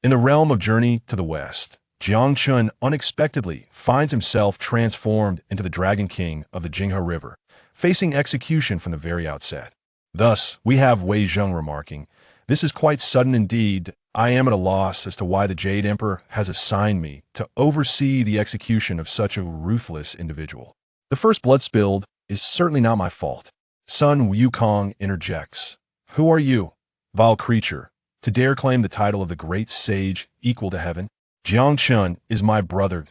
In the realm of Journey to the West, Jiang Chen unexpectedly finds himself transformed into the Dragon King of the Jinghe River, facing execution from the very outset. Thus, we have Wei Zheng remarking, "This is quite sudden indeed. I am at a loss as to why the Jade Emperor has assigned me to oversee the execution of such a ruthless individual. The first blood spilled is certainly not my fault." Son Wukong interjects, "Who are you, vile creature, to dare claim the title of the great sage equal to heaven? Jiang Chen is my brother.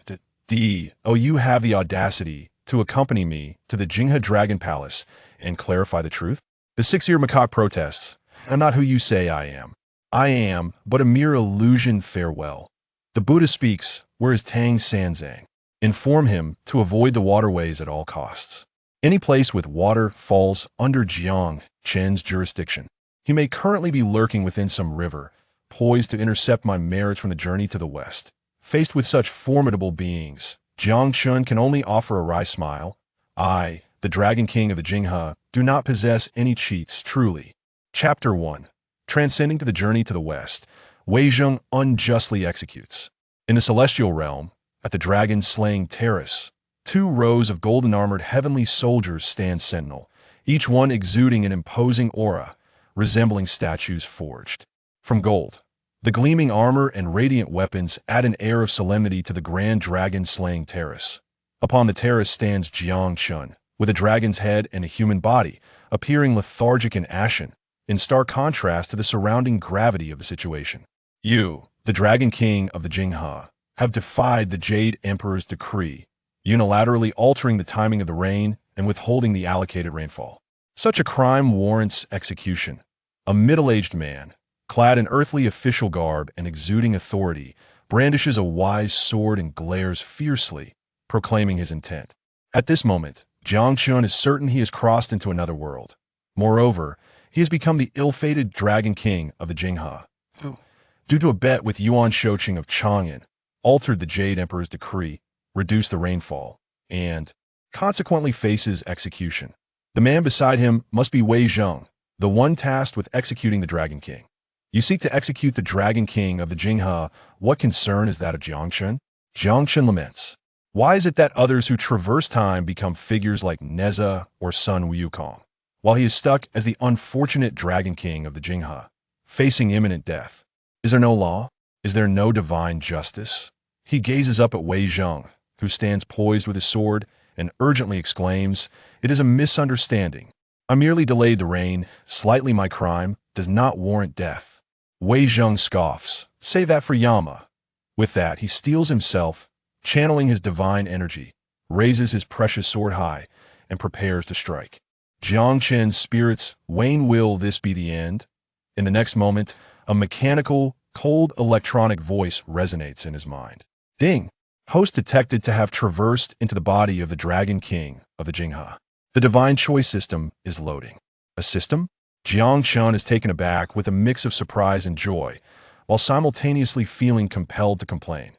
You have the audacity to accompany me to the Jinghe Dragon Palace and clarify the truth?" The six-ear Macaque protests, "I'm not who you say I am. I am but a mere illusion, farewell." The Buddha speaks, "Where is Tang Sanzang? Inform him to avoid the waterways at all costs. Any place with water falls under Jiang Chen's jurisdiction. He may currently be lurking within some river, poised to intercept my marriage from the journey to the west." Faced with such formidable beings, Jiang Chen can only offer a wry smile. "I, the Dragon King of the Jinghe, do not possess any cheats, truly." Chapter 1. Transcending to the journey to the west, Wei Zheng unjustly executes. In the celestial realm, at the dragon-slaying terrace, 2 rows of golden-armored heavenly soldiers stand sentinel, each one exuding an imposing aura, resembling statues forged from gold. The gleaming armor and radiant weapons add an air of solemnity to the grand dragon-slaying terrace. Upon the terrace stands Jiang Chen, with a dragon's head and a human body, appearing lethargic and ashen, in stark contrast to the surrounding gravity of the situation. "You, the Dragon King of the Jinghe, have defied the Jade Emperor's decree, unilaterally altering the timing of the rain and withholding the allocated rainfall. Such a crime warrants execution." A middle-aged man, clad in earthly official garb and exuding authority, brandishes a wise sword and glares fiercely, proclaiming his intent. At this moment, Jiang Chen is certain he has crossed into another world. Moreover, he has become the ill-fated Dragon King of the Jinghe, who, due to a bet with Yuan Shouqing of Chang'an, altered the Jade Emperor's decree, reduced the rainfall, and consequently faces execution. The man beside him must be Wei Zheng, the one tasked with executing the Dragon King. "You seek to execute the Dragon King of the Jinghe. What concern is that of Jiang Chen?" Jiang Chen laments. "Why is it that others who traverse time become figures like Neza or Sun Wukong, while he is stuck as the unfortunate Dragon King of the Jinghe, facing imminent death? Is there no law? Is there no divine justice?" He gazes up at Wei Zheng, who stands poised with his sword, and urgently exclaims, "It is a misunderstanding. I merely delayed the rain. Slightly my crime does not warrant death." Wei Zheng scoffs, "Save that for Yama." With that, he steels himself, channeling his divine energy, raises his precious sword high, and prepares to strike. Jiang Chen's spirits wane. Will this be the end? In the next moment, a mechanical, cold electronic voice resonates in his mind. "Ding!" Host detected to have traversed into the body of the Dragon King of the Jinghe. The divine choice system is loading. A system? Jiang Chen is taken aback with a mix of surprise and joy, while simultaneously feeling compelled to complain.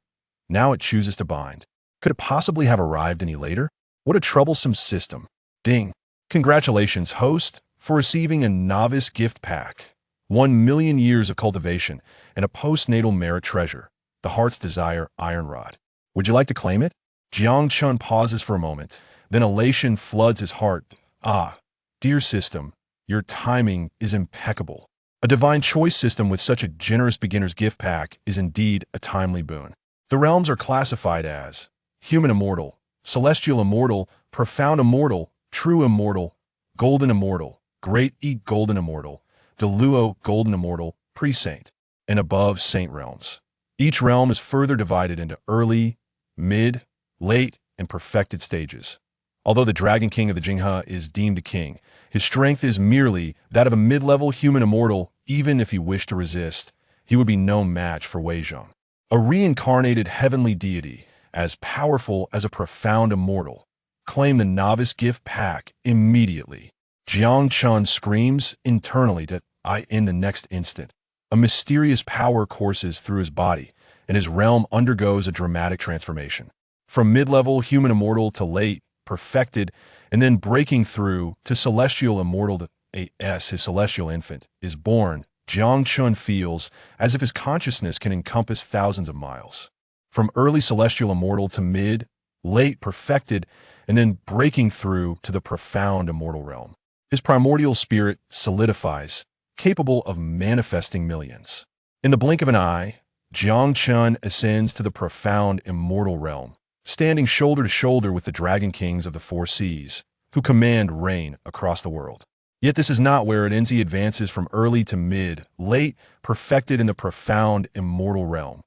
Now it chooses to bind. Could it possibly have arrived any later? What a troublesome system. Ding! Congratulations, host, for receiving a novice gift pack. 1,000,000 years of cultivation and a postnatal merit treasure, the heart's desire iron rod. Would you like to claim it? Jiang Chen pauses for a moment, then elation floods his heart. "Ah, dear system, your timing is impeccable. A divine choice system with such a generous beginner's gift pack is indeed a timely boon." The realms are classified as human immortal, celestial immortal, profound immortal, true immortal, golden immortal, great golden immortal, Deluo golden immortal, pre-saint, and above saint realms. Each realm is further divided into early, mid, late, and perfected stages. Although the Dragon King of the Jinghe is deemed a king, his strength is merely that of a mid-level human immortal. Even if he wished to resist, he would be no match for Wei Zheng, a reincarnated heavenly deity, as powerful as a profound immortal. Claim the novice gift pack immediately. Jiang Chen screams internally to I in the next instant. A mysterious power courses through his body, and his realm undergoes a dramatic transformation. From mid-level human immortal to late, perfected, and then breaking through to celestial immortal to his celestial infant is born Jiang Chen feels as if his consciousness can encompass thousands of miles. From early celestial immortal to mid, late perfected, and then breaking through to the profound immortal realm. His primordial spirit solidifies, capable of manifesting millions. In the blink of an eye, Jiang Chen ascends to the profound immortal realm, standing shoulder to shoulder with the dragon kings of the four seas, who command reign across the world. Yet this is not where it ends. He advances from early to mid, late, perfected in the profound immortal realm,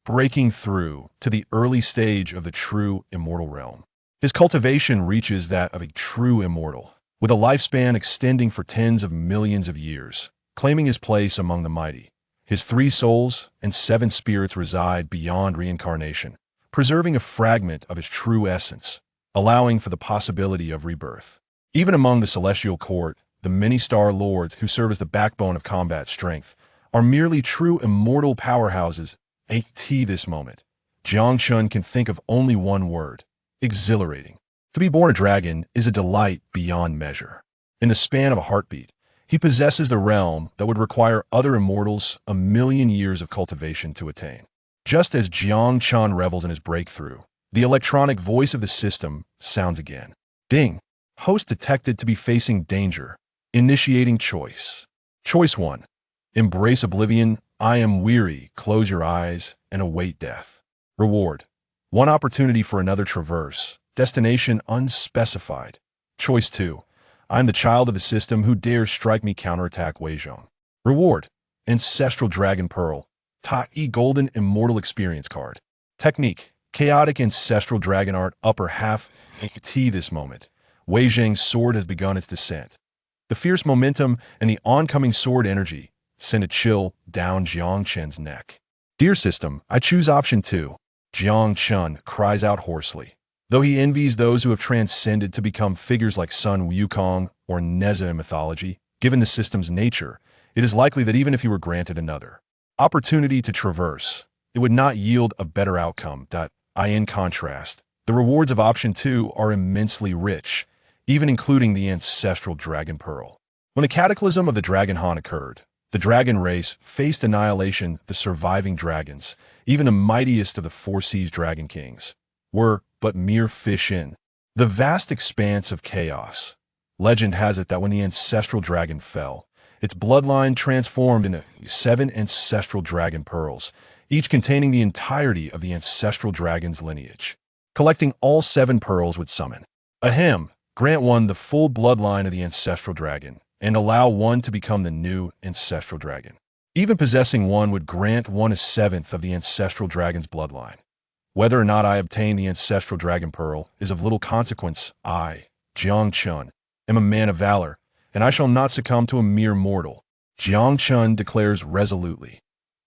breaking through to the early stage of the true immortal realm. His cultivation reaches that of a true immortal, with a lifespan extending for tens of millions of years, claiming his place among the mighty. His 3 souls and 7 spirits reside beyond reincarnation, preserving a fragment of his true essence, allowing for the possibility of rebirth. Even among the celestial court, the many star lords who serve as the backbone of combat strength are merely true immortal powerhouses. At this moment, Jiang Chen can think of only one word: exhilarating. To be born a dragon is a delight beyond measure. In the span of a heartbeat, he possesses the realm that would require other immortals 1,000,000 years of cultivation to attain. Just as Jiang Chen revels in his breakthrough, the electronic voice of the system sounds again. Ding! Host detected to be facing danger. Initiating choice. Choice 1. Embrace oblivion. I am weary. Close your eyes and await death. Reward. 1 opportunity for another traverse. Destination unspecified. Choice 2. I am the child of the system. Who dares strike me? Counterattack. Wei Zheng. Reward. Ancestral Dragon Pearl. Tai Golden Immortal Experience Card. Technique. Chaotic Ancestral Dragon Art. Upper half. This moment, Wei Zheng's sword has begun its descent. The fierce momentum and the oncoming sword energy send a chill down Jiang Chen's neck. Dear system, I choose option 2. Jiang Chen cries out hoarsely. Though he envies those who have transcended to become figures like Sun Wukong or Neza in mythology, given the system's nature, it is likely that even if he were granted another opportunity to traverse, it would not yield a better outcome. In contrast, the rewards of option 2 are immensely rich, even including the ancestral Dragon Pearl. When the cataclysm of the Dragon Han occurred, the dragon race faced annihilation. The surviving dragons, even the mightiest of the four seas dragon kings, were but mere fish in the vast expanse of chaos. Legend has it that when the ancestral dragon fell, its bloodline transformed into 7 ancestral dragon pearls, each containing the entirety of the ancestral dragon's lineage. Collecting all 7 pearls would summon grant one the full bloodline of the ancestral dragon, and allow one to become the new ancestral dragon. Even possessing one would grant one 1/7 of the ancestral dragon's bloodline. Whether or not I obtain the ancestral dragon pearl is of little consequence. I, Jiang Chen, am a man of valor, and I shall not succumb to a mere mortal. Jiang Chen declares resolutely.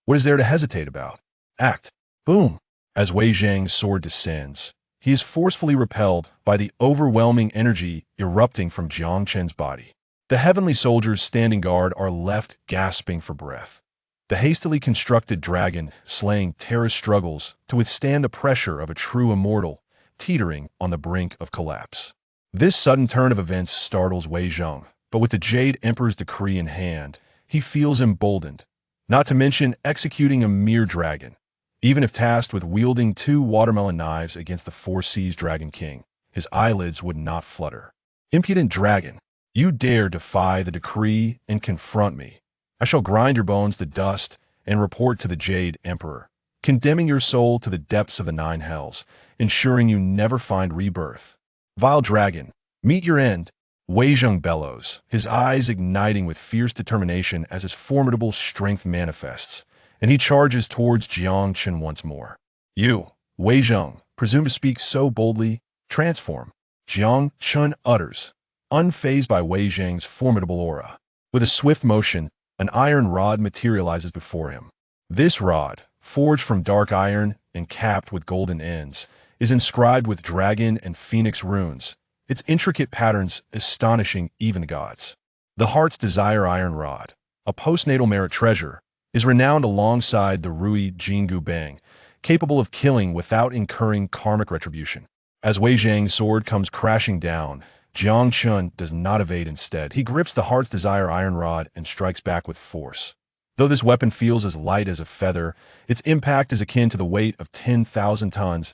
What is there to hesitate about? Act. Boom! As Wei Zheng's sword descends, he is forcefully repelled by the overwhelming energy erupting from Jiang Chen's body. The heavenly soldiers standing guard are left gasping for breath. The hastily constructed dragon slaying terror struggles to withstand the pressure of a true immortal, teetering on the brink of collapse. This sudden turn of events startles Wei Zheng, but with the Jade Emperor's decree in hand, he feels emboldened, not to mention executing a mere dragon. Even if tasked with wielding 2 watermelon knives against the Four Seas Dragon King, his eyelids would not flutter. Impudent dragon, you dare defy the decree and confront me. I shall grind your bones to dust and report to the Jade Emperor, condemning your soul to the depths of the 9 hells, ensuring you never find rebirth. Vile dragon, meet your end. Wei Zheng bellows, his eyes igniting with fierce determination as his formidable strength manifests, and he charges towards Jiang Chen once more. You, Wei Zheng, presume to speak so boldly? Transform. Jiang Chen utters, unfazed by Wei Zheng's formidable aura. With a swift motion, an iron rod materializes before him. This rod, forged from dark iron and capped with golden ends, is inscribed with dragon and phoenix runes, its intricate patterns astonishing even the gods. The Heart's Desire Iron Rod, a postnatal merit treasure, is renowned alongside the Rui Jingu Bang, capable of killing without incurring karmic retribution. As Wei Zheng's sword comes crashing down, Jiang Chen does not evade. Instead, he grips the Heart's Desire Iron Rod and strikes back with force. Though this weapon feels as light as a feather, its impact is akin to the weight of 10,000 tons.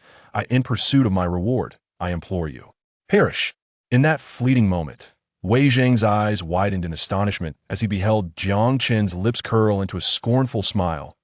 In pursuit of my reward, I implore you. Perish. In that fleeting moment, Wei Zheng's eyes widened in astonishment as he beheld Jiang Chen's lips curl into a scornful smile.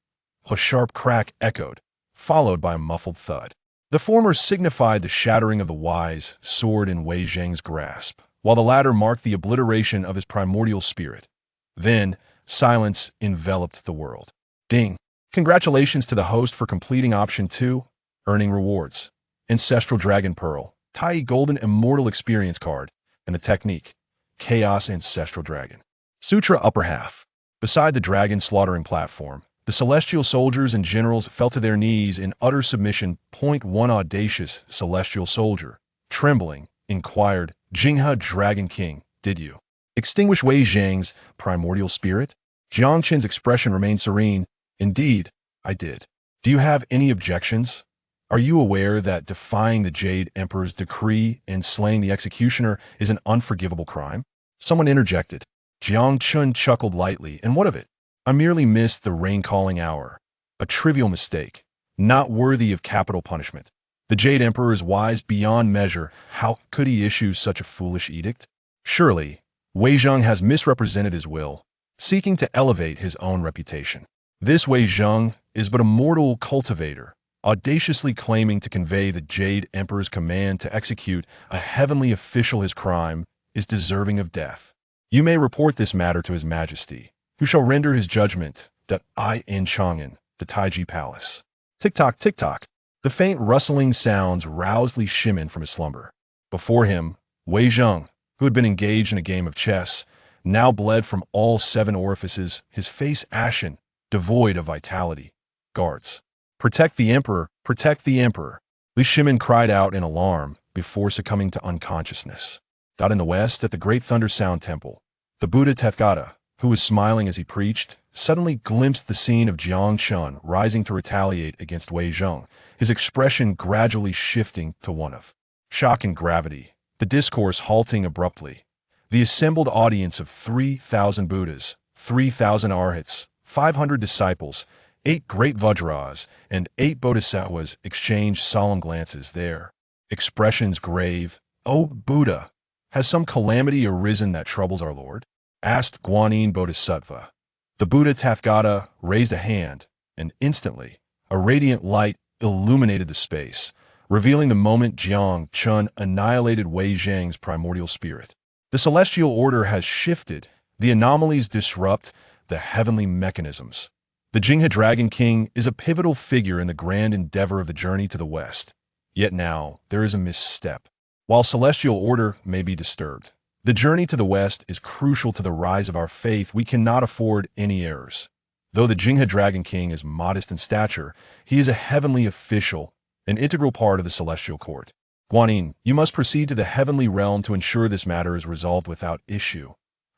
A sharp crack echoed, followed by a muffled thud. The former signified the shattering of the wise sword in Wei Zheng's grasp, while the latter marked the obliteration of his primordial spirit. Then, silence enveloped the world. Ding! Congratulations to the host for completing Option 2, earning rewards. Ancestral Dragon Pearl, Tai Golden Immortal Experience Card, and the technique, Chaos Ancestral Dragon. Sutra Upper Half. Beside the dragon slaughtering platform, the celestial soldiers and generals fell to their knees in utter submission. One audacious celestial soldier, trembling, inquired, Jing Dragon King, did you extinguish Wei Zheng's primordial spirit? Jiang Chen's expression remained serene. Indeed, I did. Do you have any objections? Are you aware that defying the Jade Emperor's decree and slaying the executioner is an unforgivable crime? Someone interjected. Jiang Chen chuckled lightly. And what of it? I merely missed the rain-calling hour. A trivial mistake, not worthy of capital punishment. The Jade Emperor is wise beyond measure. How could he issue such a foolish edict? Surely, Wei Zheng has misrepresented his will, seeking to elevate his own reputation. This Wei Zheng is but a mortal cultivator, audaciously claiming to convey the Jade Emperor's command to execute a heavenly official. His crime is deserving of death. You may report this matter to His Majesty, who shall render his judgment in Chang'an, the Taiji Palace. Tick-tock, tick-tock. The faint rustling sounds roused Li Shimin from his slumber. Before him, Wei Zheng, who had been engaged in a game of chess, now bled from all 7 orifices, his face ashen, devoid of vitality. Guards. Protect the Emperor! Protect the Emperor! Li Shimin cried out in alarm before succumbing to unconsciousness. In the west, at the Great Thunder Sound Temple, the Buddha Tathagata, who was smiling as he preached, suddenly glimpsed the scene of Jiang Chen rising to retaliate against Wei Zheng, his expression gradually shifting to one of shock and gravity, the discourse halting abruptly. The assembled audience of 3,000 Buddhas, 3,000 Arhats, 500 disciples, 8 great Vajras, and 8 Bodhisattvas exchanged solemn glances. Their expressions grave. "O Buddha, has some calamity arisen that troubles our Lord?" asked Guanyin Bodhisattva. The Buddha Tathagata raised a hand, and instantly, a radiant light illuminated the space, revealing the moment Jiang Chen annihilated Wei Zheng's primordial spirit. The celestial order has shifted. The anomalies disrupt the heavenly mechanisms. The Jing Dragon King is a pivotal figure in the grand endeavor of the journey to the west. Yet now, there is a misstep. While celestial order may be disturbed, the journey to the west is crucial to the rise of our faith. We cannot afford any errors. Though the Jing Dragon King is modest in stature, he is a heavenly official, an integral part of the celestial court. Guanyin, you must proceed to the heavenly realm to ensure this matter is resolved without issue.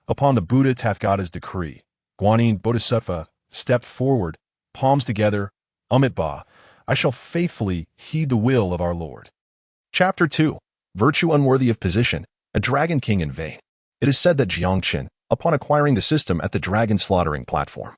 Upon the Buddha Tathagata's decree, Guanyin Bodhisattva stepped forward, palms together. Amitabha, I shall faithfully heed the will of our Lord. Chapter 2. Virtue unworthy of position, a dragon king in vain. It is said that Jiang Chen, upon acquiring the system at the dragon slaughtering platform,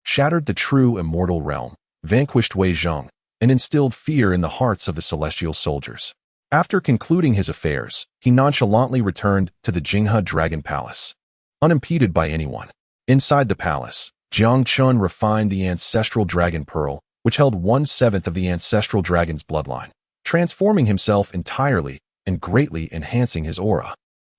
shattered the true immortal realm, vanquished Wei Zheng, and instilled fear in the hearts of the celestial soldiers. After concluding his affairs, he nonchalantly returned to the Jing Dragon Palace, unimpeded by anyone. Inside the palace, Jiang Chen refined the ancestral dragon pearl, which held 1/7 of the ancestral dragon's bloodline, transforming himself entirely and greatly enhancing his aura.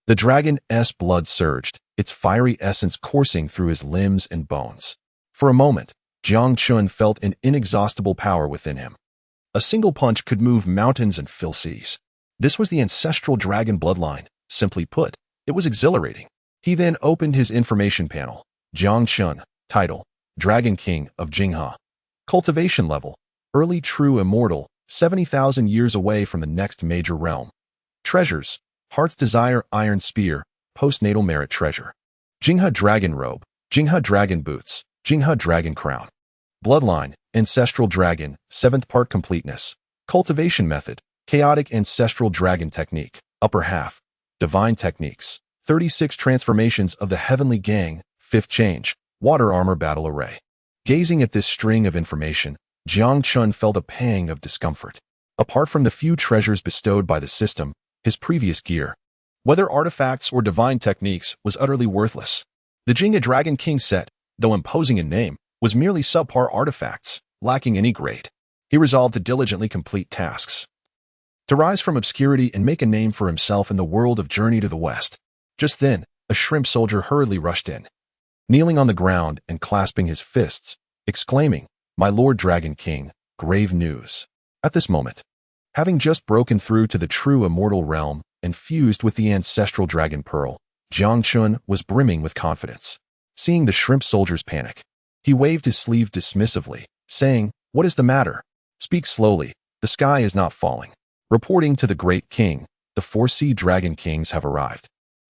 The dragon's blood surged, its fiery essence coursing through his limbs and bones. For a moment, Jiang Chen felt an inexhaustible power within him. A single punch could move mountains and fill seas. This was the ancestral dragon bloodline. Simply put, it was exhilarating. He then opened his information panel. Jiang Chen, title, Dragon King of Jinghe. Cultivation level, early true immortal, 70,000 years away from the next major realm. Treasures, Heart's Desire Iron Spear, Postnatal Merit Treasure. Jinghe Dragon Robe, Jinghe Dragon Boots, Jinghe Dragon Crown. Bloodline, Ancestral Dragon, 7th part completeness. Cultivation method, Chaotic Ancestral Dragon Technique, Upper Half. Divine Techniques, 36 Transformations of the Heavenly Gang, 5th Change. water armor battle array. Gazing at this string of information, Jiang Chen felt a pang of discomfort. Apart from the few treasures bestowed by the system, his previous gear, whether artifacts or divine techniques, was utterly worthless. The Jing Dragon King set, though imposing in name, was merely subpar artifacts, lacking any grade. He resolved to diligently complete tasks, to rise from obscurity and make a name for himself in the world of Journey to the West. Just then, a shrimp soldier hurriedly rushed in, kneeling on the ground and clasping his fists, exclaiming, "My Lord Dragon King, grave news." At this moment, having just broken through to the true immortal realm and fused with the ancestral dragon pearl, Jiang Chen was brimming with confidence. Seeing the shrimp soldier's panic, he waved his sleeve dismissively, saying, "What is the matter? Speak slowly, the sky is not falling. Reporting to the great king, the 4 dragon kings have arrived.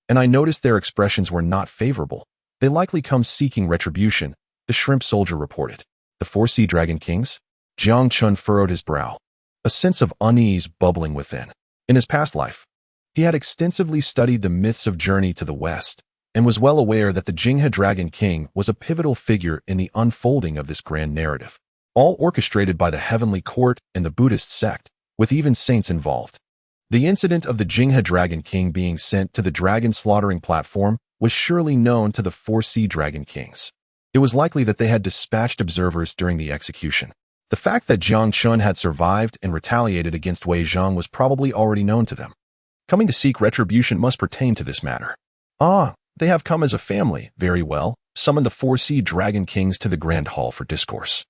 And I noticed their expressions were not favorable. They likely come seeking retribution," the shrimp soldier reported. The 4 dragon kings? Jiang Chen furrowed his brow, a sense of unease bubbling within. In his past life, he had extensively studied the myths of Journey to the West, and was well aware that the Jing Dragon King was a pivotal figure in the unfolding of this grand narrative, all orchestrated by the heavenly court and the Buddhist sect, with even saints involved. The incident of the Jing Dragon King being sent to the dragon slaughtering platform was surely known to the 4 dragon kings. It was likely that they had dispatched observers during the execution. The fact that Jiang Chen had survived and retaliated against Wei Zheng was probably already known to them. Coming to seek retribution must pertain to this matter. Ah, they have come as a family. Very well. Summon the 4 dragon kings to the grand hall for discourse.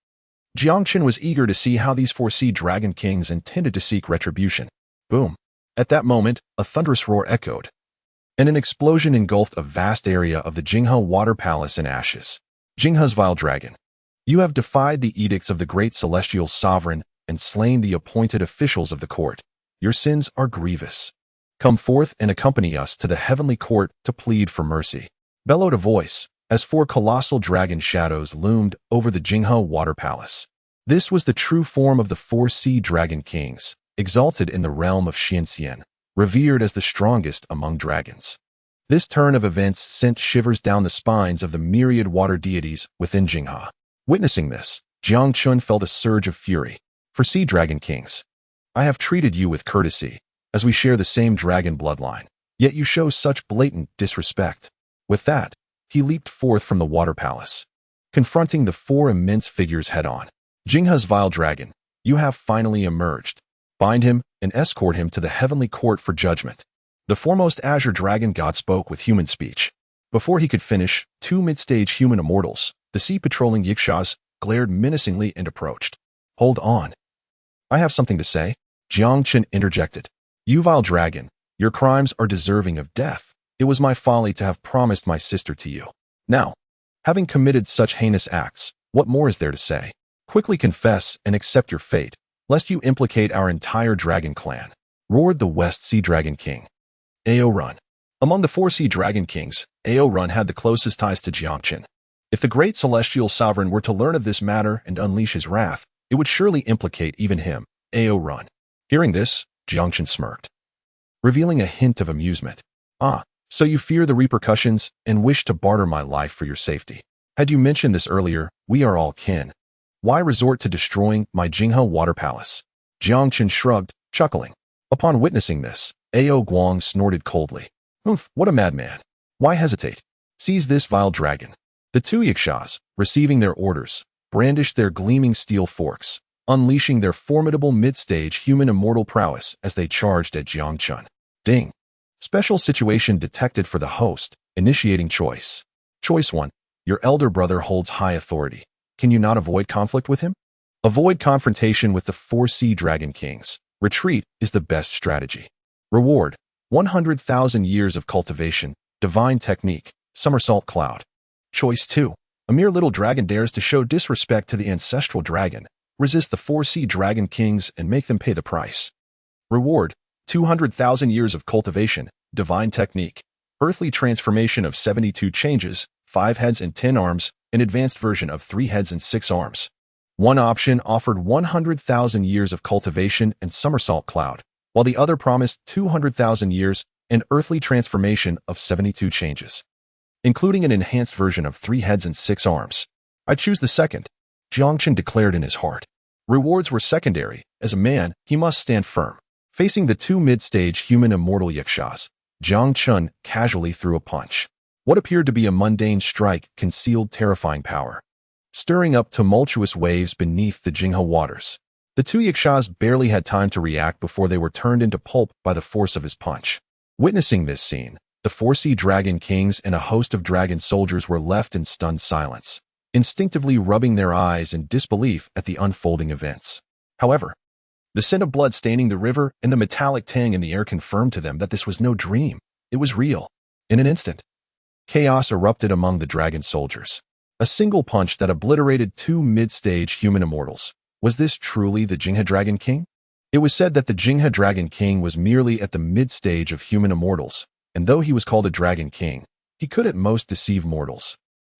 Jiang Chen was eager to see how these 4 dragon kings intended to seek retribution. Boom. At that moment, a thunderous roar echoed, and an explosion engulfed a vast area of the Jinghe Water Palace in ashes. Jinghe's vile dragon, you have defied the edicts of the great celestial sovereign and slain the appointed officials of the court. Your sins are grievous. Come forth and accompany us to the heavenly court to plead for mercy," bellowed a voice, as 4 colossal dragon shadows loomed over the Jinghe Water Palace. This was the true form of the 4 dragon kings, exalted in the realm of Xianxian, revered as the strongest among dragons. This turn of events sent shivers down the spines of the myriad water deities within Jinghe. Witnessing this, Jiang Chen felt a surge of fury. "For sea dragon kings, I have treated you with courtesy, as we share the same dragon bloodline, yet you show such blatant disrespect." With that, he leaped forth from the water palace, confronting the 4 immense figures head-on. "Jinghe's vile dragon, you have finally emerged. Bind him and escort him to the heavenly court for judgment." The foremost azure dragon god spoke with human speech. Before he could finish, 2 mid-stage human immortals, the sea-patrolling Yikshas, glared menacingly and approached. "Hold on. I have something to say," Jiang Chen interjected. "You vile dragon, your crimes are deserving of death. It was my folly to have promised my sister to you. Now, having committed such heinous acts, what more is there to say? Quickly confess and accept your fate, lest you implicate our entire dragon clan," roared the West Sea Dragon King. Ao Run. Among the 4 dragon kings, Ao Run had the closest ties to Jiang Chen. If the great celestial sovereign were to learn of this matter and unleash his wrath, it would surely implicate even him, Ao Run. Hearing this, Jiang Chen smirked, revealing a hint of amusement. "Ah, so you fear the repercussions and wish to barter my life for your safety. Had you mentioned this earlier, we are all kin. Why resort to destroying my Jinghe Water Palace?" Jiang Chen shrugged, chuckling. Upon witnessing this, Ao Guang snorted coldly. "Oomph, what a madman. Why hesitate? Seize this vile dragon." The 2 Yikshas, receiving their orders, brandished their gleaming steel forks, unleashing their formidable mid-stage human immortal prowess as they charged at Jiang Chen. Ding. Special situation detected for the host, initiating choice. Choice 1. Your elder brother holds high authority. Can you not avoid conflict with him? Avoid confrontation with the 4 dragon kings. Retreat is the best strategy. Reward: 100,000 years of cultivation, divine technique, somersault cloud. Choice 2. A mere little dragon dares to show disrespect to the ancestral dragon. Resist the 4 dragon kings and make them pay the price. Reward: 200,000 years of cultivation, divine technique, earthly transformation of 72 changes, 5 heads and 10 arms, an advanced version of 3 heads and 6 arms. One option offered 100,000 years of cultivation and somersault cloud, while the other promised 200,000 years and earthly transformation of 72 changes. including an enhanced version of 3 heads and 6 arms. I choose the second, Jiang Chen declared in his heart. Rewards were secondary. As a man, he must stand firm. Facing the 2 mid-stage human immortal yakshas, Jiang Chen casually threw a punch. What appeared to be a mundane strike concealed terrifying power, stirring up tumultuous waves beneath the Jinghe waters. The 2 yakshas barely had time to react before they were turned into pulp by the force of his punch. Witnessing this scene, the 4 sea dragon kings and a host of dragon soldiers were left in stunned silence, instinctively rubbing their eyes in disbelief at the unfolding events. However, the scent of blood staining the river and the metallic tang in the air confirmed to them that this was no dream. It was real. In an instant, chaos erupted among the dragon soldiers. A single punch that obliterated 2 mid-stage human immortals. Was this truly the Jinghe Dragon King? It was said that the Jinghe Dragon King was merely at the mid-stage of human immortals, and though he was called a Dragon King, he could at most deceive mortals,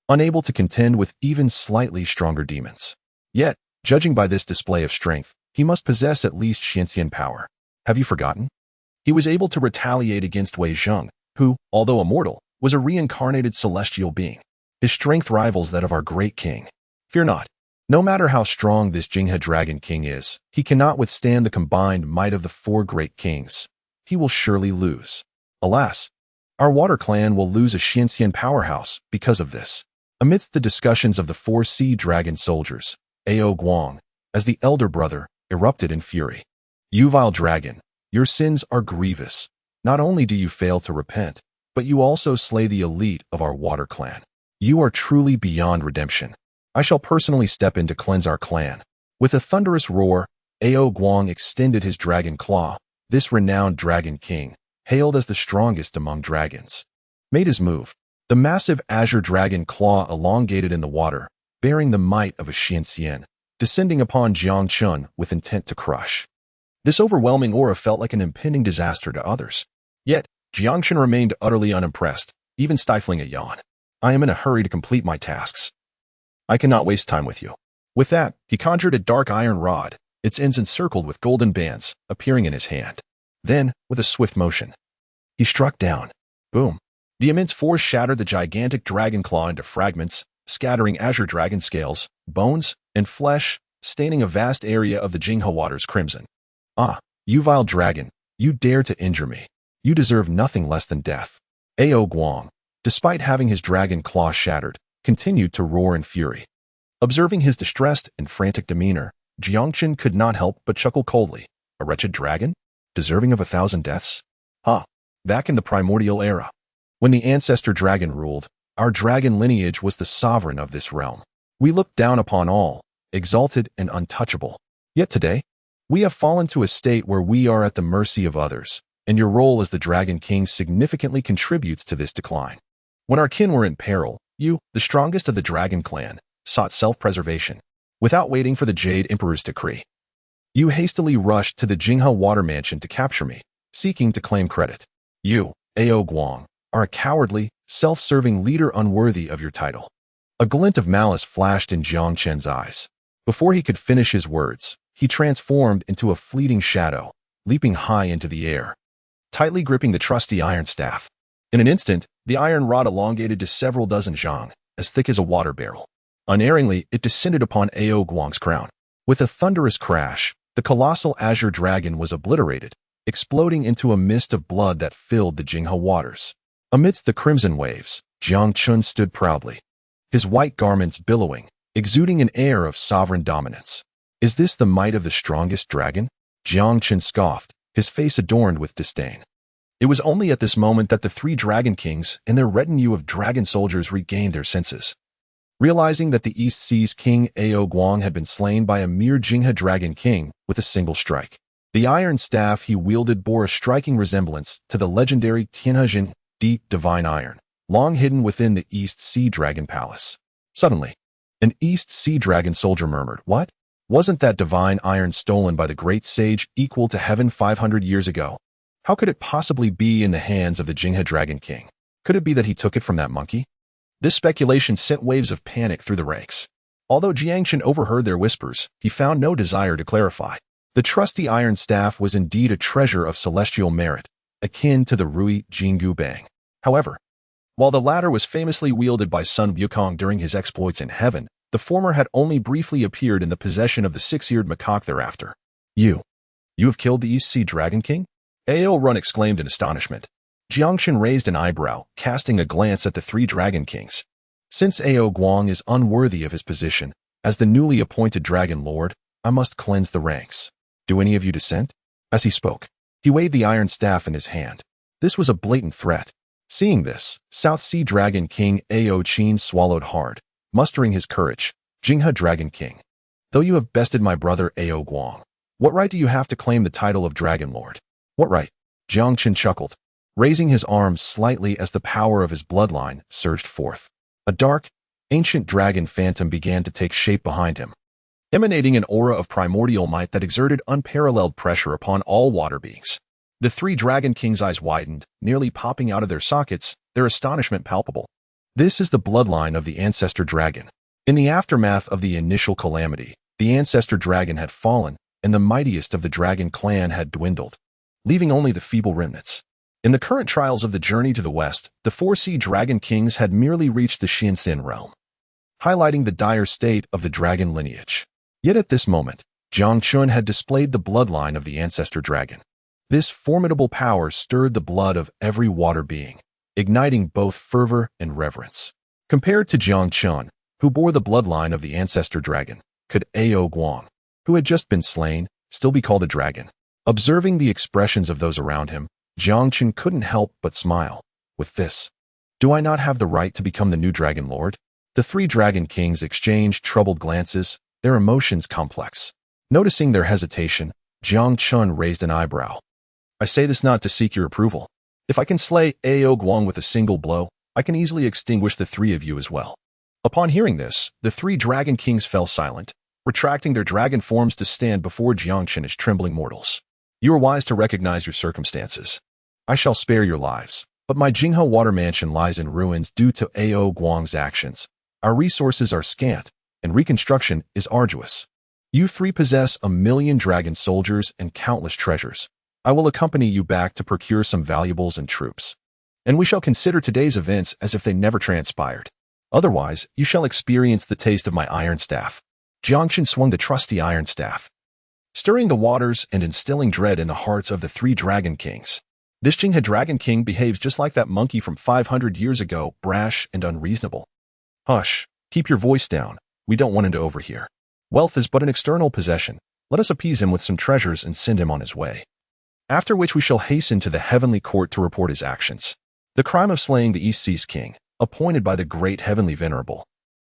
unable to contend with even slightly stronger demons. Yet, judging by this display of strength, he must possess at least Xianxian power. Have you forgotten? He was able to retaliate against Wei Zheng, who, although immortal, was a reincarnated celestial being. His strength rivals that of our great king. Fear not. No matter how strong this Jinghe Dragon King is, he cannot withstand the combined might of the 4 great kings. He will surely lose. Alas, our water clan will lose a Xianxian powerhouse because of this. Amidst the discussions of the 4 sea dragon soldiers, Ao Guang, as the elder brother, erupted in fury. You vile dragon, your sins are grievous. Not only do you fail to repent, but you also slay the elite of our water clan. You are truly beyond redemption. I shall personally step in to cleanse our clan. With a thunderous roar, Ao Guang extended his dragon claw. This renowned dragon king, hailed as the strongest among dragons, made his move. The massive azure dragon claw elongated in the water, bearing the might of a Xianxian, descending upon Jiang Chen with intent to crush. This overwhelming aura felt like an impending disaster to others. Yet, Jiang Chen remained utterly unimpressed, even stifling a yawn. I am in a hurry to complete my tasks. I cannot waste time with you. With that, he conjured a dark iron rod, its ends encircled with golden bands, appearing in his hand. Then, with a swift motion, he struck down. Boom. The immense force shattered the gigantic dragon claw into fragments, scattering azure dragon scales, bones, and flesh, staining a vast area of the Jinghe waters crimson. Ah, you vile dragon, you dare to injure me. You deserve nothing less than death. Ao Guang, despite having his dragon claw shattered, continued to roar in fury. Observing his distressed and frantic demeanor, Jiang Chen could not help but chuckle coldly. A wretched dragon? Deserving of 1,000 deaths? Back in the primordial era, when the ancestor dragon ruled, our dragon lineage was the sovereign of this realm. We looked down upon all, exalted and untouchable. Yet today, we have fallen to a state where we are at the mercy of others, and your role as the Dragon King significantly contributes to this decline. When our kin were in peril, you, the strongest of the Dragon Clan, sought self-preservation. Without waiting for the Jade Emperor's decree, you hastily rushed to the Jinghe Water Mansion to capture me, seeking to claim credit. You, Ao Guang, are a cowardly, self-serving leader unworthy of your title. A glint of malice flashed in Jiang Chen's eyes. Before he could finish his words, he transformed into a fleeting shadow, leaping high into the air, tightly gripping the trusty iron staff. In an instant, the iron rod elongated to several dozen zhang, as thick as a water barrel. Unerringly, it descended upon Ao Guang's crown. With a thunderous crash, the colossal azure dragon was obliterated, exploding into a mist of blood that filled the Jinghe waters. Amidst the crimson waves, Jiang Chen stood proudly, his white garments billowing, exuding an air of sovereign dominance. Is this the might of the strongest dragon? Jiang Chen scoffed, his face adorned with disdain. It was only at this moment that the 3 dragon kings and their retinue of dragon soldiers regained their senses. Realizing that the East Sea's king Ao Guang had been slain by a mere Jinghe dragon king with a single strike. The iron staff he wielded bore a striking resemblance to the legendary Tianhe deep divine iron, long hidden within the East Sea Dragon Palace. Suddenly, an East Sea Dragon soldier murmured, "What? Wasn't that divine iron stolen by the great sage equal to heaven 500 years ago? How could it possibly be in the hands of the Jinghe Dragon King? Could it be that he took it from that monkey?" This speculation sent waves of panic through the ranks. Although Jiang Chen overheard their whispers, he found no desire to clarify. The trusty iron staff was indeed a treasure of celestial merit, akin to the Rui Jinggu Bang. However, While the latter was famously wielded by son Wukong during his exploits in heaven, the former had only briefly appeared in the possession of the six-eared macaque thereafter. You have killed the East Sea Dragon King? Ao Run exclaimed in astonishment. Jiang Chen raised an eyebrow, casting a glance at the three Dragon Kings. Since Ao Guang is unworthy of his position, as the newly appointed Dragon Lord, I must cleanse the ranks. Do any of you dissent? As he spoke, he waved the iron staff in his hand. This was a blatant threat. Seeing this, South Sea Dragon King Ao Chen swallowed hard, mustering his courage. Jinghe Dragon King. Though you have bested my brother Ao Guang, what right do you have to claim the title of Dragon Lord? What right? Jiang Chen chuckled, raising his arms slightly as the power of his bloodline surged forth. A dark, ancient dragon phantom began to take shape behind him, emanating an aura of primordial might that exerted unparalleled pressure upon all water beings. The three Dragon Kings' eyes widened, nearly popping out of their sockets, their astonishment palpable. This is the bloodline of the Ancestor Dragon. In the aftermath of the initial calamity, the Ancestor Dragon had fallen, and the mightiest of the Dragon clan had dwindled, leaving only the feeble remnants. In the current trials of the journey to the west, the four Sea Dragon Kings had merely reached the Xinxin realm, highlighting the dire state of the dragon lineage. Yet at this moment, Jiang Chen had displayed the bloodline of the Ancestor Dragon. This formidable power stirred the blood of every water being, igniting both fervor and reverence. Compared to Jiang Chen, who bore the bloodline of the Ancestor Dragon, could Ao Guang, who had just been slain, still be called a dragon? Observing the expressions of those around him, Jiang Chen couldn't help but smile. With this, do I not have the right to become the new Dragon Lord? The three Dragon Kings exchanged troubled glances, their emotions complex. Noticing their hesitation, Jiang Chen raised an eyebrow. I say this not to seek your approval. If I can slay Ao Guang with a single blow, I can easily extinguish the three of you as well. Upon hearing this, the three Dragon Kings fell silent, retracting their dragon forms to stand before Jiang Chen as trembling mortals. You are wise to recognize your circumstances. I shall spare your lives, but my Jinghe Water Mansion lies in ruins due to Ao Guang's actions. Our resources are scant, and reconstruction is arduous. You three possess 1,000,000 dragon soldiers and countless treasures. I will accompany you back to procure some valuables and troops, and we shall consider today's events as if they never transpired. Otherwise, you shall experience the taste of my iron staff. Jiang Chen swung the trusty iron staff, stirring the waters and instilling dread in the hearts of the three Dragon Kings. This Jinghe Dragon King behaves just like that monkey from 500 years ago, brash and unreasonable. Hush, keep your voice down. We don't want him to overhear. Wealth is but an external possession. Let us appease him with some treasures and send him on his way. After which we shall hasten to the heavenly court to report his actions. The crime of slaying the East Sea's king, appointed by the great heavenly venerable,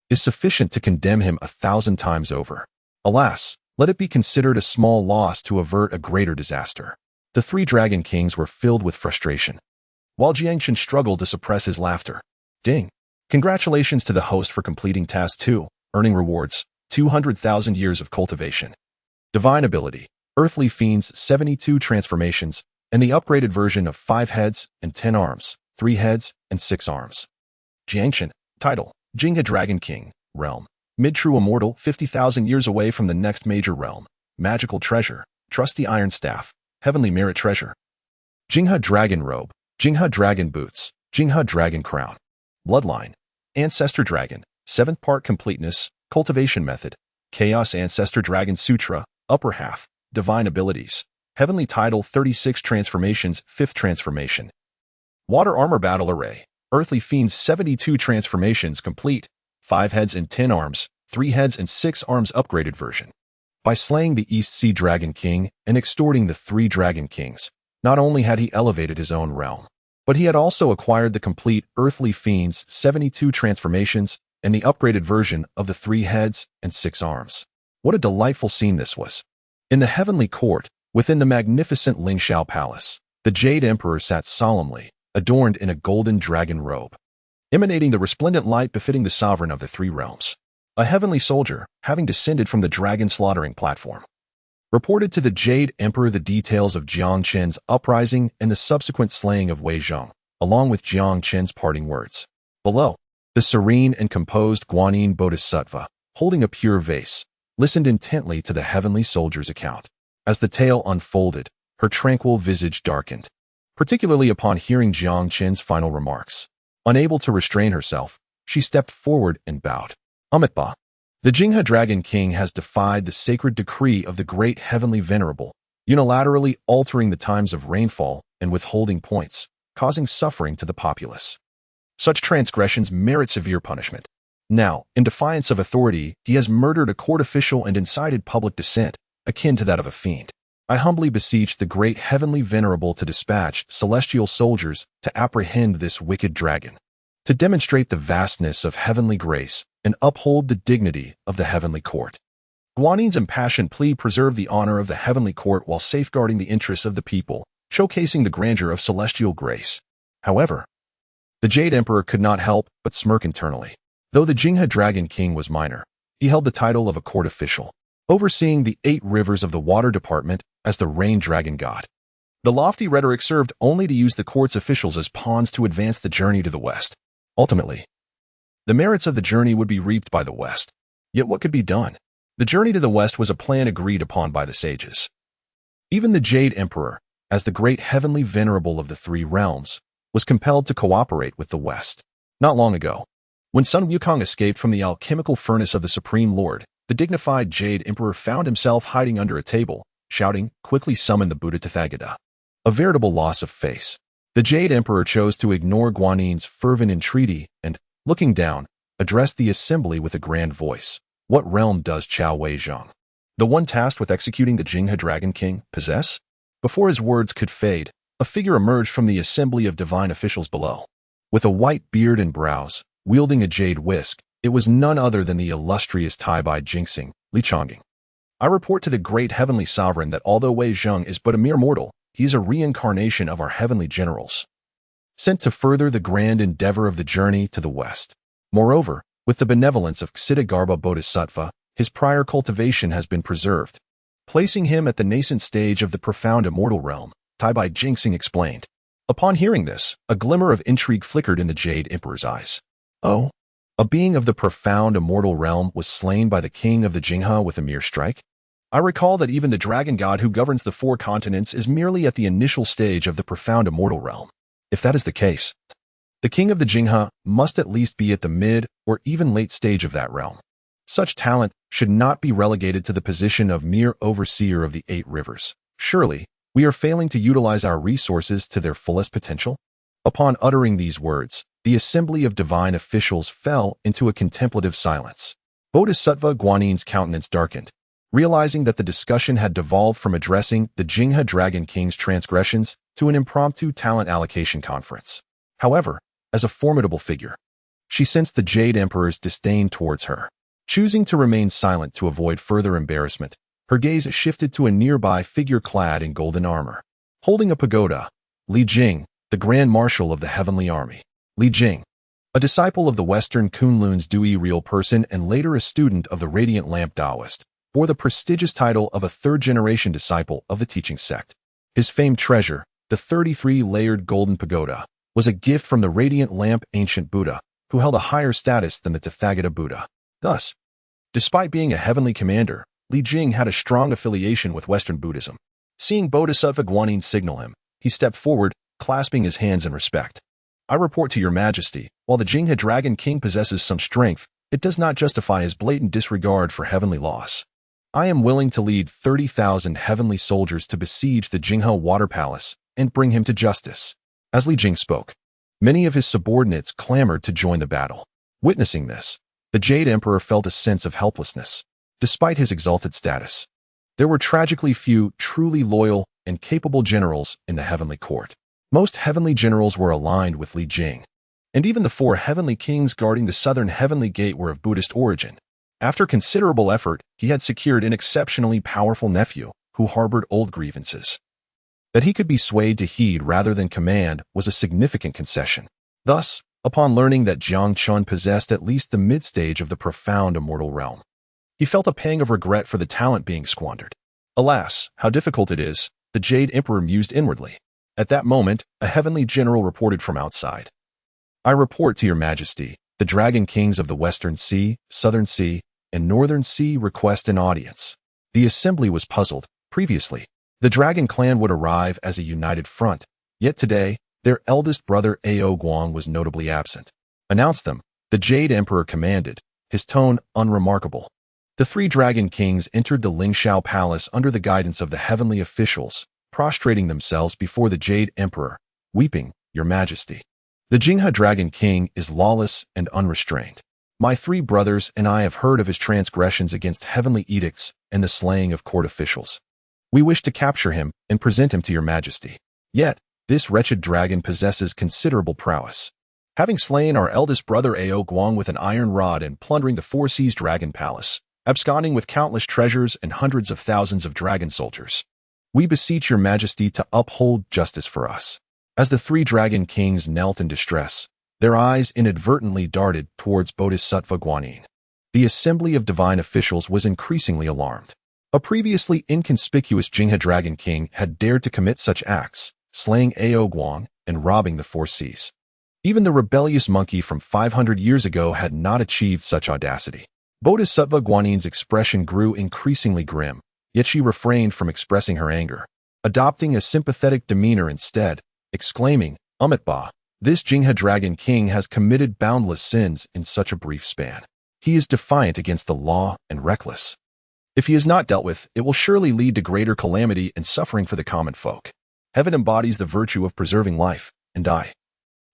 is sufficient to condemn him 1,000 times over. Alas, let it be considered a small loss to avert a greater disaster. The three Dragon Kings were filled with frustration, while Jiang Chen struggled to suppress his laughter. Ding! Congratulations to the host for completing Task 2, earning rewards, 200,000 years of cultivation. Divine ability, Earthly Fiends 72 transformations, and the upgraded version of 5 heads and 10 arms, 3 heads and 6 arms. Jiang Chen, title, Jinghe Dragon King, realm, mid-true immortal 50,000 years away from the next major realm, magical treasure, trusty iron staff, heavenly merit treasure. Jinghe Dragon Robe, Jinghe Dragon Boots, Jinghe Dragon Crown. Bloodline, Ancestor Dragon, 7th part completeness, cultivation method, Chaos Ancestor Dragon Sutra, upper half, divine abilities, heavenly title 36 transformations, 5th transformation. Water Armor Battle Array, Earthly Fiends 72 transformations complete, 5 heads and 10 arms, 3 heads and 6 arms upgraded version. By slaying the East Sea Dragon King and extorting the 3 Dragon Kings, not only had he elevated his own realm, but he had also acquired the complete Earthly Fiends 72 transformations and the upgraded version of the 3 heads and 6 arms. What a delightful scene this was. In the heavenly court, within the magnificent Lingxiao Palace, the Jade Emperor sat solemnly, adorned in a golden dragon robe, emanating the resplendent light befitting the sovereign of the 3 realms. A heavenly soldier, having descended from the dragon slaughtering platform, reported to the Jade Emperor the details of Jiang Chen's uprising and the subsequent slaying of Wei Zheng, along with Jiang Chen's parting words. Below, the serene and composed Guanyin Bodhisattva, holding a pure vase, listened intently to the heavenly soldier's account. As the tale unfolded, her tranquil visage darkened, particularly upon hearing Jiang Chen's final remarks. Unable to restrain herself, she stepped forward and bowed. Amitba. The Jingha Dragon King has defied the sacred decree of the Great Heavenly Venerable, unilaterally altering the times of rainfall and withholding points, causing suffering to the populace. Such transgressions merit severe punishment. Now, in defiance of authority, he has murdered a court official and incited public dissent, akin to that of a fiend. I humbly beseech the Great Heavenly Venerable to dispatch celestial soldiers to apprehend this wicked dragon, to demonstrate the vastness of heavenly grace and uphold the dignity of the heavenly court. Guanin's impassioned plea preserved the honor of the heavenly court while safeguarding the interests of the people, showcasing the grandeur of celestial grace. However, the Jade Emperor could not help but smirk internally. Though the Jingha Dragon King was minor, he held the title of a court official, overseeing the 8 rivers of the water department as the rain dragon god. The lofty rhetoric served only to use the court's officials as pawns to advance the journey to the west. Ultimately, the merits of the journey would be reaped by the west. Yet what could be done? The journey to the west was a plan agreed upon by the sages. Even the Jade Emperor, as the great heavenly venerable of the 3 realms, was compelled to cooperate with the west. Not long ago, when Sun Wukong escaped from the alchemical furnace of the Supreme Lord, the dignified Jade Emperor found himself hiding under a table, shouting, "Quickly summon the Buddha Tathagata." A veritable loss of face. The Jade Emperor chose to ignore Guanin's fervent entreaty and, looking down, addressed the assembly with a grand voice. What realm does Wei Zheng, the one tasked with executing the Jingha Dragon King, possess? Before his words could fade, a figure emerged from the assembly of divine officials below. With a white beard and brows, wielding a jade whisk, it was none other than the illustrious Tai-Bai Jinxing, Li Changing. I report to the great heavenly sovereign that although Wei Zheng is but a mere mortal, he is a reincarnation of our heavenly generals, sent to further the grand endeavor of the journey to the west. Moreover, with the benevolence of Ksitigarbha Bodhisattva, his prior cultivation has been preserved, placing him at the nascent stage of the profound immortal realm, Tai-Bai Jinxing explained. Upon hearing this, a glimmer of intrigue flickered in the Jade Emperor's eyes. Oh, a being of the profound immortal realm was slain by the king of the Jingha with a mere strike? I recall that even the dragon god who governs the 4 continents is merely at the initial stage of the profound immortal realm. If that is the case, the king of the Jingha must at least be at the mid or even late stage of that realm. Such talent should not be relegated to the position of mere overseer of the 8 rivers. Surely, we are failing to utilize our resources to their fullest potential? Upon uttering these words, the assembly of divine officials fell into a contemplative silence. Bodhisattva Guanin's countenance darkened, realizing that the discussion had devolved from addressing the Jingha Dragon King's transgressions to an impromptu talent allocation conference. However, as a formidable figure, she sensed the Jade Emperor's disdain towards her. Choosing to remain silent to avoid further embarrassment, her gaze shifted to a nearby figure clad in golden armor. Holding a pagoda, Li Jing, the Grand Marshal of the Heavenly Army. Li Jing, a disciple of the Western Kunlun's Dui real person and later a student of the Radiant Lamp Taoist, bore the prestigious title of a 3rd-generation disciple of the teaching sect. His famed treasure, the 33-layered golden pagoda, was a gift from the Radiant Lamp Ancient Buddha, who held a higher status than the Tathagata Buddha. Thus, despite being a heavenly commander, Li Jing had a strong affiliation with Western Buddhism. Seeing Bodhisattva Guanin signal him, he stepped forward, clasping his hands in respect. I report to your majesty, while the Jingha Dragon King possesses some strength, it does not justify his blatant disregard for heavenly laws. I am willing to lead 30,000 heavenly soldiers to besiege the Jingha Water Palace and bring him to justice. As Li Jing spoke, many of his subordinates clamored to join the battle. Witnessing this, the Jade Emperor felt a sense of helplessness. Despite his exalted status, there were tragically few truly loyal and capable generals in the heavenly court. Most heavenly generals were aligned with Li Jing, and even the 4 heavenly kings guarding the southern heavenly gate were of Buddhist origin. After considerable effort, he had secured an exceptionally powerful nephew who harbored old grievances. That he could be swayed to heed rather than command was a significant concession. Thus, upon learning that Jiang Chen possessed at least the mid-stage of the profound immortal realm, he felt a pang of regret for the talent being squandered. Alas, how difficult it is, the Jade Emperor mused inwardly. At that moment, a heavenly general reported from outside. I report to your majesty, the Dragon Kings of the Western Sea, Southern Sea, and Northern Sea request an audience. The assembly was puzzled. Previously, the Dragon Clan would arrive as a united front, yet today, Their eldest brother Ao Guang was notably absent. "Announce them," the Jade Emperor commanded, his tone unremarkable. The three Dragon Kings entered the Lingxiao Palace under the guidance of the heavenly officials, prostrating themselves before the Jade Emperor, weeping, "Your Majesty, the Jinghe Dragon King is lawless and unrestrained. My three brothers and I have heard of his transgressions against heavenly edicts and the slaying of court officials. We wish to capture him and present him to your Majesty. Yet, this wretched dragon possesses considerable prowess, having slain our eldest brother Ao Guang with an iron rod and plundering the Four Seas Dragon Palace, absconding with countless treasures and hundreds of thousands of dragon soldiers. We beseech your Majesty to uphold justice for us." As the three Dragon Kings knelt in distress, their eyes inadvertently darted towards Bodhisattva Guanyin. The assembly of divine officials was increasingly alarmed. A previously inconspicuous Jinghe Dragon King had dared to commit such acts, slaying Ao Guang and robbing the Four Seas. Even the rebellious monkey from 500 years ago had not achieved such audacity. Bodhisattva Guanyin's expression grew increasingly grim, yet she refrained from expressing her anger, adopting a sympathetic demeanor instead, exclaiming, "Umitba, this Jinghe Dragon King has committed boundless sins in such a brief span. He is defiant against the law and reckless. If he is not dealt with, it will surely lead to greater calamity and suffering for the common folk. Heaven embodies the virtue of preserving life, and I,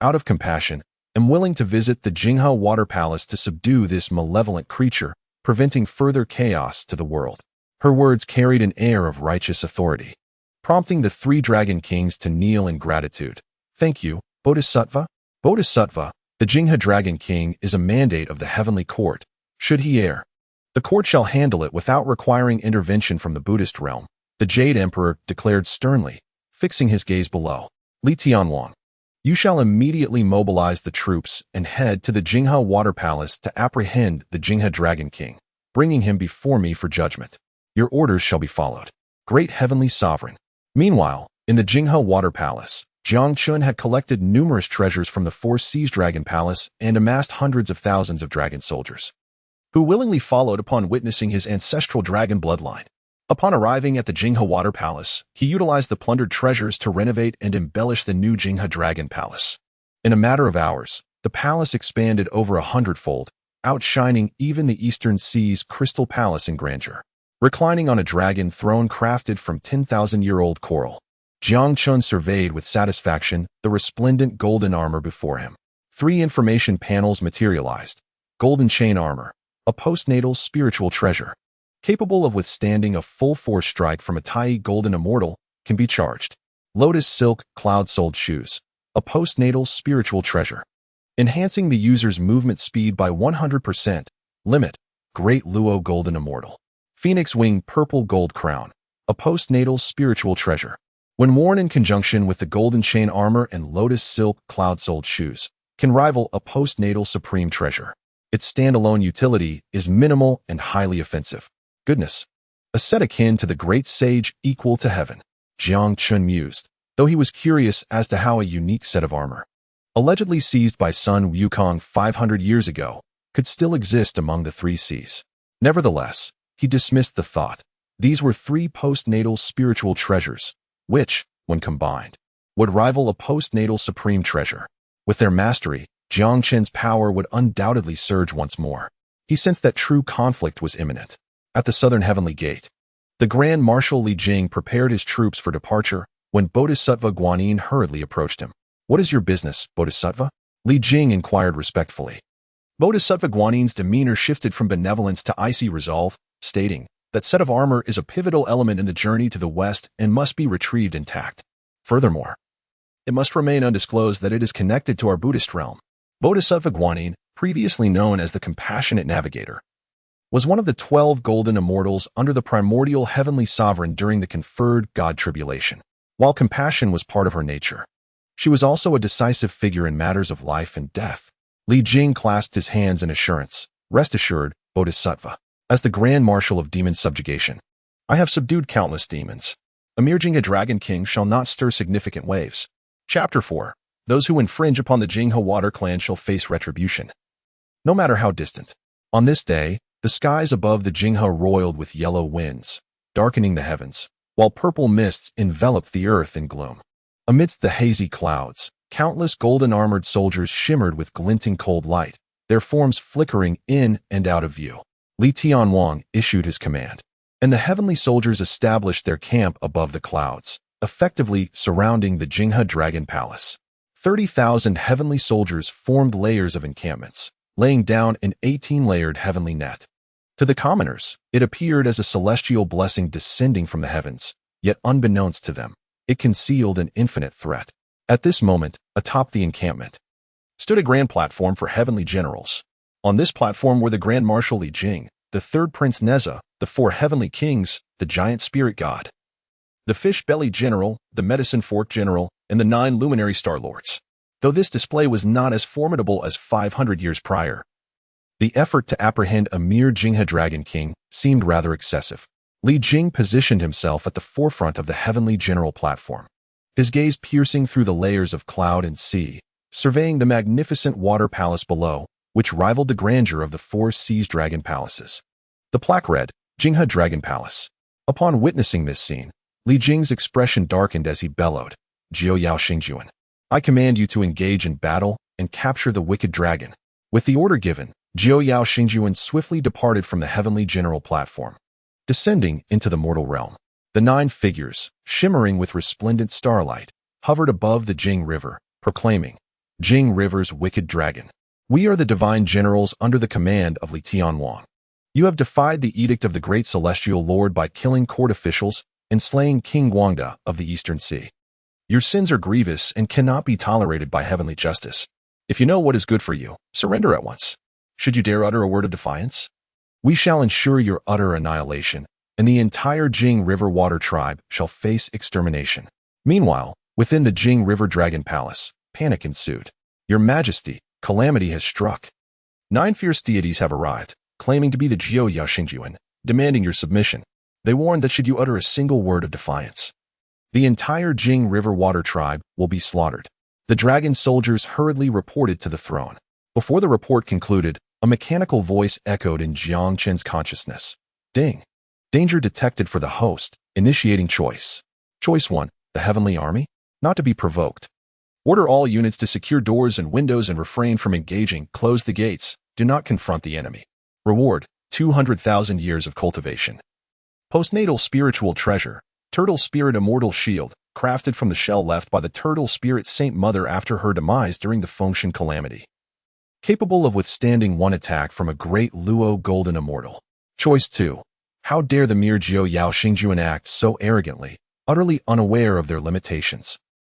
out of compassion, am willing to visit the Jinghe Water Palace to subdue this malevolent creature, preventing further chaos to the world." Her words carried an air of righteous authority, prompting the three Dragon Kings to kneel in gratitude. "Thank you, Bodhisattva." "Bodhisattva, the Jinghe Dragon King is a mandate of the heavenly court. Should he err, the court shall handle it without requiring intervention from the Buddhist realm," the Jade Emperor declared sternly, fixing his gaze below. "Li Tianhuang, you shall immediately mobilize the troops and head to the Jinghe Water Palace to apprehend the Jinghe Dragon King, bringing him before me for judgment. Your orders shall be followed, great heavenly sovereign." Meanwhile, in the Jinghe Water Palace, Jiang Chen had collected numerous treasures from the Four Seas Dragon Palace and amassed hundreds of thousands of dragon soldiers, who willingly followed upon witnessing his ancestral dragon bloodline. Upon arriving at the Jinghe Water Palace, he utilized the plundered treasures to renovate and embellish the new Jinghe Dragon Palace. In a matter of hours, the palace expanded over 100-fold, outshining even the Eastern Sea's Crystal Palace in grandeur. Reclining on a dragon throne crafted from 10,000-year-old coral, Jiang Chen surveyed with satisfaction the resplendent golden armor before him. 3 information panels materialized. Golden chain armor, a postnatal spiritual treasure, capable of withstanding a full-force strike from a Tai Golden Immortal, can be charged. Lotus Silk Cloud-soled shoes, a postnatal spiritual treasure, enhancing the user's movement speed by 100%. Limit, Great Luo Golden Immortal. Phoenix Wing Purple Gold Crown, a postnatal spiritual treasure. When worn in conjunction with the golden chain armor and Lotus Silk Cloud-soled shoes, can rival a postnatal supreme treasure. Its standalone utility is minimal and highly offensive. Goodness, a set akin to the great sage equal to heaven, Jiang Chen mused, though he was curious as to how a unique set of armor, allegedly seized by Sun Wukong 500 years ago, could still exist among the 3 seas. Nevertheless, he dismissed the thought. These were 3 postnatal spiritual treasures, which, when combined, would rival a postnatal supreme treasure. With their mastery, Jiang Chen's power would undoubtedly surge once more. He sensed that true conflict was imminent. At the southern heavenly gate, the Grand Marshal Li Jing prepared his troops for departure when Bodhisattva Guanyin hurriedly approached him. "What is your business, Bodhisattva?" Li Jing inquired respectfully. Bodhisattva Guanyin's demeanor shifted from benevolence to icy resolve, stating, "That set of armor is a pivotal element in the journey to the west and must be retrieved intact. Furthermore, it must remain undisclosed that it is connected to our Buddhist realm." Bodhisattva Guanyin, previously known as the Compassionate Navigator, was one of the 12 golden immortals under the primordial heavenly sovereign during the conferred God tribulation. While compassion was part of her nature, she was also a decisive figure in matters of life and death. Li Jing clasped his hands in assurance. "Rest assured, Bodhisattva, as the Grand Marshal of Demon Subjugation, I have subdued countless demons. A mere Jinghe Dragon King shall not stir significant waves." Chapter 4. Those who infringe upon the Jinghe Water Clan shall face retribution, no matter how distant. On this day, the skies above the Jinghe roiled with yellow winds, darkening the heavens, while purple mists enveloped the earth in gloom. Amidst the hazy clouds, Countless golden-armored soldiers shimmered with glinting cold light, their forms flickering in and out of view. Li Tianwang issued his command, and the heavenly soldiers established their camp above the clouds, effectively surrounding the Jinghe Dragon Palace. 30,000 heavenly soldiers formed layers of encampments, laying down an 18-layered heavenly net. To the commoners, it appeared as a celestial blessing descending from the heavens, yet unbeknownst to them, it concealed an infinite threat. At this moment, atop the encampment, stood a grand platform for heavenly generals. On this platform were the Grand Marshal Li Jing, the third Prince Neza, the 4 heavenly kings, the giant spirit god, the fish-belly general, the medicine fork general, and the 9 luminary star lords. Though this display was not as formidable as 500 years prior, the effort to apprehend a mere Jinghe Dragon King seemed rather excessive. Li Jing positioned himself at the forefront of the heavenly general platform, his gaze piercing through the layers of cloud and sea, surveying the magnificent water palace below, which rivaled the grandeur of the 4 seas dragon palaces. The plaque read, Jinghe Dragon Palace. Upon witnessing this scene, Li Jing's expression darkened as he bellowed, Jiao Yao Xingjuan, I command you to engage in battle and capture the wicked dragon. With the order given, Jiao Yao Xingjuan swiftly departed from the heavenly general platform, descending into the mortal realm. The 9 figures, shimmering with resplendent starlight, hovered above the Jing River, proclaiming, Jing River's wicked dragon. We are the divine generals under the command of Li Tianwang. You have defied the edict of the great celestial lord by killing court officials and slaying King Guangda of the Eastern Sea. Your sins are grievous and cannot be tolerated by heavenly justice. If you know what is good for you, surrender at once. Should you dare utter a word of defiance, we shall ensure your utter annihilation, and the entire Jing River water tribe shall face extermination. Meanwhile, within the Jing River Dragon Palace, panic ensued. Your Majesty, calamity has struck. 9 fierce deities have arrived, claiming to be the Jiao Yao Xingjuan, demanding your submission. They warned that should you utter a single word of defiance, the entire Jing River water tribe will be slaughtered. The dragon soldiers hurriedly reported to the throne. Before the report concluded, a mechanical voice echoed in Jiang Chen's consciousness. Ding. Danger detected for the host, initiating choice. Choice 1, the heavenly army, not to be provoked. Order all units to secure doors and windows and refrain from engaging, close the gates, do not confront the enemy. Reward, 200,000 years of cultivation. Postnatal spiritual treasure, turtle spirit immortal shield, crafted from the shell left by the turtle spirit Saint Mother after her demise during the Fengshan calamity. Capable of withstanding one attack from a great Luo golden immortal. Choice 2. How dare the mere Jiao Yao Xingjuan act so arrogantly, utterly unaware of their limitations.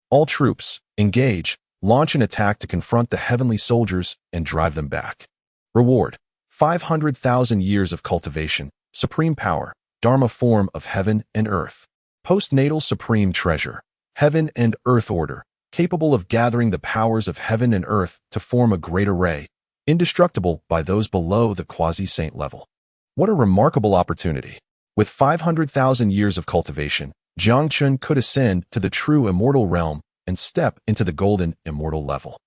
All troops, engage, launch an attack to confront the heavenly soldiers and drive them back. Reward, 500,000 years of cultivation, supreme power, Dharma form of heaven and earth. Postnatal supreme treasure, heaven and earth order, capable of gathering the powers of heaven and earth to form a great array, indestructible by those below the quasi-saint level. What a remarkable opportunity. With 500,000 years of cultivation, Jiang Chen could ascend to the true immortal realm and step into the golden immortal level.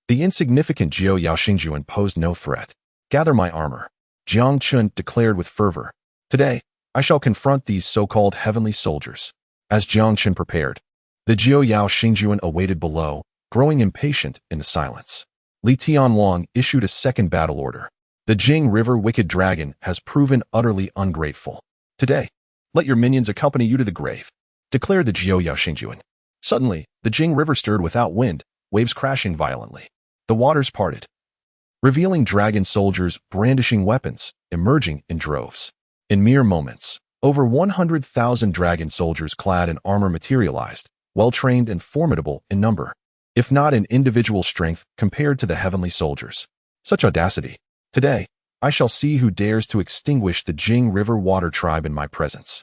The insignificant Jiao Yao Xingjuan posed no threat. Gather my armor, Jiang Chen declared with fervor. Today, I shall confront these so-called heavenly soldiers. As Jiang Chen prepared, the Jiao Yao Xingjuan awaited below, growing impatient in the silence. Li Tianwang issued a second battle order. The Jing River wicked dragon has proven utterly ungrateful. Today, let your minions accompany you to the grave, declared the Jiao Yao Xingjuan. Suddenly, the Jing River stirred without wind, waves crashing violently. The waters parted, revealing dragon soldiers brandishing weapons, emerging in droves. In mere moments, over 100,000 dragon soldiers clad in armor materialized, well-trained and formidable in number, if not in individual strength compared to the heavenly soldiers. Such audacity. Today, I shall see who dares to extinguish the Jing River water tribe in my presence.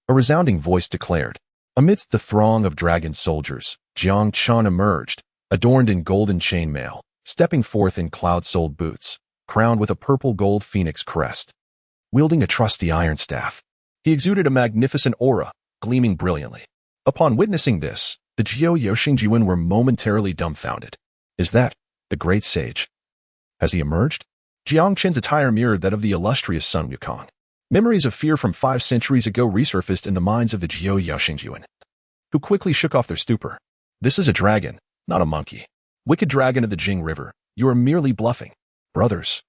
A resounding voice declared. Amidst the throng of dragon soldiers, Jiang Chen emerged, adorned in golden chainmail, stepping forth in cloud-soled boots, crowned with a purple-gold phoenix crest. Wielding a trusty iron staff, he exuded a magnificent aura, gleaming brilliantly. Upon witnessing this, the Jiao Yao Xingjuan were momentarily dumbfounded. Is that the great sage? Has he emerged? Jiang Chen's attire mirrored that of the illustrious Sun Wukong. Memories of fear from 5 centuries ago resurfaced in the minds of the Jiao Yao Xingjuan, who quickly shook off their stupor. This is a dragon, not a monkey. Wicked dragon of the Jing River, you are merely bluffing. Brothers,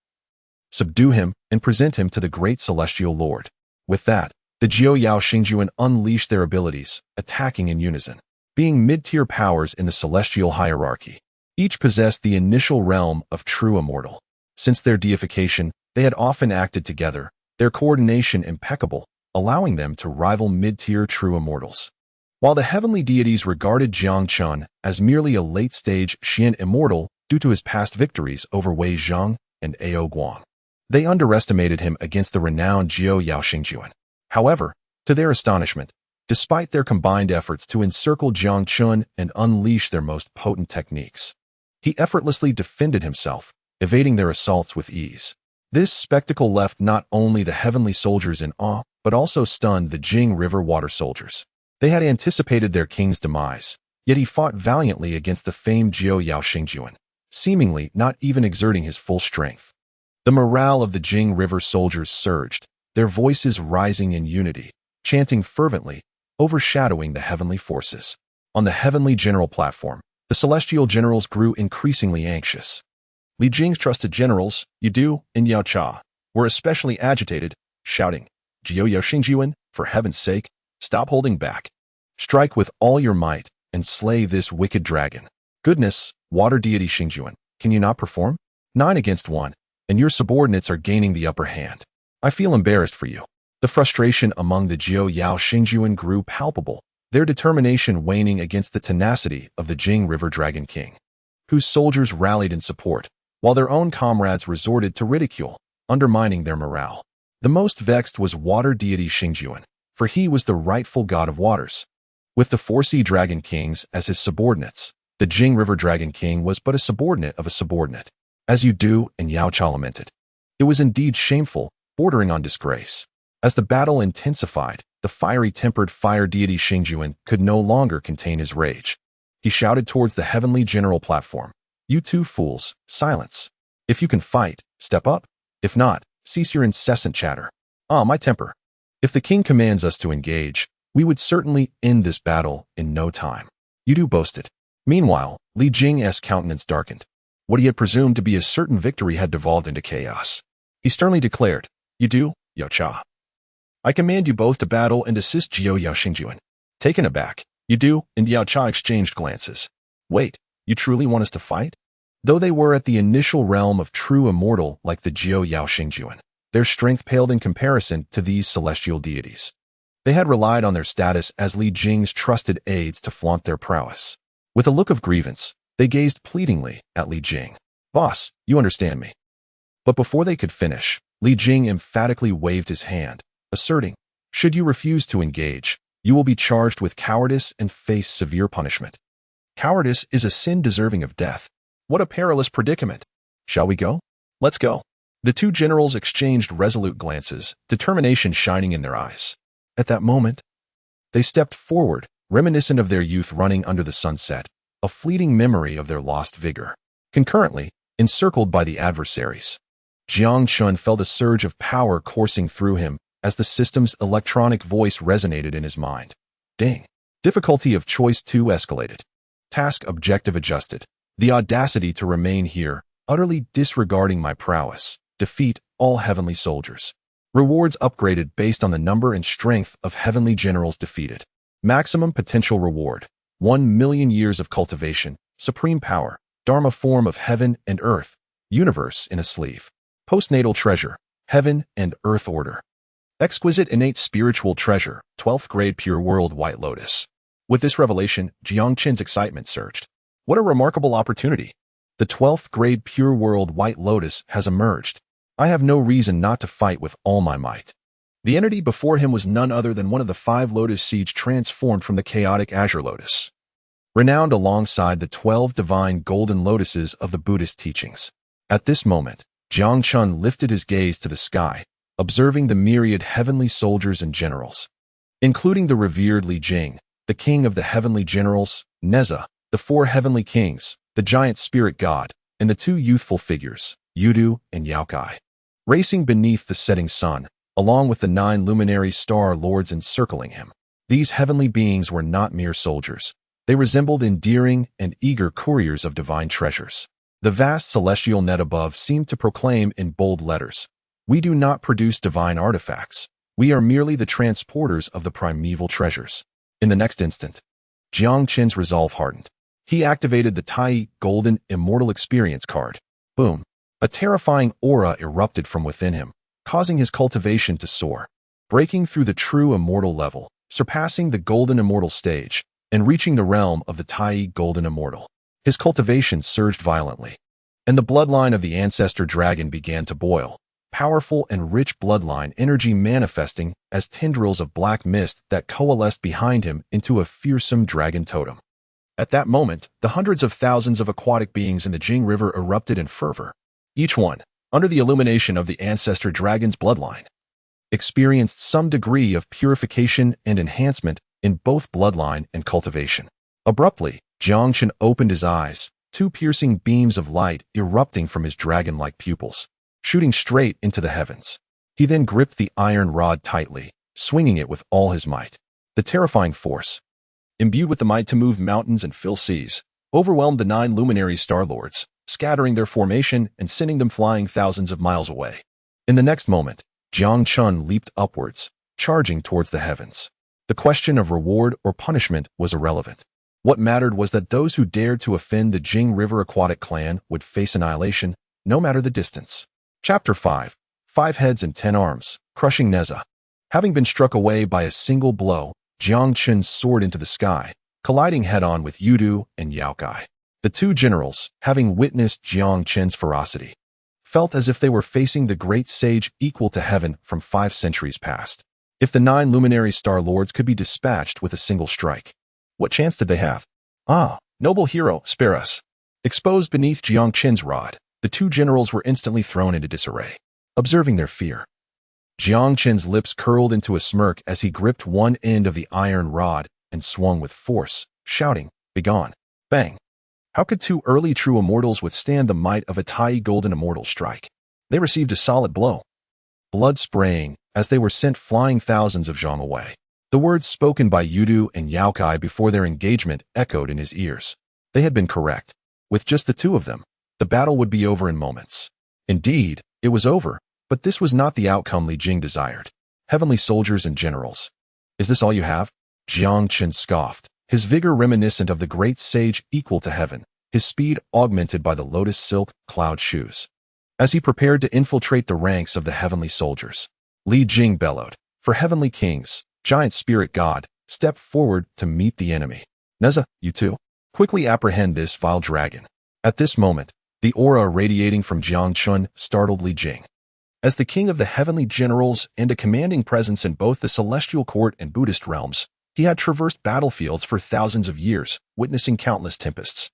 subdue him and present him to the great celestial lord. With that, the Jiao Yao Xingjuan unleashed their abilities, attacking in unison. Being mid-tier powers in the celestial hierarchy, each possessed the initial realm of true immortal. Since their deification, they had often acted together, their coordination impeccable, allowing them to rival mid-tier true immortals. While the heavenly deities regarded Jiang Chen as merely a late-stage Xian immortal due to his past victories over Wei Zheng and Ao Guang, they underestimated him against the renowned Jiao Yao Xingjuan. However, to their astonishment, despite their combined efforts to encircle Jiang Chen and unleash their most potent techniques, he effortlessly defended himself, evading their assaults with ease. This spectacle left not only the heavenly soldiers in awe, but also stunned the Jing River water soldiers. They had anticipated their king's demise, yet he fought valiantly against the famed Jiao Yao Xingjuan, seemingly not even exerting his full strength. The morale of the Jing River soldiers surged, their voices rising in unity, chanting fervently, overshadowing the heavenly forces. On the heavenly general platform, the celestial generals grew increasingly anxious. Li Jing's trusted generals, Yidu and Yao Cha, were especially agitated, shouting, "Jiao Yao Xingjuan, for heaven's sake, stop holding back. Strike with all your might and slay this wicked dragon. Goodness, water deity Xingjuan, can you not perform? 9 against 1, and your subordinates are gaining the upper hand. I feel embarrassed for you." The frustration among the Jiao Yao Xingjuan grew palpable, their determination waning against the tenacity of the Jing River Dragon King, whose soldiers rallied in support, while their own comrades resorted to ridicule, undermining their morale. The most vexed was water deity Xingjuan, for he was the rightful god of waters. With the 4 Sea Dragon Kings as his subordinates, the Jing River Dragon King was but a subordinate of a subordinate, as Yidu and Yao Cha lamented. It was indeed shameful, bordering on disgrace. As the battle intensified, the fiery-tempered fire deity Xingjuan could no longer contain his rage. He shouted towards the heavenly general platform, "You two fools, silence. If you can fight, step up. If not, cease your incessant chatter. Ah, my temper. If the king commands us to engage, we would certainly end this battle in no time." Yidu boasted. Meanwhile, Li Jing's countenance darkened. What he had presumed to be a certain victory had devolved into chaos. He sternly declared, "Yidu, Yao Cha, I command you both to battle and assist Jiao Yao Xingjuan." Taken aback, Yidu and Yao Cha exchanged glances. "Wait, you truly want us to fight?" Though they were at the initial realm of true immortal like the Jiao Yao Xingjuan, their strength paled in comparison to these celestial deities. They had relied on their status as Li Jing's trusted aides to flaunt their prowess. With a look of grievance, they gazed pleadingly at Li Jing. "Boss, you understand me." But before they could finish, Li Jing emphatically waved his hand, asserting, "Should you refuse to engage, you will be charged with cowardice and face severe punishment. Cowardice is a sin deserving of death. What a perilous predicament. Shall we go? Let's go." The two generals exchanged resolute glances, determination shining in their eyes. At that moment, they stepped forward, reminiscent of their youth running under the sunset, a fleeting memory of their lost vigor. Concurrently, encircled by the adversaries, Jiang Chen felt a surge of power coursing through him as the system's electronic voice resonated in his mind. Ding. Difficulty of choice 2 escalated. Task objective adjusted. The audacity to remain here, utterly disregarding my prowess. Defeat all heavenly soldiers. Rewards upgraded based on the number and strength of heavenly generals defeated. Maximum potential reward. 1 million years of cultivation. Supreme power. Dharma form of heaven and earth. Universe in a sleeve. Postnatal treasure. Heaven and earth order. Exquisite innate spiritual treasure. 12th grade pure world white lotus. With this revelation, Jiang Chen's excitement surged. What a remarkable opportunity. The 12th grade pure world white lotus has emerged. I have no reason not to fight with all my might. The entity before him was none other than one of the 5 lotus seeds transformed from the chaotic azure lotus, renowned alongside the 12 divine golden lotuses of the Buddhist teachings. At this moment, Jiang Chen lifted his gaze to the sky, observing the myriad heavenly soldiers and generals, including the revered Li Jing, the king of the heavenly generals, Neza, the 4 heavenly kings, the giant spirit god, and the 2 youthful figures, Yidu and Yao Kai, racing beneath the setting sun, along with the 9 luminary star lords encircling him. These heavenly beings were not mere soldiers. They resembled endearing and eager couriers of divine treasures. The vast celestial net above seemed to proclaim in bold letters, "We do not produce divine artifacts. We are merely the transporters of the primeval treasures." In the next instant, Jiang Chen's resolve hardened. He activated the Tai Golden Immortal Experience card. Boom! A terrifying aura erupted from within him, causing his cultivation to soar, breaking through the true immortal level, surpassing the Golden Immortal stage, and reaching the realm of the Tai Golden Immortal. His cultivation surged violently, and the bloodline of the ancestor dragon began to boil, powerful and rich bloodline energy manifesting as tendrils of black mist that coalesced behind him into a fearsome dragon totem. At that moment, the hundreds of thousands of aquatic beings in the Jing River erupted in fervor. Each one, under the illumination of the ancestor dragon's bloodline, experienced some degree of purification and enhancement in both bloodline and cultivation. Abruptly, Jiang Chen opened his eyes, two piercing beams of light erupting from his dragon-like pupils, shooting straight into the heavens. He then gripped the iron rod tightly, swinging it with all his might. The terrifying force, imbued with the might to move mountains and fill seas, overwhelmed the 9 luminary star-lords, scattering their formation and sending them flying thousands of miles away. In the next moment, Jiang Chen leaped upwards, charging towards the heavens. The question of reward or punishment was irrelevant. What mattered was that those who dared to offend the Jing River Aquatic clan would face annihilation, no matter the distance. Chapter 5. 5 Heads and 10 Arms, Crushing Neza. Having been struck away by a single blow, Jiang Chen soared into the sky, colliding head-on with Yudu and Yaokai. The two generals, having witnessed Jiang Chen's ferocity, felt as if they were facing the great sage equal to heaven from 5 centuries past. If the 9 luminary star-lords could be dispatched with a single strike, what chance did they have? Ah, noble hero, spare us. Exposed beneath Jiang Chen's rod, the two generals were instantly thrown into disarray. Observing their fear, Jiang Chen's lips curled into a smirk as he gripped one end of the iron rod and swung with force, shouting, "Begone!" Bang! How could 2 early true immortals withstand the might of a Tai Golden Immortal strike? They received a solid blow, blood spraying as they were sent flying thousands of zhang away. The words spoken by Yudu and Yaokai before their engagement echoed in his ears. They had been correct. With just the 2 of them, the battle would be over in moments. Indeed, it was over, but this was not the outcome Li Jing desired. Heavenly soldiers and generals. Is this all you have? Jiang Chen scoffed, his vigor reminiscent of the great sage equal to heaven, his speed augmented by the lotus silk cloud shoes. As he prepared to infiltrate the ranks of the heavenly soldiers, Li Jing bellowed, "For heavenly kings, giant spirit god, step forward to meet the enemy. Neza, you too. Quickly apprehend this vile dragon." At this moment, the aura radiating from Jiang Chen startled Li Jing. As the king of the heavenly generals and a commanding presence in both the celestial court and Buddhist realms, he had traversed battlefields for thousands of years, witnessing countless tempests.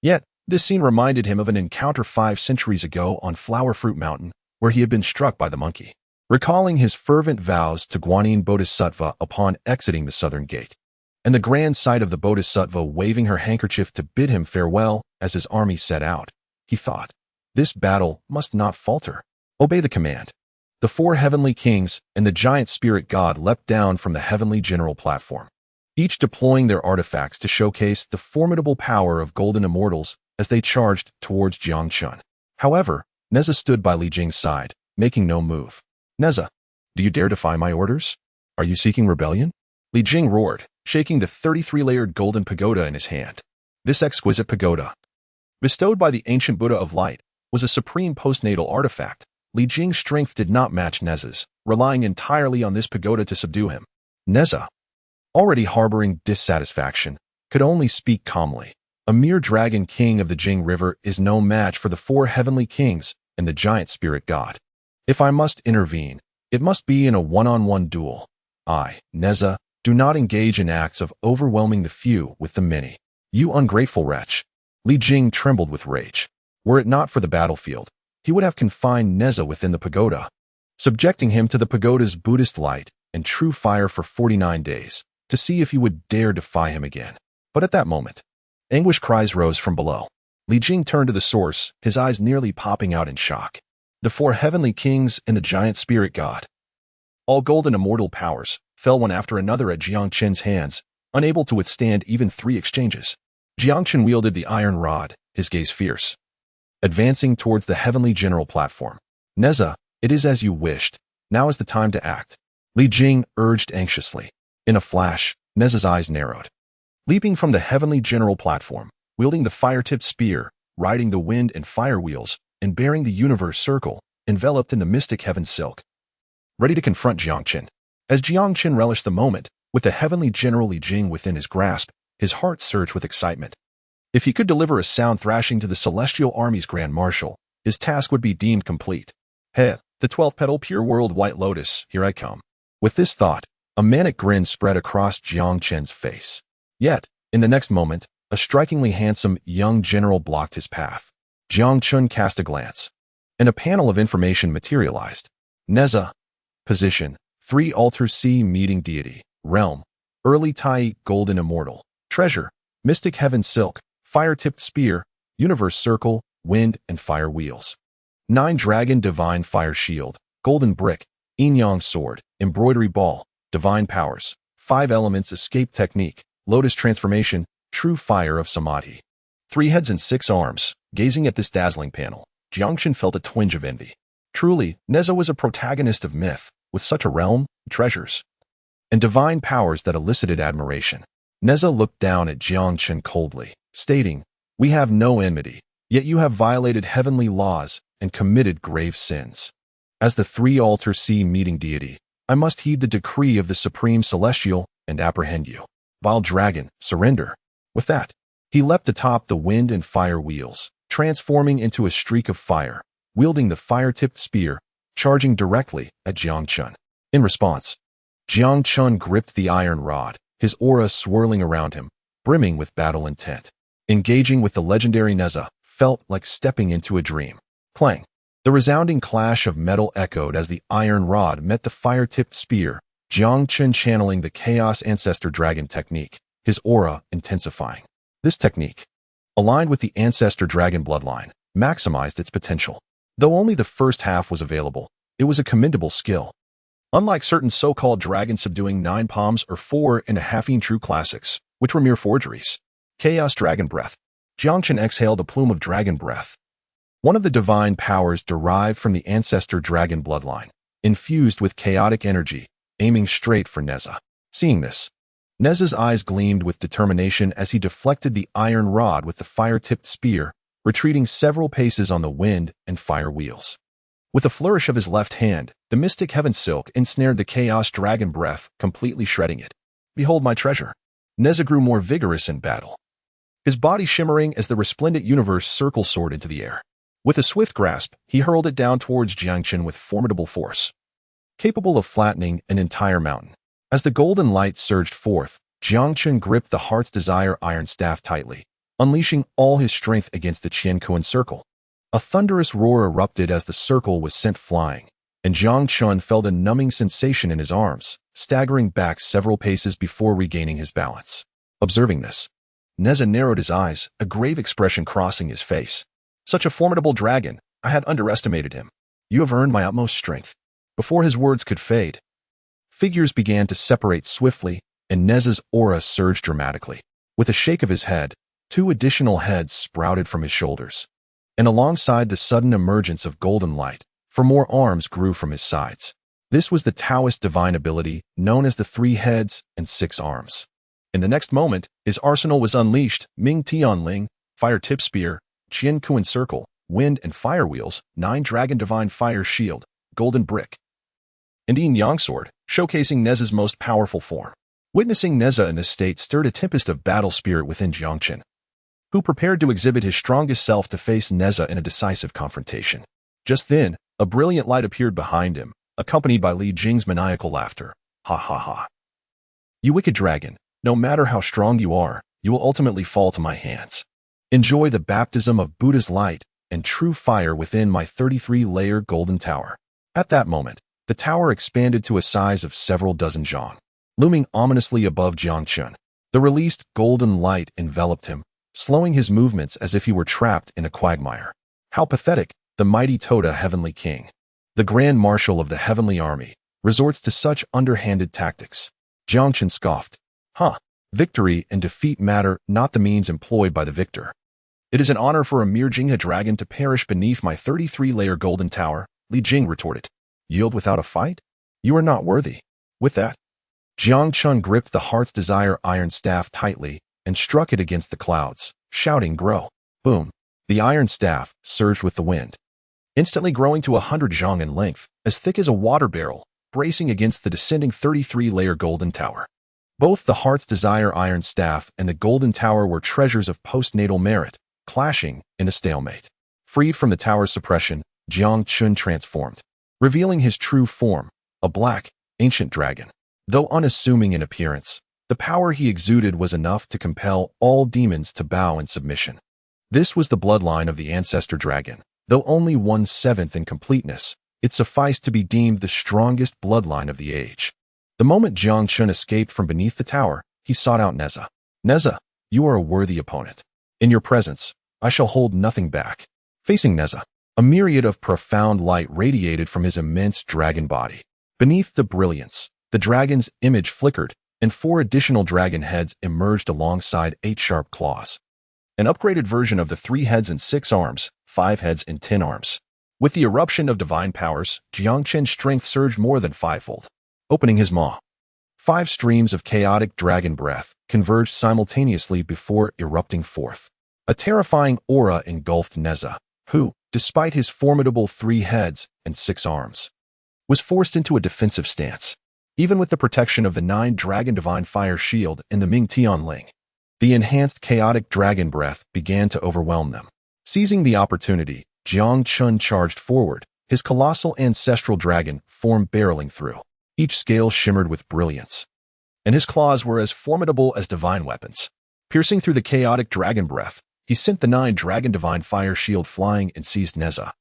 Yet, this scene reminded him of an encounter 5 centuries ago on Flower Fruit Mountain, where he had been struck by the monkey. Recalling his fervent vows to Guanyin Bodhisattva upon exiting the southern gate, and the grand sight of the Bodhisattva waving her handkerchief to bid him farewell as his army set out, he thought, this battle must not falter. Obey the command. The 4 heavenly kings and the giant spirit god leapt down from the heavenly general platform, each deploying their artifacts to showcase the formidable power of golden immortals as they charged towards Jiang Chen. However, Neza stood by Li Jing's side, making no move. "Neza, do you dare defy my orders? Are you seeking rebellion?" Li Jing roared, shaking the 33-layered golden pagoda in his hand. This exquisite pagoda, bestowed by the ancient Buddha of Light, was a supreme postnatal artifact. Li Jing's strength did not match Neza's, relying entirely on this pagoda to subdue him. Neza, already harboring dissatisfaction, could only speak calmly. A mere dragon king of the Jing River is no match for the 4 heavenly kings and the giant spirit god. If I must intervene, it must be in a one-on-one duel. I, Neza, do not engage in acts of overwhelming the few with the many. You ungrateful wretch. Li Jing trembled with rage. Were it not for the battlefield, he would have confined Neza within the pagoda, subjecting him to the pagoda's Buddhist light and true fire for 49 days, to see if he would dare defy him again. But at that moment, anguish cries rose from below. Li Jing turned to the source, his eyes nearly popping out in shock. The 4 heavenly kings and the giant spirit god, all golden immortal powers, fell one after another at Jiang Chen's hands unable to withstand even 3 exchanges. Jiang Chen wielded the iron rod, his gaze fierce, advancing towards the heavenly general platform. Neza, it is as you wished. Now is the time to act. Li Jing urged anxiously. In a flash, Neza's eyes narrowed. Leaping from the heavenly general platform, wielding the fire-tipped spear, riding the wind and fire wheels, and bearing the universe circle, enveloped in the mystic heaven silk. Ready to confront Jiang Chen. As Jiang Chen relished the moment, with the heavenly general Li Jing within his grasp, his heart surged with excitement. If he could deliver a sound thrashing to the celestial army's grand marshal, his task would be deemed complete. Hey, the 12-petal pure world white lotus, here I come. With this thought, a manic grin spread across Jiang Chen's face. Yet, in the next moment, a strikingly handsome young general blocked his path. Jiang Chen cast a glance, and a panel of information materialized. Neza. Position. 3 Altar C meeting deity. Realm. Early Tai golden immortal. Treasure. Mystic heaven silk. Fire-tipped spear. Universe circle. Wind and fire wheels. 9 Dragon divine fire shield. Golden brick. Yin-yang sword. Embroidery ball. Divine powers. 5 elements escape technique. Lotus transformation. True fire of samadhi. 3 heads and 6 arms. Gazing at this dazzling panel, Jiang Chen felt a twinge of envy. Truly, Neza was a protagonist of myth, with such a realm, treasures, and divine powers that elicited admiration. Neza looked down at Jiang Chen coldly, stating, "We have no enmity, yet you have violated heavenly laws and committed grave sins. As the 3 Altar C meeting deity, I must heed the decree of the Supreme Celestial and apprehend you. Vile dragon, surrender." With that, he leapt atop the wind and fire wheels, transforming into a streak of fire, wielding the fire-tipped spear, charging directly at Jiang Chen. In response, Jiang Chen gripped the iron rod, his aura swirling around him, brimming with battle intent. Engaging with the legendary Neza felt like stepping into a dream. Clang! The resounding clash of metal echoed as the iron rod met the fire-tipped spear, Jiang Chen channeling the Chaos Ancestor Dragon technique, his aura intensifying. This technique, aligned with the Ancestor Dragon bloodline, maximized its potential. Though only the first half was available, it was a commendable skill. Unlike certain so-called dragon-subduing 9 palms or 4.5 true classics, which were mere forgeries. Chaos Dragon Breath. Jiang Chen exhaled a plume of dragon breath. One of the divine powers derived from the Ancestor Dragon bloodline, infused with chaotic energy, aiming straight for Neza. Seeing this, Neza's eyes gleamed with determination as he deflected the iron rod with the fire-tipped spear, retreating several paces on the wind and fire wheels. With a flourish of his left hand, the mystic heaven silk ensnared the Chaos Dragon Breath, completely shredding it. Behold my treasure. Neza grew more vigorous in battle, his body shimmering as the resplendent universe circle soared into the air. With a swift grasp, he hurled it down towards Jiang Chen with formidable force, capable of flattening an entire mountain. As the golden light surged forth, Jiang Chen gripped the Heart's Desire iron staff tightly, unleashing all his strength against the Qianquan circle. A thunderous roar erupted as the circle was sent flying, and Jiang Chen felt a numbing sensation in his arms, staggering back several paces before regaining his balance. Observing this, Neza narrowed his eyes, a grave expression crossing his face. Such a formidable dragon, I had underestimated him. You have earned my utmost strength. Before his words could fade, figures began to separate swiftly, and Neza's aura surged dramatically. With a shake of his head, 2 additional heads sprouted from his shoulders. And alongside the sudden emergence of golden light, 4 more arms grew from his sides. This was the Taoist divine ability known as the 3 heads and 6 arms. In the next moment, his arsenal was unleashed: Ming Tianling, fire-tip spear, Qianquan circle, wind and fire wheels, 9 dragon divine fire shield, golden brick, and yin-yang sword, showcasing Neza's most powerful form. Witnessing Neza in this state stirred a tempest of battle spirit within Jiang Chen, who prepared to exhibit his strongest self to face Neza in a decisive confrontation. Just then, a brilliant light appeared behind him, accompanied by Li Jing's maniacal laughter. Ha ha ha. You wicked dragon, no matter how strong you are, you will ultimately fall to my hands. Enjoy the baptism of Buddha's light and true fire within my 33-layer golden tower. At that moment, the tower expanded to a size of several dozen zhang, looming ominously above Jiang Chen. The released golden light enveloped him, slowing his movements as if he were trapped in a quagmire. How pathetic, the mighty Toda Heavenly King, the Grand Marshal of the Heavenly Army, resorts to such underhanded tactics. Jiang Chen scoffed. Huh, Victory and defeat matter, not the means employed by the victor. It is an honor for a mere Jingha dragon to perish beneath my 33-layer golden tower, Li Jing retorted. Yield without a fight? You are not worthy. With that, Jiang Chen gripped the Heart's Desire iron staff tightly and struck it against the clouds, shouting, "Grow!" Boom! The iron staff surged with the wind, instantly growing to 100 zhang in length, as thick as a water barrel, bracing against the descending 33-layer golden tower. Both the Heart's Desire iron staff and the golden tower were treasures of postnatal merit, clashing in a stalemate. Freed from the tower's suppression, Jiang Chen transformed, revealing his true form, a black, ancient dragon. Though unassuming in appearance, the power he exuded was enough to compel all demons to bow in submission. This was the bloodline of the ancestor dragon. Though only 1/7 in completeness, it sufficed to be deemed the strongest bloodline of the age. The moment Jiang Chen escaped from beneath the tower, he sought out Neza. Neza, you are a worthy opponent. In your presence, I shall hold nothing back. Facing Neza, a myriad of profound light radiated from his immense dragon body. Beneath the brilliance, the dragon's image flickered, and 4 additional dragon heads emerged alongside 8 sharp claws. An upgraded version of the 3 heads and 6 arms, 5 heads and 10 arms. With the eruption of divine powers, Jiang Chen's strength surged more than 5-fold. Opening his maw, 5 streams of chaotic dragon breath converged simultaneously before erupting forth. A terrifying aura engulfed Neza, who, despite his formidable 3 heads and 6 arms, was forced into a defensive stance. Even with the protection of the 9 Dragon Divine Fire Shield and the Ming Tian Ling, the enhanced chaotic dragon breath began to overwhelm them. Seizing the opportunity, Jiang Chen charged forward, his colossal ancestral dragon form barreling through. Each scale shimmered with brilliance, and his claws were as formidable as divine weapons. Piercing through the chaotic dragon breath, he sent the 9 Dragon Divine Fire Shield flying and seized Neza,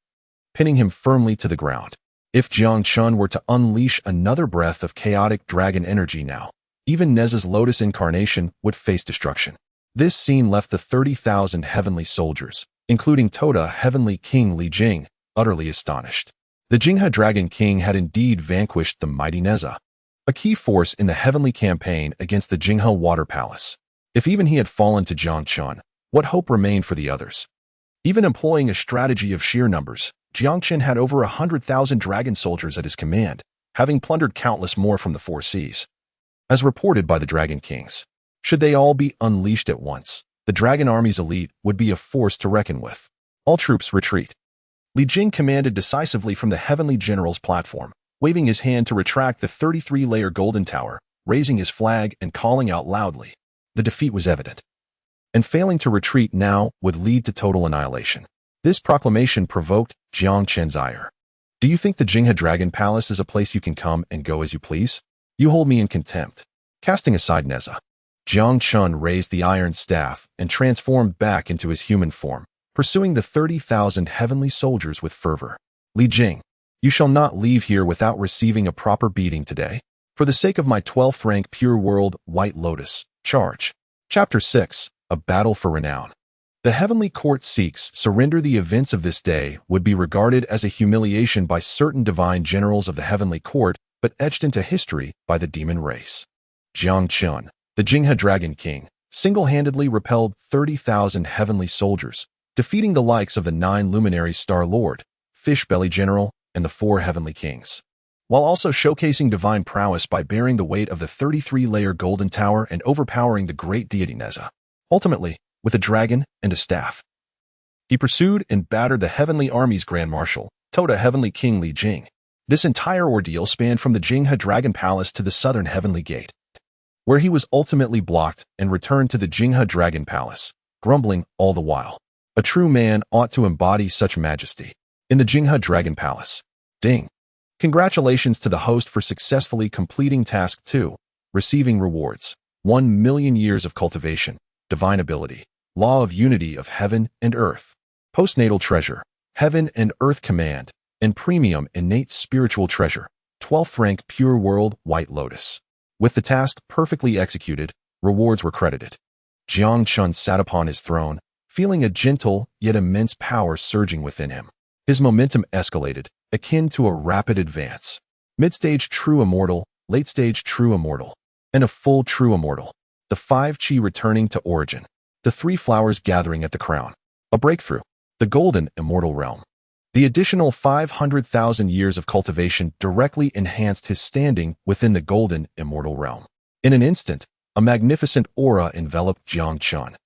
pinning him firmly to the ground. If Jiang Chen were to unleash another breath of chaotic dragon energy now, even Neza's Lotus Incarnation would face destruction. This scene left the 30,000 heavenly soldiers, including Toda Heavenly King Li Jing, utterly astonished. The Jingha Dragon King had indeed vanquished the mighty Neza, a key force in the heavenly campaign against the Jingha Water Palace. If even he had fallen to Jiang Chen, what hope remained for the others? Even employing a strategy of sheer numbers, Jiang Chen had over 100,000 dragon soldiers at his command, having plundered countless more from the 4 seas. As reported by the Dragon Kings, should they all be unleashed at once, the Dragon Army's elite would be a force to reckon with. All troops retreat. Li Jing commanded decisively from the Heavenly General's platform, waving his hand to retract the 33-layer golden tower, raising his flag and calling out loudly. The defeat was evident, and failing to retreat now would lead to total annihilation. This proclamation provoked Jiang Chen's ire. Do you think the Jingha Dragon Palace is a place you can come and go as you please? You hold me in contempt. Casting aside Neza, Jiang Chen raised the iron staff and transformed back into his human form, pursuing the 30,000 heavenly soldiers with fervor. Li Jing, you shall not leave here without receiving a proper beating today. For the sake of my 12th rank Pure World White Lotus, charge. Chapter 6, A Battle for Renown. The Heavenly Court seeks surrender. The events of this day would be regarded as a humiliation by certain divine generals of the Heavenly Court, but etched into history by the demon race. Jiang Chen, the Jingha Dragon King, single-handedly repelled 30,000 heavenly soldiers, defeating the likes of the 9 luminaries Star-Lord, Fish-Belly General, and the 4 heavenly kings, while also showcasing divine prowess by bearing the weight of the 33-layer golden tower and overpowering the great deity Neza. Ultimately, with a dragon and a staff, he pursued and battered the heavenly army's Grand Marshal, Toda Heavenly King Li Jing. This entire ordeal spanned from the Jingha Dragon Palace to the southern Heavenly Gate, where he was ultimately blocked and returned to the Jingha Dragon Palace, grumbling all the while. A true man ought to embody such majesty. In the Jingha Dragon Palace. Ding. Congratulations to the host for successfully completing Task 2, receiving rewards. 1,000,000 years of cultivation, divine ability, law of unity of heaven and earth, postnatal treasure, heaven and earth command, and premium innate spiritual treasure, 12th rank Pure World White Lotus. With the task perfectly executed, rewards were credited. Jiang Chen sat upon his throne, feeling a gentle yet immense power surging within him. His momentum escalated, akin to a rapid advance. Mid-stage true immortal, late-stage true immortal, and a full true immortal. The 5 Qi returning to origin. The 3 flowers gathering at the crown. A breakthrough. The golden immortal realm. The additional 500,000 years of cultivation directly enhanced his standing within the golden immortal realm. In an instant, a magnificent aura enveloped Jiang Chen,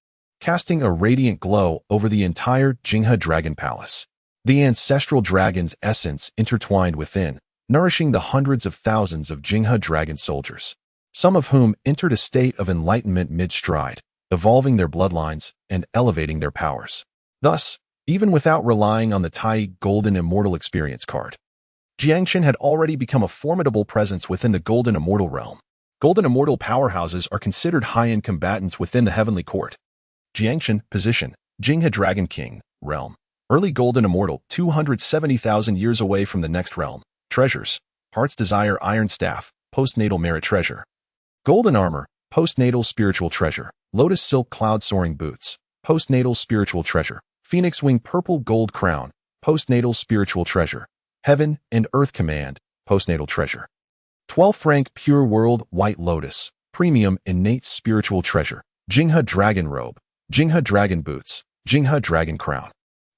casting a radiant glow over the entire Jinghe Dragon Palace. The ancestral dragon's essence intertwined within, nourishing the hundreds of thousands of Jinghe dragon soldiers, some of whom entered a state of enlightenment mid-stride, evolving their bloodlines and elevating their powers. Thus, even without relying on the Tai Golden Immortal Experience card, Jiang Chen had already become a formidable presence within the Golden Immortal realm. Golden Immortal powerhouses are considered high-end combatants within the Heavenly Court. Jiang Chen, position, Jinghe Dragon King, realm. Early Golden Immortal, 270,000 years away from the next realm. Treasures, Heart's Desire Iron Staff, Postnatal Merit Treasure. Golden Armor, Postnatal Spiritual Treasure. Lotus Silk Cloud Soaring Boots, Postnatal Spiritual Treasure. Phoenix Wing Purple Gold Crown, Postnatal Spiritual Treasure. Heaven and Earth Command, Postnatal Treasure. 12th rank Pure World White Lotus, Premium Innate Spiritual Treasure. Jinghe Dragon Robe, Jinghe Dragon Boots, Jinghe Dragon Crown.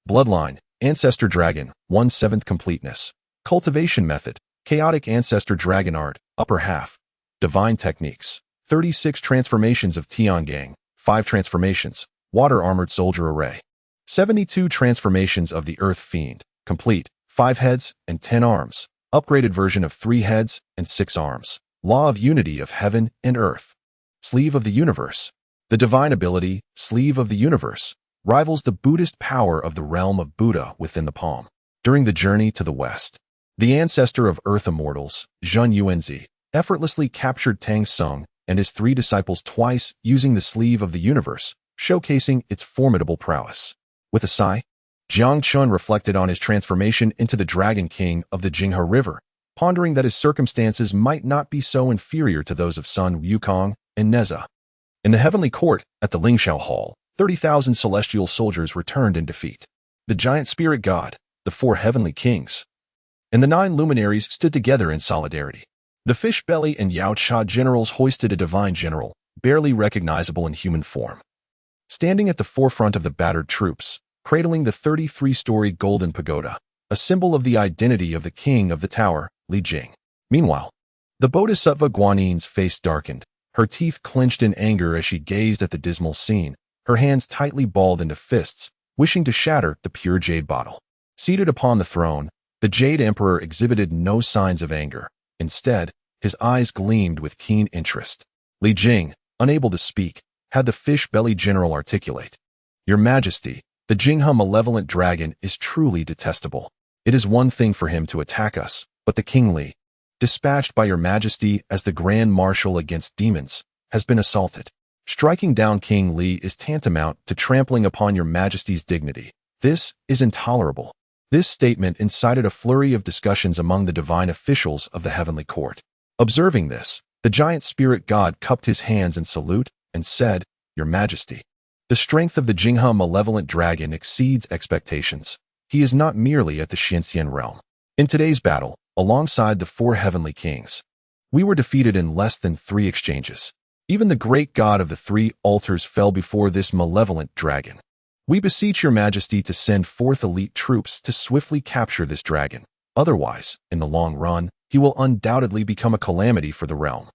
Bloodline, Ancestor Dragon, 1/7 Completeness. Cultivation Method, Chaotic Ancestor Dragon Art, Upper Half. Divine Techniques, 36 Transformations of Tiangang, 5 Transformations, Water Armored Soldier Array. 72 Transformations of the Earth Fiend, Complete, 5 heads and 10 arms. Upgraded version of 3 heads and 6 arms. Law of Unity of Heaven and Earth. Sleeve of the Universe. The divine ability, Sleeve of the Universe, rivals the Buddhist power of the realm of Buddha within the palm. During the journey to the west, the ancestor of Earth Immortals, Zhen Yuanzi, effortlessly captured Tang Sung and his 3 disciples twice using the Sleeve of the Universe, showcasing its formidable prowess. With a sigh, Jiang Chen reflected on his transformation into the Dragon King of the Jinghe River, pondering that his circumstances might not be so inferior to those of Sun Wukong and Neza. In the Heavenly Court, at the Lingxiao Hall, 30,000 celestial soldiers returned in defeat. The giant spirit god, the 4 heavenly kings, and the 9 luminaries stood together in solidarity. The Fish Belly and Yao Cha generals hoisted a divine general, barely recognizable in human form, standing at the forefront of the battered troops, cradling the 33-story golden pagoda, a symbol of the identity of the king of the tower, Li Jing. Meanwhile, the Bodhisattva Guanin's face darkened, her teeth clenched in anger as she gazed at the dismal scene, her hands tightly balled into fists, wishing to shatter the pure jade bottle. Seated upon the throne, the Jade Emperor exhibited no signs of anger. Instead, his eyes gleamed with keen interest. Li Jing, unable to speak, had the fish-belly general articulate. Your Majesty, the Jinghe malevolent dragon is truly detestable. It is one thing for him to attack us, but the King Li, dispatched by your Majesty as the Grand Marshal against demons, has been assaulted. Striking down King Li is tantamount to trampling upon your Majesty's dignity. This is intolerable. This statement incited a flurry of discussions among the divine officials of the Heavenly Court. Observing this, the giant spirit god cupped his hands in salute and said, Your Majesty, the strength of the Jinghe malevolent dragon exceeds expectations. He is not merely at the Xianxian realm. In today's battle, alongside the 4 heavenly kings, we were defeated in less than 3 exchanges. Even the great god of the 3 altars fell before this malevolent dragon. We beseech your Majesty to send forth elite troops to swiftly capture this dragon. Otherwise, in the long run, he will undoubtedly become a calamity for the realm.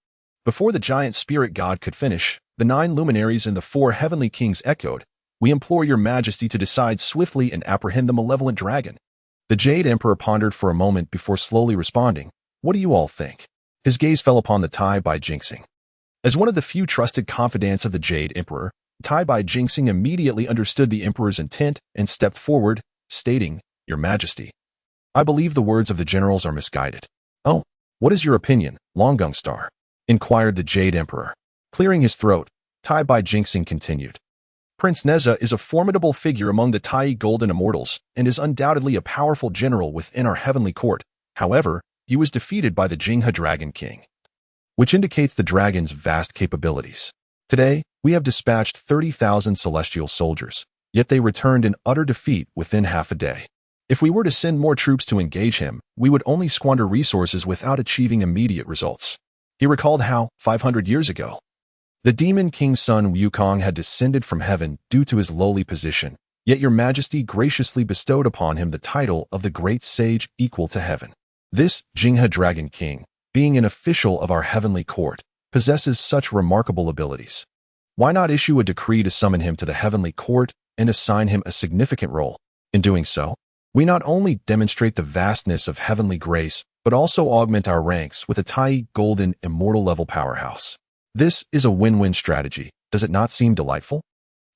Before the giant spirit god could finish, the 9 luminaries and the 4 heavenly kings echoed, We implore your Majesty to decide swiftly and apprehend the malevolent dragon. The Jade Emperor pondered for a moment before slowly responding, What do you all think? His gaze fell upon the Tai Bai Jinxing. As one of the few trusted confidants of the Jade Emperor, Tai Bai Jinxing immediately understood the Emperor's intent and stepped forward, stating, Your Majesty, I believe the words of the generals are misguided. Oh, what is your opinion, Longung Star? Inquired the Jade Emperor. Clearing his throat, Tai Bai Jinxing continued. Prince Neza is a formidable figure among the Tai Golden Immortals and is undoubtedly a powerful general within our heavenly court. However, he was defeated by the Jinghe Dragon King, which indicates the dragon's vast capabilities. Today, we have dispatched 30,000 celestial soldiers, yet they returned in utter defeat within half a day. If we were to send more troops to engage him, we would only squander resources without achieving immediate results. He recalled how, 500 years ago, The demon king's son Wukong had descended from heaven due to his lowly position, yet your majesty graciously bestowed upon him the title of the great sage equal to heaven. This Jing Dragon King, being an official of our heavenly court, possesses such remarkable abilities. Why not issue a decree to summon him to the heavenly court and assign him a significant role? In doing so, we not only demonstrate the vastness of heavenly grace, but also augment our ranks with a Tai golden immortal level powerhouse. This is a win-win strategy. Does it not seem delightful?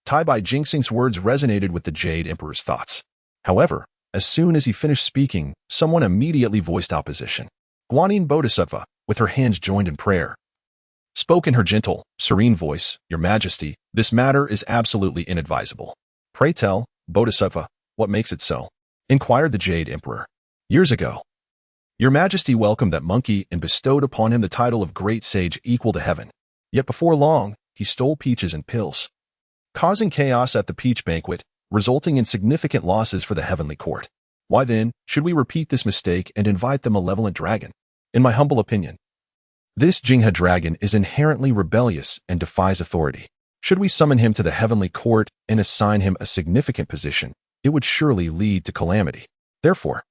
Tai Bai Jingxing's words resonated with the Jade Emperor's thoughts. However, as soon as he finished speaking, someone immediately voiced opposition. Guanyin Bodhisattva, with her hands joined in prayer, spoke in her gentle, serene voice, "Your Majesty, this matter is absolutely inadvisable." "Pray tell, Bodhisattva, what makes it so?" inquired the Jade Emperor. "Years ago, Your Majesty welcomed that monkey and bestowed upon him the title of Great Sage equal to heaven. Yet before long, he stole peaches and pills, causing chaos at the peach banquet, resulting in significant losses for the heavenly court. Why then should we repeat this mistake and invite the malevolent dragon? In my humble opinion, this Jingha dragon is inherently rebellious and defies authority. Should we summon him to the heavenly court and assign him a significant position, it would surely lead to calamity. Therefore,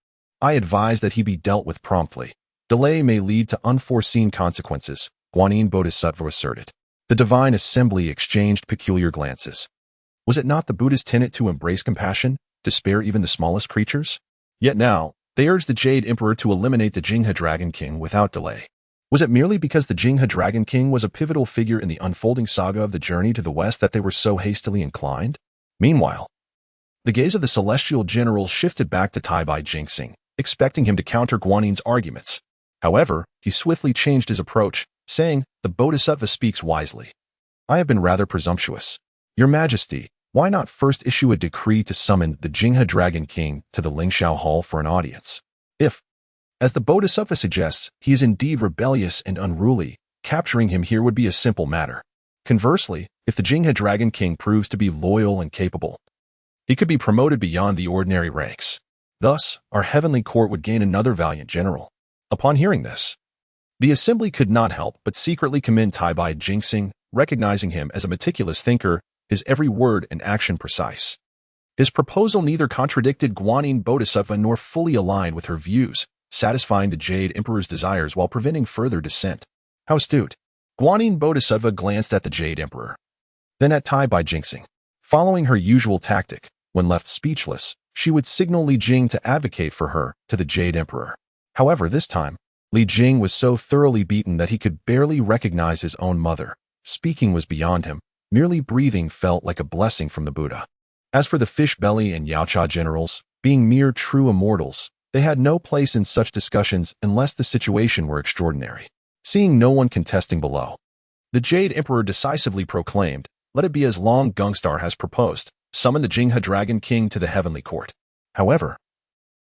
I advise that he be dealt with promptly. Delay may lead to unforeseen consequences, Guanyin Bodhisattva asserted. The divine assembly exchanged peculiar glances. Was it not the Buddha's tenet to embrace compassion, to spare even the smallest creatures? Yet now, they urged the Jade Emperor to eliminate the Jingha Dragon King without delay. Was it merely because the Jingha Dragon King was a pivotal figure in the unfolding saga of the journey to the west that they were so hastily inclined? Meanwhile, the gaze of the celestial general shifted back to Tai Bai Jingxing, expecting him to counter Guanyin's arguments. However, he swiftly changed his approach, saying, "The Bodhisattva speaks wisely. I have been rather presumptuous. Your Majesty, why not first issue a decree to summon the Jingha Dragon King to the Lingxiao Hall for an audience? If, as the Bodhisattva suggests, he is indeed rebellious and unruly, capturing him here would be a simple matter. Conversely, if the Jingha Dragon King proves to be loyal and capable, he could be promoted beyond the ordinary ranks. Thus, our heavenly court would gain another valiant general." Upon hearing this, the assembly could not help but secretly commend Tai Bai Jingxing, recognizing him as a meticulous thinker, his every word and action precise. His proposal neither contradicted Guanyin Bodhisattva nor fully aligned with her views, satisfying the Jade Emperor's desires while preventing further dissent. How astute! Guanyin Bodhisattva glanced at the Jade Emperor, then at Tai Bai Jingxing. Following her usual tactic, when left speechless, she would signal Li Jing to advocate for her to the Jade Emperor. However, this time, Li Jing was so thoroughly beaten that he could barely recognize his own mother. Speaking was beyond him. Merely breathing felt like a blessing from the Buddha. As for the Fish Belly and Yaocha generals, being mere true immortals, they had no place in such discussions unless the situation were extraordinary. Seeing no one contesting below, the Jade Emperor decisively proclaimed, "Let it be as Long Gungstar has proposed. Summon the Jingha Dragon King to the heavenly court." However,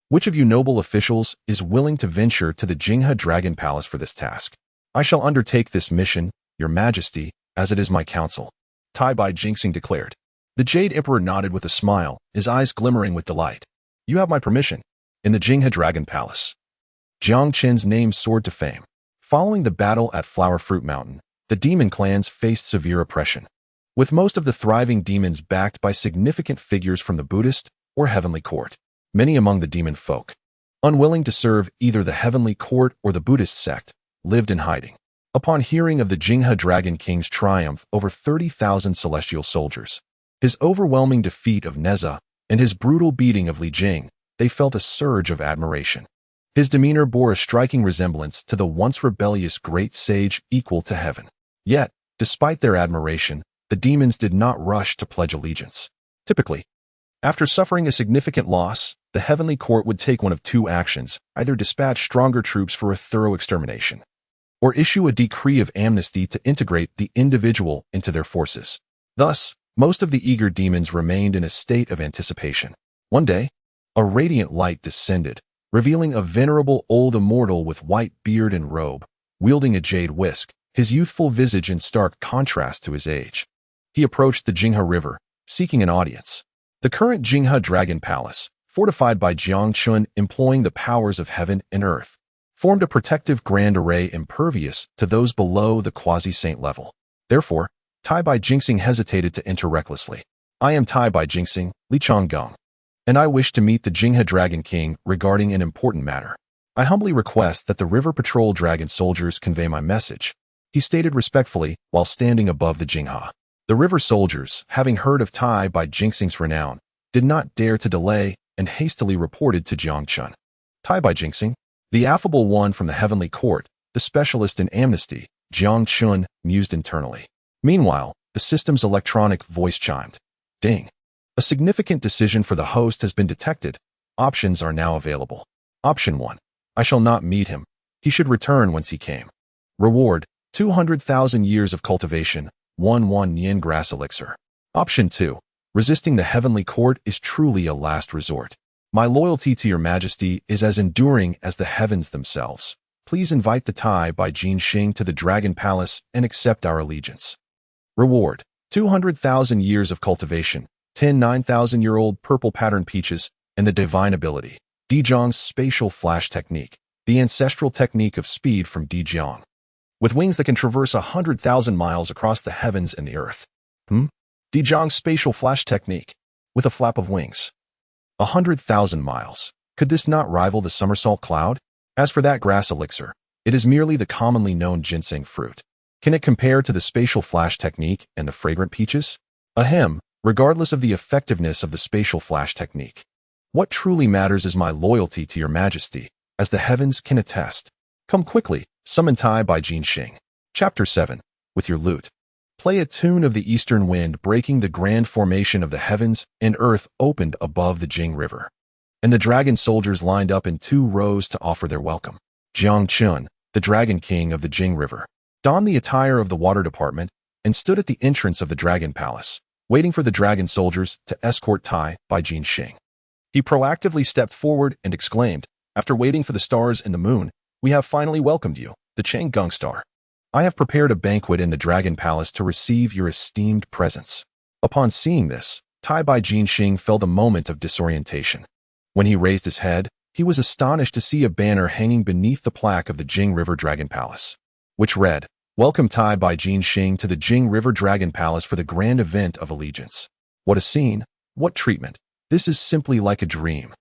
which of you noble officials is willing to venture to the Jingha Dragon Palace for this task? "I shall undertake this mission, Your Majesty, as it is my counsel," Tai Bai Jingxing declared. The Jade Emperor nodded with a smile, his eyes glimmering with delight. "You have my permission." In the Jingha Dragon Palace, Jiang Chen's name soared to fame. Following the battle at Flower Fruit Mountain, the demon clans faced severe oppression, with most of the thriving demons backed by significant figures from the Buddhist or heavenly court. Many among the demon folk, unwilling to serve either the heavenly court or the Buddhist sect, lived in hiding. Upon hearing of the Jingha Dragon King's triumph over 30,000 celestial soldiers, his overwhelming defeat of Neza, and his brutal beating of Li Jing, they felt a surge of admiration. His demeanor bore a striking resemblance to the once rebellious great sage equal to heaven. Yet, despite their admiration, the demons did not rush to pledge allegiance. Typically, after suffering a significant loss, the heavenly court would take one of two actions: either dispatch stronger troops for a thorough extermination, or issue a decree of amnesty to integrate the individual into their forces. Thus, most of the eager demons remained in a state of anticipation. One day, a radiant light descended, revealing a venerable old immortal with white beard and robe, wielding a jade whisk, his youthful visage in stark contrast to his age. He approached the Jingha River, seeking an audience. The current Jingha Dragon Palace, fortified by Jiang Chen employing the powers of heaven and earth, formed a protective grand array impervious to those below the quasi-saint level. Therefore, Tai Bai Jingxing hesitated to enter recklessly. I am Tai Bai Jingxing, Li Changgang, and I wish to meet the Jinghe Dragon King regarding an important matter. I humbly request that the River Patrol Dragon soldiers convey my message, he stated respectfully while standing above the Jinghe. The river soldiers, having heard of Tai Bai Jingxing's renown, did not dare to delay and hastily reported to Jiang Chen. Tai Bai Jingxing, the affable one from the heavenly court, the specialist in amnesty, Jiang Chen mused internally. Meanwhile, the system's electronic voice chimed. Ding. A significant decision for the host has been detected. Options are now available. Option 1. I shall not meet him. He should return whence he came. Reward, 200,000 years of cultivation, 1 yin grass elixir. Option 2. Resisting the heavenly court is truly a last resort. My loyalty to your majesty is as enduring as the heavens themselves. Please invite the Tai Bai Jingxing to the Dragon Palace and accept our allegiance. Reward, 200,000 years of cultivation, 10 9,000-year-old purple pattern peaches, and the divine ability, Dijiang's spatial flash technique, the ancestral technique of speed from Dijiang. With wings that can traverse 100,000 miles across the heavens and the earth. Dijiang's spatial flash technique, with a flap of wings. 100,000 miles. Could this not rival the somersault cloud? As for that grass elixir, it is merely the commonly known ginseng fruit. Can it compare to the spatial flash technique and the fragrant peaches? Ahem, regardless of the effectiveness of the spatial flash technique. What truly matters is my loyalty to your majesty, as the heavens can attest. Come quickly, summon Tai Bai Jingxing. Chapter 7. With your lute. Play a tune of the eastern wind breaking the grand formation of the heavens and earth opened above the Jing River. And the dragon soldiers lined up in 2 rows to offer their welcome. Jiang Chen, the Dragon King of the Jing River, donned the attire of the water department and stood at the entrance of the Dragon Palace, waiting for the dragon soldiers to escort Tai Bai Jingxing. He proactively stepped forward and exclaimed, after waiting for the stars and the moon, we have finally welcomed you, the Changgung Star. I have prepared a banquet in the Dragon Palace to receive your esteemed presence. Upon seeing this, Tai Bai Jingxing felt a moment of disorientation. When he raised his head, he was astonished to see a banner hanging beneath the plaque of the Jing River Dragon Palace, which read, Welcome Tai Bai Jingxing to the Jing River Dragon Palace for the grand event of allegiance. What a scene! What treatment! This is simply like a dream.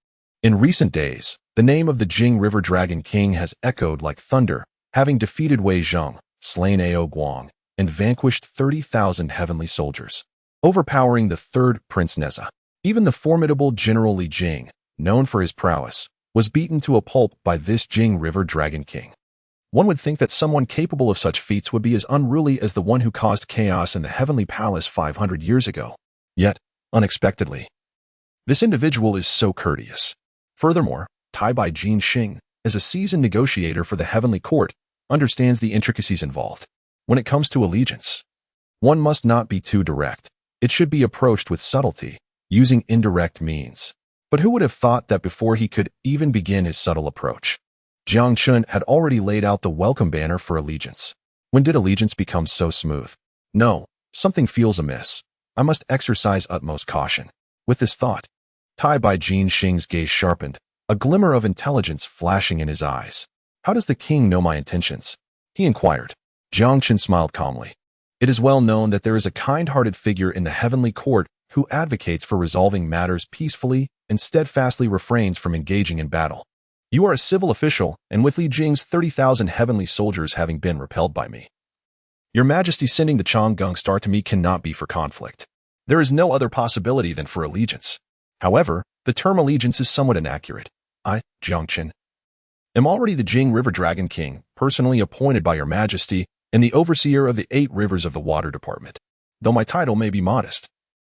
In recent days, the name of the Jing River Dragon King has echoed like thunder, having defeated Wei Zheng, slain Ao Guang, and vanquished 30,000 heavenly soldiers, overpowering the third Prince Neza. Even the formidable General Li Jing, known for his prowess, was beaten to a pulp by this Jing River Dragon King. One would think that someone capable of such feats would be as unruly as the one who caused chaos in the heavenly palace 500 years ago. Yet, unexpectedly, this individual is so courteous. Furthermore, Tai Bai Jingxing, as a seasoned negotiator for the heavenly court, understands the intricacies involved. When it comes to allegiance, one must not be too direct. It should be approached with subtlety, using indirect means. But who would have thought that before he could even begin his subtle approach, Jiang Chen had already laid out the welcome banner for allegiance. When did allegiance become so smooth? No, something feels amiss. I must exercise utmost caution. With this thought, Tai Bai Jingxing's gaze sharpened, a glimmer of intelligence flashing in his eyes. How does the king know my intentions? He inquired. Jiang Chen smiled calmly. It is well known that there is a kind-hearted figure in the heavenly court who advocates for resolving matters peacefully and steadfastly refrains from engaging in battle. You are a civil official, and with Li Jing's 30,000 heavenly soldiers having been repelled by me, your majesty sending the Changgung Star to me cannot be for conflict. There is no other possibility than for allegiance. However, the term allegiance is somewhat inaccurate. I, Jiang Chen, am already the Jing River Dragon King, personally appointed by your majesty and the overseer of the 8 rivers of the water department. Though my title may be modest,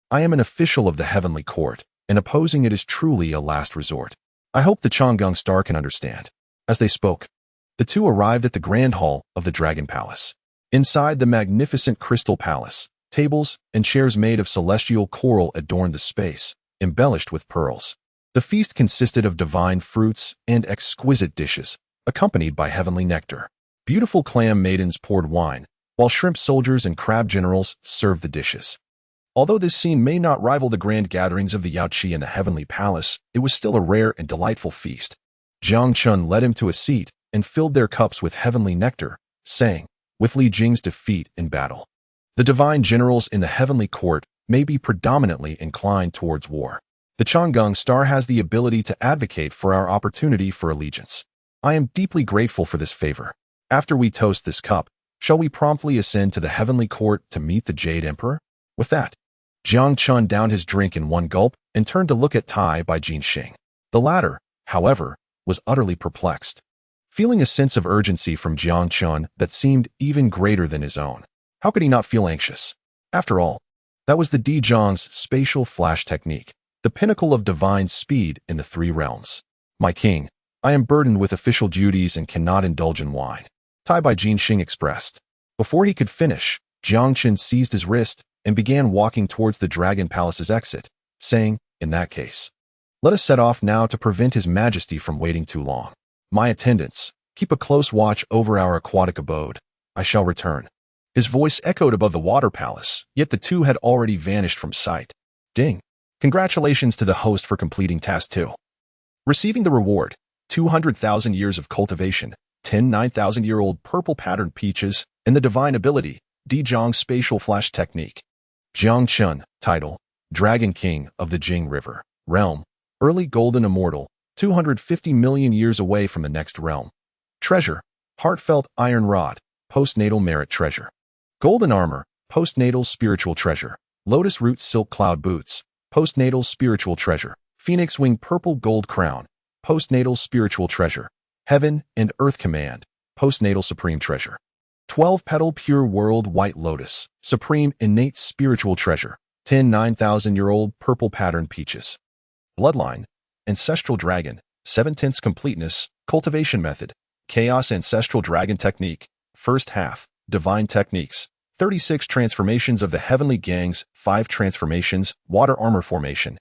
I am an official of the heavenly court, and opposing it is truly a last resort. I hope the Changgung Star can understand. As they spoke, the two arrived at the grand hall of the Dragon Palace. Inside the magnificent crystal palace, tables and chairs made of celestial coral adorned the space, embellished with pearls. The feast consisted of divine fruits and exquisite dishes, accompanied by heavenly nectar. Beautiful clam maidens poured wine, while shrimp soldiers and crab generals served the dishes. Although this scene may not rival the grand gatherings of the Yaoqi in the heavenly palace, it was still a rare and delightful feast. Jiang Chen led him to a seat and filled their cups with heavenly nectar, saying, with Li Jing's defeat in battle, The divine generals in the heavenly court may be predominantly inclined towards war. The Chang'e star has the ability to advocate for our opportunity for allegiance. I am deeply grateful for this favor. After we toast this cup, shall we promptly ascend to the heavenly court to meet the Jade Emperor? With that, Jiang Chen downed his drink in one gulp and turned to look at Tai by Jing. The latter, however, was utterly perplexed, feeling a sense of urgency from Jiang Chen that seemed even greater than his own. How could he not feel anxious? After all, that was the Zheng's spatial flash technique, the pinnacle of divine speed in the three realms. My king, I am burdened with official duties and cannot indulge in wine, Tai by Jing expressed. Before he could finish, Jiang Chen seized his wrist and began walking towards the Dragon Palace's exit, saying, in that case, let us set off now to prevent His Majesty from waiting too long. My attendants, keep a close watch over our aquatic abode. I shall return. His voice echoed above the water palace, yet the two had already vanished from sight. Ding. Congratulations to the host for completing Task 2. Receiving the reward, 200,000 years of cultivation, 10 9,000-year-old purple-patterned peaches, and the divine ability, Zheng's spatial flash technique. Jiang Chen, title, Dragon King of the Jing River, realm, early golden immortal, 250 million years away from the next realm. Treasure, heartfelt iron rod, postnatal merit treasure. Golden armor, postnatal spiritual treasure. Lotus root silk cloud boots, postnatal spiritual treasure. Phoenix wing purple gold crown, postnatal spiritual treasure. Heaven and earth command, postnatal supreme treasure. 12-petal pure world white lotus, supreme innate spiritual treasure. 10 9,000-year-old purple patterned peaches. Bloodline, ancestral dragon, 7/10 completeness, cultivation method, chaos ancestral dragon technique, first half, divine techniques, 36 transformations of the heavenly gangs, 5 transformations, water armor formation,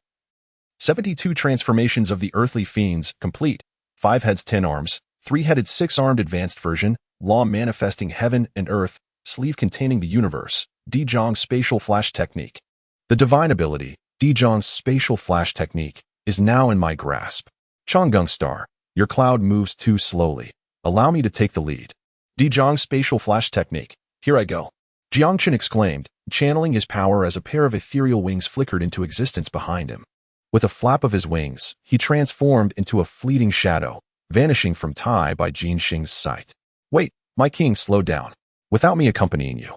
72 transformations of the earthly fiends, complete, 5 heads 10 arms, 3-headed 6-armed advanced version, law manifesting heaven and earth, sleeve containing the universe, Zheng's spatial flash technique. The divine ability, Zheng's spatial flash technique, is now in my grasp. Chang'e star, your cloud moves too slowly. Allow me to take the lead. Zheng's spatial flash technique. Here I go. Jiang Chen exclaimed, channeling his power as a pair of ethereal wings flickered into existence behind him. With a flap of his wings, he transformed into a fleeting shadow, vanishing from Tai by Jing's sight. Wait, my king, slow down. Without me accompanying you.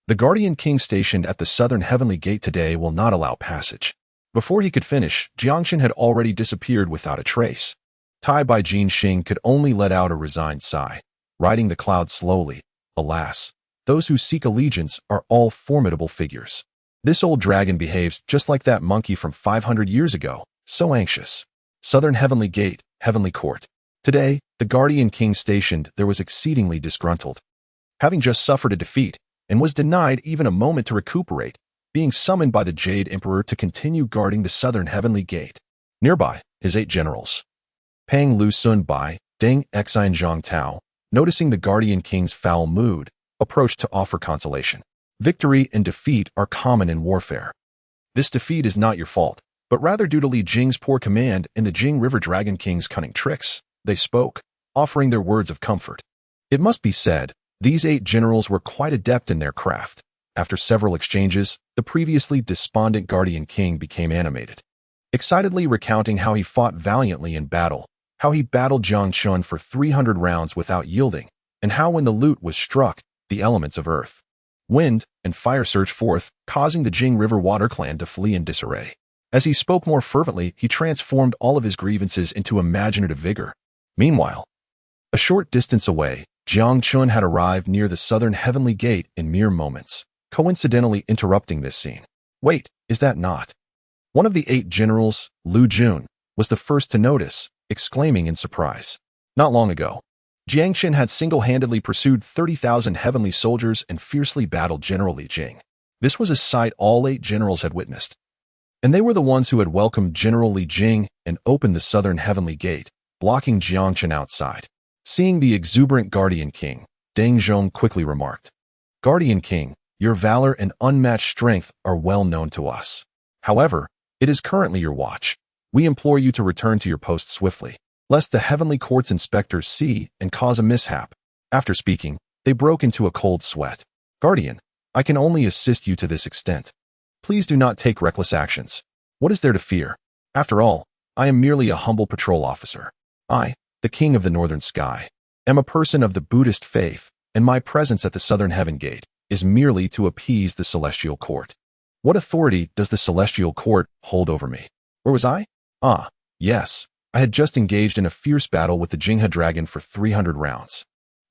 The guardian king stationed at the southern heavenly gate today will not allow passage. Before he could finish, Jiang Chen had already disappeared without a trace. Tai by Jing could only let out a resigned sigh, riding the cloud slowly. Alas, those who seek allegiance are all formidable figures. This old dragon behaves just like that monkey from 500 years ago, so anxious. Southern heavenly gate, heavenly court. Today, the guardian king stationed there was exceedingly disgruntled. Having just suffered a defeat, and was denied even a moment to recuperate, being summoned by the Jade Emperor to continue guarding the southern heavenly gate. Nearby, his 8 generals. Pang Lu Sun Bai, Deng Xine Zhang Tao, noticing the guardian king's foul mood, approached to offer consolation. Victory and defeat are common in warfare. This defeat is not your fault, but rather due to Li Jing's poor command and the Jing River Dragon King's cunning tricks. They spoke, offering their words of comfort. It must be said, these 8 generals were quite adept in their craft. After several exchanges, the previously despondent guardian king became animated, excitedly recounting how he fought valiantly in battle, how he battled Jiang Chen for 300 rounds without yielding, and how when the lute was struck, the elements of earth, wind, and fire surged forth, causing the Jing River Water Clan to flee in disarray. As he spoke more fervently, he transformed all of his grievances into imaginative vigor. Meanwhile, a short distance away, Jiang Chen had arrived near the southern heavenly gate in mere moments, coincidentally interrupting this scene. Wait, is that not? One of the 8 generals, Lu Jun, was the first to notice, exclaiming in surprise. Not long ago, Jiang Chen had single-handedly pursued 30,000 heavenly soldiers and fiercely battled General Li Jing. This was a sight all 8 generals had witnessed. And they were the ones who had welcomed General Li Jing and opened the southern heavenly gate, blocking Jiang Chen outside. Seeing the exuberant guardian king, Deng Zhong quickly remarked, Guardian king, your valor and unmatched strength are well known to us. However, it is currently your watch. We implore you to return to your post swiftly, lest the heavenly court's inspectors see and cause a mishap. After speaking, they broke into a cold sweat. Guardian, I can only assist you to this extent. Please do not take reckless actions. What is there to fear? After all, I am merely a humble patrol officer. I, the king of the northern sky, am a person of the Buddhist faith, and my presence at the southern heaven gate is merely to appease the celestial court. What authority does the celestial court hold over me? Where was I? Ah, yes, I had just engaged in a fierce battle with the Jinghe dragon for 300 rounds,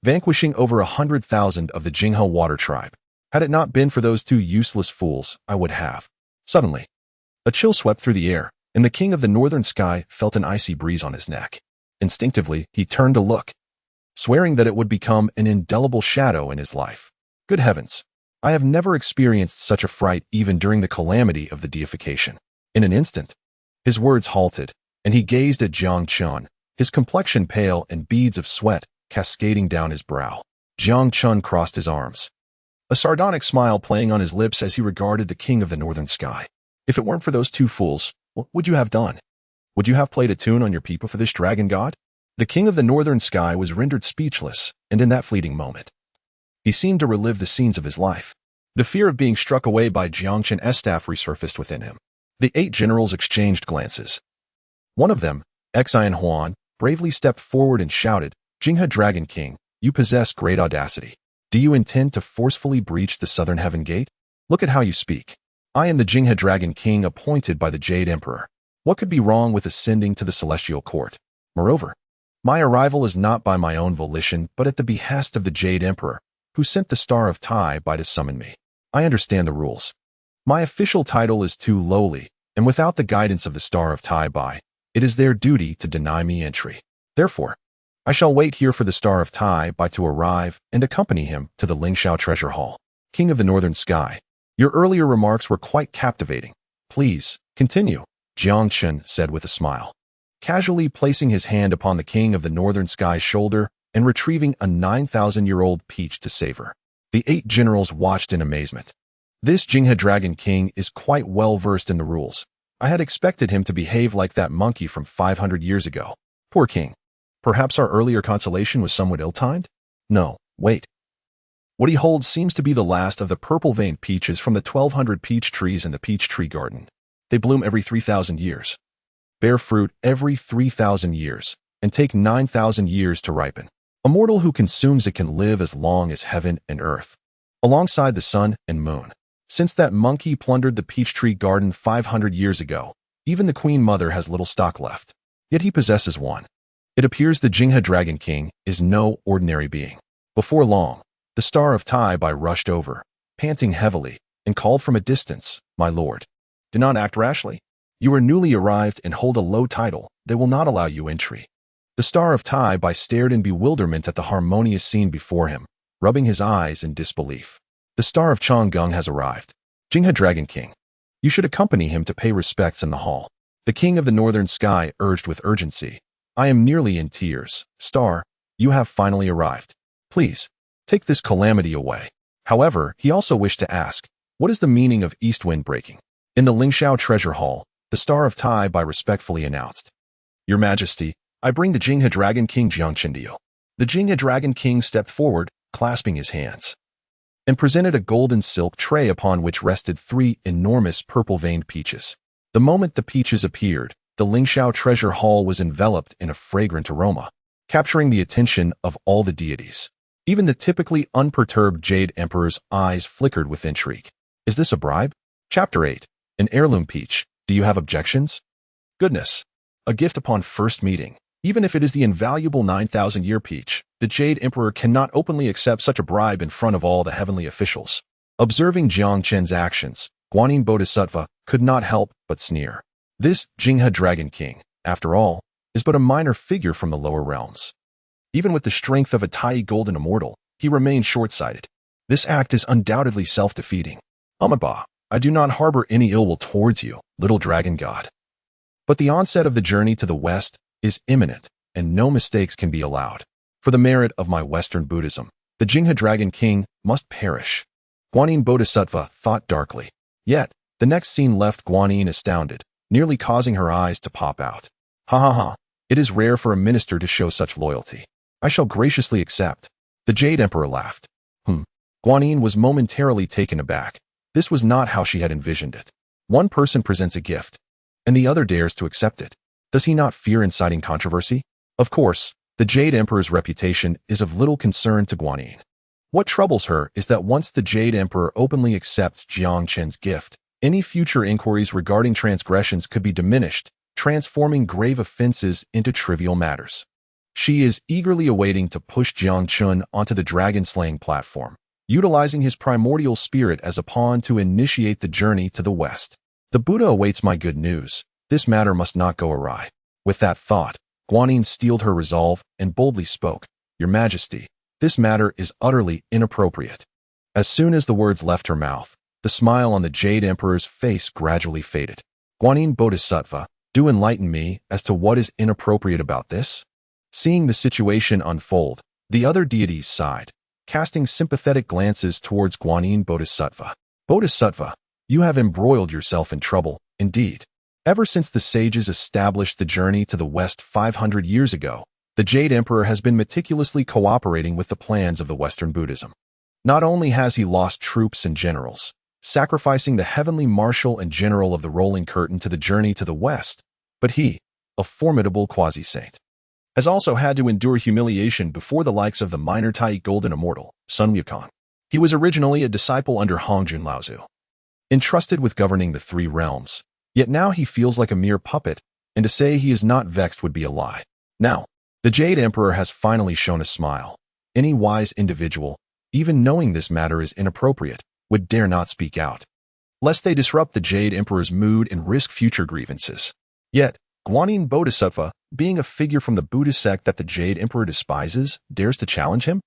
vanquishing over 100,000 of the Jinghe water tribe. Had it not been for those two useless fools, I would have. Suddenly, a chill swept through the air, and the king of the northern sky felt an icy breeze on his neck. Instinctively, he turned to look, swearing that it would become an indelible shadow in his life. Good heavens! I have never experienced such a fright even during the calamity of the deification. In an instant, his words halted, and he gazed at Jiang Chen, his complexion pale and beads of sweat cascading down his brow. Jiang Chen crossed his arms, a sardonic smile playing on his lips as he regarded the king of the northern sky. If it weren't for those two fools, what would you have done? Would you have played a tune on your people for this dragon god? The king of the northern sky was rendered speechless, and in that fleeting moment, he seemed to relive the scenes of his life. The fear of being struck away by Jiang Chen's staff resurfaced within him. The 8 generals exchanged glances. One of them, Xian Huan, bravely stepped forward and shouted, "Jinghe Dragon King, you possess great audacity. Do you intend to forcefully breach the southern heaven gate? Look at how you speak. I am the Jinghe Dragon King appointed by the Jade Emperor. What could be wrong with ascending to the celestial court? Moreover, my arrival is not by my own volition, but at the behest of the Jade Emperor, who sent the Star of Tai by to summon me. I understand the rules. My official title is too lowly, and without the guidance of the Star of Tai by, it is their duty to deny me entry. Therefore, I shall wait here for the Star of Tai by to arrive and accompany him to the Lingxiao Treasure Hall. King of the Northern Sky, your earlier remarks were quite captivating. Please, continue, Jiang Chen said with a smile, casually placing his hand upon the King of the Northern Sky's shoulder and retrieving a 9,000-year-old peach to savor. The 8 generals watched in amazement. This Jinghe Dragon King is quite well versed in the rules. I had expected him to behave like that monkey from 500 years ago. Poor king. Perhaps our earlier consolation was somewhat ill-timed? No, wait. What he holds seems to be the last of the purple-veined peaches from the 1,200 peach trees in the peach tree garden. They bloom every 3,000 years, bear fruit every 3,000 years, and take 9,000 years to ripen. A mortal who consumes it can live as long as heaven and earth, alongside the sun and moon. Since that monkey plundered the peach tree garden 500 years ago, even the Queen Mother has little stock left. Yet he possesses one. It appears the Jinghe Dragon King is no ordinary being. Before long, the Star of Tai Bai rushed over, panting heavily, and called from a distance, "My lord, do not act rashly. You are newly arrived and hold a low title. They will not allow you entry." The Star of Tai Bai stared in bewilderment at the harmonious scene before him, rubbing his eyes in disbelief. The Star of Chang'eng has arrived. Jinghe Dragon King, you should accompany him to pay respects in the hall. The King of the Northern Sky urged with urgency. I am nearly in tears. Star, you have finally arrived. Please, take this calamity away. However, he also wished to ask, what is the meaning of east wind breaking? In the Lingxiao Treasure Hall, the Star of Tai Bai respectfully announced, Your Majesty, I bring the Jinghe Dragon King Jiang Chen to you. The Jinghe Dragon King stepped forward, clasping his hands, and presented a golden silk tray upon which rested 3 enormous purple-veined peaches. The moment the peaches appeared, the Lingxiao Treasure Hall was enveloped in a fragrant aroma, capturing the attention of all the deities. Even the typically unperturbed Jade Emperor's eyes flickered with intrigue. Is this a bribe? Chapter 8. An heirloom peach. Do you have objections? Goodness. A gift upon first meeting. Even if it is the invaluable 9,000-year peach, the Jade Emperor cannot openly accept such a bribe in front of all the heavenly officials. Observing Jiang Chen's actions, Guanyin Bodhisattva could not help but sneer. This Jinghe Dragon King, after all, is but a minor figure from the lower realms. Even with the strength of a Tai Golden Immortal, he remains short-sighted. This act is undoubtedly self-defeating. Amaba, I do not harbor any ill will towards you, little dragon god. But the onset of the journey to the west is imminent, and no mistakes can be allowed. For the merit of my Western Buddhism, the Jinghe Dragon King must perish. Guanyin Bodhisattva thought darkly. Yet, the next scene left Guanyin astounded, nearly causing her eyes to pop out. Ha ha ha, it is rare for a minister to show such loyalty. I shall graciously accept. The Jade Emperor laughed. Guanyin was momentarily taken aback. This was not how she had envisioned it. One person presents a gift, and the other dares to accept it. Does he not fear inciting controversy? Of course, the Jade Emperor's reputation is of little concern to Guanyin. What troubles her is that once the Jade Emperor openly accepts Jiang Chen's gift, any future inquiries regarding transgressions could be diminished, transforming grave offenses into trivial matters. She is eagerly awaiting to push Jiang Chen onto the dragon-slaying platform, utilizing his primordial spirit as a pawn to initiate the journey to the west. The Buddha awaits my good news. This matter must not go awry. With that thought, Guanyin steeled her resolve and boldly spoke, "Your Majesty, this matter is utterly inappropriate." As soon as the words left her mouth, the smile on the Jade Emperor's face gradually faded. "Guanyin Bodhisattva, do enlighten me as to what is inappropriate about this?" Seeing the situation unfold, the other deities sighed, casting sympathetic glances towards Guanyin Bodhisattva. "Bodhisattva, you have embroiled yourself in trouble, indeed. Ever since the sages established the journey to the west 500 years ago, the Jade Emperor has been meticulously cooperating with the plans of the Western Buddhism. Not only has he lost troops and generals, sacrificing the heavenly marshal and general of the rolling curtain to the journey to the west, but he, a formidable quasi-saint, has also had to endure humiliation before the likes of the minor Tai Golden Immortal, Sun Wukong. He was originally a disciple under Hongjun Laozu, entrusted with governing the three realms, yet now he feels like a mere puppet, and to say he is not vexed would be a lie. Now, the Jade Emperor has finally shown a smile. Any wise individual, even knowing this matter is inappropriate, would dare not speak out, lest they disrupt the Jade Emperor's mood and risk future grievances. Yet, Guanyin Bodhisattva, being a figure from the Buddhist sect that the Jade Emperor despises, dares to challenge him?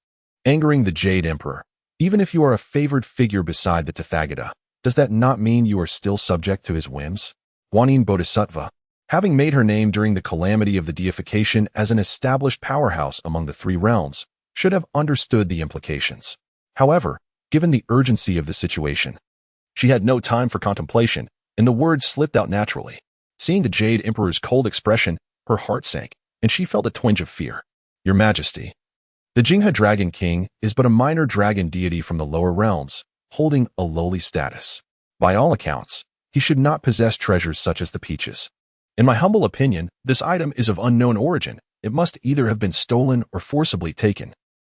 Angering the Jade Emperor, even if you are a favored figure beside the Tathagata, does that not mean you are still subject to his whims? Guanyin Bodhisattva, having made her name during the calamity of the deification as an established powerhouse among the three realms, should have understood the implications. However, given the urgency of the situation, she had no time for contemplation, and the words slipped out naturally. Seeing the Jade Emperor's cold expression, her heart sank, and she felt a twinge of fear. "Your Majesty, the Jinghe Dragon King is but a minor dragon deity from the lower realms, holding a lowly status. By all accounts, he should not possess treasures such as the peaches. In my humble opinion, this item is of unknown origin. It must either have been stolen or forcibly taken.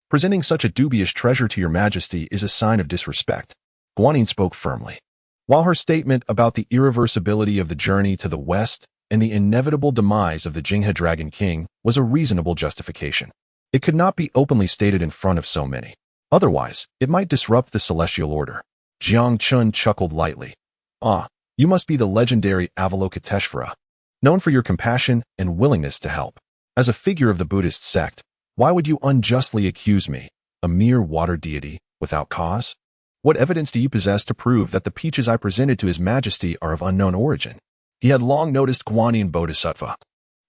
Presenting such a dubious treasure to your Majesty is a sign of disrespect." Guanyin spoke firmly. While her statement about the irreversibility of the journey to the west and the inevitable demise of the Jinghe Dragon King was a reasonable justification, it could not be openly stated in front of so many. Otherwise, it might disrupt the celestial order. Jiang Chen chuckled lightly. "Ah, you must be the legendary Avalokiteshvara, known for your compassion and willingness to help. As a figure of the Buddhist sect, why would you unjustly accuse me, a mere water deity, without cause? What evidence do you possess to prove that the peaches I presented to His Majesty are of unknown origin?" He had long noticed Guanyin Bodhisattva,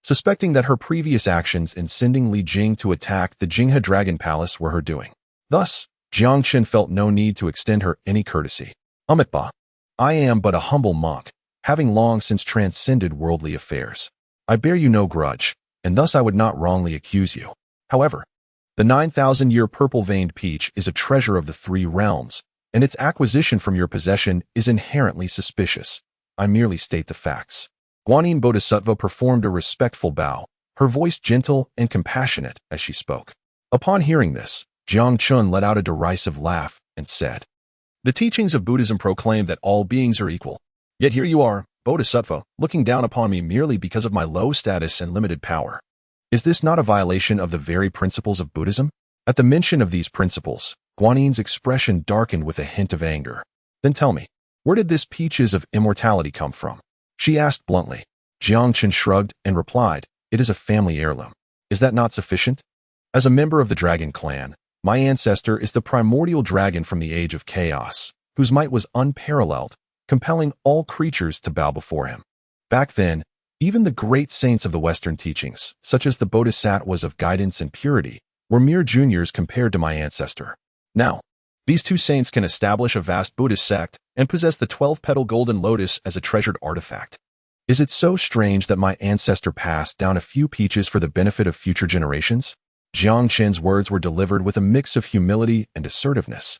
suspecting that her previous actions in sending Li Jing to attack the Jinghe Dragon Palace were her doing. Thus, Jiang Chen felt no need to extend her any courtesy. "Amitba, I am but a humble monk, having long since transcended worldly affairs. I bear you no grudge, and thus I would not wrongly accuse you. However, the 9,000-year purple-veined peach is a treasure of the three realms, and its acquisition from your possession is inherently suspicious. I merely state the facts." Guanyin Bodhisattva performed a respectful bow, her voice gentle and compassionate as she spoke. Upon hearing this, Jiang Chen let out a derisive laugh and said, "The teachings of Buddhism proclaim that all beings are equal. Yet here you are, Bodhisattva, looking down upon me merely because of my low status and limited power. Is this not a violation of the very principles of Buddhism?" At the mention of these principles, Guanyin's expression darkened with a hint of anger. "Then tell me, where did this peaches of immortality come from?" she asked bluntly. Jiang Chen shrugged and replied, "It is a family heirloom. Is that not sufficient? As a member of the dragon clan, my ancestor is the primordial dragon from the age of chaos, whose might was unparalleled, compelling all creatures to bow before him. Back then, even the great saints of the Western teachings, such as the Bodhisattvas of guidance and purity, were mere juniors compared to my ancestor. Now, these two saints can establish a vast Buddhist sect and possess the 12-petal golden lotus as a treasured artifact. Is it so strange that my ancestor passed down a few peaches for the benefit of future generations?" Jiang Chen's words were delivered with a mix of humility and assertiveness.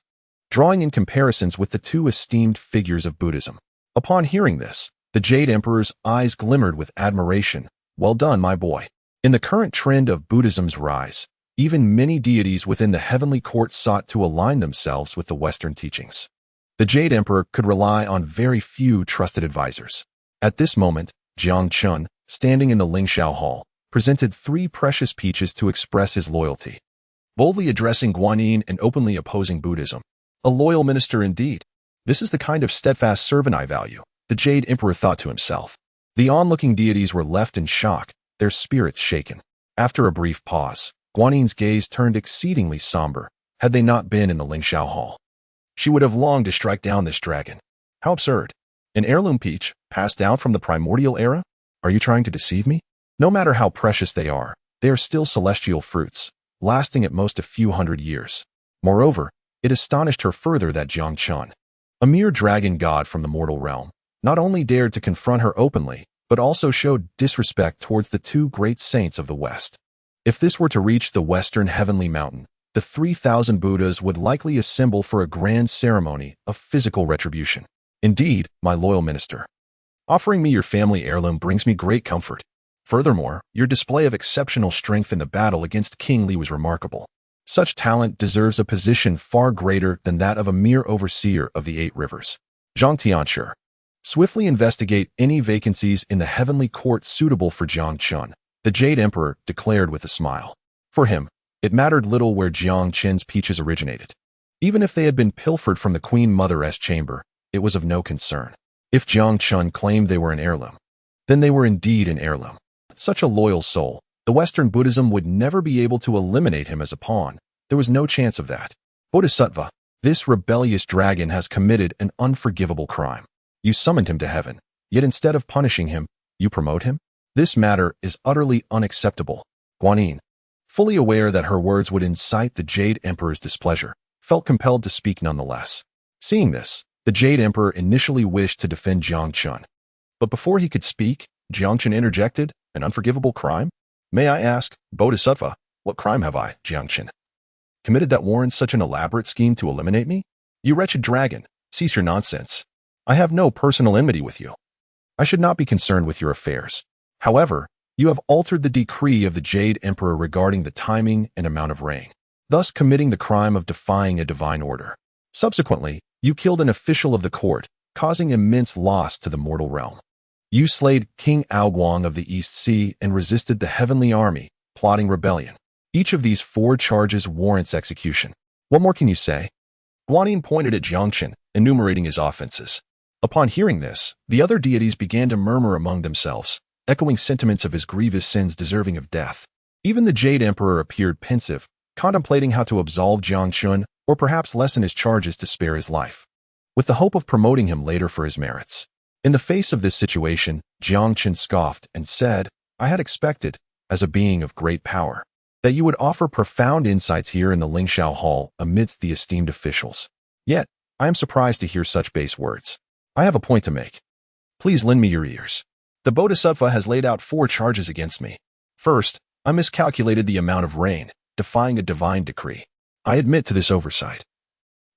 drawing in comparisons with the two esteemed figures of Buddhism. Upon hearing this, the Jade Emperor's eyes glimmered with admiration. Well done, my boy. In the current trend of Buddhism's rise, even many deities within the heavenly court sought to align themselves with the Western teachings. The Jade Emperor could rely on very few trusted advisors. At this moment, Jiang Chen, standing in the Lingxiao Hall, presented 3 precious peaches to express his loyalty. Boldly addressing Guanyin and openly opposing Buddhism. A loyal minister indeed. This is the kind of steadfast servant I value, the Jade Emperor thought to himself. The onlooking deities were left in shock, their spirits shaken. After a brief pause, Guanyin's gaze turned exceedingly somber. Had they not been in the Lingxiao Hall, she would have longed to strike down this dragon. How absurd. An heirloom peach, passed down from the primordial era? Are you trying to deceive me? No matter how precious they are still celestial fruits, lasting at most a few hundred years. Moreover, it astonished her further that Jiang Chen, a mere dragon god from the mortal realm, not only dared to confront her openly, but also showed disrespect towards the 2 great saints of the West. If this were to reach the Western Heavenly Mountain, the 3,000 Buddhas would likely assemble for a grand ceremony of physical retribution. Indeed, my loyal minister, offering me your family heirloom brings me great comfort. Furthermore, your display of exceptional strength in the battle against King Li was remarkable. Such talent deserves a position far greater than that of a mere overseer of the 8 rivers. Zhang Tianshi. Swiftly investigate any vacancies in the heavenly court suitable for Jiang Chen, the Jade Emperor declared with a smile. For him, it mattered little where Jiang Chen's peaches originated. Even if they had been pilfered from the Queen Mother's chamber, it was of no concern. If Jiang Chen claimed they were an heirloom, then they were indeed an heirloom. Such a loyal soul, the Western Buddhism would never be able to eliminate him as a pawn. There was no chance of that. Bodhisattva, this rebellious dragon has committed an unforgivable crime. You summoned him to heaven, yet instead of punishing him, you promote him? This matter is utterly unacceptable. Guanyin, fully aware that her words would incite the Jade Emperor's displeasure, felt compelled to speak nonetheless. Seeing this, the Jade Emperor initially wished to defend Jiang Chen. But before he could speak, Jiang Chen interjected, an unforgivable crime? May I ask, Bodhisattva, what crime have I, Jiang Chen, committed that warrants such an elaborate scheme to eliminate me? You wretched dragon, cease your nonsense. I have no personal enmity with you. I should not be concerned with your affairs. However, you have altered the decree of the Jade Emperor regarding the timing and amount of rain, thus committing the crime of defying a divine order. Subsequently, you killed an official of the court, causing immense loss to the mortal realm. You slayed King Aoguang of the East Sea and resisted the heavenly army, plotting rebellion. Each of these 4 charges warrants execution. What more can you say? Guanyin pointed at Jiang Chen, enumerating his offenses. Upon hearing this, the other deities began to murmur among themselves, echoing sentiments of his grievous sins deserving of death. Even the Jade Emperor appeared pensive, contemplating how to absolve Jiang Chen or perhaps lessen his charges to spare his life, with the hope of promoting him later for his merits. In the face of this situation, Jiang Chen scoffed and said, I had expected, as a being of great power, that you would offer profound insights here in the Lingxiao Hall amidst the esteemed officials. Yet, I am surprised to hear such base words. I have a point to make. Please lend me your ears. The Bodhisattva has laid out 4 charges against me. First, I miscalculated the amount of rain, defying a divine decree. I admit to this oversight.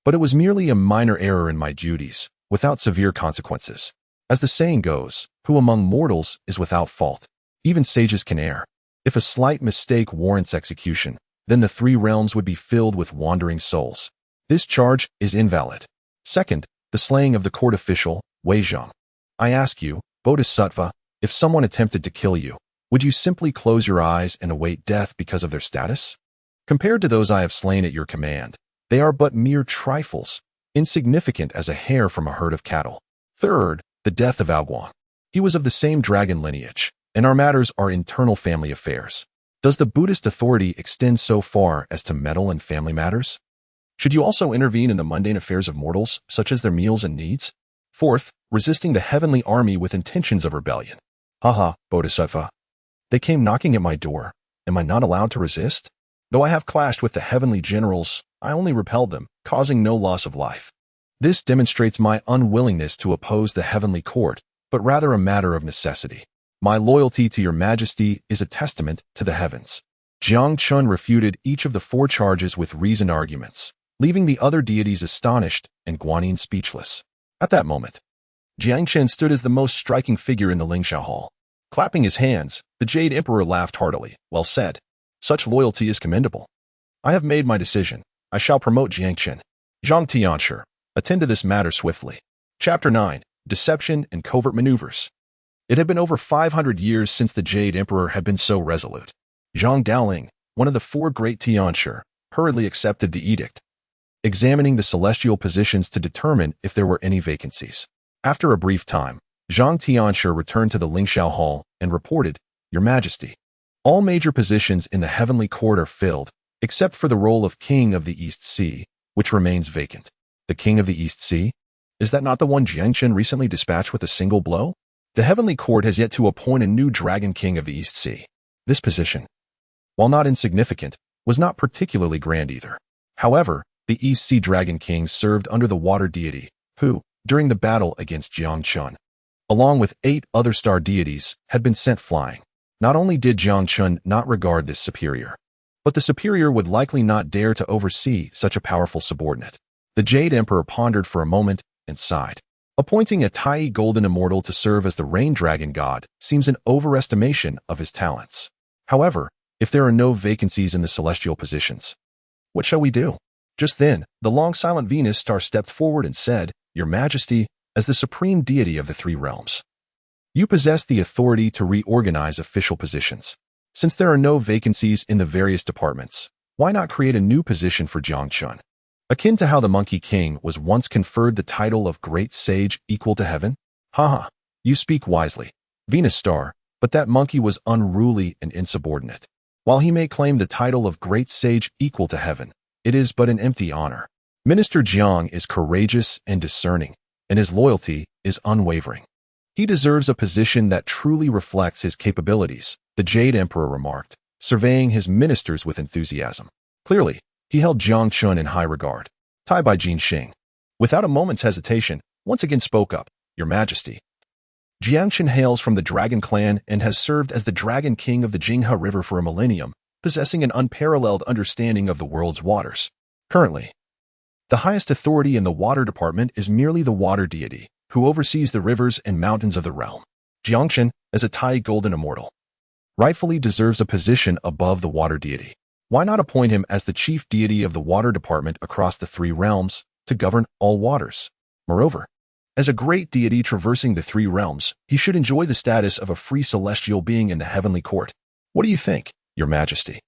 But it was merely a minor error in my duties, without severe consequences. As the saying goes, who among mortals is without fault? Even sages can err. If a slight mistake warrants execution, then the 3 realms would be filled with wandering souls. This charge is invalid. Second, the slaying of the court official, Wei Zheng. I ask you, Bodhisattva, if someone attempted to kill you, would you simply close your eyes and await death because of their status? Compared to those I have slain at your command, they are but mere trifles, insignificant as a hair from a herd of cattle. Third, the death of Aoguang. He was of the same dragon lineage, and our matters are internal family affairs. Does the Buddhist authority extend so far as to meddle in family matters? Should you also intervene in the mundane affairs of mortals, such as their meals and needs? Fourth, resisting the heavenly army with intentions of rebellion. Haha, Bodhisattva. They came knocking at my door. Am I not allowed to resist? Though I have clashed with the heavenly generals, I only repelled them, causing no loss of life. This demonstrates my unwillingness to oppose the heavenly court, but rather a matter of necessity. My loyalty to your majesty is a testament to the heavens. Jiang Chen refuted each of the 4 charges with reasoned arguments. leaving the other deities astonished and Guanyin speechless. At that moment, Jiang Chen stood as the most striking figure in the Lingxiao Hall. Clapping his hands, the Jade Emperor laughed heartily. Well said. Such loyalty is commendable. I have made my decision. I shall promote Jiang Chen. Zhang Tianshi, attend to this matter swiftly. Chapter 9. Deception and Covert Maneuvers. It had been over 500 years since the Jade Emperor had been so resolute. Zhang Daoling, one of the four great Tianshi, hurriedly accepted the edict, examining the celestial positions to determine if there were any vacancies. After a brief time, Zhang Tianshi returned to the Lingxiao Hall and reported, Your Majesty, all major positions in the heavenly court are filled, except for the role of King of the East Sea, which remains vacant. The King of the East Sea? Is that not the one Jiang Chen recently dispatched with a single blow? The heavenly court has yet to appoint a new Dragon King of the East Sea. This position, while not insignificant, was not particularly grand either. However, the East Sea Dragon King served under the water deity, who, during the battle against Jiang Chen, along with 8 other star deities, had been sent flying. Not only did Jiang Chen not regard this superior, but the superior would likely not dare to oversee such a powerful subordinate. The Jade Emperor pondered for a moment and sighed. Appointing a Tai Golden Immortal to serve as the Rain Dragon God seems an overestimation of his talents. However, if there are no vacancies in the celestial positions, what shall we do? Just then, the long silent Venus star stepped forward and said, Your Majesty, as the supreme deity of the 3 realms, you possess the authority to reorganize official positions. Since there are no vacancies in the various departments, why not create a new position for Jiang Chen? Akin to how the Monkey King was once conferred the title of Great Sage equal to heaven? Haha, you speak wisely, Venus Star, but that monkey was unruly and insubordinate. While he may claim the title of Great Sage equal to heaven, it is but an empty honor. Minister Jiang is courageous and discerning, and his loyalty is unwavering. He deserves a position that truly reflects his capabilities, the Jade Emperor remarked, surveying his ministers with enthusiasm. Clearly, he held Jiang Chen in high regard. Tai Bai Jin Xing, without a moment's hesitation, once again spoke up, Your Majesty. Jiang Chen hails from the Dragon Clan and has served as the Dragon King of the Jinghe River for a millennium, possessing an unparalleled understanding of the world's waters. Currently, the highest authority in the water department is merely the water deity, who oversees the rivers and mountains of the realm. Jiang Chen, as a Tai Golden Immortal, rightfully deserves a position above the water deity. Why not appoint him as the chief deity of the water department across the 3 realms to govern all waters? Moreover, as a great deity traversing the 3 realms, he should enjoy the status of a free celestial being in the heavenly court. What do you think, Your Majesty?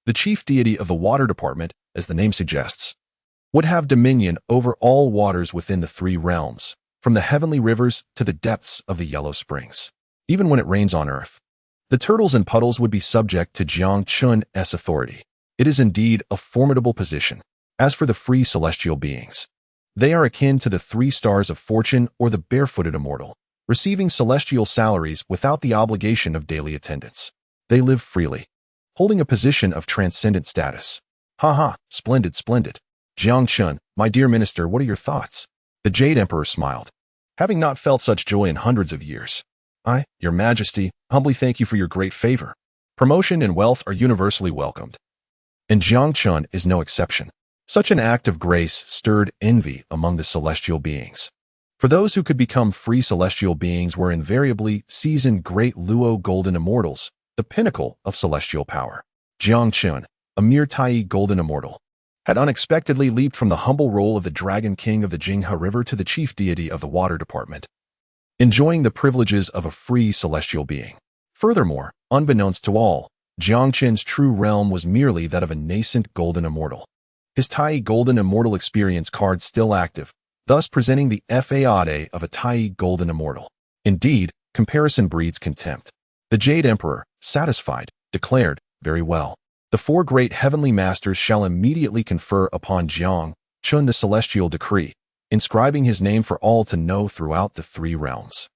The chief deity of the water department, as the name suggests, would have dominion over all waters within the 3 realms, from the heavenly rivers to the depths of the yellow springs. Even when it rains on earth, the turtles and puddles would be subject to Jiang Chen's authority. It is indeed a formidable position. As for the free celestial beings, they are akin to the 3 stars of fortune or the barefooted immortal, receiving celestial salaries without the obligation of daily attendance. They live freely, holding a position of transcendent status. Haha, splendid, splendid. Jiang Chen, my dear minister, what are your thoughts? The Jade Emperor smiled, having not felt such joy in hundreds of years. I, Your Majesty, humbly thank you for your great favor. Promotion and wealth are universally welcomed, and Jiang Chen is no exception. Such an act of grace stirred envy among the celestial beings. For those who could become free celestial beings were invariably seasoned great Luo Golden Immortals, the pinnacle of celestial power. Jiang Chen, a mere Tai Golden Immortal, had unexpectedly leaped from the humble role of the Dragon King of the Jinghe River to the chief deity of the water department, enjoying the privileges of a free celestial being. Furthermore, unbeknownst to all, Jiang Chen's true realm was merely that of a nascent golden immortal. His Tai Golden Immortal experience card still active, thus presenting the facade of a Tai Golden Immortal. Indeed, comparison breeds contempt. The Jade Emperor, satisfied, declared, Very well. The 4 great heavenly masters shall immediately confer upon Jiang Chen the celestial decree, inscribing his name for all to know throughout the 3 realms.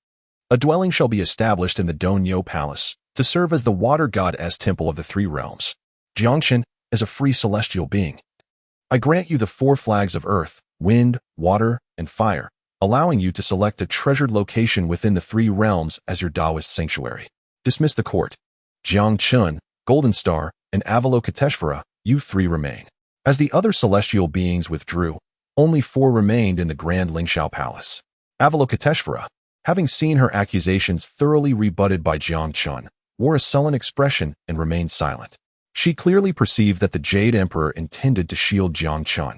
A dwelling shall be established in the Donyo Palace to serve as the water god's temple of the 3 realms. Jiang Chen, as a free celestial being, I grant you the 4 flags of earth, wind, water, and fire, allowing you to select a treasured location within the 3 realms as your Taoist sanctuary. Dismiss the court. Jiang Chen, Golden Star, and Avalokiteshvara, you 3 remain. As the other celestial beings withdrew, only 4 remained in the Grand Lingxiao Palace. Avalokiteshvara, having seen her accusations thoroughly rebutted by Jiang Chen, wore a sullen expression and remained silent. She clearly perceived that the Jade Emperor intended to shield Jiang Chen,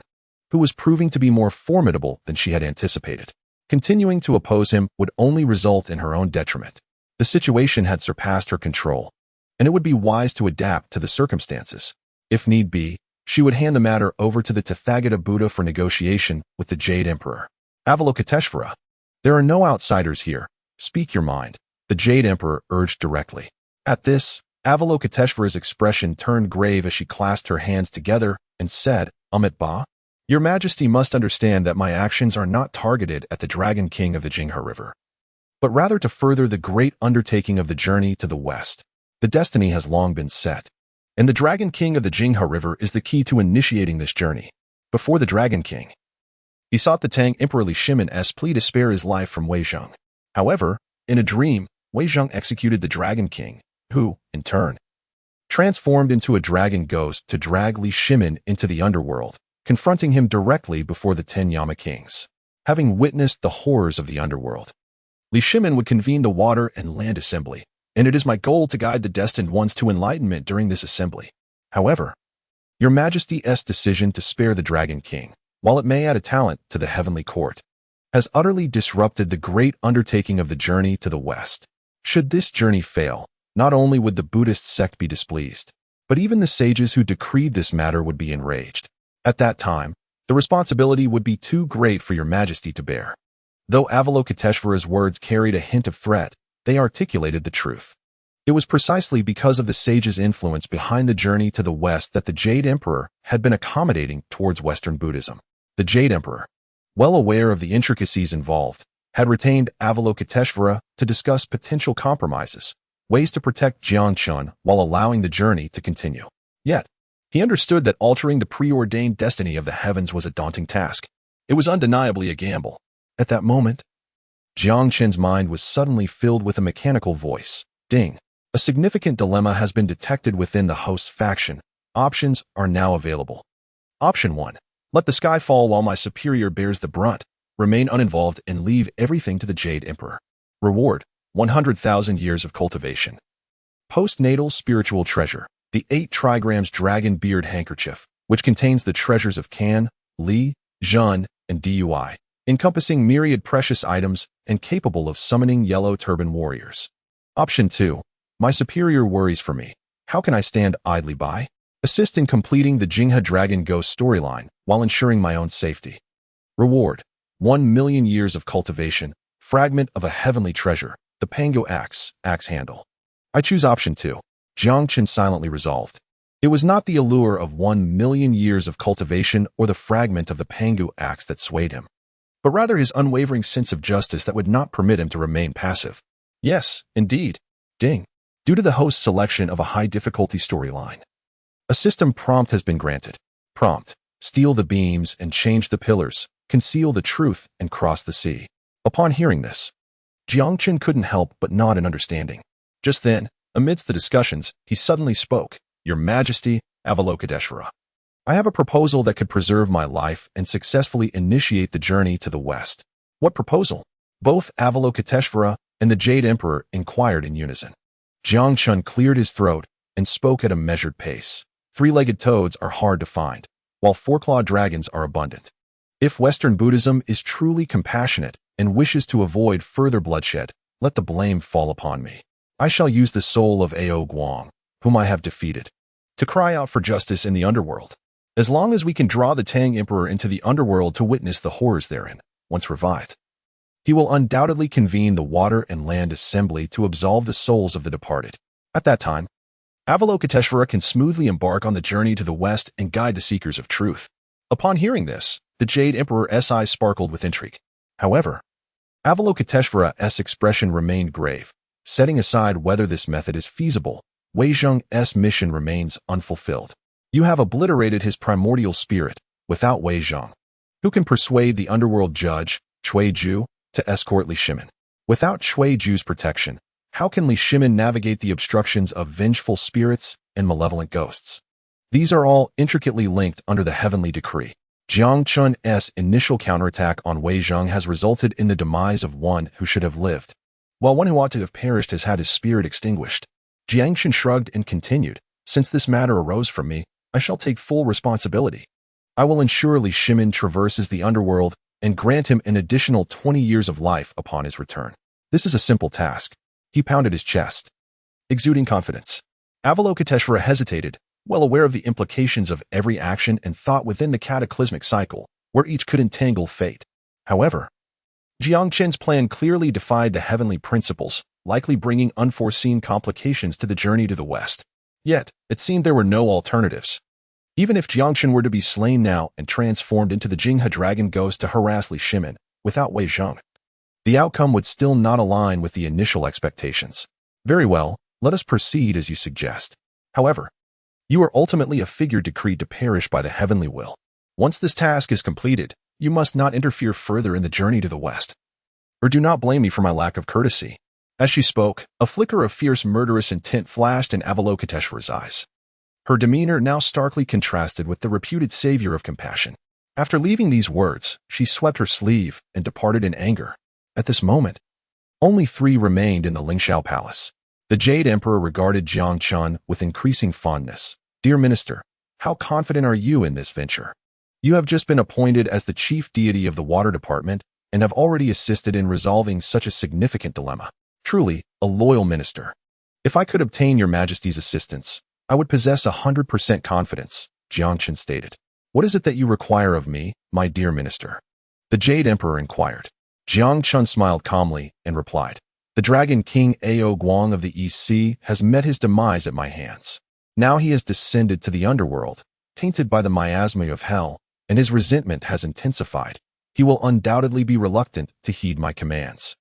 who was proving to be more formidable than she had anticipated. Continuing to oppose him would only result in her own detriment. The situation had surpassed her control, and it would be wise to adapt to the circumstances. If need be, she would hand the matter over to the Tathagata Buddha for negotiation with the Jade Emperor. Avalokiteshvara, there are no outsiders here. Speak your mind, the Jade Emperor urged directly. At this, Avalokiteshvara's expression turned grave as she clasped her hands together and said, Amit Ba, Your Majesty must understand that my actions are not targeted at the Dragon King of the Jing River, but rather to further the great undertaking of the journey to the west. The destiny has long been set, and the Dragon King of the Jing River is the key to initiating this journey. Before the Dragon King, he sought the Tang Emperor Li Shimin's plea to spare his life from Wei Zheng. However, in a dream, Wei Zheng executed the Dragon King, who, in turn, transformed into a dragon ghost to drag Li Shimin into the underworld, confronting him directly before the 10 Yama Kings. Having witnessed the horrors of the underworld, Li Shimin would convene the Water and Land Assembly, and it is my goal to guide the destined ones to enlightenment during this assembly. However, Your Majesty's decision to spare the Dragon King, while it may add a talent to the heavenly court, has utterly disrupted the great undertaking of the journey to the west. Should this journey fail, not only would the Buddhist sect be displeased, but even the sages who decreed this matter would be enraged. At that time, the responsibility would be too great for Your Majesty to bear. Though Avalokiteshvara's words carried a hint of threat, they articulated the truth. It was precisely because of the sage's influence behind the journey to the west that the Jade Emperor had been accommodating towards Western Buddhism. The Jade Emperor, well aware of the intricacies involved, had retained Avalokiteshvara to discuss potential compromises, ways to protect Jiang Chen while allowing the journey to continue. Yet, he understood that altering the preordained destiny of the heavens was a daunting task. It was undeniably a gamble. At that moment, Jiang Chen's mind was suddenly filled with a mechanical voice. Ding. A significant dilemma has been detected within the host's faction. Options are now available. Option 1. Let the sky fall while my superior bears the brunt. Remain uninvolved and leave everything to the Jade Emperor. Reward: 100,000 years of cultivation. Postnatal spiritual treasure: the 8 trigrams dragon beard handkerchief, which contains the treasures of Can, Li, Zhen, and Dui, encompassing myriad precious items and capable of summoning yellow turban warriors. Option 2. My superior worries for me. How can I stand idly by? Assist in completing the Jinghe Dragon Ghost storyline while ensuring my own safety. Reward: 1 million years of cultivation, fragment of a heavenly treasure, the Pangu axe handle. I choose option 2. Jiang Chen silently resolved. It was not the allure of 1 million years of cultivation or the fragment of the Pangu axe that swayed him, but rather his unwavering sense of justice that would not permit him to remain passive. Yes, indeed. Ding. Due to the host's selection of a high-difficulty storyline, a system prompt has been granted. Prompt: steal the beams and change the pillars, conceal the truth and cross the sea. Upon hearing this, Jiang Chen couldn't help but nod in understanding. Just then, amidst the discussions, he suddenly spoke. Your Majesty, Avalokiteshvara, I have a proposal that could preserve my life and successfully initiate the journey to the west. What proposal? Both Avalokiteshvara and the Jade Emperor inquired in unison. Jiang Chen cleared his throat and spoke at a measured pace. 3-legged toads are hard to find, while 4-clawed dragons are abundant. If Western Buddhism is truly compassionate and wishes to avoid further bloodshed, let the blame fall upon me. I shall use the soul of Ao Guang, whom I have defeated, to cry out for justice in the underworld. As long as we can draw the Tang Emperor into the underworld to witness the horrors therein, once revived, he will undoubtedly convene the Water and Land Assembly to absolve the souls of the departed. At that time, Avalokiteshvara can smoothly embark on the journey to the west and guide the seekers of truth. Upon hearing this, the Jade Emperor's eyes sparkled with intrigue. However, Avalokiteshvara's expression remained grave. Setting aside whether this method is feasible, Wei Zheng's mission remains unfulfilled. You have obliterated his primordial spirit. Without Wei Zheng, who can persuade the underworld judge, Cui Ju, to escort Li Shimin? Without Cui Ju's protection, how can Li Shimin navigate the obstructions of vengeful spirits and malevolent ghosts? These are all intricately linked under the heavenly decree. Jiang Chen's initial counterattack on Wei Zheng has resulted in the demise of one who should have lived, while one who ought to have perished has had his spirit extinguished. Jiang Chen shrugged and continued, "Since this matter arose from me, I shall take full responsibility. I will ensure Li Shimin traverses the underworld and grant him an additional 20 years of life upon his return. This is a simple task." He pounded his chest, exuding confidence. Avalokiteshvara hesitated, well aware of the implications of every action and thought within the cataclysmic cycle, where each could entangle fate. However, Jiang Chen's plan clearly defied the heavenly principles, likely bringing unforeseen complications to the journey to the west. Yet, it seemed there were no alternatives. Even if Jiang Chen were to be slain now and transformed into the Jing dragon ghost to harass Li Shimin, without Wei Zheng, the outcome would still not align with the initial expectations. Very well, let us proceed as you suggest. However, you are ultimately a figure decreed to perish by the heavenly will. Once this task is completed, you must not interfere further in the journey to the west. Or do not blame me for my lack of courtesy. As she spoke, a flicker of fierce murderous intent flashed in Avalokiteshvara's eyes. Her demeanor now starkly contrasted with the reputed savior of compassion. After leaving these words, she swept her sleeve and departed in anger. At this moment, only 3 remained in the Lingxiao Palace. The Jade Emperor regarded Jiang Chen with increasing fondness. "Dear Minister, how confident are you in this venture? You have just been appointed as the chief deity of the water department and have already assisted in resolving such a significant dilemma. Truly, a loyal minister. If I could obtain your Majesty's assistance, I would possess 100% confidence," Jiang Chen stated. "What is it that you require of me, my dear minister?" The Jade Emperor inquired. Jiang Chen smiled calmly and replied, "The Dragon King Ao Guang of the East Sea has met his demise at my hands. Now he has descended to the underworld, tainted by the miasma of hell, and his resentment has intensified. He will undoubtedly be reluctant to heed my commands.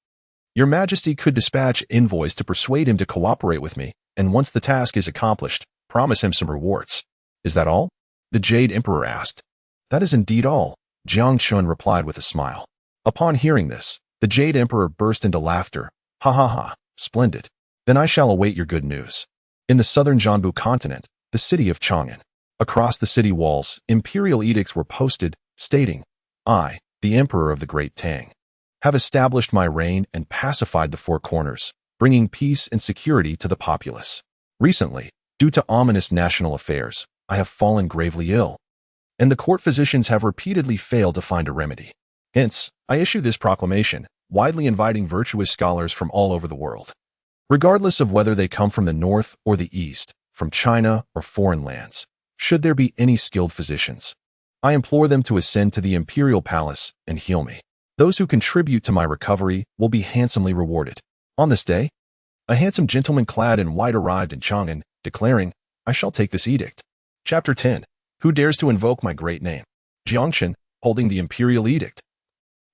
Your Majesty could dispatch envoys to persuade him to cooperate with me, and once the task is accomplished, promise him some rewards." "Is that all?" the Jade Emperor asked. "That is indeed all," Jiang Chen replied with a smile. Upon hearing this, the Jade Emperor burst into laughter. "Ha ha ha, splendid. Then I shall await your good news." In the southern Jianbu continent, the city of Chang'an, across the city walls, imperial edicts were posted, stating, "I, the Emperor of the Great Tang, have established my reign and pacified the 4 corners, bringing peace and security to the populace. Recently, due to ominous national affairs, I have fallen gravely ill, and the court physicians have repeatedly failed to find a remedy. Hence, I issue this proclamation, widely inviting virtuous scholars from all over the world, regardless of whether they come from the north or the east, from China or foreign lands. Should there be any skilled physicians, I implore them to ascend to the imperial palace and heal me. Those who contribute to my recovery will be handsomely rewarded." On this day, a handsome gentleman clad in white arrived in Chang'an, declaring, "I shall take this edict." Chapter 10. Who dares to invoke my great name? Jiang Chen, holding the imperial edict,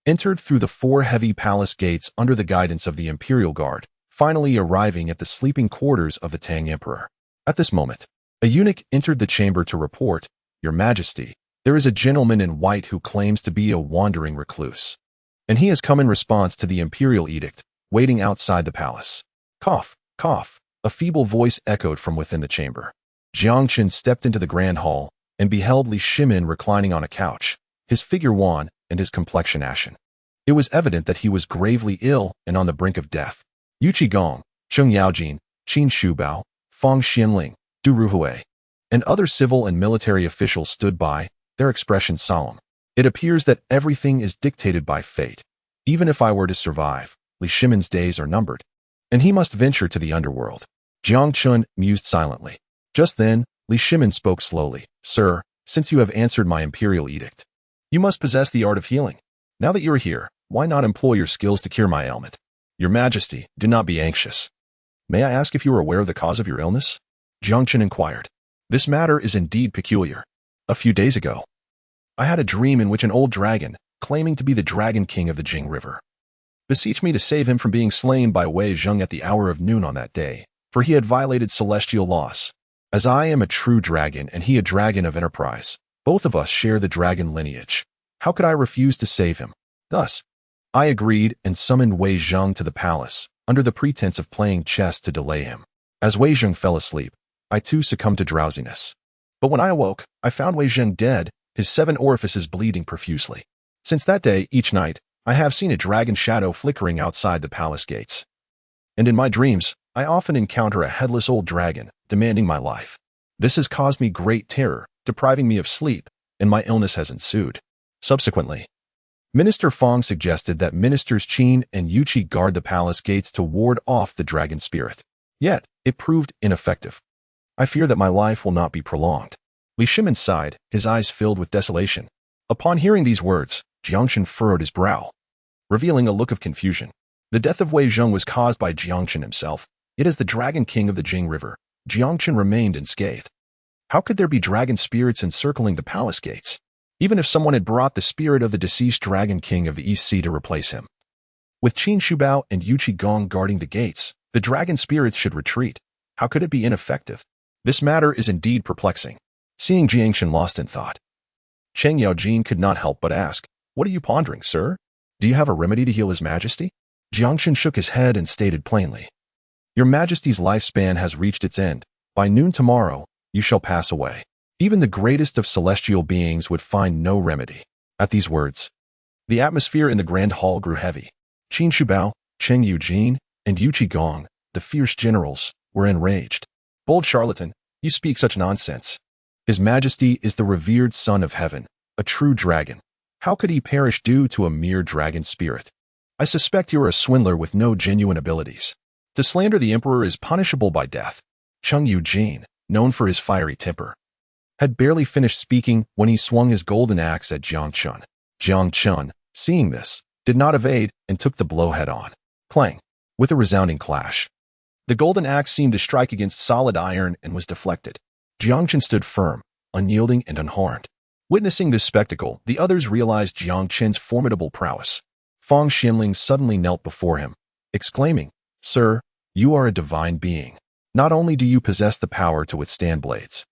entered through the 4 heavy palace gates under the guidance of the imperial guard, finally arriving at the sleeping quarters of the Tang Emperor. At this moment, a eunuch entered the chamber to report, "Your Majesty, there is a gentleman in white who claims to be a wandering recluse, and he has come in response to the imperial edict, waiting outside the palace." Cough, cough, a feeble voice echoed from within the chamber. Jiang Chen stepped into the grand hall and beheld Li Shimin reclining on a couch, his figure wan and his complexion ashen. It was evident that he was gravely ill and on the brink of death. Yu Qigong, Cheng Yaojin, Qin Shubao, Fang Xianling, Du Ruhui, and other civil and military officials stood by, their expressions solemn. "It appears that everything is dictated by fate. Even if I were to survive, Li Shimin's days are numbered, and he must venture to the underworld." Jiang Chen mused silently. Just then, Li Shimin spoke slowly. "Sir, since you have answered my imperial edict, you must possess the art of healing. Now that you are here, why not employ your skills to cure my ailment? Your Majesty, do not be anxious. May I ask if you are aware of the cause of your illness?" Jiang Chen inquired. "This matter is indeed peculiar. A few days ago, I had a dream in which an old dragon, claiming to be the Dragon King of the Jing River, beseeched me to save him from being slain by Wei Zheng at the hour of noon on that day, for he had violated celestial laws. As I am a true dragon and he a dragon of enterprise, both of us share the dragon lineage. How could I refuse to save him? Thus, I agreed and summoned Wei Zheng to the palace, under the pretense of playing chess to delay him. As Wei Zheng fell asleep, I too succumbed to drowsiness. But when I awoke, I found Wei Zheng dead, his 7 orifices bleeding profusely. Since that day, each night, I have seen a dragon shadow flickering outside the palace gates. And in my dreams, I often encounter a headless old dragon, demanding my life. This has caused me great terror, depriving me of sleep, and my illness has ensued. Subsequently, Minister Fong suggested that Ministers Qin and Yuqi guard the palace gates to ward off the dragon spirit. Yet, it proved ineffective. I fear that my life will not be prolonged. Li Shimin sighed, his eyes filled with desolation. Upon hearing these words, Jiang Chen furrowed his brow, revealing a look of confusion. The death of Wei Zheng was caused by Jiang Chen himself. Yet as the Dragon King of the Jing River, Jiang Chen remained unscathed. How could there be dragon spirits encircling the palace gates? Even if someone had brought the spirit of the deceased Dragon King of the East Sea to replace him. With Qin Shubao and Yuqi Gong guarding the gates, the dragon spirits should retreat. How could it be ineffective? This matter is indeed perplexing. Seeing Jiang Chen lost in thought, Cheng Yaojin could not help but ask, "What are you pondering, sir? Do you have a remedy to heal His Majesty?" Jiang Chen shook his head and stated plainly, "Your Majesty's lifespan has reached its end. By noon tomorrow, you shall pass away." Even the greatest of celestial beings would find no remedy. At these words, the atmosphere in the grand hall grew heavy. Qin Shubao, Cheng Yaojin, and Yuqi Gong, the fierce generals, were enraged. "Bold charlatan, you speak such nonsense. His Majesty is the revered son of heaven, a true dragon. How could he perish due to a mere dragon spirit? I suspect you are a swindler with no genuine abilities. To slander the emperor is punishable by death." Cheng Yaojin, known for his fiery temper, had barely finished speaking when he swung his golden axe at Jiang Chen. Jiang Chen, seeing this, did not evade and took the blow head-on. Clang! With a resounding clash, the golden axe seemed to strike against solid iron and was deflected. Jiang Chen stood firm, unyielding and unharmed. Witnessing this spectacle, the others realized Jiang Chen's formidable prowess. Fong Xianling suddenly knelt before him, exclaiming, "Sir, you are a divine being. Not only do you possess the power to withstand blades,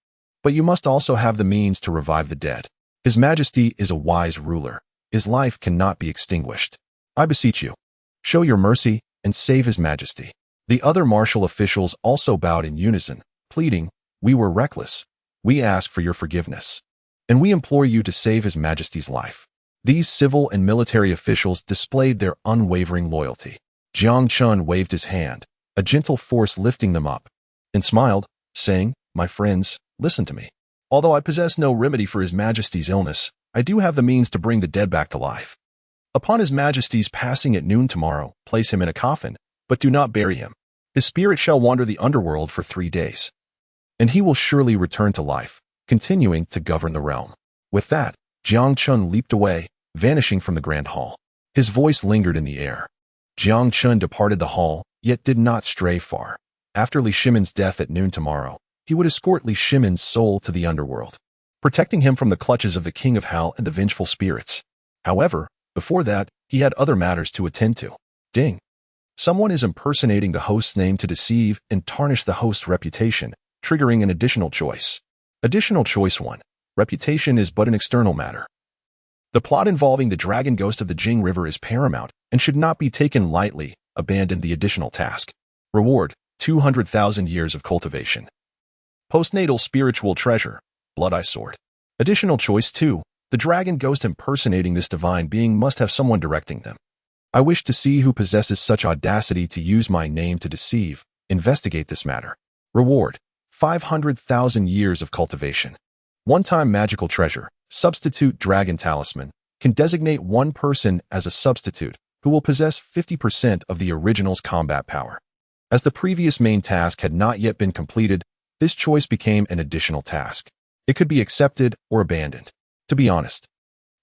but you must also have the means to revive the dead. His Majesty is a wise ruler. His life cannot be extinguished. I beseech you, show your mercy and save His Majesty." The other martial officials also bowed in unison, pleading, "We were reckless. We ask for your forgiveness. And we implore you to save His Majesty's life." These civil and military officials displayed their unwavering loyalty. Jiang Chen waved his hand, a gentle force lifting them up, and smiled, saying, "My friends, listen to me. Although I possess no remedy for His Majesty's illness, I do have the means to bring the dead back to life. Upon His Majesty's passing at noon tomorrow, place him in a coffin, but do not bury him. His spirit shall wander the underworld for 3 days, and he will surely return to life, continuing to govern the realm." With that, Jiang Chen leaped away, vanishing from the grand hall. His voice lingered in the air. Jiang Chen departed the hall, yet did not stray far. After Li Shimin's death at noon tomorrow, he would escort Li Shimin's soul to the underworld, protecting him from the clutches of the King of Hell and the vengeful spirits. However, before that, he had other matters to attend to. Ding! Someone is impersonating the host's name to deceive and tarnish the host's reputation, triggering an additional choice. Additional choice 1. Reputation is but an external matter. The plot involving the dragon ghost of the Jing River is paramount and should not be taken lightly. Abandon the additional task. Reward, 200,000 years of cultivation. Postnatal spiritual treasure, Blood-Eye Sword. Additional choice 2. The dragon ghost impersonating this divine being must have someone directing them. I wish to see who possesses such audacity to use my name to deceive. Investigate this matter. Reward, 500,000 years of cultivation. One-time magical treasure, Substitute Dragon Talisman, can designate one person as a substitute who will possess 50% of the original's combat power. As the previous main task had not yet been completed, this choice became an additional task. It could be accepted or abandoned. To be honest,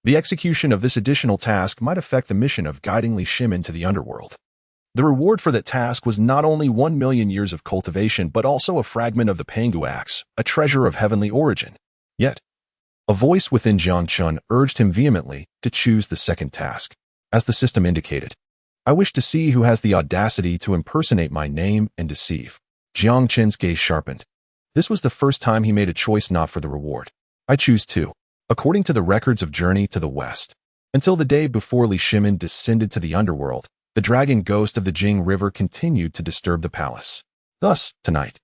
the execution of this additional task might affect the mission of guiding Li Shimin to the underworld. The reward for that task was not only 1 million years of cultivation but also a fragment of the Pangu axe, a treasure of heavenly origin. Yet, a voice within Jiang Chen urged him vehemently to choose the second task. As the system indicated, I wish to see who has the audacity to impersonate my name and deceive. Jiang Chen's gaze sharpened. This was the first time he made a choice not for the reward. I choose 2. According to the records of Journey to the West, until the day before Li Shimin descended to the underworld, the dragon ghost of the Jing River continued to disturb the palace. Thus, tonight,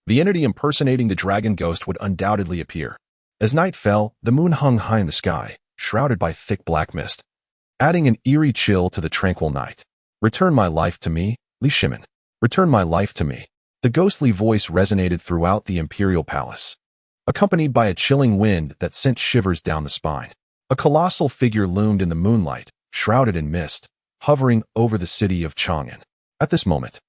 The entity impersonating the dragon ghost would undoubtedly appear. As night fell, the moon hung high in the sky, shrouded by thick black mist, adding an eerie chill to the tranquil night. "Return my life to me, Li Shimin. Return my life to me." The ghostly voice resonated throughout the imperial palace, accompanied by a chilling wind that sent shivers down the spine. A colossal figure loomed in the moonlight, shrouded in mist, hovering over the city of Chang'an. At this moment,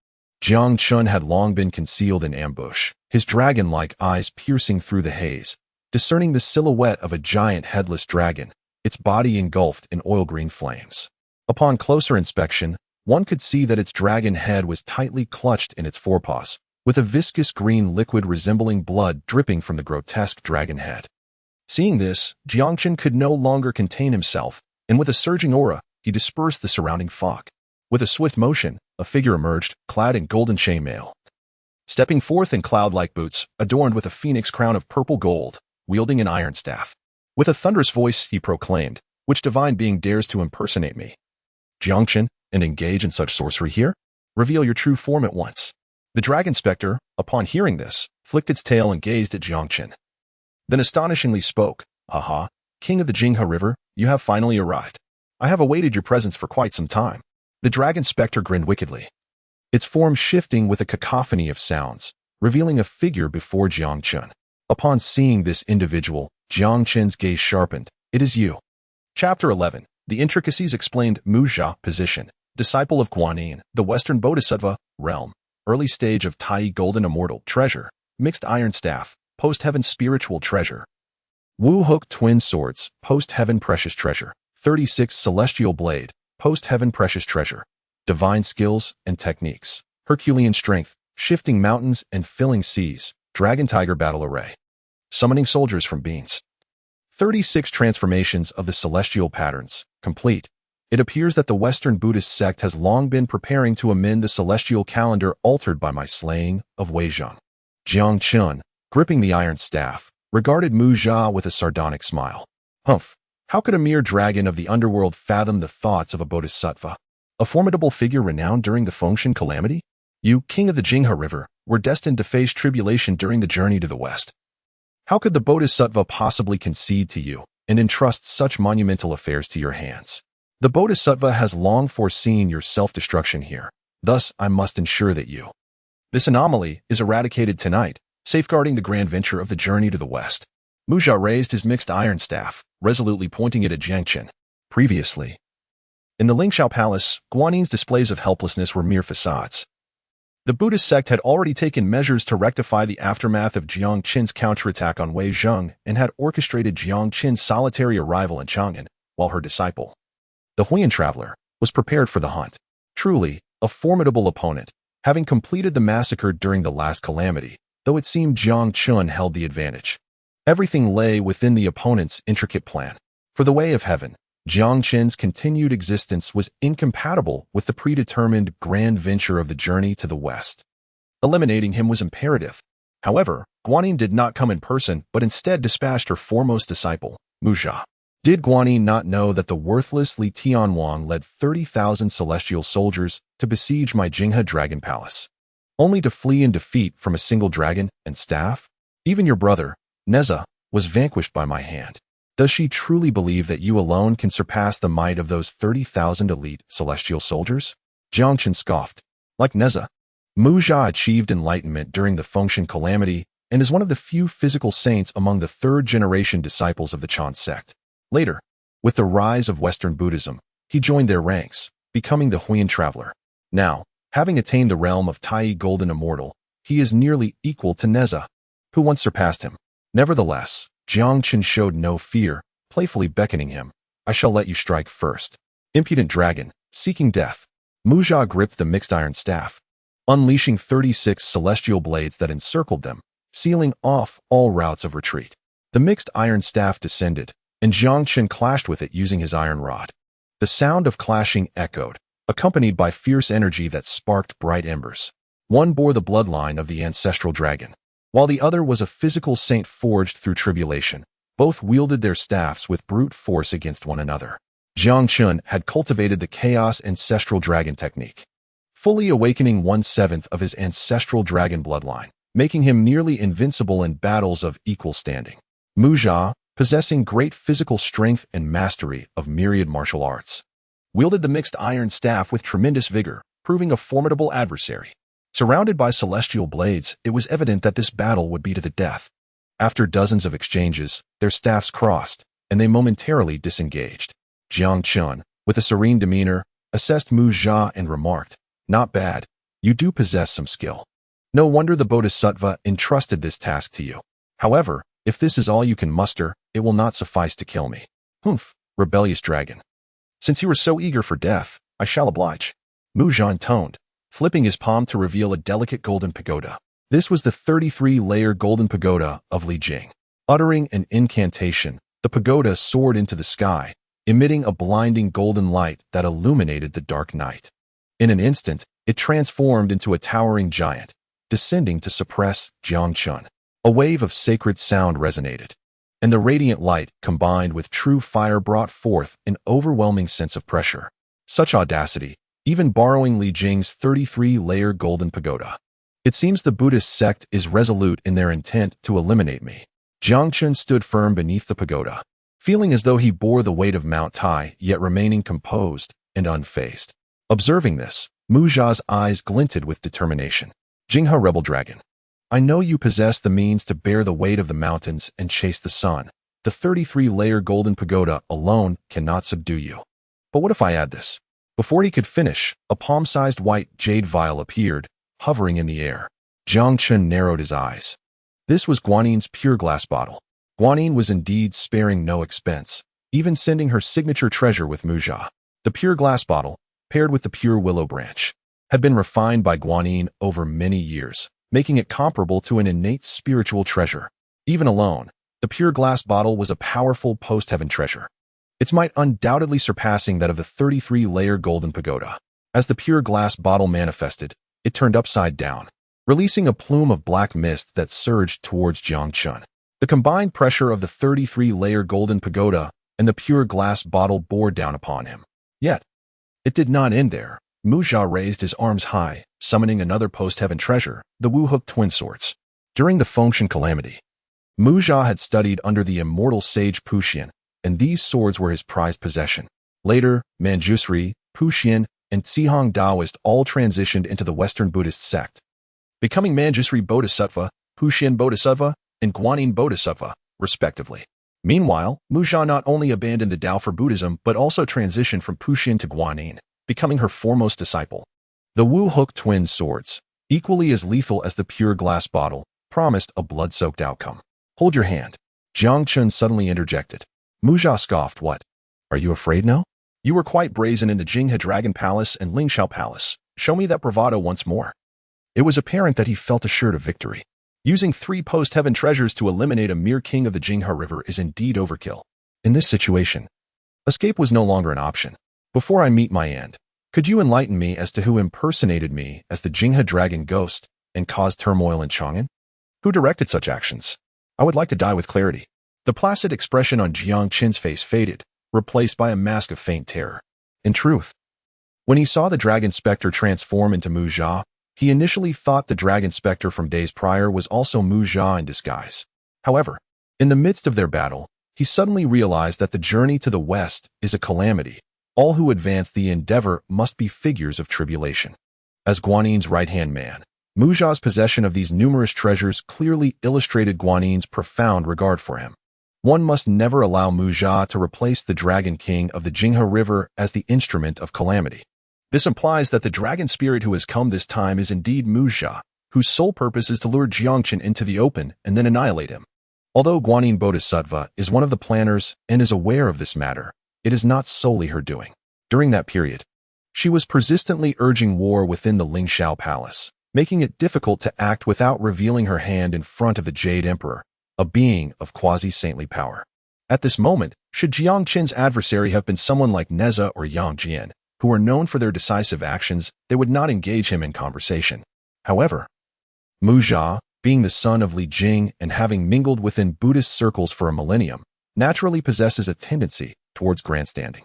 Jiang Chen had long been concealed in ambush, his dragon-like eyes piercing through the haze, discerning the silhouette of a giant headless dragon, its body engulfed in oil-green flames. Upon closer inspection, one could see that its dragon head was tightly clutched in its forepaws, with a viscous green liquid resembling blood dripping from the grotesque dragon head. Seeing this, Jiang Chen could no longer contain himself, and with a surging aura, he dispersed the surrounding fog. With a swift motion, a figure emerged, clad in golden chainmail. Stepping forth in cloud-like boots, adorned with a phoenix crown of purple gold, wielding an iron staff. With a thunderous voice, he proclaimed, "Which divine being dares to impersonate me? Jiang Chen, and engage in such sorcery here? Reveal your true form at once." The dragon specter, upon hearing this, flicked its tail and gazed at Jiang Chen. Then astonishingly spoke, "Aha, king of the Jing River, you have finally arrived. I have awaited your presence for quite some time." The dragon specter grinned wickedly, its form shifting with a cacophony of sounds, revealing a figure before Jiang Chen. Upon seeing this individual, Jiang Chen's gaze sharpened. "It is you." Chapter 11. The Intricacies Explained. Muzha, position, disciple of Guanyin, the Western Bodhisattva, realm, early stage of Tai Golden Immortal, treasure, mixed iron staff, post-heaven spiritual treasure, Wu Hook twin swords, post-heaven precious treasure, 36 celestial blade, post-heaven precious treasure, divine skills and techniques, Herculean strength, shifting mountains and filling seas, dragon tiger battle array, summoning soldiers from beings. 36 transformations of the celestial patterns, complete. It appears that the Western Buddhist sect has long been preparing to amend the celestial calendar altered by my slaying of Wei Zheng. Jiang Chen, gripping the iron staff, regarded Mu Jia with a sardonic smile. "Humph, how could a mere dragon of the underworld fathom the thoughts of a bodhisattva? A formidable figure renowned during the Fengshan calamity? You, king of the Jing River, were destined to face tribulation during the journey to the west. How could the bodhisattva possibly concede to you and entrust such monumental affairs to your hands? The bodhisattva has long foreseen your self-destruction here. Thus, I must ensure that you." This anomaly is eradicated tonight, safeguarding the grand venture of the journey to the west. Muzha raised his mixed iron staff, resolutely pointing it at Jiang Chen. Previously, in the Lingxiao Palace, Guanin's displays of helplessness were mere facades. The Buddhist sect had already taken measures to rectify the aftermath of Jiang Chen's counterattack on Wei Zheng and had orchestrated Jiang Chen's solitary arrival in Chang'an, while her disciple, the Huiyan traveler, was prepared for the hunt. Truly, a formidable opponent, having completed the massacre during the last calamity, though it seemed Jiang Chen held the advantage. Everything lay within the opponent's intricate plan. For the way of heaven, Jiang Chen's continued existence was incompatible with the predetermined grand venture of the journey to the west. Eliminating him was imperative. However, Guanin did not come in person, but instead dispatched her foremost disciple, Muzha. Did Guanin not know that the worthless Li Tianwang led 30,000 celestial soldiers to besiege my Jinghe dragon palace, only to flee in defeat from a single dragon and staff? Even your brother, Neza, was vanquished by my hand. Does she truly believe that you alone can surpass the might of those 30,000 elite celestial soldiers? Jiang Chen scoffed. Like Neza, Muzha achieved enlightenment during the Fengshan calamity and is one of the few physical saints among the third-generation disciples of the Chan sect. Later, with the rise of Western Buddhism, he joined their ranks, becoming the Huiyan traveler. Now, having attained the realm of Tai Golden Immortal, he is nearly equal to Neza, who once surpassed him. Nevertheless, Jiang Chen showed no fear, playfully beckoning him. "I shall let you strike first." Impudent dragon, seeking death. Muzha gripped the mixed iron staff, unleashing 36 celestial blades that encircled them, sealing off all routes of retreat. The mixed iron staff descended, and Jiang Chen clashed with it using his iron rod. The sound of clashing echoed, accompanied by fierce energy that sparked bright embers. One bore the bloodline of the ancestral dragon, while the other was a physical saint forged through tribulation. Both wielded their staffs with brute force against one another. Jiang Chen had cultivated the chaos ancestral dragon technique, fully awakening 1/7 of his ancestral dragon bloodline, making him nearly invincible in battles of equal standing. Mu Jia, possessing great physical strength and mastery of myriad martial arts, wielded the mixed iron staff with tremendous vigor, proving a formidable adversary. Surrounded by celestial blades, it was evident that this battle would be to the death. After dozens of exchanges, their staffs crossed, and they momentarily disengaged. Jiang Chen, with a serene demeanor, assessed Mu Jia and remarked, "Not bad. You do possess some skill. No wonder the Bodhisattva entrusted this task to you. However, if this is all you can muster, it will not suffice to kill me." "Humph, rebellious dragon. Since you are so eager for death, I shall oblige." Mu Jia intoned, flipping his palm to reveal a delicate golden pagoda. This was the 33-layer golden pagoda of Wei Zheng. Uttering an incantation, the pagoda soared into the sky, emitting a blinding golden light that illuminated the dark night. In an instant, it transformed into a towering giant, descending to suppress Jiang Chen. A wave of sacred sound resonated, and the radiant light combined with true fire brought forth an overwhelming sense of pressure. Such audacity, even borrowing Wei Zheng's 33-layer golden pagoda. It seems the Buddhist sect is resolute in their intent to eliminate me. Jiang Chen stood firm beneath the pagoda, feeling as though he bore the weight of Mount Tai, yet remaining composed and unfazed. Observing this, Mu Jia's eyes glinted with determination. "Jinghe Rebel Dragon, I know you possess the means to bear the weight of the mountains and chase the sun. The 33-layer golden pagoda alone cannot subdue you. But what if I add this?" Before he could finish, a palm-sized white jade vial appeared, hovering in the air. Jiang Chen narrowed his eyes. This was Guanin's pure glass bottle. Guanin was indeed sparing no expense, even sending her signature treasure with Mu Jia. The pure glass bottle, paired with the pure willow branch, had been refined by Guanin over many years, making it comparable to an innate spiritual treasure. Even alone, the pure glass bottle was a powerful post-heaven treasure, its might undoubtedly surpassing that of the 33-layer golden pagoda. As the pure glass bottle manifested, it turned upside down, releasing a plume of black mist that surged towards Jiang Chen. The combined pressure of the 33-layer golden pagoda and the pure glass bottle bore down upon him. Yet, it did not end there. Mu Jia raised his arms high, summoning another post-heaven treasure, the Wu-hook twin swords. During the Fengshan calamity, Mu Jia had studied under the immortal sage Puxian, and these swords were his prized possession. Later, Manjusri, Puxian, and Zihong Taoist all transitioned into the Western Buddhist sect, becoming Manjusri Bodhisattva, Puxian Bodhisattva, and Guanyin Bodhisattva, respectively. Meanwhile, Mu Jia not only abandoned the Tao for Buddhism but also transitioned from Puxian to Guanyin, becoming her foremost disciple. The Wu-hook twin swords, equally as lethal as the pure glass bottle, promised a blood-soaked outcome. "Hold your hand," Jiang Chen suddenly interjected. Mu Jia scoffed. "What? Are you afraid now? You were quite brazen in the Jinghe Dragon Palace and Lingxiao Palace. Show me that bravado once more." It was apparent that he felt assured of victory. Using 3 post-heaven treasures to eliminate a mere king of the Jinghe River is indeed overkill. In this situation, escape was no longer an option. "Before I meet my end, could you enlighten me as to who impersonated me as the Jinghe Dragon Ghost and caused turmoil in Chang'an? Who directed such actions? I would like to die with clarity." The placid expression on Jiang Chen's face faded, replaced by a mask of faint terror. In truth, when he saw the Dragon Spectre transform into Mu Jia, he initially thought the Dragon Spectre from days prior was also Mu Jia in disguise. However, in the midst of their battle, he suddenly realized that the journey to the west is a calamity. All who advance the endeavor must be figures of tribulation. As Guanin's right-hand man, Mu Jia's possession of these numerous treasures clearly illustrated Guanin's profound regard for him. One must never allow Mu Jia to replace the Dragon King of the Jinghe River as the instrument of calamity. This implies that the dragon spirit who has come this time is indeed Mu Jia, whose sole purpose is to lure Jiang Chen into the open and then annihilate him. Although Guanyin Bodhisattva is one of the planners and is aware of this matter, it is not solely her doing. During that period, she was persistently urging war within the Lingxiao Palace, making it difficult to act without revealing her hand in front of the Jade Emperor, a being of quasi-saintly power. At this moment, should Jiang Chen's adversary have been someone like Neza or Yang Jian, who are known for their decisive actions, they would not engage him in conversation. However, Mu Jia, being the son of Wei Zheng and having mingled within Buddhist circles for a millennium, naturally possesses a tendency towards grandstanding.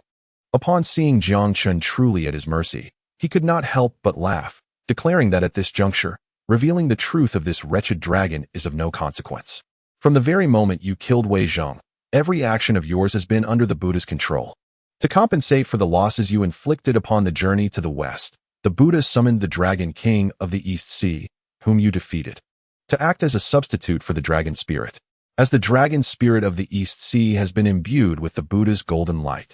Upon seeing Jiang Chen truly at his mercy, he could not help but laugh, declaring that at this juncture, revealing the truth of this wretched dragon is of no consequence. From the very moment you killed Wei Zheng, every action of yours has been under the Buddha's control. To compensate for the losses you inflicted upon the journey to the west, the Buddha summoned the Dragon King of the East Sea, whom you defeated, to act as a substitute for the dragon spirit. As the dragon spirit of the East Sea has been imbued with the Buddha's golden light,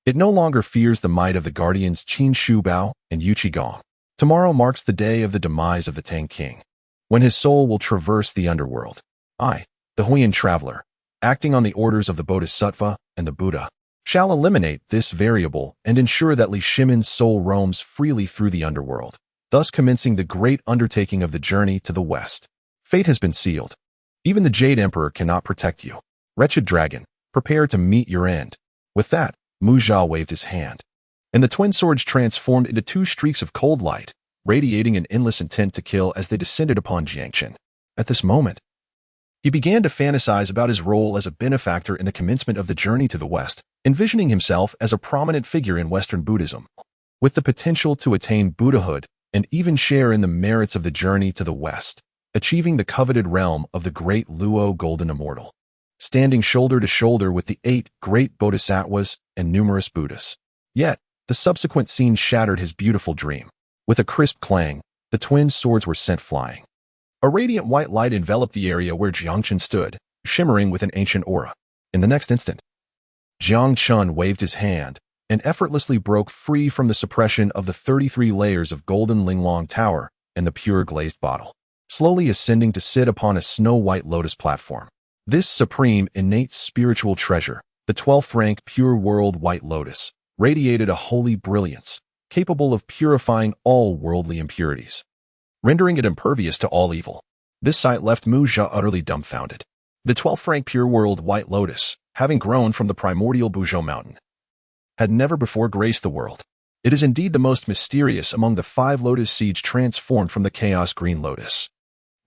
it no longer fears the might of the guardians Qin Shu Bao and Yu Qi Gong. Tomorrow marks the day of the demise of the Tang King, when his soul will traverse the underworld. I, the Huiyan traveler, acting on the orders of the Bodhisattva and the Buddha, shall eliminate this variable and ensure that Li Shimin's soul roams freely through the underworld, thus commencing the great undertaking of the journey to the west. Fate has been sealed. Even the Jade Emperor cannot protect you. Wretched dragon, prepare to meet your end. With that, Mu Jia waved his hand, and the twin swords transformed into two streaks of cold light, radiating an endless intent to kill as they descended upon Jiang Chen. At this moment, he began to fantasize about his role as a benefactor in the commencement of the journey to the west, envisioning himself as a prominent figure in Western Buddhism, with the potential to attain Buddhahood and even share in the merits of the journey to the west, achieving the coveted realm of the great Luo Golden Immortal, standing shoulder to shoulder with the 8 great bodhisattvas and numerous Buddhas. Yet, the subsequent scene shattered his beautiful dream. With a crisp clang, the twin swords were sent flying. A radiant white light enveloped the area where Jiang Chen stood, shimmering with an ancient aura. In the next instant, Jiang Chen waved his hand and effortlessly broke free from the suppression of the 33 layers of golden Linglong Tower and the pure glazed bottle, slowly ascending to sit upon a snow-white lotus platform. This supreme innate spiritual treasure, the 12th rank pure world white lotus, radiated a holy brilliance, capable of purifying all worldly impurities, rendering it impervious to all evil. This sight left Mu Jia utterly dumbfounded. The 12th rank pure world white lotus, having grown from the primordial Buzhou mountain, had never before graced the world. It is indeed the most mysterious among the 5 lotus seeds transformed from the chaos green lotus.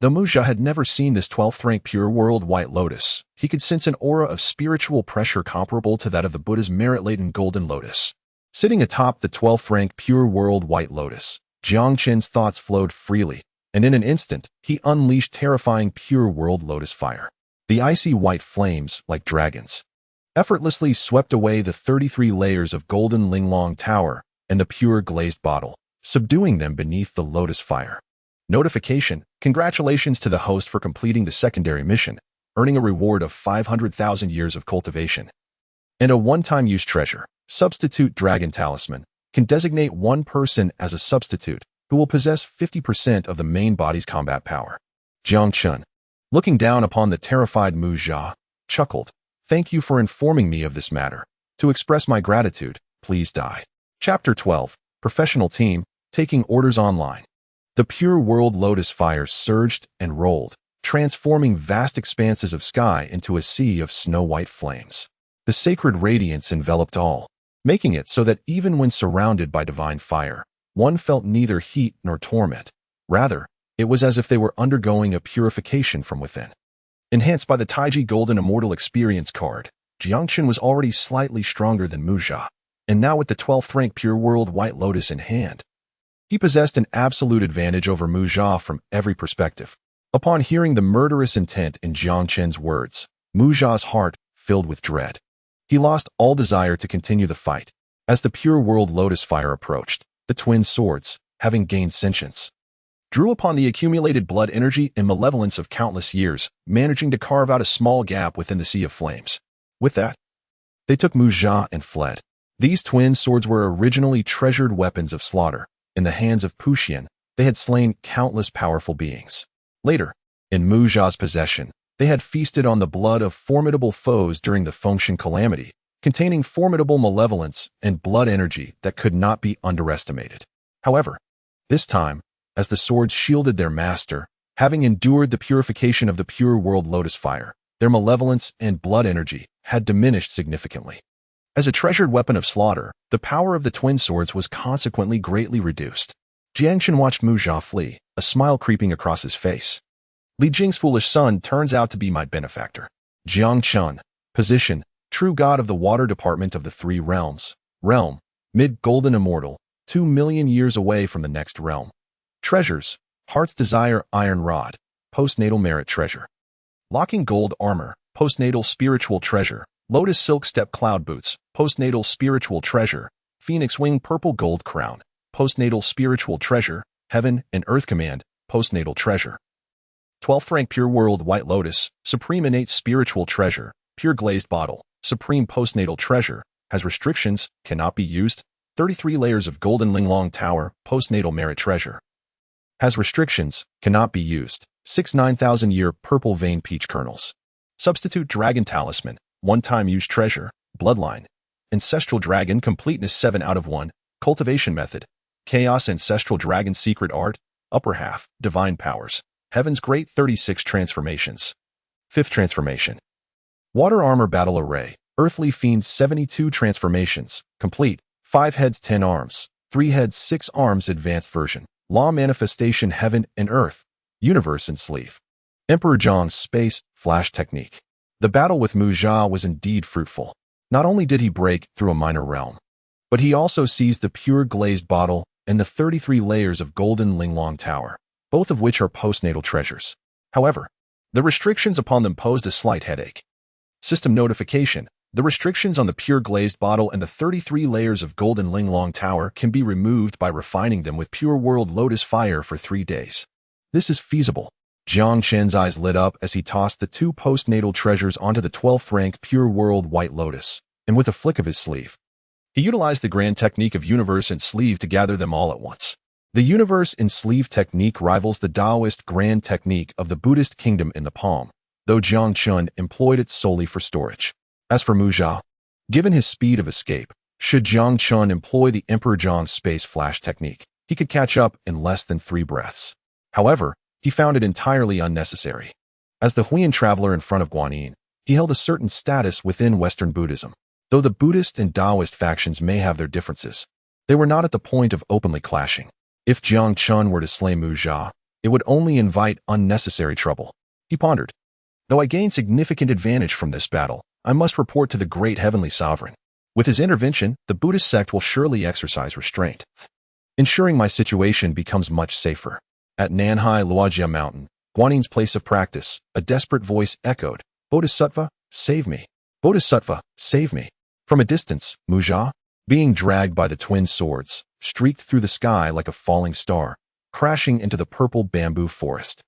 Though Mu Jia had never seen this 12th rank pure world white lotus, he could sense an aura of spiritual pressure comparable to that of the Buddha's merit-laden golden lotus. Sitting atop the 12th rank pure world white lotus, Jiang Chen's thoughts flowed freely, and in an instant, he unleashed terrifying pure world lotus fire. The icy white flames, like dragons, effortlessly swept away the 33 layers of golden Linglong Tower and the pure glazed bottle, subduing them beneath the lotus fire. Notification: congratulations to the host for completing the secondary mission, earning a reward of 500,000 years of cultivation. And a one-time use treasure, Substitute Dragon Talisman, can designate one person as a substitute who will possess 50% of the main body's combat power. Jiang Chen, looking down upon the terrified Mu Jia, chuckled. Thank you for informing me of this matter. To express my gratitude, please die. Chapter 12, Professional Team, Taking Orders Online. The pure world lotus fire surged and rolled, transforming vast expanses of sky into a sea of snow-white flames. The sacred radiance enveloped all, making it so that even when surrounded by divine fire, one felt neither heat nor torment. Rather, it was as if they were undergoing a purification from within. Enhanced by the Taiji Golden Immortal Experience card, Jiang Chen was already slightly stronger than Mu Jia, and now with the 12th rank Pure World White Lotus in hand, he possessed an absolute advantage over Mu Jia from every perspective. Upon hearing the murderous intent in Jiang Chen's words, Mu Jia's heart filled with dread. He lost all desire to continue the fight. As the Pure World Lotus fire approached, the twin swords, having gained sentience, drew upon the accumulated blood energy and malevolence of countless years, managing to carve out a small gap within the sea of flames. With that, they took Mu Jia and fled. These twin swords were originally treasured weapons of slaughter. In the hands of Puxian, they had slain countless powerful beings. Later, in Mu Jia's possession, they had feasted on the blood of formidable foes during the Fengshen calamity, containing formidable malevolence and blood energy that could not be underestimated. However, this time, as the swords shielded their master, having endured the purification of the Pure World Lotus fire, their malevolence and blood energy had diminished significantly. As a treasured weapon of slaughter, the power of the twin swords was consequently greatly reduced. Jiang Chen watched Mu Jia flee, a smile creeping across his face. Li Jing's foolish son turns out to be my benefactor. Jiang Chen, position, true god of the water department of the 3 realms. Realm, mid-golden immortal, 2 million years away from the next realm. Treasures, Heart's Desire Iron Rod, Postnatal Merit Treasure. Locking Gold Armor, Postnatal Spiritual Treasure. Lotus Silk Step Cloud Boots, Postnatal Spiritual Treasure. Phoenix Wing Purple Gold Crown, Postnatal Spiritual Treasure. Heaven and Earth Command, Postnatal Treasure. 12th rank Pure World White Lotus, Supreme Innate Spiritual Treasure. Pure Glazed Bottle, Supreme Postnatal Treasure. Has restrictions, cannot be used. 33 layers of Golden Linglong Tower, Postnatal Merit Treasure. Has restrictions, cannot be used. 6 9,000-year Purple Vein Peach Kernels. Substitute Dragon Talisman, one-time use treasure, Bloodline. Ancestral Dragon Completeness 7 out of 1, Cultivation Method. Chaos Ancestral Dragon Secret Art, Upper Half, Divine Powers. Heaven's Great 36 Transformations. 5th Transformation. Water Armor Battle Array, Earthly Fiend 72 Transformations, complete. 5 heads 10 arms, 3 heads 6 arms advanced version. Law Manifestation Heaven and Earth, Universe and Sleeve. Emperor Zheng's Space Flash Technique. The battle with Mu Jia was indeed fruitful. Not only did he break through a minor realm, but he also seized the pure glazed bottle and the 33 layers of Golden Linglong Tower, both of which are postnatal treasures. However, the restrictions upon them posed a slight headache. System notification. The restrictions on the pure glazed bottle and the 33 layers of Golden Linglong Tower can be removed by refining them with Pure World Lotus Fire for 3 days. This is feasible. Jiang Chen's eyes lit up as he tossed the 2 postnatal treasures onto the 12th rank Pure World White Lotus, and with a flick of his sleeve, he utilized the grand technique of Universe and Sleeve to gather them all at once. The Universe and Sleeve technique rivals the Taoist grand technique of the Buddhist kingdom in the palm, though Jiang Chen employed it solely for storage. As for Mu Jia, given his speed of escape, should Jiang Chen employ the Emperor Zheng's Space Flash technique, he could catch up in less than 3 breaths. However, he found it entirely unnecessary. As the Huiyan traveler in front of Guanyin, he held a certain status within Western Buddhism. Though the Buddhist and Taoist factions may have their differences, they were not at the point of openly clashing. If Jiang Chen were to slay Mu Jia, it would only invite unnecessary trouble. He pondered. Though I gain significant advantage from this battle, I must report to the great heavenly sovereign. With his intervention, the Buddhist sect will surely exercise restraint, ensuring my situation becomes much safer. At Nanhai Luojia Mountain, Guanin's place of practice, a desperate voice echoed, "Bodhisattva, save me. Bodhisattva, save me." From a distance, Mu Jia, being dragged by the twin swords, streaked through the sky like a falling star, crashing into the purple bamboo forest.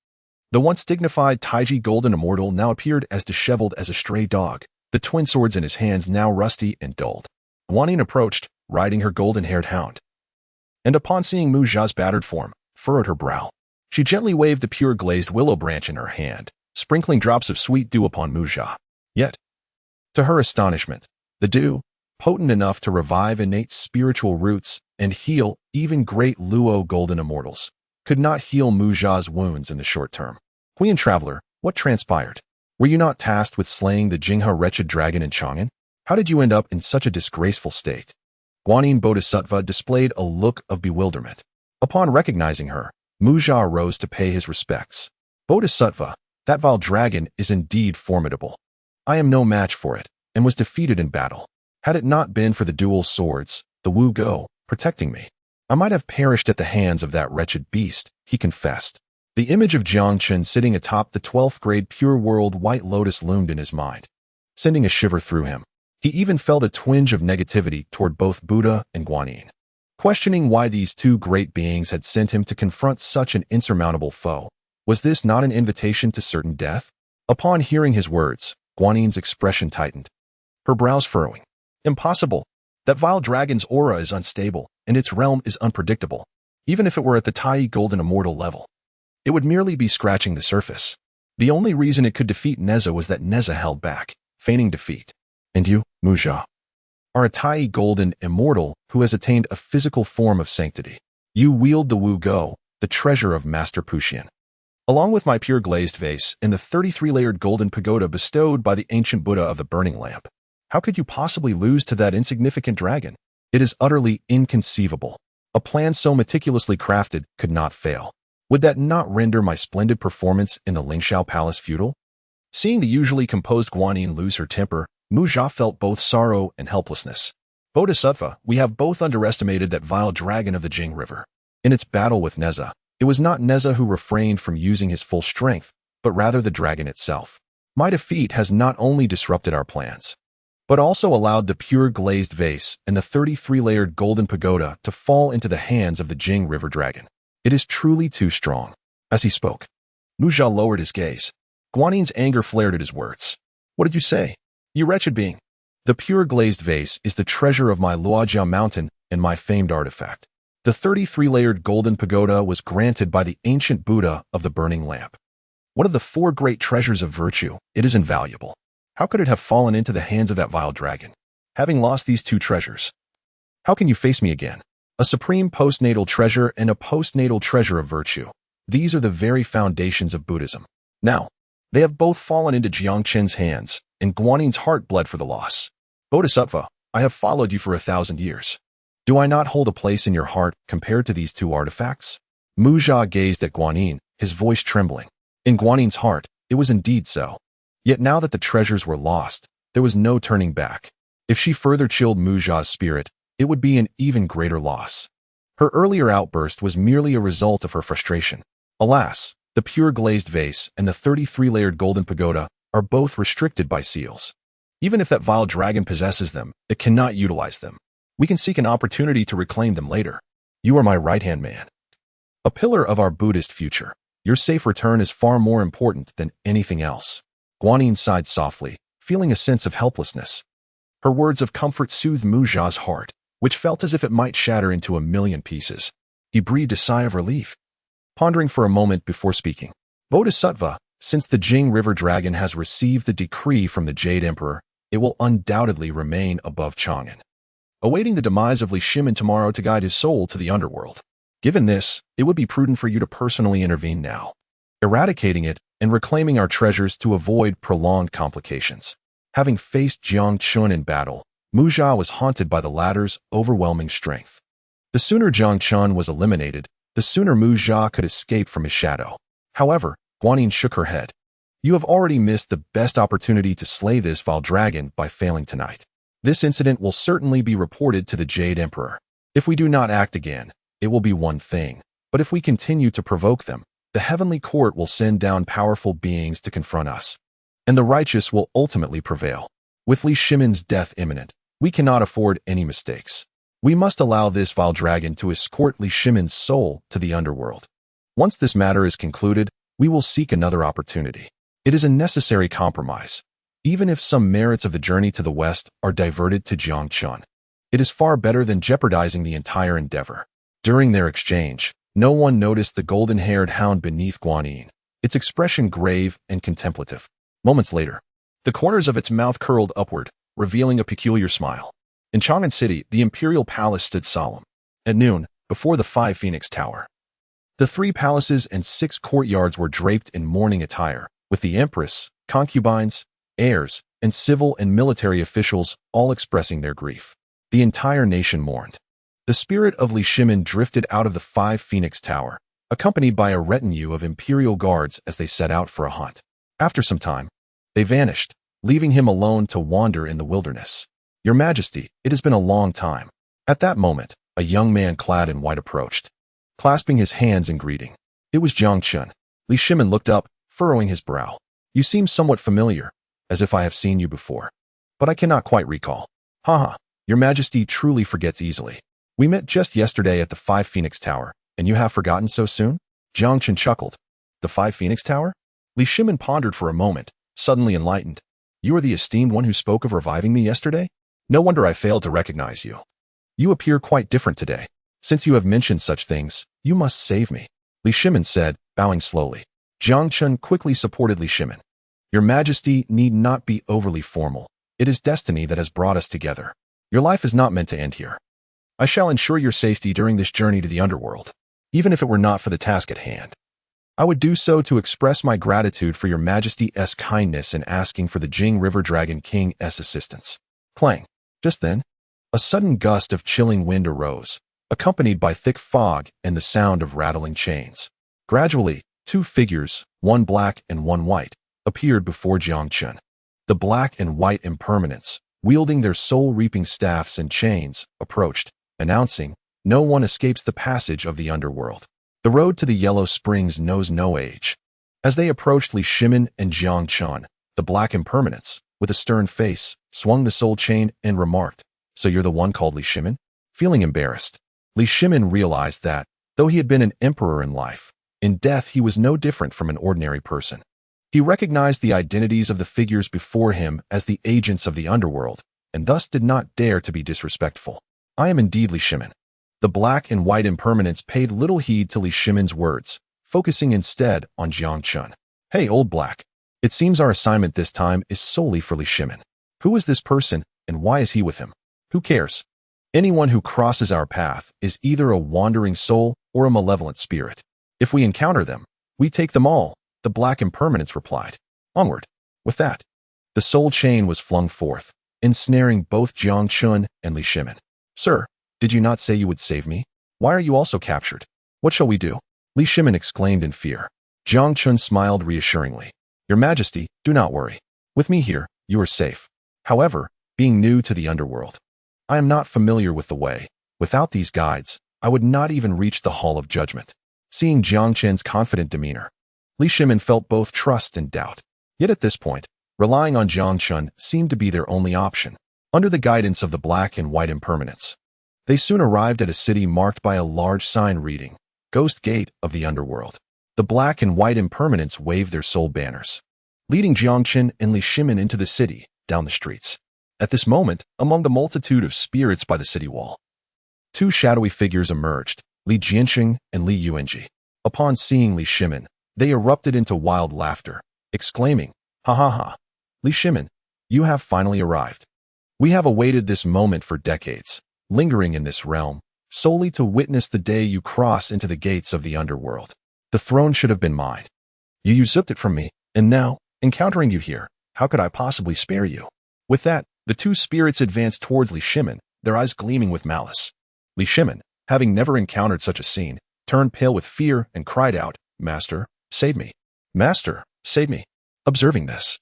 The once dignified Taiji Golden Immortal now appeared as disheveled as a stray dog, the twin swords in his hands now rusty and dulled. Guanin approached, riding her golden-haired hound, and upon seeing Mu Jia's battered form, furrowed her brow. She gently waved the pure glazed willow branch in her hand, sprinkling drops of sweet dew upon Mu Jia. Yet, to her astonishment, the dew, potent enough to revive innate spiritual roots and heal even great Luo Golden Immortals, could not heal Mu Jia's wounds in the short term. Huiyan traveler, what transpired? Were you not tasked with slaying the Jinghe wretched dragon in Chang'an? How did you end up in such a disgraceful state? Guanyin Bodhisattva displayed a look of bewilderment. Upon recognizing her, Mu Jia rose to pay his respects. Bodhisattva, that vile dragon is indeed formidable. I am no match for it, and was defeated in battle. Had it not been for the dual swords, the Wu Go, protecting me, I might have perished at the hands of that wretched beast, he confessed. The image of Jiang Chen sitting atop the 12th grade Pure World White Lotus loomed in his mind, sending a shiver through him. He even felt a twinge of negativity toward both Buddha and Guanyin, questioning why these 2 great beings had sent him to confront such an insurmountable foe. Was this not an invitation to certain death? Upon hearing his words, Guanin's expression tightened, her brows furrowing. Impossible. That vile dragon's aura is unstable, and its realm is unpredictable. Even if it were at the Tai Golden Immortal level, it would merely be scratching the surface. The only reason it could defeat Neza was that Neza held back, feigning defeat. And you, Mu Jia, are a Tai Golden Immortal who has attained a physical form of sanctity. You wield the Wu Go, the treasure of Master Puxian, along with my pure glazed vase and the 33-layered golden pagoda bestowed by the ancient Buddha of the burning lamp. How could you possibly lose to that insignificant dragon? It is utterly inconceivable. A plan so meticulously crafted could not fail. Would that not render my splendid performance in the Lingxiao Palace futile? Seeing the usually composed Guanyin lose her temper, Mu Jia felt both sorrow and helplessness. Bodhisattva, we have both underestimated that vile dragon of the Jing River. In its battle with Neza, It was not Neza who refrained from using his full strength, but rather the dragon itself. My defeat has not only disrupted our plans, but also allowed the pure glazed vase and the 33-layered golden pagoda to fall into the hands of the Jing River Dragon. It is truly too strong. As he spoke, Mu Jia lowered his gaze. Guanin's anger flared at his words. What did you say? You wretched being. The pure glazed vase is the treasure of my Luojia mountain and my famed artifact. The 33-layered golden pagoda was granted by the ancient Buddha of the burning lamp. One of the 4 great treasures of virtue, it is invaluable. How could it have fallen into the hands of that vile dragon? Having lost these 2 treasures, how can you face me again? A supreme postnatal treasure and a postnatal treasure of virtue. These are the very foundations of Buddhism. Now, they have both fallen into Jiang Chen's hands, and Guanin's heart bled for the loss. Bodhisattva, I have followed you for 1,000 years. Do I not hold a place in your heart compared to these 2 artifacts? Mu Jia gazed at Guanin, his voice trembling. In Guanin's heart, it was indeed so. Yet now that the treasures were lost, there was no turning back. If she further chilled Mu Jia's spirit, it would be an even greater loss. Her earlier outburst was merely a result of her frustration. Alas, the pure glazed vase and the 33-layered golden pagoda are both restricted by seals. Even if that vile dragon possesses them, it cannot utilize them. We can seek an opportunity to reclaim them later. You are my right-hand man. A pillar of our Buddhist future. Your safe return is far more important than anything else. Guanin sighed softly, feeling a sense of helplessness. Her words of comfort soothed Mu Jia's heart, which felt as if it might shatter into a million pieces. He breathed a sigh of relief, pondering for a moment before speaking. Bodhisattva, since the Jing River Dragon has received the decree from the Jade Emperor, it will undoubtedly remain above Chang'an, awaiting the demise of Li Shimin tomorrow to guide his soul to the underworld. Given this, it would be prudent for you to personally intervene now, eradicating it and reclaiming our treasures to avoid prolonged complications. Having faced Jiang Chen in battle, Mu Jia was haunted by the latter's overwhelming strength. The sooner Jiang Chen was eliminated, the sooner Mu Jia could escape from his shadow. However, Guanin shook her head. You have already missed the best opportunity to slay this vile dragon by failing tonight. This incident will certainly be reported to the Jade Emperor. If we do not act again, it will be one thing, but if we continue to provoke them, the heavenly court will send down powerful beings to confront us, and the righteous will ultimately prevail. With Li Shimin's death imminent, we cannot afford any mistakes. We must allow this vile dragon to escort Li Shimin's soul to the underworld. Once this matter is concluded, we will seek another opportunity. It is a necessary compromise, even if some merits of the journey to the west are diverted to Jiang Chen. It is far better than jeopardizing the entire endeavor. During their exchange, no one noticed the golden-haired hound beneath Guanin, its expression grave and contemplative. Moments later, the corners of its mouth curled upward, revealing a peculiar smile. In Chang'an City, the imperial palace stood solemn. At noon, before the 5 Phoenix Tower, the 3 palaces and 6 courtyards were draped in mourning attire, with the empress, concubines, heirs, and civil and military officials all expressing their grief. The entire nation mourned. The spirit of Li Shimin drifted out of the 5 Phoenix Tower, accompanied by a retinue of imperial guards as they set out for a hunt. After some time, they vanished, leaving him alone to wander in the wilderness. Your Majesty, it has been a long time. At that moment, a young man clad in white approached, clasping his hands in greeting. It was Jiang Chen. Li Shimin looked up, furrowing his brow. You seem somewhat familiar, as if I have seen you before, but I cannot quite recall. Haha, Your Majesty truly forgets easily. We met just yesterday at the 5 Phoenix Tower, and you have forgotten so soon? Jiang Chen chuckled. The 5 Phoenix Tower? Li Shimin pondered for a moment, suddenly enlightened. You are the esteemed one who spoke of reviving me yesterday? No wonder I failed to recognize you. You appear quite different today. Since you have mentioned such things, you must save me, Li Shimin said, bowing slowly. Jiang Chen quickly supported Li Shimin. Your Majesty need not be overly formal. It is destiny that has brought us together. Your life is not meant to end here. I shall ensure your safety during this journey to the underworld, even if it were not for the task at hand. I would do so to express my gratitude for your Majesty's kindness in asking for the Jing River Dragon King's assistance. Clang. Just then, a sudden gust of chilling wind arose, accompanied by thick fog and the sound of rattling chains. Gradually, 2 figures, one black and one white, appeared before Jiang Chen. The black and white impermanents, wielding their soul-reaping staffs and chains, approached, announcing, no one escapes the passage of the underworld. The road to the Yellow Springs knows no age. As they approached Li Shimin and Jiang Chen, the Black Impermanence, with a stern face, swung the soul chain and remarked, "So you're the one called Li Shimin?" Feeling embarrassed, Li Shimin realized that, though he had been an emperor in life, in death he was no different from an ordinary person. He recognized the identities of the figures before him as the agents of the underworld, and thus did not dare to be disrespectful. "I am indeed Li Shimin." The Black and White Impermanence paid little heed to Li Shimin's words, focusing instead on Jiang Chen. "Hey, old Black. It seems our assignment this time is solely for Li Shimin. Who is this person, and why is he with him? Who cares? Anyone who crosses our path is either a wandering soul or a malevolent spirit. If we encounter them, we take them all," the Black Impermanence replied. "Onward." With that, the soul chain was flung forth, ensnaring both Jiang Chen and Li Shimin. "Sir, did you not say you would save me? Why are you also captured? What shall we do?" Li Shimin exclaimed in fear. Jiang Chen smiled reassuringly. "Your Majesty, do not worry. With me here, you are safe. However, being new to the underworld, I am not familiar with the way. Without these guides, I would not even reach the Hall of Judgment." Seeing Jiang Chen's confident demeanor, Li Shimin felt both trust and doubt. Yet at this point, relying on Jiang Chen seemed to be their only option. Under the guidance of the Black and White Impermanence, they soon arrived at a city marked by a large sign reading, "Ghost Gate of the Underworld." The Black and White Impermanence waved their soul banners, leading Jiang Chen and Li Shimin into the city, down the streets. At this moment, among the multitude of spirits by the city wall, two shadowy figures emerged, Li Jianxing and Li Yuanji. Upon seeing Li Shimin, they erupted into wild laughter, exclaiming, "Ha ha ha! Li Shimin, you have finally arrived. We have awaited this moment for decades, lingering in this realm, solely to witness the day you cross into the gates of the underworld. The throne should have been mine. You usurped it from me, and now, encountering you here, how could I possibly spare you?" With that, the two spirits advanced towards Li Shimin, their eyes gleaming with malice. Li Shimin, having never encountered such a scene, turned pale with fear and cried out, "Master, save me! Master, save me!" Observing this,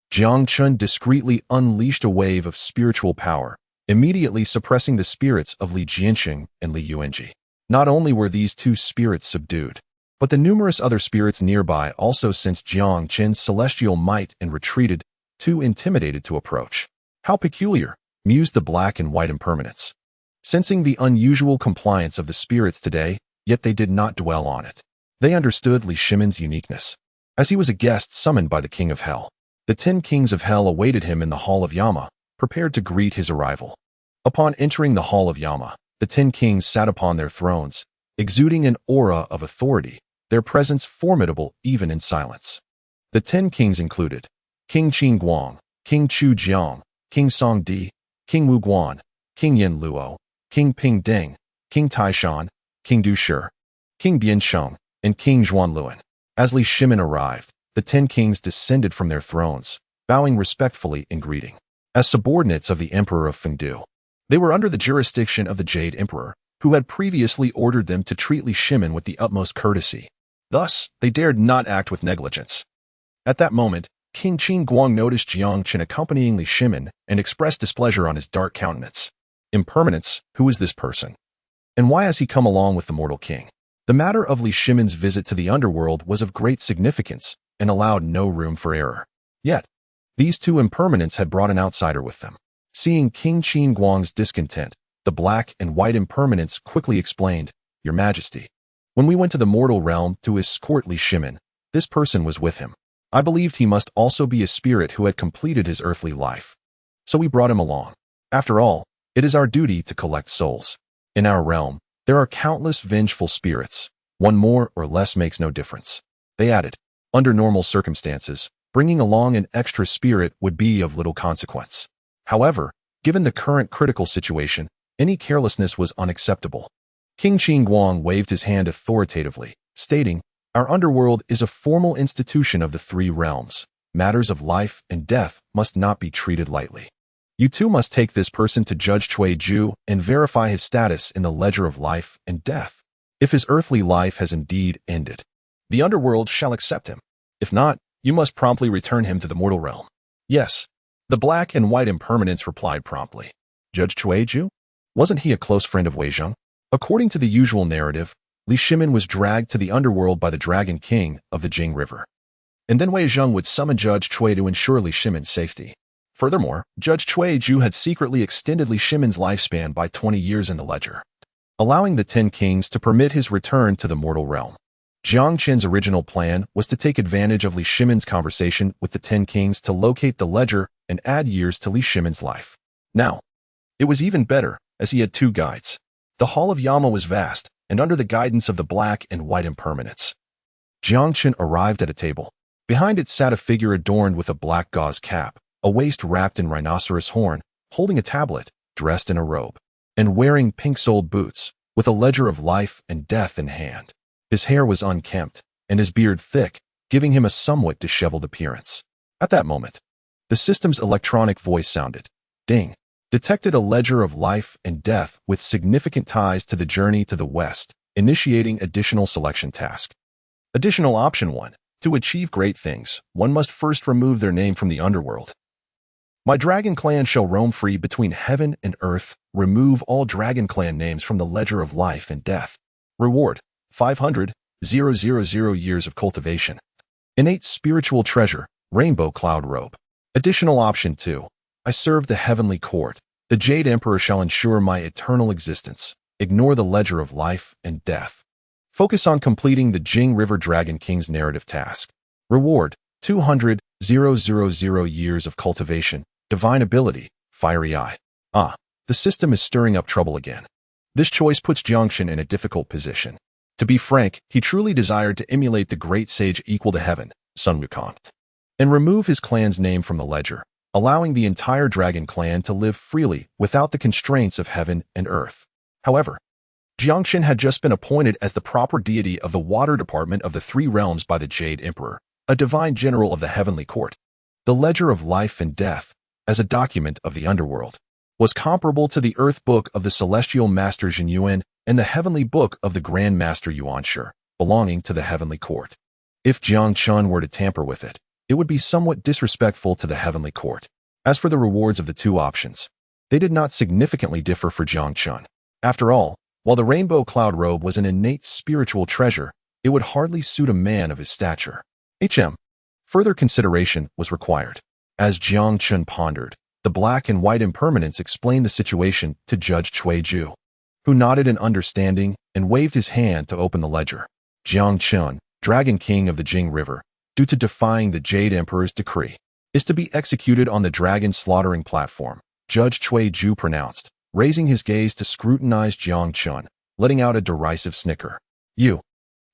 Jiang Chen discreetly unleashed a wave of spiritual power, immediately suppressing the spirits of Li Jianxing and Li Yuanji. Not only were these two spirits subdued, but the numerous other spirits nearby also sensed Jiang Chen's celestial might and retreated, too intimidated to approach. "How peculiar," mused the Black and White Impermanence, sensing the unusual compliance of the spirits today, yet they did not dwell on it. They understood Li Shimin's uniqueness, as he was a guest summoned by the King of Hell. The 10 kings of Hell awaited him in the Hall of Yama, prepared to greet his arrival. Upon entering the Hall of Yama, the 10 kings sat upon their thrones, exuding an aura of authority, their presence formidable even in silence. The 10 kings included King Qin Guang, King Chu Jiang, King Song Di, King Wu Guan, King Yin Luo, King Ping Deng, King Taishan, King Du Shi, King Bian Sheng, and King Zhuan Luan. As Li Shimin arrived, the 10 kings descended from their thrones, bowing respectfully in greeting. As subordinates of the Emperor of Fengdu, they were under the jurisdiction of the Jade Emperor, who had previously ordered them to treat Li Shimin with the utmost courtesy. Thus, they dared not act with negligence. At that moment, King Qin Guang noticed Jiang Chen accompanying Li Shimin and expressed displeasure on his dark countenance. "Impermanence, who is this person? And why has he come along with the mortal king?" The matter of Li Shimin's visit to the underworld was of great significance and allowed no room for error. Yet, these two impermanents had brought an outsider with them. Seeing King Qin Guang's discontent, the Black and White Impermanents quickly explained, "Your Majesty, when we went to the mortal realm to escort Li Shimin, this person was with him. I believed he must also be a spirit who had completed his earthly life. So we brought him along. After all, it is our duty to collect souls. In our realm, there are countless vengeful spirits. One more or less makes no difference." They added, "Under normal circumstances, bringing along an extra spirit would be of little consequence. However, given the current critical situation, any carelessness was unacceptable." King Qin Guang waved his hand authoritatively, stating, "Our underworld is a formal institution of the 3 realms. Matters of life and death must not be treated lightly. You too must take this person to Judge Cui Ju and verify his status in the ledger of life and death. If his earthly life has indeed ended, the underworld shall accept him. If not, you must promptly return him to the mortal realm." "Yes," the Black and White Impermanents replied promptly. "Judge Cui Ju? Wasn't he a close friend of Wei Zheng?" According to the usual narrative, Li Shimin was dragged to the underworld by the Dragon King of the Jing River. And then Wei Zheng would summon Judge Cui to ensure Li Shimin's safety. Furthermore, Judge Cui Ju had secretly extended Li Shimin's lifespan by 20 years in the ledger, allowing the 10 kings to permit his return to the mortal realm. Jiang Chen's original plan was to take advantage of Li Shimin's conversation with the 10 kings to locate the ledger and add years to Li Shimin's life. Now, it was even better, as he had 2 guides. The Hall of Yama was vast, and under the guidance of the black and white impermanents. Jiang Chen arrived at a table. Behind it sat a figure adorned with a black gauze cap, a waist wrapped in rhinoceros horn, holding a tablet, dressed in a robe, and wearing pink-soled boots, with a ledger of life and death in hand. His hair was unkempt, and his beard thick, giving him a somewhat disheveled appearance. At that moment, the system's electronic voice sounded. Ding. Detected a ledger of life and death with significant ties to the journey to the west, initiating additional selection task. Additional option 1. To achieve great things, one must first remove their name from the underworld. My dragon clan shall roam free between heaven and earth. Remove all dragon clan names from the ledger of life and death. Reward: 500,000 years of cultivation. Innate spiritual treasure, rainbow cloud robe. Additional option 2. I serve the heavenly court. The Jade Emperor shall ensure my eternal existence. Ignore the ledger of life and death. Focus on completing the Jing River Dragon King's narrative task. Reward: 200,000 years of cultivation. Divine ability, Fiery Eye. The system is stirring up trouble again. This choice puts Jiang Chen in a difficult position. To be frank, he truly desired to emulate the great sage equal to heaven, Sun Wukong, and remove his clan's name from the ledger, allowing the entire dragon clan to live freely without the constraints of heaven and earth. However, Jiang Chen had just been appointed as the proper deity of the water department of the 3 realms by the Jade Emperor, a divine general of the heavenly court. The ledger of life and death, as a document of the underworld, was comparable to the earth book of the celestial master Jin Yuan and the heavenly book of the grand master Yuan Shi, belonging to the heavenly court. If Jiang Chen were to tamper with it, it would be somewhat disrespectful to the heavenly court. As for the rewards of the 2 options, they did not significantly differ for Jiang Chen. After all, while the rainbow cloud robe was an innate spiritual treasure, it would hardly suit a man of his stature. Further consideration was required. As Jiang Chen pondered, the black and white impermanents explained the situation to Judge Cui Ju, who nodded in understanding and waved his hand to open the ledger. Jiang Chen, Dragon King of the Jing River, due to defying the Jade Emperor's decree, is to be executed on the dragon slaughtering platform, Judge Cui Ju pronounced, raising his gaze to scrutinize Jiang Chen, letting out a derisive snicker. You,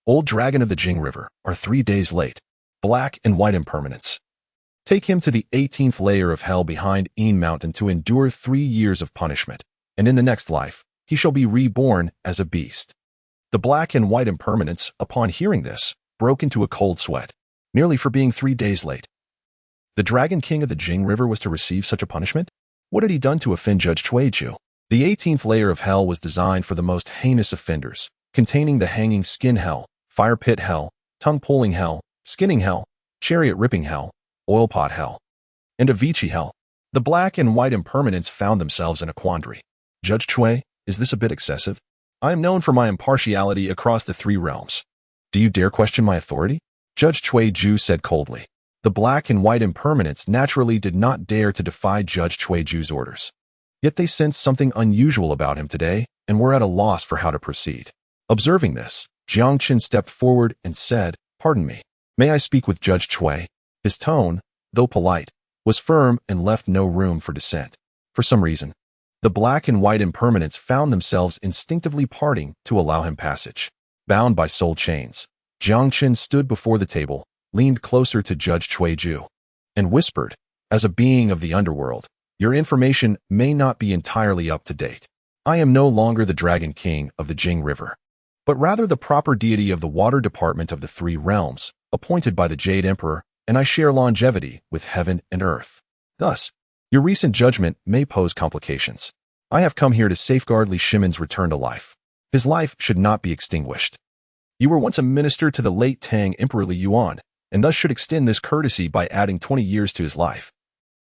old dragon of the Jing River, are 3 days late. Black and white impermanents. Take him to the 18th layer of hell behind Een Mountain to endure 3 years of punishment, and in the next life, he shall be reborn as a beast. The black and white impermanents, upon hearing this, broke into a cold sweat, merely for being 3 days late. The Dragon King of the Jing River was to receive such a punishment? What had he done to offend Judge Cui Ju? The 18th layer of hell was designed for the most heinous offenders, containing the hanging skin hell, fire pit hell, tongue-pulling hell, skinning hell, chariot-ripping hell, oil pot hell, and Avicii hell. The black and white impermanents found themselves in a quandary. Judge Cui, is this a bit excessive? I am known for my impartiality across the 3 realms. Do you dare question my authority? Judge Cui Ju said coldly. The black and white impermanents naturally did not dare to defy Judge Cui Ju's orders. Yet they sensed something unusual about him today and were at a loss for how to proceed. Observing this, Jiang Chen stepped forward and said, "Pardon me. May I speak with Judge Cui?" His tone, though polite, was firm and left no room for dissent. For some reason, the black and white impermanents found themselves instinctively parting to allow him passage. Bound by soul chains, Jiang Chen stood before the table, leaned closer to Judge Cui Ju, and whispered, "As a being of the underworld, your information may not be entirely up to date. I am no longer the Dragon King of the Jing River, but rather the proper deity of the water department of the 3 realms, appointed by the Jade Emperor, and I share longevity with heaven and earth. Thus, your recent judgment may pose complications. I have come here to safeguard Li Shimin's return to life. His life should not be extinguished. You were once a minister to the late Tang Emperor Li Yuan, and thus should extend this courtesy by adding 20 years to his life,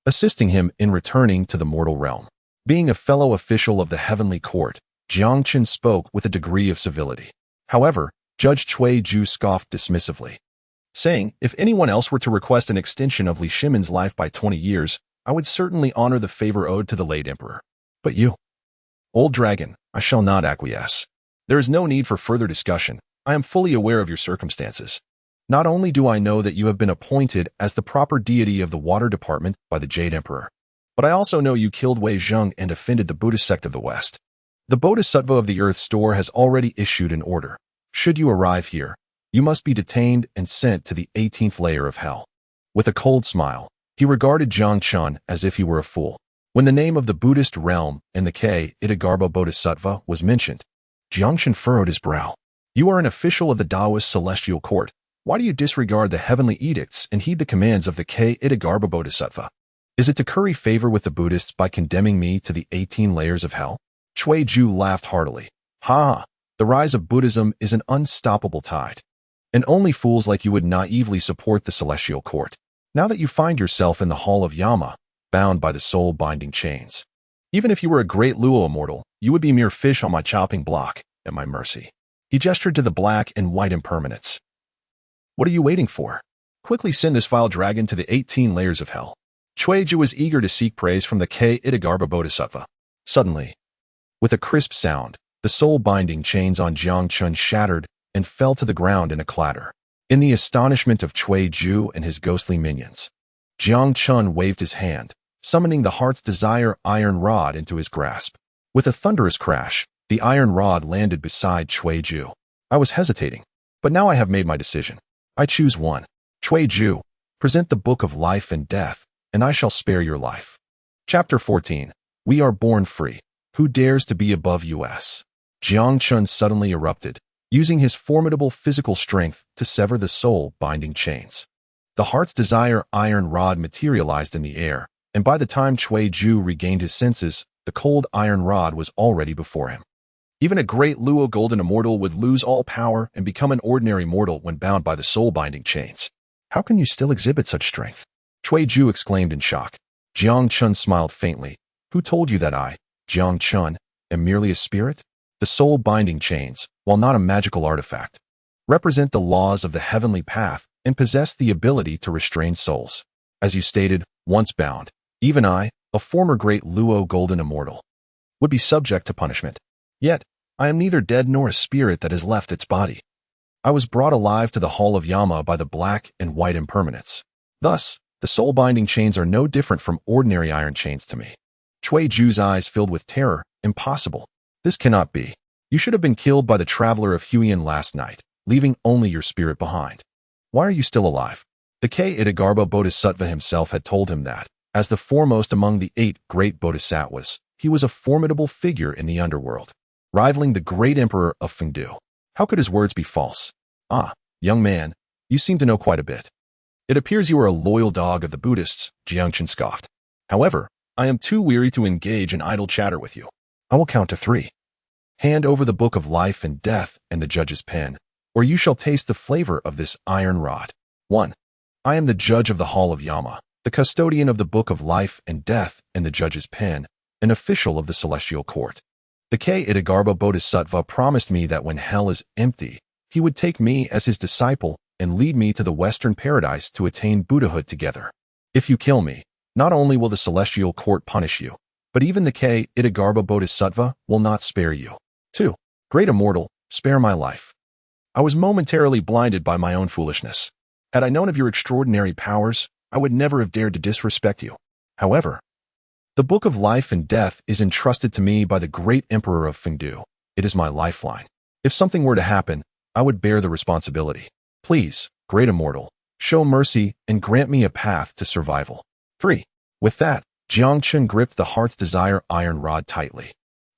assisting him in returning to the mortal realm." Being a fellow official of the heavenly court, Jiang Chen spoke with a degree of civility. However, Judge Cui Ju scoffed dismissively, saying, if anyone else were to request an extension of Li Shimin's life by 20 years, I would certainly honor the favor owed to the late emperor. But you, old dragon, I shall not acquiesce. There is no need for further discussion. I am fully aware of your circumstances. Not only do I know that you have been appointed as the proper deity of the water department by the Jade Emperor, but I also know you killed Wei Zheng and offended the Buddhist sect of the West. The Bodhisattva of the Earth Store has already issued an order. Should you arrive here, you must be detained and sent to the 18th layer of hell. With a cold smile, he regarded Jiang Chen as if he were a fool. When the name of the Buddhist realm and the K-Itagarba Bodhisattva was mentioned, Jiang Chen furrowed his brow. You are an official of the Taoist celestial court. Why do you disregard the heavenly edicts and heed the commands of the K-Itagarba Bodhisattva? Is it to curry favor with the Buddhists by condemning me to the 18 layers of hell? Cui Ju laughed heartily. Ha! The rise of Buddhism is an unstoppable tide, and only fools like you would naively support the celestial court. Now that you find yourself in the hall of Yama, bound by the soul-binding chains. Even if you were a great Luo immortal, you would be mere fish on my chopping block, at my mercy. He gestured to the black and white impermanents. What are you waiting for? Quickly send this vile dragon to the 18 layers of hell. Cui Ju was eager to seek praise from the K-Itagarba Bodhisattva. Suddenly, with a crisp sound, the soul-binding chains on Jiang Chen shattered and fell to the ground in a clatter. In the astonishment of Cui Ju and his ghostly minions, Jiang Chen waved his hand, summoning the heart's desire iron rod into his grasp. With a thunderous crash, the iron rod landed beside Cui Ju. I was hesitating, but now I have made my decision. I choose one. Cui Ju, present the book of life and death, and I shall spare your life. Chapter 14. We are born free. Who dares to be above us? Jiang Chen suddenly erupted, using his formidable physical strength to sever the soul-binding chains. The heart's desire iron rod materialized in the air, and by the time Cui Ju regained his senses, the cold iron rod was already before him. Even a great Luo golden immortal would lose all power and become an ordinary mortal when bound by the soul-binding chains. How can you still exhibit such strength? Cui Ju exclaimed in shock. Jiang Chen smiled faintly. Who told you that I, Jiang Chen, am merely a spirit? The soul-binding chains, while not a magical artifact, represent the laws of the heavenly path and possess the ability to restrain souls. As you stated, once bound, even I, a former great Luo golden immortal, would be subject to punishment. Yet, I am neither dead nor a spirit that has left its body. I was brought alive to the hall of Yama by the black and white impermanents. Thus, the soul-binding chains are no different from ordinary iron chains to me. Cui Ju's eyes filled with terror. Impossible. This cannot be. You should have been killed by the traveler of Huiyan last night, leaving only your spirit behind. Why are you still alive? The K-Itagarba Bodhisattva himself had told him that, as the foremost among the 8 great bodhisattvas, he was a formidable figure in the underworld, rivaling the great emperor of Fengdu. How could his words be false? Ah, young man, you seem to know quite a bit. It appears you are a loyal dog of the Buddhists, Jiang Chen scoffed. However, I am too weary to engage in idle chatter with you. I will count to 3. Hand over the book of life and death and the judge's pen, or you shall taste the flavor of this iron rod. 1. I am the judge of the hall of Yama, the custodian of the book of life and death and the judge's pen, an official of the celestial court. The K-Itagarba Bodhisattva promised me that when hell is empty, he would take me as his disciple and lead me to the western paradise to attain Buddhahood together. If you kill me, not only will the celestial court punish you, but even the K-Itagarba Bodhisattva will not spare you. 2. Great immortal, spare my life. I was momentarily blinded by my own foolishness. Had I known of your extraordinary powers, I would never have dared to disrespect you. However, the book of life and death is entrusted to me by the great emperor of Fengdu. It is my lifeline. If something were to happen, I would bear the responsibility. Please, great immortal, show mercy and grant me a path to survival. 3. With that, Jiang Chen gripped the heart's desire iron rod tightly,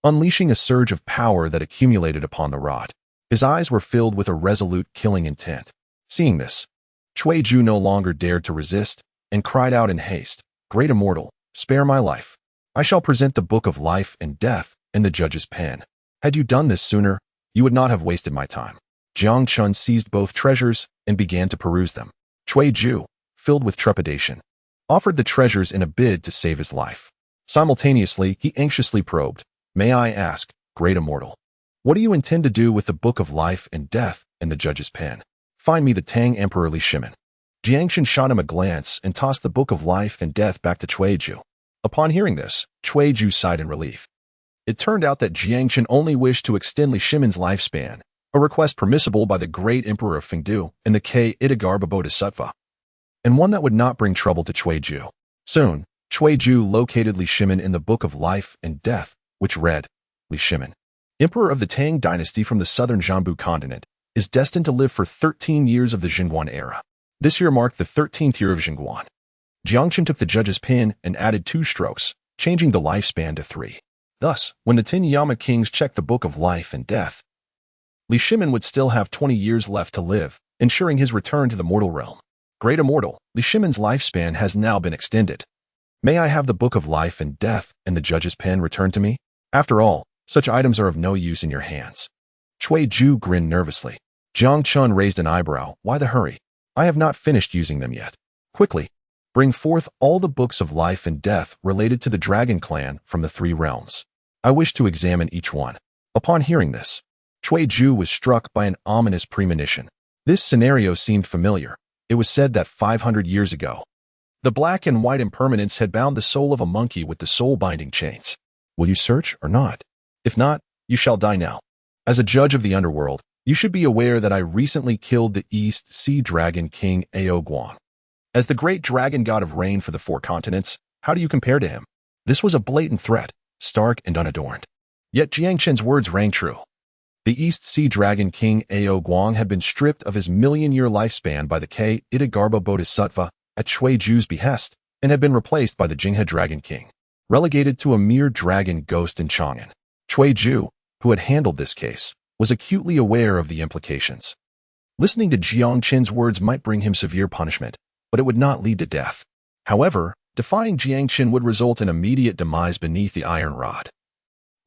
unleashing a surge of power that accumulated upon the rod. His eyes were filled with a resolute killing intent. Seeing this, Cui Ju no longer dared to resist and cried out in haste, Great immortal, spare my life. I shall present the book of life and death and the judge's pen. Had you done this sooner, you would not have wasted my time. Jiang Chen seized both treasures and began to peruse them. Cui Ju, filled with trepidation, offered the treasures in a bid to save his life. Simultaneously, he anxiously probed, May I ask, great immortal, What do you intend to do with the Book of Life and Death in the judge's pen? Find me the Tang Emperor Li Shimin. Jiang Chen shot him a glance and tossed the Book of Life and Death back to Ju. Upon hearing this, Ju sighed in relief. It turned out that Jiang Chen only wished to extend Li Shimin's lifespan, a request permissible by the great Emperor of Fengdu and the Itagarba Bodhisattva, and one that would not bring trouble to Ju. Soon, Ju located Li Shimin in the Book of Life and Death, which read, Li Shimin, Emperor of the Tang dynasty from the southern Jiangbu continent, is destined to live for 13 years of the Jingguan era. This year marked the 13th year of Jingguan. Jiang Chen took the judge's pen and added 2 strokes, changing the lifespan to 3. Thus, when the 10 Yama kings checked the Book of Life and Death, Li Shimin would still have 20 years left to live, ensuring his return to the mortal realm. Great Immortal, Li Shimin's lifespan has now been extended. May I have the Book of Life and Death and the judge's pen returned to me? After all, such items are of no use in your hands. Ju grinned nervously. Jiang Chen raised an eyebrow. Why the hurry? I have not finished using them yet. Quickly, bring forth all the books of life and death related to the Dragon Clan from the 3 realms. I wish to examine each one. Upon hearing this, Ju was struck by an ominous premonition. This scenario seemed familiar. It was said that 500 years ago, the black and white impermanence had bound the soul of a monkey with the soul-binding chains. Will you search or not? If not, you shall die now. As a judge of the underworld, you should be aware that I recently killed the East Sea Dragon King Ao Guang. As the great dragon god of rain for the 4 continents, how do you compare to him? This was a blatant threat, stark and unadorned. Yet Jiang Chen's words rang true. The East Sea Dragon King Ao Guang had been stripped of his million-year lifespan by the Itagarba Bodhisattva at Ju's behest and had been replaced by the Jinghe Dragon King, relegated to a mere dragon ghost in Chang'an. Ju, who had handled this case, was acutely aware of the implications. Listening to Jiang Chen's words might bring him severe punishment, but it would not lead to death. However, defying Jiang Chen would result in immediate demise beneath the iron rod,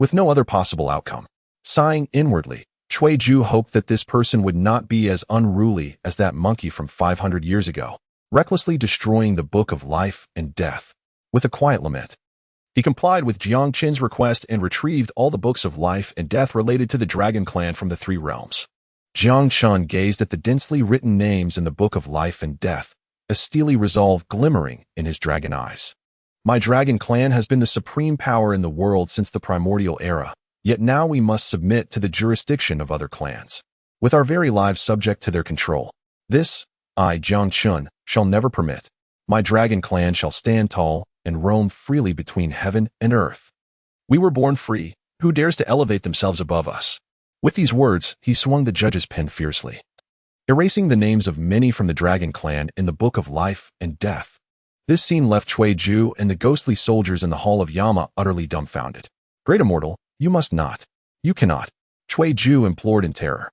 with no other possible outcome. Sighing inwardly, Ju hoped that this person would not be as unruly as that monkey from 500 years ago, recklessly destroying the Book of Life and Death. With a quiet lament, he complied with Jiang Chen's request and retrieved all the books of life and death related to the Dragon Clan from the 3 realms. Jiang Chen gazed at the densely written names in the Book of Life and Death, a steely resolve glimmering in his dragon eyes. My Dragon Clan has been the supreme power in the world since the primordial era, yet now we must submit to the jurisdiction of other clans, with our very lives subject to their control. This, I, Jiang Chen, shall never permit. My Dragon Clan shall stand tall and roam freely between heaven and earth. We were born free. Who dares to elevate themselves above us? With these words, he swung the judge's pen fiercely, erasing the names of many from the Dragon Clan in the Book of Life and Death. This scene left Ju and the ghostly soldiers in the Hall of Yama utterly dumbfounded. Great Immortal, you must not. You cannot. Ju implored in terror.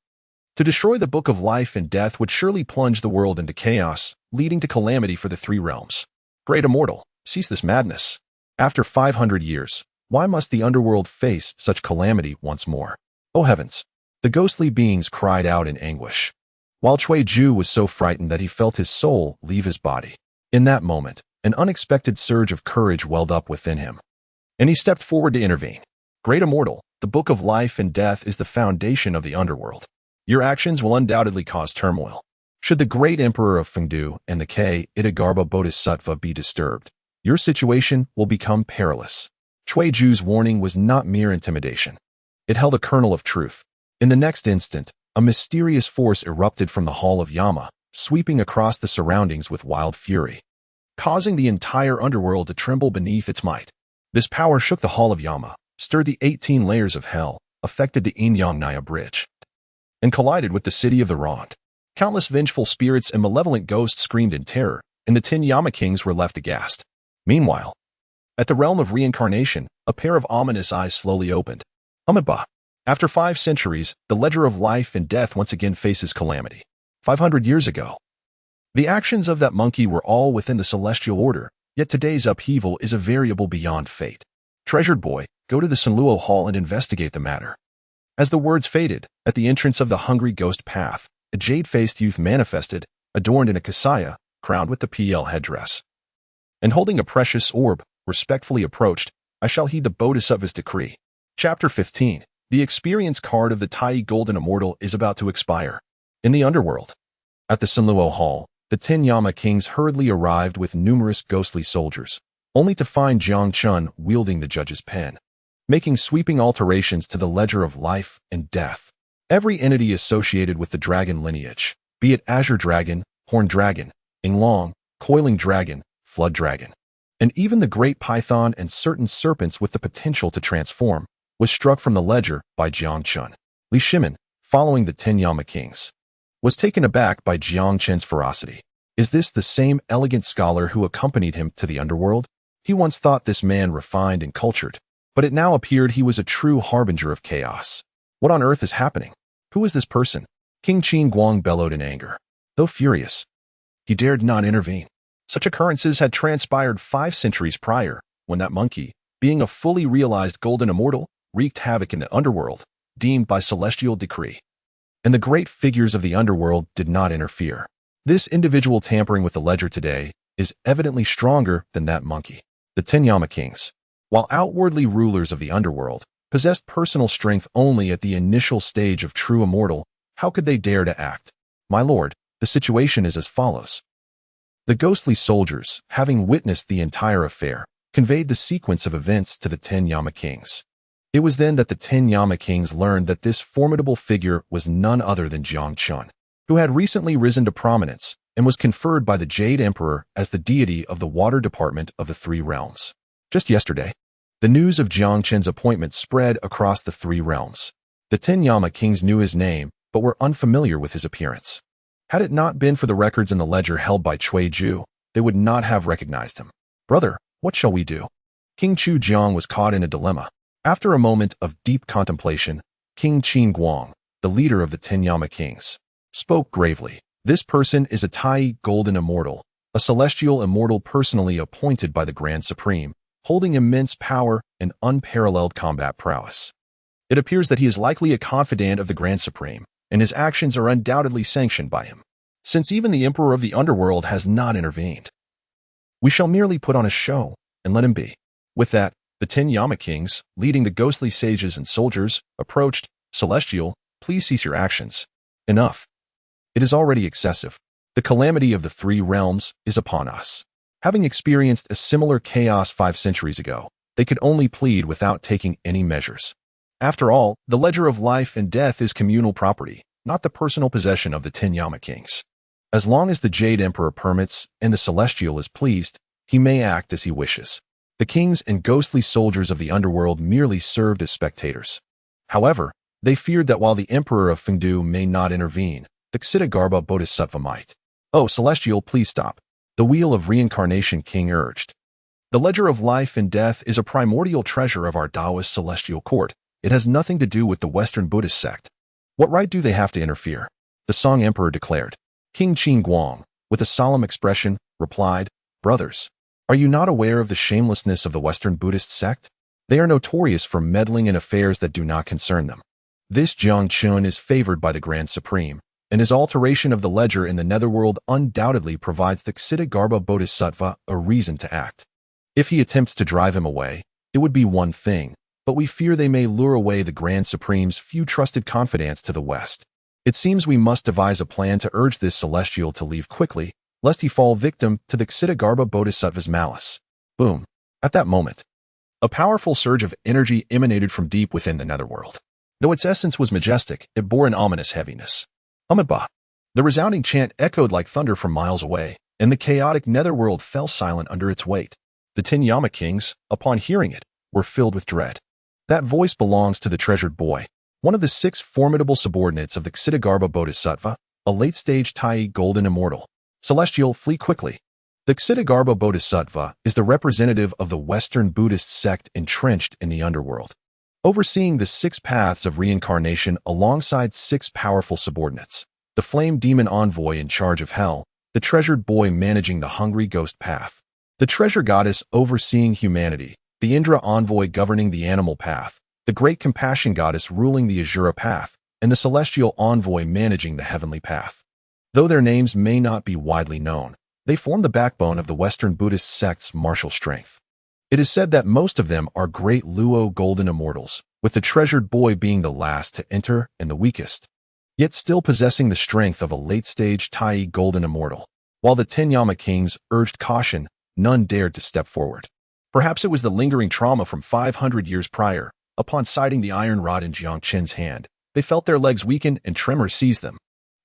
To destroy the Book of Life and Death would surely plunge the world into chaos, leading to calamity for the 3 realms. Great Immortal, cease this madness. After 500 years, why must the underworld face such calamity once more? Oh heavens! The ghostly beings cried out in anguish, while Ju was so frightened that he felt his soul leave his body. In that moment, an unexpected surge of courage welled up within him, and he stepped forward to intervene. Great Immortal, the Book of Life and Death is the foundation of the underworld. Your actions will undoubtedly cause turmoil. Should the great Emperor of Fengdu and the Itagarba Bodhisattva be disturbed, your situation will become perilous. Ju's warning was not mere intimidation. It held a kernel of truth. In the next instant, a mysterious force erupted from the Hall of Yama, sweeping across the surroundings with wild fury, causing the entire underworld to tremble beneath its might. This power shook the Hall of Yama, stirred the 18 layers of hell, affected the Inyang Naya Bridge, and collided with the city of the Rond. Countless vengeful spirits and malevolent ghosts screamed in terror, and the 10 Yama kings were left aghast. Meanwhile, at the realm of reincarnation, a pair of ominous eyes slowly opened. Amitabha. After 5 centuries, the ledger of life and death once again faces calamity. 500 years ago, the actions of that monkey were all within the celestial order, yet today's upheaval is a variable beyond fate. Treasured boy, go to the Sanluo Hall and investigate the matter. As the words faded, at the entrance of the hungry ghost path, a jade-faced youth manifested, adorned in a kasaya, crowned with the PL headdress, and holding a precious orb, respectfully approached. I shall heed the Bodhisattva's decree. Chapter 15. The experience card of the Tai Golden Immortal is about to expire. In the underworld, at the Sunluo Hall, the 10 Yama kings hurriedly arrived with numerous ghostly soldiers, only to find Jiang Chen wielding the judge's pen, making sweeping alterations to the ledger of life and death. Every entity associated with the dragon lineage, be it Azure Dragon, Horn Dragon, Inglong, Coiling Dragon, Flood Dragon, and even the Great Python and certain serpents with the potential to transform, was struck from the ledger by Jiang Chen. Li Shimin, following the 10 Yama kings, was taken aback by Jiang Chen's ferocity. Is this the same elegant scholar who accompanied him to the underworld? He once thought this man refined and cultured, but it now appeared he was a true harbinger of chaos. What on earth is happening? Who is this person? King Qin Guang bellowed in anger. Though furious, he dared not intervene. Such occurrences had transpired 5 centuries prior, when that monkey, being a fully realized golden immortal, wreaked havoc in the underworld, deemed by celestial decree. And the great figures of the underworld did not interfere. This individual tampering with the ledger today is evidently stronger than that monkey. The 10 Yama kings, while outwardly rulers of the underworld, possessed personal strength only at the initial stage of true immortal. How could they dare to act? My lord, the situation is as follows. The ghostly soldiers, having witnessed the entire affair, conveyed the sequence of events to the 10 Yama kings. It was then that the 10 Yama kings learned that this formidable figure was none other than Jiang Chen, who had recently risen to prominence and was conferred by the Jade Emperor as the deity of the water department of the 3 realms. Just yesterday, the news of Jiang Chen's appointment spread across the 3 realms. The 10 Yama kings knew his name, but were unfamiliar with his appearance. Had it not been for the records in the ledger held by Cui Ju, they would not have recognized him. Brother, what shall we do? King Chu Jiang was caught in a dilemma. After a moment of deep contemplation, King Qin Guang, the leader of the 10 Yama kings, spoke gravely. This person is a Tai Golden Immortal, a celestial immortal personally appointed by the Grand Supreme, holding immense power and unparalleled combat prowess. It appears that he is likely a confidant of the Grand Supreme, and his actions are undoubtedly sanctioned by him, since even the Emperor of the Underworld has not intervened. We shall merely put on a show and let him be. With that, the 10 Yama kings, leading the ghostly sages and soldiers, approached. Celestial, please cease your actions. Enough. It is already excessive. The calamity of the 3 realms is upon us. Having experienced a similar chaos 5 centuries ago, they could only plead without taking any measures. After all, the ledger of life and death is communal property, not the personal possession of the 10 Yama kings. As long as the Jade Emperor permits and the Celestial is pleased, he may act as he wishes. The kings and ghostly soldiers of the underworld merely served as spectators. However, they feared that while the Emperor of Fengdu may not intervene, the Ksitigarbha Bodhisattva might. Oh, Celestial, please stop. The Wheel of Reincarnation King urged. The ledger of life and death is a primordial treasure of our Taoist celestial court. It has nothing to do with the Western Buddhist sect. What right do they have to interfere? The Song Emperor declared. King Qin Guang, with a solemn expression, replied, Brothers, are you not aware of the shamelessness of the Western Buddhist sect? They are notorious for meddling in affairs that do not concern them. This Jiang Chen is favored by the Grand Supreme, and his alteration of the ledger in the netherworld undoubtedly provides the Ksitigarbha Bodhisattva a reason to act. If he attempts to drive him away, it would be one thing, but we fear they may lure away the Grand Supreme's few trusted confidants to the west. It seems we must devise a plan to urge this celestial to leave quickly, lest he fall victim to the Ksitigarbha Bodhisattva's malice. Boom. At that moment, a powerful surge of energy emanated from deep within the netherworld. Though its essence was majestic, it bore an ominous heaviness. Amitabha. The resounding chant echoed like thunder from miles away, and the chaotic netherworld fell silent under its weight. The 10 Yama kings, upon hearing it, were filled with dread. That voice belongs to the treasured boy, one of the 6 formidable subordinates of the Ksitigarbha Bodhisattva, a late-stage Tai Golden Immortal. Celestial, flee quickly. The Ksitigarbha Bodhisattva is the representative of the Western Buddhist sect entrenched in the underworld, overseeing the 6 paths of reincarnation alongside 6 powerful subordinates. The flame demon envoy in charge of hell, the treasured boy managing the hungry ghost path, the treasure goddess overseeing humanity, the Indra envoy governing the animal path, the great compassion goddess ruling the Azura path, and the celestial envoy managing the heavenly path. Though their names may not be widely known, they form the backbone of the Western Buddhist sect's martial strength. It is said that most of them are great Luo golden immortals, with the treasured boy being the last to enter and the weakest, yet still possessing the strength of a late-stage Tai golden immortal. While the 10 Yama kings urged caution, none dared to step forward. Perhaps it was the lingering trauma from 500 years prior. Upon sighting the iron rod in Jiang Chen's hand, they felt their legs weaken and tremor seize them.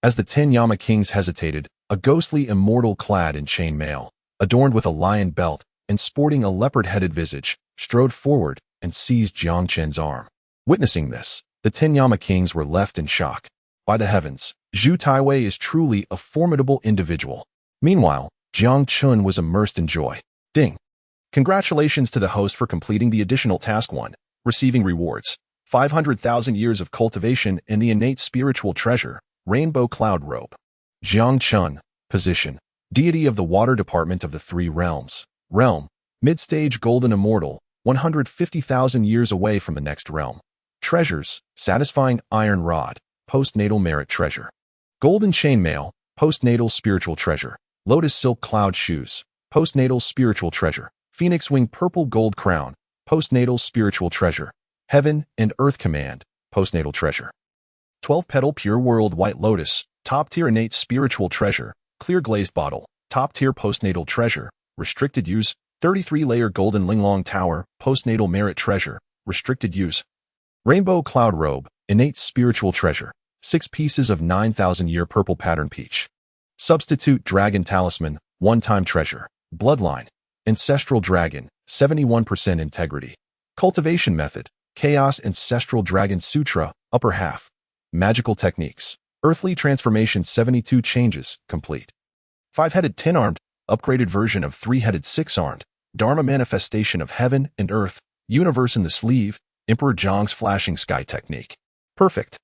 As the 10 Yama kings hesitated, a ghostly immortal clad in chain mail, adorned with a lion belt and sporting a leopard-headed visage, strode forward and seized Jiang Chen's arm. Witnessing this, the 10 Yama kings were left in shock. By the heavens, Zhu Taiwei is truly a formidable individual. Meanwhile, Jiang Chen was immersed in joy. Ding! Congratulations to the host for completing the additional task 1, receiving rewards, 500,000 years of cultivation and the innate spiritual treasure, Rainbow Cloud Robe. Jiang Chen, position, deity of the water department of the 3 realms. Realm, mid-stage golden immortal, 150,000 years away from the next realm. Treasures, satisfying iron rod, postnatal merit treasure. Golden chainmail, postnatal spiritual treasure. Lotus silk cloud shoes, postnatal spiritual treasure. Phoenix wing purple gold crown, postnatal spiritual treasure. Heaven and earth command, postnatal treasure. 12-petal pure world white lotus, top-tier innate spiritual treasure. Clear glazed bottle, top-tier postnatal treasure. Restricted use, 33-layer golden linglong tower, postnatal merit treasure. Restricted use. Rainbow cloud robe, innate spiritual treasure. 6 pieces of 9,000-year purple pattern peach. Substitute dragon talisman, one-time treasure. Bloodline, ancestral dragon, 71% integrity. Cultivation method, chaos ancestral dragon sutra, upper half. Magical techniques, earthly transformation 72 changes, complete. 5-headed 10-armed, upgraded version of 3-headed 6-armed, Dharma manifestation of heaven and earth, universe in the sleeve, Emperor Zhang's flashing sky technique. Perfect.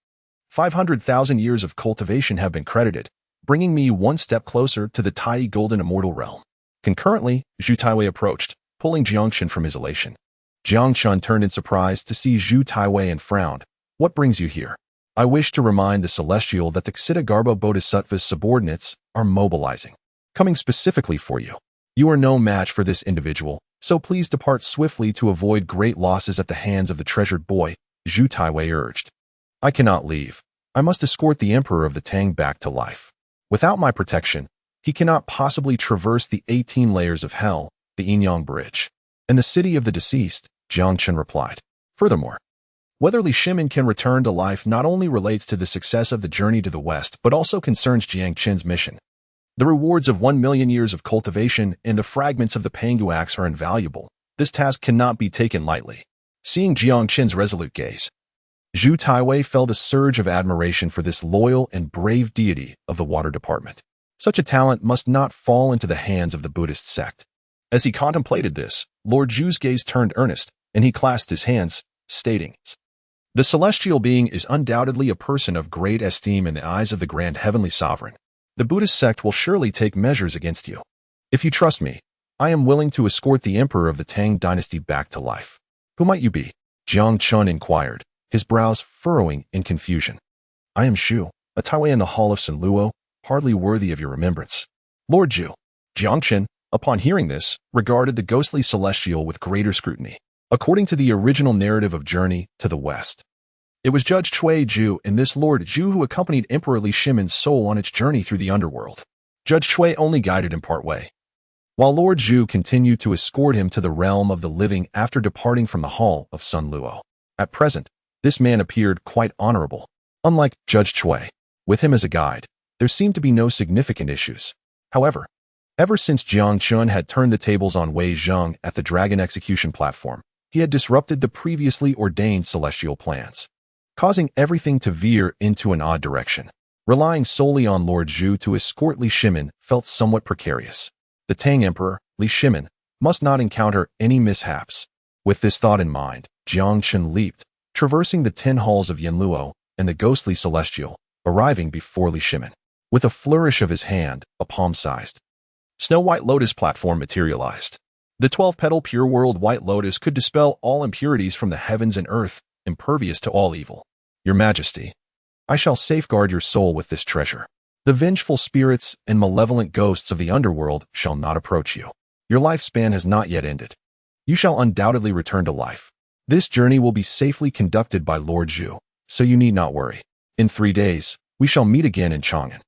500,000 years of cultivation have been credited, bringing me one step closer to the Tai golden immortal realm. Concurrently, Zhu Taiwei approached, pulling Jiang Chen from his elation. Jiang Chen turned in surprise to see Zhu Taiwei and frowned. What brings you here? I wish to remind the Celestial that the Ksiddhagarbha Bodhisattva's subordinates are mobilizing, coming specifically for you. You are no match for this individual, so please depart swiftly to avoid great losses at the hands of the treasured boy, Zhu Taiwei urged. I cannot leave. I must escort the Emperor of the Tang back to life. Without my protection, he cannot possibly traverse the 18 layers of hell, the Yinyang Bridge, and the city of the deceased, Jiang Chen replied. Furthermore, whether Li Shimin can return to life not only relates to the success of the journey to the west but also concerns Jiang Chen's mission. The rewards of 1 million years of cultivation and the fragments of the Pangu axe are invaluable. This task cannot be taken lightly. Seeing Jiang Chen's resolute gaze, Zhu Taiwei felt a surge of admiration for this loyal and brave deity of the water department. Such a talent must not fall into the hands of the Buddhist sect. As he contemplated this, Lord Zhu's gaze turned earnest, and he clasped his hands, stating, "The celestial being is undoubtedly a person of great esteem in the eyes of the grand heavenly sovereign. The Buddhist sect will surely take measures against you. If you trust me, I am willing to escort the Emperor of the Tang dynasty back to life." "Who might you be?" Jiang Chen inquired, his brows furrowing in confusion. "I am Zhu, a Taiwei in the Hall of San Luo, hardly worthy of your remembrance." Lord Zhu. Jiang Chen, upon hearing this, regarded the ghostly celestial with greater scrutiny. According to the original narrative of Journey to the West, it was Judge Cui Zhu and this Lord Zhu who accompanied Emperor Li Shimin's soul on its journey through the underworld. Judge Cui only guided him part way, while Lord Zhu continued to escort him to the realm of the living after departing from the Hall of Sun Luo. At present, this man appeared quite honorable. Unlike Judge Cui, with him as a guide, there seemed to be no significant issues. However, ever since Jiang Chen had turned the tables on Wei Zheng at the dragon execution platform, he had disrupted the previously ordained celestial plans, causing everything to veer into an odd direction. Relying solely on Lord Zhu to escort Li Shimin felt somewhat precarious. The Tang Emperor, Li Shimin, must not encounter any mishaps. With this thought in mind, Jiang Chen leaped, traversing the 10 halls of Yanluo and the ghostly celestial, arriving before Li Shimin. With a flourish of his hand, a palm-sized snow-white lotus platform materialized. The 12-petal pure world white lotus could dispel all impurities from the heavens and earth, impervious to all evil. Your Majesty, I shall safeguard your soul with this treasure. The vengeful spirits and malevolent ghosts of the underworld shall not approach you. Your lifespan has not yet ended. You shall undoubtedly return to life. This journey will be safely conducted by Lord Zhu, so you need not worry. In 3 days, we shall meet again in Chang'an."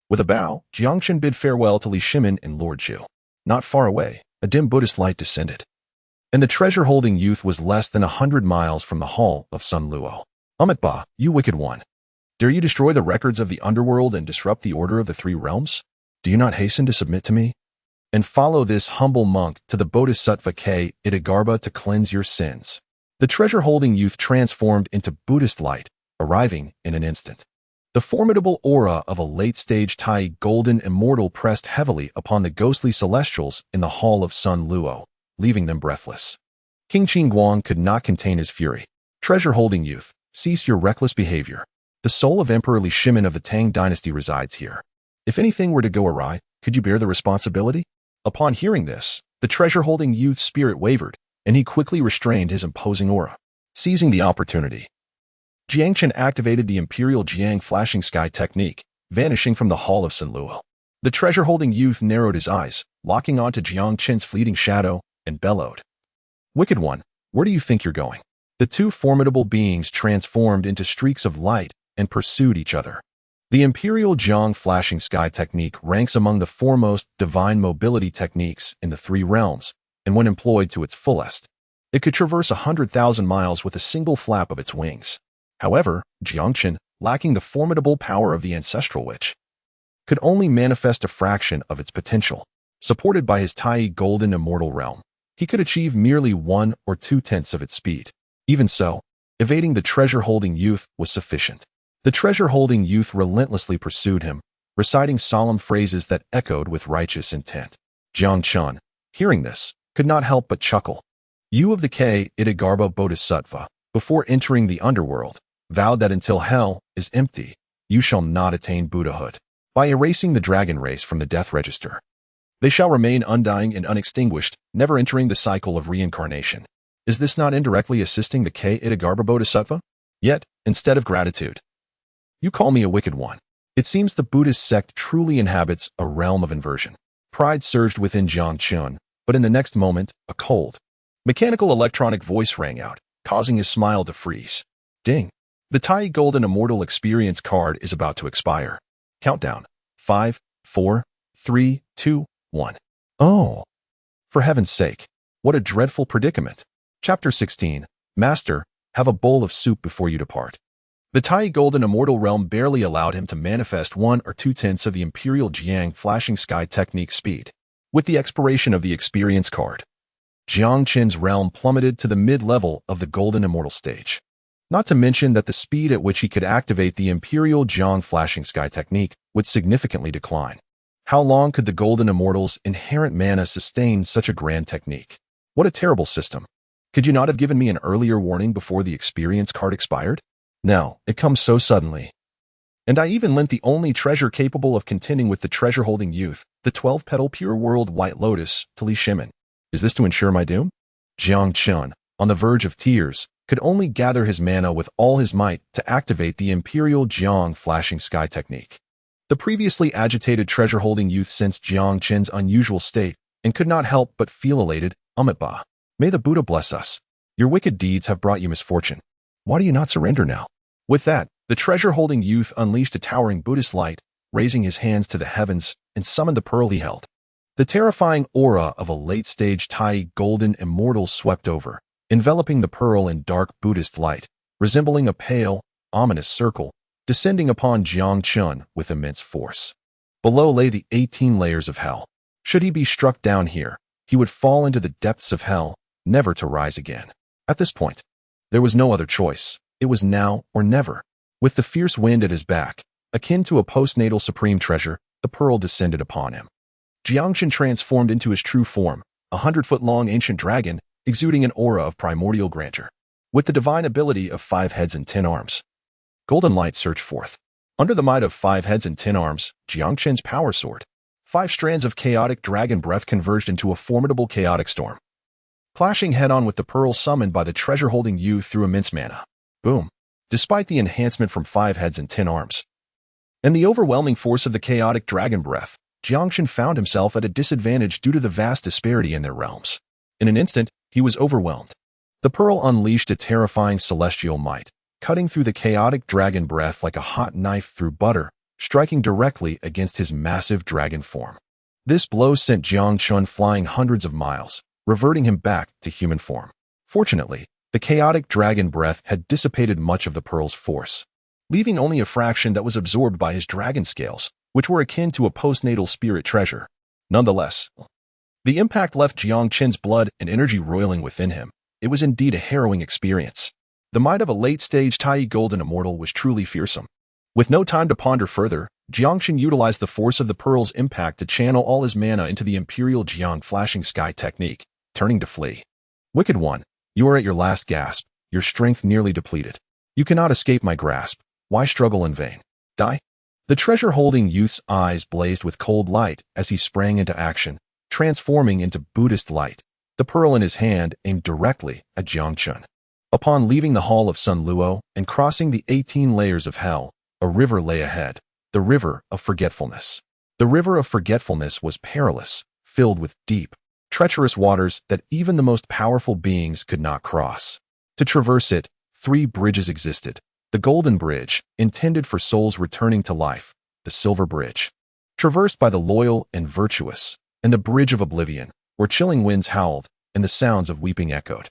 With a bow, Jiang Chen bid farewell to Li Shimin and Lord Zhu. Not far away, a dim Buddhist light descended, and the treasure-holding youth was less than 100 miles from the hall of Sun Luo. "Ba, you wicked one! Dare you destroy the records of the underworld and disrupt the order of the 3 realms? Do you not hasten to submit to me? And follow this humble monk to the Bodhisattva K Itagarbha to cleanse your sins." The treasure-holding youth transformed into Buddhist light, arriving in an instant. The formidable aura of a late-stage Tai golden immortal pressed heavily upon the ghostly celestials in the hall of Sun Luo, leaving them breathless. King Qingguang could not contain his fury. "Treasure-holding youth, cease your reckless behavior. The soul of Emperor Li Shimin of the Tang dynasty resides here. If anything were to go awry, could you bear the responsibility?" Upon hearing this, the treasure-holding youth's spirit wavered, and he quickly restrained his imposing aura. Seizing the opportunity, Jiang Chen activated the Imperial Jiang flashing sky technique, vanishing from the hall of Sun Luo. The treasure-holding youth narrowed his eyes, locking onto Jiang Chen's fleeting shadow, and bellowed, "Wicked one, where do you think you're going?" The 2 formidable beings transformed into streaks of light and pursued each other. The Imperial Jiang flashing sky technique ranks among the foremost divine mobility techniques in the 3 realms, and when employed to its fullest, it could traverse 100,000 miles with a single flap of its wings. However, Jiang Chen, lacking the formidable power of the ancestral witch, could only manifest a fraction of its potential. Supported by his Tai golden immortal realm, he could achieve merely 1 or 2/10 of its speed. Even so, evading the treasure-holding youth was sufficient. The treasure-holding youth relentlessly pursued him, reciting solemn phrases that echoed with righteous intent. Jiang Chen, hearing this, could not help but chuckle. "You of the K Itagarbha Bodhisattva, before entering the underworld, vowed that until hell is empty, you shall not attain Buddhahood. By erasing the dragon race from the death register, they shall remain undying and unextinguished, never entering the cycle of reincarnation. Is this not indirectly assisting the K Itagarbha Bodhisattva? Yet, instead of gratitude, you call me a wicked one." It seems the Buddhist sect truly inhabits a realm of inversion. Pride surged within Jiang Chen, but in the next moment, a cold, mechanical electronic voice rang out, causing his smile to freeze. Ding! The Tai Golden Immortal Experience card is about to expire. Countdown. 5, 4, 3, 2, 1. Oh! For heaven's sake, what a dreadful predicament. Chapter 16. Master, have a bowl of soup before you depart. The Tai Golden Immortal Realm barely allowed him to manifest 1 or 2/10 of the Imperial Jiang flashing sky technique speed. With the expiration of the experience card, Jiang Chen's realm plummeted to the mid-level of the Golden Immortal stage. Not to mention that the speed at which he could activate the Imperial Jiang flashing sky technique would significantly decline. How long could the Golden Immortal's inherent mana sustain such a grand technique? What a terrible system. Could you not have given me an earlier warning before the experience card expired? No, it comes so suddenly. And I even lent the only treasure capable of contending with the treasure-holding youth, the 12-petal pure world White Lotus, to Li Shimin. Is this to ensure my doom? Jiang Chen, on the verge of tears, could only gather his mana with all his might to activate the Imperial Jiang flashing sky technique. The previously agitated treasure-holding youth sensed Jiang Chen's unusual state and could not help but feel elated. Ba, may the Buddha bless us. Your wicked deeds have brought you misfortune. Why do you not surrender now? With that, the treasure-holding youth unleashed a towering Buddhist light, raising his hands to the heavens, and summoned the pearl he held. The terrifying aura of a late-stage Tai golden immortal swept over, enveloping the pearl in dark Buddhist light, resembling a pale, ominous circle, descending upon Jiang Chen with immense force. Below lay the 18 layers of hell. Should he be struck down here, he would fall into the depths of hell, never to rise again. At this point, there was no other choice. It was now or never. With the fierce wind at his back, akin to a postnatal supreme treasure, the pearl descended upon him. Jiang Chen transformed into his true form, a 100-foot-long ancient dragon, exuding an aura of primordial grandeur. With the divine ability of 5 heads and 10 arms, golden light surged forth. Under the might of 5 heads and 10 arms, Jiang Chen's power soared. 5 strands of chaotic dragon breath converged into a formidable chaotic storm, clashing head-on with the pearl summoned by the treasure-holding youth through immense mana. Boom. Despite the enhancement from 5 heads and 10 arms, and the overwhelming force of the chaotic dragon breath, Jiang Chen found himself at a disadvantage due to the vast disparity in their realms. In an instant, he was overwhelmed. The pearl unleashed a terrifying celestial might, cutting through the chaotic dragon breath like a hot knife through butter, striking directly against his massive dragon form. This blow sent Jiang Chen flying hundreds of miles, reverting him back to human form. Fortunately, the chaotic dragon breath had dissipated much of the pearl's force, leaving only a fraction that was absorbed by his dragon scales, which were akin to a postnatal spirit treasure. Nonetheless, the impact left Jiang Chen's blood and energy roiling within him. It was indeed a harrowing experience. The might of a late-stage Tai Golden Immortal was truly fearsome. With no time to ponder further, Jiang Chen utilized the force of the pearl's impact to channel all his mana into the Imperial Jiang Flashing Sky technique, turning to flee. Wicked One, you are at your last gasp, your strength nearly depleted. You cannot escape my grasp. Why struggle in vain? Die? The treasure-holding youth's eyes blazed with cold light as he sprang into action, transforming into Buddhist light. The pearl in his hand aimed directly at Jiang Chen. Upon leaving the Hall of Sun Luo and crossing the 18 layers of hell, a river lay ahead, the River of Forgetfulness. The River of Forgetfulness was perilous, filled with deep, treacherous waters that even the most powerful beings could not cross. To traverse it, 3 bridges existed. The Golden Bridge, intended for souls returning to life, the Silver Bridge, traversed by the loyal and virtuous, and the Bridge of Oblivion, where chilling winds howled and the sounds of weeping echoed.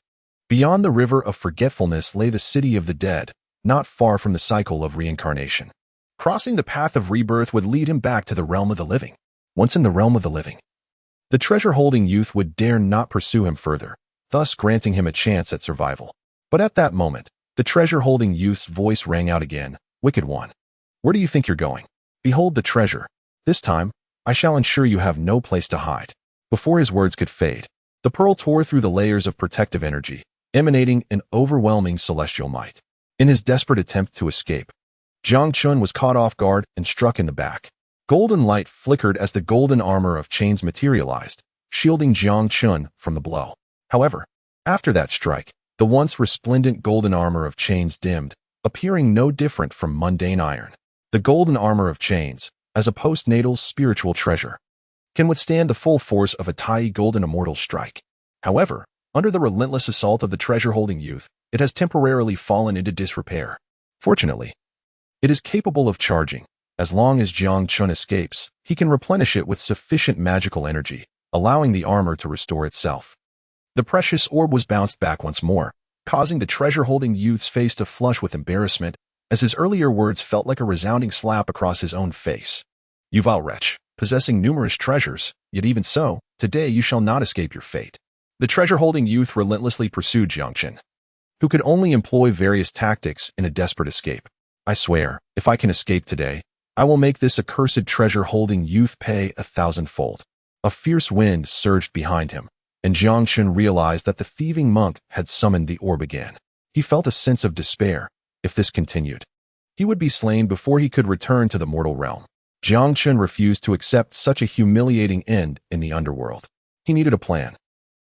Beyond the River of Forgetfulness lay the City of the Dead, not far from the cycle of reincarnation. Crossing the path of rebirth would lead him back to the realm of the living. Once in the realm of the living, the treasure-holding youth would dare not pursue him further, thus granting him a chance at survival. But at that moment, the treasure-holding youth's voice rang out again. Wicked One, where do you think you're going? Behold the treasure. This time, I shall ensure you have no place to hide. Before his words could fade, the pearl tore through the layers of protective energy, emanating an overwhelming celestial might. In his desperate attempt to escape, Jiang Chen was caught off guard and struck in the back. Golden light flickered as the golden armor of chains materialized, shielding Jiang Chen from the blow. However, after that strike, the once resplendent golden armor of chains dimmed, appearing no different from mundane iron. The golden armor of chains, as a postnatal spiritual treasure, can withstand the full force of a Tai Golden Immortal strike. However, under the relentless assault of the treasure-holding youth, it has temporarily fallen into disrepair. Fortunately, it is capable of charging. As long as Jiang Chen escapes, he can replenish it with sufficient magical energy, allowing the armor to restore itself. The precious orb was bounced back once more, causing the treasure-holding youth's face to flush with embarrassment, as his earlier words felt like a resounding slap across his own face. You vile wretch, possessing numerous treasures, yet even so, today you shall not escape your fate. The treasure-holding youth relentlessly pursued Jiang Chen, who could only employ various tactics in a desperate escape. I swear, if I can escape today, I will make this accursed treasure-holding youth pay 1,000-fold. A fierce wind surged behind him, and Jiang Chen realized that the thieving monk had summoned the orb again. He felt a sense of despair. If this continued, he would be slain before he could return to the mortal realm. Jiang Chen refused to accept such a humiliating end in the underworld. He needed a plan.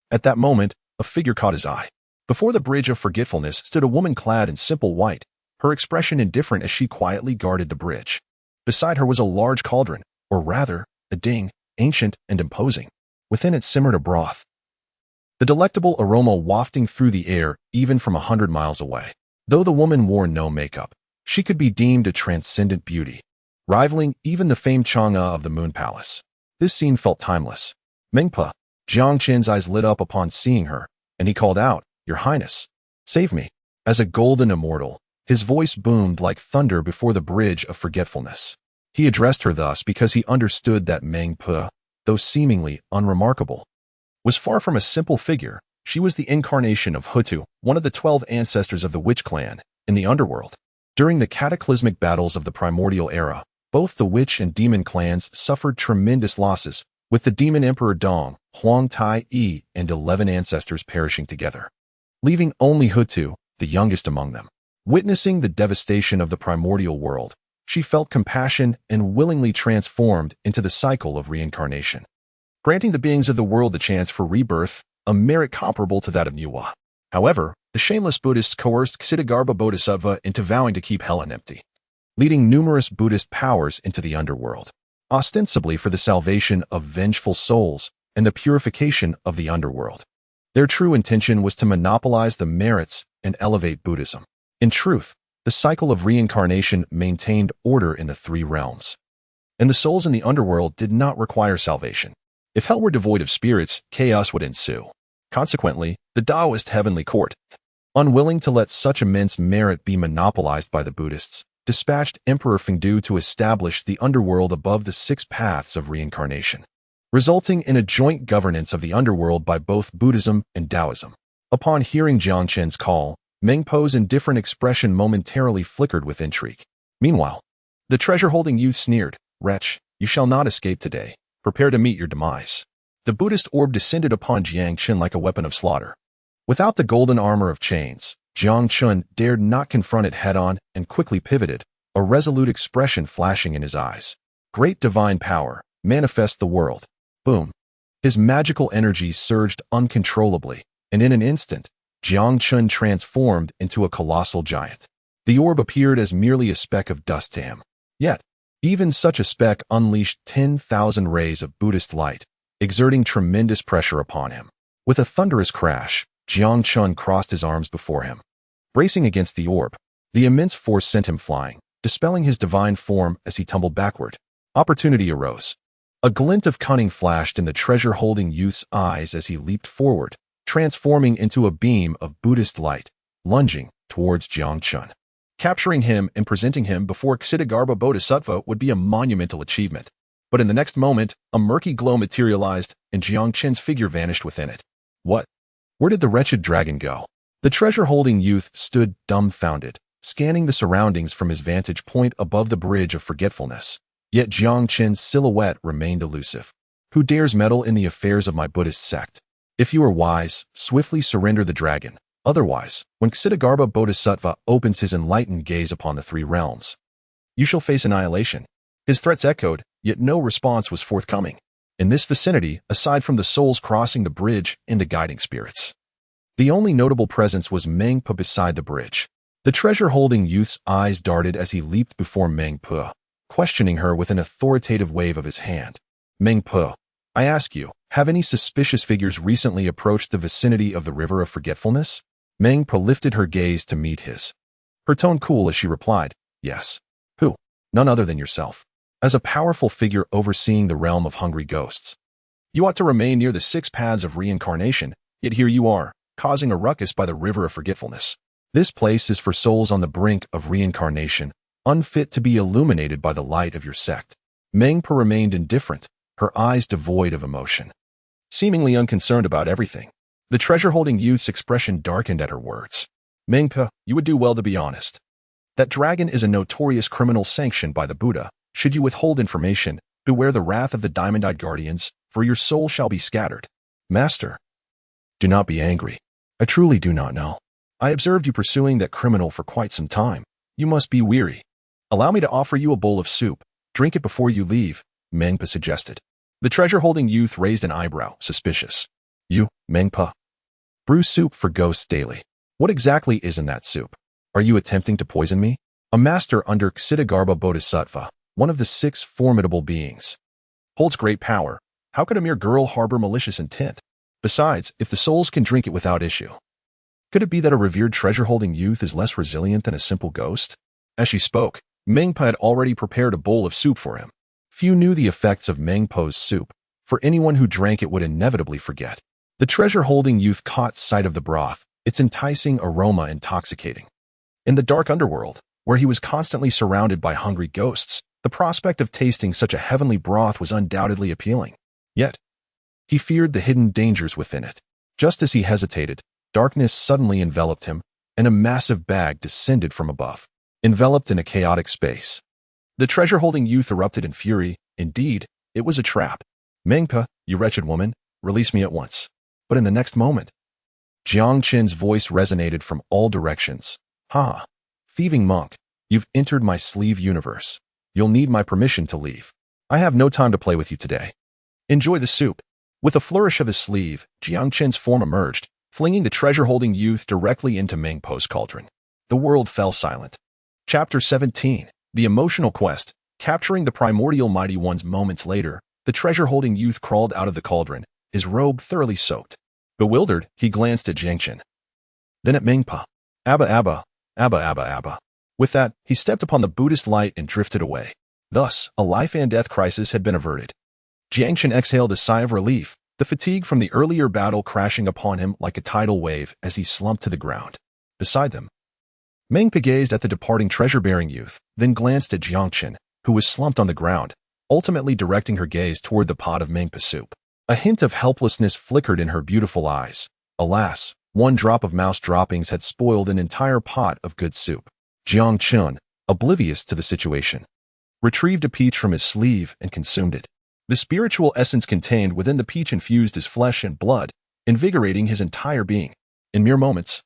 At that moment, a figure caught his eye. Before the Bridge of Forgetfulness stood a woman clad in simple white, her expression indifferent as she quietly guarded the bridge. Beside her was a large cauldron, or rather, a ding, ancient and imposing. Within it simmered a broth, the delectable aroma wafting through the air even from 100 miles away. Though the woman wore no makeup, she could be deemed a transcendent beauty, rivaling even the famed Chang'e of the Moon Palace. This scene felt timeless. Mengpa, Jiang Chen's eyes lit up upon seeing her, and he called out, Your Highness, save me. As a golden immortal, his voice boomed like thunder before the Bridge of Forgetfulness. He addressed her thus because he understood that Mengpa, though seemingly unremarkable, was far from a simple figure. She was the incarnation of Hutu, one of the 12 ancestors of the Witch clan, in the underworld. During the cataclysmic battles of the primordial era, both the Witch and Demon clans suffered tremendous losses, with the Demon Emperor Dong, Huang Tai Yi, and 11 ancestors perishing together, leaving only Hutu, the youngest among them. Witnessing the devastation of the primordial world, she felt compassion and willingly transformed into the cycle of reincarnation, granting the beings of the world the chance for rebirth, a merit comparable to that of Nuwa. However, the shameless Buddhists coerced Ksitigarbha Bodhisattva into vowing to keep hell empty, leading numerous Buddhist powers into the underworld, ostensibly for the salvation of vengeful souls and the purification of the underworld. Their true intention was to monopolize the merits and elevate Buddhism. In truth, the cycle of reincarnation maintained order in the three realms. And the souls in the underworld did not require salvation. If hell were devoid of spirits, chaos would ensue. Consequently, the Taoist heavenly court, unwilling to let such immense merit be monopolized by the Buddhists, dispatched Emperor Fengdu to establish the underworld above the six paths of reincarnation, resulting in a joint governance of the underworld by both Buddhism and Taoism. Upon hearing Jiang Chen's call, Meng Po's indifferent expression momentarily flickered with intrigue. Meanwhile, the treasure-holding youth sneered, "Wretch, you shall not escape today. Prepare to meet your demise." The Buddhist orb descended upon Jiang Chen like a weapon of slaughter. Without the golden armor of chains, Jiang Chen dared not confront it head-on and quickly pivoted, a resolute expression flashing in his eyes. Great divine power, manifest the world. Boom. His magical energy surged uncontrollably, and in an instant, Jiang Chen transformed into a colossal giant. The orb appeared as merely a speck of dust to him. Yet, even such a speck unleashed 10,000 rays of Buddhist light, exerting tremendous pressure upon him. With a thunderous crash, Jiang Chen crossed his arms before him. Bracing against the orb, the immense force sent him flying, dispelling his divine form as he tumbled backward. Opportunity arose. A glint of cunning flashed in the treasure-holding youth's eyes as he leaped forward, transforming into a beam of Buddhist light, lunging towards Jiang Chen. Capturing him and presenting him before Ksitigarbha Bodhisattva would be a monumental achievement. But in the next moment, a murky glow materialized, and Jiang Chen's figure vanished within it. What? Where did the wretched dragon go? The treasure-holding youth stood dumbfounded, scanning the surroundings from his vantage point above the bridge of forgetfulness. Yet Jiang Chen's silhouette remained elusive. Who dares meddle in the affairs of my Buddhist sect? If you are wise, swiftly surrender the dragon. Otherwise, when Ksitigarbha Bodhisattva opens his enlightened gaze upon the three realms, you shall face annihilation. His threats echoed, yet no response was forthcoming. In this vicinity, aside from the souls crossing the bridge and the guiding spirits, the only notable presence was Meng Po beside the bridge. The treasure-holding youth's eyes darted as he leaped before Meng Po, questioning her with an authoritative wave of his hand. "Meng Po, I ask you, have any suspicious figures recently approached the vicinity of the River of Forgetfulness?" Meng Po lifted her gaze to meet his, her tone cool as she replied, "Yes." "Who?" "None other than yourself. As a powerful figure overseeing the realm of hungry ghosts, you ought to remain near the six paths of reincarnation, yet here you are, causing a ruckus by the River of Forgetfulness. This place is for souls on the brink of reincarnation, unfit to be illuminated by the light of your sect." Meng Po remained indifferent, her eyes devoid of emotion, seemingly unconcerned about everything. The treasure-holding youth's expression darkened at her words. "Meng Po, you would do well to be honest. That dragon is a notorious criminal sanctioned by the Buddha. Should you withhold information, beware the wrath of the diamond-eyed guardians, for your soul shall be scattered." "Master, do not be angry. I truly do not know. I observed you pursuing that criminal for quite some time. You must be weary. Allow me to offer you a bowl of soup. Drink it before you leave," Meng Po suggested. The treasure-holding youth raised an eyebrow, suspicious. "You, Meng Po, brew soup for ghosts daily. What exactly is in that soup? Are you attempting to poison me?" A master under Ksitigarbha Bodhisattva, one of the six formidable beings, holds great power. How could a mere girl harbor malicious intent? Besides, if the souls can drink it without issue, could it be that a revered treasure-holding youth is less resilient than a simple ghost? As she spoke, Meng Po had already prepared a bowl of soup for him. Few knew the effects of Meng Po's soup, for anyone who drank it would inevitably forget. The treasure-holding youth caught sight of the broth, its enticing aroma intoxicating. In the dark underworld, where he was constantly surrounded by hungry ghosts, the prospect of tasting such a heavenly broth was undoubtedly appealing. Yet, he feared the hidden dangers within it. Just as he hesitated, darkness suddenly enveloped him, and a massive bag descended from above, enveloped in a chaotic space. The treasure-holding youth erupted in fury. Indeed, it was a trap. "Meng Po, you wretched woman, release me at once." But in the next moment, Jiang Chen's voice resonated from all directions. "Ha! Thieving monk, you've entered my sleeve universe. You'll need my permission to leave. I have no time to play with you today. Enjoy the soup." With a flourish of his sleeve, Jiang Chen's form emerged, flinging the treasure-holding youth directly into Meng Po's cauldron. The world fell silent. Chapter 17. The Emotional Quest. Capturing the primordial mighty ones moments later, the treasure-holding youth crawled out of the cauldron, his robe thoroughly soaked. Bewildered, he glanced at Jiang Chen. Then at Mingpa. Abba, Abba, Abba, Abba, Abba. With that, he stepped upon the Buddhist light and drifted away. Thus, a life and death crisis had been averted. Jiang Chen exhaled a sigh of relief, the fatigue from the earlier battle crashing upon him like a tidal wave as he slumped to the ground. Beside them, Mingpa gazed at the departing treasure-bearing youth, then glanced at Jiang Chen, who was slumped on the ground, ultimately directing her gaze toward the pot of Mingpa soup. A hint of helplessness flickered in her beautiful eyes. Alas, one drop of mouse droppings had spoiled an entire pot of good soup. Jiang Chen, oblivious to the situation, retrieved a peach from his sleeve and consumed it. The spiritual essence contained within the peach infused his flesh and blood, invigorating his entire being. In mere moments,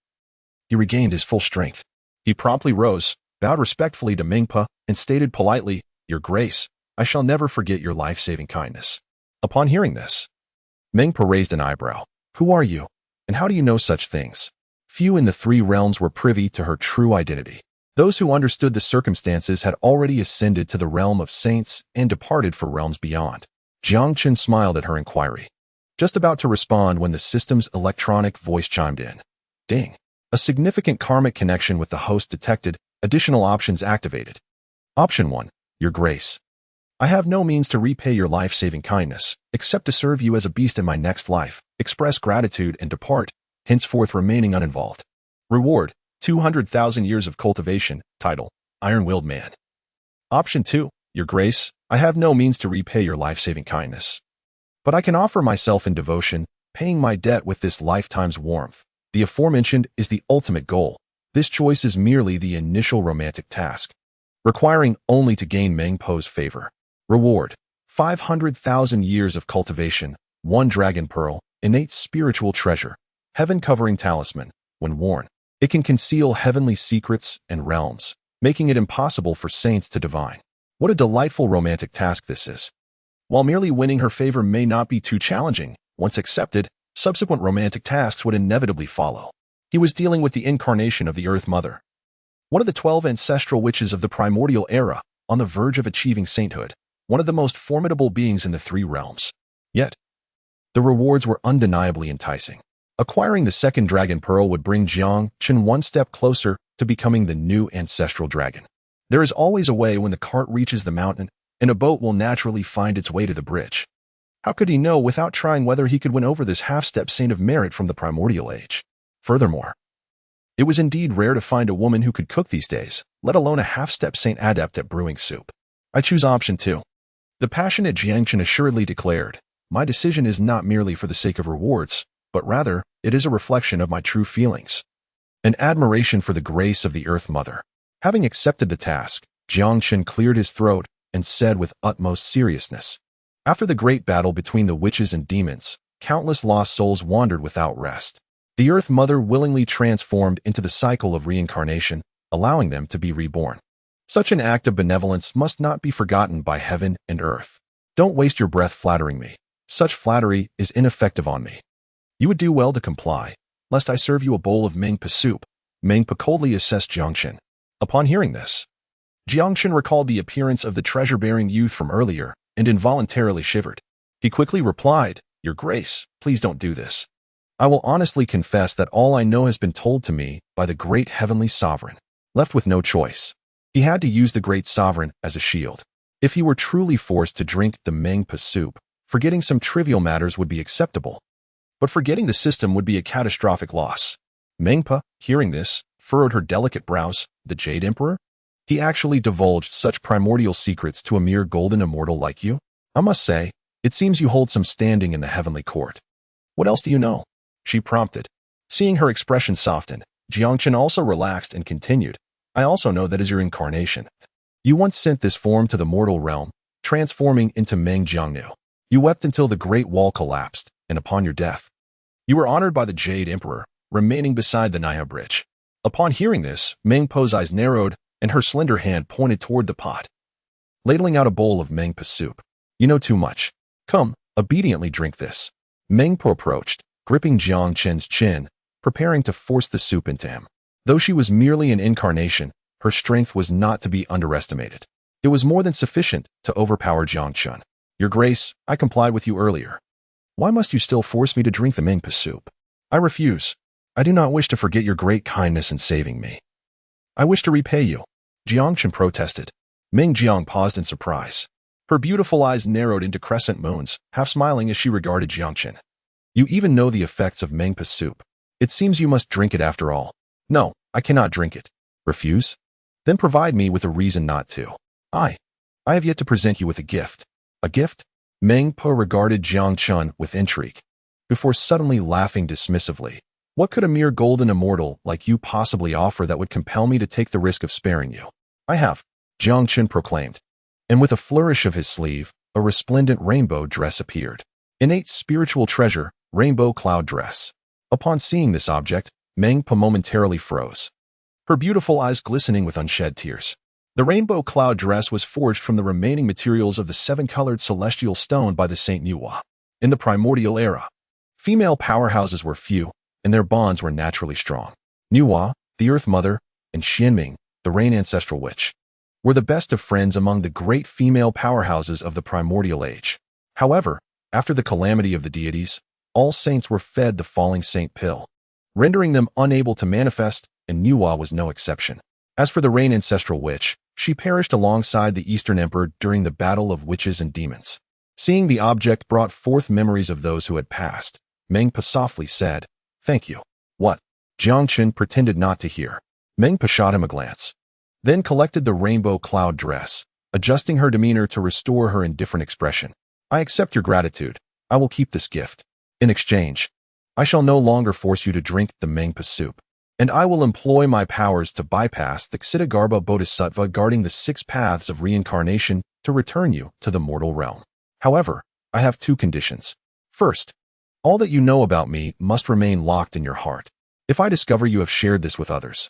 he regained his full strength. He promptly rose, bowed respectfully to Mingpa, and stated politely, "Your Grace, I shall never forget your life-saving kindness." Upon hearing this, Mingpa raised an eyebrow. "Who are you, and how do you know such things?" Few in the three realms were privy to her true identity. Those who understood the circumstances had already ascended to the realm of saints and departed for realms beyond. Jiang Chen smiled at her inquiry, just about to respond when the system's electronic voice chimed in. Ding. A significant karmic connection with the host detected. Additional options activated. Option 1. Your Grace. I have no means to repay your life-saving kindness, except to serve you as a beast in my next life, express gratitude and depart, henceforth remaining uninvolved. Reward, 200,000 years of cultivation. Title, Iron-Willed Man. Option 2. Your Grace, I have no means to repay your life-saving kindness, but I can offer myself in devotion, paying my debt with this lifetime's warmth. The aforementioned is the ultimate goal. This choice is merely the initial romantic task, requiring only to gain Mingpa's favor. Reward, 500,000 years of cultivation, 1 dragon pearl, innate spiritual treasure, heaven-covering talisman. When worn, it can conceal heavenly secrets and realms, making it impossible for saints to divine. What a delightful romantic task this is. While merely winning her favor may not be too challenging, once accepted, subsequent romantic tasks would inevitably follow. He was dealing with the incarnation of the Earth Mother, one of the 12 ancestral witches of the primordial era, on the verge of achieving sainthood, one of the most formidable beings in the three realms. Yet, the rewards were undeniably enticing. Acquiring the second dragon pearl would bring Jiang Chen one step closer to becoming the new ancestral dragon. There is always a way when the cart reaches the mountain, and a boat will naturally find its way to the bridge. How could he know without trying whether he could win over this half-step saint of merit from the primordial age? Furthermore, it was indeed rare to find a woman who could cook these days, let alone a half-step saint adept at brewing soup. I choose option 2. The passionate Jiang Chen assuredly declared, my decision is not merely for the sake of rewards, but rather, it is a reflection of my true feelings. An admiration for the grace of the Earth Mother. Having accepted the task, Jiang Chen cleared his throat and said with utmost seriousness, after the great battle between the witches and demons, countless lost souls wandered without rest. The Earth Mother willingly transformed into the cycle of reincarnation, allowing them to be reborn. Such an act of benevolence must not be forgotten by heaven and earth. Don't waste your breath flattering me. Such flattery is ineffective on me. You would do well to comply, lest I serve you a bowl of Mingpa soup. Mingpa coldly assessed Jiang Chen. Upon hearing this, Jiang Chen recalled the appearance of the treasure-bearing youth from earlier and involuntarily shivered. He quickly replied, Your Grace, please don't do this. I will honestly confess that all I know has been told to me by the great heavenly sovereign. Left with no choice, he had to use the great sovereign as a shield. If he were truly forced to drink the Mingpa soup, forgetting some trivial matters would be acceptable, but forgetting the system would be a catastrophic loss. Mingpa, hearing this, furrowed her delicate brows. The Jade Emperor? He actually divulged such primordial secrets to a mere golden immortal like you? I must say, it seems you hold some standing in the heavenly court. What else do you know? She prompted. Seeing her expression soften, Jiang Chen also relaxed and continued. I also know that is your incarnation. You once sent this form to the mortal realm, transforming into Meng Jiangnu. You wept until the Great Wall collapsed, and upon your death, you were honored by the Jade Emperor, remaining beside the Naya Bridge. Upon hearing this, Mingpa's eyes narrowed, and her slender hand pointed toward the pot, ladling out a bowl of Mingpa soup. You know too much. Come, obediently drink this. Mingpa approached, gripping Jiang Chen's chin, preparing to force the soup into him. Though she was merely an incarnation, her strength was not to be underestimated. It was more than sufficient to overpower Jiang Chen. Your Grace, I complied with you earlier. Why must you still force me to drink the Mingpa soup? I refuse. I do not wish to forget your great kindness in saving me. I wish to repay you, Jiang Chen protested. Ming Jiang paused in surprise. Her beautiful eyes narrowed into crescent moons, half smiling as she regarded Jiang Chen. You even know the effects of Mengpa soup. It seems you must drink it after all. No, I cannot drink it. Refuse? Then provide me with a reason not to. I have yet to present you with a gift. A gift? Mengpa regarded Jiang Chen with intrigue, before suddenly laughing dismissively. What could a mere golden immortal like you possibly offer that would compel me to take the risk of sparing you? I have, Jiang Chen proclaimed. And with a flourish of his sleeve, a resplendent rainbow dress appeared. Innate spiritual treasure, rainbow cloud dress. Upon seeing this object, Mengpa momentarily froze, her beautiful eyes glistening with unshed tears. The rainbow cloud dress was forged from the remaining materials of the seven-colored celestial stone by the Saint Nuwa. In the primordial era, female powerhouses were few, and their bonds were naturally strong. Nuwa, the Earth Mother, and Xianming, the Rain Ancestral Witch, were the best of friends among the great female powerhouses of the primordial age. However, after the calamity of the deities, all saints were fed the falling saint pill, rendering them unable to manifest, and Nuwa was no exception. As for the Rain Ancestral Witch, she perished alongside the Eastern Emperor during the battle of witches and demons. Seeing the object brought forth memories of those who had passed, Mengpa softly said, "Thank you." What? Jiang Chen pretended not to hear. Mengpa shot him a glance, then collected the rainbow cloud dress, adjusting her demeanor to restore her indifferent expression. I accept your gratitude. I will keep this gift. In exchange, I shall no longer force you to drink the Mengpa soup, and I will employ my powers to bypass the Ksitigarbha Bodhisattva guarding the 6 paths of reincarnation to return you to the mortal realm. However, I have 2 conditions. First, all that you know about me must remain locked in your heart. If I discover you have shared this with others,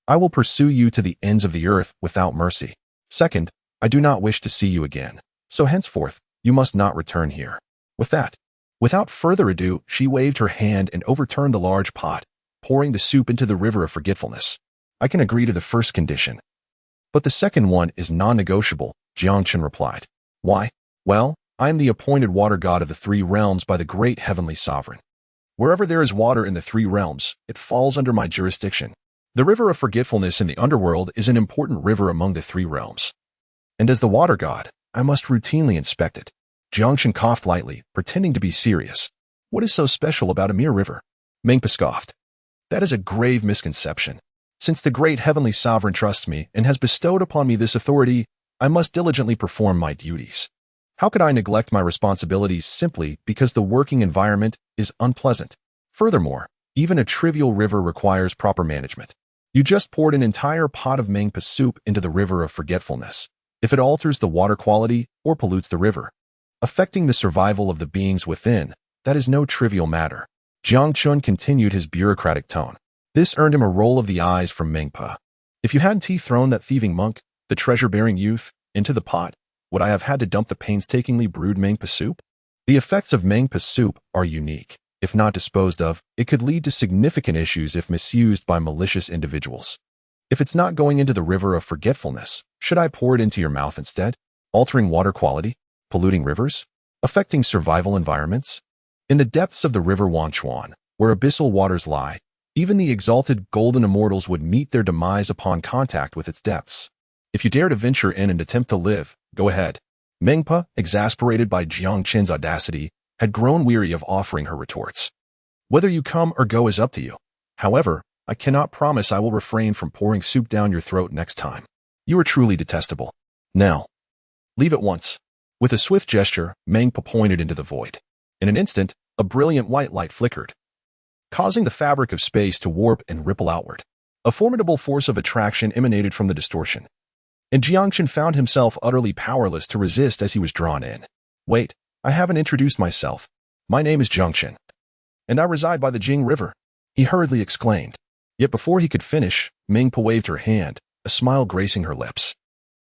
I will pursue you to the ends of the earth without mercy. Second, I do not wish to see you again, so henceforth, you must not return here. With that, without further ado, she waved her hand and overturned the large pot, pouring the soup into the river of forgetfulness. I can agree to the first condition, but the second one is non-negotiable, Jiang Chen replied. Why? Well, I am the appointed water god of the 3 realms by the great heavenly sovereign. Wherever there is water in the 3 realms, it falls under my jurisdiction. The river of forgetfulness in the underworld is an important river among the 3 realms. And as the water god, I must routinely inspect it. Jiang Chen coughed lightly, pretending to be serious. What is so special about a mere river? Mengpa scoffed. That is a grave misconception. Since the great heavenly sovereign trusts me and has bestowed upon me this authority, I must diligently perform my duties. How could I neglect my responsibilities simply because the working environment is unpleasant? Furthermore, even a trivial river requires proper management. You just poured an entire pot of Mengpa soup into the river of forgetfulness. If it alters the water quality or pollutes the river, affecting the survival of the beings within, that is no trivial matter. Jiang Chen continued his bureaucratic tone. This earned him a roll of the eyes from Mengpa. If you hadn't thrown that thieving monk, the treasure-bearing youth, into the pot, would I have had to dump the painstakingly brewed Mengpa soup? The effects of Mengpa soup are unique. If not disposed of, it could lead to significant issues if misused by malicious individuals. If it's not going into the river of forgetfulness, should I pour it into your mouth instead? Altering water quality? Polluting rivers? Affecting survival environments? In the depths of the river Wanchuan, where abyssal waters lie, even the exalted golden immortals would meet their demise upon contact with its depths. If you dare to venture in and attempt to live, go ahead. Mengpa, exasperated by Jiang Chen's audacity, had grown weary of offering her retorts. Whether you come or go is up to you. However, I cannot promise I will refrain from pouring soup down your throat next time. You are truly detestable. Now, leave at once. With a swift gesture, Mengpa pointed into the void. In an instant, a brilliant white light flickered, causing the fabric of space to warp and ripple outward. A formidable force of attraction emanated from the distortion, and Jiang Chen found himself utterly powerless to resist as he was drawn in. Wait, I haven't introduced myself. My name is Jiang Chen, and I reside by the Jing River, he hurriedly exclaimed. Yet before he could finish, Mengpa waved her hand, a smile gracing her lips.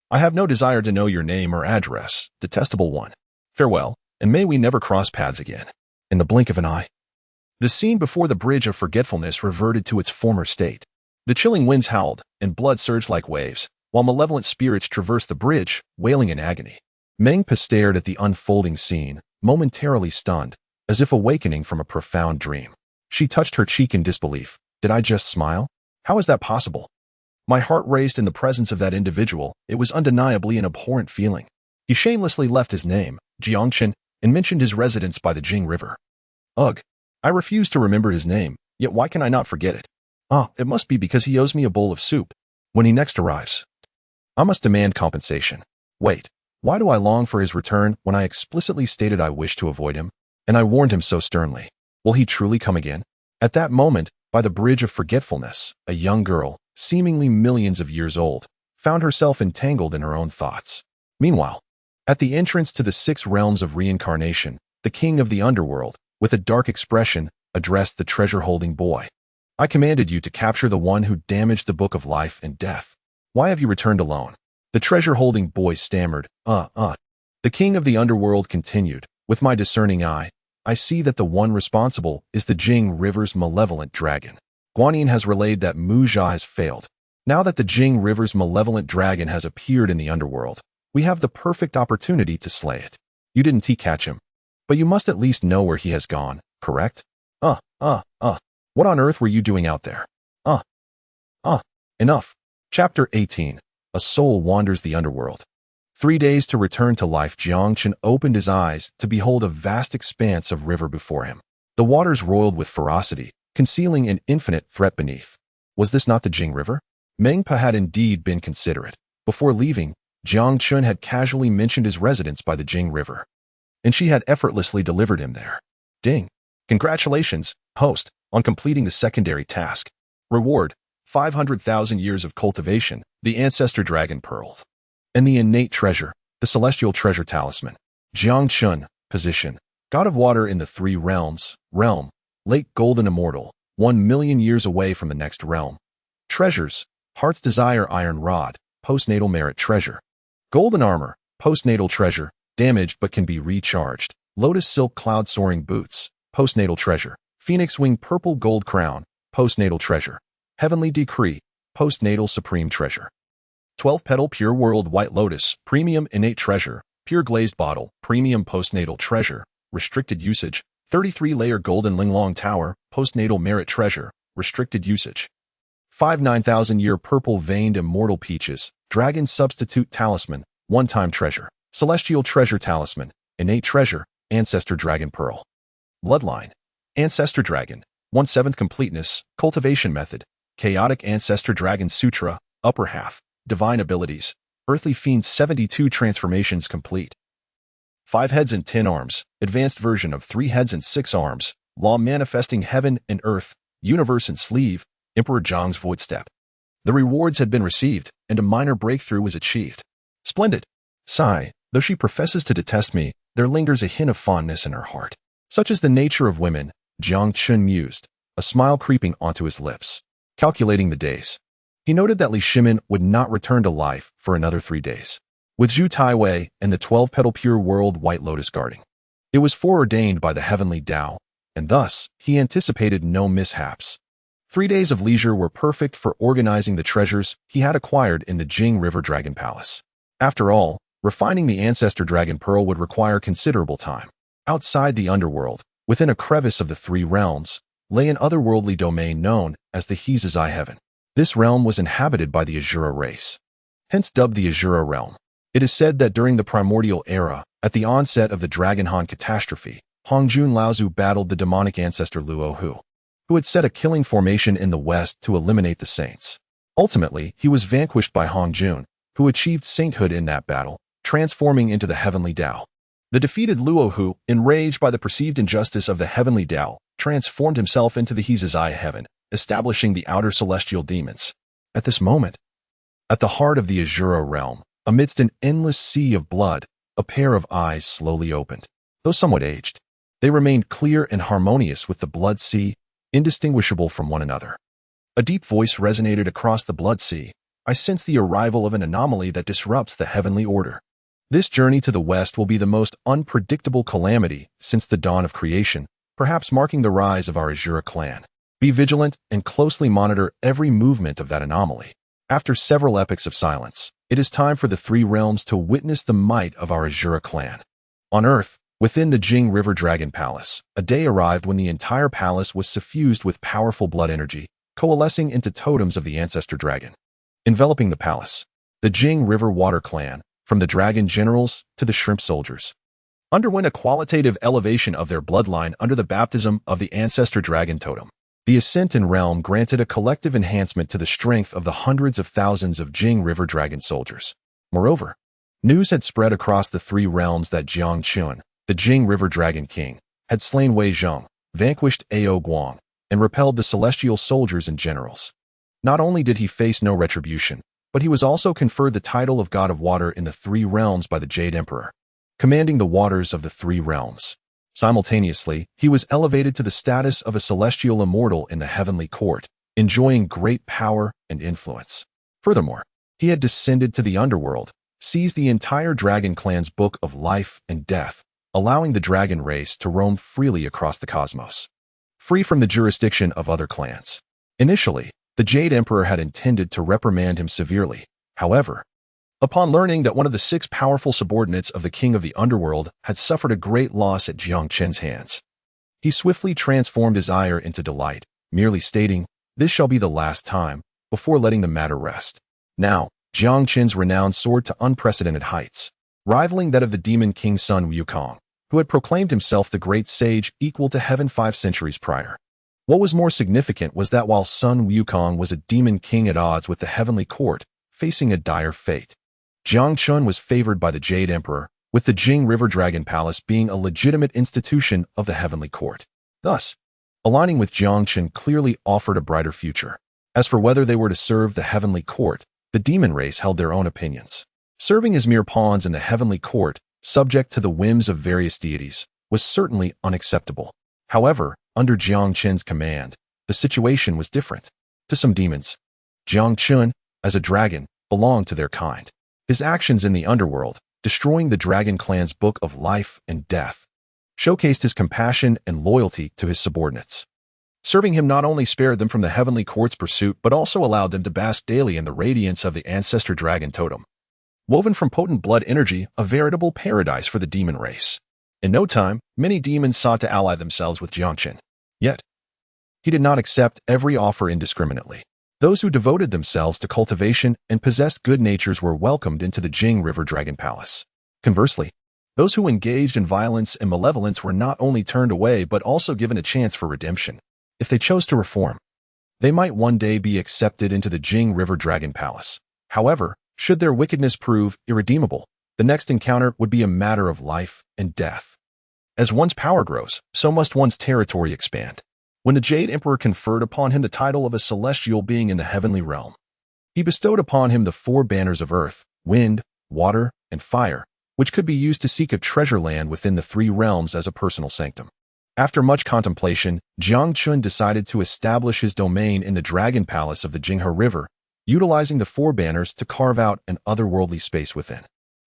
I have no desire to know your name or address, detestable one. Farewell, and may we never cross paths again. In the blink of an eye, the scene before the bridge of forgetfulness reverted to its former state. The chilling winds howled, and blood surged like waves, while malevolent spirits traversed the bridge, wailing in agony. Mengpa stared at the unfolding scene, momentarily stunned, as if awakening from a profound dream. She touched her cheek in disbelief. Did I just smile? How is that possible? My heart raced in the presence of that individual. It was undeniably an abhorrent feeling. He shamelessly left his name, Jiang Chen, and mentioned his residence by the Jing River. Ugh. I refuse to remember his name, yet why can I not forget it? It must be because he owes me a bowl of soup. When he next arrives, I must demand compensation. Wait, why do I long for his return when I explicitly stated I wish to avoid him? And I warned him so sternly. Will he truly come again? At that moment, by the bridge of forgetfulness, a young girl, seemingly millions of years old, found herself entangled in her own thoughts. Meanwhile, at the entrance to the 6 realms of reincarnation, the king of the underworld, with a dark expression, addressed the treasure-holding boy. I commanded you to capture the one who damaged the book of life and death. Why have you returned alone? The treasure-holding boy stammered, The king of the underworld continued, with my discerning eye, I see that the one responsible is the Jing River's malevolent dragon. Guanyin has relayed that Mu Jia has failed. Now that the Jing River's malevolent dragon has appeared in the underworld, we have the perfect opportunity to slay it. You didn't catch him, but you must at least know where he has gone, correct? What on earth were you doing out there? Enough. Chapter 18. A soul wanders the underworld. 3 days to return to life. Jiang Chen opened his eyes to behold a vast expanse of river before him. The waters roiled with ferocity, concealing an infinite threat beneath. Was this not the Jing River? Meng Pa had indeed been considerate. Before leaving, Jiang Chen had casually mentioned his residence by the Jing River, and she had effortlessly delivered him there. Ding. Congratulations, host, on completing the secondary task. Reward, 500,000 years of cultivation, the ancestor dragon pearl, and the innate treasure, the celestial treasure talisman. Jiang Chen, position, god of water in the 3 realms, realm, late golden immortal, 1 million years away from the next realm. Treasures, heart's desire iron rod, postnatal merit treasure. Golden armor, postnatal treasure, damaged but can be recharged. Lotus silk cloud soaring boots, postnatal treasure. Phoenix wing purple gold crown, postnatal treasure. Heavenly decree, postnatal supreme treasure. 12-petal pure world white lotus, premium innate treasure. Pure glazed bottle, premium postnatal treasure. Restricted usage, 33-layer golden linglong tower, postnatal merit treasure. Restricted usage. 5 9,000-year purple veined immortal peaches, dragon substitute talisman, one-time treasure. Celestial treasure talisman, innate treasure, ancestor dragon pearl. Bloodline, ancestor dragon, 1/7 completeness, cultivation method, chaotic ancestor dragon sutra, upper half, divine abilities, earthly fiend 72 transformations complete. 5 heads and 10 arms, advanced version of 3 heads and 6 arms, law manifesting heaven and earth, universe and sleeve, Emperor Zhang's void step. The rewards had been received, and a minor breakthrough was achieved. Splendid. Sigh, though she professes to detest me, there lingers a hint of fondness in her heart. Such is the nature of women, Jiang Chen mused, a smile creeping onto his lips. Calculating the days, he noted that Li Shimin would not return to life for another 3 days, with Zhu Taiwei and the 12-petal pure world white lotus guarding. It was foreordained by the heavenly Tao, and thus he anticipated no mishaps. 3 days of leisure were perfect for organizing the treasures he had acquired in the Jing River Dragon Palace. After all, refining the ancestor dragon pearl would require considerable time. Outside the underworld, within a crevice of the 3 realms, lay an otherworldly domain known as the Hezai Heaven. This realm was inhabited by the Azura race, hence dubbed the Azura realm. It is said that during the primordial era, at the onset of the Dragon Han catastrophe, Hongjun Laozu battled the demonic ancestor Luo Hu, who had set a killing formation in the west to eliminate the saints. Ultimately, he was vanquished by Hongjun, who achieved sainthood in that battle, transforming into the heavenly Tao. The defeated Luo Hu, enraged by the perceived injustice of the heavenly Tao, transformed himself into the Hezai Heaven, establishing the outer celestial demons. At this moment, at the heart of the Azura realm, amidst an endless sea of blood, a pair of eyes slowly opened. Though somewhat aged, they remained clear and harmonious with the blood sea, indistinguishable from one another. A deep voice resonated across the blood sea. I sense the arrival of an anomaly that disrupts the heavenly order. This journey to the west will be the most unpredictable calamity since the dawn of creation, perhaps marking the rise of our Azura clan. Be vigilant and closely monitor every movement of that anomaly. After several epochs of silence, it is time for the 3 realms to witness the might of our Azura clan. On Earth, Within the Jing River Dragon Palace, a day arrived when the entire palace was suffused with powerful blood energy, coalescing into totems of the ancestor dragon. Enveloping the palace, the Jing River Water Clan, from the dragon generals to the shrimp soldiers, underwent a qualitative elevation of their bloodline under the baptism of the ancestor dragon totem. The ascent in realm granted a collective enhancement to the strength of the hundreds of thousands of Jing River Dragon soldiers. Moreover, news had spread across the three realms that Jiang Chen, the Jing River Dragon King, had slain Wei Zheng, vanquished Ao Guang, and repelled the celestial soldiers and generals. Not only did he face no retribution, but he was also conferred the title of God of Water in the three realms by the Jade Emperor, commanding the waters of the three realms. Simultaneously, he was elevated to the status of a celestial immortal in the heavenly court, enjoying great power and influence. Furthermore, he had descended to the underworld, seized the entire dragon clan's book of life and death, allowing the dragon race to roam freely across the cosmos, free from the jurisdiction of other clans. Initially, the Jade Emperor had intended to reprimand him severely. However, upon learning that one of the 6 powerful subordinates of the King of the Underworld had suffered a great loss at Jiang Chen's hands, he swiftly transformed his ire into delight, merely stating, "This shall be the last time," before letting the matter rest. Now, Jiang Chen's renown soared to unprecedented heights, rivaling that of the demon king's son Wukong, who had proclaimed himself the great sage equal to heaven 5 centuries prior. What was more significant was that while Sun Wukong was a demon king at odds with the heavenly court, facing a dire fate, Jiang Chen was favored by the Jade Emperor, with the Jing River Dragon Palace being a legitimate institution of the heavenly court. Thus, aligning with Jiang Chen clearly offered a brighter future. As for whether they were to serve the heavenly court, the demon race held their own opinions. Serving as mere pawns in the heavenly court, subject to the whims of various deities, was certainly unacceptable. However, under Jiang Chen's command, the situation was different. To some demons, Jiang Chen, as a dragon, belonged to their kind. His actions in the underworld, destroying the dragon clan's book of life and death, showcased his compassion and loyalty to his subordinates. Serving him not only spared them from the heavenly court's pursuit, but also allowed them to bask daily in the radiance of the ancestor dragon totem. Woven from potent blood energy, a veritable paradise for the demon race. In no time, many demons sought to ally themselves with Jiang Chen. Yet, he did not accept every offer indiscriminately. Those who devoted themselves to cultivation and possessed good natures were welcomed into the Jing River Dragon Palace. Conversely, those who engaged in violence and malevolence were not only turned away but also given a chance for redemption. If they chose to reform, they might one day be accepted into the Jing River Dragon Palace. However, should their wickedness prove irredeemable, the next encounter would be a matter of life and death. As one's power grows, so must one's territory expand. When the Jade Emperor conferred upon him the title of a celestial being in the heavenly realm, he bestowed upon him the 4 banners of earth, wind, water, and fire, which could be used to seek a treasure land within the 3 realms as a personal sanctum. After much contemplation, Jiang Chen decided to establish his domain in the Dragon Palace of the Jinghe River, utilizing the 4 banners to carve out an otherworldly space within.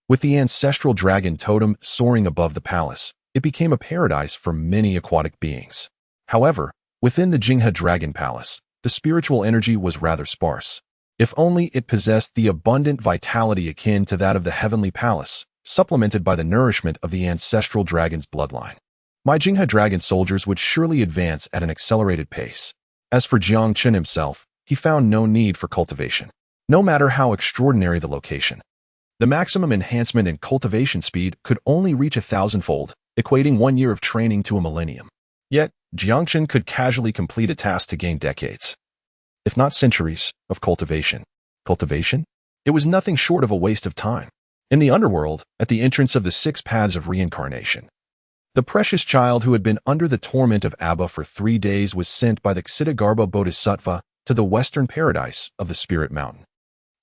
With the ancestral dragon totem soaring above the palace, it became a paradise for many aquatic beings. However, within the Jinghe Dragon Palace, the spiritual energy was rather sparse. If only it possessed the abundant vitality akin to that of the heavenly palace, supplemented by the nourishment of the ancestral dragon's bloodline. My Jinghe dragon soldiers would surely advance at an accelerated pace. As for Jiang Chen himself, he found no need for cultivation, no matter how extraordinary the location. The maximum enhancement in cultivation speed could only reach 1,000-fold, equating 1 year of training to a millennium. Yet, Jiang Chen could casually complete a task to gain decades, if not centuries, of cultivation. Cultivation? It was nothing short of a waste of time. In the underworld, at the entrance of the 6 paths of reincarnation, the precious child who had been under the torment of Abba for 3 days was sent by the Ksiddhagarbha Bodhisattva to the western paradise of the Spirit Mountain.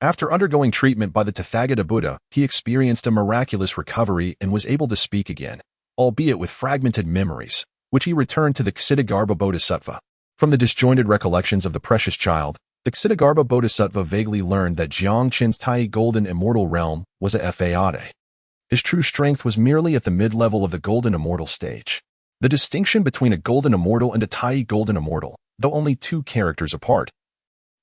After undergoing treatment by the Tathagata Buddha, he experienced a miraculous recovery and was able to speak again, albeit with fragmented memories, which he returned to the Ksiddhagarbha Bodhisattva. From the disjointed recollections of the precious child, the Ksiddhagarbha Bodhisattva vaguely learned that Jiang Chen's Tai Golden Immortal Realm was a Fade. His true strength was merely at the mid-level of the Golden Immortal stage. The distinction between a Golden Immortal and a Tai Golden Immortal, though only 2 characters apart,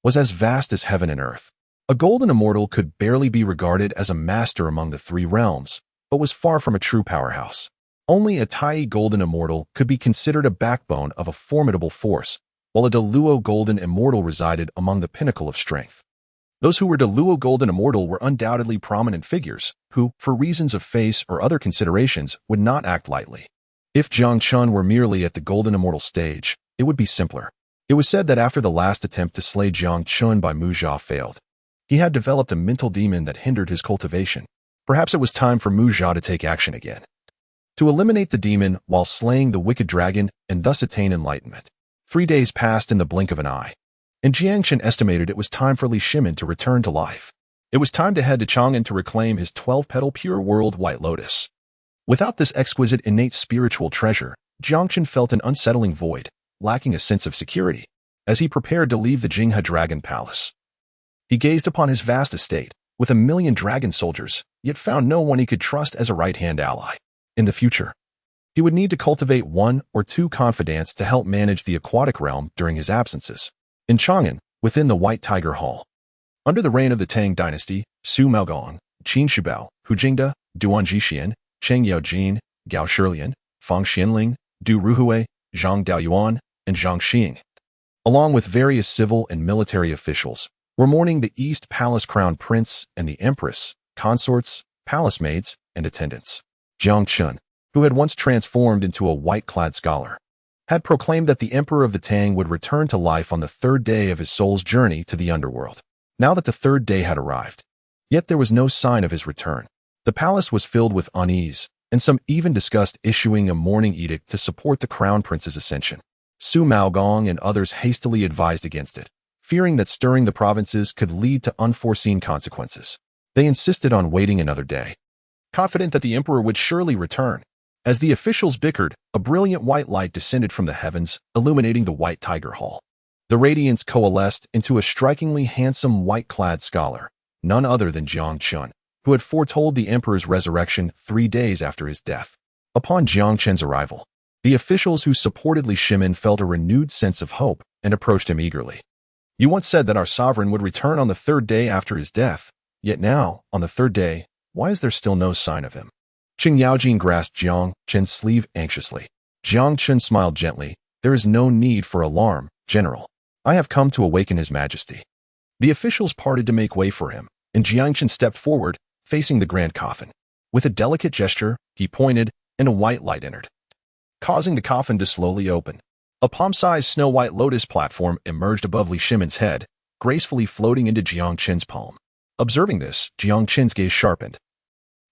was as vast as heaven and earth. A Golden Immortal could barely be regarded as a master among the 3 realms, but was far from a true powerhouse. Only a Tai Golden Immortal could be considered a backbone of a formidable force, while a Deluo Golden Immortal resided among the pinnacle of strength. Those who were Deluo Golden Immortal were undoubtedly prominent figures, who, for reasons of face or other considerations, would not act lightly. If Jiang Chen were merely at the Golden Immortal stage, it would be simpler. It was said that after the last attempt to slay Jiang Chen by Mu Jia failed, he had developed a mental demon that hindered his cultivation. Perhaps it was time for Mu Jia to take action again, to eliminate the demon while slaying the wicked dragon and thus attain enlightenment. 3 days passed in the blink of an eye, and Jiang Chen estimated it was time for Li Shimin to return to life. It was time to head to Chang'an to reclaim his 12-petal pure world White Lotus. Without this exquisite innate spiritual treasure, Jiang Chen felt an unsettling void, lacking a sense of security, as he prepared to leave the Jinghe Dragon Palace. He gazed upon his vast estate, with 1,000,000 dragon soldiers, yet found no one he could trust as a right-hand ally. In the future, he would need to cultivate 1 or 2 confidants to help manage the aquatic realm during his absences. In Chang'an, within the White Tiger Hall, under the reign of the Tang dynasty, Su Maogong, Qin Shubao, Hu Jingde, Duan Jixian, Cheng Yaojin, Gao Shilian, Fang Xianling, Du Ruhui, Zhang Daoyuan, and Zhang Xing, along with various civil and military officials, were mourning the East Palace Crown Prince and the Empress, consorts, palace maids, and attendants. Jiang Chen, who had once transformed into a white-clad scholar, had proclaimed that the Emperor of the Tang would return to life on the 3rd day of his soul's journey to the underworld. Now that the 3rd day had arrived, yet there was no sign of his return. The palace was filled with unease, and some even discussed issuing a mourning edict to support the Crown Prince's ascension. Su Maogong and others hastily advised against it, fearing that stirring the provinces could lead to unforeseen consequences. They insisted on waiting another day, confident that the emperor would surely return. As the officials bickered, a brilliant white light descended from the heavens, illuminating the White Tiger Hall. The radiance coalesced into a strikingly handsome white-clad scholar, none other than Jiang Chen, who had foretold the emperor's resurrection 3 days after his death. Upon Jiang Chen's arrival, the officials who supported Li Shimin felt a renewed sense of hope and approached him eagerly. You once said that our sovereign would return on the 3rd day after his death, yet now, on the 3rd day, why is there still no sign of him? Qing Yaojin grasped Jiang Chen's sleeve anxiously. Jiang Chen smiled gently. There is no need for alarm, General. I have come to awaken His Majesty. The officials parted to make way for him, and Jiang Chen stepped forward, facing the grand coffin. With a delicate gesture, he pointed, and a white light entered, causing the coffin to slowly open. A palm-sized snow-white lotus platform emerged above Li Shimin's head, gracefully floating into Jiang Chen's palm. Observing this, Jiang Chen's gaze sharpened.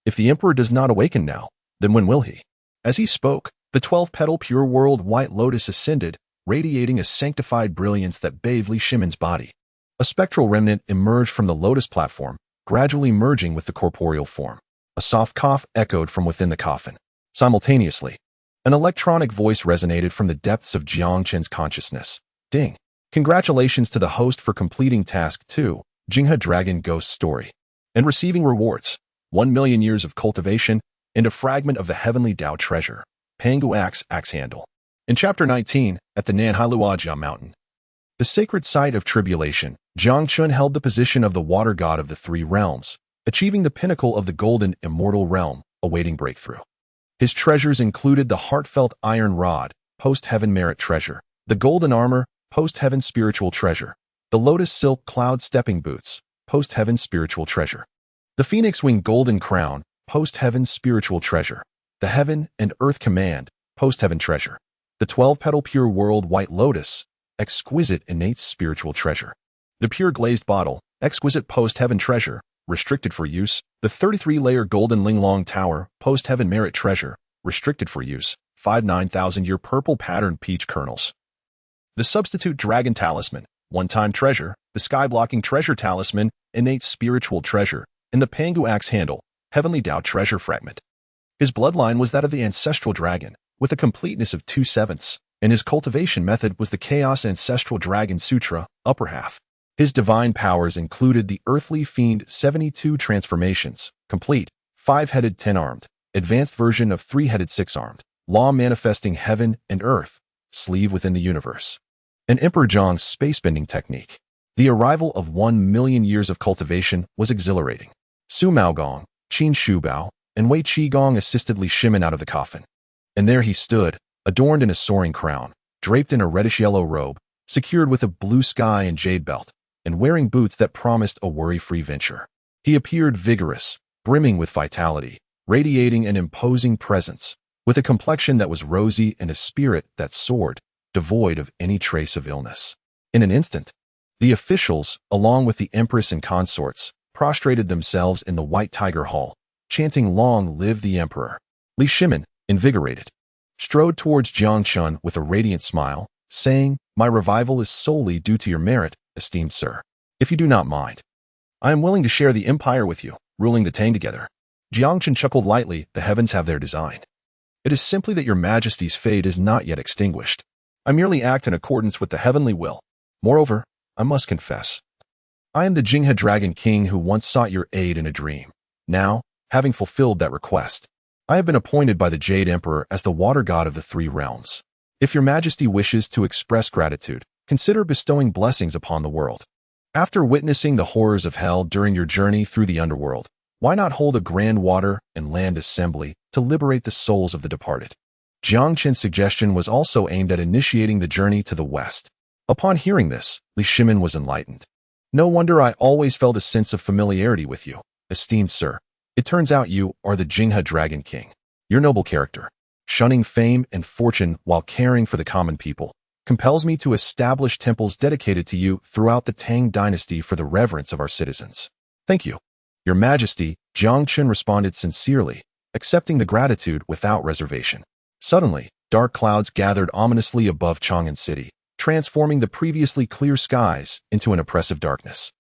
If the emperor does not awaken now, then when will he? As he spoke, the 12-petal pure world White Lotus ascended, radiating a sanctified brilliance that bathed Li Shimin's body. A spectral remnant emerged from the lotus platform, gradually merging with the corporeal form. A soft cough echoed from within the coffin. Simultaneously, an electronic voice resonated from the depths of Jiang Chen's consciousness. Ding! Congratulations to the host for completing Task 2, Jinghe Dragon Ghost Story, and receiving rewards, 1,000,000 years of cultivation, and a fragment of the heavenly Dao treasure, Pangu Axe Handle. In Chapter 19, at the Nanhailuajia Mountain, the sacred site of tribulation, Jiang Chen held the position of the water god of the 3 realms, achieving the pinnacle of the golden immortal realm, awaiting breakthrough. His treasures included the heartfelt iron rod, post-heaven merit treasure, the golden armor, post-heaven spiritual treasure, the lotus silk cloud stepping boots, post-heaven spiritual treasure, the phoenix wing golden crown, post-heaven spiritual treasure, the heaven and earth command, post-heaven treasure, the 12-petal pure world White Lotus, exquisite innate spiritual treasure, the pure glazed bottle, exquisite post-heaven treasure, restricted for use, the 33-layer golden Linglong Tower, post-heaven merit treasure, restricted for use, 5 9,000-year purple patterned peach kernels, the substitute dragon talisman, one-time treasure, the sky-blocking treasure talisman, innate spiritual treasure, and the Pangu Axe Handle, heavenly Dao treasure fragment. His bloodline was that of the ancestral dragon, with a completeness of 2/7, and his cultivation method was the Chaos Ancestral Dragon Sutra, upper half. His divine powers included the Earthly Fiend 72 transformations, complete, 5-headed 10-armed, advanced version of 3-headed 6-armed, law manifesting heaven and earth, sleeve within the universe, and Emperor Zhang's space-bending technique. The arrival of 1,000,000 years of cultivation was exhilarating. Su Maogong, Qin Shubao, and Wei Qigong assisted Li Shimin out of the coffin. And there he stood, adorned in a soaring crown, draped in a reddish-yellow robe, secured with a blue sky and jade belt, and wearing boots that promised a worry-free venture. He appeared vigorous, brimming with vitality, radiating an imposing presence, with a complexion that was rosy and a spirit that soared, devoid of any trace of illness. In an instant, the officials, along with the empress and consorts, prostrated themselves in the White Tiger Hall, chanting "Long live the Emperor." Li Shimin, invigorated, strode towards Jiang Chen with a radiant smile, saying, "My revival is solely due to your merit, esteemed sir. If you do not mind, I am willing to share the empire with you, ruling the Tang together." Jiang Chen chuckled lightly. "The heavens have their design. It is simply that your majesty's fate is not yet extinguished. I merely act in accordance with the heavenly will. Moreover, I must confess, I am the Jing Dragon King who once sought your aid in a dream. Now, having fulfilled that request, I have been appointed by the Jade Emperor as the water god of the three realms. If your majesty wishes to express gratitude, consider bestowing blessings upon the world. After witnessing the horrors of hell during your journey through the underworld, why not hold a grand water and land assembly to liberate the souls of the departed?" Jiang Chen's suggestion was also aimed at initiating the journey to the west. Upon hearing this, Li Shimin was enlightened. "No wonder I always felt a sense of familiarity with you, esteemed sir. It turns out you are the Jing Dragon King. Your noble character, shunning fame and fortune while caring for the common people, compels me to establish temples dedicated to you throughout the Tang dynasty for the reverence of our citizens." "Thank you, Your Majesty," Jiang Chen responded sincerely, accepting the gratitude without reservation. Suddenly, dark clouds gathered ominously above Chang'an City, transforming the previously clear skies into an oppressive darkness.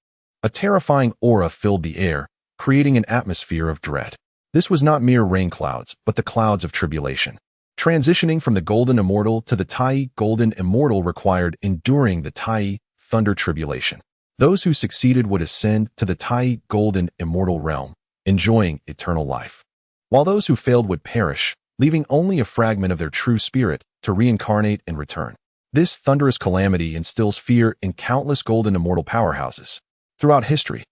A terrifying aura filled the air, creating an atmosphere of dread. This was not mere rain clouds, but the clouds of tribulation. Transitioning from the Golden Immortal to the Tai Golden Immortal required enduring the Tai Thunder Tribulation. Those who succeeded would ascend to the Tai Golden Immortal realm, enjoying eternal life, while those who failed would perish, leaving only a fragment of their true spirit to reincarnate and return. This thunderous calamity instills fear in countless Golden Immortal powerhouses. Throughout history,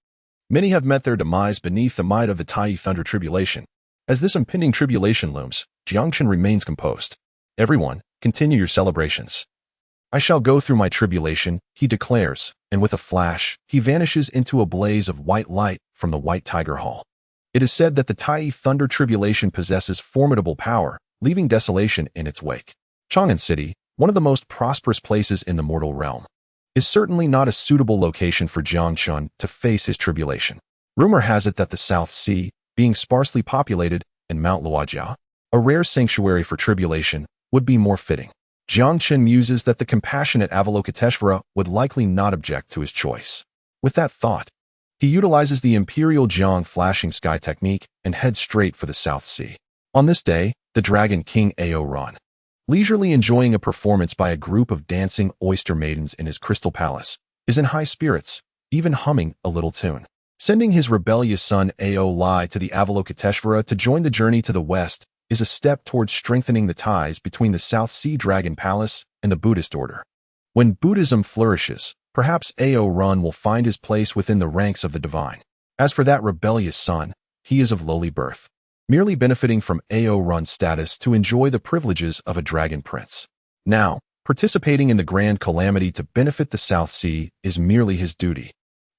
many have met their demise beneath the might of the Tai Thunder Tribulation. As this impending tribulation looms, Jiang Chen remains composed. "Everyone, continue your celebrations. I shall go through my tribulation," he declares, and with a flash, he vanishes into a blaze of white light from the White Tiger Hall. It is said that the Tai Thunder Tribulation possesses formidable power, leaving desolation in its wake. Chang'an City, one of the most prosperous places in the mortal realm, is certainly not a suitable location for Jiang Chen to face his tribulation. Rumor has it that the South Sea, being sparsely populated, and Mount Luojia, a rare sanctuary for tribulation, would be more fitting. Jiang Chen muses that the compassionate Avalokiteshvara would likely not object to his choice. With that thought, he utilizes the Imperial Jiang flashing sky technique and heads straight for the South Sea. On this day, the Dragon King Ao Ran, leisurely enjoying a performance by a group of dancing oyster maidens in his crystal palace, is in high spirits, even humming a little tune. Sending his rebellious son Ao Lai to the Avalokiteshvara to join the journey to the west is a step towards strengthening the ties between the South Sea Dragon Palace and the Buddhist order. When Buddhism flourishes, perhaps Ao Ran will find his place within the ranks of the divine. As for that rebellious son, he is of lowly birth, merely benefiting from Ao Ran's status to enjoy the privileges of a dragon prince. Now, participating in the grand calamity to benefit the South Sea is merely his duty,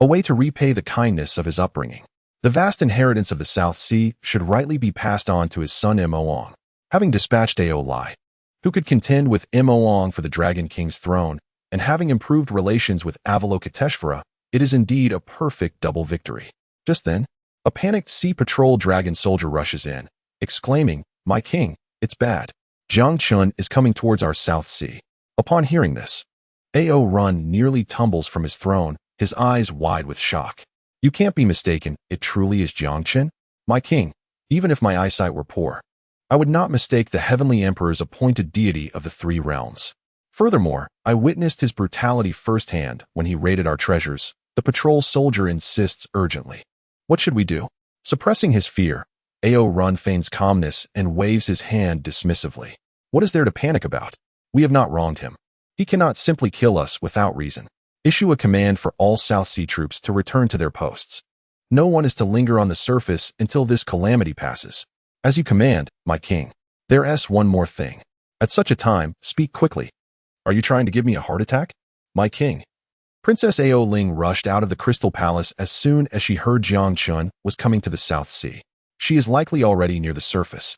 a way to repay the kindness of his upbringing. The vast inheritance of the South Sea should rightly be passed on to his son Moong. Having dispatched Ao Lai, who could contend with Moong for the Dragon King's throne, and having improved relations with Avalokiteshvara, it is indeed a perfect double victory. Just then, a panicked Sea Patrol dragon soldier rushes in, exclaiming, "My king, it's bad. Jiang Chen is coming towards our South Sea." Upon hearing this, Ao Ran nearly tumbles from his throne, his eyes wide with shock. "You can't be mistaken, it truly is Jiang Chen? My king, even if my eyesight were poor, I would not mistake the Heavenly Emperor's appointed deity of the three realms. Furthermore, I witnessed his brutality firsthand when he raided our treasures," the patrol soldier insists urgently. "What should we do?" Suppressing his fear, Ao Ran feigns calmness and waves his hand dismissively. "What is there to panic about? We have not wronged him. He cannot simply kill us without reason. Issue a command for all South Sea troops to return to their posts. No one is to linger on the surface until this calamity passes." "As you command, my king." There's one more thing. At such a time, speak quickly. Are you trying to give me a heart attack? My king. Princess Ao Ling rushed out of the Crystal Palace as soon as she heard Jiang Chen was coming to the South Sea. She is likely already near the surface.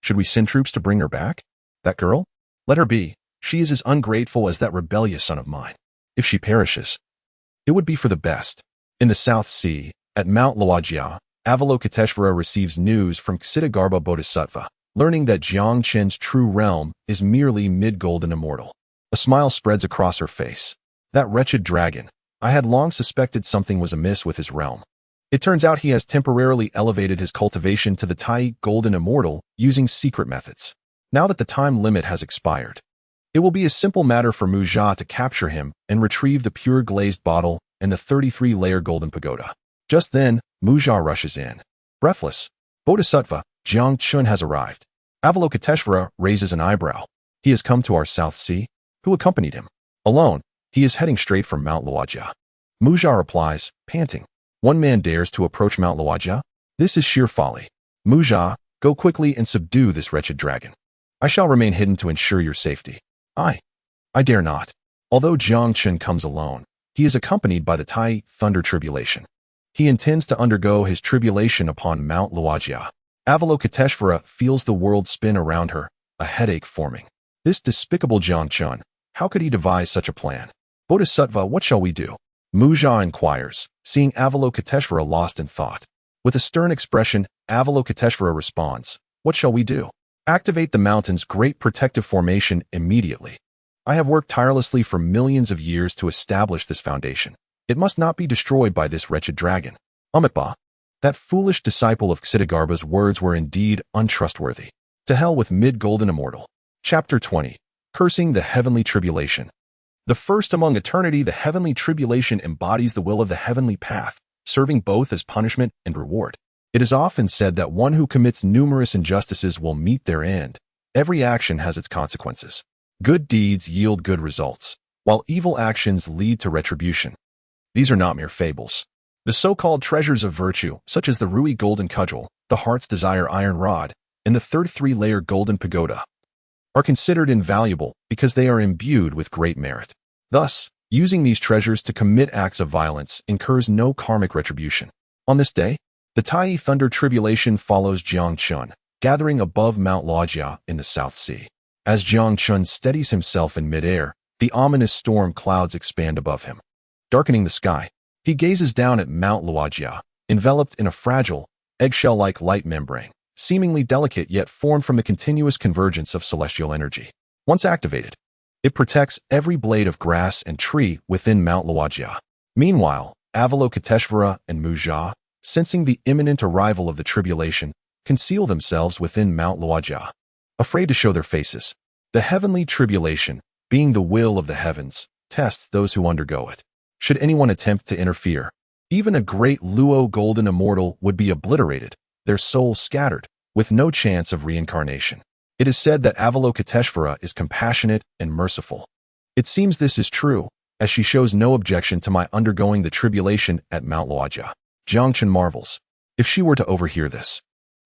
Should we send troops to bring her back? That girl? Let her be. She is as ungrateful as that rebellious son of mine. If she perishes, it would be for the best. In the South Sea, at Mount Luojia, Avalokiteshvara receives news from Ksitigarbha Bodhisattva, learning that Jiang Chen's true realm is merely mid-golden immortal. A smile spreads across her face. That wretched dragon. I had long suspected something was amiss with his realm. It turns out he has temporarily elevated his cultivation to the Tai Golden Immortal using secret methods. Now that the time limit has expired, it will be a simple matter for Mu Jia to capture him and retrieve the pure glazed bottle and the 33-layer golden pagoda. Just then, Mu Jia rushes in. Breathless, Bodhisattva, Jiang Chen has arrived. Avalokiteshvara raises an eyebrow. He has come to our South Sea? Who accompanied him? Alone. He is heading straight for Mount Luojia. Mu Jia replies, panting. One man dares to approach Mount Luojia? This is sheer folly. Mu Jia, go quickly and subdue this wretched dragon. I shall remain hidden to ensure your safety. I dare not. Although Jiang Chen comes alone, he is accompanied by the Tai Thunder Tribulation. He intends to undergo his tribulation upon Mount Luojia. Avalokiteshvara feels the world spin around her, a headache forming. This despicable Jiang Chen, how could he devise such a plan? Bodhisattva, what shall we do? Mu Jia inquires, seeing Avalokiteshvara lost in thought. With a stern expression, Avalokiteshvara responds, what shall we do? Activate the mountain's great protective formation immediately. I have worked tirelessly for millions of years to establish this foundation. It must not be destroyed by this wretched dragon. Amitba. That foolish disciple of Ksitigarbha's words were indeed untrustworthy. To hell with mid-golden immortal. Chapter 20. Cursing the Heavenly Tribulation. The first among eternity, the Heavenly Tribulation embodies the will of the heavenly path, serving both as punishment and reward. It is often said that one who commits numerous injustices will meet their end. Every action has its consequences. Good deeds yield good results, while evil actions lead to retribution. These are not mere fables. The so-called treasures of virtue, such as the Rui Golden Cudgel, the Heart's Desire Iron Rod, and the 33-layer Golden Pagoda, are considered invaluable because they are imbued with great merit. Thus, using these treasures to commit acts of violence incurs no karmic retribution. On this day, the Tai Thunder Tribulation follows Jiang Chen, gathering above Mount Luojia in the South Sea. As Jiang Chen steadies himself in midair, the ominous storm clouds expand above him, darkening the sky. He gazes down at Mount Luojia, enveloped in a fragile, eggshell-like light membrane, seemingly delicate yet formed from the continuous convergence of celestial energy. Once activated, it protects every blade of grass and tree within Mount Luojia. Meanwhile, Avalokiteshvara and Mu Jia, sensing the imminent arrival of the tribulation, conceal themselves within Mount Luojia, afraid to show their faces. The heavenly tribulation, being the will of the heavens, tests those who undergo it. Should anyone attempt to interfere, even a great Luo Golden Immortal would be obliterated, their souls scattered, with no chance of reincarnation. It is said that Avalokiteshvara is compassionate and merciful. It seems this is true, as she shows no objection to my undergoing the tribulation at Mount Luojia. Jiang Chen marvels. If she were to overhear this,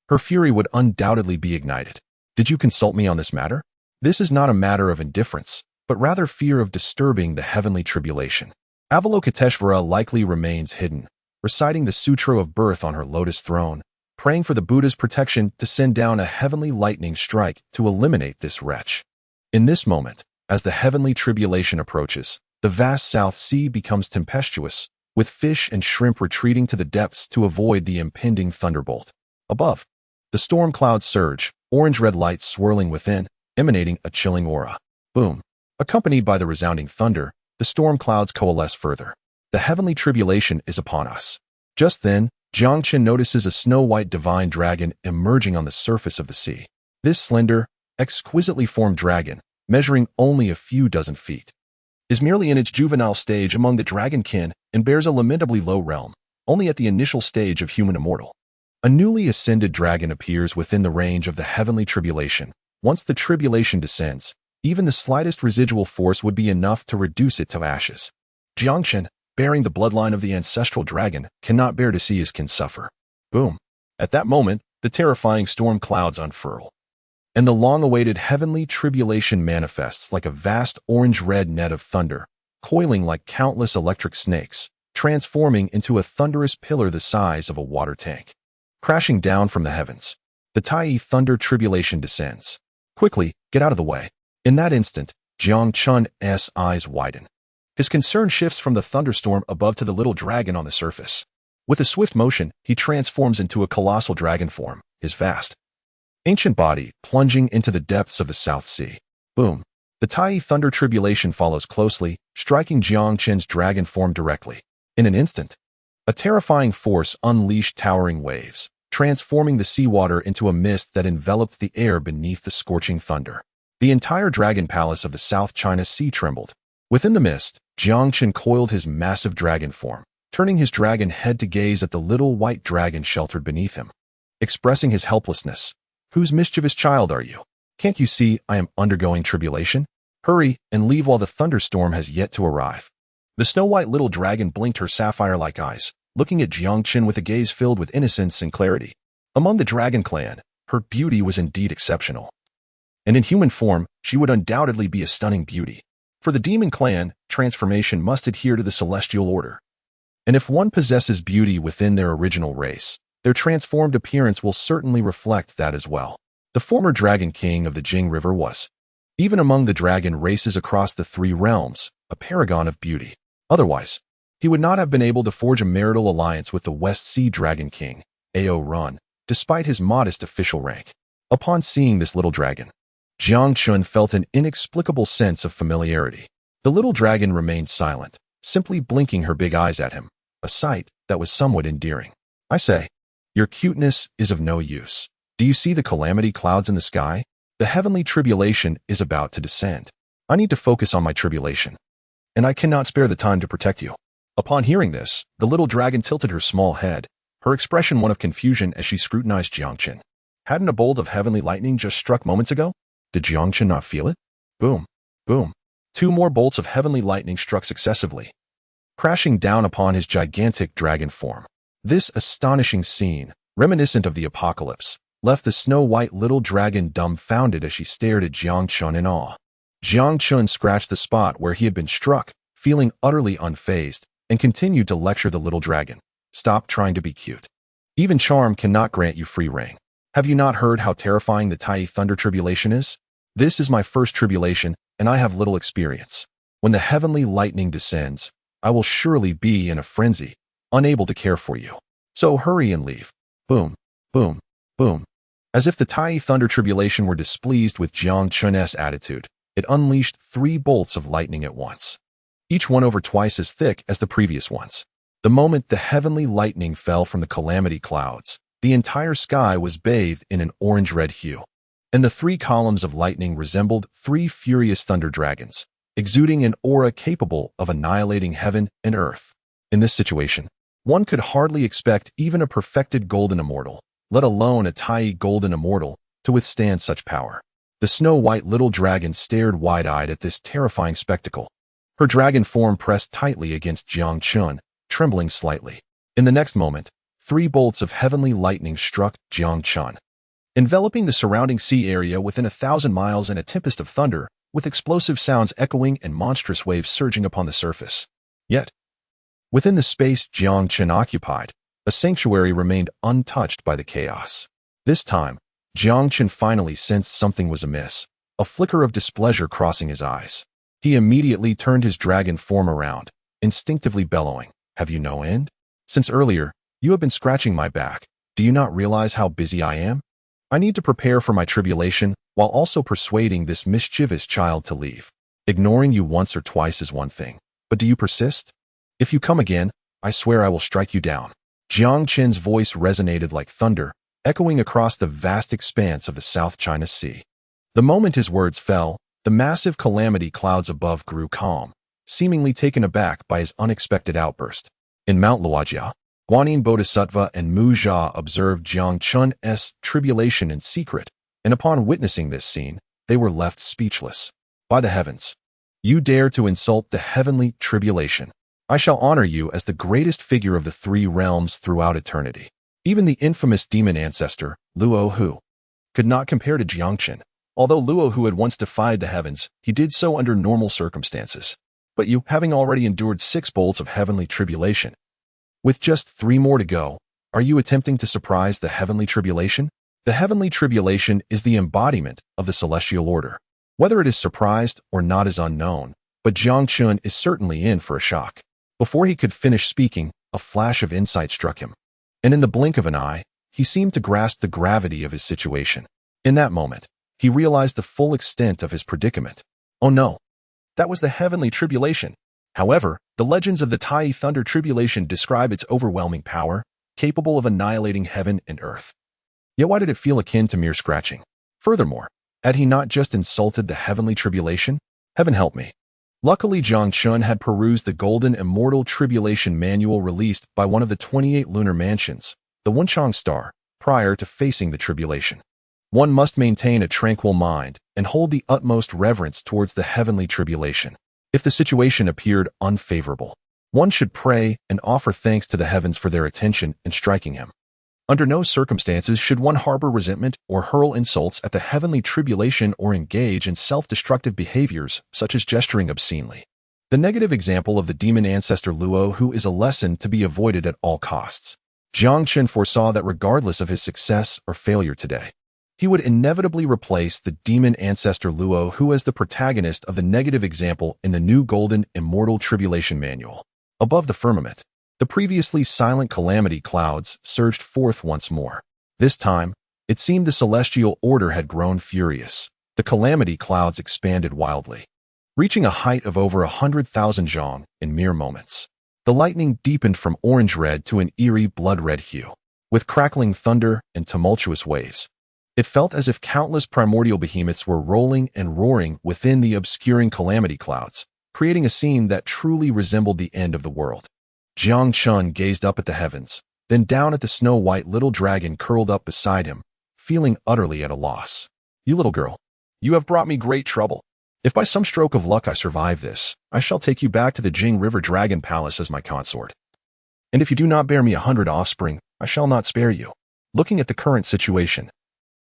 her fury would undoubtedly be ignited. Did you consult me on this matter? This is not a matter of indifference, but rather fear of disturbing the heavenly tribulation. Avalokiteshvara likely remains hidden, reciting the Sutra of Birth on her lotus throne, praying for the Buddha's protection to send down a heavenly lightning strike to eliminate this wretch. In this moment, as the heavenly tribulation approaches, the vast South Sea becomes tempestuous, with fish and shrimp retreating to the depths to avoid the impending thunderbolt. Above, the storm clouds surge, orange-red lights swirling within, emanating a chilling aura. Boom. Accompanied by the resounding thunder, the storm clouds coalesce further. The heavenly tribulation is upon us. Just then, Jiang Chen notices a snow-white divine dragon emerging on the surface of the sea. This slender, exquisitely formed dragon, measuring only a few dozen feet, is merely in its juvenile stage among the dragonkin and bears a lamentably low realm, only at the initial stage of human immortal. A newly ascended dragon appears within the range of the heavenly tribulation. Once the tribulation descends, even the slightest residual force would be enough to reduce it to ashes. Jiang Chen, bearing the bloodline of the ancestral dragon, cannot bear to see his kin suffer. Boom. At that moment, the terrifying storm clouds unfurl. and the long-awaited heavenly tribulation manifests like a vast orange-red net of thunder, coiling like countless electric snakes, transforming into a thunderous pillar the size of a water tank. Crashing down from the heavens, the Tai thunder tribulation descends. Quickly, get out of the way. In that instant, Jiang Chen's eyes widen. His concern shifts from the thunderstorm above to the little dragon on the surface. With a swift motion, he transforms into a colossal dragon form, his vast, ancient body plunging into the depths of the South Sea. Boom. The Tai thunder tribulation follows closely, striking Jiang Chen's dragon form directly. In an instant, a terrifying force unleashed towering waves, transforming the seawater into a mist that enveloped the air beneath the scorching thunder. The entire dragon palace of the South China Sea trembled. Within the mist, Jiang Chen coiled his massive dragon form, turning his dragon head to gaze at the little white dragon sheltered beneath him. Expressing his helplessness, "Whose mischievous child are you? Can't you see I am undergoing tribulation? Hurry and leave while the thunderstorm has yet to arrive." The snow-white little dragon blinked her sapphire-like eyes, looking at Jiang Chen with a gaze filled with innocence and clarity. Among the dragon clan, her beauty was indeed exceptional. And in human form, she would undoubtedly be a stunning beauty. For the demon clan, transformation must adhere to the celestial order. And if one possesses beauty within their original race, their transformed appearance will certainly reflect that as well. The former dragon king of the Jing River was, even among the dragon races across the three realms, a paragon of beauty. Otherwise, he would not have been able to forge a marital alliance with the West Sea Dragon King, Ao Run, despite his modest official rank. Upon seeing this little dragon, Jiang Chen felt an inexplicable sense of familiarity. The little dragon remained silent, simply blinking her big eyes at him, a sight that was somewhat endearing. "I say, your cuteness is of no use. Do you see the calamity clouds in the sky? The heavenly tribulation is about to descend. I need to focus on my tribulation, and I cannot spare the time to protect you." Upon hearing this, the little dragon tilted her small head, her expression one of confusion as she scrutinized Jiang Chen. Hadn't a bolt of heavenly lightning just struck moments ago? Did Jiang Chen not feel it? Boom, boom. 2 more bolts of heavenly lightning struck successively, crashing down upon his gigantic dragon form. This astonishing scene, reminiscent of the apocalypse, left the snow-white little dragon dumbfounded as she stared at Jiang Chen in awe. Jiang Chen scratched the spot where he had been struck, feeling utterly unfazed, and continued to lecture the little dragon. "Stop trying to be cute. Even charm cannot grant you free reign. Have you not heard how terrifying the Tai thunder tribulation is? This is my first tribulation, and I have little experience. When the heavenly lightning descends, I will surely be in a frenzy, unable to care for you. So hurry and leave." Boom, boom, boom. As if the Tai thunder tribulation were displeased with Jiang Chen's attitude, it unleashed 3 bolts of lightning at once, each one over twice as thick as the previous ones. The moment the heavenly lightning fell from the calamity clouds, the entire sky was bathed in an orange-red hue, and the 3 columns of lightning resembled 3 furious thunder dragons, exuding an aura capable of annihilating heaven and earth. In this situation, one could hardly expect even a perfected golden immortal, let alone a Tai golden immortal, to withstand such power. The snow-white little dragon stared wide-eyed at this terrifying spectacle. Her dragon form pressed tightly against Jiang Chen, trembling slightly. In the next moment, 3 bolts of heavenly lightning struck Jiang Chen, enveloping the surrounding sea area within 1,000 miles in a tempest of thunder, with explosive sounds echoing and monstrous waves surging upon the surface. Yet, within the space Jiang Chen occupied, a sanctuary remained untouched by the chaos. This time, Jiang Chen finally sensed something was amiss, a flicker of displeasure crossing his eyes. He immediately turned his dragon form around, instinctively bellowing, "Have you no end? Since earlier, you have been scratching my back. Do you not realize how busy I am? I need to prepare for my tribulation while also persuading this mischievous child to leave. Ignoring you once or twice is one thing, but do you persist? If you come again, I swear I will strike you down." Jiang Chen's voice resonated like thunder, echoing across the vast expanse of the South China Sea. The moment his words fell, the massive calamity clouds above grew calm, seemingly taken aback by his unexpected outburst. In Mount Luojia, Guanyin Bodhisattva and Mu Jia observed Jiang Chen's tribulation in secret, and upon witnessing this scene, they were left speechless. "By the heavens, you dare to insult the heavenly tribulation. I shall honor you as the greatest figure of the 3 realms throughout eternity." Even the infamous demon ancestor, Luo Hu, could not compare to Jiang Chen. Although Luo, who had once defied the heavens, he did so under normal circumstances. But you, having already endured 6 bolts of heavenly tribulation, with just 3 more to go, are you attempting to surprise the heavenly tribulation? The heavenly tribulation is the embodiment of the celestial order. Whether it is surprised or not is unknown, but Jiang Chen is certainly in for a shock. Before he could finish speaking, a flash of insight struck him. And in the blink of an eye, he seemed to grasp the gravity of his situation. In that moment, he realized the full extent of his predicament. Oh no, that was the heavenly tribulation. However, the legends of the Tai Thunder Tribulation describe its overwhelming power, capable of annihilating heaven and earth. Yet why did it feel akin to mere scratching? Furthermore, had he not just insulted the heavenly tribulation? Heaven help me. Luckily, Jiang Chen had perused the Golden Immortal Tribulation Manual released by one of the 28 lunar mansions, the Wukong star, prior to facing the tribulation. One must maintain a tranquil mind and hold the utmost reverence towards the heavenly tribulation. If the situation appeared unfavorable, one should pray and offer thanks to the heavens for their attention in striking him. Under no circumstances should one harbor resentment or hurl insults at the heavenly tribulation or engage in self-destructive behaviors such as gesturing obscenely. The negative example of the demon ancestor Luo, who is a lesson to be avoided at all costs. Jiang Chen foresaw that regardless of his success or failure today, he would inevitably replace the demon ancestor Luo, who is the protagonist of the negative example in the new Golden Immortal Tribulation Manual. Above the firmament, the previously silent calamity clouds surged forth once more. This time, it seemed the celestial order had grown furious. The calamity clouds expanded wildly, reaching a height of over 100,000 zhang in mere moments. The lightning deepened from orange-red to an eerie blood-red hue, with crackling thunder and tumultuous waves. It felt as if countless primordial behemoths were rolling and roaring within the obscuring calamity clouds, creating a scene that truly resembled the end of the world. Jiang Chen gazed up at the heavens, then down at the snow-white little dragon curled up beside him, feeling utterly at a loss. You little girl, you have brought me great trouble. If by some stroke of luck I survive this, I shall take you back to the Jing River Dragon Palace as my consort. And if you do not bear me 100 offspring, I shall not spare you. Looking at the current situation,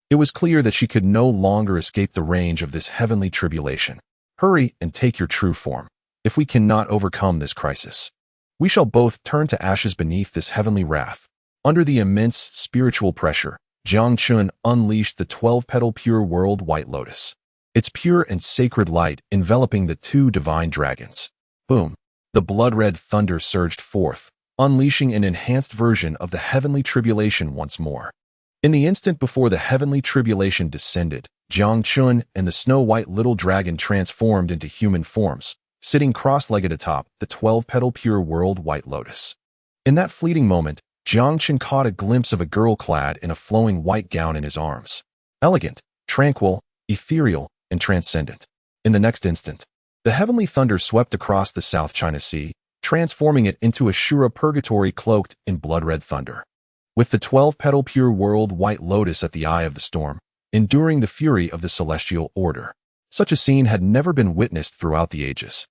it was clear that she could no longer escape the range of this heavenly tribulation. Hurry and take your true form. If we cannot overcome this crisis, we shall both turn to ashes beneath this heavenly wrath. Under the immense spiritual pressure, Jiang Chen unleashed the 12-petal pure world white lotus, its pure and sacred light enveloping the 2 divine dragons. Boom! The blood-red thunder surged forth, unleashing an enhanced version of the heavenly tribulation once more. In the instant before the heavenly tribulation descended, Jiang Chen and the snow-white little dragon transformed into human forms, sitting cross-legged atop the 12-petal pure world white lotus. In that fleeting moment, Jiang Chen caught a glimpse of a girl clad in a flowing white gown in his arms. Elegant, tranquil, ethereal, and transcendent. In the next instant, the heavenly thunder swept across the South China Sea, transforming it into a Shura purgatory cloaked in blood-red thunder. With the 12-petal pure world white lotus at the eye of the storm, enduring the fury of the celestial order. Such a scene had never been witnessed throughout the ages.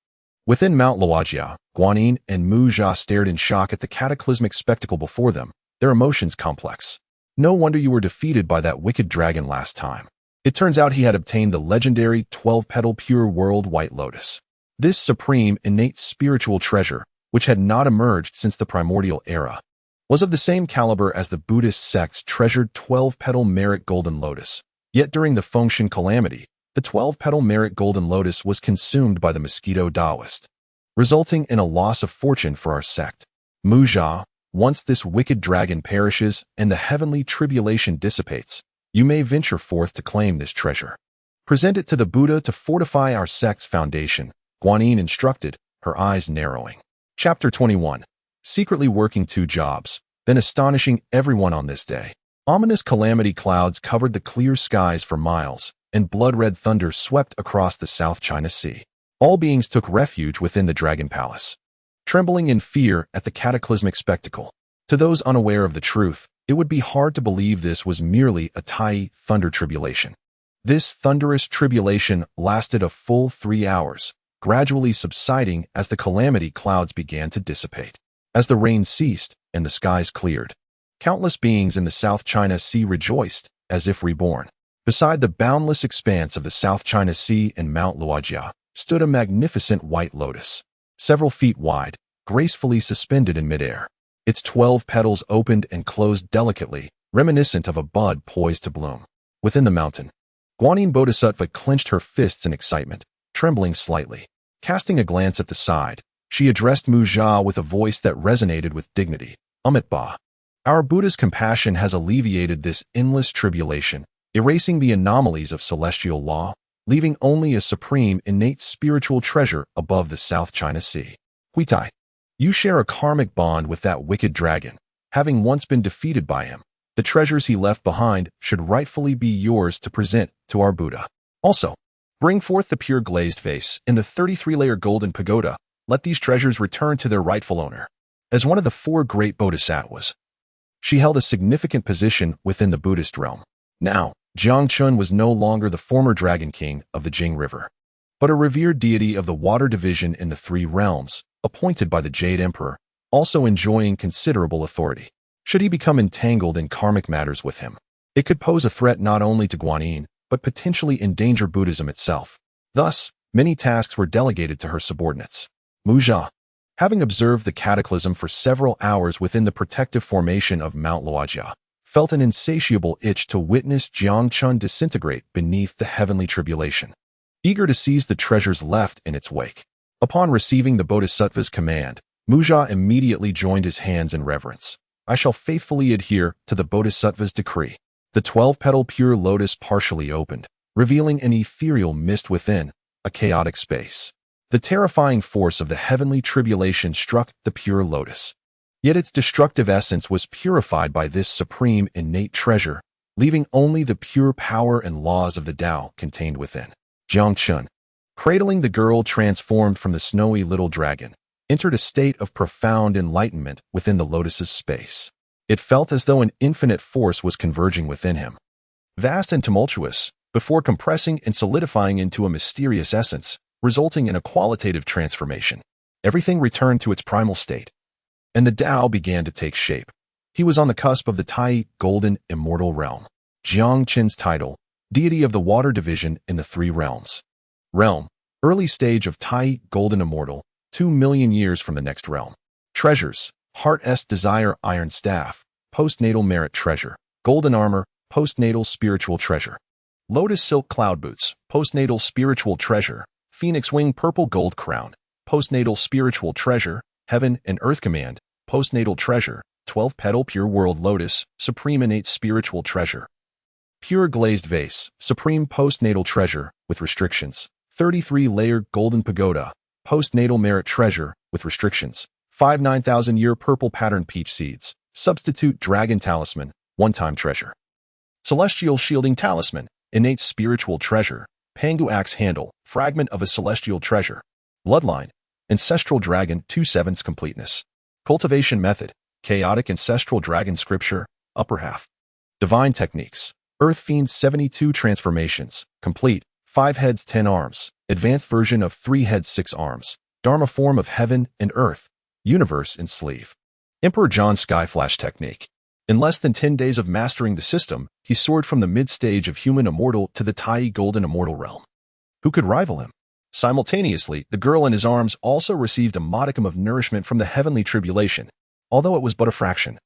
Within Mount Luojia, Guanyin and Mu Jia stared in shock at the cataclysmic spectacle before them, their emotions complex. No wonder you were defeated by that wicked dragon last time. It turns out he had obtained the legendary 12-petal pure world white lotus. This supreme innate spiritual treasure, which had not emerged since the primordial era, was of the same caliber as the Buddhist sect's treasured 12-petal merit golden lotus. Yet during the Fengshen calamity, the 12-petal merit golden lotus was consumed by the mosquito Taoist, resulting in a loss of fortune for our sect. Mu Jia, once this wicked dragon perishes and the heavenly tribulation dissipates, you may venture forth to claim this treasure. Present it to the Buddha to fortify our sect's foundation, Guanyin instructed, her eyes narrowing. Chapter 21. Secretly working 2 jobs, then astonishing everyone on this day. Ominous calamity clouds covered the clear skies for miles, and blood-red thunder swept across the South China Sea. All beings took refuge within the Dragon Palace, trembling in fear at the cataclysmic spectacle. To those unaware of the truth, it would be hard to believe this was merely a Tai Thunder tribulation. This thunderous tribulation lasted a full 3 hours, gradually subsiding as the calamity clouds began to dissipate. As the rain ceased and the skies cleared, countless beings in the South China Sea rejoiced as if reborn. Beside the boundless expanse of the South China Sea and Mount Luojia stood a magnificent white lotus, several feet wide, gracefully suspended in midair. Its 12 petals opened and closed delicately, reminiscent of a bud poised to bloom. Within the mountain, Guanyin Bodhisattva clenched her fists in excitement, trembling slightly. Casting a glance at the side, she addressed Mu Jia with a voice that resonated with dignity. Amit Ba. Our Buddha's compassion has alleviated this endless tribulation, erasing the anomalies of celestial law, leaving only a supreme innate spiritual treasure above the South China Sea. Huitai, you share a karmic bond with that wicked dragon. Having once been defeated by him, the treasures he left behind should rightfully be yours to present to our Buddha. Also, bring forth the pure glazed vase in the 33-layer golden pagoda. Let these treasures return to their rightful owner. As one of the 4 great bodhisattvas, she held a significant position within the Buddhist realm. Now, Jiang Chen was no longer the former Dragon King of the Jing River, but a revered deity of the water division in the 3 realms, appointed by the Jade Emperor, also enjoying considerable authority. Should he become entangled in karmic matters with him, it could pose a threat not only to Guanyin, but potentially endanger Buddhism itself. Thus, many tasks were delegated to her subordinates. Mu Jia, having observed the cataclysm for several hours within the protective formation of Mount Luojia, felt an insatiable itch to witness Jiang Chen disintegrate beneath the heavenly tribulation. Eager to seize the treasures left in its wake, upon receiving the Bodhisattva's command, Mu Jia immediately joined his hands in reverence. I shall faithfully adhere to the Bodhisattva's decree. The 12-petal pure lotus partially opened, revealing an ethereal mist within, a chaotic space. The terrifying force of the heavenly tribulation struck the pure lotus. Yet its destructive essence was purified by this supreme innate treasure, leaving only the pure power and laws of the Tao contained within. Jiang Chen, cradling the girl transformed from the snowy little dragon, entered a state of profound enlightenment within the lotus's space. It felt as though an infinite force was converging within him. Vast and tumultuous, before compressing and solidifying into a mysterious essence, resulting in a qualitative transformation. Everything returned to its primal state, and the Tao began to take shape. He was on the cusp of the Tai Golden Immortal Realm. Jiang Chen's title, deity of the water division in the 3 realms. Realm, early stage of Tai Golden Immortal, 2 million years from the next realm. Treasures, Heart's Desire Iron Staff, Postnatal Merit Treasure, Golden Armor, Postnatal Spiritual Treasure. Lotus Silk Cloud Boots, Postnatal Spiritual Treasure, Phoenix Wing Purple Gold Crown, Postnatal Spiritual Treasure, Heaven and Earth Command, Postnatal Treasure, 12-Petal Pure World Lotus, Supreme Innate Spiritual Treasure. Pure Glazed Vase, Supreme Postnatal Treasure, with restrictions. 33-Layer Golden Pagoda, Postnatal Merit Treasure, with restrictions. 5 9,000-year Purple Pattern Peach Seeds, Substitute Dragon Talisman, One-Time Treasure. Celestial Shielding Talisman, Innate Spiritual Treasure, Pangu Axe Handle, Fragment of a Celestial Treasure. Bloodline, Ancestral Dragon 2/7 Completeness. Cultivation Method, Chaotic Ancestral Dragon Scripture, Upper Half. Divine Techniques, Earth Fiend 72 Transformations, Complete, 5 heads 10 arms, Advanced version of 3 heads 6 arms, Dharma form of Heaven and Earth, Universe in Sleeve. Emperor John Skyflash Technique. In less than 10 days of mastering the system, he soared from the mid-stage of human immortal to the Tai Golden Immortal realm. Who could rival him? Simultaneously, the girl in his arms also received a modicum of nourishment from the heavenly tribulation, although it was but a fraction.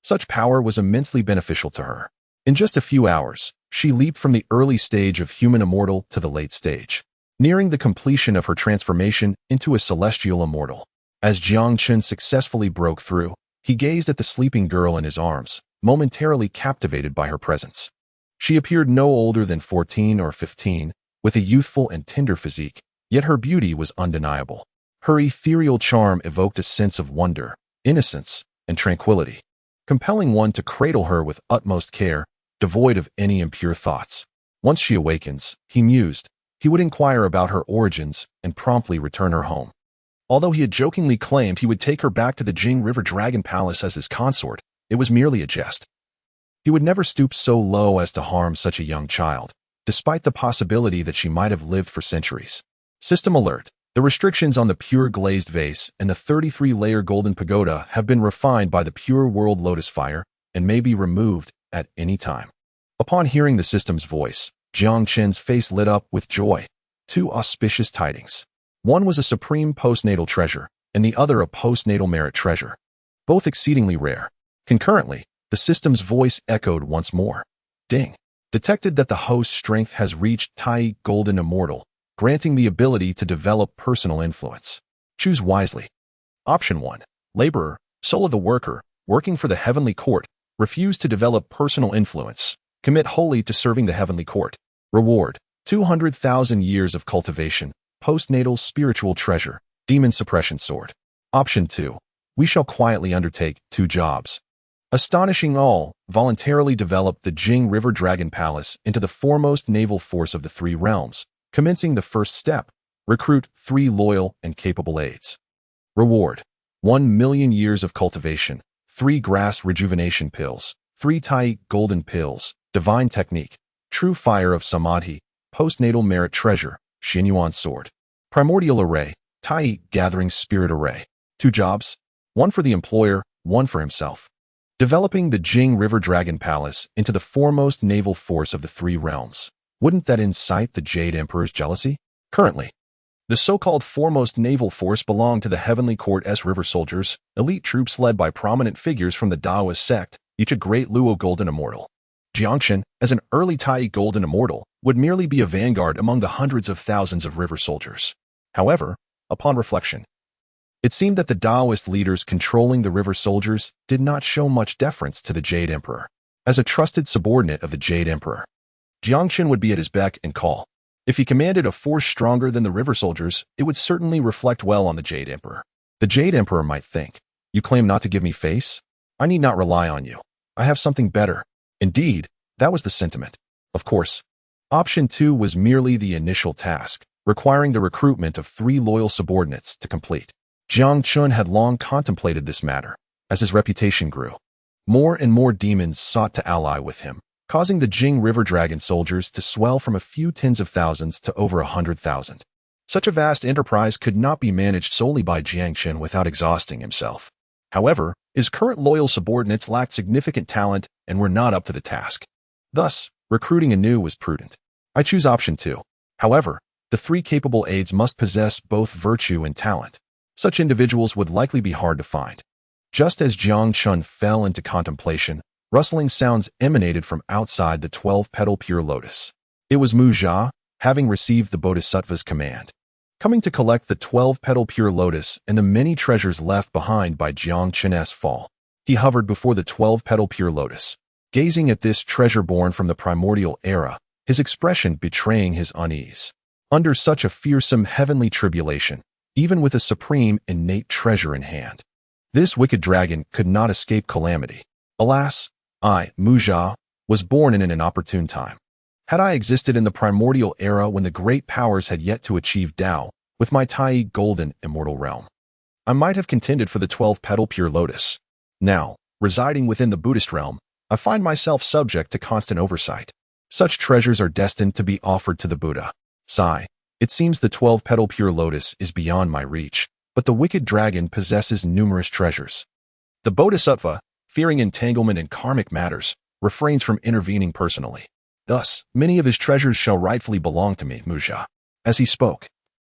Such power was immensely beneficial to her. In just a few hours, she leaped from the early stage of human immortal to the late stage, nearing the completion of her transformation into a celestial immortal. As Jiang Chen successfully broke through, he gazed at the sleeping girl in his arms, momentarily captivated by her presence. She appeared no older than 14 or 15, with a youthful and tender physique, yet her beauty was undeniable. Her ethereal charm evoked a sense of wonder, innocence, and tranquility, compelling one to cradle her with utmost care, devoid of any impure thoughts. Once she awakens, he mused, he would inquire about her origins and promptly return her home. Although he had jokingly claimed he would take her back to the Jing River Dragon Palace as his consort, it was merely a jest. He would never stoop so low as to harm such a young child, despite the possibility that she might have lived for centuries. System alert. The restrictions on the pure glazed vase and the 33-layer golden pagoda have been refined by the pure world lotus fire and may be removed at any time. Upon hearing the system's voice, Jiang Chen's face lit up with joy. Two auspicious tidings. One was a supreme postnatal treasure, and the other a postnatal merit treasure, both exceedingly rare. Concurrently, the system's voice echoed once more. Ding. Detected that the host's strength has reached Tai Golden Immortal, granting the ability to develop personal influence. Choose wisely. Option 1. Laborer, soul of the worker, working for the heavenly court, refuse to develop personal influence. Commit wholly to serving the heavenly court. Reward: 200,000 years of cultivation, postnatal spiritual treasure, demon suppression sword. Option 2. We shall quietly undertake 2 jobs. Astonishing all, voluntarily develop the Jing River Dragon Palace into the foremost naval force of the 3 realms, commencing the first step. Recruit 3 loyal and capable aides. Reward: 1,000,000 years of cultivation, 3 grass rejuvenation pills, 3 Tai golden pills, divine technique, true fire of Samadhi, postnatal merit treasure, Xinyuan sword. Primordial array, Tai gathering spirit array. 2 jobs, 1 for the employer, 1 for himself. Developing the Jing River Dragon Palace into the foremost naval force of the 3 realms. Wouldn't that incite the Jade Emperor's jealousy? Currently, the so-called foremost naval force belong to the Heavenly Court's river soldiers, elite troops led by prominent figures from the Taoist sect, each a great Luo Golden Immortal. Jiang Chen, as an early Tai Golden Immortal, would merely be a vanguard among the hundreds of thousands of river soldiers. However, upon reflection, it seemed that the Taoist leaders controlling the river soldiers did not show much deference to the Jade Emperor. As a trusted subordinate of the Jade Emperor, Jiang Chen would be at his beck and call. If he commanded a force stronger than the river soldiers, it would certainly reflect well on the Jade Emperor. The Jade Emperor might think, "You claim not to give me face? I need not rely on you. I have something better." Indeed, that was the sentiment. Of course, option 2 was merely the initial task, requiring the recruitment of 3 loyal subordinates to complete. Jiang Chen had long contemplated this matter. As his reputation grew, more and more demons sought to ally with him, causing the Jing River Dragon soldiers to swell from a few tens of thousands to over 100,000. Such a vast enterprise could not be managed solely by Jiang Chen without exhausting himself. However, his current loyal subordinates lacked significant talent and were not up to the task. Thus, recruiting anew was prudent. I choose option 2. However, the 3 capable aides must possess both virtue and talent. Such individuals would likely be hard to find. Just as Jiang Chen fell into contemplation, rustling sounds emanated from outside the 12-petal pure lotus. It was Mu Jia, having received the Bodhisattva's command, coming to collect the 12-petal pure lotus and the many treasures left behind by Jiang Chen's fall. He hovered before the 12-petal pure lotus, gazing at this treasure born from the primordial era, his expression betraying his unease. Under such a fearsome heavenly tribulation, even with a supreme innate treasure in hand, this wicked dragon could not escape calamity. Alas, I, Mu Jia, was born in an inopportune time. Had I existed in the primordial era when the great powers had yet to achieve Tao, with my Tai Golden Immortal realm, I might have contended for the 12-petal pure lotus. Now, residing within the Buddhist realm, I find myself subject to constant oversight. Such treasures are destined to be offered to the Buddha. Sigh. It seems the 12-petal pure lotus is beyond my reach, but the wicked dragon possesses numerous treasures. The Bodhisattva, fearing entanglement in karmic matters, refrains from intervening personally. Thus, many of his treasures shall rightfully belong to me, Mu Jia. As he spoke,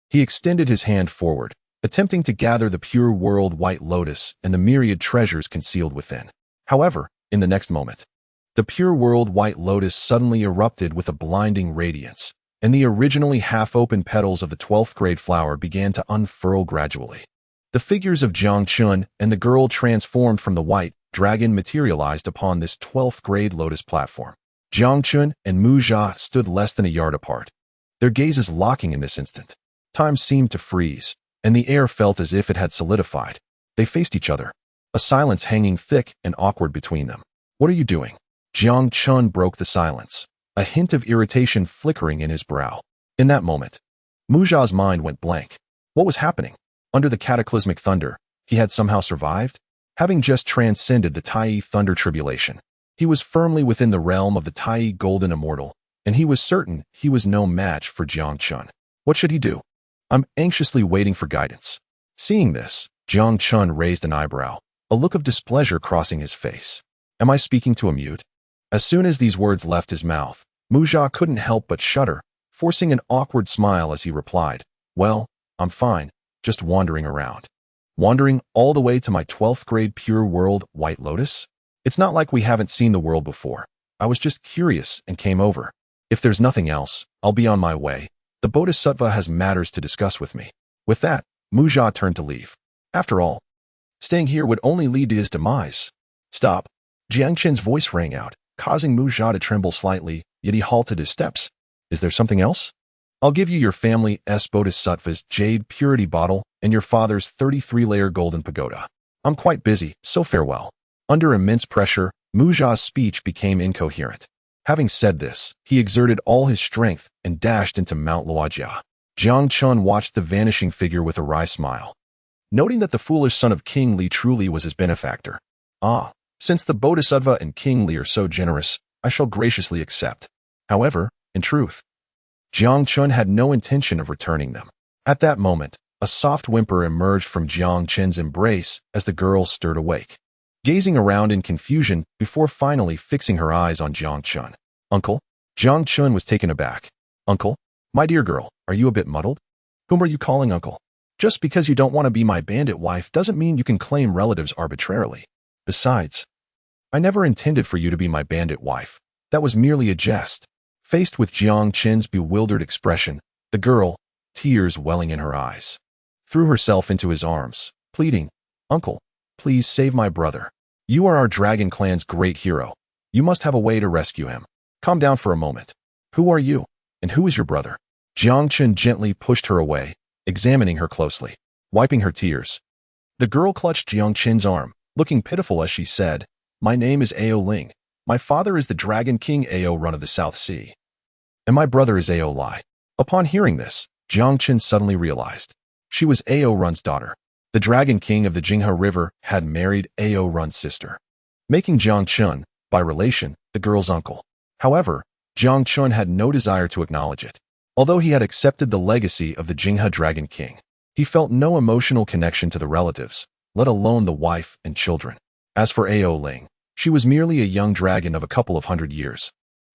he extended his hand forward, attempting to gather the pure world white lotus and the myriad treasures concealed within. However, in the next moment, the pure world white lotus suddenly erupted with a blinding radiance, and the originally half-open petals of the 12th grade flower began to unfurl gradually. The figures of Jiang Chen and the girl transformed from the white dragon materialized upon this 12th grade lotus platform. Jiang Chen and Mu Jia stood less than a yard apart, their gazes locking in this instant. Time seemed to freeze, and the air felt as if it had solidified. They faced each other, a silence hanging thick and awkward between them. "What are you doing?" Jiang Chen broke the silence, a hint of irritation flickering in his brow. In that moment, Mu Jia's mind went blank. What was happening? Under the cataclysmic thunder, he had somehow survived? Having just transcended the Tai Thunder tribulation, he was firmly within the realm of the Tai Golden Immortal, and he was certain he was no match for Jiang Chen. What should he do? I'm anxiously waiting for guidance. Seeing this, Jiang Chen raised an eyebrow, a look of displeasure crossing his face. Am I speaking to a mute? As soon as these words left his mouth, Macaque couldn't help but shudder, forcing an awkward smile as he replied, "Well, I'm fine, just wandering around." Wandering all the way to my 12th grade Pure World White Lotus? It's not like we haven't seen the world before. I was just curious and came over. If there's nothing else, I'll be on my way. The Bodhisattva has matters to discuss with me. With that, Macaque turned to leave. After all, staying here would only lead to his demise. Stop. Jiang Chen's voice rang out, causing Macaque to tremble slightly, yet he halted his steps. Is there something else? I'll give you your family's Bodhisattva's jade purity bottle and your father's 33-layer golden pagoda. I'm quite busy, so farewell. Under immense pressure, Macaque's speech became incoherent. Having said this, he exerted all his strength and dashed into Mount Luojia. Jiang Chen watched the vanishing figure with a wry smile, noting that the foolish son of King Li truly was his benefactor. Ah, since the Bodhisattva and King Li are so generous, I shall graciously accept. However, in truth, Jiang Chen had no intention of returning them. At that moment, a soft whimper emerged from Jiang Chen's embrace as the girl stirred awake, gazing around in confusion before finally fixing her eyes on Jiang Chen. Uncle? Jiang Chen was taken aback. Uncle? My dear girl, are you a bit muddled? Whom are you calling uncle? Just because you don't want to be my bandit wife doesn't mean you can claim relatives arbitrarily. Besides, I never intended for you to be my bandit wife. That was merely a jest. Faced with Jiang Chen's bewildered expression, the girl, tears welling in her eyes, threw herself into his arms, pleading, Uncle, please save my brother. You are our dragon clan's great hero. You must have a way to rescue him. Calm down for a moment. Who are you? And who is your brother? Jiang Chen gently pushed her away, examining her closely, wiping her tears. The girl clutched Jiang Chen's arm, looking pitiful as she said, My name is Ao Ling. My father is the Dragon King Ao Run of the South Sea. And my brother is Ao Lai. Upon hearing this, Jiang Chen suddenly realized. She was Ao Run's daughter. The Dragon King of the Jinghe River had married Ao Run's sister, making Jiang Chen, by relation, the girl's uncle. However, Jiang Chen had no desire to acknowledge it. Although he had accepted the legacy of the Jinghe Dragon King, he felt no emotional connection to the relatives, let alone the wife and children. As for Ao Ling, she was merely a young dragon of a couple of hundred years,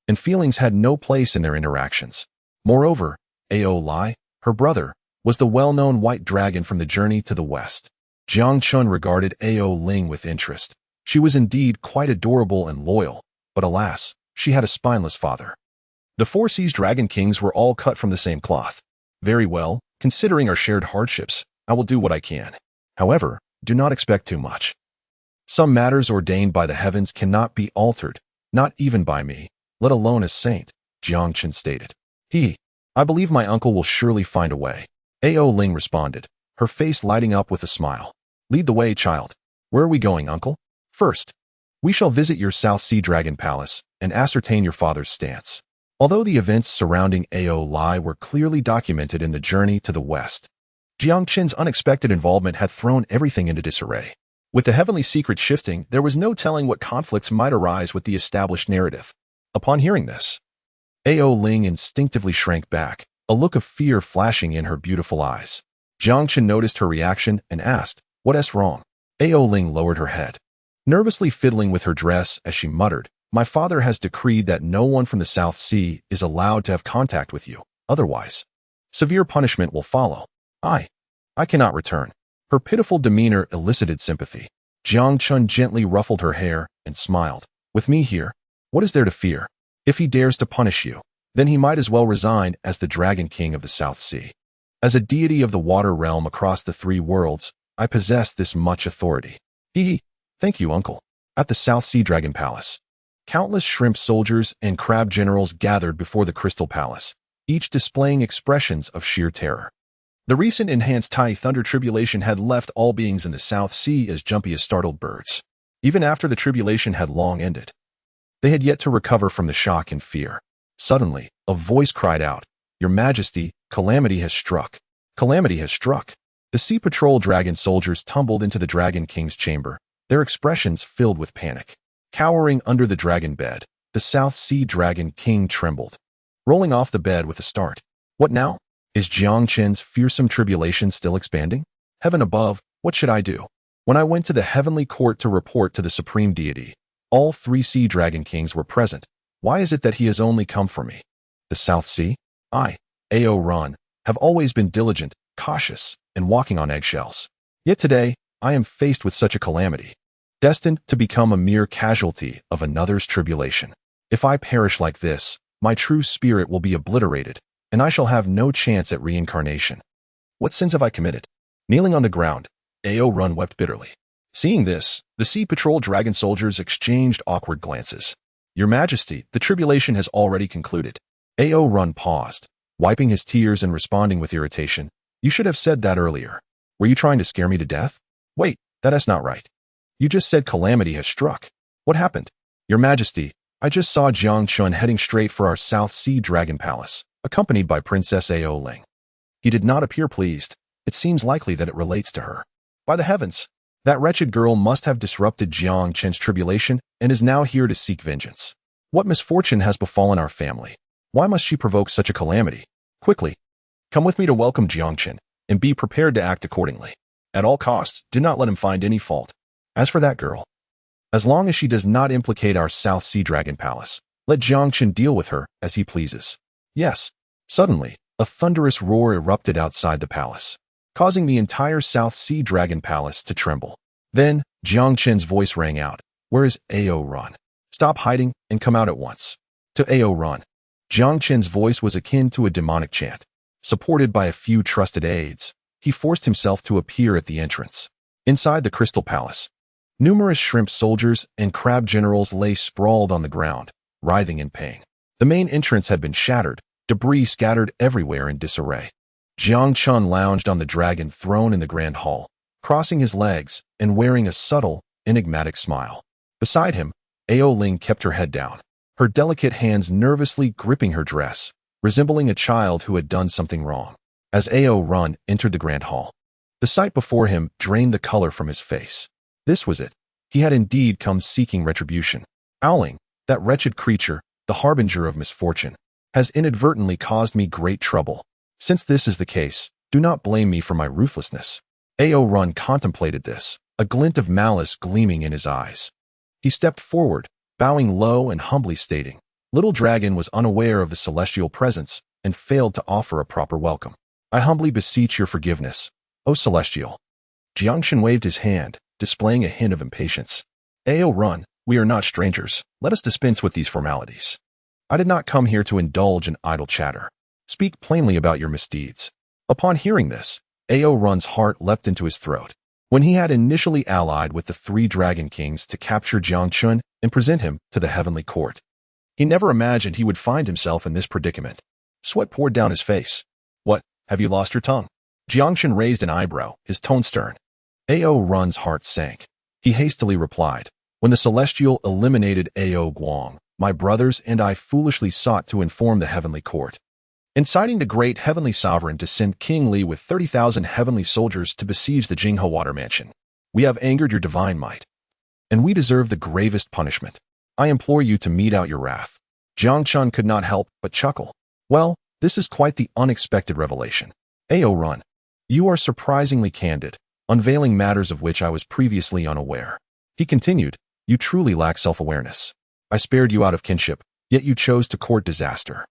and feelings had no place in their interactions. Moreover, Ao Lai, her brother, was the well-known white dragon from the journey to the west. Jiang Chen regarded Ao Ling with interest. She was indeed quite adorable and loyal, but alas, she had a spineless father. The Four Seas Dragon Kings were all cut from the same cloth. Very well, considering our shared hardships, I will do what I can. However, do not expect too much. Some matters ordained by the heavens cannot be altered, not even by me, let alone a saint, Jiang Chen stated. I believe my uncle will surely find a way. Ao Ling responded, her face lighting up with a smile. Lead the way, child. Where are we going, uncle? First, we shall visit your South Sea Dragon Palace and ascertain your father's stance. Although the events surrounding Ao Lai were clearly documented in the journey to the west, Jiang Chen's unexpected involvement had thrown everything into disarray. With the heavenly secret shifting, there was no telling what conflicts might arise with the established narrative. Upon hearing this, Ao Ling instinctively shrank back, a look of fear flashing in her beautiful eyes. Jiang Chen noticed her reaction and asked, What's wrong? Ao Ling lowered her head, nervously fiddling with her dress as she muttered, My father has decreed that no one from the South Sea is allowed to have contact with you. Otherwise, severe punishment will follow. I cannot return. Her pitiful demeanor elicited sympathy. Jiang Chen gently ruffled her hair and smiled. With me here, what is there to fear? If he dares to punish you, then he might as well resign as the Dragon King of the South Sea. As a deity of the water realm across the three worlds, I possess this much authority. Thank you, uncle. At the South Sea Dragon Palace, countless shrimp soldiers and crab generals gathered before the Crystal Palace, each displaying expressions of sheer terror. The recent enhanced Tai Thunder tribulation had left all beings in the South Sea as jumpy as startled birds. Even after the tribulation had long ended, they had yet to recover from the shock and fear. Suddenly, a voice cried out, Your Majesty, calamity has struck. Calamity has struck. The Sea Patrol dragon soldiers tumbled into the Dragon King's chamber, their expressions filled with panic. Cowering under the dragon bed, the South Sea Dragon King trembled, rolling off the bed with a start. What now? Is Jiang Chen's fearsome tribulation still expanding? Heaven above, what should I do? When I went to the heavenly court to report to the supreme deity, All 3 sea dragon kings were present. Why is it that he has only come for me? The South Sea? I, Ao Run, have always been diligent, cautious, and walking on eggshells. Yet today, I am faced with such a calamity, destined to become a mere casualty of another's tribulation. If I perish like this, my true spirit will be obliterated, and I shall have no chance at reincarnation. What sins have I committed? Kneeling on the ground, Ao Run wept bitterly. Seeing this, the Sea Patrol dragon soldiers exchanged awkward glances. Your Majesty, the tribulation has already concluded. Ao Run paused, wiping his tears and responding with irritation. You should have said that earlier. Were you trying to scare me to death? Wait, that is not right. You just said calamity has struck. What happened? Your Majesty, I just saw Jiang Chen heading straight for our South Sea Dragon Palace, accompanied by Princess Ao Ling. He did not appear pleased. It seems likely that it relates to her. By the heavens, that wretched girl must have disrupted Jiang Chen's tribulation and is now here to seek vengeance. What misfortune has befallen our family? Why must she provoke such a calamity? Quickly, come with me to welcome Jiang Chen, and be prepared to act accordingly. At all costs, do not let him find any fault. As for that girl, as long as she does not implicate our South Sea Dragon Palace, let Jiang Chen deal with her as he pleases. Yes. Suddenly, a thunderous roar erupted outside the palace, causing the entire South Sea Dragon Palace to tremble. Then, Jiang Chen's voice rang out. Where is Ao Run? Stop hiding and come out at once. To Ao Run, Jiang Chen's voice was akin to a demonic chant. Supported by a few trusted aides, he forced himself to appear at the entrance. Inside the Crystal Palace, numerous shrimp soldiers and crab generals lay sprawled on the ground, writhing in pain. The main entrance had been shattered, debris scattered everywhere in disarray. Jiang Chen lounged on the dragon throne in the grand hall, crossing his legs and wearing a subtle, enigmatic smile. Beside him, Ao Ling kept her head down, her delicate hands nervously gripping her dress, resembling a child who had done something wrong. As Ao Run entered the grand hall, the sight before him drained the color from his face. This was it. He had indeed come seeking retribution. Owling, that wretched creature, the harbinger of misfortune, has inadvertently caused me great trouble. Since this is the case, do not blame me for my ruthlessness. Ao Run contemplated this, a glint of malice gleaming in his eyes. He stepped forward, bowing low and humbly stating, Little Dragon was unaware of the celestial presence and failed to offer a proper welcome. I humbly beseech your forgiveness, O Celestial. Jiang Chen waved his hand, displaying a hint of impatience. Ao Run, we are not strangers. Let us dispense with these formalities. I did not come here to indulge in idle chatter. Speak plainly about your misdeeds. Upon hearing this, Ao Run's heart leapt into his throat. When he had initially allied with the 3 dragon kings to capture Jiang Chen and present him to the heavenly court, he never imagined he would find himself in this predicament. Sweat poured down his face. What, have you lost your tongue? Jiang Chen raised an eyebrow, his tone stern. Ao Run's heart sank. He hastily replied, When the Celestial eliminated Ao Guang, my brothers and I foolishly sought to inform the heavenly court, inciting the great heavenly sovereign to send King Li with 30,000 heavenly soldiers to besiege the Jing water mansion. We have angered your divine might, and we deserve the gravest punishment. I implore you to mete out your wrath. Jiang Chen could not help but chuckle. Well, this is quite the unexpected revelation. Ao Run, you are surprisingly candid, unveiling matters of which I was previously unaware. He continued, You truly lack self-awareness. I spared you out of kinship, yet you chose to court disaster.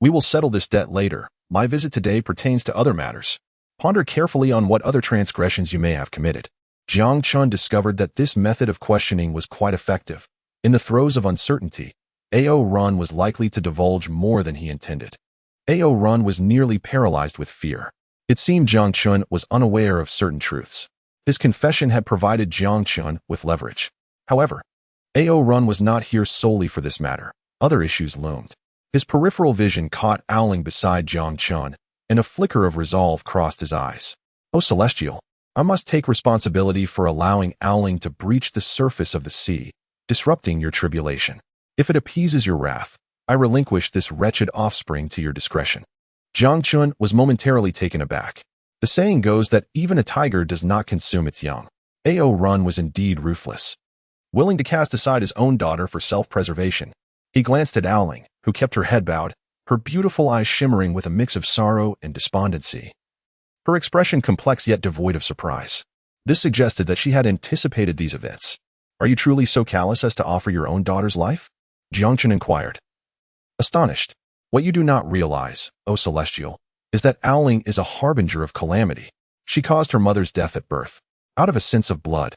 We will settle this debt later. My visit today pertains to other matters. Ponder carefully on what other transgressions you may have committed. Jiang Chen discovered that this method of questioning was quite effective. In the throes of uncertainty, Ao Run was likely to divulge more than he intended. Ao Run was nearly paralyzed with fear. It seemed Jiang Chen was unaware of certain truths. His confession had provided Jiang Chen with leverage. However, Ao Run was not here solely for this matter. Other issues loomed. His peripheral vision caught Owling beside Jiang Chen, and a flicker of resolve crossed his eyes. O Celestial, I must take responsibility for allowing Owling to breach the surface of the sea, disrupting your tribulation. If it appeases your wrath, I relinquish this wretched offspring to your discretion. Jiang Chen was momentarily taken aback. The saying goes that even a tiger does not consume its young. Ao Run was indeed ruthless. Willing to cast aside his own daughter for self-preservation, he glanced at Owling, who kept her head bowed, her beautiful eyes shimmering with a mix of sorrow and despondency. Her expression complex yet devoid of surprise. This suggested that she had anticipated these events. Are you truly so callous as to offer your own daughter's life? Jiang Chen inquired. Astonished, what you do not realize, O Celestial, is that Owling is a harbinger of calamity. She caused her mother's death at birth. Out of a sense of blood,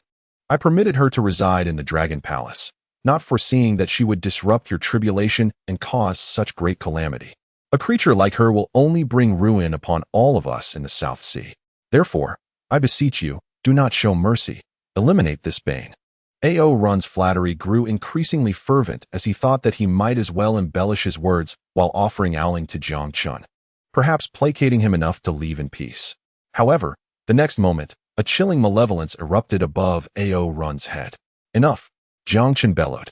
I permitted her to reside in the Dragon Palace, not foreseeing that she would disrupt your tribulation and cause such great calamity. A creature like her will only bring ruin upon all of us in the South Sea. Therefore, I beseech you, do not show mercy. Eliminate this bane. A.O. Run's flattery grew increasingly fervent as he thought that he might as well embellish his words while offering Owling to Jiang Chen, perhaps placating him enough to leave in peace. However, the next moment, a chilling malevolence erupted above A.O. Run's head. Enough, Jiang Chen bellowed,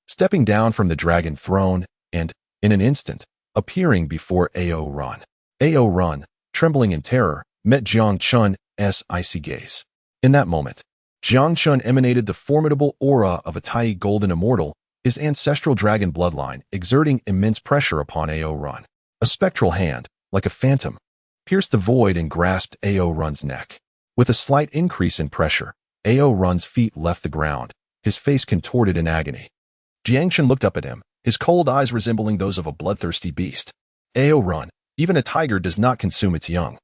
stepping down from the dragon throne and, in an instant, appearing before A.O. Run. A.O. Run, trembling in terror, met Jiang Chen's icy gaze. In that moment, Jiang Chen emanated the formidable aura of a Tai golden immortal, his ancestral dragon bloodline exerting immense pressure upon A.O. Run. A spectral hand, like a phantom, pierced the void and grasped A.O. Run's neck. With a slight increase in pressure, A.O. Run's feet left the ground, his face contorted in agony. Jiang Chen looked up at him, his cold eyes resembling those of a bloodthirsty beast. A.O. Run, even a tiger does not consume its young.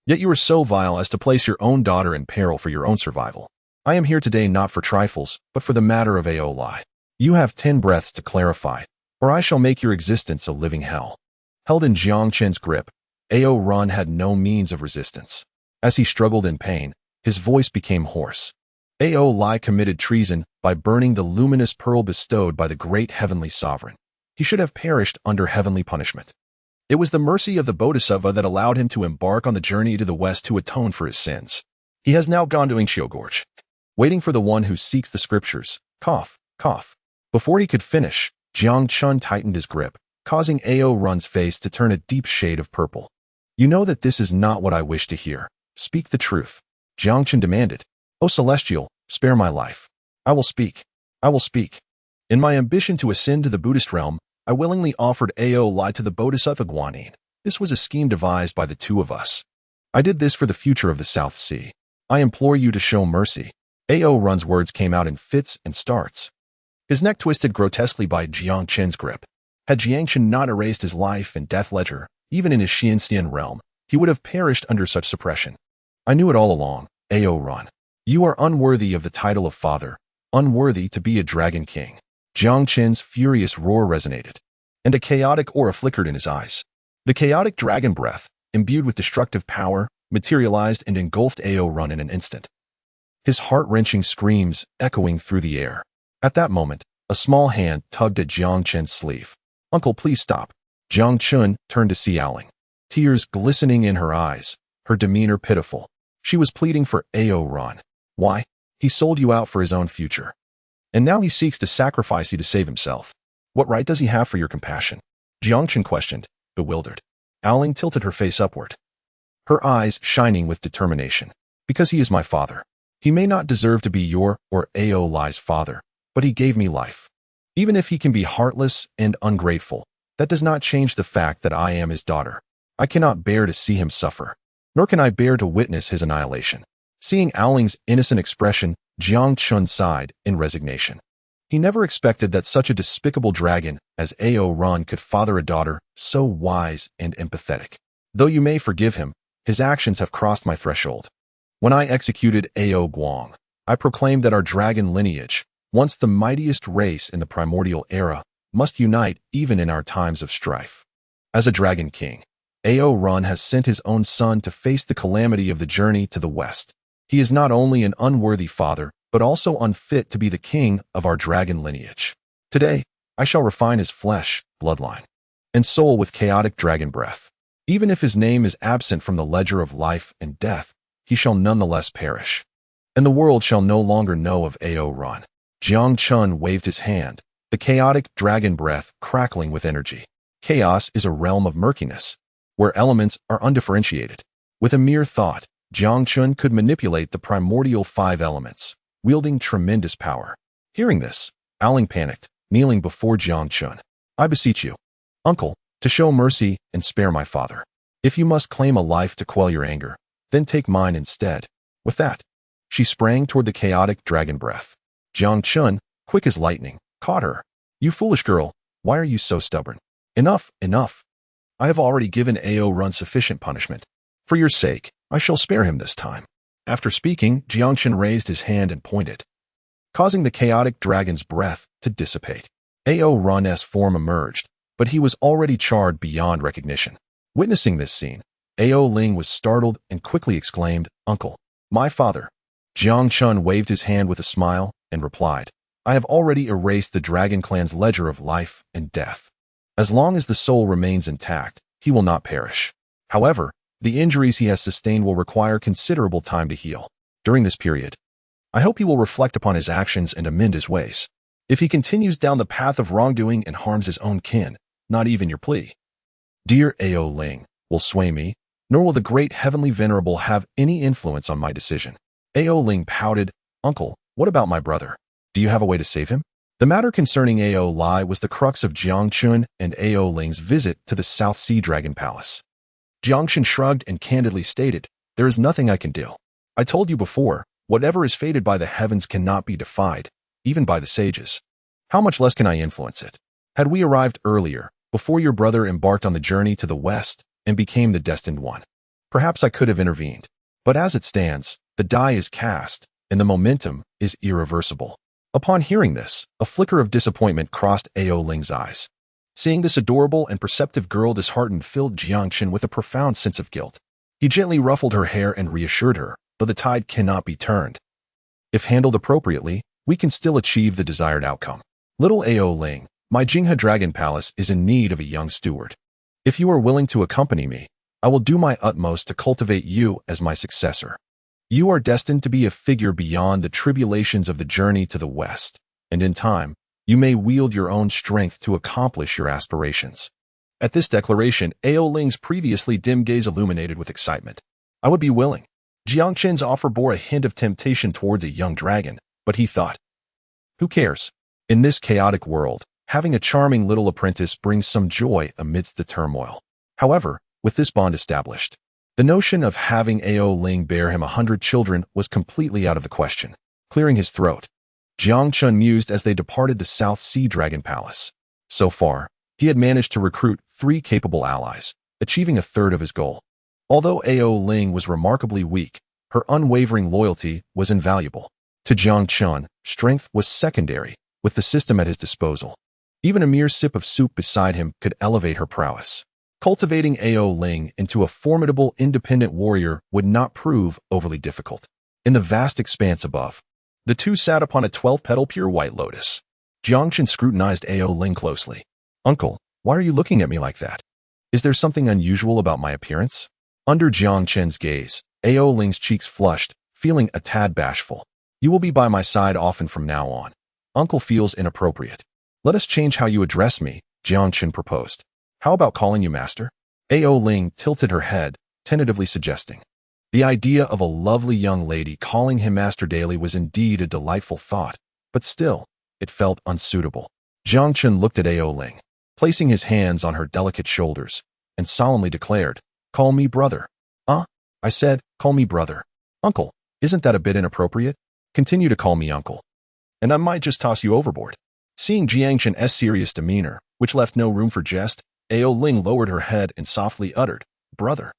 Yet you are so vile as to place your own daughter in peril for your own survival. I am here today not for trifles, but for the matter of A.O. Lai. You have 10 breaths to clarify, or I shall make your existence a living hell. Held in Jiang Chen's grip, A.O. Run had no means of resistance. As he struggled in pain, his voice became hoarse. A.O. Lai committed treason by burning the luminous pearl bestowed by the great heavenly sovereign. He should have perished under heavenly punishment. It was the mercy of the Bodhisattva that allowed him to embark on the journey to the west to atone for his sins. He has now gone to Yingxiu Gorge, waiting for the one who seeks the scriptures. Cough, cough. Before he could finish, Jiang Chen tightened his grip, causing A.O. Run's face to turn a deep shade of purple. You know that this is not what I wish to hear. Speak the truth. Jiang Chen demanded. O Celestial, spare my life. I will speak. I will speak. In my ambition to ascend to the Buddhist realm, I willingly offered A.O. Lai to the Bodhisattva Guanyin. This was a scheme devised by the two of us. I did this for the future of the South Sea. I implore you to show mercy. A.O. Run's words came out in fits and starts. His neck twisted grotesquely by Jiang Chen's grip. Had Jiang Chen not erased his life and death ledger, even in his Xianxian realm, he would have perished under such suppression. I knew it all along, A.O. Run. You are unworthy of the title of father, unworthy to be a dragon king. Jiang Chen's furious roar resonated, and a chaotic aura flickered in his eyes. The chaotic dragon breath, imbued with destructive power, materialized and engulfed A.O. Run in an instant. His heart-wrenching screams echoing through the air. At that moment, a small hand tugged at Jiang Chen's sleeve. Uncle, please stop. Jiang Chen turned to see Owling, tears glistening in her eyes, her demeanor pitiful. She was pleading for A.O. Run. Why? He sold you out for his own future. And now he seeks to sacrifice you to save himself. What right does he have for your compassion? Jiang Chen questioned, bewildered. Owling tilted her face upward, her eyes shining with determination. Because he is my father. He may not deserve to be your or A.O. Lai's father, but he gave me life. Even if he can be heartless and ungrateful, that does not change the fact that I am his daughter. I cannot bear to see him suffer, nor can I bear to witness his annihilation. Seeing Owling's innocent expression, Jiang Chen sighed in resignation. He never expected that such a despicable dragon as A.O. Run could father a daughter so wise and empathetic. Though you may forgive him, his actions have crossed my threshold. When I executed A.O. Guang, I proclaimed that our dragon lineage, once the mightiest race in the primordial era, must unite even in our times of strife. As a dragon king, A.O. Run has sent his own son to face the calamity of the journey to the west. He is not only an unworthy father, but also unfit to be the king of our dragon lineage. Today, I shall refine his flesh, bloodline, and soul with chaotic dragon breath. Even if his name is absent from the ledger of life and death, he shall nonetheless perish. And the world shall no longer know of A.O. Run. Jiang Chen waved his hand, the chaotic dragon breath crackling with energy. Chaos is a realm of murkiness, where elements are undifferentiated. With a mere thought, Jiang Chen could manipulate the primordial 5 elements, wielding tremendous power. Hearing this, Owling panicked, kneeling before Jiang Chen. I beseech you, uncle, to show mercy and spare my father. If you must claim a life to quell your anger, then take mine instead. With that, she sprang toward the chaotic dragon breath. Jiang Chen, quick as lightning, caught her. You foolish girl, why are you so stubborn? Enough, enough. I have already given Ao Run sufficient punishment. For your sake, I shall spare him this time. After speaking, Jiang Chen raised his hand and pointed, causing the chaotic dragon's breath to dissipate. Ao Run's form emerged, but he was already charred beyond recognition. Witnessing this scene, Ao Ling was startled and quickly exclaimed, "Uncle, my father." Jiang Chen waved his hand with a smile and replied, "I have already erased the Dragon Clan's ledger of life and death. As long as the soul remains intact, he will not perish. However, the injuries he has sustained will require considerable time to heal. During this period, I hope he will reflect upon his actions and amend his ways. If he continues down the path of wrongdoing and harms his own kin, not even your plea, dear Ao Ling, will sway me, nor will the great heavenly venerable have any influence on my decision." Ao Ling pouted, "Uncle, what about my brother? Do you have a way to save him?" The matter concerning Ao Lai was the crux of Jiang Chen and Ao Ling's visit to the South Sea Dragon Palace. Jiang Chen shrugged and candidly stated, "There is nothing I can do. I told you before, whatever is fated by the heavens cannot be defied, even by the sages. How much less can I influence it? Had we arrived earlier, before your brother embarked on the journey to the west and became the destined one, perhaps I could have intervened. But as it stands, the die is cast, and the momentum is irreversible." Upon hearing this, a flicker of disappointment crossed Ao Ling's eyes. Seeing this adorable and perceptive girl disheartened filled Jiang Chen with a profound sense of guilt. He gently ruffled her hair and reassured her, though the tide cannot be turned. If handled appropriately, we can still achieve the desired outcome. Little Ao Ling, my Jinghe Dragon Palace is in need of a young steward. If you are willing to accompany me, I will do my utmost to cultivate you as my successor. You are destined to be a figure beyond the tribulations of the journey to the west, and in time, you may wield your own strength to accomplish your aspirations." At this declaration, Ao Ling's previously dim gaze illuminated with excitement. "I would be willing." Jiang Chen's offer bore a hint of temptation towards a young dragon, but he thought, who cares? In this chaotic world, having a charming little apprentice brings some joy amidst the turmoil. However, with this bond established, the notion of having Ao Ling bear him 100 children was completely out of the question. Clearing his throat, Jiang Chen mused as they departed the South Sea Dragon Palace. So far, he had managed to recruit 3 capable allies, achieving a third of his goal. Although Ao Ling was remarkably weak, her unwavering loyalty was invaluable. To Jiang Chen, strength was secondary, with the system at his disposal. Even a mere sip of soup beside him could elevate her prowess. Cultivating Ao Ling into a formidable independent warrior would not prove overly difficult. In the vast expanse above, the two sat upon a 12-petal pure white lotus. Jiang Chen scrutinized Ao Ling closely. "Uncle, why are you looking at me like that? Is there something unusual about my appearance?" Under Jiang Chen's gaze, Ao Ling's cheeks flushed, feeling a tad bashful. "You will be by my side often from now on. Uncle feels inappropriate. Let us change how you address me," Jiang Chen proposed. "How about calling you master?" Ao Ling tilted her head, tentatively suggesting. The idea of a lovely young lady calling him master daily was indeed a delightful thought, but still, it felt unsuitable. Jiang Chen looked at Ao Ling, placing his hands on her delicate shoulders, and solemnly declared, "Call me brother." I said, call me brother. "Uncle, isn't that a bit inappropriate? Continue to call me uncle, and I might just toss you overboard." Seeing Jiang Chen's serious demeanor, which left no room for jest, Ao Ling lowered her head and softly uttered, "Brother."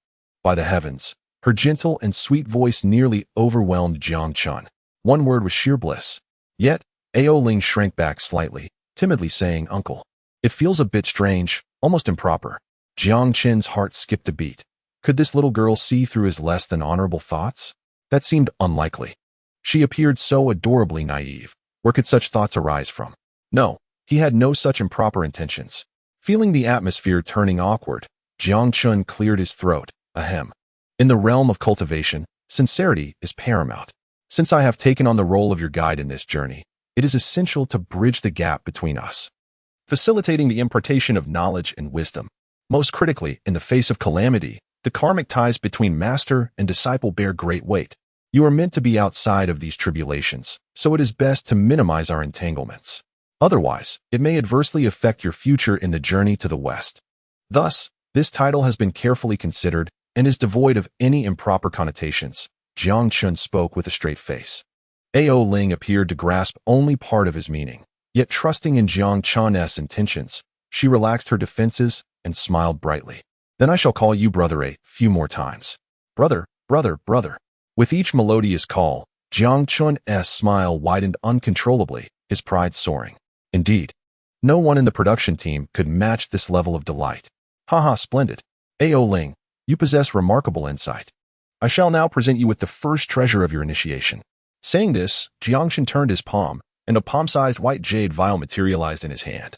By the heavens, her gentle and sweet voice nearly overwhelmed Jiang Chen. One word was sheer bliss. Yet, Ao Ling shrank back slightly, timidly saying, "Uncle." It feels a bit strange, almost improper. Jiang Chen's heart skipped a beat. Could this little girl see through his less than honorable thoughts? That seemed unlikely. She appeared so adorably naive. Where could such thoughts arise from? No, he had no such improper intentions. Feeling the atmosphere turning awkward, Jiang Chen cleared his throat. Ahem. In the realm of cultivation, sincerity is paramount. Since I have taken on the role of your guide in this journey, it is essential to bridge the gap between us, facilitating the impartation of knowledge and wisdom. Most critically, in the face of calamity, the karmic ties between master and disciple bear great weight. You are meant to be outside of these tribulations, so it is best to minimize our entanglements. Otherwise, it may adversely affect your future in the journey to the west. Thus, this title has been carefully considered and is devoid of any improper connotations. Jiang Chen spoke with a straight face. Ao Ling appeared to grasp only part of his meaning, yet trusting in Jiang Chen's intentions, she relaxed her defenses and smiled brightly. Then I shall call you brother a few more times. Brother, brother, brother. With each melodious call, Jiang Chen's smile widened uncontrollably, his pride soaring. Indeed, no one in the production team could match this level of delight. Haha, splendid. Ao Ling, you possess remarkable insight. I shall now present you with the first treasure of your initiation. Saying this, Jiang Chen turned his palm, and a palm-sized white jade vial materialized in his hand.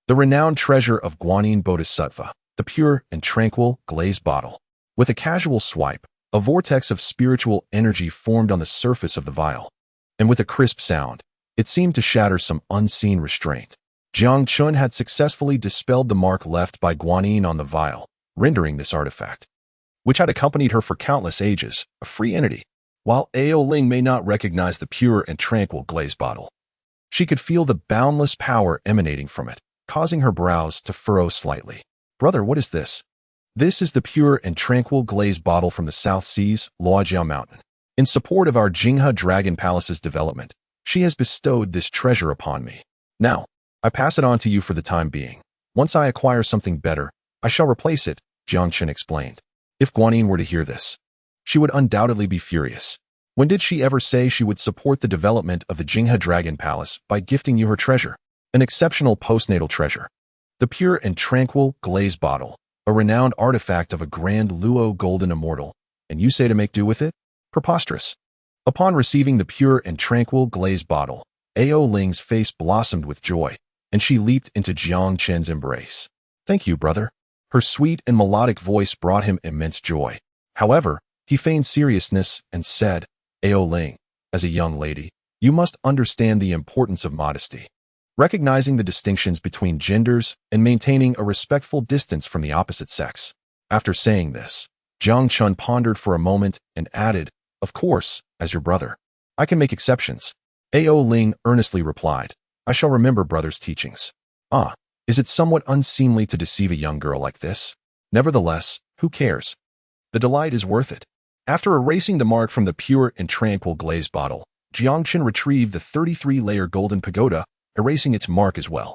The renowned treasure of Guanyin Bodhisattva, the pure and tranquil glazed bottle. With a casual swipe, a vortex of spiritual energy formed on the surface of the vial, and with a crisp sound, it seemed to shatter some unseen restraint. Jiang Chen had successfully dispelled the mark left by Guanyin on the vial, rendering this artifact, which had accompanied her for countless ages, a free entity. While Ao Ling may not recognize the pure and tranquil glazed bottle, she could feel the boundless power emanating from it, causing her brows to furrow slightly. Brother, what is this? This is the pure and tranquil glazed bottle from the South Seas, Luojiao Mountain. In support of our Jinghe Dragon Palace's development, she has bestowed this treasure upon me. Now, I pass it on to you for the time being. Once I acquire something better, I shall replace it, Jiang Chen explained. If Guanyin were to hear this, she would undoubtedly be furious. When did she ever say she would support the development of the Jinghe Dragon Palace by gifting you her treasure? An exceptional postnatal treasure. The pure and tranquil glazed bottle, a renowned artifact of a grand Luo golden immortal, and you say to make do with it? Preposterous. Upon receiving the pure and tranquil glazed bottle, Ao Ling's face blossomed with joy, and she leaped into Jiang Chen's embrace. Thank you, brother. Her sweet and melodic voice brought him immense joy. However, he feigned seriousness and said, Ao Ling, as a young lady, you must understand the importance of modesty, recognizing the distinctions between genders and maintaining a respectful distance from the opposite sex. After saying this, Jiang Chen pondered for a moment and added, Of course, as your brother, I can make exceptions. Ao Ling earnestly replied, I shall remember brother's teachings. Ah, is it somewhat unseemly to deceive a young girl like this? Nevertheless, who cares? The delight is worth it. After erasing the mark from the pure and tranquil glazed bottle, Jiang Chen retrieved the 33-layer golden pagoda, erasing its mark as well.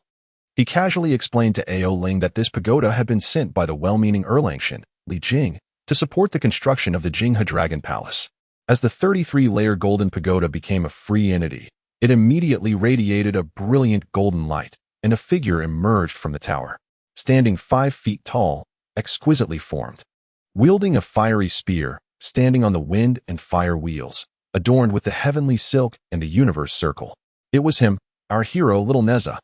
He casually explained to Ao Ling that this pagoda had been sent by the well-meaning Erlangchen, Li Jing, to support the construction of the Jinghe Dragon Palace. As the 33-layer golden pagoda became a free entity, it immediately radiated a brilliant golden light, and a figure emerged from the tower, standing 5 feet tall, exquisitely formed, wielding a fiery spear, standing on the wind and fire wheels, adorned with the heavenly silk and the universe circle. It was him, our hero, little Neza.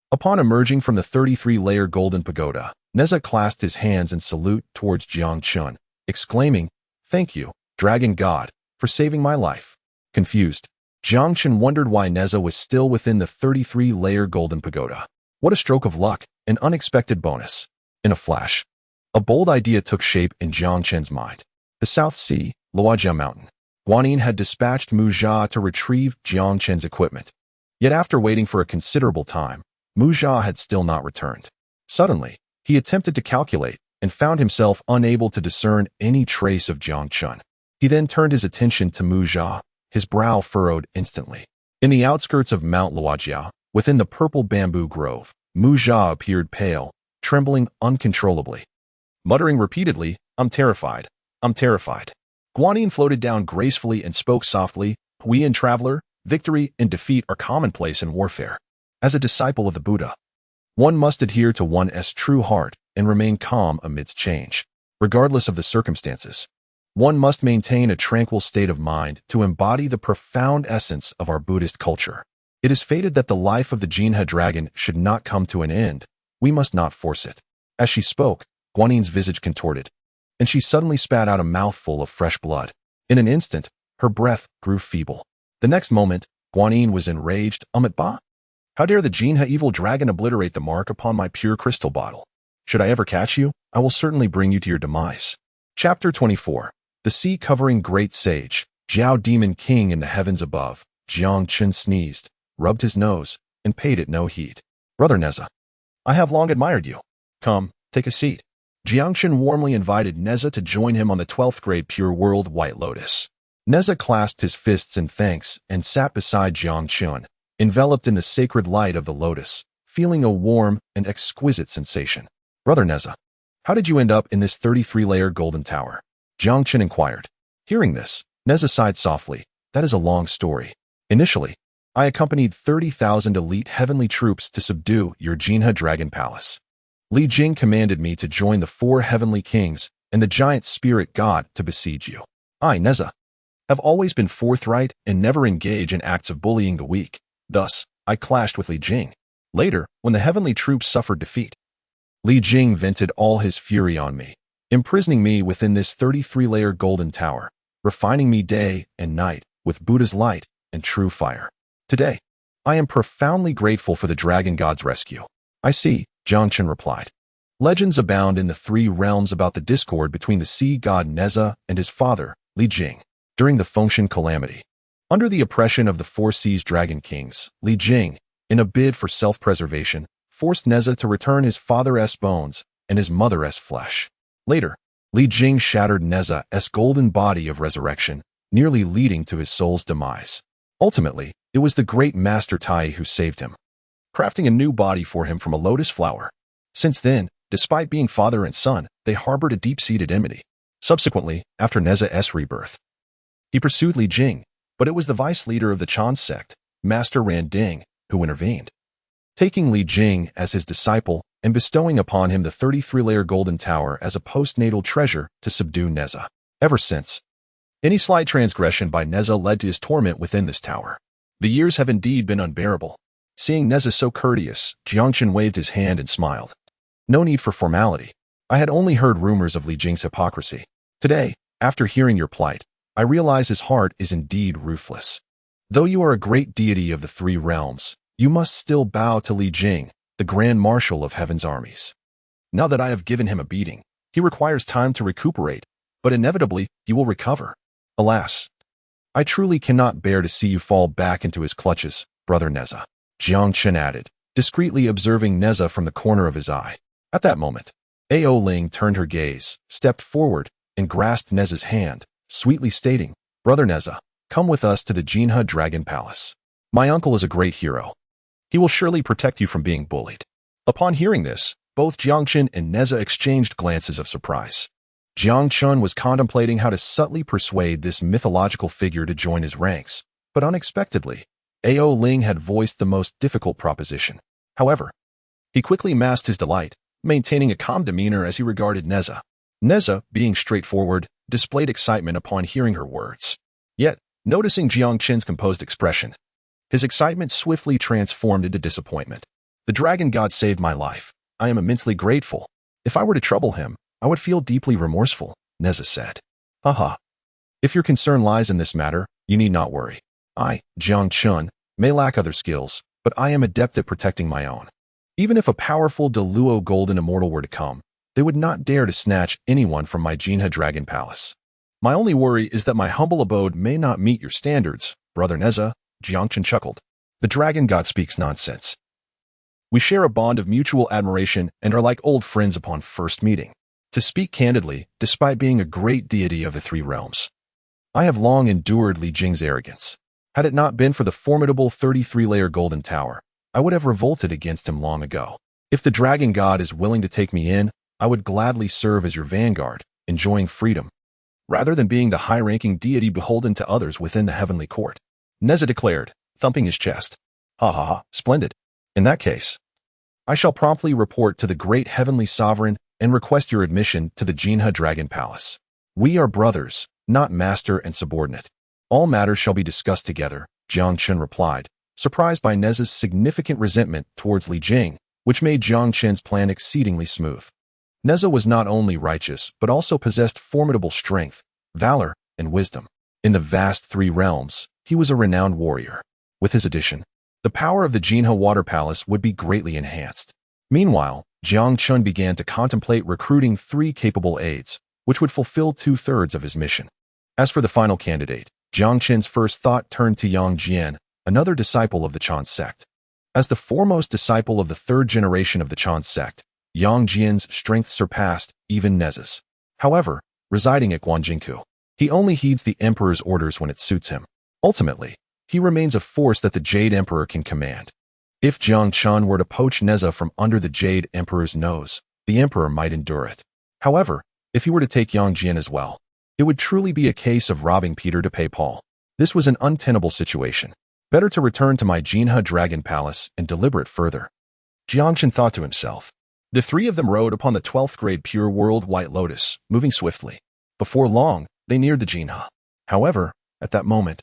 Upon emerging from the 33-layer golden pagoda, Neza clasped his hands in salute towards Jiang Chen, exclaiming, Thank you, Dragon God, for saving my life. Confused, Jiang Chen wondered why Neza was still within the 33-layer golden pagoda. What a stroke of luck, an unexpected bonus. In a flash, a bold idea took shape in Jiang Chen's mind. The South Sea, Luojiao Mountain. Guanyin had dispatched Mu Jia to retrieve Jiang Chen's equipment. Yet after waiting for a considerable time, Mu Jia had still not returned. Suddenly, he attempted to calculate and found himself unable to discern any trace of Jiang Chen. He then turned his attention to Mu Jia, his brow furrowed instantly. In the outskirts of Mount Luojiao, within the purple bamboo grove, Mu Jia appeared pale, trembling uncontrollably. Muttering repeatedly, I'm terrified. I'm terrified. Guanyin floated down gracefully and spoke softly, Huiyan traveler, victory and defeat are commonplace in warfare. As a disciple of the Buddha, one must adhere to one's true heart and remain calm amidst change. Regardless of the circumstances, one must maintain a tranquil state of mind to embody the profound essence of our Buddhist culture. It is fated that the life of the Jinghe dragon should not come to an end. We must not force it. As she spoke, Guanyin's visage contorted, and she suddenly spat out a mouthful of fresh blood. In an instant, her breath grew feeble. The next moment, Guanyin was enraged. Ba? How dare the Jinghe evil dragon obliterate the mark upon my pure crystal bottle? Should I ever catch you, I will certainly bring you to your demise. Chapter 24. The sea-covering great sage, Jiao Demon King in the heavens above, Jiang Chen sneezed, rubbed his nose, and paid it no heed. Brother Neza, I have long admired you. Come, take a seat. Jiang Chen warmly invited Neza to join him on the 12th grade Pure World White Lotus. Neza clasped his fists in thanks and sat beside Jiang Chen, enveloped in the sacred light of the lotus, feeling a warm and exquisite sensation. Brother Neza, how did you end up in this 33-layer golden tower? Jiang Chen inquired. Hearing this, Neza sighed softly. That is a long story. Initially, I accompanied 30,000 elite heavenly troops to subdue your Jinha Dragon Palace. Jing commanded me to join the 4 heavenly kings and the giant spirit god to besiege you. I, Neza, have always been forthright and never engage in acts of bullying the weak. Thus, I clashed with Jing. Later, when the heavenly troops suffered defeat, Jing vented all his fury on me, imprisoning me within this 33-layer golden tower, refining me day and night with Buddha's light and true fire. Today, I am profoundly grateful for the dragon god's rescue. I see, Jiang Chen replied. Legends abound in the 3 realms about the discord between the sea god Neza and his father, Jing, during the Fengshan calamity. Under the oppression of the 4 seas dragon kings, Jing, in a bid for self-preservation, forced Neza to return his father's bones and his mother's flesh. Later, Jing shattered Neza's golden body of resurrection, nearly leading to his soul's demise. Ultimately, it was the great Master Tai who saved him, crafting a new body for him from a lotus flower. Since then, despite being father and son, they harbored a deep-seated enmity. Subsequently, after Neza's rebirth, he pursued Jing, but it was the vice leader of the Chan sect, Master Randing, who intervened, taking Jing as his disciple and bestowing upon him the 33-layer golden tower as a postnatal treasure to subdue Neza. Ever since, any slight transgression by Neza led to his torment within this tower. The years have indeed been unbearable. Seeing Neza so courteous, Jiang Chen waved his hand and smiled. No need for formality. I had only heard rumors of Jing's hypocrisy. Today, after hearing your plight, I realize his heart is indeed ruthless. Though you are a great deity of the 3 realms, you must still bow to Jing, the Grand Marshal of Heaven's armies. Now that I have given him a beating, he requires time to recuperate, but inevitably he will recover. Alas, I truly cannot bear to see you fall back into his clutches, Brother Neza, Jiang Chen added, discreetly observing Neza from the corner of his eye. At that moment, Ao Ling turned her gaze, stepped forward, and grasped Neza's hand, sweetly stating, Brother Neza, come with us to the Jinha Dragon Palace. My uncle is a great hero. He will surely protect you from being bullied. Upon hearing this, both Jiang Chen and Neza exchanged glances of surprise. Jiang Chen was contemplating how to subtly persuade this mythological figure to join his ranks, but unexpectedly, Ao Ling had voiced the most difficult proposition. However, he quickly masked his delight, maintaining a calm demeanor as he regarded Neza. Neza, being straightforward, displayed excitement upon hearing her words. Yet, noticing Jiang Chen's composed expression, his excitement swiftly transformed into disappointment. The dragon god saved my life. I am immensely grateful. If I were to trouble him, I would feel deeply remorseful, Neza said. Haha. If your concern lies in this matter, you need not worry. I, Jiang Chen, may lack other skills, but I am adept at protecting my own. Even if a powerful Deluo golden immortal were to come, they would not dare to snatch anyone from my Jinha Dragon Palace. My only worry is that my humble abode may not meet your standards, Brother Neza, Jiang Chen chuckled. The dragon god speaks nonsense. We share a bond of mutual admiration and are like old friends upon first meeting. To speak candidly, despite being a great deity of the 3 realms, I have long endured Jing's arrogance. Had it not been for the formidable 33-layer golden tower, I would have revolted against him long ago. If the dragon god is willing to take me in, I would gladly serve as your vanguard, enjoying freedom, rather than being the high-ranking deity beholden to others within the heavenly court. Neza declared, thumping his chest. Ha ha ha, splendid. In that case, I shall promptly report to the great heavenly sovereign and request your admission to the Jinha Dragon Palace. We are brothers, not master and subordinate. All matters shall be discussed together, Jiang Chen replied, surprised by Neza's significant resentment towards Jing, which made Jiang Chen's plan exceedingly smooth. Neza was not only righteous, but also possessed formidable strength, valor, and wisdom. In the vast 3 realms, he was a renowned warrior. With his addition, the power of the Jinha Water Palace would be greatly enhanced. Meanwhile, Jiang Chen began to contemplate recruiting 3 capable aides, which would fulfill 2/3 of his mission. As for the final candidate, Jiang Chen's first thought turned to Yang Jian, another disciple of the Chan sect. As the foremost disciple of the 3rd generation of the Chan sect, Yang Jian's strength surpassed even Neza's. However, residing at Guanjingkou, He only heeds the Emperor's orders when it suits him. Ultimately, he remains a force that the Jade Emperor can command. If Jiang Chen were to poach Neza from under the Jade Emperor's nose, the Emperor might endure it. However, if he were to take Yang Jian as well, it would truly be a case of robbing Peter to pay Paul. This was an untenable situation. Better to return to my Jinha Dragon Palace and deliberate further. Jiang Chen thought to himself. The three of them rode upon the 12th grade Pure World White Lotus, moving swiftly. Before long, they neared the Jinha. However, at that moment,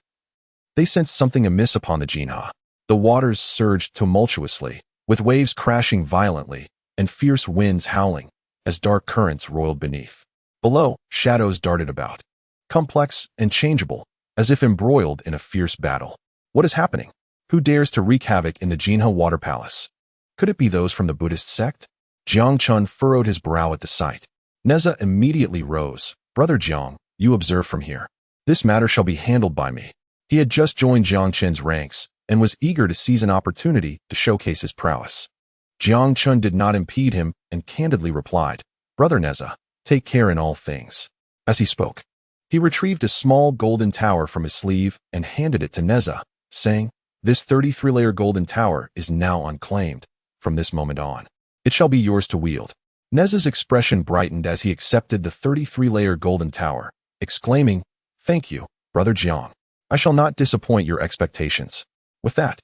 they sensed something amiss upon the Jinha. The waters surged tumultuously, with waves crashing violently and fierce winds howling as dark currents roiled beneath. Below, shadows darted about, complex and changeable, as if embroiled in a fierce battle. What is happening? Who dares to wreak havoc in the Jinha Water Palace? Could it be those from the Buddhist sect? Jiang Chen furrowed his brow at the sight. Neza immediately rose. Brother Jiang, you observe from here. This matter shall be handled by me. He had just joined Jiang Chen's ranks and was eager to seize an opportunity to showcase his prowess. Jiang Chen did not impede him and candidly replied, Brother Neza, take care in all things. As he spoke, he retrieved a small golden tower from his sleeve and handed it to Neza, saying, This 33-layer golden tower is now unclaimed. From this moment on, it shall be yours to wield. Neza's expression brightened as he accepted the 33-layer golden tower, exclaiming, Thank you, Brother Jiang. I shall not disappoint your expectations. With that,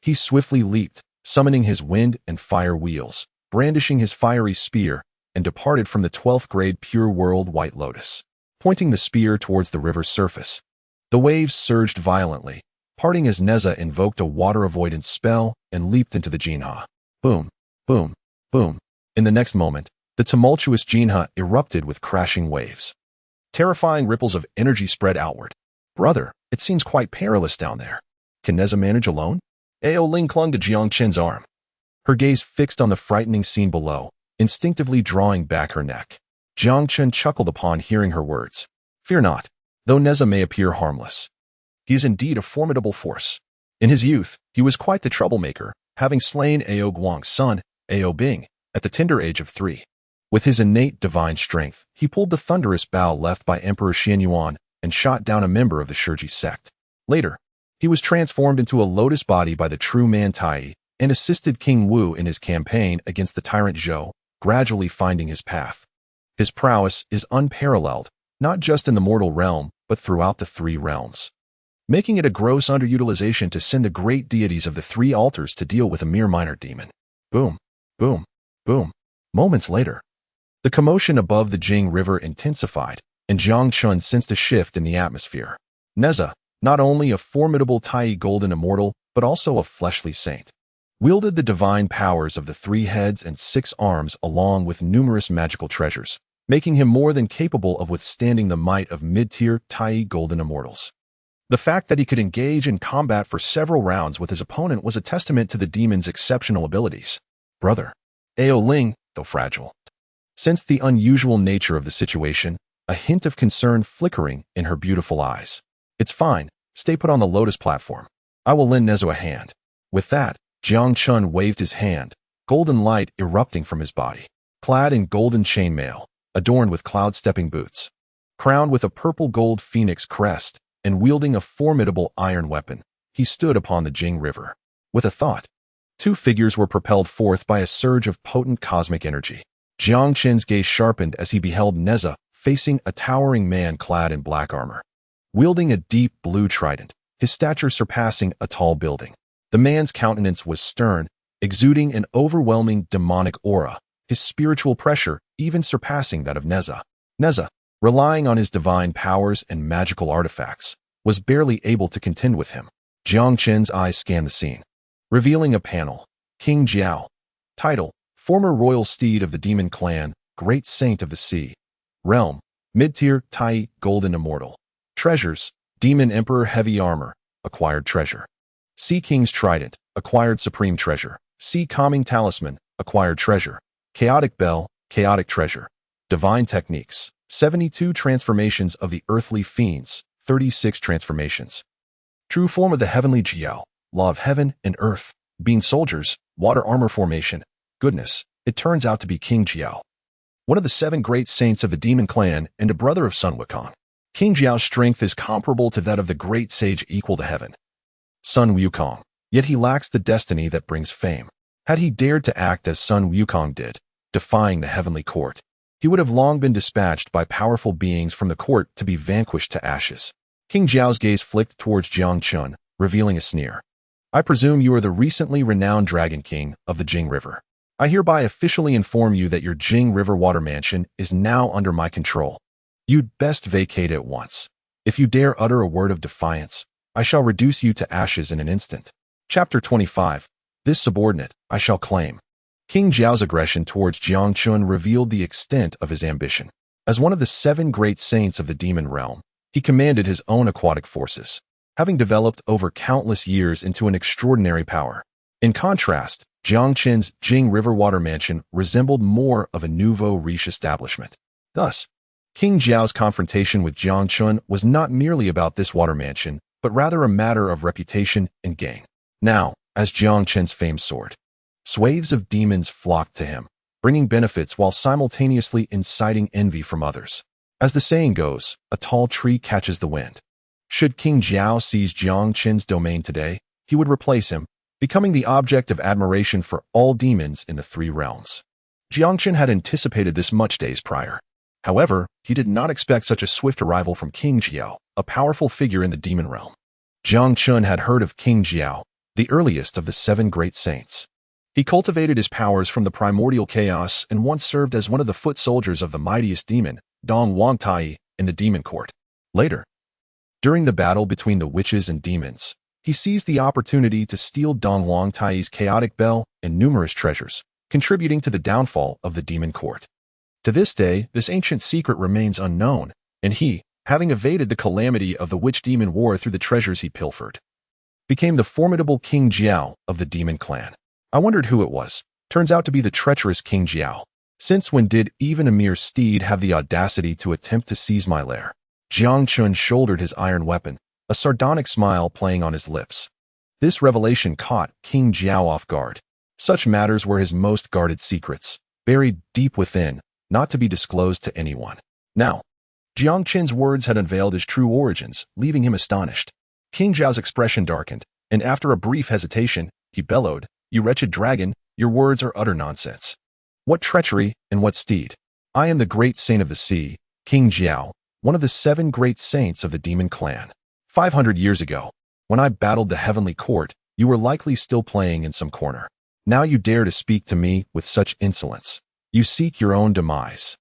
he swiftly leaped, summoning his wind and fire wheels, brandishing his fiery spear, and departed from the 12th grade Pure World White Lotus, pointing the spear towards the river's surface. The waves surged violently, parting as Neza invoked a water avoidance spell and leaped into the Jinha. Boom, boom, boom. In the next moment, the tumultuous Jinha erupted with crashing waves. Terrifying ripples of energy spread outward. Brother, it seems quite perilous down there. Can Neza manage alone? Ao Ling clung to Jiang Chen's arm, her gaze fixed on the frightening scene below, instinctively drawing back her neck. Jiang Chen chuckled upon hearing her words. Fear not, though Neza may appear harmless. He is indeed a formidable force. In his youth, he was quite the troublemaker, having slain Ao Guang's son, Ao Bing, at the tender age of 3. With his innate divine strength, he pulled the thunderous bow left by Emperor Xianyuan and shot down a member of the Shiji sect. Later, he was transformed into a lotus body by the true man Tai and assisted King Wu in his campaign against the tyrant Zhou, gradually finding his path. His prowess is unparalleled, not just in the mortal realm, but throughout the 3 realms, making it a gross underutilization to send the great deities of the 3 altars to deal with a mere minor demon. Boom, boom, boom. Moments later, the commotion above the Jing River intensified, and Jiang Chen sensed a shift in the atmosphere. Neza, not only a formidable Tai golden immortal, but also a fleshly saint, wielded the divine powers of the 3 heads and 6 arms along with numerous magical treasures, making him more than capable of withstanding the might of mid-tier Tai golden immortals. The fact that he could engage in combat for several rounds with his opponent was a testament to the demon's exceptional abilities. Brother, Ao Ling, though fragile, sensed the unusual nature of the situation, a hint of concern flickering in her beautiful eyes. It's fine, stay put on the lotus platform. I will lend Nezo a hand. With that, Jiang Chen waved his hand, golden light erupting from his body. Clad in golden chainmail, adorned with cloud-stepping boots, crowned with a purple-gold phoenix crest, and wielding a formidable iron weapon, he stood upon the Jing River. With a thought, 2 figures were propelled forth by a surge of potent cosmic energy. Jiang Chen's gaze sharpened as he beheld Neza facing a towering man clad in black armor, wielding a deep blue trident, his stature surpassing a tall building. The man's countenance was stern, exuding an overwhelming demonic aura, his spiritual pressure even surpassing that of Neza. Neza, relying on his divine powers and magical artifacts, was barely able to contend with him. Jiang Chen's eyes scanned the scene, revealing a panel. King Jiao. Title, former royal steed of the demon clan, great saint of the sea. Realm, mid-tier Tai golden immortal. Treasures, demon emperor heavy armor, acquired treasure. Sea King's trident, acquired supreme treasure. Sea calming talisman, acquired treasure. Chaotic bell, chaotic treasure. Divine techniques, 72 transformations of the earthly fiends, 36 transformations. True form of the heavenly Jiao, law of heaven and earth, being soldiers, water armor formation. Goodness, it turns out to be King Jiao, one of the 7 great saints of the demon clan and a brother of Sun Wukong. King Jiao's strength is comparable to that of the great sage equal to heaven, Sun Wukong, yet he lacks the destiny that brings fame. Had he dared to act as Sun Wukong did, defying the heavenly court, he would have long been dispatched by powerful beings from the court to be vanquished to ashes. King Jiao's gaze flicked towards Jiang Chen, revealing a sneer. I presume you are the recently renowned Dragon King of the Jing River. I hereby officially inform you that your Jing River water mansion is now under my control. You'd best vacate at once. If you dare utter a word of defiance, I shall reduce you to ashes in an instant. Chapter 25. This subordinate, I shall claim. King Jiao's aggression towards Jiang Chen revealed the extent of his ambition. As one of the 7 great saints of the demon realm, he commanded his own aquatic forces, having developed over countless years into an extraordinary power. In contrast, Jiang Chen's Jing River water mansion resembled more of a nouveau riche establishment. Thus, King Jiao's confrontation with Jiang Chen was not merely about this water mansion, but rather a matter of reputation and gain. Now, as Jiang Chen's fame soared, swathes of demons flocked to him, bringing benefits while simultaneously inciting envy from others. As the saying goes, a tall tree catches the wind. Should King Jiao seize Jiang Chen's domain today, he would replace him, becoming the object of admiration for all demons in the 3 realms. Jiang Chen had anticipated this much days prior. However, he did not expect such a swift arrival from King Jiao, a powerful figure in the demon realm. Jiang Chen had heard of King Jiao, the earliest of the 7 great saints. He cultivated his powers from the primordial chaos and once served as one of the foot soldiers of the mightiest demon, Dong Wangtai, in the demon court. Later, during the battle between the witches and demons, he seized the opportunity to steal Dong Wangtai's chaotic bell and numerous treasures, contributing to the downfall of the demon court. To this day, this ancient secret remains unknown, and he, having evaded the calamity of the witch-demon war through the treasures he pilfered, became the formidable King Jiao of the demon clan. I wondered who it was. Turns out to be the treacherous King Jiao. Since when did even a mere steed have the audacity to attempt to seize my lair? Jiang Chen shouldered his iron weapon, a sardonic smile playing on his lips. This revelation caught King Jiao off guard. Such matters were his most guarded secrets, buried deep within, not to be disclosed to anyone. Now, Jiang Chen's words had unveiled his true origins, leaving him astonished. King Jiao's expression darkened, and after a brief hesitation, he bellowed, "You wretched dragon, your words are utter nonsense. What treachery and what steed? I am the great saint of the sea, King Jiao, one of the 7 great saints of the demon clan. 500 years ago, when I battled the heavenly court, you were likely still playing in some corner. Now you dare to speak to me with such insolence. You seek your own demise.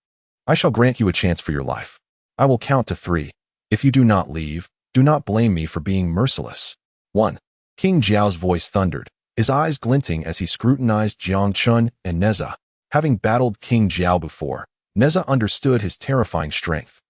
I shall grant you a chance for your life. I will count to 3. If you do not leave, do not blame me for being merciless." 1. King Jiao's voice thundered, his eyes glinting as he scrutinized Jiang Chen and Neza. Having battled King Jiao before, Neza understood his terrifying strength.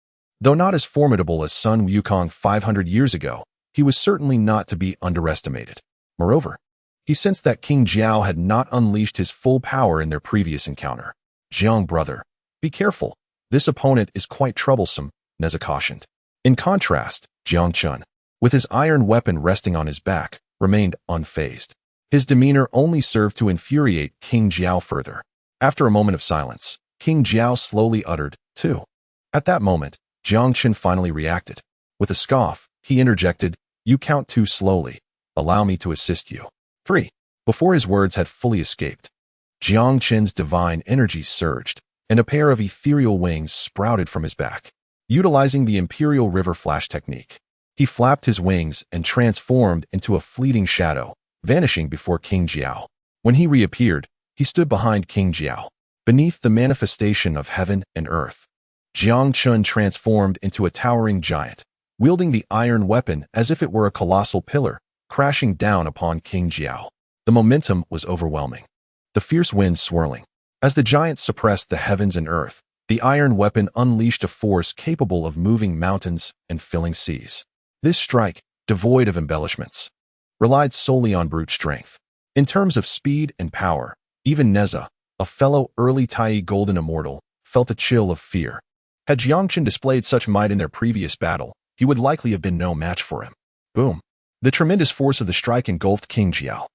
Though not as formidable as Sun Wukong 500 years ago, he was certainly not to be underestimated. Moreover, he sensed that King Jiao had not unleashed his full power in their previous encounter. "Jiang brother, be careful. This opponent is quite troublesome," Neza cautioned. In contrast, Jiang Chen, with his iron weapon resting on his back, remained unfazed. His demeanor only served to infuriate King Jiao further. After a moment of silence, King Jiao slowly uttered, "2." At that moment, Jiang Chen finally reacted. With a scoff, he interjected, "You count too slowly. Allow me to assist you." 3. Before his words had fully escaped, Jiang Chen's divine energy surged, and a pair of ethereal wings sprouted from his back. Utilizing the Imperial River Flash technique, he flapped his wings and transformed into a fleeting shadow, vanishing before King Jiao. When he reappeared, he stood behind King Jiao. Beneath the manifestation of heaven and earth, Jiang Chen transformed into a towering giant, wielding the iron weapon as if it were a colossal pillar, crashing down upon King Jiao. The momentum was overwhelming, the fierce winds swirling. As the giant suppressed the heavens and earth, the iron weapon unleashed a force capable of moving mountains and filling seas. This strike, devoid of embellishments, relied solely on brute strength. In terms of speed and power, even Neza, a fellow early Tai Golden Immortal, felt a chill of fear. Had Jiang Chen displayed such might in their previous battle, he would likely have been no match for him. Boom! The tremendous force of the strike engulfed King Jiao.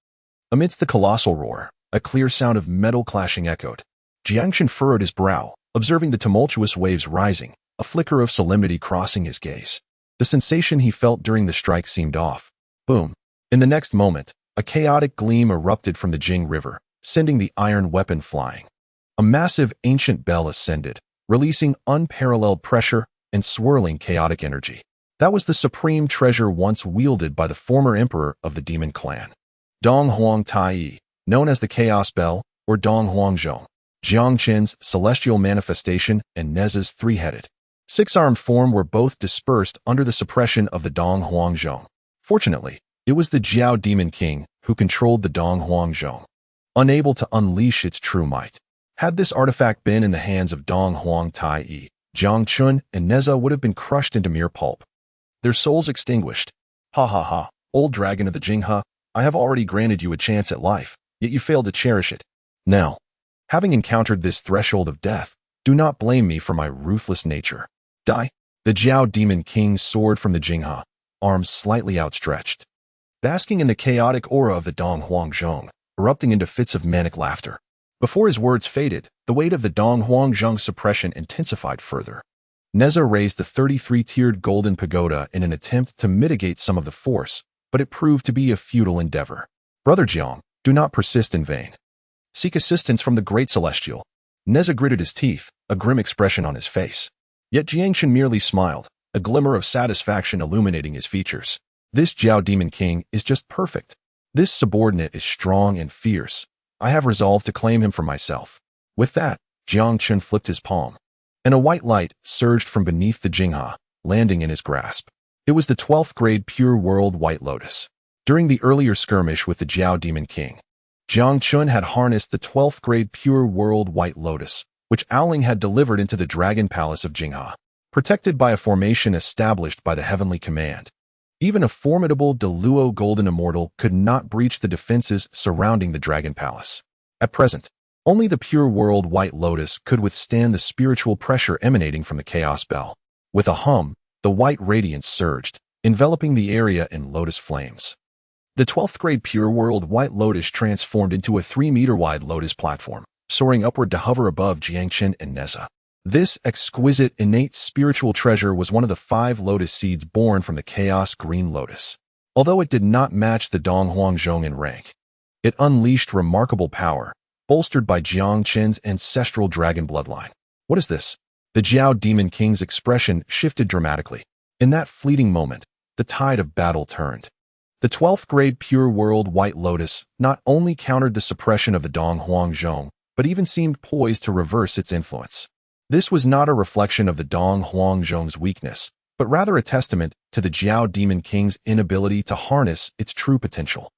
Amidst the colossal roar, a clear sound of metal clashing echoed. Jiang Chen furrowed his brow, observing the tumultuous waves rising, a flicker of solemnity crossing his gaze. The sensation he felt during the strike seemed off. Boom. In the next moment, a chaotic gleam erupted from the Jing River, sending the iron weapon flying. A massive ancient bell ascended, releasing unparalleled pressure and swirling chaotic energy. That was the supreme treasure once wielded by the former emperor of the demon clan. Dong Huang Tai, known as the Chaos Bell, or Dong Huang Zhong, Jiang Chen's celestial manifestation and Neza's three-headed, six-armed form were both dispersed under the suppression of the Dong Huang Zhong. Fortunately, it was the Jiao Demon King who controlled the Dong Huang Zhong, unable to unleash its true might. Had this artifact been in the hands of Dong Huang Tai, Jiang Chen and Neza would have been crushed into mere pulp, their souls extinguished. Ha ha ha, old dragon of the Jinghe, I have already granted you a chance at life, yet you failed to cherish it. Now, having encountered this threshold of death, do not blame me for my ruthless nature. Die. The Jiao Demon King soared from the Jinghe, arms slightly outstretched, basking in the chaotic aura of the Dong Huang Zhong, erupting into fits of manic laughter. Before his words faded, the weight of the Dong Huang Zhong's suppression intensified further. Neza raised the 33-tiered golden pagoda in an attempt to mitigate some of the force, but it proved to be a futile endeavor. Brother Jiang, do not persist in vain. Seek assistance from the Great Celestial. Neza gritted his teeth, a grim expression on his face. Yet Jiang Chen merely smiled, a glimmer of satisfaction illuminating his features. This Jiao Demon King is just perfect. This subordinate is strong and fierce. I have resolved to claim him for myself. With that, Jiang Chen flipped his palm, and a white light surged from beneath the Jinghe, landing in his grasp. It was the 12th grade Pure World White Lotus. During the earlier skirmish with the Jiao Demon King, Jiang Chen had harnessed the 12th grade Pure World White Lotus, which Owling had delivered into the Dragon Palace of Jinghe, protected by a formation established by the Heavenly Command. Even a formidable Deluo Golden Immortal could not breach the defenses surrounding the Dragon Palace. At present, only the Pure World White Lotus could withstand the spiritual pressure emanating from the Chaos Bell. With a hum, the white radiance surged, enveloping the area in lotus flames. The 12th grade Pure World White Lotus transformed into a 3-meter-wide lotus platform, soaring upward to hover above Jiang Chen and Neza. This exquisite, innate spiritual treasure was one of the 5 lotus seeds born from the Chaos Green Lotus. Although it did not match the Dong Huang Zhong in rank, it unleashed remarkable power, bolstered by Jiang Chen's ancestral dragon bloodline. What is this? The Jiao Demon King's expression shifted dramatically. In that fleeting moment, the tide of battle turned. The 12th grade Pure World White Lotus not only countered the suppression of the Dong Huang Zhong, but even seemed poised to reverse its influence. This was not a reflection of the Dong Huang Zhong's weakness, but rather a testament to the Jiao Demon King's inability to harness its true potential.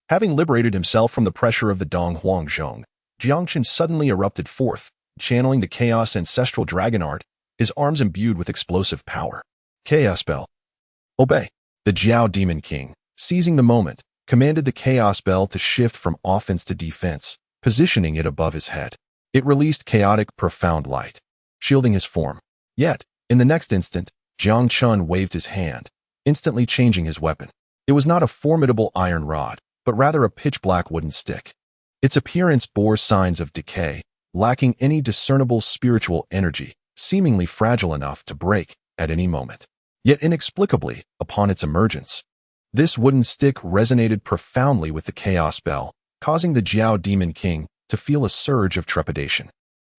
Having liberated himself from the pressure of the Dong Huang Zhong, Jiang Chen suddenly erupted forth, channeling the Chaos Ancestral Dragon Art, his arms imbued with explosive power. Chaos Bell. Obey. The Jiao Demon King, seizing the moment, commanded the Chaos Bell to shift from offense to defense, positioning it above his head. It released chaotic, profound light, shielding his form. Yet, in the next instant, Jiang Chen waved his hand, instantly changing his weapon. It was not a formidable iron rod, but rather a pitch-black wooden stick. Its appearance bore signs of decay, lacking any discernible spiritual energy, seemingly fragile enough to break at any moment. Yet inexplicably, upon its emergence, this wooden stick resonated profoundly with the Chaos Bell, causing the Jiao Demon King to feel a surge of trepidation.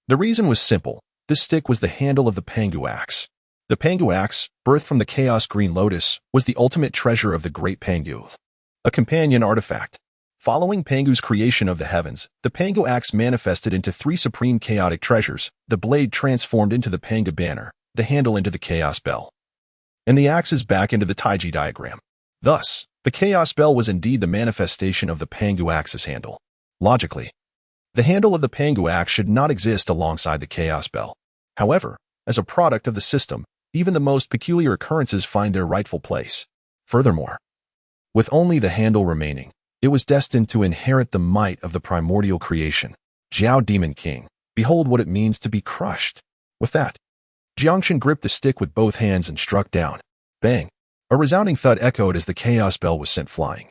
The reason was simple. This stick was the handle of the Pangu Axe. The Pangu Axe, birthed from the Chaos Green Lotus, was the ultimate treasure of the Great Pangu, a companion artifact. Following Pangu's creation of the heavens, the Pangu Axe manifested into 3 supreme chaotic treasures. The blade transformed into the Pangu banner, the handle into the Chaos Bell, and the axe's back into the Taiji diagram. Thus, the Chaos Bell was indeed the manifestation of the Pangu Axe's handle. Logically, the handle of the Pangu Axe should not exist alongside the Chaos Bell. However, as a product of the system, even the most peculiar occurrences find their rightful place. Furthermore, with only the handle remaining, it was destined to inherit the might of the primordial creation. Jiao Demon King, behold what it means to be crushed. With that, Jiang Chen gripped the stick with both hands and struck down. Bang! A resounding thud echoed as the Chaos Bell was sent flying,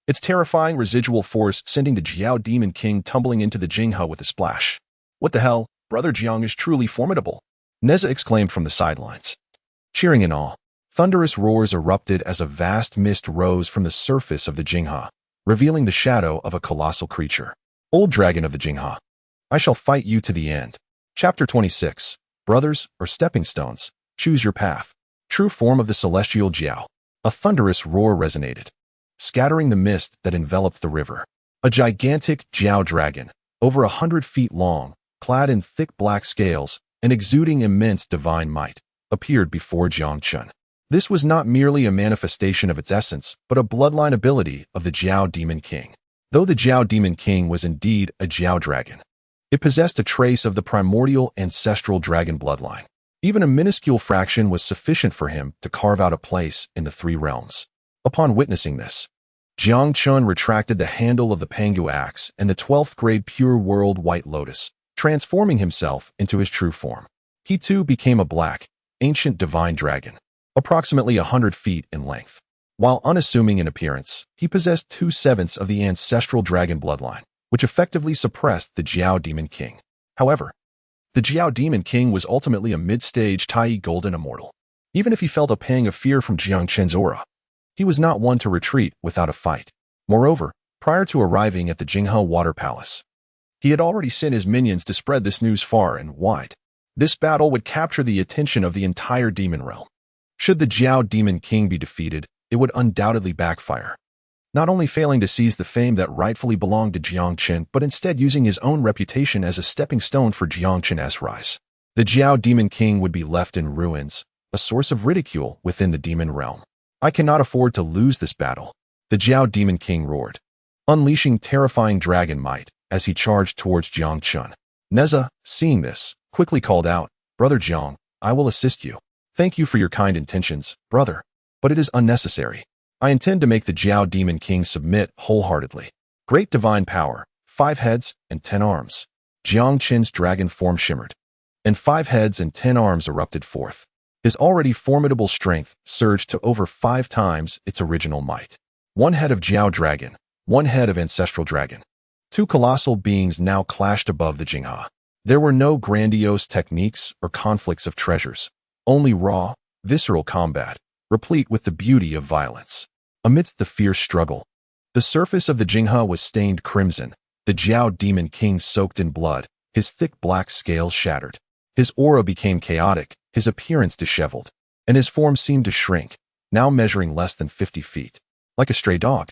its terrifying residual force sending the Jiao Demon King tumbling into the Jinghe with a splash. What the hell? Brother Jiang is truly formidable. Neza exclaimed from the sidelines. Cheering in awe, thunderous roars erupted as a vast mist rose from the surface of the Jingha, revealing the shadow of a colossal creature. Old dragon of the Jingha, I shall fight you to the end. Chapter 26. Brothers or stepping stones, choose your path. True form of the celestial Jiao. A thunderous roar resonated, scattering the mist that enveloped the river. A gigantic Jiao dragon, over 100 feet long, clad in thick black scales and exuding immense divine might, appeared before Jiang Chen. This was not merely a manifestation of its essence, but a bloodline ability of the Jiao Demon King. Though the Jiao Demon King was indeed a Jiao dragon, it possessed a trace of the primordial ancestral dragon bloodline. Even a minuscule fraction was sufficient for him to carve out a place in the three realms. Upon witnessing this, Jiang Chen retracted the handle of the Pangu axe and the 12th grade pure world white lotus, transforming himself into his true form. He too became a black, ancient divine dragon, approximately 100 feet in length. While unassuming in appearance, he possessed 2/7 of the ancestral dragon bloodline, which effectively suppressed the Jiao Demon King. However, the Jiao Demon King was ultimately a mid-stage Tai Golden Immortal. Even if he felt a pang of fear from Jiang Chen's aura, he was not one to retreat without a fight. Moreover, prior to arriving at the Jinghe Water Palace, he had already sent his minions to spread this news far and wide. This battle would capture the attention of the entire demon realm. Should the Jiao Demon King be defeated, it would undoubtedly backfire, not only failing to seize the fame that rightfully belonged to Jiang Chen, but instead using his own reputation as a stepping stone for Jiang Chen's rise. The Jiao Demon King would be left in ruins, a source of ridicule within the demon realm. I cannot afford to lose this battle, the Jiao Demon King roared, unleashing terrifying dragon might as he charged towards Jiang Chen. Neza, seeing this, quickly called out, Brother Jiang, I will assist you. Thank you for your kind intentions, brother, but it is unnecessary. I intend to make the Jiao Demon King submit wholeheartedly. Great divine power, 5 heads and 10 arms. Jiang Chen's dragon form shimmered, and 5 heads and 10 arms erupted forth. His already formidable strength surged to over 5 times its original might. 1 head of Jiao dragon, 1 head of ancestral dragon. 2 colossal beings now clashed above the Jinghe. There were no grandiose techniques or conflicts of treasures, only raw, visceral combat, replete with the beauty of violence. Amidst the fierce struggle, the surface of the Jinghe was stained crimson, the Jiao Demon King soaked in blood, his thick black scales shattered. His aura became chaotic, his appearance disheveled, and his form seemed to shrink, now measuring less than 50 feet. Like a stray dog,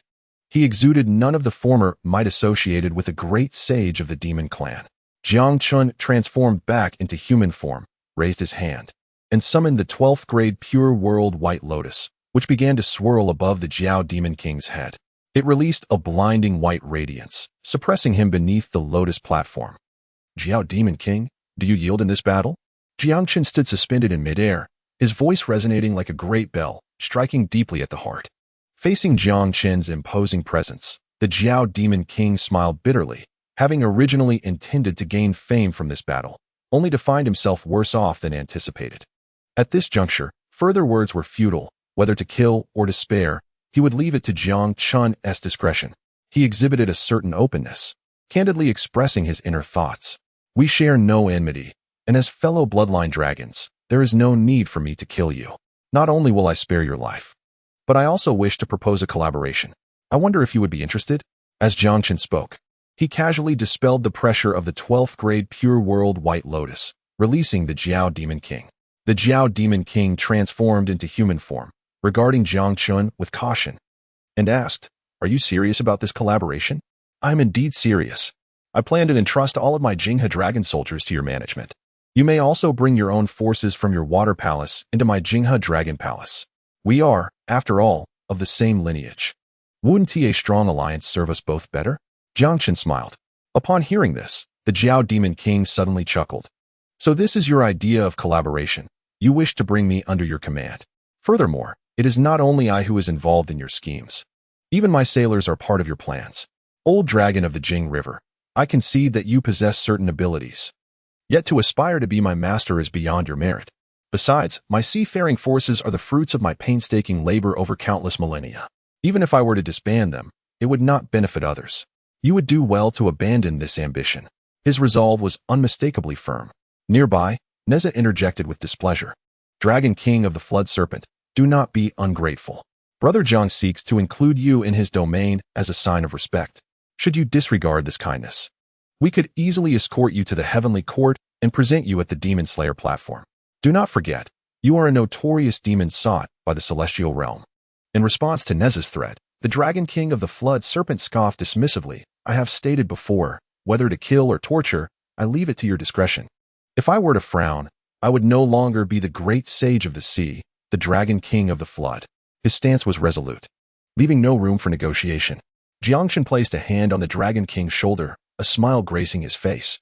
he exuded none of the former might associated with a great sage of the demon clan. Jiang Chen transformed back into human form, raised his hand, and summoned the 12th grade pure world white lotus, which began to swirl above the Jiao Demon King's head. It released a blinding white radiance, suppressing him beneath the lotus platform. Jiao Demon King, do you yield in this battle? Jiang Chen stood suspended in midair, his voice resonating like a great bell, striking deeply at the heart. Facing Jiang Chen's imposing presence, the Jiao Demon King smiled bitterly, having originally intended to gain fame from this battle, only to find himself worse off than anticipated. At this juncture, further words were futile. Whether to kill or to spare, he would leave it to Jiang Chen's discretion. He exhibited a certain openness, candidly expressing his inner thoughts. We share no enmity, and as fellow bloodline dragons, there is no need for me to kill you. Not only will I spare your life, but I also wish to propose a collaboration. I wonder if you would be interested? As Jiang Chen spoke, he casually dispelled the pressure of the 12th grade pure world white lotus, releasing the Jiao Demon King. The Jiao Demon King transformed into human form, regarding Jiang Chen with caution, and asked, Are you serious about this collaboration? I am indeed serious. I plan to entrust all of my Jinghe dragon soldiers to your management. You may also bring your own forces from your water palace into my Jinghe dragon palace. We are, after all, of the same lineage. Wouldn't a strong alliance serve us both better? Jiang Chen smiled. Upon hearing this, the Jiao Demon King suddenly chuckled. So this is your idea of collaboration. You wish to bring me under your command. Furthermore, it is not only I who is involved in your schemes. Even my sailors are part of your plans. Old dragon of the Jing River, I concede that you possess certain abilities. Yet to aspire to be my master is beyond your merit. Besides, my seafaring forces are the fruits of my painstaking labor over countless millennia. Even if I were to disband them, it would not benefit others. You would do well to abandon this ambition. His resolve was unmistakably firm. Nearby, Neza interjected with displeasure. Dragon King of the Flood Serpent, do not be ungrateful. Brother Jiang seeks to include you in his domain as a sign of respect. Should you disregard this kindness, we could easily escort you to the heavenly court and present you at the Demon Slayer platform. Do not forget, you are a notorious demon sought by the celestial realm. In response to Neza's threat, the Dragon King of the Flood Serpent scoffed dismissively. I have stated before, whether to kill or torture, I leave it to your discretion. If I were to frown, I would no longer be the great sage of the sea, the Dragon King of the Flood. His stance was resolute, leaving no room for negotiation. Jiang Chen placed a hand on the Dragon King's shoulder, a smile gracing his face.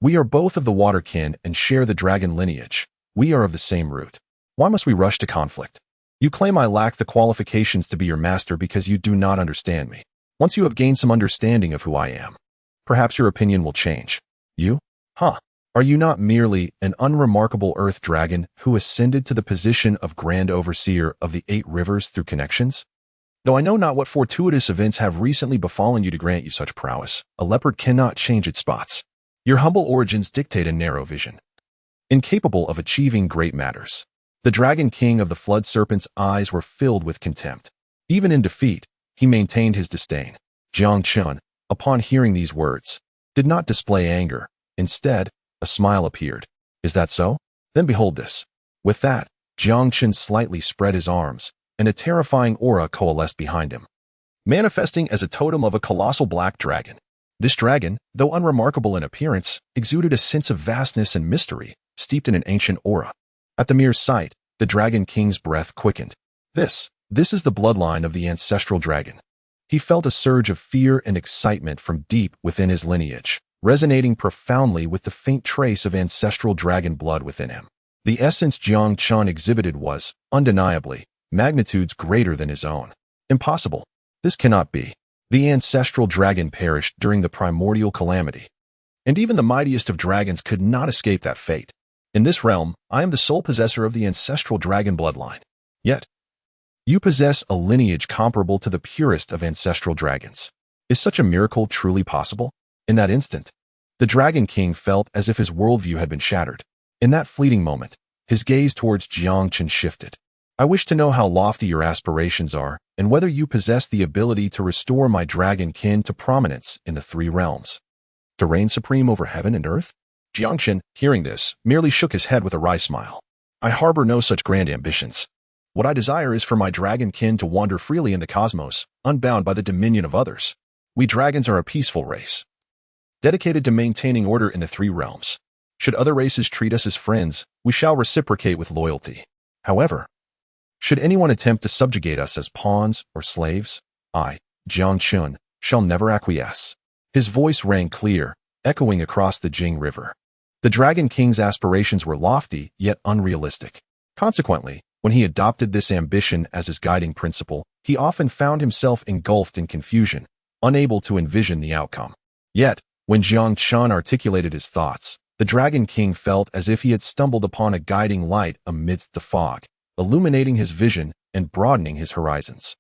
We are both of the Waterkin and share the dragon lineage. We are of the same root. Why must we rush to conflict? You claim I lack the qualifications to be your master because you do not understand me. Once you have gained some understanding of who I am, perhaps your opinion will change. You? Huh? Are you not merely an unremarkable earth dragon who ascended to the position of Grand Overseer of the 8 Rivers through connections? Though I know not what fortuitous events have recently befallen you to grant you such prowess, a leopard cannot change its spots. Your humble origins dictate a narrow vision, incapable of achieving great matters. The Dragon King of the Flood Serpent's eyes were filled with contempt. Even in defeat, he maintained his disdain. Jiang Chen, upon hearing these words, did not display anger. Instead, a smile appeared. Is that so? Then behold this. With that, Jiang Chen slightly spread his arms, and a terrifying aura coalesced behind him, manifesting as a totem of a colossal black dragon. This dragon, though unremarkable in appearance, exuded a sense of vastness and mystery, steeped in an ancient aura. At the mere sight, the Dragon King's breath quickened. This is the bloodline of the ancestral dragon. He felt a surge of fear and excitement from deep within his lineage, resonating profoundly with the faint trace of ancestral dragon blood within him. The essence Jiang Chen exhibited was, undeniably, magnitudes greater than his own. Impossible. This cannot be. The ancestral dragon perished during the primordial calamity, and even the mightiest of dragons could not escape that fate. In this realm, I am the sole possessor of the ancestral dragon bloodline. Yet, you possess a lineage comparable to the purest of ancestral dragons. Is such a miracle truly possible? In that instant, the Dragon King felt as if his worldview had been shattered. In that fleeting moment, his gaze towards Jiang Chen shifted. I wish to know how lofty your aspirations are, and whether you possess the ability to restore my dragon kin to prominence in the 3 realms. To reign supreme over heaven and earth? Jiang Chen, hearing this, merely shook his head with a wry smile. I harbor no such grand ambitions. What I desire is for my dragon kin to wander freely in the cosmos, unbound by the dominion of others. We dragons are a peaceful race, dedicated to maintaining order in the 3 realms. Should other races treat us as friends, we shall reciprocate with loyalty. However, should anyone attempt to subjugate us as pawns or slaves, I, Jiang Chen, shall never acquiesce. His voice rang clear, echoing across the Jing River. The Dragon King's aspirations were lofty, yet unrealistic. Consequently, when he adopted this ambition as his guiding principle, he often found himself engulfed in confusion, unable to envision the outcome. Yet, when Jiang Chen articulated his thoughts, the Dragon King felt as if he had stumbled upon a guiding light amidst the fog, illuminating his vision and broadening his horizons.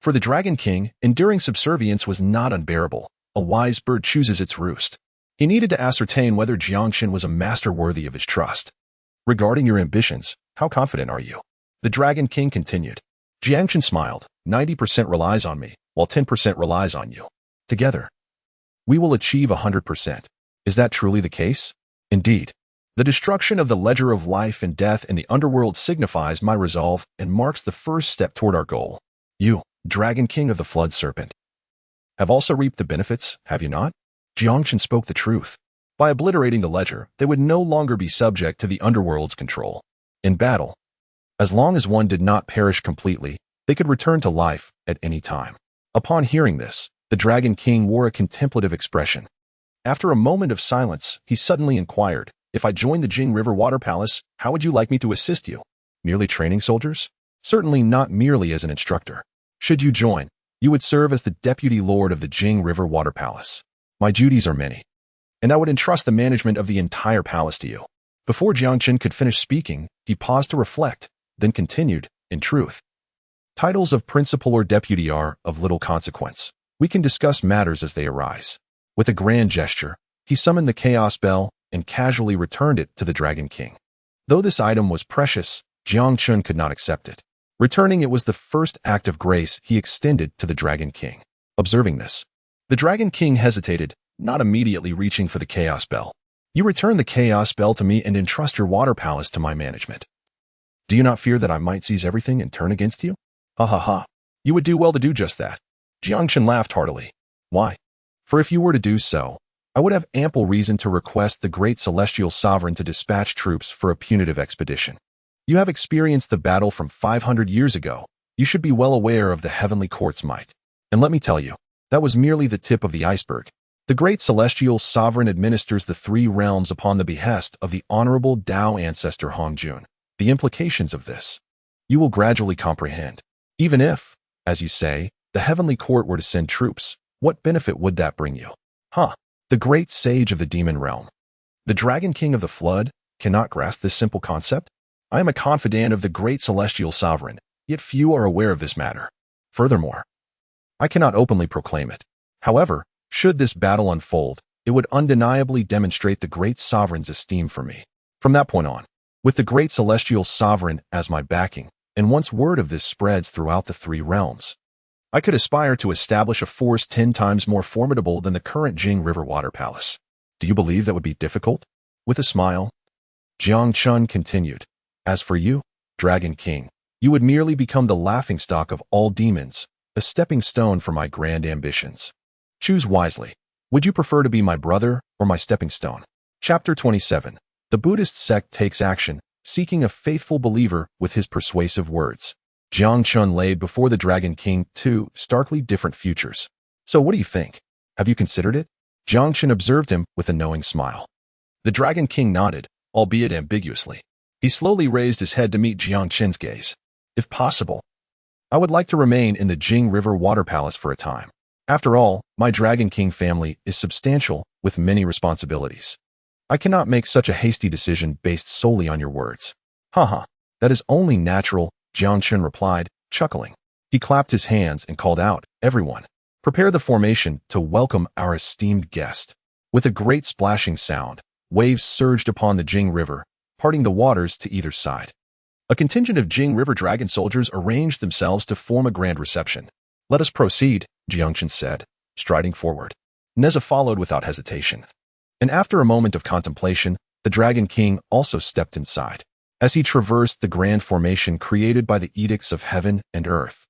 For the Dragon King, enduring subservience was not unbearable. A wise bird chooses its roost. He needed to ascertain whether Jiang Chen was a master worthy of his trust. Regarding your ambitions, how confident are you? The Dragon King continued. Jiang Chen smiled. 90% relies on me, while 10% relies on you. Together, we will achieve 100%. Is that truly the case? Indeed. The destruction of the ledger of life and death in the underworld signifies my resolve and marks the first step toward our goal. You, Dragon King of the Flood Serpent, have also reaped the benefits, have you not? Jiang Chen spoke the truth. By obliterating the ledger, they would no longer be subject to the underworld's control. In battle, as long as one did not perish completely, they could return to life at any time. Upon hearing this, the Dragon King wore a contemplative expression. After a moment of silence, he suddenly inquired, if I join the Jing River Water Palace, how would you like me to assist you? Merely training soldiers? Certainly not merely as an instructor. Should you join, you would serve as the Deputy Lord of the Jing River Water Palace. My duties are many, and I would entrust the management of the entire palace to you. Before Jiang Chen could finish speaking, he paused to reflect, then continued, in truth, titles of principal or deputy are of little consequence. We can discuss matters as they arise. With a grand gesture, he summoned the chaos bell and casually returned it to the Dragon King. Though this item was precious, Jiang Chen could not accept it. Returning it was the first act of grace he extended to the Dragon King. Observing this, the Dragon King hesitated, not immediately reaching for the Chaos Bell. You return the Chaos Bell to me and entrust your water palace to my management. Do you not fear that I might seize everything and turn against you? Ha ha ha. You would do well to do just that. Jiang Chen laughed heartily. Why? For if you were to do so, I would have ample reason to request the great celestial sovereign to dispatch troops for a punitive expedition. You have experienced the battle from 500 years ago. You should be well aware of the heavenly court's might. And let me tell you, that was merely the tip of the iceberg. The great celestial sovereign administers the three realms upon the behest of the honorable Dao ancestor Hongjun. The implications of this, you will gradually comprehend. Even if, as you say, the heavenly court were to send troops, what benefit would that bring you? The great sage of the demon realm. The Dragon King of the Flood cannot grasp this simple concept? I am a confidant of the great celestial sovereign, yet few are aware of this matter. Furthermore, I cannot openly proclaim it. However, should this battle unfold, it would undeniably demonstrate the great sovereign's esteem for me. From that point on, with the great celestial sovereign as my backing, and once word of this spreads throughout the three realms, I could aspire to establish a force 10 times more formidable than the current Jing River Water Palace. Do you believe that would be difficult? With a smile, Jiang Chen continued. As for you, Dragon King, you would merely become the laughingstock of all demons, a stepping stone for my grand ambitions. Choose wisely. Would you prefer to be my brother or my stepping stone? Chapter 27. The Buddhist sect takes action, seeking a faithful believer with his persuasive words. Jiang Chen laid before the Dragon King two starkly different futures. So what do you think? Have you considered it? Jiang Chen observed him with a knowing smile. The Dragon King nodded, albeit ambiguously. He slowly raised his head to meet Jiang Chen's gaze. If possible, I would like to remain in the Jing River Water Palace for a time. After all, my Dragon King family is substantial with many responsibilities. I cannot make such a hasty decision based solely on your words. Haha, that is only natural, Jiang Chen replied, chuckling. He clapped his hands and called out, everyone, prepare the formation to welcome our esteemed guest. With a great splashing sound, waves surged upon the Jing River, parting the waters to either side. A contingent of Jing River dragon soldiers arranged themselves to form a grand reception. Let us proceed, Jiang Chen said, striding forward. Neza followed without hesitation. And after a moment of contemplation, the Dragon King also stepped inside. As he traversed the grand formation created by the edicts of heaven and earth,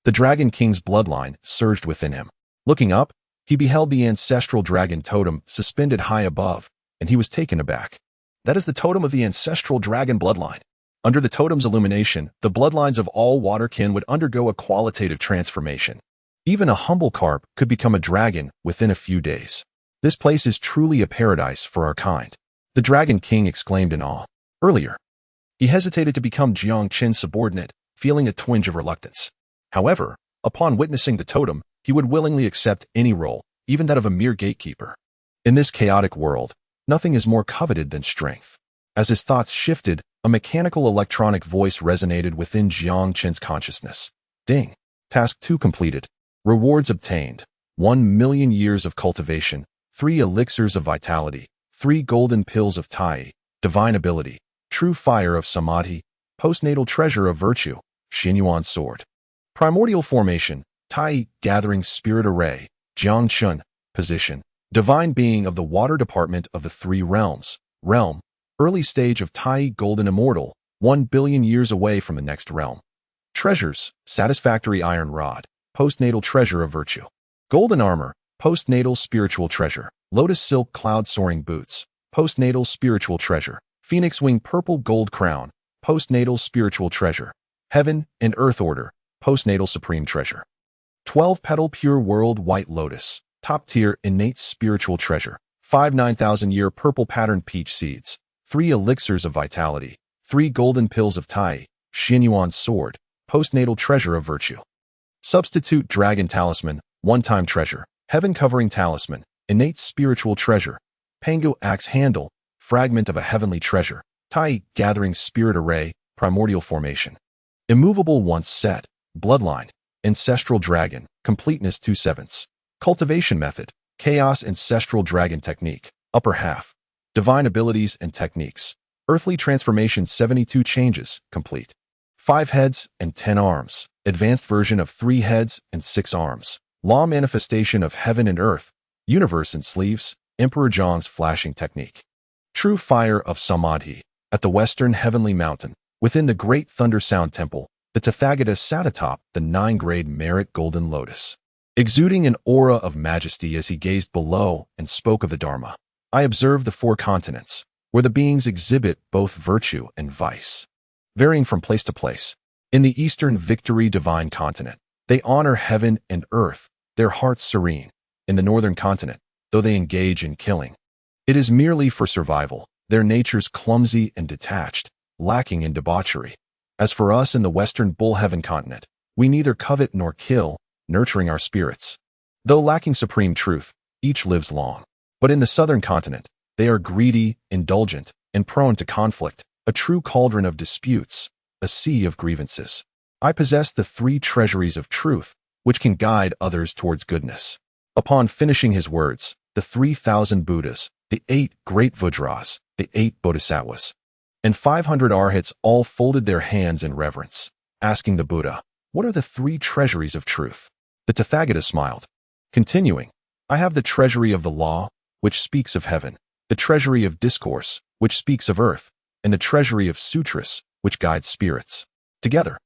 the Dragon King's bloodline surged within him. Looking up, he beheld the ancestral dragon totem suspended high above, and he was taken aback. That is the totem of the ancestral dragon bloodline. Under the totem's illumination, the bloodlines of all waterkin would undergo a qualitative transformation. Even a humble carp could become a dragon within a few days. This place is truly a paradise for our kind, the Dragon King exclaimed in awe. Earlier, he hesitated to become Jiang Chen's subordinate, feeling a twinge of reluctance. However, upon witnessing the totem, he would willingly accept any role, even that of a mere gatekeeper. In this chaotic world, nothing is more coveted than strength. As his thoughts shifted, a mechanical electronic voice resonated within Jiang Chen's consciousness. Ding. Task 2 completed. Rewards obtained. 1,000,000 years of cultivation, 3 elixirs of vitality, 3 golden pills of Tai, divine ability, true fire of Samadhi, postnatal treasure of virtue, Xinyuan sword. Primordial formation, Tai, gathering spirit array, Jiang Chen, position, divine being of the water department of the three realms, realm, early stage of Tai, golden immortal, 1,000,000,000 years away from the next realm. Treasures, satisfactory iron rod, postnatal treasure of virtue. Golden armor, postnatal spiritual treasure. Lotus silk cloud soaring boots, postnatal spiritual treasure. Phoenix wing purple gold crown, postnatal spiritual treasure. Heaven and earth order, postnatal supreme treasure. 12-petal pure world white lotus, top tier innate spiritual treasure. 5 9,000-year purple patterned peach seeds. 3 elixirs of vitality. 3 golden pills of Tai, Xinyuan sword, postnatal treasure of virtue. Substitute dragon talisman, one-time treasure. Heaven covering talisman, innate spiritual treasure. Pango axe handle, fragment of a heavenly treasure. Tai, gathering spirit array, primordial formation. Immovable once set, bloodline, ancestral dragon, completeness 2/7. Cultivation method, chaos ancestral dragon technique, upper half. Divine abilities and techniques. Earthly transformation 72 changes, complete. 5 heads and 10 arms. Advanced version of 3 heads and 6 arms. Law manifestation of heaven and earth. Universe in sleeves. Emperor Zhang's flashing technique. True fire of Samadhi. At the western heavenly mountain, within the great thunder sound temple, the Tathagata sat atop the 9-grade merit golden lotus, exuding an aura of majesty as he gazed below and spoke of the Dharma. I observed the 4 continents, where the beings exhibit both virtue and vice, varying from place to place. In the eastern victory divine continent, they honor heaven and earth, their hearts serene. In the northern continent, though they engage in killing, it is merely for survival, their natures clumsy and detached, lacking in debauchery. As for us in the western bull heaven continent, we neither covet nor kill, nurturing our spirits. Though lacking supreme truth, each lives long. But in the southern continent, they are greedy, indulgent, and prone to conflict, a true cauldron of disputes, a sea of grievances. I possess the 3 treasuries of truth, which can guide others towards goodness. Upon finishing his words, the 3,000 Buddhas, the 8 great Vajras, the 8 Bodhisattvas, and 500 Arhats all folded their hands in reverence, asking the Buddha, "What are the 3 treasuries of truth?" The Tathagata smiled, continuing, "I have the treasury of the law, which speaks of heaven, the treasury of discourse, which speaks of earth, and the treasury of sutras, which guides spirits. Together,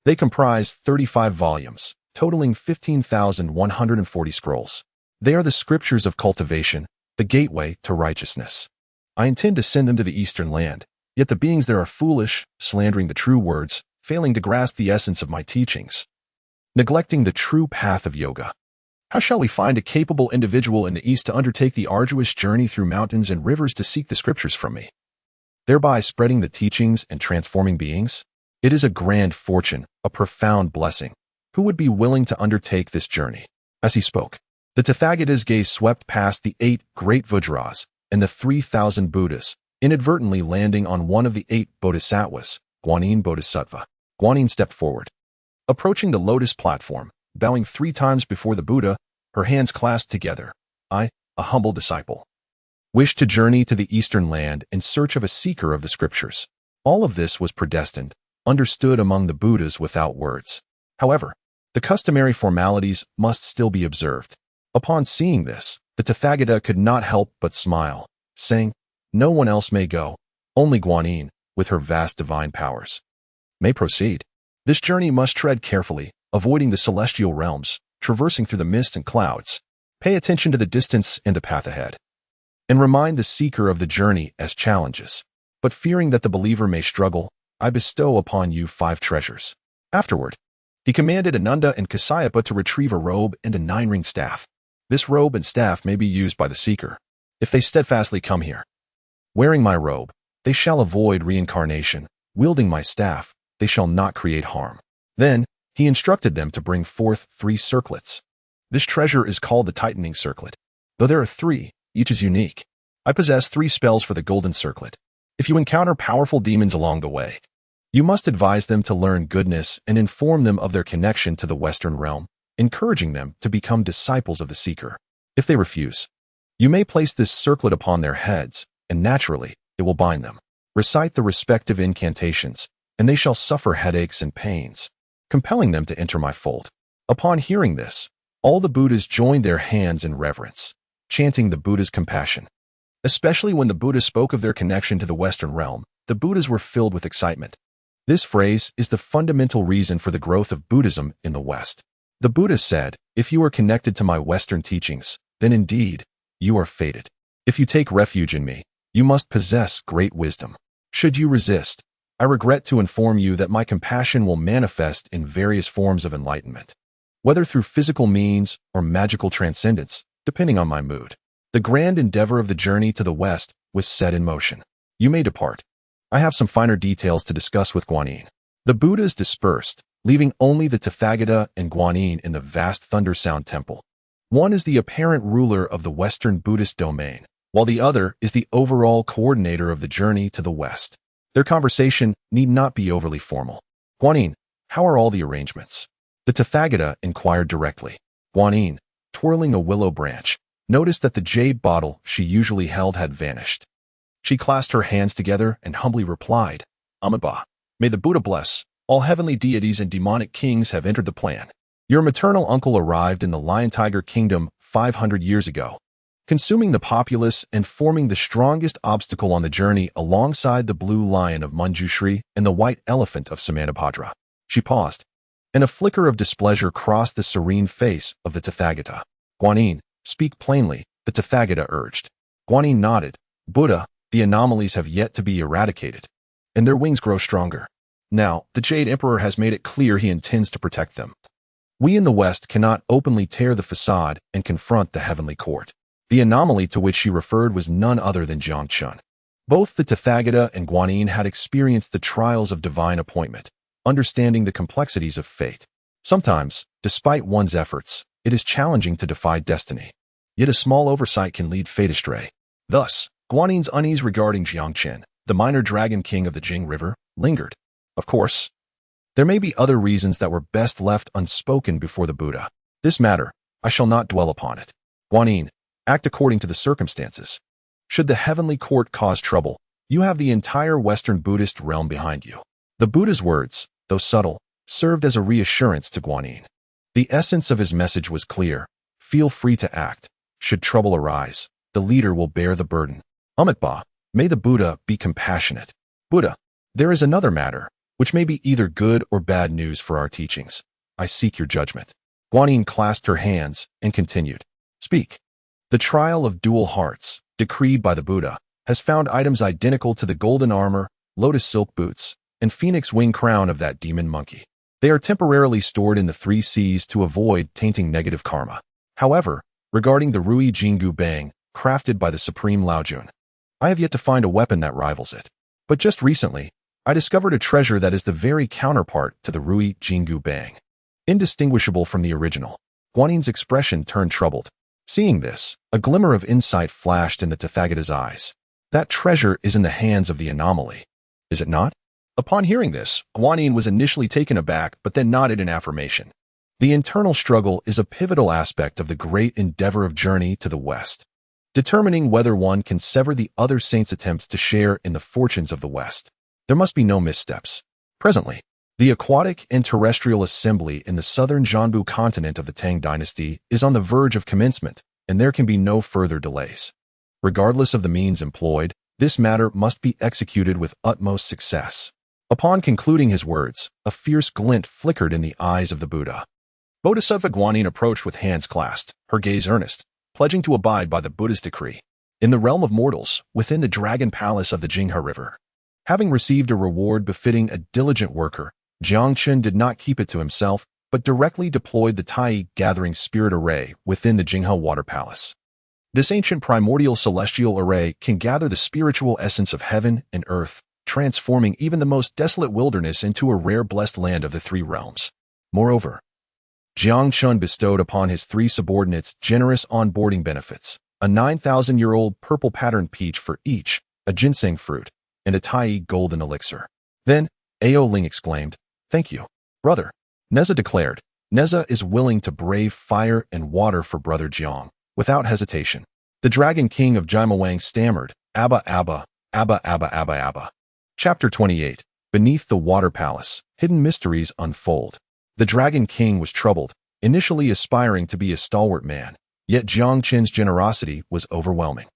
they comprise 35 volumes, totaling 15,140 scrolls. They are the scriptures of cultivation, the gateway to righteousness. I intend to send them to the eastern land, yet the beings there are foolish, slandering the true words, failing to grasp the essence of my teachings, neglecting the true path of yoga. How shall we find a capable individual in the east to undertake the arduous journey through mountains and rivers to seek the scriptures from me, thereby spreading the teachings and transforming beings? It is a grand fortune, a profound blessing. Who would be willing to undertake this journey?" As he spoke, the Tathagata's gaze swept past the 8 great Vajras and the 3,000 Buddhas, inadvertently landing on one of the 8 Bodhisattvas, Guanyin Bodhisattva. Guanyin stepped forward, approaching the lotus platform, bowing 3 times before the Buddha, her hands clasped together. "I, a humble disciple, wish to journey to the eastern land in search of a seeker of the scriptures." All of this was predestined, understood among the Buddhas without words. However, the customary formalities must still be observed. Upon seeing this, the Tathagata could not help but smile, saying, "No one else may go, only Guanyin, with her vast divine powers, may proceed. This journey must tread carefully, avoiding the celestial realms, traversing through the mist and clouds. Pay attention to the distance and the path ahead, and remind the seeker of the journey as challenges. But fearing that the believer may struggle, I bestow upon you 5 treasures." Afterward, he commanded Ananda and Kasyapa to retrieve a robe and a 9-ring staff. This robe and staff may be used by the seeker, if they steadfastly come here. Wearing my robe, they shall avoid reincarnation. Wielding my staff, they shall not create harm. Then, he instructed them to bring forth 3 circlets. This treasure is called the tightening circlet. Though there are 3, each is unique. I possess 3 spells for the golden circlet. If you encounter powerful demons along the way, you must advise them to learn goodness and inform them of their connection to the Western realm, encouraging them to become disciples of the seeker. If they refuse, you may place this circlet upon their heads, and naturally, it will bind them. Recite the respective incantations, and they shall suffer headaches and pains, compelling them to enter my fold. Upon hearing this, all the Buddhas joined their hands in reverence, chanting the Buddha's compassion. Especially when the Buddha spoke of their connection to the Western realm, the Buddhas were filled with excitement. This phrase is the fundamental reason for the growth of Buddhism in the West. The Buddha said, "If you are connected to my Western teachings, then indeed, you are fated. If you take refuge in me, you must possess great wisdom. Should you resist, I regret to inform you that my compassion will manifest in various forms of enlightenment, whether through physical means or magical transcendence, depending on my mood." The grand endeavor of the journey to the West was set in motion. You may depart. I have some finer details to discuss with Guanyin. The Buddhas dispersed, leaving only the Tathagata and Guanyin in the vast Thunder Sound Temple. One is the apparent ruler of the Western Buddhist domain, while the other is the overall coordinator of the journey to the West. Their conversation need not be overly formal. "Guanyin, how are all the arrangements?" The Tathagata inquired directly. Guanyin, twirling a willow branch, noticed that the jade bottle she usually held had vanished. She clasped her hands together and humbly replied, Amitabha, may the Buddha bless. All heavenly deities and demonic kings have entered the plan. Your maternal uncle arrived in the Lion-Tiger Kingdom 500 years ago, consuming the populace and forming the strongest obstacle on the journey alongside the blue lion of Manjushri and the white elephant of Samantabhadra. She paused, and a flicker of displeasure crossed the serene face of the Tathagata. Guanyin, speak plainly, the Tathagata urged. Guanyin nodded. Buddha, the anomalies have yet to be eradicated, and their wings grow stronger. Now, the Jade Emperor has made it clear he intends to protect them. We in the West cannot openly tear the facade and confront the heavenly court. The anomaly to which she referred was none other than Jiang Chen. Both the Tathagata and Guanyin had experienced the trials of divine appointment, understanding the complexities of fate. Sometimes, despite one's efforts, it is challenging to defy destiny. Yet a small oversight can lead fate astray. Thus, Guanyin's unease regarding Jiang Chen, the minor dragon king of the Jing River, lingered. Of course, there may be other reasons that were best left unspoken before the Buddha. This matter, I shall not dwell upon it. Guanyin, act according to the circumstances. Should the heavenly court cause trouble, you have the entire Western Buddhist realm behind you. The Buddha's words, though subtle, served as a reassurance to Guanyin. The essence of his message was clear. Feel free to act. Should trouble arise, the leader will bear the burden. Amitabha, may the Buddha be compassionate. Buddha, there is another matter, which may be either good or bad news for our teachings. I seek your judgment. Guanyin clasped her hands and continued. Speak. The trial of dual hearts, decreed by the Buddha, has found items identical to the golden armor, lotus silk boots, and phoenix wing crown of that demon monkey. They are temporarily stored in the 3 seas to avoid tainting negative karma. However, regarding the Rui Jingu Bang, crafted by the Supreme Laojun, I have yet to find a weapon that rivals it. But just recently, I discovered a treasure that is the very counterpart to the Rui Jingu Bang. Indistinguishable from the original. Guanyin's expression turned troubled. Seeing this, a glimmer of insight flashed in the Tathagata's eyes. That treasure is in the hands of the anomaly. Is it not? Upon hearing this, Guanyin was initially taken aback but then nodded in affirmation. The internal struggle is a pivotal aspect of the great endeavor of journey to the West, determining whether one can sever the other saint's attempts to share in the fortunes of the West. There must be no missteps. Presently, the aquatic and terrestrial assembly in the southern Jianbu continent of the Tang dynasty is on the verge of commencement, and there can be no further delays. Regardless of the means employed, this matter must be executed with utmost success. Upon concluding his words, a fierce glint flickered in the eyes of the Buddha. Bodhisattva Guanyin approached with hands clasped, her gaze earnest, pledging to abide by the Buddha's decree. In the realm of mortals, within the dragon palace of the Jinghe River, having received a reward befitting a diligent worker, Jiang Chen did not keep it to himself, but directly deployed the Tai gathering spirit array within the Jinghe Water Palace. This ancient primordial celestial array can gather the spiritual essence of heaven and earth, transforming even the most desolate wilderness into a rare blessed land of the 3 realms. Moreover, Jiang Chen bestowed upon his 3 subordinates generous onboarding benefits, a 9,000-year-old purple-patterned peach for each, a ginseng fruit, and a Tai golden elixir. Then, Ao Ling exclaimed, Thank you, brother. Neza declared, Neza is willing to brave fire and water for brother Jiang, without hesitation. The Dragon King of Jaimawang stammered, Abba, Abba, Abba, Abba, Abba, Abba. Chapter 28. Beneath the Water Palace, Hidden Mysteries Unfold. The Dragon King was troubled, initially aspiring to be a stalwart man, yet Jiang Chen's generosity was overwhelming.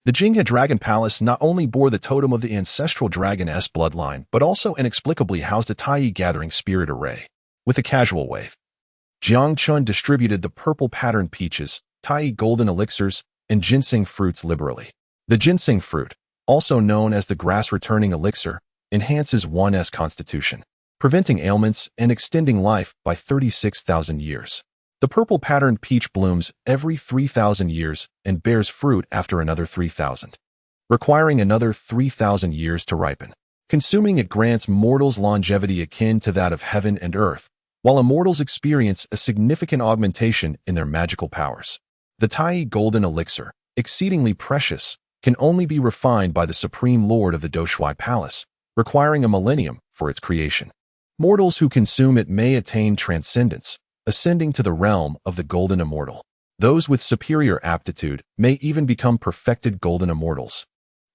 The Jinghe Dragon Palace not only bore the totem of the ancestral dragon-s bloodline, but also inexplicably housed a Tai gathering spirit array. With a casual wave, Jiang Chen distributed the purple-patterned peaches, Tai golden elixirs, and ginseng fruits liberally. The ginseng fruit, also known as the grass-returning elixir, enhances one's constitution, preventing ailments and extending life by 36,000 years. The purple-patterned peach blooms every 3,000 years and bears fruit after another 3,000, requiring another 3,000 years to ripen. Consuming it grants mortals longevity akin to that of heaven and earth, while immortals experience a significant augmentation in their magical powers. The Tai golden elixir, exceedingly precious, can only be refined by the Supreme Lord of the Doshui Palace, requiring a millennium for its creation. Mortals who consume it may attain transcendence, ascending to the realm of the golden immortal. Those with superior aptitude may even become perfected golden immortals.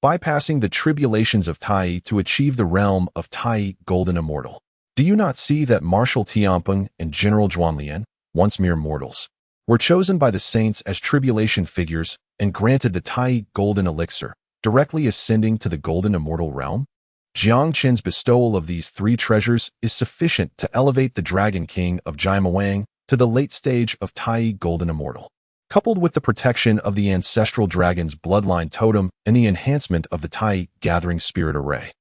bypassing the tribulations of Tai to achieve the realm of Tai Golden Immortal. Do you not see that Marshal Tianpeng and General Zhuanlian, once mere mortals, were chosen by the saints as tribulation figures and granted the Tai Golden Elixir, directly ascending to the Golden Immortal realm? Jiang Chen's bestowal of these three treasures is sufficient to elevate the Dragon King of Jiamawang to the late stage of Tai Golden Immortal. Coupled with the protection of the ancestral dragon's bloodline totem and the enhancement of the Tai Gathering Spirit Array,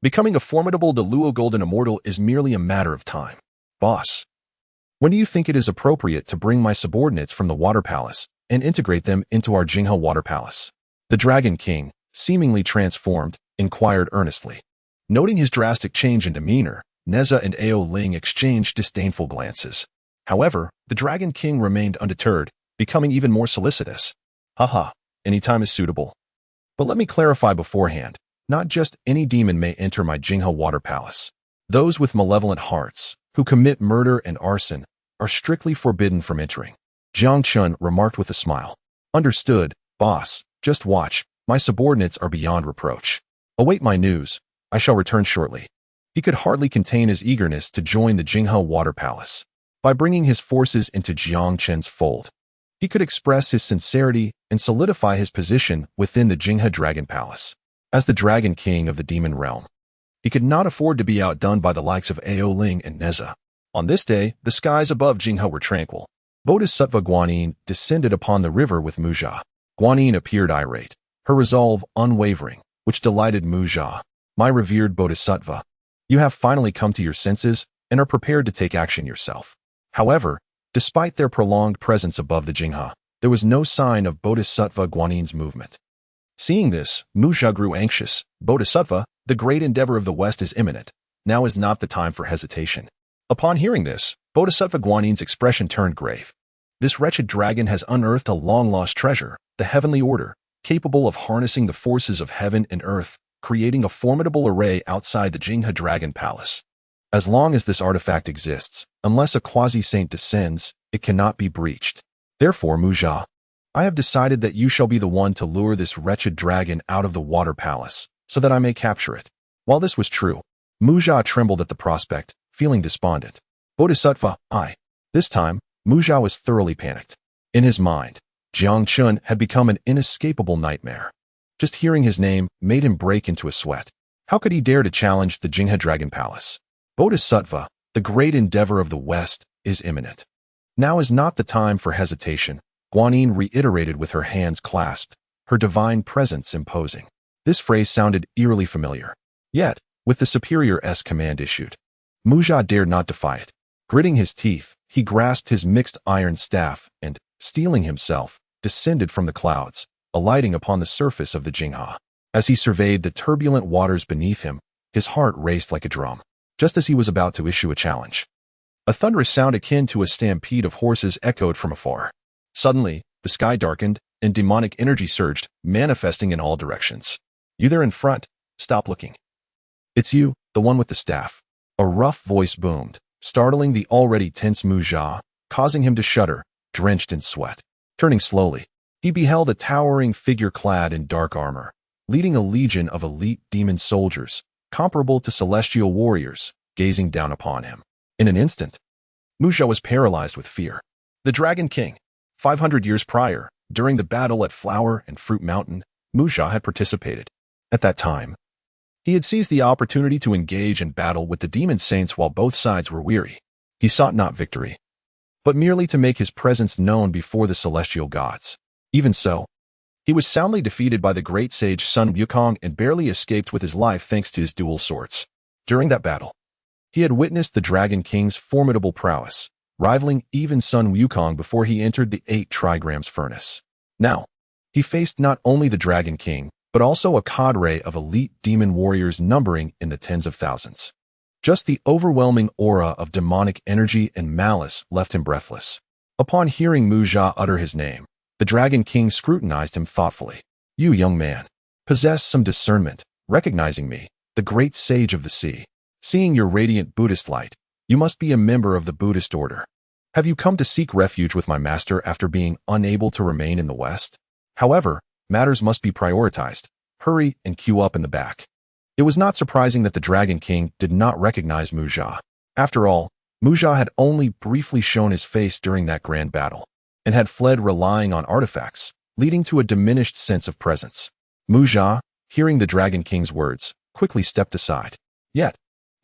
becoming a formidable Deluo Golden Immortal is merely a matter of time. Boss, when do you think it is appropriate to bring my subordinates from the Water Palace and integrate them into our Jinghe Water Palace? The Dragon King, seemingly transformed, inquired earnestly. Noting his drastic change in demeanor, Neza and Ao Ling exchanged disdainful glances. However, the Dragon King remained undeterred, becoming even more solicitous. Haha, any time is suitable. But let me clarify beforehand, not just any demon may enter my Jinghe Water Palace. Those with malevolent hearts, who commit murder and arson, are strictly forbidden from entering. Jiang Chen remarked with a smile. Understood, boss, just watch, my subordinates are beyond reproach. Await my news, I shall return shortly. He could hardly contain his eagerness to join the Jinghe Water Palace. By bringing his forces into Jiang Chen's fold, he could express his sincerity and solidify his position within the Jinghe Dragon Palace. As the Dragon King of the Demon Realm, he could not afford to be outdone by the likes of Ao Ling and Neza. On this day, the skies above Jinghe were tranquil. Bodhisattva Guanyin descended upon the river with Mujia. Guanyin appeared irate, her resolve unwavering, which delighted Mujia. My revered Bodhisattva, you have finally come to your senses and are prepared to take action yourself. However, despite their prolonged presence above the Jinghe, there was no sign of Bodhisattva Guanyin's movement. Seeing this, Mujia grew anxious. Bodhisattva, the great endeavor of the West is imminent. Now is not the time for hesitation. Upon hearing this, Bodhisattva Guanyin's expression turned grave. This wretched dragon has unearthed a long-lost treasure, the heavenly order, capable of harnessing the forces of heaven and earth, creating a formidable array outside the Jinghe Dragon Palace. As long as this artifact exists, unless a quasi-saint descends, it cannot be breached. Therefore, Mujia, I have decided that you shall be the one to lure this wretched dragon out of the Water Palace, so that I may capture it. While this was true, Mujia trembled at the prospect, feeling despondent. Bodhisattva, This time, Mujia was thoroughly panicked. In his mind, Jiang Chen had become an inescapable nightmare. Just hearing his name made him break into a sweat. How could he dare to challenge the Jinghe Dragon Palace? Bodhisattva, the great endeavor of the West, is imminent. Now is not the time for hesitation, Guanyin reiterated with her hands clasped, her divine presence imposing. This phrase sounded eerily familiar. Yet, with the superior-esque command issued, Mujia dared not defy it. Gritting his teeth, he grasped his mixed iron staff and, steeling himself, descended from the clouds, alighting upon the surface of the Jinghe. As he surveyed the turbulent waters beneath him, his heart raced like a drum. Just as he was about to issue a challenge, a thunderous sound akin to a stampede of horses echoed from afar. Suddenly, the sky darkened, and demonic energy surged, manifesting in all directions. You there in front, stop looking. It's you, the one with the staff. A rough voice boomed, startling the already tense Mujia, causing him to shudder, drenched in sweat. Turning slowly, he beheld a towering figure clad in dark armor, leading a legion of elite demon soldiers, comparable to celestial warriors, gazing down upon him. In an instant, Mujia was paralyzed with fear. The Dragon King. 500 years prior, during the battle at Flower and Fruit Mountain, Mujia had participated. At that time, he had seized the opportunity to engage in battle with the demon saints while both sides were weary. He sought not victory, but merely to make his presence known before the celestial gods. Even so, he was soundly defeated by the great sage Sun Wukong and barely escaped with his life thanks to his dual swords. During that battle, he had witnessed the Dragon King's formidable prowess, rivaling even Sun Wukong before he entered the 8 trigrams furnace. Now, he faced not only the Dragon King, but also a cadre of elite demon warriors numbering in the tens of thousands. Just the overwhelming aura of demonic energy and malice left him breathless. Upon hearing Mujia utter his name, the Dragon King scrutinized him thoughtfully. You, young man, possess some discernment, recognizing me, the great sage of the sea. Seeing your radiant Buddhist light, you must be a member of the Buddhist order. Have you come to seek refuge with my master after being unable to remain in the West? However, matters must be prioritized. hurry and queue up in the back. It was not surprising that the Dragon King did not recognize Mu Jia. After all, Mu Jia had only briefly shown his face during that grand battle, and had fled relying on artifacts, leading to a diminished sense of presence. Mu Jia, hearing the Dragon King's words, quickly stepped aside. Yet,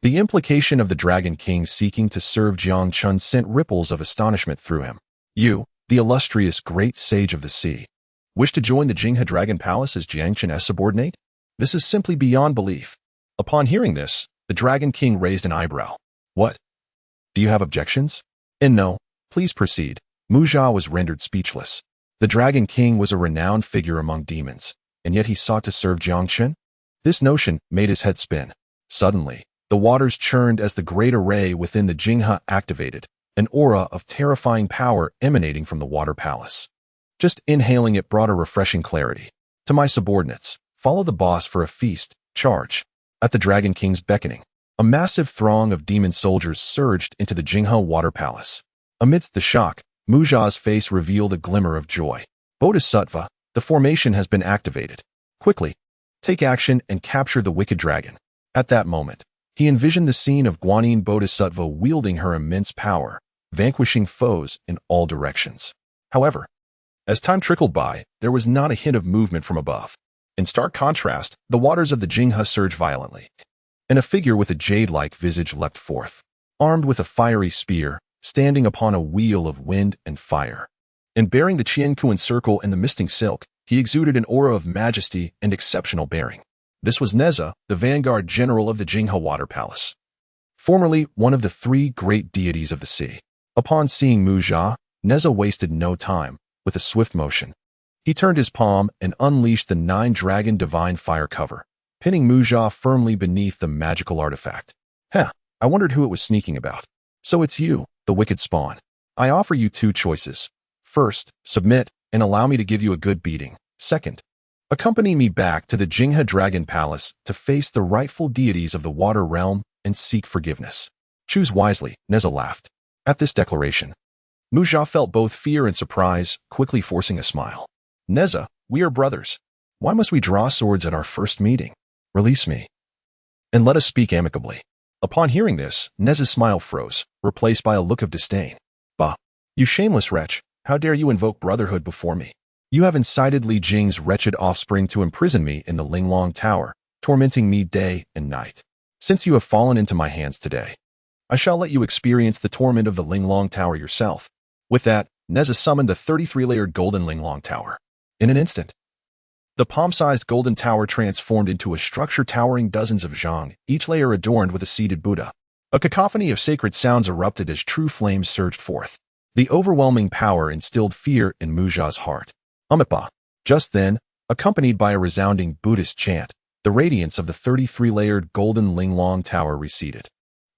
the implication of the Dragon King seeking to serve Jiang Chen sent ripples of astonishment through him. You, the illustrious great sage of the sea, wish to join the Jinghe Dragon Palace as Jiang Chen's subordinate? This is simply beyond belief. Upon hearing this, the Dragon King raised an eyebrow. What? Do you have objections? And no, please proceed. Mu Jia was rendered speechless. The Dragon King was a renowned figure among demons, and yet he sought to serve Jiang Chen? This notion made his head spin. Suddenly, the waters churned as the great array within the Jinghe activated, an aura of terrifying power emanating from the water palace. Just inhaling it brought a refreshing clarity. To my subordinates, follow the boss for a feast, charge. At the Dragon King's beckoning, a massive throng of demon soldiers surged into the Jinghe water palace. Amidst the shock, Mu Jia's face revealed a glimmer of joy. Bodhisattva, the formation has been activated. Quickly, take action and capture the wicked dragon. At that moment, he envisioned the scene of Guanyin Bodhisattva wielding her immense power, vanquishing foes in all directions. However, as time trickled by, there was not a hint of movement from above. In stark contrast, the waters of the Jinghe surged violently, and a figure with a jade-like visage leapt forth, armed with a fiery spear, standing upon a wheel of wind and fire. And bearing the Qianquan circle and the misting silk, he exuded an aura of majesty and exceptional bearing. This was Neza, the vanguard general of the Jinghe water palace, formerly one of the three great deities of the sea. Upon seeing Mu Jia, Neza wasted no time. With a swift motion, he turned his palm and unleashed the 9-dragon divine fire cover, pinning Mu Jia firmly beneath the magical artifact. I wondered who it was sneaking about. So it's you, the wicked spawn. I offer you two choices. First, submit and allow me to give you a good beating. Second, accompany me back to the Jinghe Dragon Palace to face the rightful deities of the water realm and seek forgiveness. Choose wisely, Neza laughed. At this declaration, Mu Jia felt both fear and surprise, quickly forcing a smile. Neza, we are brothers. Why must we draw swords at our first meeting? Release me, and let us speak amicably. Upon hearing this, Neza's smile froze, replaced by a look of disdain. Bah, you shameless wretch, how dare you invoke brotherhood before me? You have incited Li Jing's wretched offspring to imprison me in the Linglong Tower, tormenting me day and night. Since you have fallen into my hands today, I shall let you experience the torment of the Linglong Tower yourself. With that, Neza summoned the 33-layered golden Linglong Tower. In an instant, the palm-sized golden tower transformed into a structure towering dozens of zhang, each layer adorned with a seated Buddha. A cacophony of sacred sounds erupted as true flames surged forth. The overwhelming power instilled fear in Mu Jia's heart. Amipa. Just then, accompanied by a resounding Buddhist chant, the radiance of the 33-layered golden Linglong Tower receded.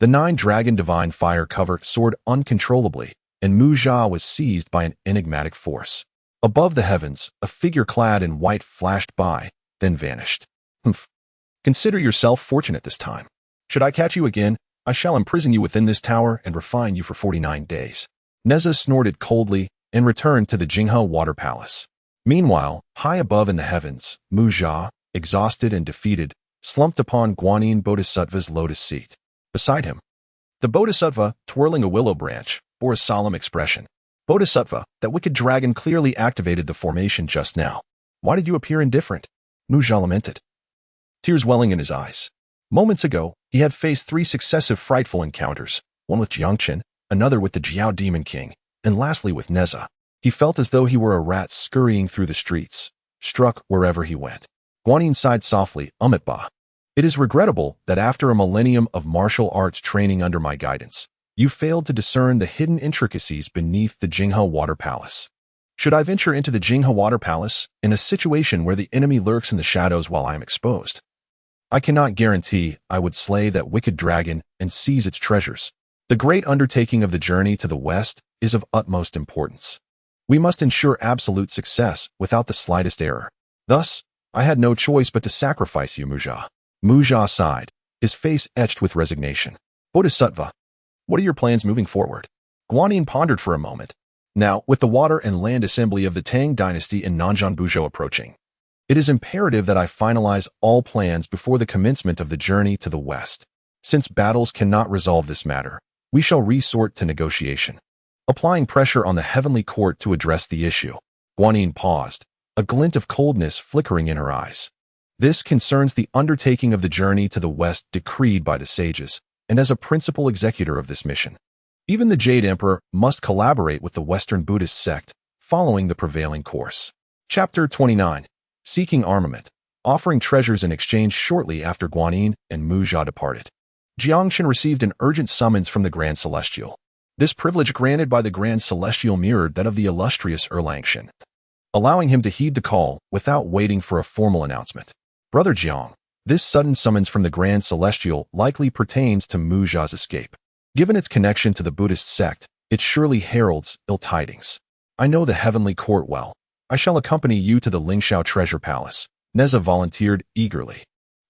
The 9-dragon divine fire cover soared uncontrollably, and Mu Jia was seized by an enigmatic force. Above the heavens, a figure clad in white flashed by, then vanished. Humph. Consider yourself fortunate this time. Should I catch you again, I shall imprison you within this tower and refine you for 49 days. Neza snorted coldly and returned to the Jinghe water palace. Meanwhile, high above in the heavens, Mu Jia, exhausted and defeated, slumped upon Guanyin Bodhisattva's lotus seat. Beside him, the Bodhisattva, twirling a willow branch, bore a solemn expression. Bodhisattva, that wicked dragon clearly activated the formation just now. Why did you appear indifferent? Mu Jia lamented, tears welling in his eyes. Moments ago, he had faced 3 successive frightful encounters, one with Jiang Chen, another with the Jiao Demon King, and lastly with Neza. He felt as though he were a rat scurrying through the streets, struck wherever he went. Guanyin sighed softly, Ba. It is regrettable that after a millennium of martial arts training under my guidance, you failed to discern the hidden intricacies beneath the Jinghe water palace. Should I venture into the Jinghe water palace, in a situation where the enemy lurks in the shadows while I am exposed? I cannot guarantee I would slay that wicked dragon and seize its treasures. The great undertaking of the journey to the west is of utmost importance. We must ensure absolute success without the slightest error. Thus, I had no choice but to sacrifice you, Mu Jia. Mu Jia sighed, his face etched with resignation. Bodhisattva, what are your plans moving forward? Guanyin pondered for a moment. Now, with the water and land assembly of the Tang dynasty in Nanjian Buzhou approaching, It is imperative that I finalize all plans before the commencement of the journey to the west. Since battles cannot resolve this matter, we shall resort to negotiation. Applying pressure on the heavenly court to address the issue. Guanyin paused, a glint of coldness flickering in her eyes. This concerns the undertaking of the journey to the west decreed by the sages, and as a principal executor of this mission. Even the Jade Emperor must collaborate with the Western Buddhist sect, following the prevailing course. Chapter 29. Seeking Armament. Offering treasures in exchange. Shortly after Guanyin and Muzha departed, Jiang Chen received an urgent summons from the Grand Celestial. This privilege granted by the Grand Celestial mirrored that of the illustrious Erlang Shen, allowing him to heed the call without waiting for a formal announcement. Brother Jiang, this sudden summons from the Grand Celestial likely pertains to Muzha's escape. Given its connection to the Buddhist sect, it surely heralds ill tidings. I know the heavenly court well. I shall accompany you to the Lingshao treasure palace. Neza volunteered eagerly.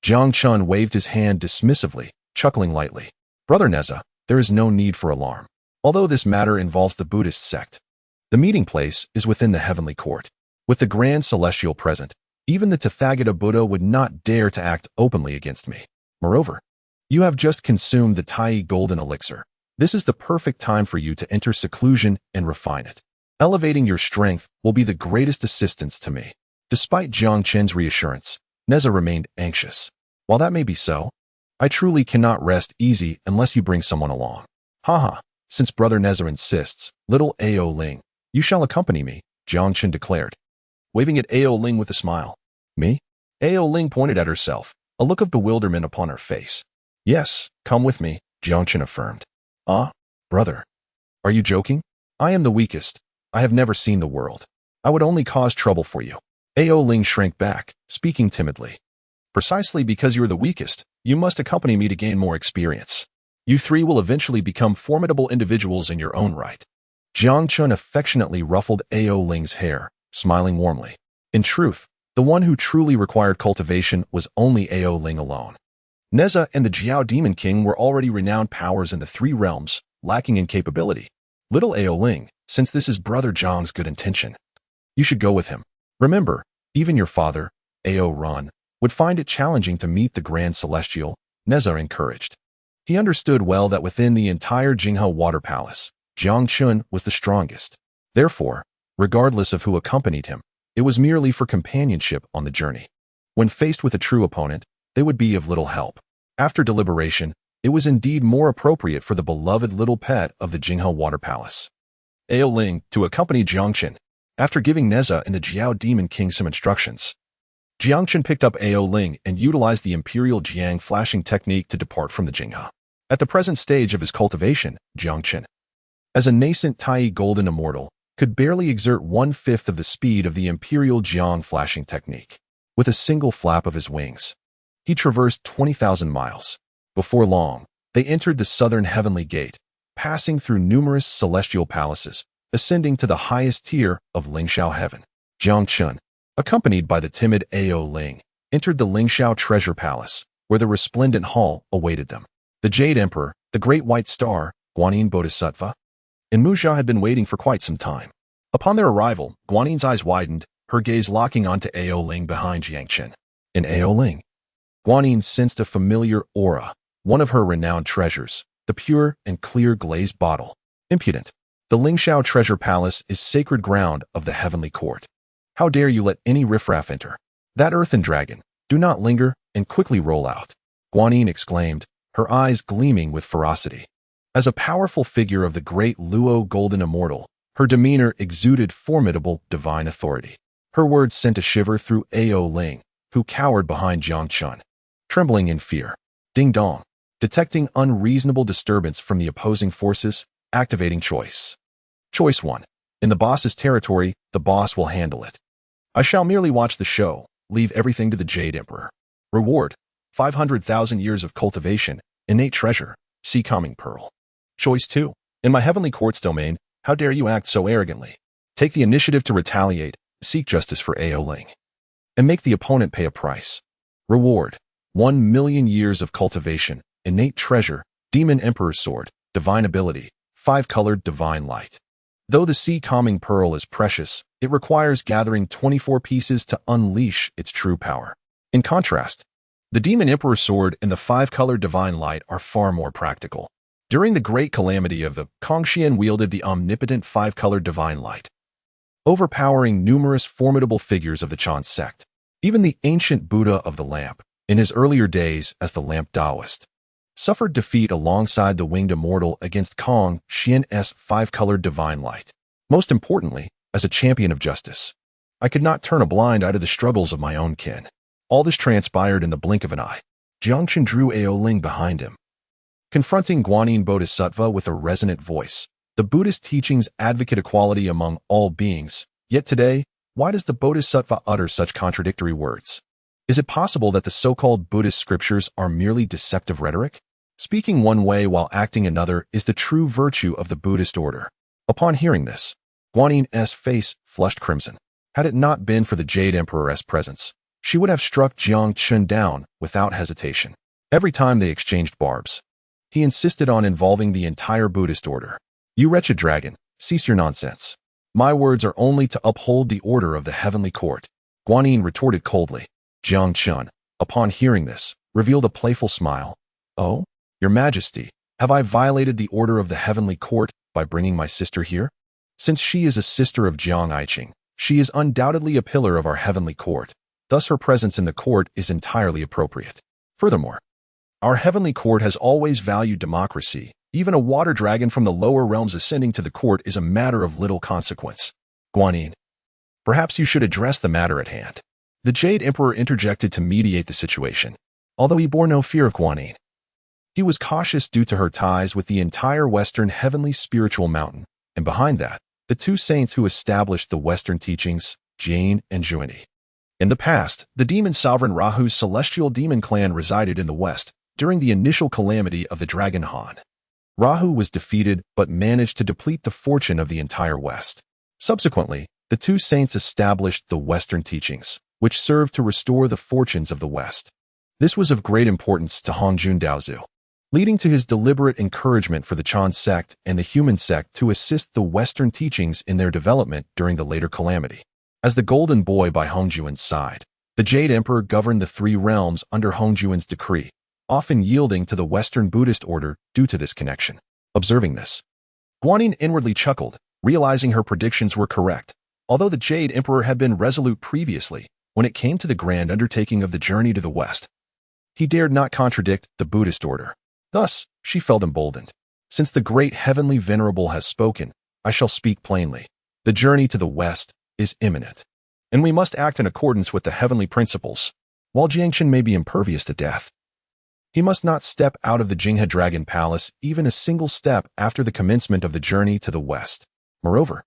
Jiang Chen waved his hand dismissively, chuckling lightly. Brother Neza, there is no need for alarm. Although this matter involves the Buddhist sect, the meeting place is within the heavenly court. With the Grand Celestial present, even the Tathagata Buddha would not dare to act openly against me. Moreover, you have just consumed the Tai golden elixir. This is the perfect time for you to enter seclusion and refine it. Elevating your strength will be the greatest assistance to me. Despite Jiang Chen's reassurance, Neza remained anxious. While that may be so, I truly cannot rest easy unless you bring someone along. Haha, since Brother Neza insists, little Ao Ling, you shall accompany me, Jiang Chen declared, waving at Ao Ling with a smile. Me? Ao Ling pointed at herself, a look of bewilderment upon her face. Yes, come with me, Jiang Chen affirmed. Ah, brother. Are you joking? I am the weakest. I have never seen the world. I would only cause trouble for you. Ao Ling shrank back, speaking timidly. Precisely because you are the weakest, you must accompany me to gain more experience. You three will eventually become formidable individuals in your own right. Jiang Chen affectionately ruffled Ao Ling's hair, smiling warmly. In truth, the one who truly required cultivation was only Ao Ling alone. Neza and the Jiao Demon King were already renowned powers in the three realms, lacking in capability. Little Ao Ling, since this is Brother Zhang's good intention, you should go with him. Remember, even your father, Ao Ran, would find it challenging to meet the Grand Celestial, Neza encouraged. He understood well that within the entire Jinghe Water Palace, Jiang Chen was the strongest. Therefore, regardless of who accompanied him, it was merely for companionship on the journey. When faced with a true opponent, they would be of little help. After deliberation, it was indeed more appropriate for the beloved little pet of the Jinghe Water Palace, Ao Ling, to accompany Jiang Chen. After giving Neza and the Jiao Demon King some instructions, Jiang Chen picked up Ao Ling and utilized the Imperial Jiang flashing technique to depart from the Jinghe. At the present stage of his cultivation, Jiang Chen, as a nascent Tai golden immortal, could barely exert 1/5 of the speed of the Imperial Jiang flashing technique. With a single flap of his wings, he traversed 20,000 miles. Before long, they entered the southern heavenly gate, passing through numerous celestial palaces, ascending to the highest tier of Lingshao heaven. Jiang Chen, accompanied by the timid Ao Ling, entered the Lingshao treasure palace, where the resplendent hall awaited them. The Jade Emperor, the Great White Star, Guanyin Bodhisattva, and Muzha had been waiting for quite some time. Upon their arrival, Guanyin's eyes widened, her gaze locking onto Ao Ling behind Jiang Chen. In Ao Ling, Guanyin sensed a familiar aura, one of her renowned treasures, the pure and clear glazed bottle. Impudent. The Lingshao treasure palace is sacred ground of the heavenly court. How dare you let any riffraff enter? That earthen dragon, do not linger and quickly roll out, Guanyin exclaimed, her eyes gleaming with ferocity. As a powerful figure of the great Luo golden immortal, her demeanor exuded formidable divine authority. Her words sent a shiver through Ao Ling, who cowered behind Jiang Chen, trembling in fear. Ding dong. Detecting unreasonable disturbance from the opposing forces, activating choice. Choice 1. In the boss's territory, the boss will handle it. I shall merely watch the show, leave everything to the Jade Emperor. Reward: 500,000 years of cultivation, innate treasure, sea calming pearl. Choice 2. In my heavenly court's domain, how dare you act so arrogantly? Take the initiative to retaliate, seek justice for Ao Ling, and make the opponent pay a price. Reward: 1,000,000 years of cultivation, innate treasure, demon emperor's sword, divine ability, 5-colored divine light. Though the sea calming pearl is precious, It requires gathering 24 pieces to unleash its true power. In contrast, the Demon Emperor Sword and the five-colored Divine Light are far more practical. During the Great Calamity of the Kongxian wielded the omnipotent five-colored Divine Light, overpowering numerous formidable figures of the Chan sect. Even the ancient Buddha of the Lamp, in his earlier days as the Lamp Taoist, suffered defeat alongside the Winged Immortal against Kong Xian's five-colored Divine Light. Most importantly, as a champion of justice, I could not turn a blind eye to the struggles of my own kin. All this transpired in the blink of an eye. Jiang Chen drew Ao Ling behind him, confronting Guanyin Bodhisattva with a resonant voice. The Buddhist teachings advocate equality among all beings, yet today, why does the Bodhisattva utter such contradictory words? Is it possible that the so-called Buddhist scriptures are merely deceptive rhetoric? Speaking one way while acting another is the true virtue of the Buddhist order. Upon hearing this, Guanyin's face flushed crimson. Had it not been for the Jade Emperor's presence, she would have struck Jiang Chen down without hesitation. Every time they exchanged barbs, he insisted on involving the entire Buddhist order. You wretched dragon, cease your nonsense. My words are only to uphold the order of the heavenly court. Guanyin retorted coldly. Jiang Chen, upon hearing this, revealed a playful smile. Oh, your majesty, have I violated the order of the heavenly court by bringing my sister here? Since she is a sister of Jiang Iching, she is undoubtedly a pillar of our heavenly court. Thus her presence in the court is entirely appropriate. Furthermore, our heavenly court has always valued democracy. Even a water dragon from the lower realms ascending to the court is a matter of little consequence. Guanyin, perhaps you should address the matter at hand. The Jade Emperor interjected to mediate the situation. Although he bore no fear of Guanyin, he was cautious due to her ties with the entire Western heavenly spiritual mountain, and behind that, the two saints who established the Western teachings, Jing and Zhuini. In the past, the demon sovereign Rahu's celestial demon clan resided in the West during the initial calamity of the Dragon Han. Rahu was defeated but managed to deplete the fortune of the entire West. Subsequently, the two saints established the Western teachings, which served to restore the fortunes of the West. This was of great importance to Hongjun Daozu, leading to his deliberate encouragement for the Chan sect and the human sect to assist the Western teachings in their development during the later calamity. As the golden boy by Hongjuan's side, the Jade Emperor governed the three realms under Hongjuan's decree, often yielding to the Western Buddhist order due to this connection. Observing this, Guanyin inwardly chuckled, realizing her predictions were correct. Although the Jade Emperor had been resolute previously, when it came to the grand undertaking of the journey to the West, he dared not contradict the Buddhist order. Thus, she felt emboldened. Since the great heavenly venerable has spoken, I shall speak plainly. The journey to the West is imminent, and we must act in accordance with the heavenly principles. While Jiang Chen may be impervious to death, he must not step out of the Jinghe Dragon Palace even a single step after the commencement of the journey to the West. Moreover,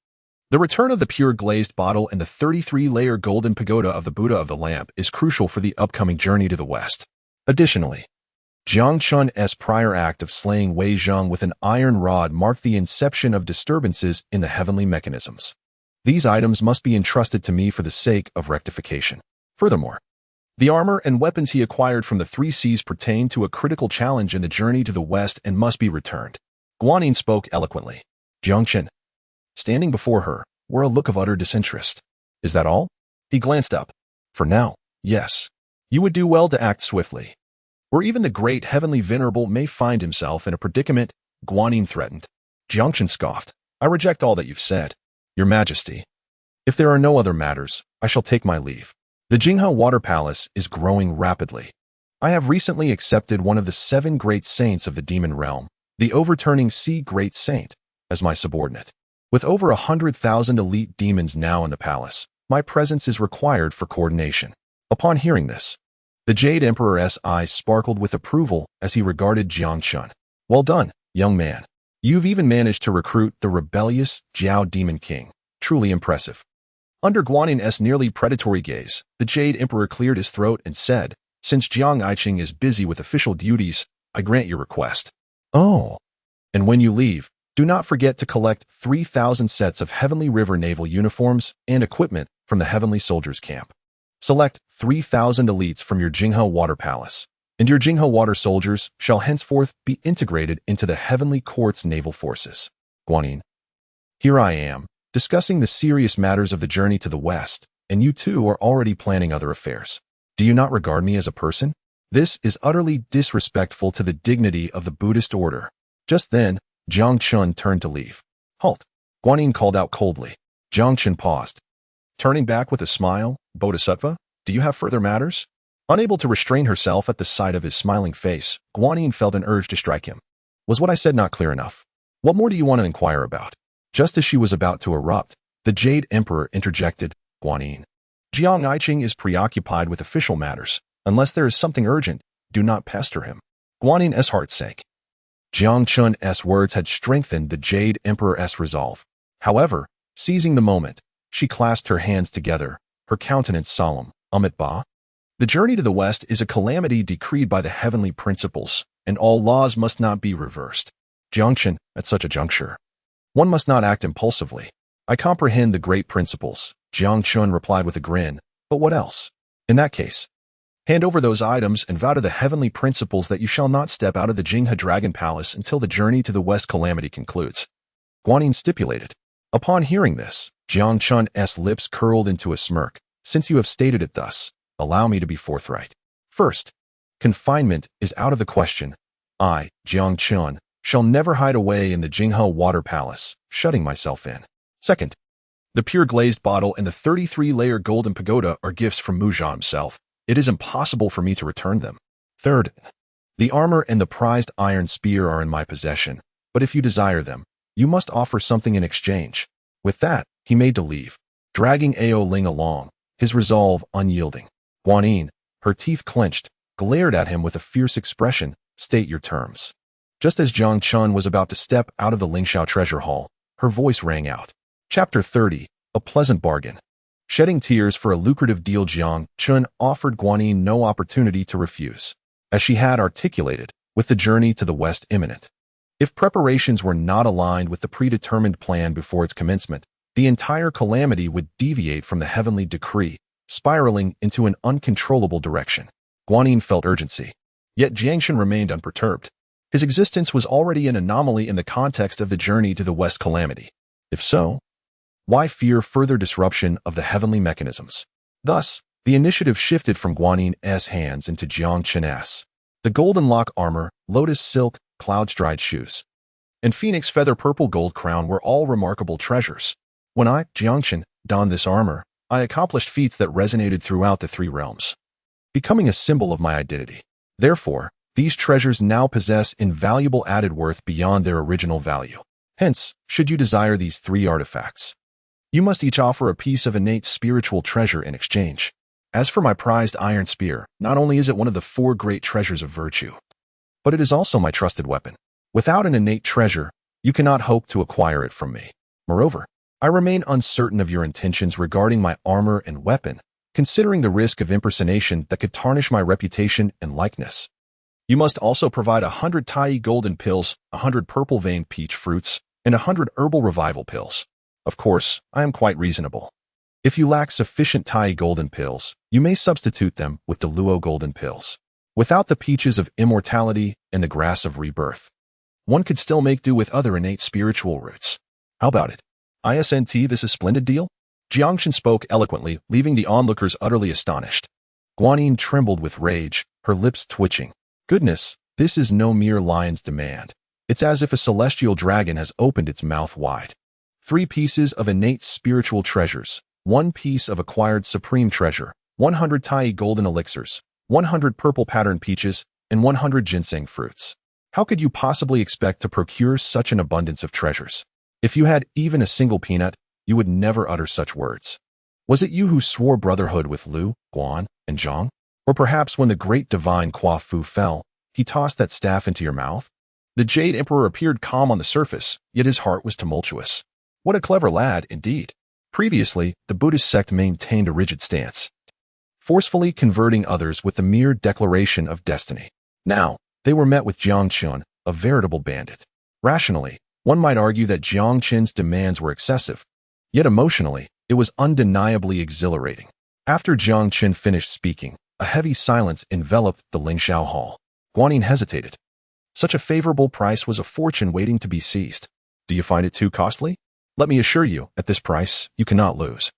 the return of the pure glazed bottle and the 33-layer golden pagoda of the Buddha of the Lamp is crucial for the upcoming journey to the West. Additionally, Jiang Chen's prior act of slaying Wei Zheng with an iron rod marked the inception of disturbances in the heavenly mechanisms. These items must be entrusted to me for the sake of rectification. Furthermore, the armor and weapons he acquired from the Three Seas pertain to a critical challenge in the journey to the West and must be returned. Guanyin spoke eloquently. Jiang Chen, standing before her, wore a look of utter disinterest. Is that all? He glanced up. For now, yes. You would do well to act swiftly, or even the great heavenly venerable may find himself in a predicament, Guanyin threatened. Jiang Chen scoffed. I reject all that you've said, Your Majesty. If there are no other matters, I shall take my leave. The Jinghe Water Palace is growing rapidly. I have recently accepted one of the 7 great saints of the demon realm, the overturning Sea Great Saint, as my subordinate. With over 100,000 elite demons now in the palace, my presence is required for coordination. Upon hearing this, the Jade Emperor's eyes sparkled with approval as he regarded Jiang Chen. Well done, young man. You've even managed to recruit the rebellious Jiao Demon King. Truly impressive. Under Guanyin's nearly predatory gaze, the Jade Emperor cleared his throat and said, Since Jiang Iching is busy with official duties, I grant your request. Oh. And when you leave, do not forget to collect 3,000 sets of Heavenly River naval uniforms and equipment from the Heavenly Soldiers Camp. Select 3,000 elites from your Jinghe Water Palace, and your Jinghe Water soldiers shall henceforth be integrated into the Heavenly Court's naval forces. Guanyin, here I am, discussing the serious matters of the journey to the west, and you two are already planning other affairs. Do you not regard me as a person? This is utterly disrespectful to the dignity of the Buddhist order. Just then, Jiang Chen turned to leave. Halt! Guanyin called out coldly. Jiang Chen paused. Turning back with a smile, Bodhisattva, do you have further matters? Unable to restrain herself at the sight of his smiling face, Guanyin felt an urge to strike him. Was what I said not clear enough? What more do you want to inquire about? Just as she was about to erupt, the Jade Emperor interjected, Guanyin. Jiang Iching is preoccupied with official matters. Unless there is something urgent, do not pester him. Guanyin's heart sank. Jiang Chen's words had strengthened the Jade Emperor's resolve. However, seizing the moment, she clasped her hands together, her countenance solemn. Amit Ba. The journey to the west is a calamity decreed by the heavenly principles, and all laws must not be reversed. Jiang Chen, at such a juncture, one must not act impulsively. I comprehend the great principles, Jiang Chen replied with a grin, but what else? In that case, hand over those items and vow to the heavenly principles that you shall not step out of the Jing Dragon Palace until the journey to the west calamity concludes. Guanyin stipulated. Upon hearing this, Jiang Chen's lips curled into a smirk. Since you have stated it thus, allow me to be forthright. First, confinement is out of the question. I, Jiang Chen, shall never hide away in the Jinghe Water Palace, shutting myself in. Second, the pure glazed bottle and the 33-layer golden pagoda are gifts from Muzha himself. It is impossible for me to return them. Third, the armor and the prized iron spear are in my possession, but if you desire them, you must offer something in exchange. With that, he made to leave, dragging Ao Ling along, his resolve unyielding. Guanyin, her teeth clenched, glared at him with a fierce expression. State your terms. Just as Jiang Chen was about to step out of the Lingxiao treasure hall, her voice rang out. Chapter 30, A Pleasant Bargain. Shedding tears for a lucrative deal, Jiang Chen offered Guanyin no opportunity to refuse. As she had articulated, with the journey to the west imminent, if preparations were not aligned with the predetermined plan before its commencement, the entire calamity would deviate from the heavenly decree, spiraling into an uncontrollable direction. Guanyin felt urgency. Yet Jiang Chen remained unperturbed. His existence was already an anomaly in the context of the journey to the west calamity. If so, why fear further disruption of the heavenly mechanisms? Thus, the initiative shifted from Guanyin's hands into Jiang Chen's. The golden lock armor, lotus silk, cloud-stride shoes, and phoenix feather purple gold crown were all remarkable treasures. When I, Jiang Chen, donned this armor, I accomplished feats that resonated throughout the three realms, becoming a symbol of my identity. Therefore, these treasures now possess invaluable added worth beyond their original value. Hence, should you desire these three artifacts, you must each offer a piece of innate spiritual treasure in exchange. As for my prized iron spear, not only is it one of the 4 great treasures of virtue, but it is also my trusted weapon. Without an innate treasure, you cannot hope to acquire it from me. Moreover, I remain uncertain of your intentions regarding my armor and weapon, considering the risk of impersonation that could tarnish my reputation and likeness. You must also provide 100 Tai golden pills, 100 purple vein peach fruits, and 100 herbal revival pills. Of course, I am quite reasonable. If you lack sufficient Tai golden pills, you may substitute them with the Luo golden pills. Without the peaches of immortality and the grass of rebirth, one could still make do with other innate spiritual roots. How about it? ISNT, this is a splendid deal? Jiang Chen spoke eloquently, leaving the onlookers utterly astonished. Guanyin trembled with rage, her lips twitching. Goodness, this is no mere lion's demand. It's as if a celestial dragon has opened its mouth wide. 3 pieces of innate spiritual treasures, 1 piece of acquired supreme treasure, 100 Tai golden elixirs, 100 purple pattern peaches, and 100 ginseng fruits. How could you possibly expect to procure such an abundance of treasures? If you had even a single peanut, you would never utter such words. Was it you who swore brotherhood with Lu, Guan, and Zhang? Or perhaps when the great divine Qua Fu fell, he tossed that staff into your mouth? The Jade Emperor appeared calm on the surface, yet his heart was tumultuous. What a clever lad, indeed. Previously, the Buddhist sect maintained a rigid stance, forcefully converting others with the mere declaration of destiny. Now, they were met with Jiang Chen, a veritable bandit. Rationally, one might argue that Jiang Chen's demands were excessive, yet emotionally, it was undeniably exhilarating. After Jiang Chen finished speaking, a heavy silence enveloped the Lingxiao hall. Guanyin hesitated. Such a favorable price was a fortune waiting to be seized. Do you find it too costly? Let me assure you, at this price, you cannot lose.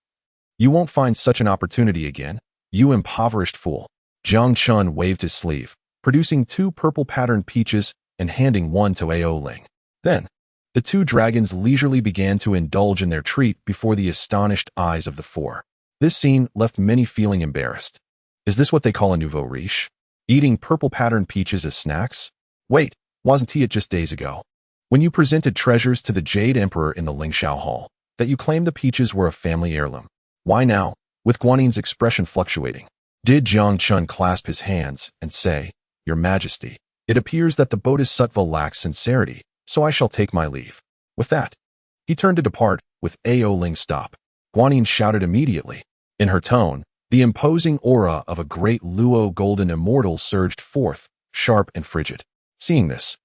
You won't find such an opportunity again, you impoverished fool. Jiang Chen waved his sleeve, producing 2 purple-patterned peaches and handing one to Ao Ling. Then, the 2 dragons leisurely began to indulge in their treat before the astonished eyes of the 4. This scene left many feeling embarrassed. Is this what they call a nouveau riche? Eating purple-patterned peaches as snacks? Wait, wasn't he it just days ago? When you presented treasures to the Jade Emperor in the Lingxiao Hall, that you claimed the peaches were a family heirloom. Why now? With Guanin's expression fluctuating, did Jiang Chen clasp his hands and say, Your Majesty, it appears that the Bodhisattva lacks sincerity, so I shall take my leave. With that, he turned to depart. With Ao Ling stop, Guanin shouted immediately. In her tone, the imposing aura of a great Luo golden immortal surged forth, sharp and frigid. Seeing this,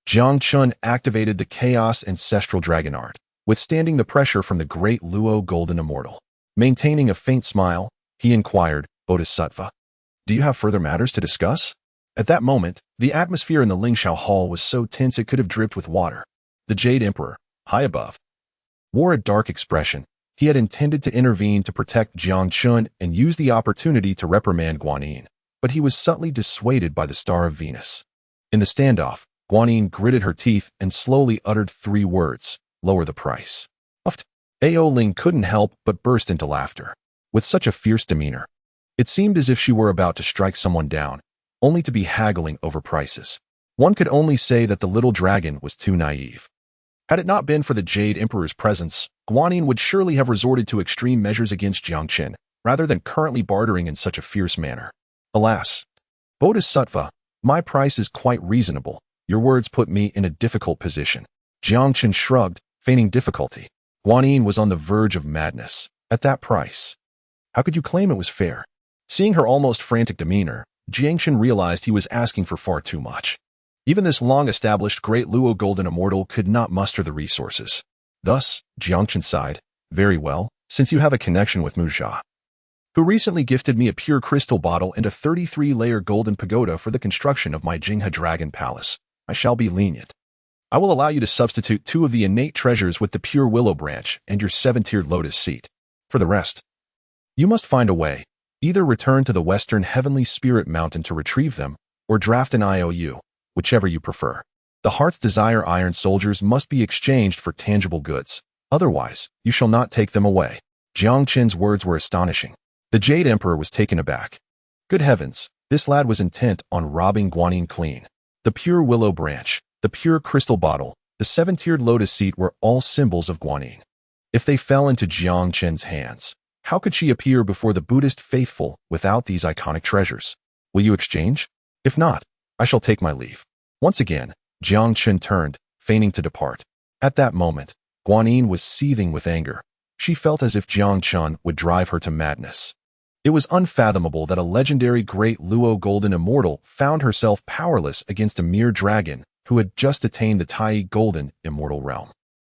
Jiang Chen activated the Chaos Ancestral Dragon Art, withstanding the pressure from the great Luo golden immortal. Maintaining a faint smile, he inquired, Bodhisattva, do you have further matters to discuss? At that moment, the atmosphere in the Lingxiao Hall was so tense it could have dripped with water. The Jade Emperor, high above, wore a dark expression. He had intended to intervene to protect Jiang Chen and use the opportunity to reprimand Guanin, but he was subtly dissuaded by the Star of Venus. In the standoff, Guanin gritted her teeth and slowly uttered 3 words, lower the price. Uffed. Ao Ling couldn't help but burst into laughter. With such a fierce demeanor, it seemed as if she were about to strike someone down, only to be haggling over prices. One could only say that the little dragon was too naive. Had it not been for the Jade Emperor's presence, Guanin would surely have resorted to extreme measures against Jiang Chen, rather than currently bartering in such a fierce manner. Alas, Bodhisattva, my price is quite reasonable. Your words put me in a difficult position. Jiang Chen shrugged, feigning difficulty. Guanin was on the verge of madness. At that price, how could you claim it was fair? Seeing her almost frantic demeanor, Jiang Chen realized he was asking for far too much. Even this long-established great Luo golden immortal could not muster the resources. Thus, Jiang Chen sighed, very well, since you have a connection with Mujia, who recently gifted me a pure crystal bottle and a 33-layer golden pagoda for the construction of my Jinghe Dragon Palace, I shall be lenient. I will allow you to substitute 2 of the innate treasures with the pure willow branch and your 7-tiered lotus seat. For the rest, you must find a way. Either return to the Western Heavenly Spirit Mountain to retrieve them, or draft an IOU, whichever you prefer. The Heart's Desire Iron Soldiers must be exchanged for tangible goods. Otherwise, you shall not take them away. Jiang Chen's words were astonishing. The Jade Emperor was taken aback. Good heavens, this lad was intent on robbing Guanin clean. The pure willow branch, the pure crystal bottle, the 7-tiered lotus seat were all symbols of Guanin. If they fell into Jiang Chen's hands, how could she appear before the Buddhist faithful without these iconic treasures? Will you exchange? If not, I shall take my leave. Once again, Jiang Chen turned, feigning to depart. At that moment, Guanin was seething with anger. She felt as if Jiang Chen would drive her to madness. It was unfathomable that a legendary great Luo golden immortal found herself powerless against a mere dragon who had just attained the Tai golden immortal realm.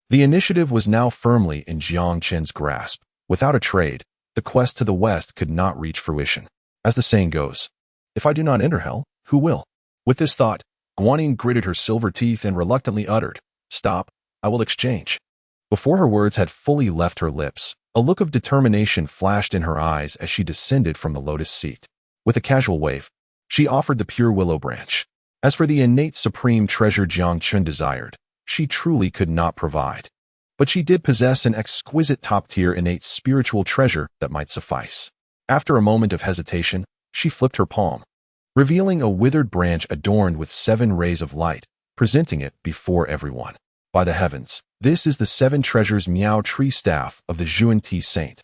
The initiative was now firmly in Jiang Chen's grasp. Without a trade, the quest to the west could not reach fruition. As the saying goes, if I do not enter hell, who will? With this thought, Guanin gritted her silver teeth and reluctantly uttered, Stop, I will exchange. Before her words had fully left her lips, a look of determination flashed in her eyes as she descended from the lotus seat. With a casual wave, she offered the pure willow branch. As for the innate supreme treasure Jiang Chen desired, she truly could not provide. But she did possess an exquisite top-tier innate spiritual treasure that might suffice. After a moment of hesitation, she flipped her palm, revealing a withered branch adorned with 7 rays of light, presenting it before everyone. By the heavens, this is the 7 treasures Miao tree staff of the Zhuan Ti saint.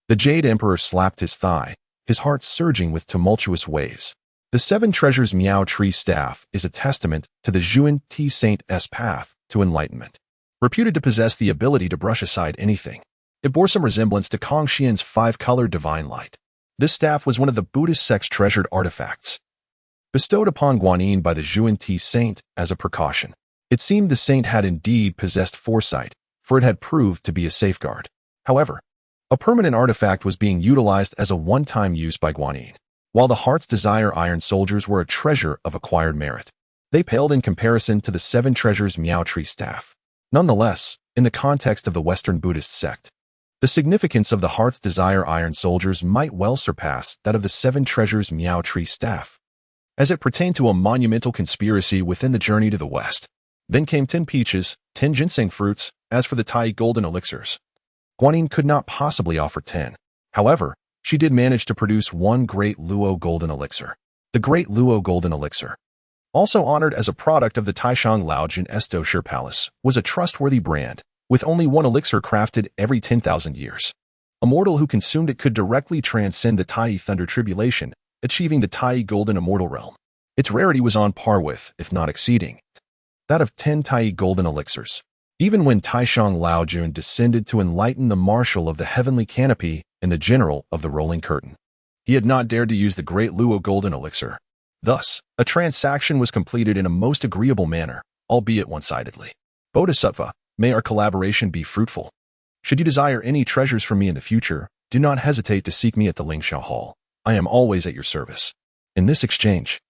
The Jade Emperor slapped his thigh, his heart surging with tumultuous waves. The 7 treasures Miao tree staff is a testament to the Zhuan Ti saint's path to enlightenment. Reputed to possess the ability to brush aside anything, it bore some resemblance to Kong Xian's 5-color divine light. This staff was one of the Buddhist sect's treasured artifacts, bestowed upon Guanin by the Zhuan Ti saint as a precaution. It seemed the saint had indeed possessed foresight, for it had proved to be a safeguard. However, a permanent artifact was being utilized as a one-time use by Guanin, while the Heart's Desire Iron Soldiers were a treasure of acquired merit. They paled in comparison to the 7 treasures Miao tree staff. Nonetheless, in the context of the Western Buddhist sect. The significance of the Heart's Desire Iron Soldiers might well surpass that of the Seven Treasures Miao Tree Staff, as it pertained to a monumental conspiracy within the journey to the West. Then came 10 peaches, 10 ginseng fruits. As for the Tai golden elixirs, Guanyin could not possibly offer 10. However, she did manage to produce one Great Luo golden elixir. The Great Luo golden elixir, also honored as a product of the Taishang Laojun Estosher Palace, was a trustworthy brand, with only one elixir crafted every 10,000 years. A mortal who consumed it could directly transcend the Tai Thunder Tribulation, achieving the Tai Golden Immortal realm. Its rarity was on par with, if not exceeding, that of 10 Tai Golden Elixirs. Even when Taishang Laojun descended to enlighten the Marshal of the Heavenly Canopy and the General of the Rolling Curtain, he had not dared to use the Great Luo Golden Elixir. Thus, a transaction was completed in a most agreeable manner, albeit one-sidedly. Bodhisattva, may our collaboration be fruitful. Should you desire any treasures from me in the future, do not hesitate to seek me at the Lingsha Hall. I am always at your service. In this exchange,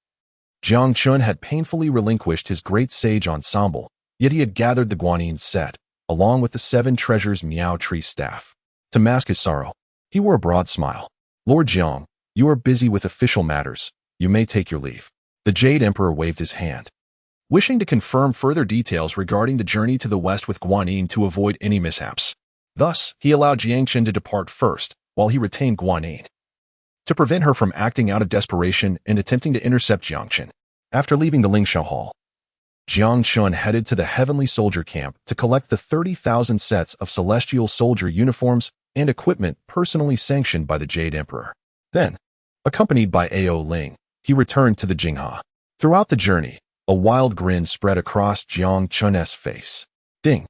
Jiang Chen had painfully relinquished his great sage ensemble, yet he had gathered the Guanyin set, along with the 7 treasures Miao Tree staff. To mask his sorrow, he wore a broad smile. Lord Jiang, you are busy with official matters. You may take your leave. The Jade Emperor waved his hand, wishing to confirm further details regarding the journey to the west with Guanyin to avoid any mishaps. Thus, he allowed Jiang Chen to depart first, while he retained Guanyin, to prevent her from acting out of desperation and attempting to intercept Jiang Chen. After leaving the Lingsha Hall, Jiang Chen headed to the Heavenly Soldier Camp to collect the 30,000 sets of celestial soldier uniforms and equipment personally sanctioned by the Jade Emperor. Then, accompanied by Ao Ling, he returned to the Jingha. Throughout the journey, a wild grin spread across Jiang Chen's face. Ding!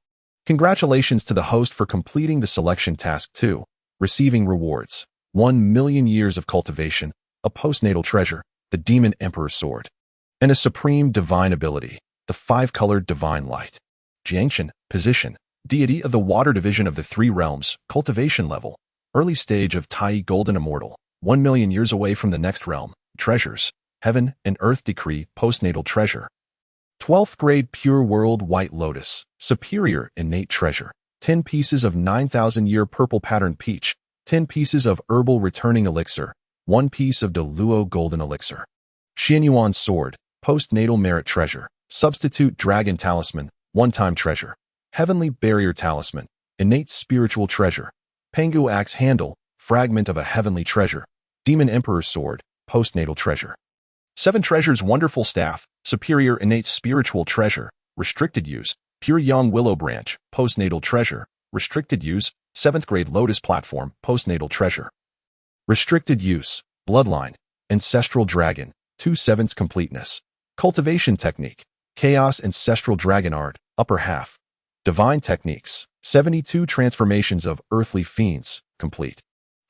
Congratulations to the host for completing the selection task 2, receiving rewards. 1 million years of cultivation, a postnatal treasure, the Demon Emperor's Sword, and a supreme divine ability, the 5-colored divine light. Jiang Chen, position, deity of the water division of the 3 realms, cultivation level, early stage of Tai Golden Immortal, 1 million years away from the next realm, treasures, heaven and earth decree, postnatal treasure. 12th grade pure world white lotus, superior innate treasure, 10 pieces of 9,000-year purple patterned peach, 10 pieces of herbal returning elixir, 1 piece of De Luo golden elixir. Xianyuan sword, postnatal merit treasure, substitute dragon talisman, one-time treasure, heavenly barrier talisman, innate spiritual treasure, Pangu axe handle, fragment of a heavenly treasure, demon emperor's sword, postnatal treasure. 7 treasures wonderful staff, superior innate spiritual treasure, restricted use, pure young willow branch, postnatal treasure, restricted use, 7th grade lotus platform, postnatal treasure. Restricted use, bloodline, ancestral dragon, 2/7 completeness. Cultivation technique, chaos ancestral dragon art, upper half. Divine techniques, 72 transformations of earthly fiends, complete.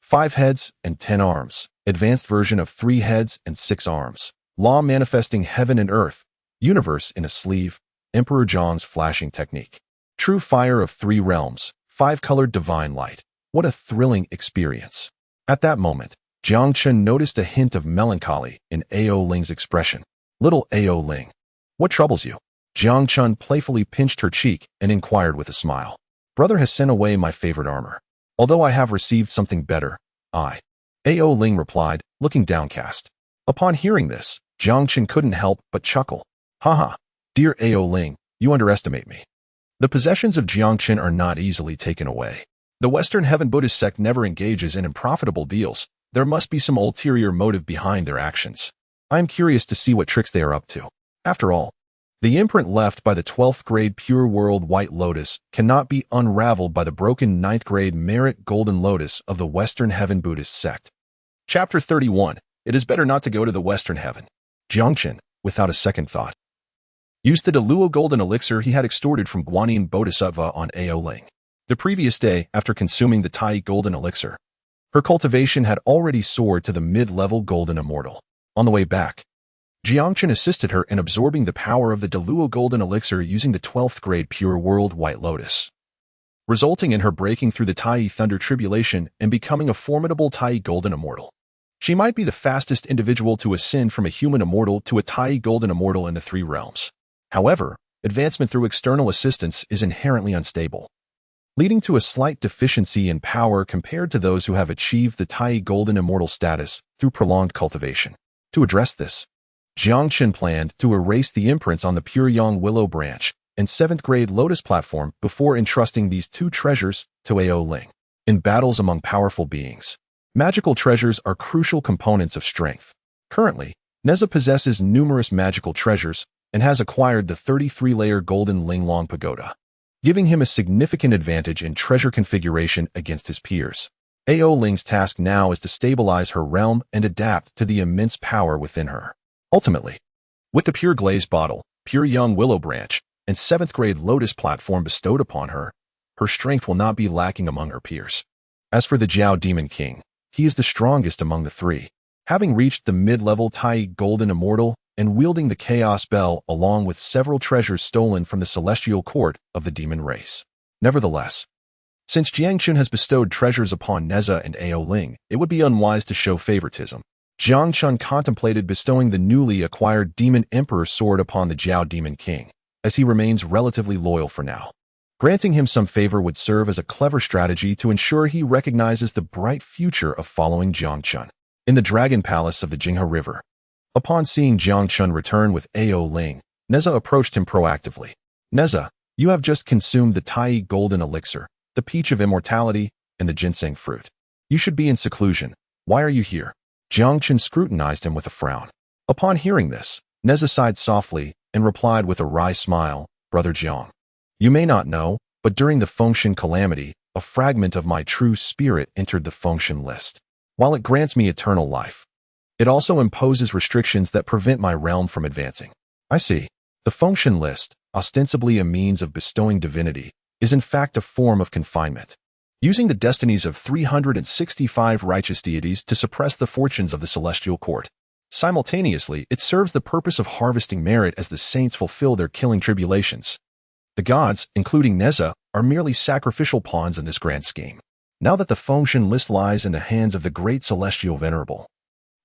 5 heads and 10 arms, advanced version of 3 heads and 6 arms. Law manifesting heaven and earth, universe in a sleeve, Emperor John's flashing technique. True fire of 3 realms, 5-colored divine light. What a thrilling experience. At that moment, Jiang Chen noticed a hint of melancholy in Ao Ling's expression. Little Ao Ling, what troubles you? Jiang Chen playfully pinched her cheek and inquired with a smile. Brother has sent away my favorite armor. Although I have received something better, Ao Ling replied, looking downcast. Upon hearing this, Jiang Chen couldn't help but chuckle. Haha, dear Ao Ling, you underestimate me. The possessions of Jiang Chen are not easily taken away. The Western Heaven Buddhist sect never engages in unprofitable deals. There must be some ulterior motive behind their actions. I am curious to see what tricks they are up to. After all, the imprint left by the 12th grade pure world white lotus cannot be unraveled by the broken 9th grade merit golden lotus of the Western Heaven Buddhist sect. Chapter 31. It is better not to go to the Western Heaven. Jiang Chen, without a second thought, used the De Luo golden elixir he had extorted from Guanyin Bodhisattva on Ao Ling. The previous day, after consuming the Tai golden elixir, her cultivation had already soared to the mid-level golden immortal. On the way back, Jiang Chen assisted her in absorbing the power of the De Luo golden elixir using the 12th grade pure world white lotus, resulting in her breaking through the Tai thunder tribulation and becoming a formidable Tai golden immortal. She might be the fastest individual to ascend from a human immortal to a Tai golden immortal in the 3 realms. However, advancement through external assistance is inherently unstable, leading to a slight deficiency in power compared to those who have achieved the Tai Golden Immortal status through prolonged cultivation. To address this, Jiang Chen planned to erase the imprints on the Pure Yang Willow Branch and 7th grade Lotus Platform before entrusting these two treasures to Ao Ling. In battles among powerful beings, magical treasures are crucial components of strength. Currently, Neza possesses numerous magical treasures and has acquired the 33-layer Golden Linglong Pagoda, giving him a significant advantage in treasure configuration against his peers. Ao Ling's task now is to stabilize her realm and adapt to the immense power within her. Ultimately, with the Pure Glaze Bottle, Pure Young Willow Branch, and 7th grade Lotus Platform bestowed upon her, her strength will not be lacking among her peers. As for the Jiao Demon King, he is the strongest among the three, having reached the mid-level Tai Golden Immortal and wielding the Chaos Bell along with several treasures stolen from the celestial court of the demon race. Nevertheless, since Jiang Chen has bestowed treasures upon Neza and Ao Ling, it would be unwise to show favoritism. Jiang Chen contemplated bestowing the newly acquired Demon Emperor sword upon the Jiao Demon King, as he remains relatively loyal for now. Granting him some favor would serve as a clever strategy to ensure he recognizes the bright future of following Jiang Chen. In the Dragon Palace of the Jinghe River, upon seeing Jiang Chen return with Ao Ling, Neza approached him proactively. Neza, you have just consumed the Tai Golden Elixir, the Peach of Immortality, and the Ginseng Fruit. You should be in seclusion. Why are you here? Jiang Chen scrutinized him with a frown. Upon hearing this, Neza sighed softly and replied with a wry smile, Brother Jiang, you may not know, but during the Fengshen calamity, a fragment of my true spirit entered the Fengshen list. While it grants me eternal life, it also imposes restrictions that prevent my realm from advancing. I see. The Fengshen list, ostensibly a means of bestowing divinity, is in fact a form of confinement, using the destinies of 365 righteous deities to suppress the fortunes of the celestial court. Simultaneously, it serves the purpose of harvesting merit as the saints fulfill their killing tribulations. The gods, including Neza, are merely sacrificial pawns in this grand scheme. Now that the Fengshen list lies in the hands of the great celestial venerable,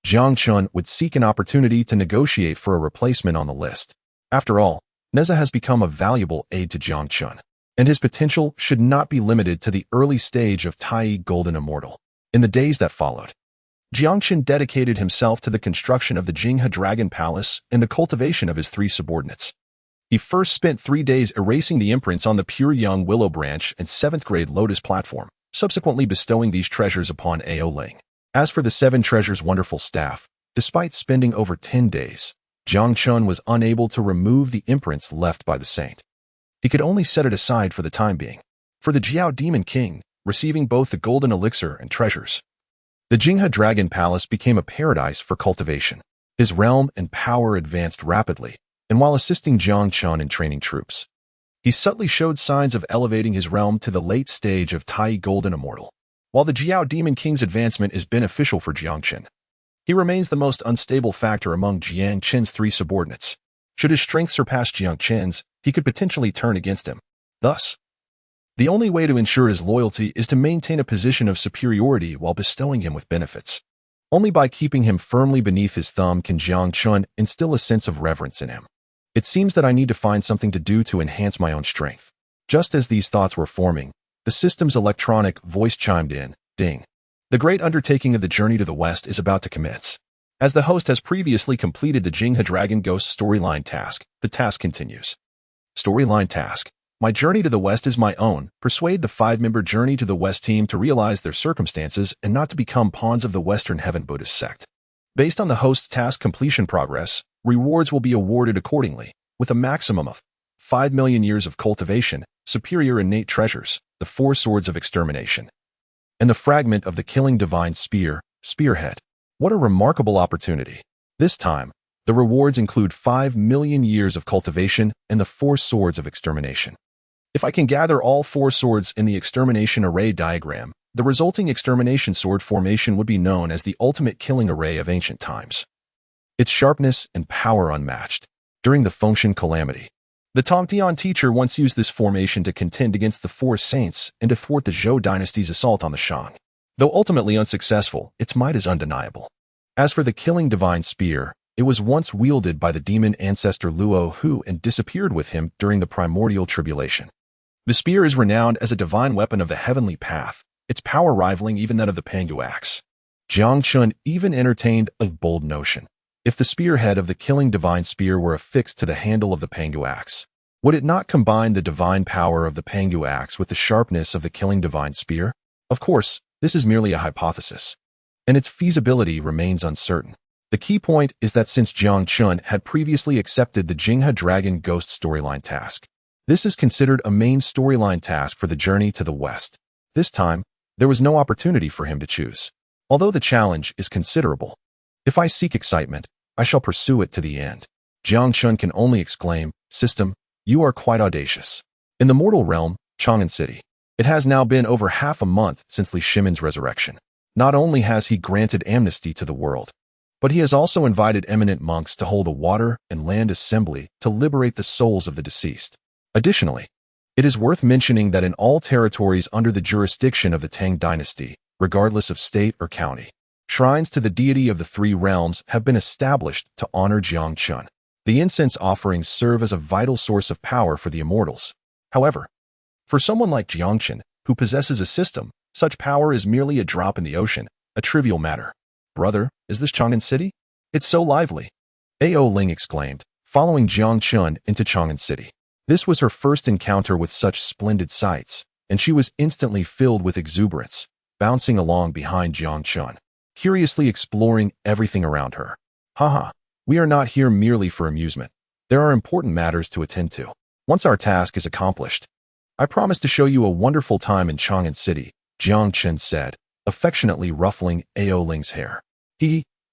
Jiang Chen would seek an opportunity to negotiate for a replacement on the list. After all, Neza has become a valuable aid to Jiang Chen, and his potential should not be limited to the early stage of Tai Golden Immortal. In the days that followed, Jiang Chen dedicated himself to the construction of the Jinghe Dragon Palace and the cultivation of his 3 subordinates. He first spent 3 days erasing the imprints on the Pure Young Willow Branch and 7th grade Lotus Platform, subsequently bestowing these treasures upon Ao Ling. As for the 7 treasures wonderful staff, despite spending over 10 days, Jiang Chen was unable to remove the imprints left by the saint. He could only set it aside for the time being. For the Jiao Demon King, receiving both the golden elixir and treasures, the Jinghe Dragon Palace became a paradise for cultivation. His realm and power advanced rapidly, and while assisting Jiang Chen in training troops, he subtly showed signs of elevating his realm to the late stage of Tai Golden Immortal. While the Jiao Demon King's advancement is beneficial for Jiang Chen, he remains the most unstable factor among Jiang Chen's 3 subordinates. Should his strength surpass Jiang Chen's, he could potentially turn against him. Thus, the only way to ensure his loyalty is to maintain a position of superiority while bestowing him with benefits. Only by keeping him firmly beneath his thumb can Jiang Chen instill a sense of reverence in him. It seems that I need to find something to do to enhance my own strength. Just as these thoughts were forming, the system's electronic voice chimed in, ding. The great undertaking of the journey to the west is about to commence. As the host has previously completed the Jinghe Dragon Ghost storyline task, the task continues. Storyline task. My journey to the west is my own. Persuade the 5-member Journey to the West team to realize their circumstances and not to become pawns of the Western Heaven Buddhist sect. Based on the host's task completion progress, rewards will be awarded accordingly, with a maximum of 5 million years of cultivation, superior innate treasures, the 4 swords of extermination, and the fragment of the killing divine spearhead. What a remarkable opportunity. This time, the rewards include 5 million years of cultivation and the 4 swords of extermination. If I can gather all 4 swords in the extermination array diagram, the resulting extermination sword formation would be known as the ultimate killing array of ancient times. Its sharpness and power unmatched. During the Fengshen calamity, the Tongtian teacher once used this formation to contend against the 4 saints and to thwart the Zhou dynasty's assault on the Shang. Though ultimately unsuccessful, its might is undeniable. As for the killing divine spear, It was once wielded by the demon ancestor Luo Hu and disappeared with him during the primordial tribulation. The spear is renowned as a divine weapon of the heavenly path, its power rivaling even that of the Pangu axe. Jiang Chen even entertained a bold notion. If the spearhead of the killing divine spear were affixed to the handle of the Pangu axe, would it not combine the divine power of the Pangu axe with the sharpness of the killing divine spear? Of course, this is merely a hypothesis, and its feasibility remains uncertain. The key point is that since Jiang Chen had previously accepted the Jinghe Dragon Ghost storyline task, this is considered a main storyline task for the journey to the west. This time, there was no opportunity for him to choose. Although the challenge is considerable, if I seek excitement, I shall pursue it to the end. Jiang Chen can only exclaim, "System, you are quite audacious." In the mortal realm, Chang'an City, it has now been over half a month since Li Shimon's resurrection. Not only has he granted amnesty to the world, but he has also invited eminent monks to hold a water and land assembly to liberate the souls of the deceased. Additionally, it is worth mentioning that in all territories under the jurisdiction of the Tang dynasty, regardless of state or county, shrines to the deity of the three realms have been established to honor Jiang Chen. The incense offerings serve as a vital source of power for the immortals. However, for someone like Jiang Chen, who possesses a system, such power is merely a drop in the ocean, a trivial matter. "Brother, is this Chang'an City? It's so lively," Ao Ling exclaimed, following Jiang Chen into Chang'an City. This was her first encounter with such splendid sights, and she was instantly filled with exuberance, bouncing along behind Jiang Chen, curiously exploring everything around her. "Haha, we are not here merely for amusement. There are important matters to attend to. Once our task is accomplished, I promise to show you a wonderful time in Chang'an City," Jiang Chen said, affectionately ruffling Ao Ling's hair.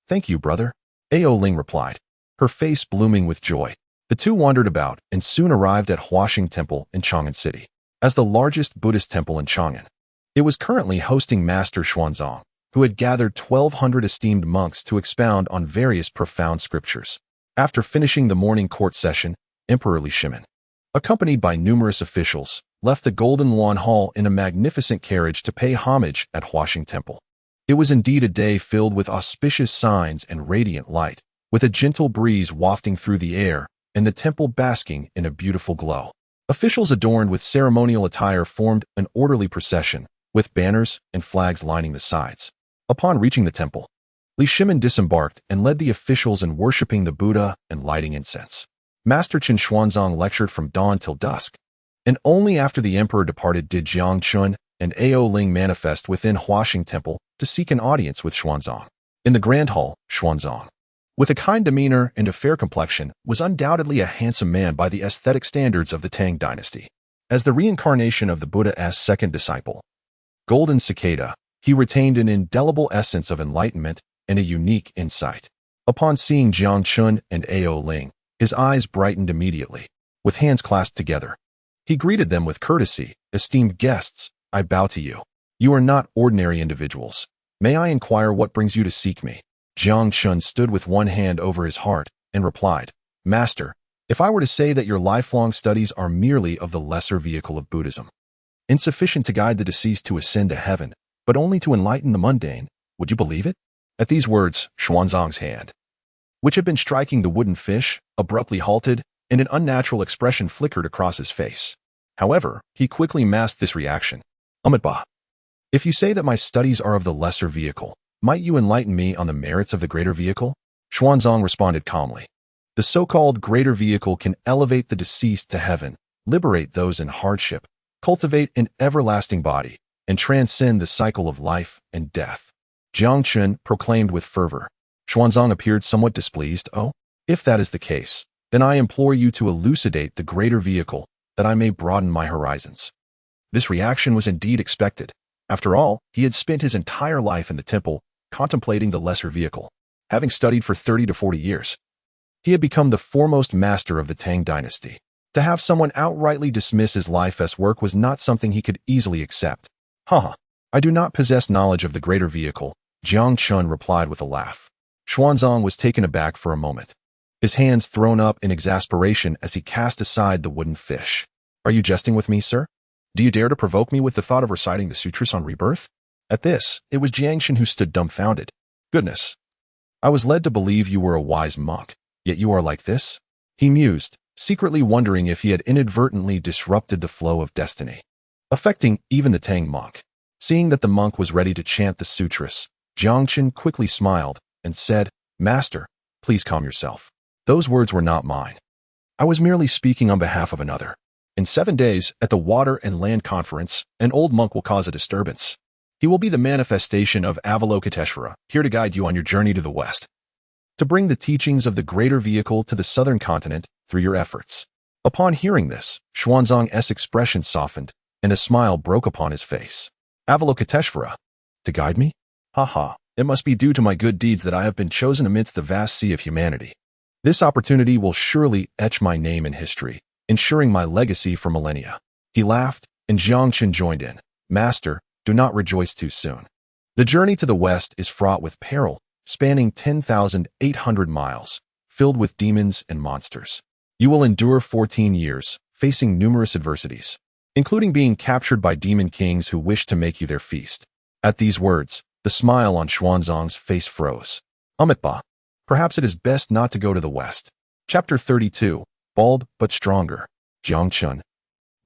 "Thank you, brother," Ao Ling replied, her face blooming with joy. The two wandered about and soon arrived at Huaxing Temple in Chang'an City. As the largest Buddhist temple in Chang'an, it was currently hosting Master Xuanzang, who had gathered 1,200 esteemed monks to expound on various profound scriptures. After finishing the morning court session, Emperor Li Shimon, accompanied by numerous officials, left the Golden Luan Hall in a magnificent carriage to pay homage at Huaxing Temple. It was indeed a day filled with auspicious signs and radiant light, with a gentle breeze wafting through the air and the temple basking in a beautiful glow. Officials adorned with ceremonial attire formed an orderly procession, with banners and flags lining the sides. Upon reaching the temple, Li Shimon disembarked and led the officials in worshipping the Buddha and lighting incense. Master Chen Xuanzang lectured from dawn till dusk, and only after the emperor departed did Jiang Chen and Ao Ling manifest within Huaxing Temple to seek an audience with Xuanzang. In the Grand Hall, Xuanzang, with a kind demeanor and a fair complexion, was undoubtedly a handsome man by the aesthetic standards of the Tang dynasty. As the reincarnation of the Buddha's second disciple, Golden Cicada, he retained an indelible essence of enlightenment and a unique insight. Upon seeing Jiang Chen and Ao Ling, his eyes brightened immediately. With hands clasped together, he greeted them with courtesy. "Esteemed guests, I bow to you. You are not ordinary individuals. May I inquire what brings you to seek me?" Jiang Chen stood with one hand over his heart and replied, "Master, if I were to say that your lifelong studies are merely of the lesser vehicle of Buddhism, insufficient to guide the deceased to ascend to heaven, but only to enlighten the mundane, would you believe it?" At these words, Xuanzang's hand, which had been striking the wooden fish, abruptly halted, and an unnatural expression flickered across his face. However, he quickly masked this reaction. "Bah. If you say that my studies are of the lesser vehicle, might you enlighten me on the merits of the greater vehicle?" Xuanzang responded calmly. "The so-called greater vehicle can elevate the deceased to heaven, liberate those in hardship, cultivate an everlasting body, and transcend the cycle of life and death," Jiang Chen proclaimed with fervor. Xuanzang appeared somewhat displeased. "Oh, if that is the case, then I implore you to elucidate the greater vehicle, that I may broaden my horizons." This reaction was indeed expected. After all, he had spent his entire life in the temple, contemplating the lesser vehicle. Having studied for 30 to 40 years, he had become the foremost master of the Tang dynasty. To have someone outrightly dismiss his life's work was not something he could easily accept. I do not possess knowledge of the greater vehicle," Jiang Chen replied with a laugh. Xuanzang was taken aback for a moment, his hands thrown up in exasperation as he cast aside the wooden fish. "Are you jesting with me, sir? Do you dare to provoke me with the thought of reciting the sutras on rebirth?" At this, it was Jiang Chen who stood dumbfounded. "Goodness! I was led to believe you were a wise monk, yet you are like this? He mused, secretly wondering if he had inadvertently disrupted the flow of destiny, affecting even the Tang monk. Seeing that the monk was ready to chant the sutras, Jiang Chen quickly smiled and said, "Master, please calm yourself. Those words were not mine. I was merely speaking on behalf of another. In 7 days, at the Water and Land Conference, an old monk will cause a disturbance. He will be the manifestation of Avalokiteshvara, here to guide you on your journey to the west, to bring the teachings of the greater vehicle to the southern continent through your efforts." Upon hearing this, Xuanzang's expression softened, and a smile broke upon his face. "Avalokiteshvara? To guide me? Haha, it must be due to my good deeds that I have been chosen amidst the vast sea of humanity. This opportunity will surely etch my name in history, ensuring my legacy for millennia." He laughed, and Jiang Chen joined in. "Master, do not rejoice too soon. The journey to the west is fraught with peril, spanning 10,800 miles, filled with demons and monsters. You will endure 14 years, facing numerous adversities, including being captured by demon kings who wish to make you their feast." At these words, the smile on Xuanzang's face froze. "Amitba, perhaps it is best not to go to the west." Chapter 32, Bald but Stronger. Jiang Chen.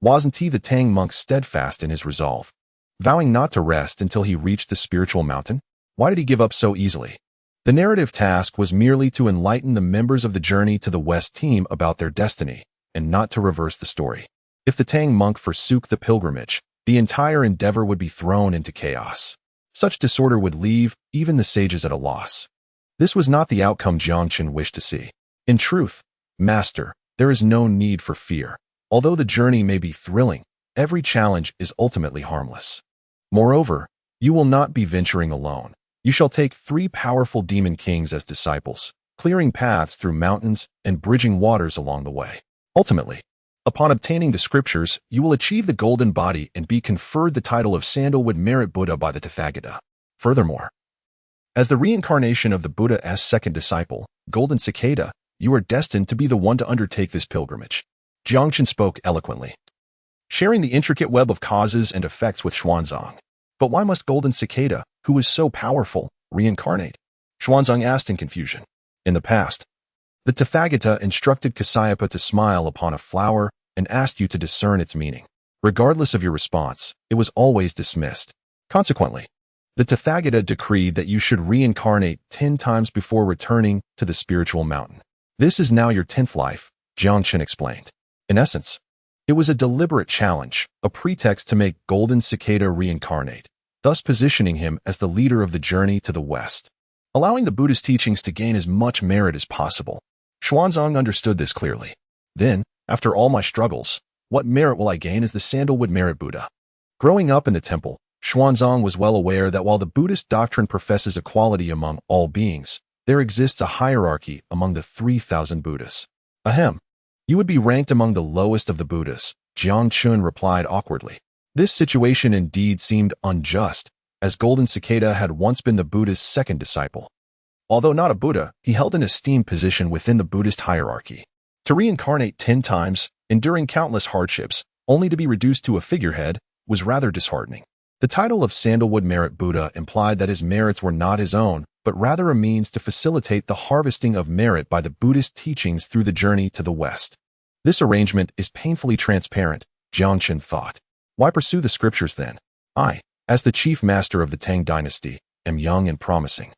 Wasn't he the Tang monk steadfast in his resolve, vowing not to rest until he reached the spiritual mountain? Why did he give up so easily? The narrative task was merely to enlighten the members of the Journey to the West team about their destiny, and not to reverse the story. If the Tang monk forsook the pilgrimage, the entire endeavor would be thrown into chaos. Such disorder would leave even the sages at a loss. This was not the outcome Jiang Chen wished to see. In truth, Master, there is no need for fear. Although the journey may be thrilling, every challenge is ultimately harmless. Moreover, you will not be venturing alone. You shall take 3 powerful demon kings as disciples, clearing paths through mountains and bridging waters along the way. Ultimately, upon obtaining the scriptures, you will achieve the golden body and be conferred the title of Sandalwood Merit Buddha by the Tathagata. Furthermore, as the reincarnation of the Buddha's second disciple, Golden Cicada, you are destined to be the one to undertake this pilgrimage. Jiang Chen spoke eloquently, sharing the intricate web of causes and effects with Xuanzang. But why must Golden Cicada, who is so powerful, reincarnate? Xuanzang asked in confusion. In the past, the Tathagata instructed Kasyapa to smile upon a flower and asked you to discern its meaning. Regardless of your response, it was always dismissed. Consequently, the Tathagata decreed that you should reincarnate 10 times before returning to the spiritual mountain. This is now your 10th life, Jiang Chen explained. In essence, it was a deliberate challenge, a pretext to make Golden Cicada reincarnate, thus positioning him as the leader of the journey to the west, allowing the Buddhist teachings to gain as much merit as possible. Xuanzang understood this clearly. Then, after all my struggles, what merit will I gain as the Sandalwood Merit Buddha? Growing up in the temple, Xuanzang was well aware that while the Buddhist doctrine professes equality among all beings, there exists a hierarchy among the 3,000 Buddhas. Ahem. You would be ranked among the lowest of the Buddhas, Jiang Chen replied awkwardly. This situation indeed seemed unjust, as Golden Cicada had once been the Buddha's second disciple. Although not a Buddha, he held an esteemed position within the Buddhist hierarchy. To reincarnate 10 times, enduring countless hardships, only to be reduced to a figurehead, was rather disheartening. The title of Sandalwood Merit Buddha implied that his merits were not his own, but rather a means to facilitate the harvesting of merit by the Buddhist teachings through the journey to the West. This arrangement is painfully transparent, Jiang Chen thought. Why pursue the scriptures then? I, as the chief master of the Tang dynasty, am young and promising,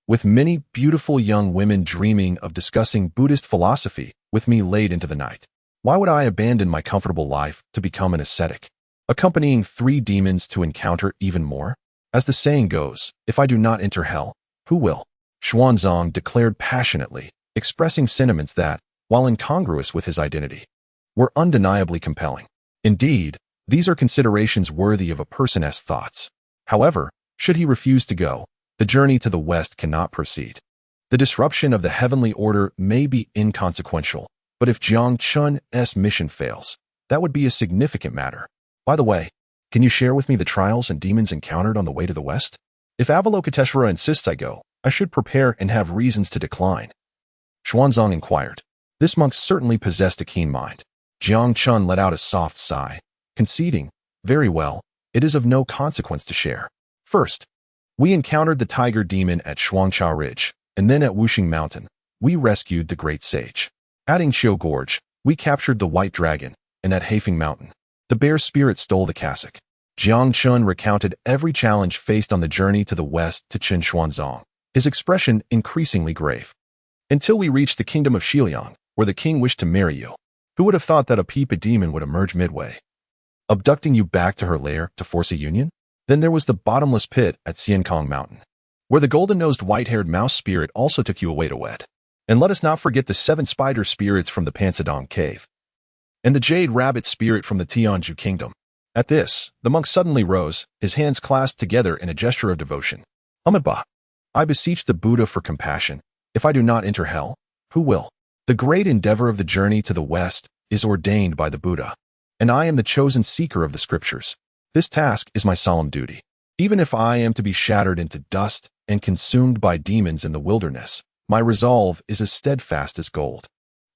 with many beautiful young women dreaming of discussing Buddhist philosophy with me late into the night. Why would I abandon my comfortable life to become an ascetic, accompanying 3 demons to encounter even more? As the saying goes, if I do not enter hell, who will? Xuanzang declared passionately, expressing sentiments that, while incongruous with his identity, were undeniably compelling. Indeed, these are considerations worthy of a person's thoughts. However, should he refuse to go, the journey to the West cannot proceed. The disruption of the heavenly order may be inconsequential, but if Jiang Chen's mission fails, that would be a significant matter. By the way, can you share with me the trials and demons encountered on the way to the West? If Avalokiteshvara insists I go, I should prepare and have reasons to decline. Xuanzang inquired. This monk certainly possessed a keen mind. Jiang Chen let out a soft sigh, conceding, very well, it is of no consequence to share. First, we encountered the tiger demon at Shuangcha Ridge, and then at Wuxing Mountain, we rescued the great sage. Adding Qiu Gorge, we captured the white dragon, and at Haifeng Mountain, the bear spirit stole the cassock. Jiang Chen recounted every challenge faced on the journey to the west to Qin Xuanzong, his expression increasingly grave. Until we reached the kingdom of Xiliang, where the king wished to marry you. Who would have thought that a peeped demon would emerge midway, abducting you back to her lair to force a union? Then there was the bottomless pit at Xiankong Mountain, where the golden-nosed white-haired mouse spirit also took you away to wed. And let us not forget the 7 spider spirits from the Pansadong Cave, and the jade rabbit spirit from the Tianju Kingdom. At this, the monk suddenly rose, his hands clasped together in a gesture of devotion. Amitabha, I beseech the Buddha for compassion. If I do not enter hell, who will? The great endeavor of the journey to the west is ordained by the Buddha, and I am the chosen seeker of the scriptures. This task is my solemn duty. Even if I am to be shattered into dust and consumed by demons in the wilderness, my resolve is as steadfast as gold.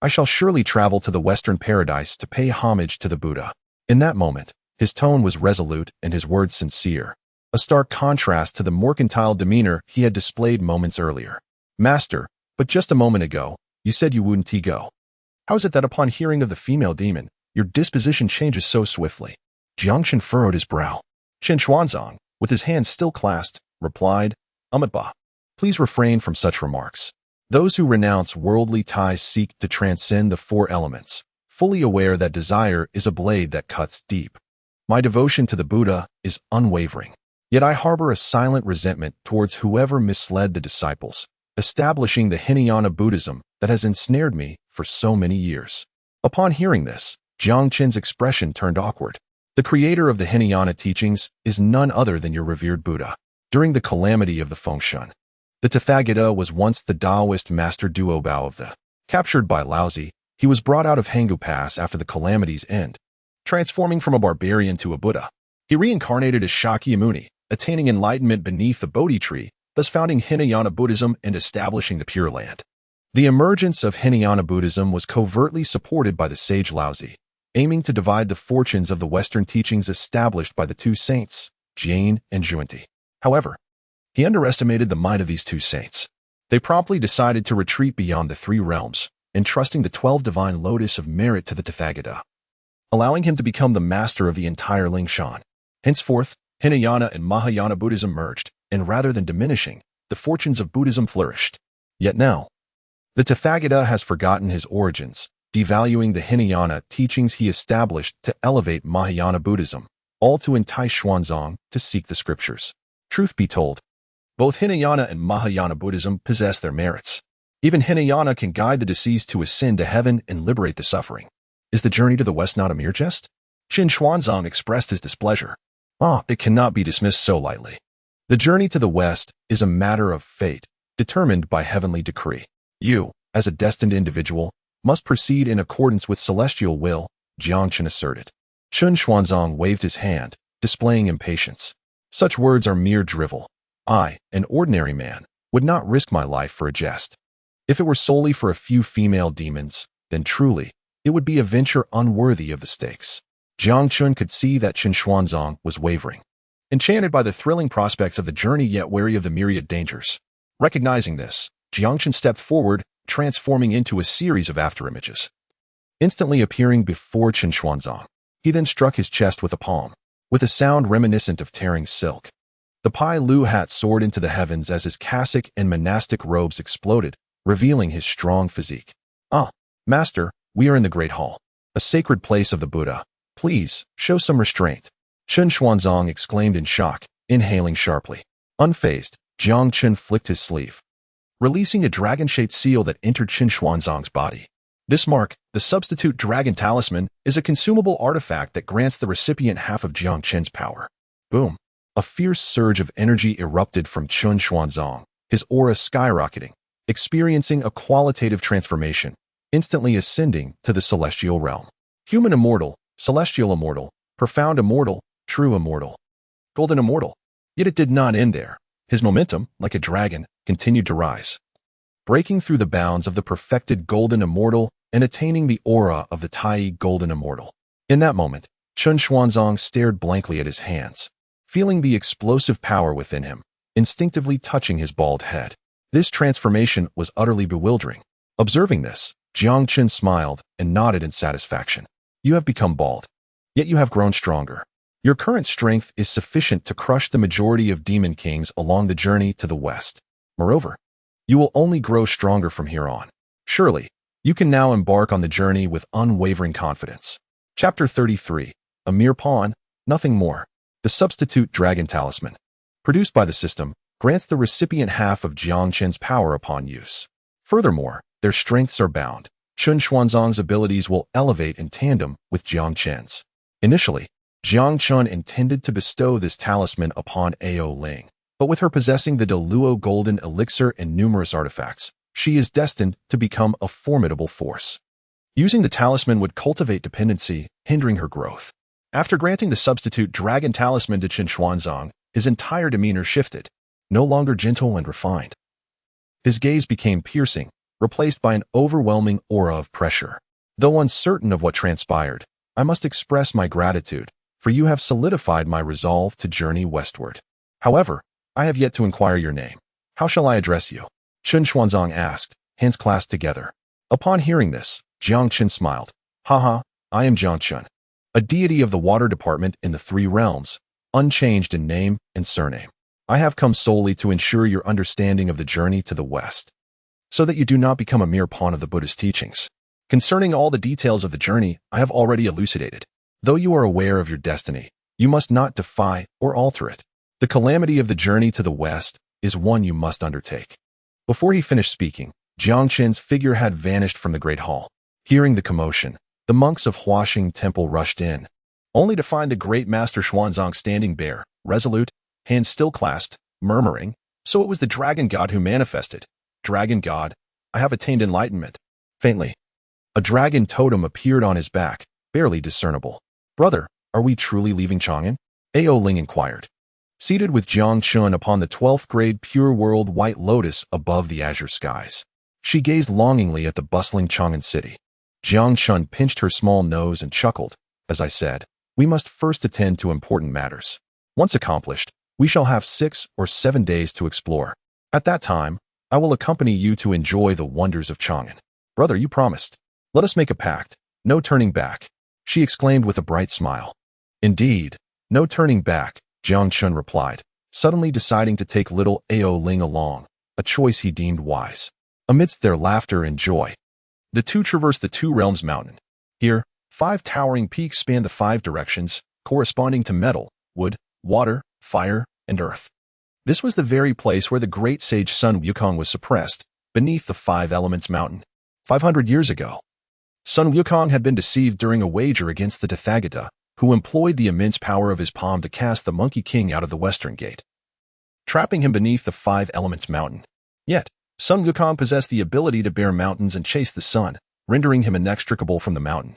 I shall surely travel to the western paradise to pay homage to the Buddha. In that moment, his tone was resolute and his words sincere, a stark contrast to the mercantile demeanor he had displayed moments earlier. Master, but just a moment ago, you said you wouldn't go. How is it that upon hearing of the female demon, your disposition changes so swiftly? Jiang Chen furrowed his brow. Qin Xuanzong, with his hands still clasped, replied, Amitabha, please refrain from such remarks. Those who renounce worldly ties seek to transcend the 4 elements, fully aware that desire is a blade that cuts deep. My devotion to the Buddha is unwavering, yet I harbor a silent resentment towards whoever misled the disciples, establishing the Hinayana Buddhism that has ensnared me for so many years. Upon hearing this, Jiang Chen's expression turned awkward. The creator of the Hinayana teachings is none other than your revered Buddha. During the calamity of the Fengshan, the Tathagata was once the Taoist master Duobao of the. Captured by Laozi, he was brought out of Hangu Pass after the calamity's end, transforming from a barbarian to a Buddha. He reincarnated as Shakyamuni, attaining enlightenment beneath the Bodhi tree, thus founding Hinayana Buddhism and establishing the Pure Land. The emergence of Hinayana Buddhism was covertly supported by the sage Laozi, aiming to divide the fortunes of the Western teachings established by the 2 saints, Jing and Zhuanti. However, he underestimated the might of these 2 saints. They promptly decided to retreat beyond the 3 realms, entrusting the 12 divine lotus of merit to the Tathagata, allowing him to become the master of the entire Lingshan. Henceforth, Hinayana and Mahayana Buddhism merged, and rather than diminishing, the fortunes of Buddhism flourished. Yet now, the Tathagata has forgotten his origins, devaluing the Hinayana teachings he established to elevate Mahayana Buddhism, all to entice Xuanzong to seek the scriptures. Truth be told, both Hinayana and Mahayana Buddhism possess their merits. Even Hinayana can guide the deceased to ascend to heaven and liberate the suffering. Is the journey to the west not a mere jest? Qin Xuanzong expressed his displeasure. It cannot be dismissed so lightly. The journey to the west is a matter of fate, determined by heavenly decree. You, as a destined individual, must proceed in accordance with celestial will, Jiang Chen asserted. Qin Xuanzong waved his hand, displaying impatience. Such words are mere drivel. I, an ordinary man, would not risk my life for a jest. If it were solely for a few female demons, then truly, it would be a venture unworthy of the stakes. Jiang Chen could see that Qin Xuanzong was wavering, enchanted by the thrilling prospects of the journey yet wary of the myriad dangers. Recognizing this, Jiang Chen stepped forward, transforming into a series of afterimages, instantly appearing before Qin Xuanzong. He then struck his chest with a palm, with a sound reminiscent of tearing silk. The Pai Lu hat soared into the heavens as his cassock and monastic robes exploded, revealing his strong physique. Master, we are in the Great Hall, a sacred place of the Buddha. Please, show some restraint. Qin Xuanzong exclaimed in shock, inhaling sharply. Unfazed, Jiang Chen flicked his sleeve, releasing a dragon-shaped seal that entered Qin Xuanzong's body. This mark, the substitute dragon talisman, is a consumable artifact that grants the recipient half of Jiang Chen's power. Boom. A fierce surge of energy erupted from Qin Xuanzong, his aura skyrocketing, experiencing a qualitative transformation, instantly ascending to the celestial realm. Human immortal, celestial immortal, profound immortal, true immortal, golden immortal. Yet it did not end there. His momentum, like a dragon, continued to rise, breaking through the bounds of the perfected golden immortal and attaining the aura of the Tai golden immortal. In that moment, Qin Xuanzong stared blankly at his hands, feeling the explosive power within him, instinctively touching his bald head. This transformation was utterly bewildering. Observing this, Jiang Chen smiled and nodded in satisfaction. You have become bald, yet you have grown stronger. Your current strength is sufficient to crush the majority of demon kings along the journey to the west. Moreover, you will only grow stronger from here on. Surely, you can now embark on the journey with unwavering confidence. Chapter 33. A mere pawn, nothing more. The substitute dragon talisman, produced by the system, grants the recipient half of Jiang Chen's power upon use. Furthermore, their strengths are bound. Chun Xuanzang's abilities will elevate in tandem with Jiang Chen's. Initially, Jiang Chen intended to bestow this talisman upon Ao Ling, but with her possessing the Deluo golden elixir and numerous artifacts, she is destined to become a formidable force. Using the talisman would cultivate dependency, hindering her growth. After granting the substitute dragon talisman to Chun Xuanzang, his entire demeanor shifted, no longer gentle and refined. His gaze became piercing, replaced by an overwhelming aura of pressure. Though uncertain of what transpired, I must express my gratitude, for you have solidified my resolve to journey westward. However, I have yet to inquire your name. How shall I address you? Chun Xuanzang asked, hands clasped together. Upon hearing this, Jiang Chen smiled. Haha, I am Jiang Chen, a deity of the water department in the three realms, unchanged in name and surname. I have come solely to ensure your understanding of the journey to the west, so that you do not become a mere pawn of the Buddhist teachings. Concerning all the details of the journey, I have already elucidated. Though you are aware of your destiny, you must not defy or alter it. The calamity of the journey to the west is one you must undertake. Before he finished speaking, Jiang Chen's figure had vanished from the great hall. Hearing the commotion, the monks of Huaxing Temple rushed in, only to find the great master Xuanzang standing bare, resolute, hands still clasped, murmuring, "So it was the dragon god who manifested. Dragon god, I have attained enlightenment." Faintly, a dragon totem appeared on his back, barely discernible. "Brother, are we truly leaving Chang'an?" Ao Ling inquired. Seated with Jiang Chen upon the 12th grade pure world white lotus above the azure skies, she gazed longingly at the bustling Chang'an city. Jiang Chen pinched her small nose and chuckled. "As I said, we must first attend to important matters. Once accomplished, we shall have 6 or 7 days to explore. At that time, I will accompany you to enjoy the wonders of Chang'an. Brother, you promised. Let us make a pact. No turning back," she exclaimed with a bright smile. "Indeed, no turning back," Jiang Chen replied, suddenly deciding to take little Ao Ling along, a choice he deemed wise. Amidst their laughter and joy, the two traversed the Two Realms mountain. Here, 5 towering peaks spanned the 5 directions, corresponding to metal, wood, water, fire, and earth. This was the very place where the great sage Sun Wukong was suppressed, beneath the 5 Elements mountain. 500 years ago, Sun Wukong had been deceived during a wager against the Tathagata, who employed the immense power of his palm to cast the Monkey King out of the western gate, trapping him beneath the 5 Elements mountain. Yet, Sun Wukong possessed the ability to bear mountains and chase the sun, rendering him inextricable from the mountain.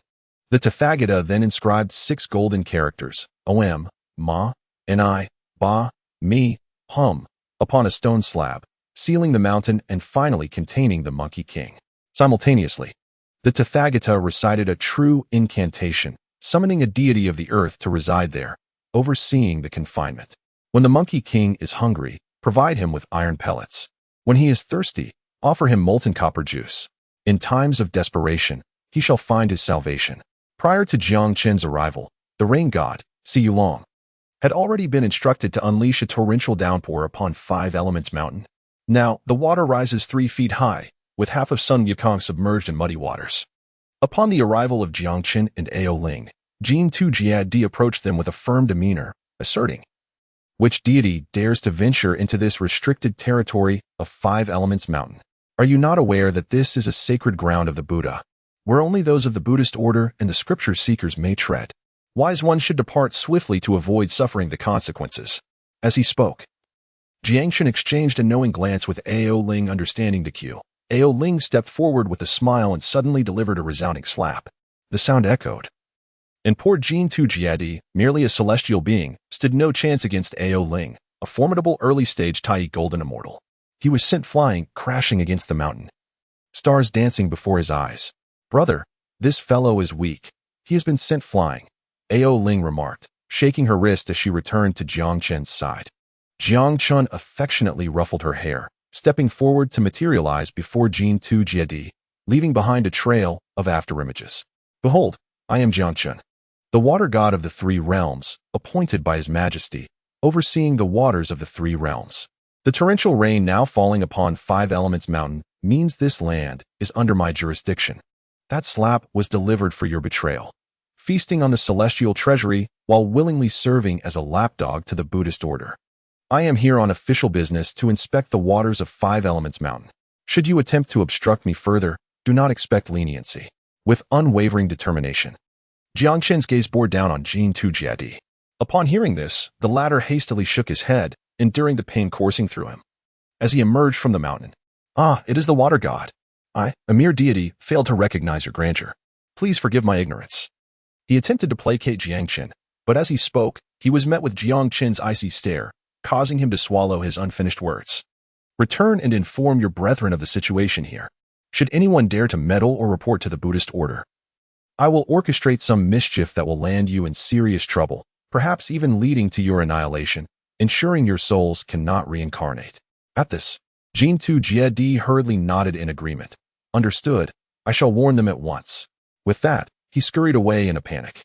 The Tathagata then inscribed 6 golden characters, Om, Ma, Ni, Ba, Mi, Hum, upon a stone slab, sealing the mountain and finally containing the Monkey King. Simultaneously, the Tathagata recited a true incantation, summoning a deity of the earth to reside there, overseeing the confinement. When the Monkey King is hungry, provide him with iron pellets. When he is thirsty, offer him molten copper juice. In times of desperation, he shall find his salvation. Prior to Jiang Chen's arrival, the rain god, Si Yulong, had already been instructed to unleash a torrential downpour upon 5 Elements mountain. Now, the water rises 3 feet high, with half of Sun Wukong submerged in muddy waters. Upon the arrival of Jiang Chen and Ao Ling, Jing Jiadi approached them with a firm demeanor, asserting, "Which deity dares to venture into this restricted territory of 5 Elements mountain? Are you not aware that this is a sacred ground of the Buddha, where only those of the Buddhist order and the scripture seekers may tread? Wise one should depart swiftly to avoid suffering the consequences." As he spoke, Jiang Chen exchanged a knowing glance with Ao Ling, understanding the cue. Ao Ling stepped forward with a smile and suddenly delivered a resounding slap. The sound echoed. And poor Jing Jiadi, merely a celestial being, stood no chance against Ao Ling, a formidable early-stage Tai golden immortal. He was sent flying, crashing against the mountain, stars dancing before his eyes. "Brother, this fellow is weak. He has been sent flying," Ao Ling remarked, shaking her wrist as she returned to Jiang Chen's side. Jiang Chen affectionately ruffled her hair, stepping forward to materialize before Jing Chen, leaving behind a trail of afterimages. Behold, I am Jiang Chen, the water god of the three realms, appointed by His Majesty, overseeing the waters of the three realms. The torrential rain now falling upon Five Elements Mountain means this land is under my jurisdiction. That slap was delivered for your betrayal, feasting on the celestial treasury while willingly serving as a lapdog to the Buddhist order. I am here on official business to inspect the waters of Five Elements Mountain. Should you attempt to obstruct me further, do not expect leniency. With unwavering determination, Jiang Chen's gaze bore down on Jing Chen. Upon hearing this, the latter hastily shook his head, enduring the pain coursing through him. As he emerged from the mountain, "Ah, it is the water god. I, a mere deity, failed to recognize your grandeur. Please forgive my ignorance." He attempted to placate Jiang Chen, but as he spoke, he was met with Jiang Chen's icy stare, causing him to swallow his unfinished words. "Return and inform your brethren of the situation here. Should anyone dare to meddle or report to the Buddhist order, I will orchestrate some mischief that will land you in serious trouble, perhaps even leading to your annihilation, ensuring your souls cannot reincarnate." At this, Jing Chen hurriedly nodded in agreement. "Understood. I shall warn them at once." With that, he scurried away in a panic.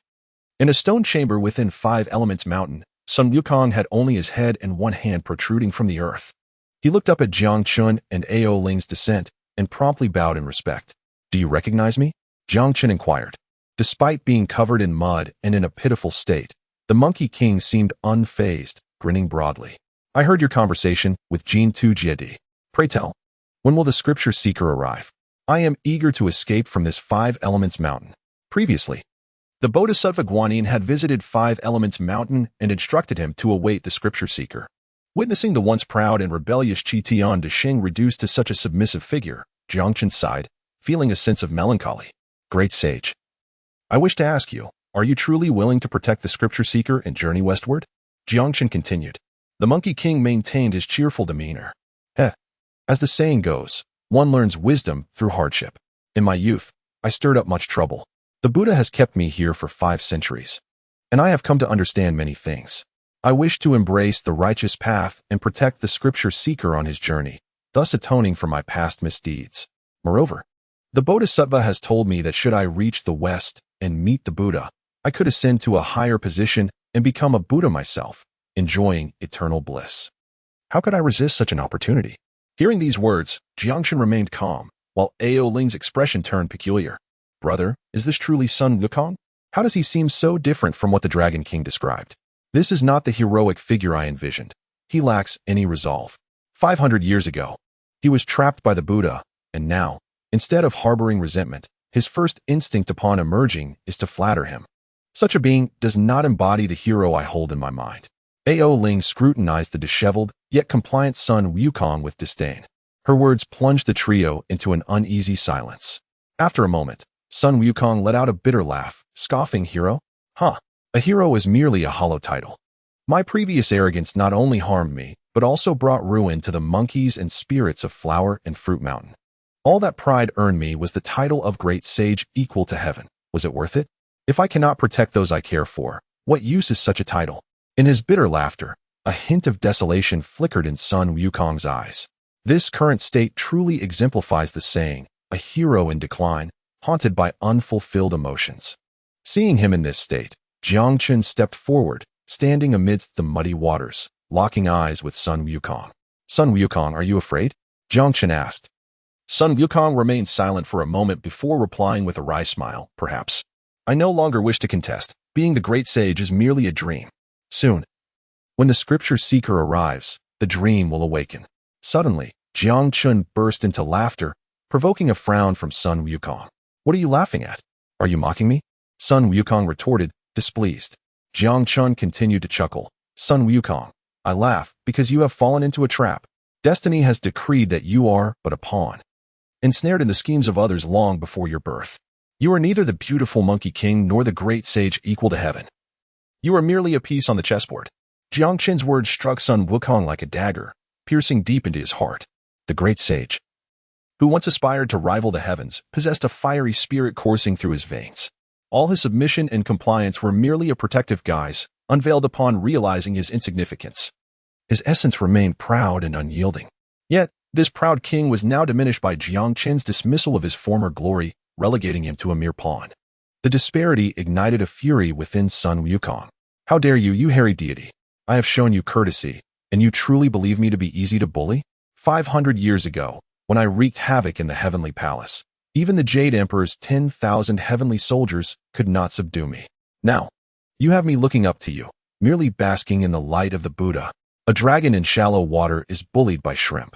In a stone chamber within Five Elements Mountain, Sun Wukong had only his head and one hand protruding from the earth. He looked up at Jiang Chen and Ao Ling's descent and promptly bowed in respect. "Do you recognize me?" Jiang Chen inquired. Despite being covered in mud and in a pitiful state, the Monkey King seemed unfazed, grinning broadly. "I heard your conversation with Jing Chen. Pray tell, when will the scripture seeker arrive? I am eager to escape from this Five Elements Mountain." Previously, the Bodhisattva Guanyin had visited Five Elements Mountain and instructed him to await the scripture seeker. Witnessing the once proud and rebellious Qitian de Sheng reduced to such a submissive figure, Jiang Chen sighed, feeling a sense of melancholy. "Great sage, I wish to ask you, are you truly willing to protect the scripture seeker and journey westward?" Jiang Chen continued. The Monkey King maintained his cheerful demeanor. As the saying goes, one learns wisdom through hardship. In my youth, I stirred up much trouble. The Buddha has kept me here for 5 centuries, and I have come to understand many things. I wish to embrace the righteous path and protect the scripture seeker on his journey, thus atoning for my past misdeeds. Moreover, the Bodhisattva has told me that should I reach the West and meet the Buddha, I could ascend to a higher position and become a Buddha myself, enjoying eternal bliss. How could I resist such an opportunity? Hearing these words, Jiang Chen remained calm, while Ao Ling's expression turned peculiar. "Brother, is this truly Sun Wukong? How does he seem so different from what the Dragon King described? This is not the heroic figure I envisioned. He lacks any resolve. 500 years ago, he was trapped by the Buddha, and now, instead of harboring resentment, his first instinct upon emerging is to flatter him. Such a being does not embody the hero I hold in my mind." Ao Ling scrutinized the disheveled, yet compliant Sun Wukong with disdain. Her words plunged the trio into an uneasy silence. After a moment, Sun Wukong let out a bitter laugh, scoffing, "Hero? Huh, a hero is merely a hollow title. My previous arrogance not only harmed me, but also brought ruin to the monkeys and spirits of Flower and Fruit Mountain. All that pride earned me was the title of Great Sage equal to heaven. Was it worth it? If I cannot protect those I care for, what use is such a title?" In his bitter laughter, a hint of desolation flickered in Sun Wukong's eyes. This current state truly exemplifies the saying, "A hero in decline, haunted by unfulfilled emotions." Seeing him in this state, Jiang Chen stepped forward, standing amidst the muddy waters, locking eyes with Sun Wukong. "Sun Wukong, are you afraid?" Jiang Chen asked. Sun Wukong remained silent for a moment before replying with a wry smile. "Perhaps. I no longer wish to contest. Being the great sage is merely a dream. Soon, when the scripture seeker arrives, the dream will awaken." Suddenly, Jiang Chen burst into laughter, provoking a frown from Sun Wukong. "What are you laughing at? Are you mocking me?" Sun Wukong retorted, displeased. Jiang Chen continued to chuckle. "Sun Wukong, I laugh because you have fallen into a trap. Destiny has decreed that you are but a pawn, ensnared in the schemes of others long before your birth. You are neither the beautiful Monkey King nor the great sage equal to heaven. You are merely a piece on the chessboard." Jiang Chen's words struck Sun Wukong like a dagger, piercing deep into his heart. The great sage, who once aspired to rival the heavens, possessed a fiery spirit coursing through his veins. All his submission and compliance were merely a protective guise, unveiled upon realizing his insignificance. His essence remained proud and unyielding. Yet, This proud king was now diminished by Jiang Chen's dismissal of his former glory, relegating him to a mere pawn. The disparity ignited a fury within Sun Wukong. How dare you, you hairy deity! I have shown you courtesy, and you truly believe me to be easy to bully? 500 years ago, when I wreaked havoc in the heavenly palace, even the Jade Emperor's 10,000 heavenly soldiers could not subdue me. Now, you have me looking up to you, merely basking in the light of the Buddha. A dragon in shallow water is bullied by shrimp.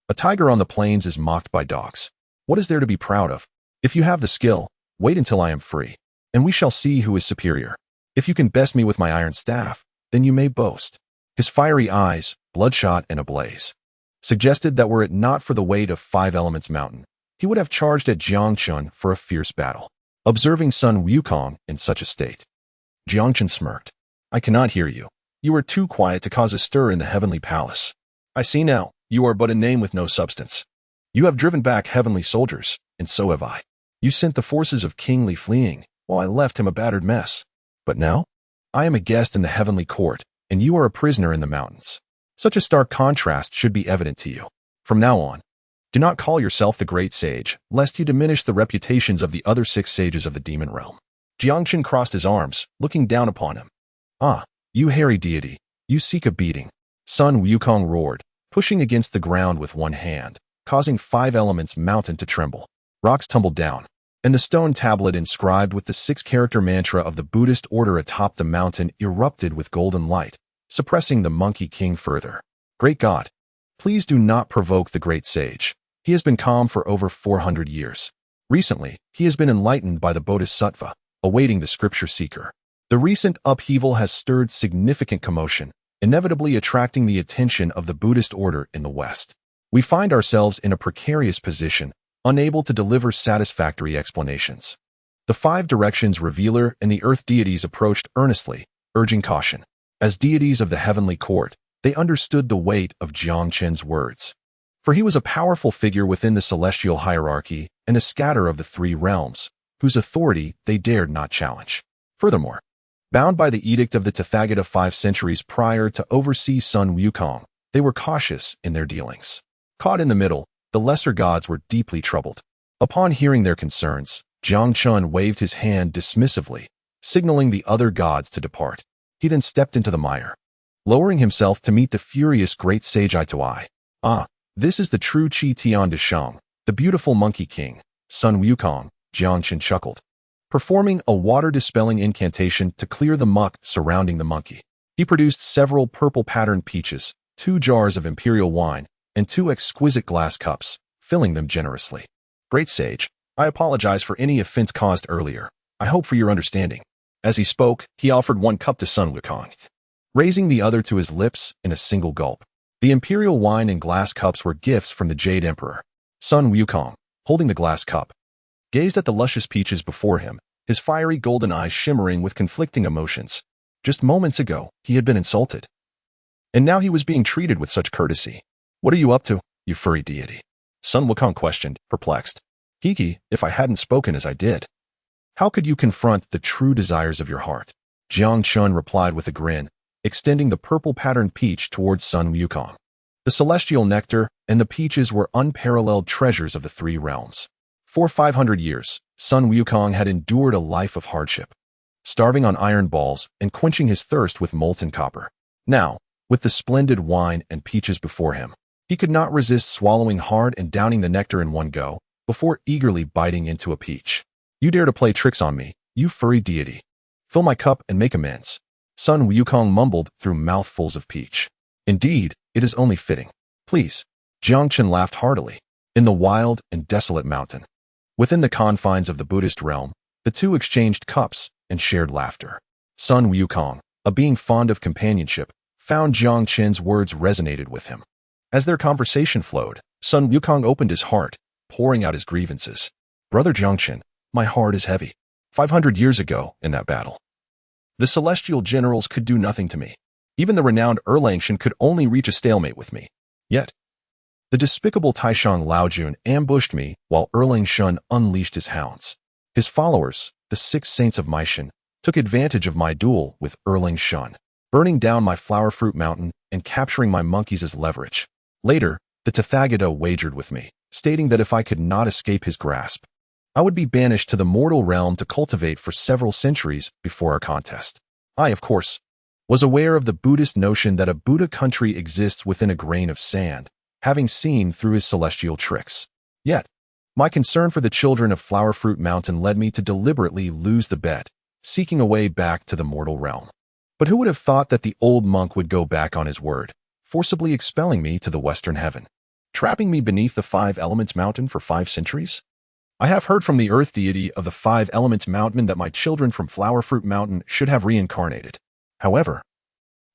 A tiger on the plains is mocked by dogs. What is there to be proud of? If you have the skill, wait until I am free, and we shall see who is superior. If you can best me with my iron staff, then you may boast. His fiery eyes, bloodshot and ablaze, suggested that were it not for the weight of 5 Elements Mountain, he would have charged at Jiang Chen for a fierce battle. Observing Sun Wukong in such a state, Jiang Chen smirked. I cannot hear you. You are too quiet to cause a stir in the heavenly palace. I see now, you are but a name with no substance. You have driven back heavenly soldiers, and so have I. You sent the forces of King Li fleeing, while I left him a battered mess. But now, I am a guest in the heavenly court, and you are a prisoner in the mountains. Such a stark contrast should be evident to you. From now on, do not call yourself the great sage, lest you diminish the reputations of the other 6 sages of the demon realm. Jiang Chen crossed his arms, looking down upon him. Ah, you hairy deity, you seek a beating. Sun Wukong roared, pushing against the ground with one hand, causing 5 Elements Mountain to tremble. Rocks tumbled down, and the stone tablet inscribed with the 6-character mantra of the Buddhist order atop the mountain erupted with golden light, suppressing the Monkey King further. Great God, please do not provoke the great sage. He has been calm for over 400 years. Recently, he has been enlightened by the Bodhisattva, awaiting the scripture seeker. The recent upheaval has stirred significant commotion, inevitably attracting the attention of the Buddhist order in the West. We find ourselves in a precarious position, unable to deliver satisfactory explanations. The 5 directions revealer and the earth deities approached earnestly, urging caution. As deities of the heavenly court, they understood the weight of Jiang Chen's words. For he was a powerful figure within the celestial hierarchy and a scatter of the 3 realms, whose authority they dared not challenge. Furthermore, bound by the edict of the Tathagata 5 centuries prior to oversee Sun Wukong, they were cautious in their dealings. Caught in the middle, the lesser gods were deeply troubled. Upon hearing their concerns, Jiang Chen waved his hand dismissively, signaling the other gods to depart. He then stepped into the mire, lowering himself to meet the furious great sage eye to eye. Ah, this is the true Qi Tian de Shang, the beautiful Monkey King, Sun Wukong, Jiang Chen chuckled, performing a water-dispelling incantation to clear the muck surrounding the monkey. He produced several purple-patterned peaches, 2 jars of imperial wine, and 2 exquisite glass cups, filling them generously. Great sage, I apologize for any offense caused earlier. I hope for your understanding. As he spoke, he offered 1 cup to Sun Wukong, raising the other to his lips in a single gulp. The imperial wine and glass cups were gifts from the Jade Emperor. Sun Wukong, holding the glass cup, gazed at the luscious peaches before him, his fiery golden eyes shimmering with conflicting emotions. Just moments ago, he had been insulted, and now he was being treated with such courtesy. What are you up to, you furry deity? Sun Wukong questioned, perplexed. Hiki, if I hadn't spoken as I did, how could you confront the true desires of your heart? Jiang Chen replied with a grin, extending the purple-patterned peach towards Sun Wukong. The celestial nectar and the peaches were unparalleled treasures of the 3 realms. For 500 years, Sun Wukong had endured a life of hardship, starving on iron balls and quenching his thirst with molten copper. Now, with the splendid wine and peaches before him, he could not resist swallowing hard and downing the nectar in one go, before eagerly biting into a peach. You dare to play tricks on me, you furry deity. Fill my cup and make amends. Sun Wukong mumbled through mouthfuls of peach. Indeed, it is only fitting. Please. Jiang Chen laughed heartily. In the wild and desolate mountain, within the confines of the Buddhist realm, the 2 exchanged cups and shared laughter. Sun Wukong, a being fond of companionship, found Jiang Chen's words resonated with him. As their conversation flowed, Sun Wukong opened his heart, pouring out his grievances. Brother Jiang Chen, my heart is heavy. 500 years ago, in that battle, the celestial generals could do nothing to me. Even the renowned Erlangshan could only reach a stalemate with me. Yet, the despicable Taishang Laojun ambushed me while Erlangshan unleashed his hounds. His followers, the 6 saints of Maishan, took advantage of my duel with Erlangshan, burning down my flower fruit mountain and capturing my monkeys as leverage. Later, The Tathagata wagered with me, stating that if I could not escape his grasp, I would be banished to the mortal realm to cultivate for several centuries before our contest. I, of course, was aware of the Buddhist notion that a Buddha country exists within a grain of sand, having seen through his celestial tricks. Yet, my concern for the children of Flowerfruit Mountain led me to deliberately lose the bet, seeking a way back to the mortal realm. But who would have thought that the old monk would go back on his word, forcibly expelling me to the western heaven, trapping me beneath the Five Elements Mountain for 5 centuries? I have heard from the earth deity of the Five Elements Mountain that my children from Flowerfruit Mountain should have reincarnated. However,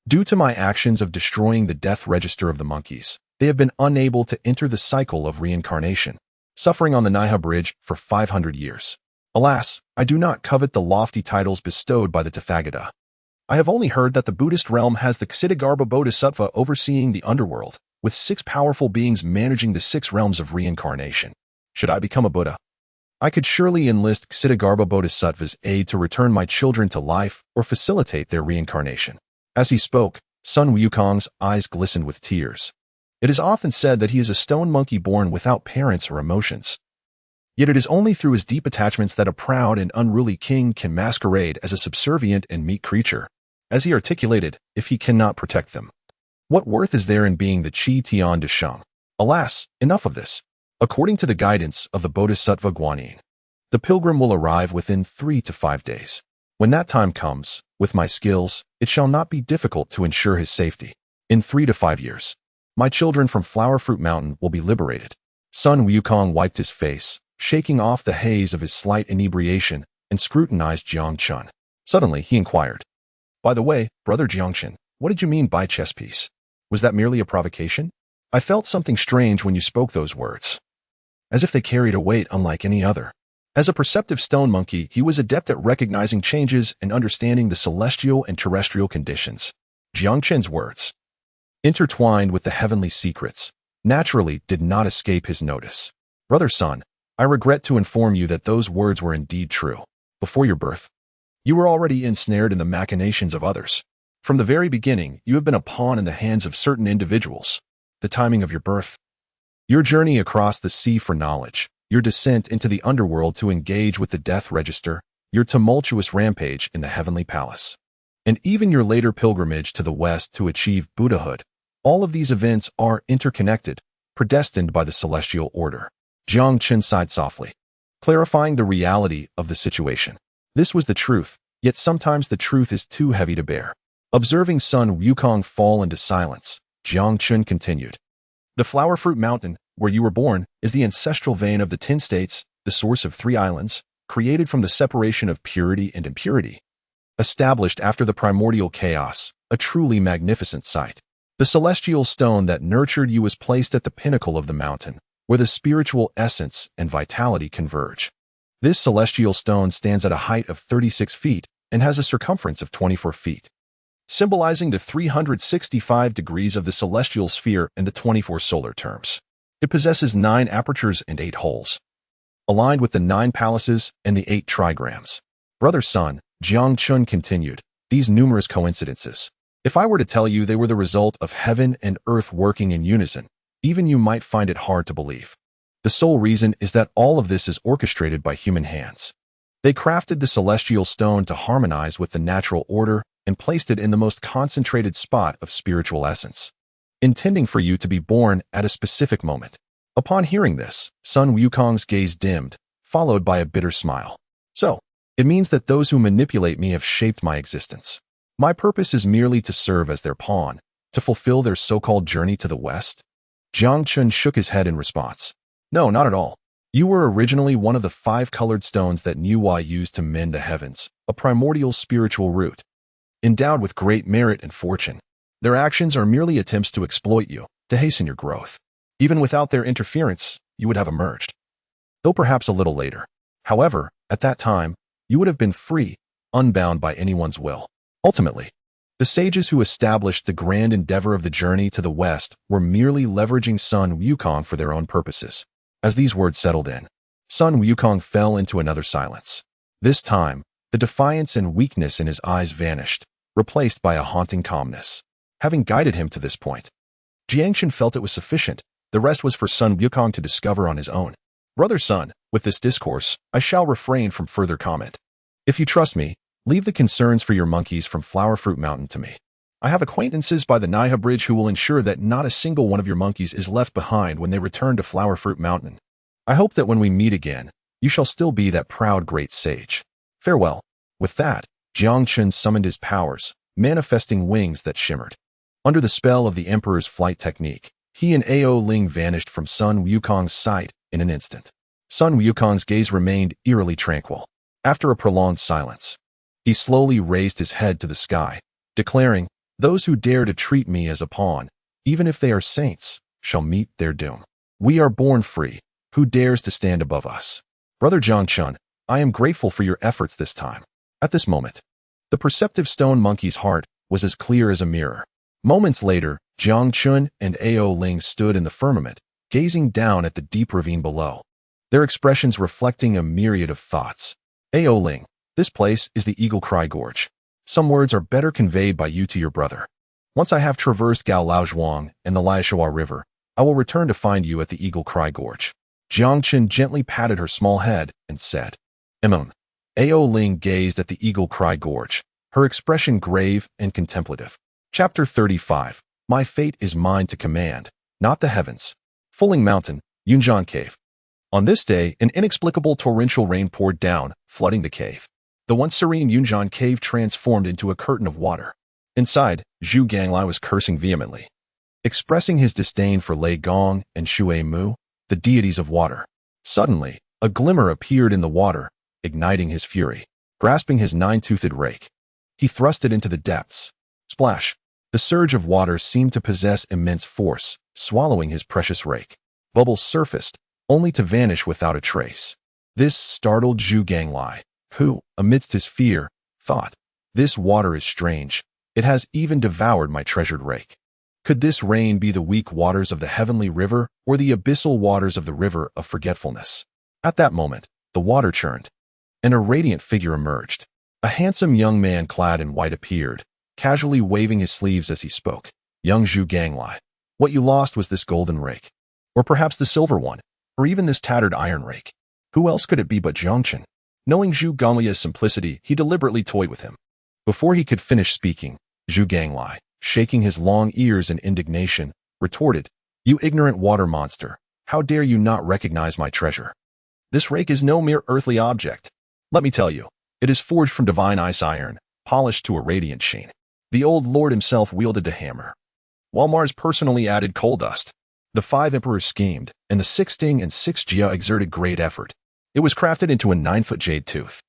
due to my actions of destroying the death register of the monkeys, they have been unable to enter the cycle of reincarnation, suffering on the Niha Bridge for 500 years. Alas, I do not covet the lofty titles bestowed by the Tathagata. I have only heard that the Buddhist realm has the Ksitigarbha Bodhisattva overseeing the underworld, with 6 powerful beings managing the 6 realms of reincarnation. Should I become a Buddha, I could surely enlist Ksitigarbha Bodhisattva's aid to return my children to life or facilitate their reincarnation. As he spoke, Sun Wukong's eyes glistened with tears. It is often said that he is a stone monkey born without parents or emotions. Yet it is only through his deep attachments that a proud and unruly king can masquerade as a subservient and meek creature. As he articulated, if he cannot protect them, what worth is there in being the Qi Tian de Sheng? Alas, enough of this. According to the guidance of the Bodhisattva Guanyin, the pilgrim will arrive within 3 to 5 days. When that time comes, with my skills, it shall not be difficult to ensure his safety. In 3 to 5 years, my children from Flowerfruit Mountain will be liberated. Sun Wukong wiped his face, shaking off the haze of his slight inebriation, and scrutinized Jiang Chen. Suddenly, he inquired, "By the way, brother Jiang Chen, what did you mean by chess piece? Was that merely a provocation? I felt something strange when you spoke those words, as if they carried a weight unlike any other." As a perceptive stone monkey, he was adept at recognizing changes and understanding the celestial and terrestrial conditions. Jiang Chen's words, intertwined with the heavenly secrets, naturally did not escape his notice. "Brother Sun, I regret to inform you that those words were indeed true. Before your birth, you were already ensnared in the machinations of others. From the very beginning, you have been a pawn in the hands of certain individuals. The timing of your birth, your journey across the sea for knowledge, your descent into the underworld to engage with the death register, your tumultuous rampage in the heavenly palace, and even your later pilgrimage to the west to achieve Buddhahood, all of these events are interconnected, predestined by the celestial order." Jiang Chen sighed softly, clarifying the reality of the situation. This was the truth, yet sometimes the truth is too heavy to bear. Observing Sun Wukong fall into silence, Jiang Chen continued, "The Flowerfruit Mountain, where you were born, is the ancestral vein of the 10 states, the source of 3 islands, created from the separation of purity and impurity. Established after the primordial chaos, a truly magnificent sight. The celestial stone that nurtured you was placed at the pinnacle of the mountain, where the spiritual essence and vitality converge. This celestial stone stands at a height of 36 feet and has a circumference of 24 feet, symbolizing the 365 degrees of the celestial sphere and the 24 solar terms. It possesses 9 apertures and 8 holes, aligned with the 9 palaces and the 8 trigrams." Brother Sun, Jiang Chen continued, "These numerous coincidences, if I were to tell you they were the result of heaven and earth working in unison, even you might find it hard to believe. The sole reason is that all of this is orchestrated by human hands. They crafted the celestial stone to harmonize with the natural order and placed it in the most concentrated spot of spiritual essence, intending for you to be born at a specific moment." Upon hearing this, Sun Wukong's gaze dimmed, followed by a bitter smile. "So, it means that those who manipulate me have shaped my existence. My purpose is merely to serve as their pawn, to fulfill their so-called journey to the west?" Jiang Chen shook his head in response. "No, not at all. You were originally one of the 5 colored stones that Niuhua used to mend the heavens, a primordial spiritual root, endowed with great merit and fortune. Their actions are merely attempts to exploit you, to hasten your growth. Even without their interference, you would have emerged, though perhaps a little later. However, at that time, you would have been free, unbound by anyone's will. Ultimately, the sages who established the grand endeavor of the journey to the west were merely leveraging Sun Wukong for their own purposes." As these words settled in, Sun Wukong fell into another silence. This time, the defiance and weakness in his eyes vanished, replaced by a haunting calmness. Having guided him to this point, Jiang Chen felt it was sufficient. The rest was for son Wukong to discover on his own. Brother son, with this discourse, I shall refrain from further comment. If you trust me, leave the concerns for your monkeys from Flower Fruit Mountain to me. I have acquaintances by the Naiha Bridge who will ensure that not a single one of your monkeys is left behind when they return to Flower Fruit Mountain. I hope that when we meet again, you shall still be that proud great sage. Farewell. With that, Jiang Chen summoned his powers, manifesting wings that shimmered. Under the spell of the Emperor's flight technique, he and Ao Ling vanished from Sun Wukong's sight in an instant. Sun Wukong's gaze remained eerily tranquil. After a prolonged silence, he slowly raised his head to the sky, declaring, "Those who dare to treat me as a pawn, even if they are saints, shall meet their doom. We are born free. Who dares to stand above us?" Brother Jiang Chen, I am grateful for your efforts this time. At this moment, the perceptive stone monkey's heart was as clear as a mirror. Moments later, Jiang Chen and Ao Ling stood in the firmament, gazing down at the deep ravine below, their expressions reflecting a myriad of thoughts. Ao Ling, this place is the Eagle Cry Gorge. Some words are better conveyed by you to your brother. Once I have traversed Gao Lao Zhuang and the Liaoshua River, I will return to find you at the Eagle Cry Gorge. Jiang Chen gently patted her small head and said, Ao Ling gazed at the Eagle Cry Gorge, her expression grave and contemplative. Chapter 35. My fate is mine to command, not the heavens. Fulling Mountain, Yunjian Cave. On this day, an inexplicable torrential rain poured down, flooding the cave. The once serene Yunjian Cave transformed into a curtain of water. Inside, Zhu Ganglai was cursing vehemently, expressing his disdain for Lei Gong and Shui Mu, the deities of water. Suddenly, a glimmer appeared in the water, igniting his fury. Grasping his nine-toothed rake, he thrust it into the depths. Splash! The surge of water seemed to possess immense force, swallowing his precious rake. Bubbles surfaced, only to vanish without a trace. This startled Zhu Ganglai, who, amidst his fear, thought, "This water is strange. It has even devoured my treasured rake. Could this rain be the weak waters of the heavenly river or the abyssal waters of the river of forgetfulness?" At that moment, the water churned, and a radiant figure emerged. A handsome young man clad in white appeared, casually waving his sleeves as he spoke. "Young Zhu Ganglai, what you lost was this golden rake. Or perhaps the silver one, or even this tattered iron rake. Who else could it be but Jiang Chen?" Knowing Zhu Ganglai's simplicity, he deliberately toyed with him. Before he could finish speaking, Zhu Ganglai, shaking his long ears in indignation, retorted, "You ignorant water monster, how dare you not recognize my treasure? This rake is no mere earthly object. Let me tell you, it is forged from divine ice iron, polished to a radiant sheen. The old lord himself wielded the hammer, while Mars personally added coal dust. The 5 emperors schemed, and the 6 Ding and 6 Jia exerted great effort. It was crafted into a 9-foot jade tooth,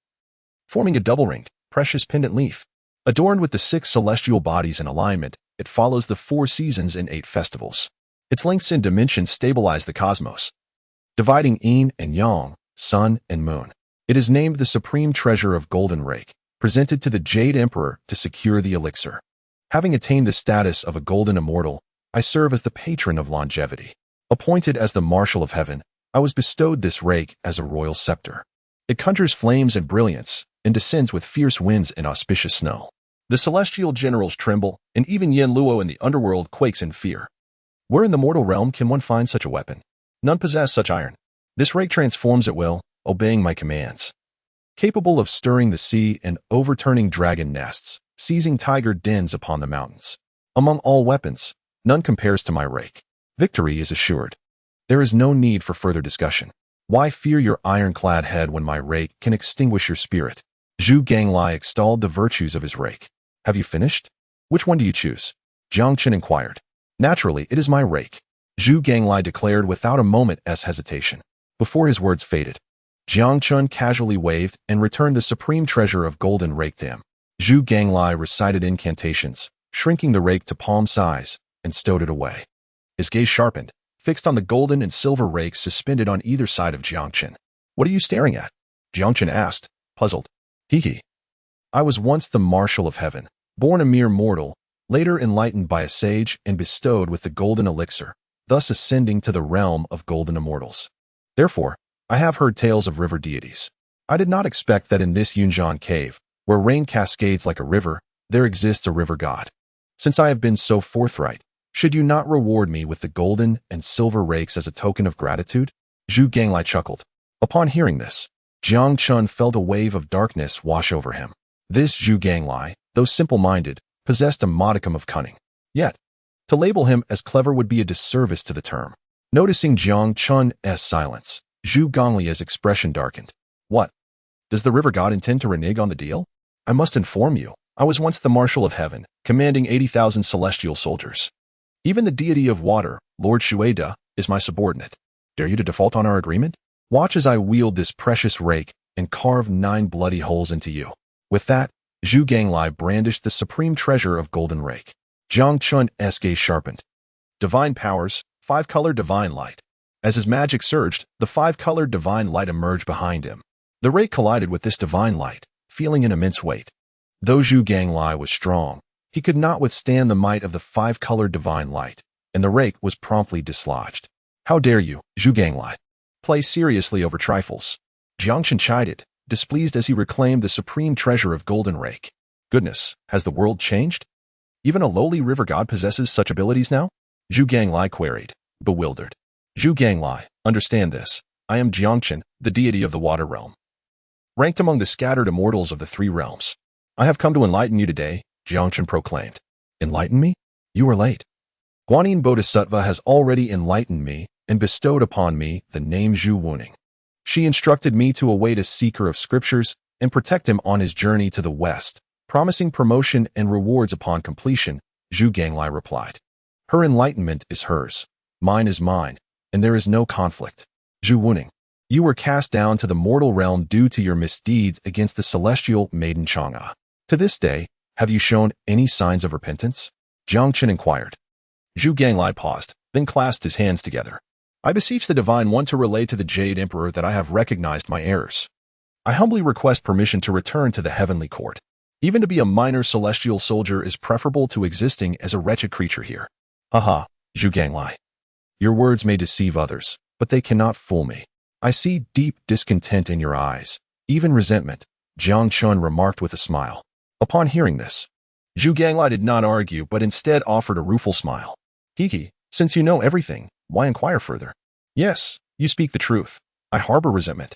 forming a double-ringed, precious pendant leaf. Adorned with the 6 celestial bodies in alignment, it follows the 4 seasons and 8 festivals. Its lengths and dimensions stabilize the cosmos, dividing yin and yang, sun and moon. It is named the supreme treasure of Golden Rake, presented to the Jade Emperor to secure the elixir. Having attained the status of a golden immortal, I serve as the patron of longevity. Appointed as the Marshal of Heaven, I was bestowed this rake as a royal scepter. It conjures flames and brilliance, and descends with fierce winds and auspicious snow. The celestial generals tremble, and even Yen Luo in the underworld quakes in fear. Where in the mortal realm can one find such a weapon? None possess such iron. This rake transforms at will, obeying my commands. Capable of stirring the sea and overturning dragon nests, seizing tiger dens upon the mountains. Among all weapons, none compares to my rake. Victory is assured. There is no need for further discussion. Why fear your ironclad head when my rake can extinguish your spirit? Zhu Ganglai extolled the virtues of his rake. Have you finished? Which one do you choose? Jiang Chen inquired. Naturally, it is my rake, Zhu Ganglai declared without a moment's hesitation. Before his words faded, Jiang Chen casually waved and returned the supreme treasure of golden rake to him. Zhu Ganglai recited incantations, shrinking the rake to palm size, and stowed it away. His gaze sharpened, fixed on the golden and silver rakes suspended on either side of Jiang Chen. "What are you staring at?" Jiang Chen asked, puzzled. Hee. I was once the Marshal of Heaven, born a mere mortal, later enlightened by a sage and bestowed with the golden elixir, thus ascending to the realm of golden immortals. Therefore, I have heard tales of river deities. I did not expect that in this Yunjian cave, where rain cascades like a river, there exists a river god. Since I have been so forthright, Should you not reward me with the golden and silver rakes as a token of gratitude? Zhu Ganglai chuckled. Upon hearing this, Jiang Chen felt a wave of darkness wash over him. This Zhu Ganglai, though simple-minded, possessed a modicum of cunning. Yet, to label him as clever would be a disservice to the term. Noticing Jiang Chen's silence, Zhu Ganglai's expression darkened. What? Does the river god intend to renege on the deal? I must inform you, I was once the Marshal of Heaven, commanding 80,000 celestial soldiers. Even the deity of water, Lord Shueda, is my subordinate. Dare you to default on our agreement? Watch as I wield this precious rake and carve 9 bloody holes into you. With that, Zhu Ganglai brandished the supreme treasure of golden rake. Jiang Chen's gaze sharpened. Divine powers, 5-colored divine light. As his magic surged, the 5-colored divine light emerged behind him. The rake collided with this divine light, feeling an immense weight. Though Zhu Ganglai was strong, he could not withstand the might of the 5-colored divine light, and the rake was promptly dislodged. How dare you, Zhu Ganglai, play seriously over trifles? Jiang Chen chided, displeased as he reclaimed the supreme treasure of golden rake. Goodness, has the world changed? Even a lowly river god possesses such abilities now? Zhu Ganglai queried, bewildered. Zhu Ganglai, understand this. I am Jiang Chen, the deity of the water realm. Ranked among the scattered immortals of the 3 realms. I have come to enlighten you today, Jiang Chen proclaimed. Enlighten me? You are late. Guanyin Bodhisattva has already enlightened me and bestowed upon me the name Zhu Wuning. She instructed me to await a seeker of scriptures and protect him on his journey to the west, promising promotion and rewards upon completion, Zhu Ganglai replied. Her enlightenment is hers, mine is mine, and there is no conflict. Zhu Wuning, you were cast down to the mortal realm due to your misdeeds against the celestial maiden Chang'e. To this day, have you shown any signs of repentance? Jiang Chen inquired. Zhu Ganglai paused, then clasped his hands together. I beseech the Divine One to relay to the Jade Emperor that I have recognized my errors. I humbly request permission to return to the heavenly court. Even to be a minor celestial soldier is preferable to existing as a wretched creature here. Haha, Zhu Ganglai. Your words may deceive others, but they cannot fool me. I see deep discontent in your eyes, even resentment, Jiang Chen remarked with a smile. Upon hearing this, Zhu Ganglai did not argue, but instead offered a rueful smile. Kiki, since you know everything, why inquire further? Yes, you speak the truth. I harbor resentment.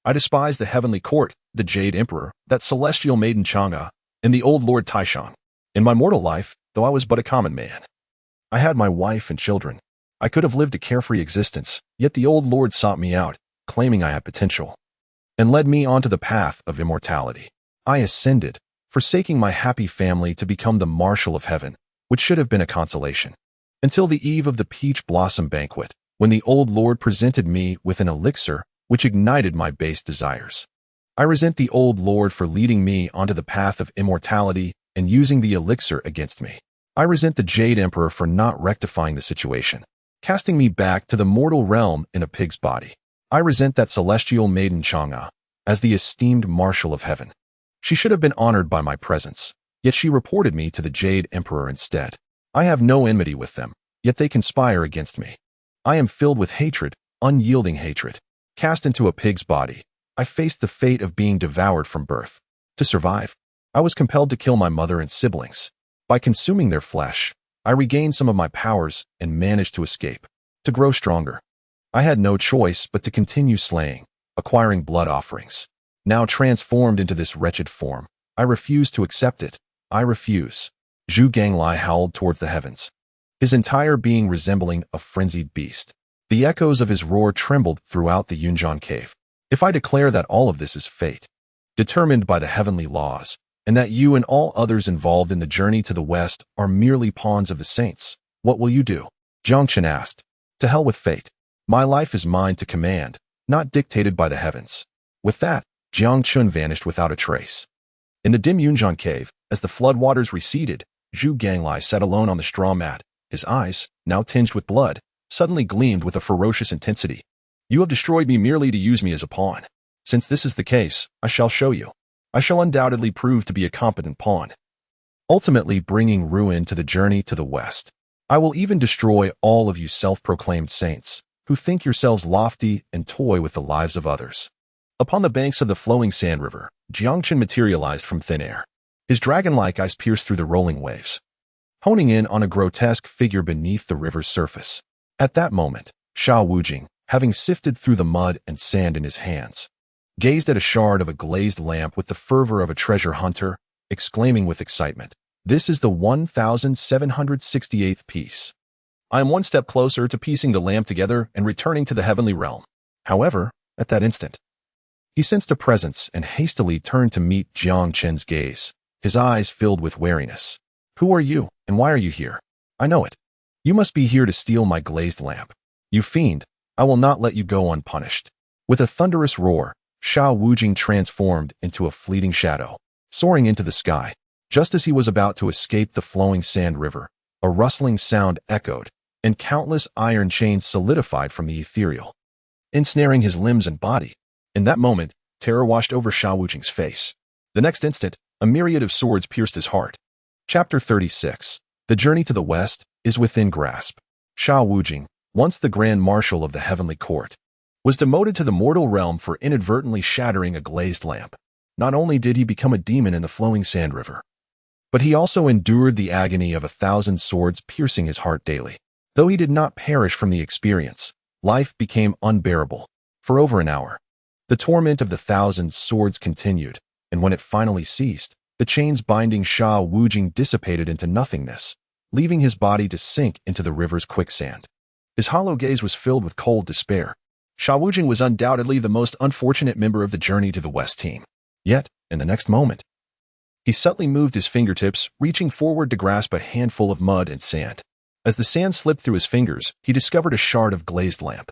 I despise the heavenly court, the Jade Emperor, that celestial maiden Chang'e, and the old Lord Taishang. In my mortal life, though I was but a common man, I had my wife and children. I could have lived a carefree existence, yet the old Lord sought me out, claiming I had potential, and led me onto the path of immortality. I ascended, forsaking my happy family to become the Marshal of Heaven, which should have been a consolation. Until the eve of the Peach Blossom Banquet, when the old Lord presented me with an elixir which ignited my base desires. I resent the old Lord for leading me onto the path of immortality and using the elixir against me. I resent the Jade Emperor for not rectifying the situation, casting me back to the mortal realm in a pig's body. I resent that celestial maiden Chang'e as the esteemed Marshal of Heaven. She should have been honored by my presence, yet she reported me to the Jade Emperor instead. I have no enmity with them, yet they conspire against me. I am filled with hatred, unyielding hatred. Cast into a pig's body, I faced the fate of being devoured from birth. To survive, I was compelled to kill my mother and siblings. By consuming their flesh, I regained some of my powers and managed to escape. To grow stronger, I had no choice but to continue slaying, acquiring blood offerings. Now transformed into this wretched form, I refuse to accept it. I refuse. Zhu Ganglai howled towards the heavens, his entire being resembling a frenzied beast. The echoes of his roar trembled throughout the Yunjian cave. If I declare that all of this is fate, determined by the heavenly laws, and that you and all others involved in the journey to the west are merely pawns of the saints, what will you do? Jiang Chen asked. To hell with fate. My life is mine to command, not dictated by the heavens. With that, Jiang Chen vanished without a trace. In the dim Yunjian cave, as the floodwaters receded, Zhu Ganglai sat alone on the straw mat. His eyes, now tinged with blood, suddenly gleamed with a ferocious intensity. You have destroyed me merely to use me as a pawn. Since this is the case, I shall show you. I shall undoubtedly prove to be a competent pawn, ultimately bringing ruin to the journey to the west. I will even destroy all of you self-proclaimed saints, who think yourselves lofty and toy with the lives of others. Upon the banks of the flowing sand river, Jiang Chen materialized from thin air. His dragon-like eyes pierced through the rolling waves. honing in on a grotesque figure beneath the river's surface. At that moment, Wei Zheng, having sifted through the mud and sand in his hands, gazed at a shard of a glazed lamp with the fervor of a treasure hunter, exclaiming with excitement, "This is the 1768th piece. I am one step closer to piecing the lamp together and returning to the heavenly realm." However, at that instant, he sensed a presence and hastily turned to meet Jiang Chen's gaze, his eyes filled with wariness. "Who are you, and why are you here? I know it. You must be here to steal my glazed lamp. You fiend, I will not let you go unpunished." With a thunderous roar, Wei Zheng transformed into a fleeting shadow, soaring into the sky. Just as he was about to escape the flowing sand river, a rustling sound echoed, and countless iron chains solidified from the ethereal, ensnaring his limbs and body. In that moment, terror washed over Wei Zheng's face. The next instant, a myriad of swords pierced his heart. Chapter 36. The journey to the west is within grasp. Wei Zheng, once the Grand Marshal of the Heavenly Court, was demoted to the mortal realm for inadvertently shattering a glazed lamp. Not only did he become a demon in the flowing sand river, but he also endured the agony of 1,000 swords piercing his heart daily. Though he did not perish from the experience, life became unbearable. For over an hour, the torment of the 1,000 swords continued, and when it finally ceased, the chains binding Wei Zheng dissipated into nothingness, leaving his body to sink into the river's quicksand. His hollow gaze was filled with cold despair. Wei Zheng was undoubtedly the most unfortunate member of the Journey to the West team. Yet, in the next moment, he subtly moved his fingertips, reaching forward to grasp a handful of mud and sand. As the sand slipped through his fingers, he discovered a shard of glazed lamp.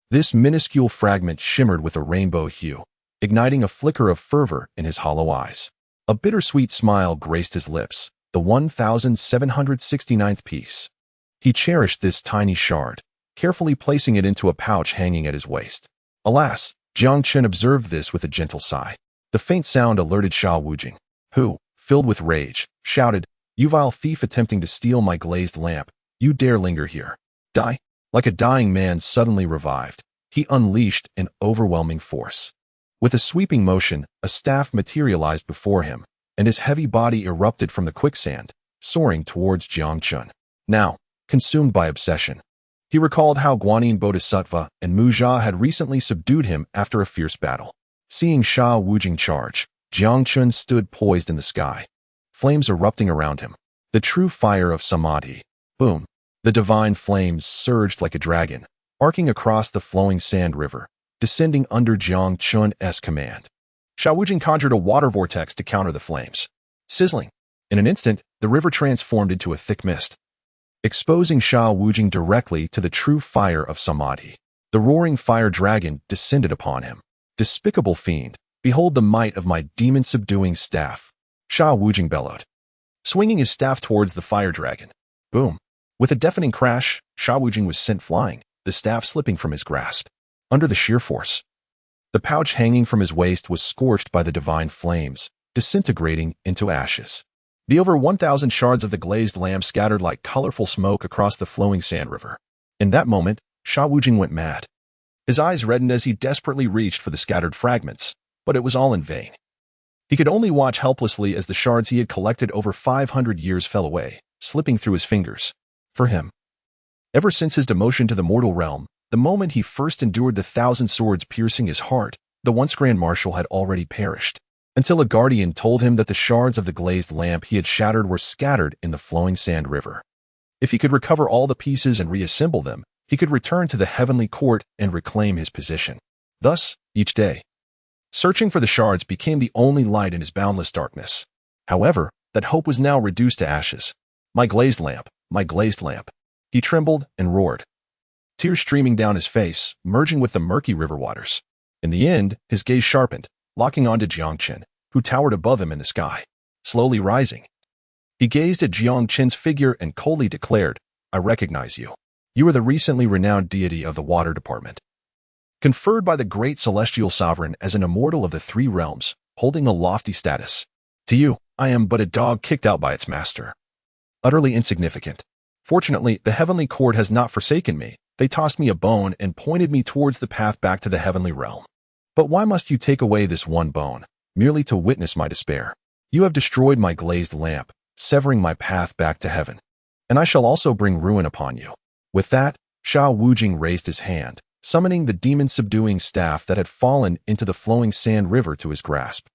This minuscule fragment shimmered with a rainbow hue, igniting a flicker of fervor in his hollow eyes. A bittersweet smile graced his lips, the 1769th piece. He cherished this tiny shard, carefully placing it into a pouch hanging at his waist. Alas, Jiang Chen observed this with a gentle sigh. The faint sound alerted Wei Zheng, who, filled with rage, shouted, "You vile thief attempting to steal my glazed lamp, you dare linger here. Die." Like a dying man suddenly revived, he unleashed an overwhelming force. With a sweeping motion, a staff materialized before him, and his heavy body erupted from the quicksand, soaring towards Jiang Chen. Now, consumed by obsession, he recalled how Guanyin Bodhisattva and Mu Jia had recently subdued him after a fierce battle. Seeing Wei Zheng charge, Jiang Chen stood poised in the sky, flames erupting around him. The true fire of Samadhi. Boom. The divine flames surged like a dragon, arcing across the flowing sand river, descending under Jiang Chen's command. Wei Zheng conjured a water vortex to counter the flames. Sizzling. In an instant, the river transformed into a thick mist, exposing Wei Zheng directly to the true fire of Samadhi. The roaring fire dragon descended upon him. "Despicable fiend, behold the might of my demon-subduing staff," Wei Zheng bellowed, swinging his staff towards the fire dragon. Boom. With a deafening crash, Wei Zheng was sent flying, the staff slipping from his grasp. Under the sheer force, the pouch hanging from his waist was scorched by the divine flames, disintegrating into ashes. The over 1,000 shards of the glazed lamp scattered like colorful smoke across the flowing sand river. In that moment, Wei Zheng went mad. His eyes reddened as he desperately reached for the scattered fragments, but it was all in vain. He could only watch helplessly as the shards he had collected over 500 years fell away, slipping through his fingers. For him, ever since his demotion to the mortal realm, the moment he first endured the 1,000 swords piercing his heart, the once Grand Marshal had already perished, until a guardian told him that the shards of the glazed lamp he had shattered were scattered in the flowing sand river. If he could recover all the pieces and reassemble them, he could return to the heavenly court and reclaim his position. Thus, each day, searching for the shards became the only light in his boundless darkness. However, that hope was now reduced to ashes. My glazed lamp, my glazed lamp. He trembled and roared, tears streaming down his face, merging with the murky river waters. In the end, his gaze sharpened, locking onto Jiang Chen, who towered above him in the sky. Slowly rising, he gazed at Jiang Chen's figure and coldly declared, "I recognize you. You are the recently renowned deity of the water department, conferred by the great celestial sovereign as an immortal of the three realms, holding a lofty status. To you, I am but a dog kicked out by its master. Utterly insignificant. Fortunately, the heavenly court has not forsaken me. They tossed me a bone and pointed me towards the path back to the heavenly realm. But why must you take away this one bone, merely to witness my despair? You have destroyed my glazed lamp, severing my path back to heaven. and I shall also bring ruin upon you." With that, Sha Wujing raised his hand, summoning the demon-subduing staff that had fallen into the flowing sand river to his grasp.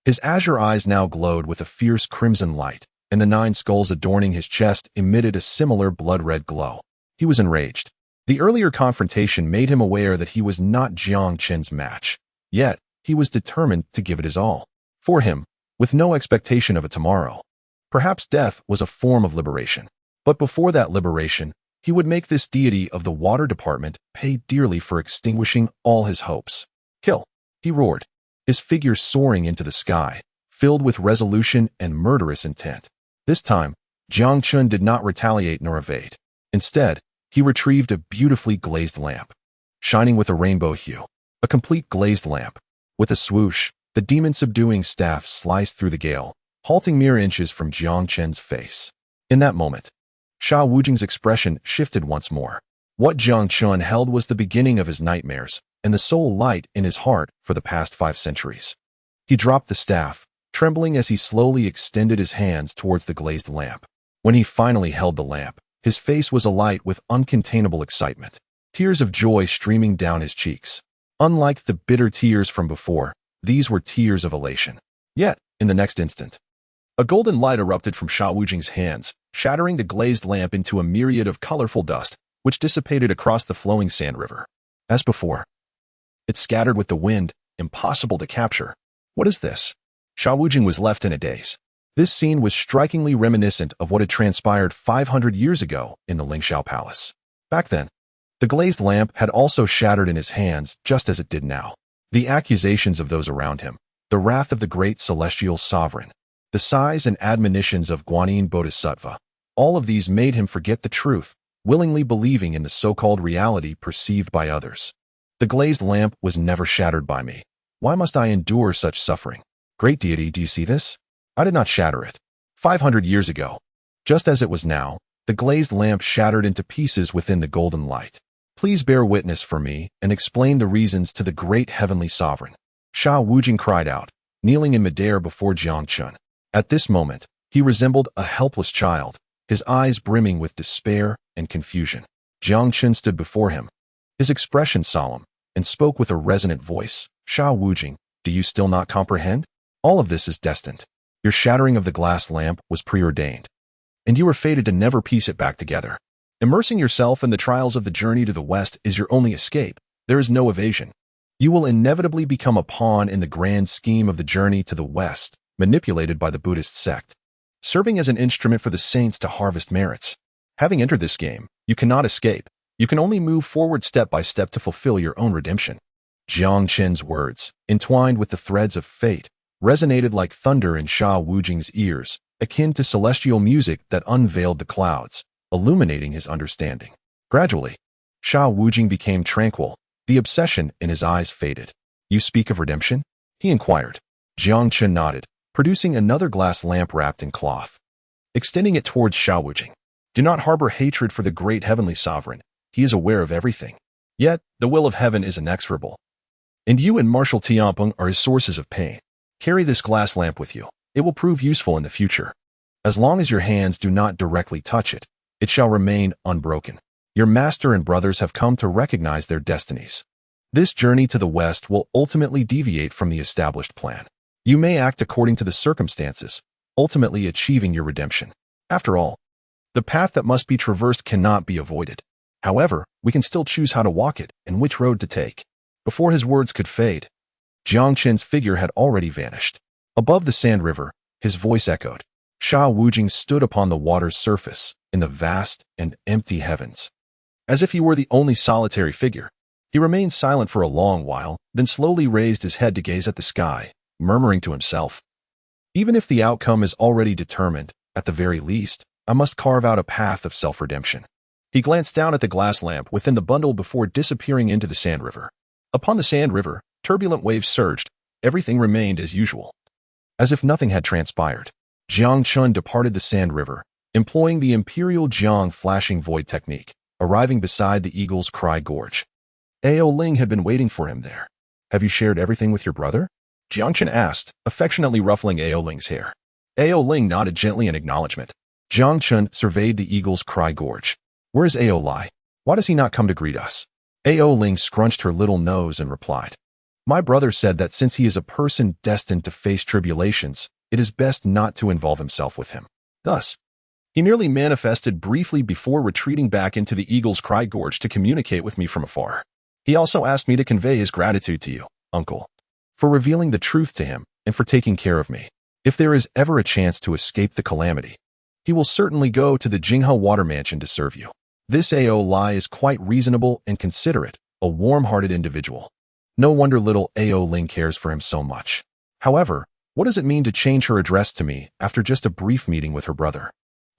His azure eyes now glowed with a fierce crimson light, and the 9 skulls adorning his chest emitted a similar blood-red glow. He was enraged. The earlier confrontation made him aware that he was not Jiang Chen's match. Yet, he was determined to give it his all. For him, with no expectation of a tomorrow. Perhaps death was a form of liberation. But before that liberation, he would make this deity of the water department pay dearly for extinguishing all his hopes. "Kill!" he roared, his figure soaring into the sky, filled with resolution and murderous intent. This time, Jiang Chen did not retaliate nor evade. Instead, he retrieved a beautifully glazed lamp, shining with a rainbow hue. A complete glazed lamp. With a swoosh, the demon-subduing staff sliced through the gale, halting mere inches from Jiang Chen's face. In that moment, Sha Wujing's expression shifted once more. What Jiang Chen held was the beginning of his nightmares and the sole light in his heart for the past 5 centuries. He dropped the staff, trembling as he slowly extended his hands towards the glazed lamp. When he finally held the lamp, his face was alight with uncontainable excitement, tears of joy streaming down his cheeks. Unlike the bitter tears from before, these were tears of elation. Yet, in the next instant, a golden light erupted from Sha Wujing's hands, shattering the glazed lamp into a myriad of colorful dust, which dissipated across the flowing sand river. As before, it scattered with the wind, impossible to capture. What is this? Sha Wujing was left in a daze. This scene was strikingly reminiscent of what had transpired 500 years ago in the Lingxiao Palace. Back then, the glazed lamp had also shattered in his hands just as it did now. The accusations of those around him, the wrath of the great celestial sovereign, the sighs and admonitions of Guanyin Bodhisattva, all of these made him forget the truth, willingly believing in the so-called reality perceived by others. The glazed lamp was never shattered by me. Why must I endure such suffering? Great deity, do you see this? I did not shatter it. 500 years ago, just as it was now, the glazed lamp shattered into pieces within the golden light. Please bear witness for me and explain the reasons to the great heavenly sovereign. Sha Wujing cried out, kneeling in midair before Jiang Chen. At this moment, he resembled a helpless child, his eyes brimming with despair and confusion. Jiang Chen stood before him, his expression solemn, and spoke with a resonant voice. Sha Wujing, do you still not comprehend? All of this is destined. Your shattering of the glass lamp was preordained, and you are fated to never piece it back together. Immersing yourself in the trials of the journey to the West is your only escape. There is no evasion. You will inevitably become a pawn in the grand scheme of the journey to the West, manipulated by the Buddhist sect, serving as an instrument for the saints to harvest merits. Having entered this game, you cannot escape. You can only move forward step by step to fulfill your own redemption. Jiang Chen's words, entwined with the threads of fate, resonated like thunder in Sha Wujing's ears, akin to celestial music that unveiled the clouds, illuminating his understanding. Gradually, Sha Wujing became tranquil. The obsession in his eyes faded. You speak of redemption? He inquired. Jiang Chen nodded, producing another glass lamp wrapped in cloth. Extending it towards Sha Wujing. Do not harbor hatred for the great heavenly sovereign. He is aware of everything. Yet, the will of heaven is inexorable. And you and Marshal Tianpeng are his sources of pain. Carry this glass lamp with you. It will prove useful in the future. As long as your hands do not directly touch it, it shall remain unbroken. Your master and brothers have come to recognize their destinies. This journey to the West will ultimately deviate from the established plan. You may act according to the circumstances, ultimately achieving your redemption. After all, the path that must be traversed cannot be avoided. However, we can still choose how to walk it and which road to take. Before his words could fade, Jiang Chen's figure had already vanished. Above the sand river, his voice echoed. Sha Wujing stood upon the water's surface, in the vast and empty heavens. As if he were the only solitary figure, he remained silent for a long while, then slowly raised his head to gaze at the sky, murmuring to himself, even if the outcome is already determined, at the very least, I must carve out a path of self-redemption. He glanced down at the glass lamp within the bundle before disappearing into the sand river. Upon the sand river, turbulent waves surged. Everything remained as usual. As if nothing had transpired, Jiang Chen departed the sand river, employing the Imperial Jiang flashing void technique, arriving beside the Eagle's Cry Gorge. Ao Ling had been waiting for him there. Have you shared everything with your brother? Jiang Chen asked, affectionately ruffling Ao Ling's hair. Ao Ling nodded gently in acknowledgement. Jiang Chen surveyed the Eagle's Cry Gorge. Where is Ao Lai? Why does he not come to greet us? Ao Ling scrunched her little nose and replied, My brother said that since he is a person destined to face tribulations, it is best not to involve himself with him. Thus, he merely manifested briefly before retreating back into the Eagle's Cry Gorge to communicate with me from afar. He also asked me to convey his gratitude to you, uncle, for revealing the truth to him and for taking care of me. If there is ever a chance to escape the calamity, he will certainly go to the Jinghe Water Mansion to serve you. This Ao Lai is quite reasonable and considerate, a warm-hearted individual. No wonder little Ao Ling cares for him so much. However, what does it mean to change her address to me after just a brief meeting with her brother?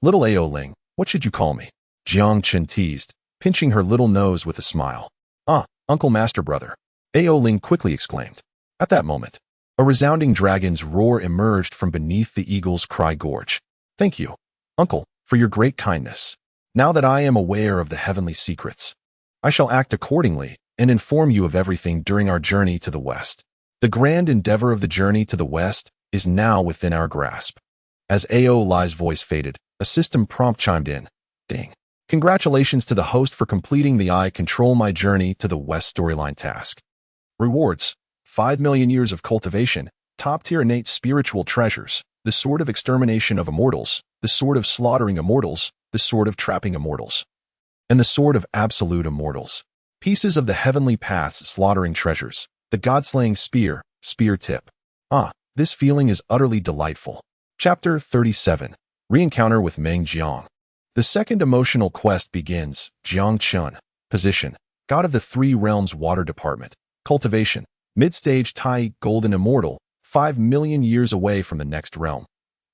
Little Ao Ling, what should you call me? Jiang Chen teased, pinching her little nose with a smile. Ah, Uncle Master Brother, Ao Ling quickly exclaimed. At that moment, a resounding dragon's roar emerged from beneath the Eagle's Cry Gorge. Thank you, Uncle, for your great kindness. Now that I am aware of the heavenly secrets, I shall act accordingly and inform you of everything during our journey to the west. The grand endeavor of the journey to the west is now within our grasp. As Ao Lai's voice faded, a system prompt chimed in. Ding. Congratulations to the host for completing the I Control My Journey to the West storyline task. Rewards: 5 million years of cultivation, top-tier innate spiritual treasures, the sword of extermination of immortals, the sword of slaughtering immortals, the sword of trapping immortals, and the sword of absolute immortals. Pieces of the heavenly path's slaughtering treasures, the god-slaying spear, spear tip. Ah, this feeling is utterly delightful. Chapter 37. Re-encounter with Meng Jiang. The second emotional quest begins. Jiang Chen. Position: God of the Three Realms Water Department. Cultivation: mid-stage Tai Golden Immortal, 5 million years away from the next realm.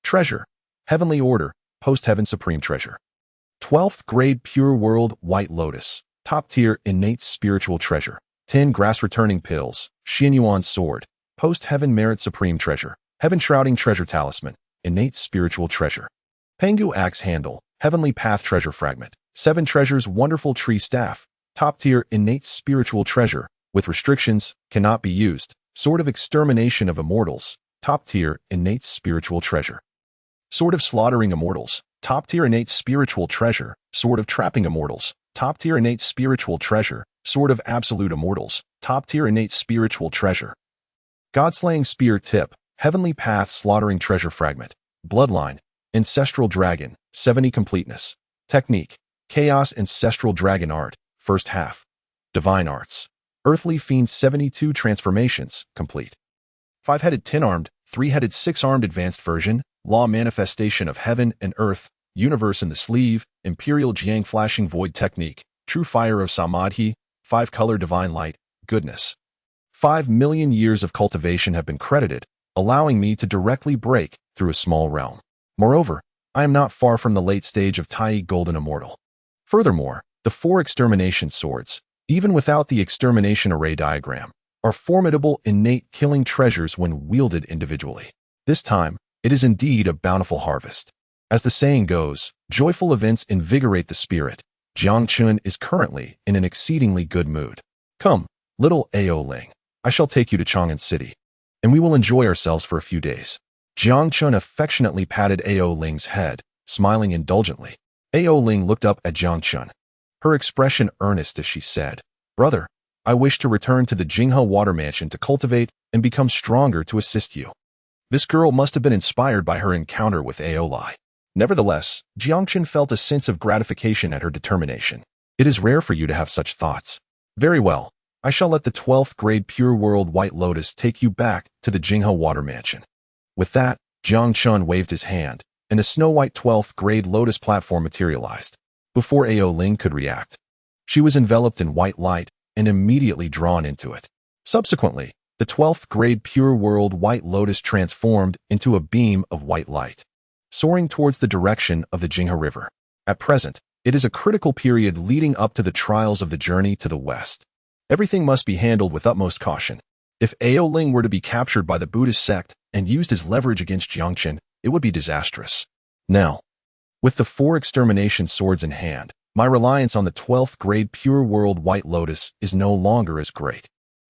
Treasure: Heavenly Order, Post-Heaven Supreme Treasure. 12th Grade Pure World White Lotus, Top-Tier Innate Spiritual Treasure. 10 Grass Returning Pills, Xianyuan Sword, Post-Heaven Merit Supreme Treasure. Heaven Shrouding Treasure Talisman, Innate Spiritual Treasure. Pengu Axe Handle, Heavenly Path Treasure Fragment. 7 Treasures Wonderful Tree Staff, Top-Tier Innate Spiritual Treasure, with restrictions, cannot be used. Sword of Extermination of Immortals, Top-Tier Innate Spiritual Treasure. Sword of Slaughtering Immortals, Top-Tier Innate Spiritual Treasure. Sword of Trapping Immortals, Top-Tier Innate Spiritual Treasure. Sword of Absolute Immortals, Top-Tier Innate Spiritual Treasure. God-Slaying Spear Tip, Heavenly Path Slaughtering Treasure Fragment. Bloodline, Ancestral Dragon, 70 Completeness. Technique, Chaos Ancestral Dragon Art, First Half. Divine Arts, Earthly Fiend 72 Transformations, complete. 5-headed 10-armed, 3-headed 6-armed advanced version, Law Manifestation of Heaven and Earth, Universe in the Sleeve, Imperial Jiang Flashing Void Technique, True Fire of Samadhi, 5-color Divine Light, Goodness. 5 million years of cultivation have been credited, allowing me to directly break through a small realm. Moreover, I am not far from the late stage of Tai Golden Immortal. Furthermore, the 4 extermination swords, even without the extermination array diagram, are formidable innate killing treasures when wielded individually. This time, it is indeed a bountiful harvest. As the saying goes, joyful events invigorate the spirit. Jiang Chen is currently in an exceedingly good mood. Come, little Ao Ling, I shall take you to Chang'an City, and we will enjoy ourselves for a few days. Jiang Chen affectionately patted Ao Ling's head, smiling indulgently. Ao Ling looked up at Jiang Chen, her expression earnest as she said, Brother, I wish to return to the Jinghe Water Mansion to cultivate and become stronger to assist you. This girl must have been inspired by her encounter with Ao Lai. Nevertheless, Jiang Chen felt a sense of gratification at her determination. It is rare for you to have such thoughts. Very well, I shall let the 12th grade Pure World White Lotus take you back to the Jinghe Water Mansion. With that, Jiang Chen waved his hand, and a snow-white 12th grade lotus platform materialized. Before Ao Ling could react, she was enveloped in white light and immediately drawn into it. Subsequently, the 12th grade Pure World White Lotus transformed into a beam of white light, soaring towards the direction of the Jinghe River. At present, it is a critical period leading up to the trials of the journey to the west. Everything must be handled with utmost caution. If Ao Ling were to be captured by the Buddhist sect and used as leverage against Jiang Chen, it would be disastrous. Now, with the 4 extermination swords in hand, my reliance on the 12th grade Pure World White Lotus is no longer as great.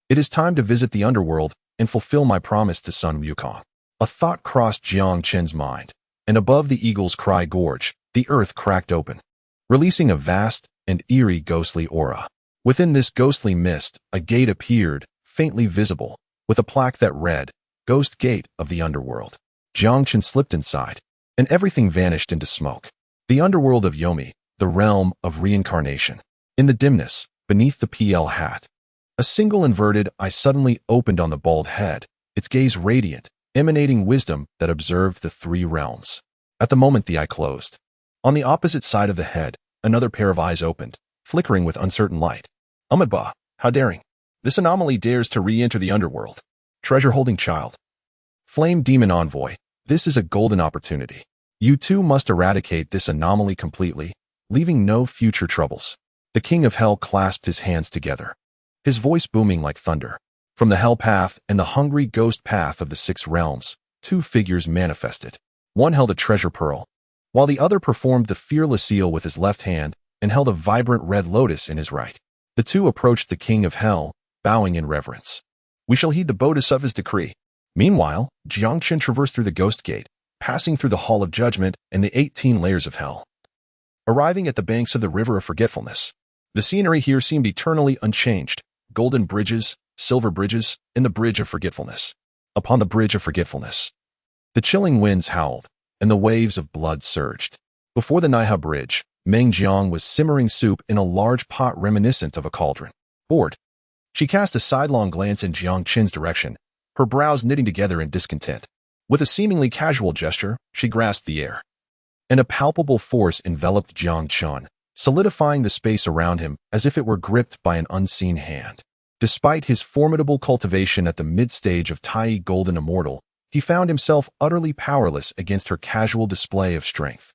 It is time to visit the underworld and fulfill my promise to son Wukong. A thought crossed Jiang Chen's mind, and above the Eagle's Cry Gorge, the earth cracked open, releasing a vast and eerie ghostly aura. Within this ghostly mist, a gate appeared, faintly visible, with a plaque that read, "Ghost Gate of the Underworld." Jiang Chen slipped inside, and everything vanished into smoke. The underworld of Yomi, the realm of reincarnation. In the dimness, beneath the PL hat, a single inverted eye suddenly opened on the bald head, its gaze radiant, emanating wisdom that observed the three realms. At the moment the eye closed, on the opposite side of the head, another pair of eyes opened, flickering with uncertain light. Ahmedba, how daring. This anomaly dares to re-enter the underworld. Treasure-holding child. Flame demon envoy, this is a golden opportunity. You too must eradicate this anomaly completely, leaving no future troubles. The king of hell clasped his hands together, his voice booming like thunder. From the hell path and the hungry ghost path of the six realms, two figures manifested. One held a treasure pearl, while the other performed the fearless seal with his left hand and held a vibrant red lotus in his right. The two approached the king of hell, bowing in reverence. We shall heed the bodhisattva's of his decree. Meanwhile, Jiang Chen traversed through the ghost gate, passing through the hall of judgment and the 18 layers of hell. Arriving at the banks of the river of forgetfulness, the scenery here seemed eternally unchanged. Golden bridges, silver bridges, and the bridge of forgetfulness. Upon the bridge of forgetfulness, the chilling winds howled, and the waves of blood surged. Before the Naiha bridge, Meng Jiang was simmering soup in a large pot reminiscent of a cauldron. Bored, she cast a sidelong glance in Jiang Chen's direction, her brows knitting together in discontent. With a seemingly casual gesture, she grasped the air, and a palpable force enveloped Jiang Chen, solidifying the space around him as if it were gripped by an unseen hand. Despite his formidable cultivation at the mid-stage of Tai Golden Immortal, he found himself utterly powerless against her casual display of strength.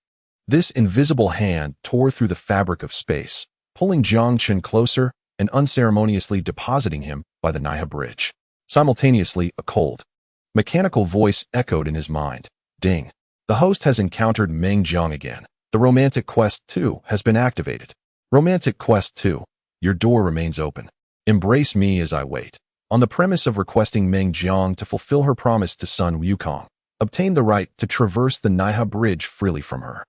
This invisible hand tore through the fabric of space, pulling Jiang Chen closer and unceremoniously depositing him by the Naiha bridge. Simultaneously, a cold, mechanical voice echoed in his mind. Ding. The host has encountered Meng Jiang again. The Romantic Quest 2 has been activated. Romantic Quest 2. Your door remains open. Embrace me as I wait. On the premise of requesting Meng Jiang to fulfill her promise to son Wukong, obtain the right to traverse the Naiha bridge freely from her.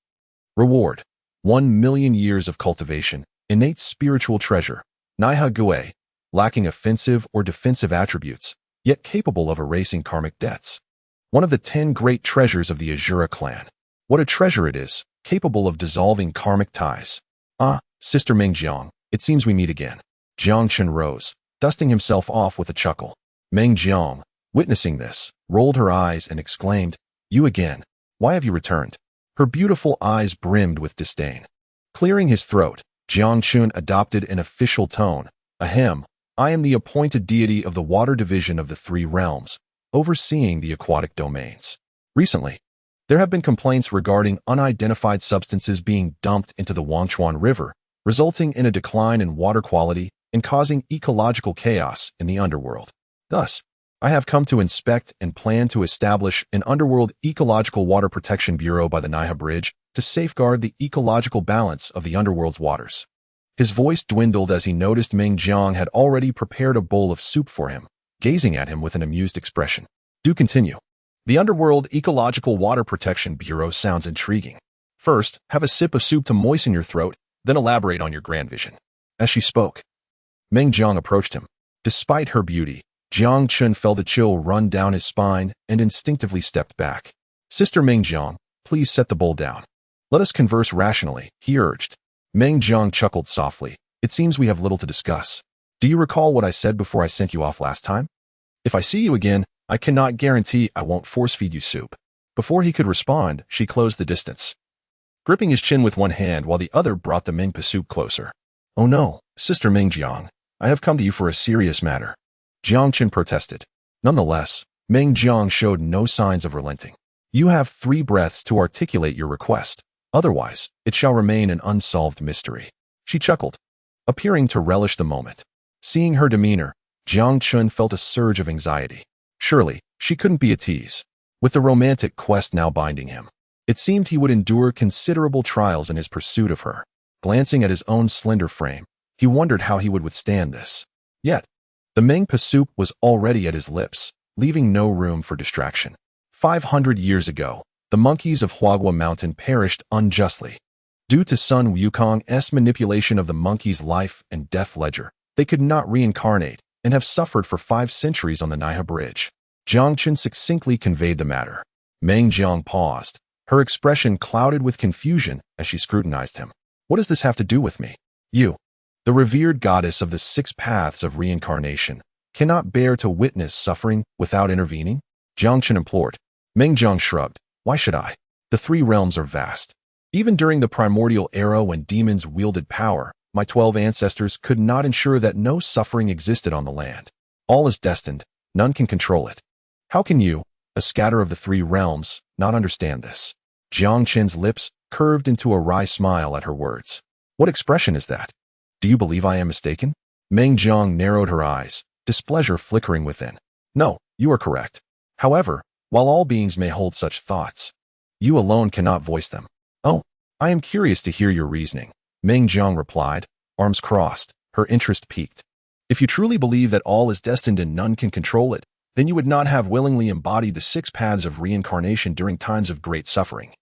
Reward: 1,000,000 years of cultivation, innate spiritual treasure, Naiha Gui, lacking offensive or defensive attributes, yet capable of erasing karmic debts. One of the 10 great treasures of the Azura clan. What a treasure it is, capable of dissolving karmic ties. Ah, Sister Meng Jiang, it seems we meet again. Jiang Chen rose, dusting himself off with a chuckle. Meng Jiang, witnessing this, rolled her eyes and exclaimed, "You again? Why have you returned?" Her beautiful eyes brimmed with disdain. Clearing his throat, Jiang Chen adopted an official tone. Ahem, I am the appointed deity of the water division of the three realms, overseeing the aquatic domains. Recently, there have been complaints regarding unidentified substances being dumped into the Wangchuan River, resulting in a decline in water quality and causing ecological chaos in the underworld. Thus, I have come to inspect and plan to establish an underworld ecological water protection bureau by the Naiha Bridge to safeguard the ecological balance of the underworld's waters. His voice dwindled as he noticed Meng Jiang had already prepared a bowl of soup for him, gazing at him with an amused expression. Do continue. The Underworld Ecological Water Protection Bureau sounds intriguing. First, have a sip of soup to moisten your throat, then elaborate on your grand vision. As she spoke, Meng Jiang approached him. Despite her beauty, Jiang Chen felt a chill run down his spine and instinctively stepped back. Sister Meng Jiang, please set the bowl down. Let us converse rationally, he urged. Meng Jiang chuckled softly. It seems we have little to discuss. Do you recall what I said before I sent you off last time? If I see you again, I cannot guarantee I won't force-feed you soup. Before he could respond, she closed the distance, gripping his chin with one hand while the other brought the Mengpa soup closer. Oh no, Sister Meng Jiang, I have come to you for a serious matter. Jiang Chen protested. Nonetheless, Meng Jiang showed no signs of relenting. You have 3 breaths to articulate your request. Otherwise, it shall remain an unsolved mystery. She chuckled, appearing to relish the moment. Seeing her demeanor, Jiang Chen felt a surge of anxiety. Surely, she couldn't be a tease. With the romantic quest now binding him, it seemed he would endure considerable trials in his pursuit of her. Glancing at his own slender frame, he wondered how he would withstand this. Yet, the Mengpa soup was already at his lips, leaving no room for distraction. 500 years ago, the monkeys of Huagua Mountain perished unjustly. Due to Sun Wukong's manipulation of the monkey's life and death ledger, they could not reincarnate and have suffered for 5 centuries on the Naiha Bridge. Jiang Chen succinctly conveyed the matter. Meng Jiang paused, her expression clouded with confusion as she scrutinized him. What does this have to do with me? You, the revered goddess of the 6 paths of reincarnation, cannot bear to witness suffering without intervening? Jiang Chen implored. Meng Jiang shrugged. Why should I? The 3 realms are vast. Even during the primordial era when demons wielded power, my 12 ancestors could not ensure that no suffering existed on the land. All is destined, none can control it. How can you, a scatter of the 3 realms, not understand this? Jiang Chen's lips curved into a wry smile at her words. What expression is that? Do you believe I am mistaken? Meng Jiang narrowed her eyes, displeasure flickering within. No, you are correct. However, while all beings may hold such thoughts, you alone cannot voice them. Oh, I am curious to hear your reasoning, Meng Jiang replied, arms crossed, her interest piqued. If you truly believe that all is destined and none can control it, then you would not have willingly embodied the 6 paths of reincarnation during times of great suffering,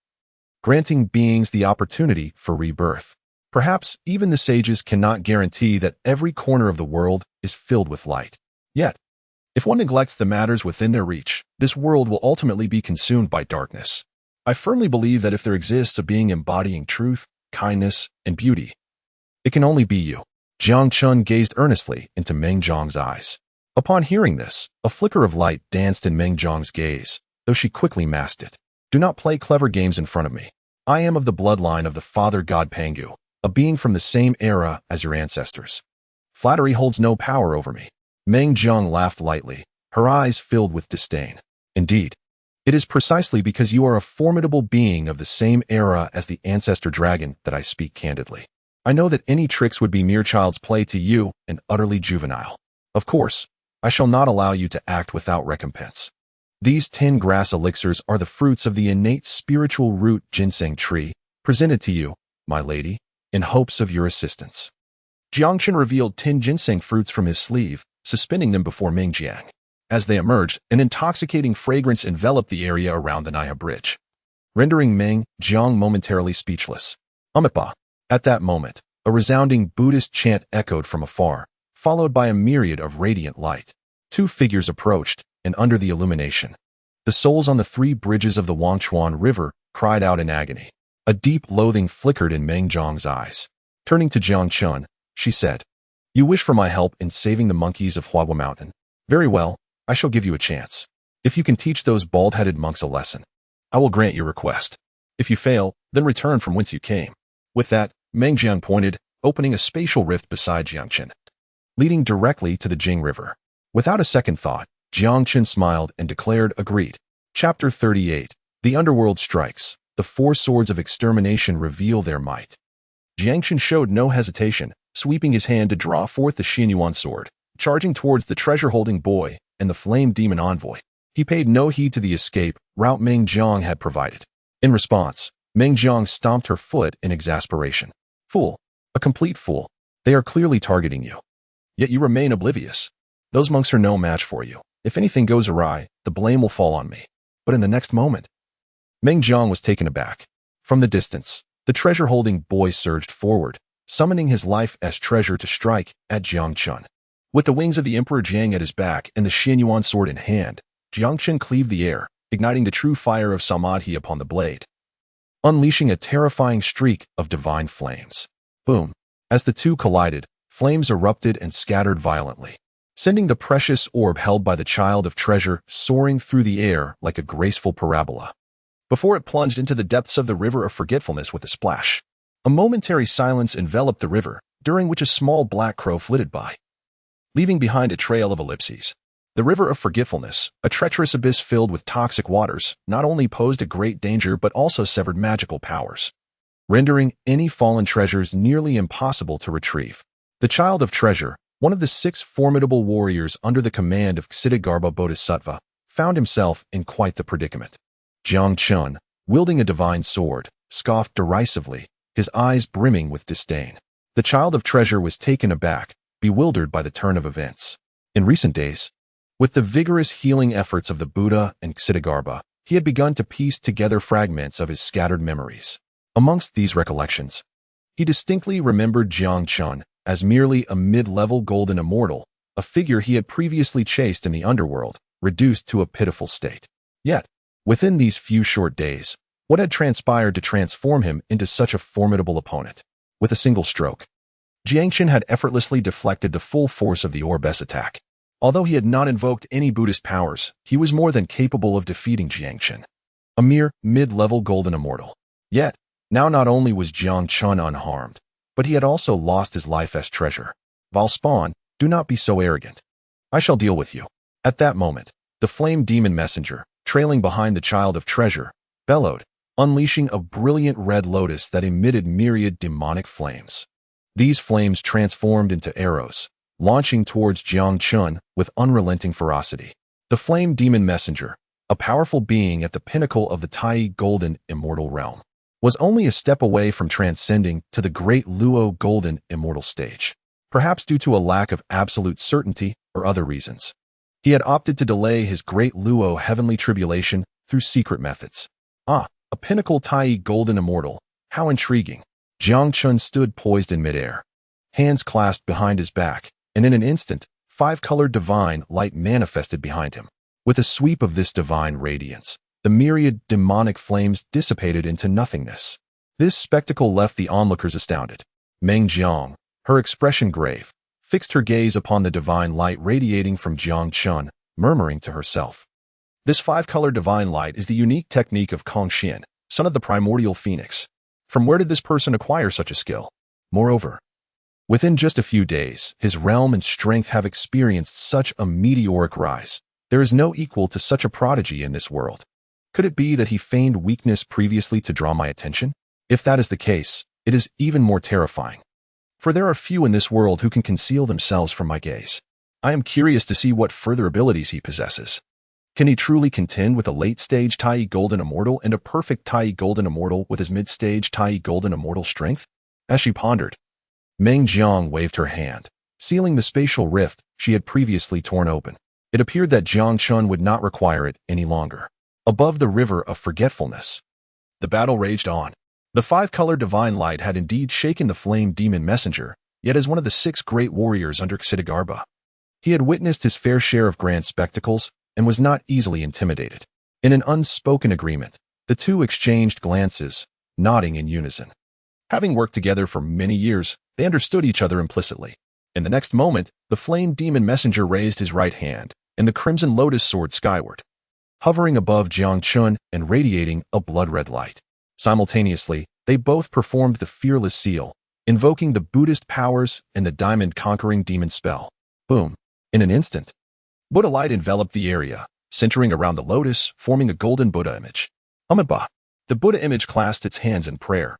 granting beings the opportunity for rebirth. Perhaps even the sages cannot guarantee that every corner of the world is filled with light. Yet, if one neglects the matters within their reach, this world will ultimately be consumed by darkness. I firmly believe that if there exists a being embodying truth, kindness, and beauty, it can only be you. Jiang Chen gazed earnestly into Meng Jiang's eyes. Upon hearing this, a flicker of light danced in Meng Jiang's gaze, though she quickly masked it. Do not play clever games in front of me. I am of the bloodline of the father god Pangu, a being from the same era as your ancestors. Flattery holds no power over me. Meng Jiang laughed lightly, her eyes filled with disdain. Indeed, it is precisely because you are a formidable being of the same era as the ancestor dragon that I speak candidly. I know that any tricks would be mere child's play to you and utterly juvenile. Of course, I shall not allow you to act without recompense. These 10 grass elixirs are the fruits of the innate spiritual root ginseng tree, presented to you, my lady, in hopes of your assistance. Jiang Chen revealed 10 ginseng fruits from his sleeve, suspending them before Meng Jiang. As they emerged, an intoxicating fragrance enveloped the area around the Naiha Bridge, rendering Meng Jiang momentarily speechless. Amipa. At that moment, a resounding Buddhist chant echoed from afar, followed by a myriad of radiant light. 2 figures approached, and under the illumination, the souls on the 3 bridges of the Wangchuan River cried out in agony. A deep loathing flickered in Meng Jiang's eyes. Turning to Jiang Chen, she said, You wish for my help in saving the monkeys of Huagua Mountain. Very well, I shall give you a chance. If you can teach those bald-headed monks a lesson, I will grant your request. If you fail, then return from whence you came. With that, Meng Jiang pointed, opening a spatial rift beside Jiang Chen, leading directly to the Jing River. Without a second thought, Jiang Chen smiled and declared, agreed. Chapter 38. The Underworld Strikes. The 4 swords of extermination reveal their might. Jiang Chen showed no hesitation, sweeping his hand to draw forth the Xianyuan sword, charging towards the treasure-holding boy and the flame demon envoy. He paid no heed to the escape route Meng Jiang had provided. In response, Meng Jiang stomped her foot in exasperation. Fool. A complete fool. They are clearly targeting you. Yet you remain oblivious. Those monks are no match for you. If anything goes awry, the blame will fall on me. But in the next moment, Meng Jiang was taken aback. From the distance, the treasure-holding boy surged forward, summoning his life as treasure to strike at Jiang Chen. With the wings of the Emperor Jiang at his back and the Xianyuan sword in hand, Jiang Chen cleaved the air, igniting the true fire of Samadhi upon the blade, unleashing a terrifying streak of divine flames. Boom! As the two collided, flames erupted and scattered violently, sending the precious orb held by the child of treasure soaring through the air like a graceful parabola, before it plunged into the depths of the river of forgetfulness with a splash. A momentary silence enveloped the river, during which a small black crow flitted by, leaving behind a trail of ellipses. The river of forgetfulness, a treacherous abyss filled with toxic waters, not only posed a great danger but also severed magical powers, rendering any fallen treasures nearly impossible to retrieve. The child of treasure, one of the 6 formidable warriors under the command of Ksitigarbha Bodhisattva, found himself in quite the predicament. Jiang Chen, wielding a divine sword, scoffed derisively, his eyes brimming with disdain. The child of treasure was taken aback, bewildered by the turn of events. In recent days, with the vigorous healing efforts of the Buddha and Ksitigarbha, he had begun to piece together fragments of his scattered memories. Amongst these recollections, he distinctly remembered Jiang Chen as merely a mid-level golden immortal, a figure he had previously chased in the underworld, reduced to a pitiful state. Yet, within these few short days, what had transpired to transform him into such a formidable opponent? With a single stroke, Jiang Chen had effortlessly deflected the full force of the Orb's attack. Although he had not invoked any Buddhist powers, he was more than capable of defeating Jiang Chen, a mere mid-level golden immortal. Yet, now not only was Jiang Chen unharmed, but he had also lost his life as treasure. Valspawn, do not be so arrogant. I shall deal with you. At that moment, the flame demon messenger, trailing behind the child of treasure, bellowed, unleashing a brilliant red lotus that emitted myriad demonic flames. These flames transformed into arrows, launching towards Jiang Chen with unrelenting ferocity. The flame demon messenger, a powerful being at the pinnacle of the Tai Golden Immortal realm, was only a step away from transcending to the great Luo Golden Immortal stage, perhaps due to a lack of absolute certainty or other reasons. He had opted to delay his great Luo heavenly tribulation through secret methods. A pinnacle Tai Golden Immortal, how intriguing. Jiang Chen stood poised in midair, hands clasped behind his back, and in an instant, 5-colored divine light manifested behind him. With a sweep of this divine radiance, the myriad demonic flames dissipated into nothingness. This spectacle left the onlookers astounded. Meng Jiang, her expression grave, fixed her gaze upon the divine light radiating from Jiang Chen, murmuring to herself. This 5-colored divine light is the unique technique of Kong Xian, son of the primordial phoenix. From where did this person acquire such a skill? Moreover, within just a few days, his realm and strength have experienced such a meteoric rise. There is no equal to such a prodigy in this world. Could it be that he feigned weakness previously to draw my attention? If that is the case, it is even more terrifying. For there are few in this world who can conceal themselves from my gaze. I am curious to see what further abilities he possesses. Can he truly contend with a late-stage Tai Golden Immortal and a perfect Tai Golden Immortal with his mid-stage Tai Golden Immortal strength? As she pondered, Meng Jiang waved her hand, sealing the spatial rift she had previously torn open. It appeared that Jiang Chen would not require it any longer. Above the river of forgetfulness, the battle raged on. The 5-colored divine light had indeed shaken the flame demon messenger, yet as one of the 6 great warriors under Xidagarba, he had witnessed his fair share of grand spectacles and was not easily intimidated. In an unspoken agreement, the two exchanged glances, nodding in unison. Having worked together for many years, they understood each other implicitly. In the next moment, the flame demon messenger raised his right hand, and the crimson lotus soared skyward, hovering above Jiang Chen and radiating a blood-red light. Simultaneously, they both performed the fearless seal, invoking the Buddhist powers and the diamond-conquering demon spell. Boom! In an instant, Buddha light enveloped the area, centering around the lotus, forming a golden Buddha image. Amitabha. The Buddha image clasped its hands in prayer,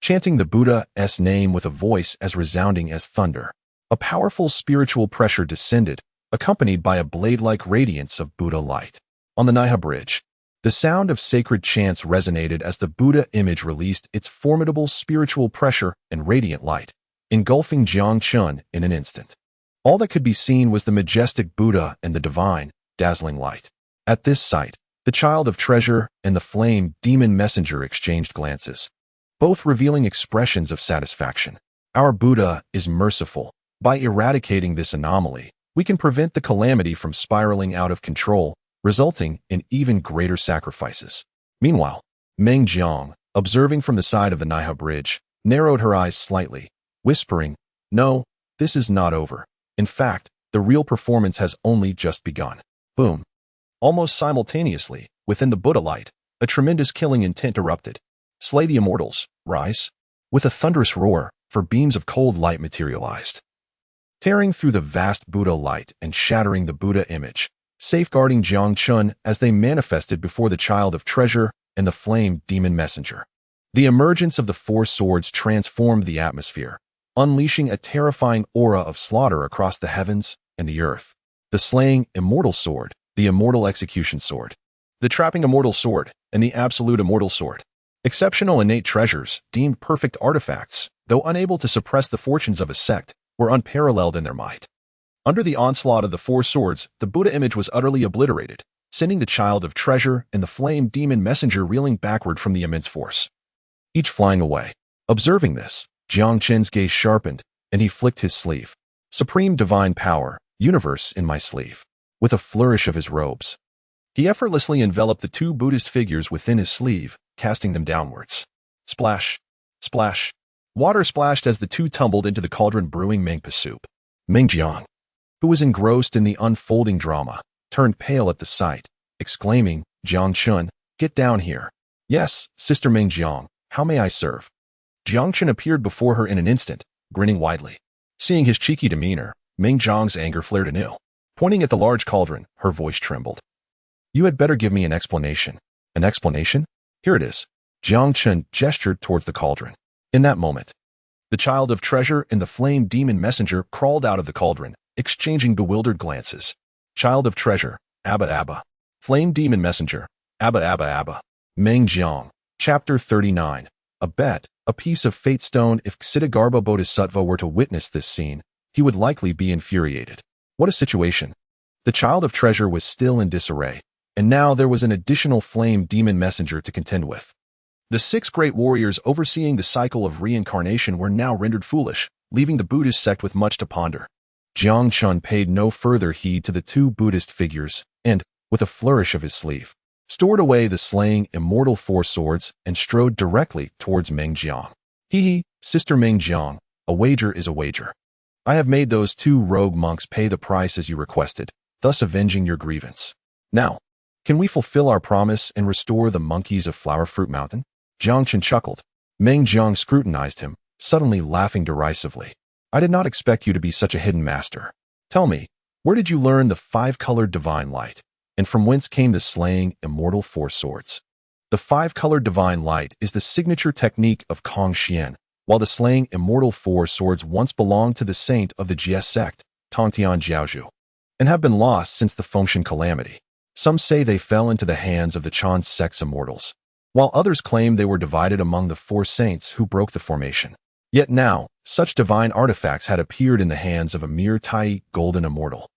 chanting the Buddha's name with a voice as resounding as thunder. A powerful spiritual pressure descended, accompanied by a blade-like radiance of Buddha light. On the Niha Bridge, the sound of sacred chants resonated as the Buddha image released its formidable spiritual pressure and radiant light, engulfing Jiang Chen in an instant. All that could be seen was the majestic Buddha and the divine, dazzling light. At this sight, the child of treasure and the flame demon messenger exchanged glances, both revealing expressions of satisfaction. Our Buddha is merciful. By eradicating this anomaly, we can prevent the calamity from spiraling out of control, resulting in even greater sacrifices. Meanwhile, Meng Jiang, observing from the side of the Niha Bridge, narrowed her eyes slightly, whispering, "No, this is not over. In fact, the real performance has only just begun." Boom. Almost simultaneously, within the Buddha light, a tremendous killing intent erupted. Slay the immortals, rise. With a thunderous roar, for beams of cold light materialized, tearing through the vast Buddha light and shattering the Buddha image, safeguarding Jiang Chen as they manifested before the child of treasure and the flame demon messenger. The emergence of the 4 swords transformed the atmosphere, unleashing a terrifying aura of slaughter across the heavens and the earth. The slaying immortal sword, the immortal execution sword, the trapping immortal sword, and the absolute immortal sword. Exceptional innate treasures, deemed perfect artifacts, though unable to suppress the fortunes of a sect, were unparalleled in their might. Under the onslaught of the 4 swords, the Buddha image was utterly obliterated, sending the child of treasure and the flame demon messenger reeling backward from the immense force, each flying away. Observing this, Jiang Chen's gaze sharpened, and he flicked his sleeve. Supreme divine power, universe in my sleeve. With a flourish of his robes, he effortlessly enveloped the two Buddhist figures within his sleeve, casting them downwards. Splash, splash. Water splashed as the two tumbled into the cauldron brewing Mengpa soup. Mengjiang, who was engrossed in the unfolding drama, turned pale at the sight, exclaiming, Jiang Chen, get down here. Yes, Sister Mengjiang, how may I serve? Jiang Chen appeared before her in an instant, grinning widely. Seeing his cheeky demeanor, Mengjiang's anger flared anew. Pointing at the large cauldron, her voice trembled. You had better give me an explanation. An explanation? Here it is. Jiang Chen gestured towards the cauldron. In that moment, the child of treasure and the flame demon messenger crawled out of the cauldron, exchanging bewildered glances. Child of treasure, Abba Abba. Flame demon messenger, Abba Abba Abba. Mengjiang. Chapter 39. A bet, a piece of fate stone. If Ksitigarbha Bodhisattva were to witness this scene, he would likely be infuriated. What a situation. The child of treasure was still in disarray, and now there was an additional flame demon messenger to contend with. The 6 great warriors overseeing the cycle of reincarnation were now rendered foolish, leaving the Buddhist sect with much to ponder. Jiang Chen paid no further heed to the 2 Buddhist figures, and, with a flourish of his sleeve, stored away the slaying immortal 4 swords and strode directly towards Mengjiang. Hee, Sister Mengjiang, a wager is a wager. I have made those 2 rogue monks pay the price as you requested, thus avenging your grievance. Now, can we fulfill our promise and restore the monkeys of Flower Fruit Mountain? Jiang Chen chuckled. Mengjiang scrutinized him, suddenly laughing derisively. I did not expect you to be such a hidden master. Tell me, where did you learn the 5-colored divine light, and from whence came the slaying immortal 4 swords? The 5-colored divine light is the signature technique of Kong Xian, while the slaying immortal 4 swords once belonged to the saint of the Jie sect, Tongtian Jiaozhu, and have been lost since the Fengshan calamity. Some say they fell into the hands of the Chan sect's immortals, while others claim they were divided among the 4 saints who broke the formation. Yet now, such divine artifacts had appeared in the hands of a mere Tai golden immortal,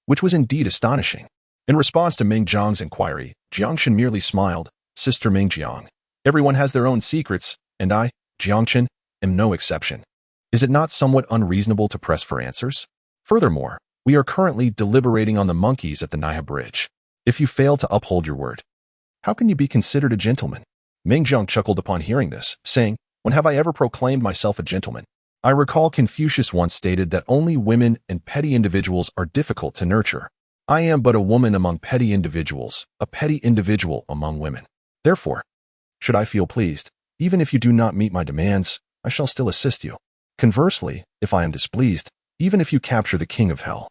which was indeed astonishing. In response to Mengjiang's inquiry, Jiang Chen merely smiled. Sister Mengjiang, everyone has their own secrets, and I, Jiang Chen, am no exception. Is it not somewhat unreasonable to press for answers? Furthermore, we are currently deliberating on the monkeys at the Naiha Bridge. If you fail to uphold your word, how can you be considered a gentleman? Mengjiang chuckled upon hearing this, saying, When have I ever proclaimed myself a gentleman? I recall Confucius once stated that only women and petty individuals are difficult to nurture. I am but a woman among petty individuals, a petty individual among women. Therefore, should I feel pleased, even if you do not meet my demands, I shall still assist you. Conversely, if I am displeased, even if you capture the king of hell,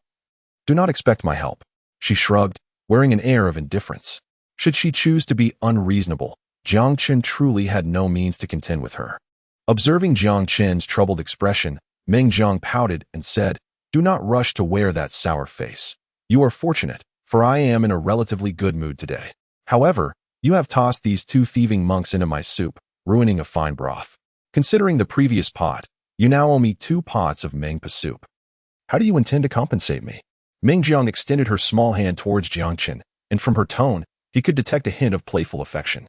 do not expect my help. She shrugged, wearing an air of indifference. Should she choose to be unreasonable, Jiang Chen truly had no means to contend with her. Observing Jiang Chen's troubled expression, Mengjiang pouted and said, Do not rush to wear that sour face. You are fortunate, for I am in a relatively good mood today. However, you have tossed these 2 thieving monks into my soup, ruining a fine broth. Considering the previous pot, you now owe me 2 pots of Mengpa soup. How do you intend to compensate me? Mengjiang extended her small hand towards Jiang Chen, and from her tone, he could detect a hint of playful affection.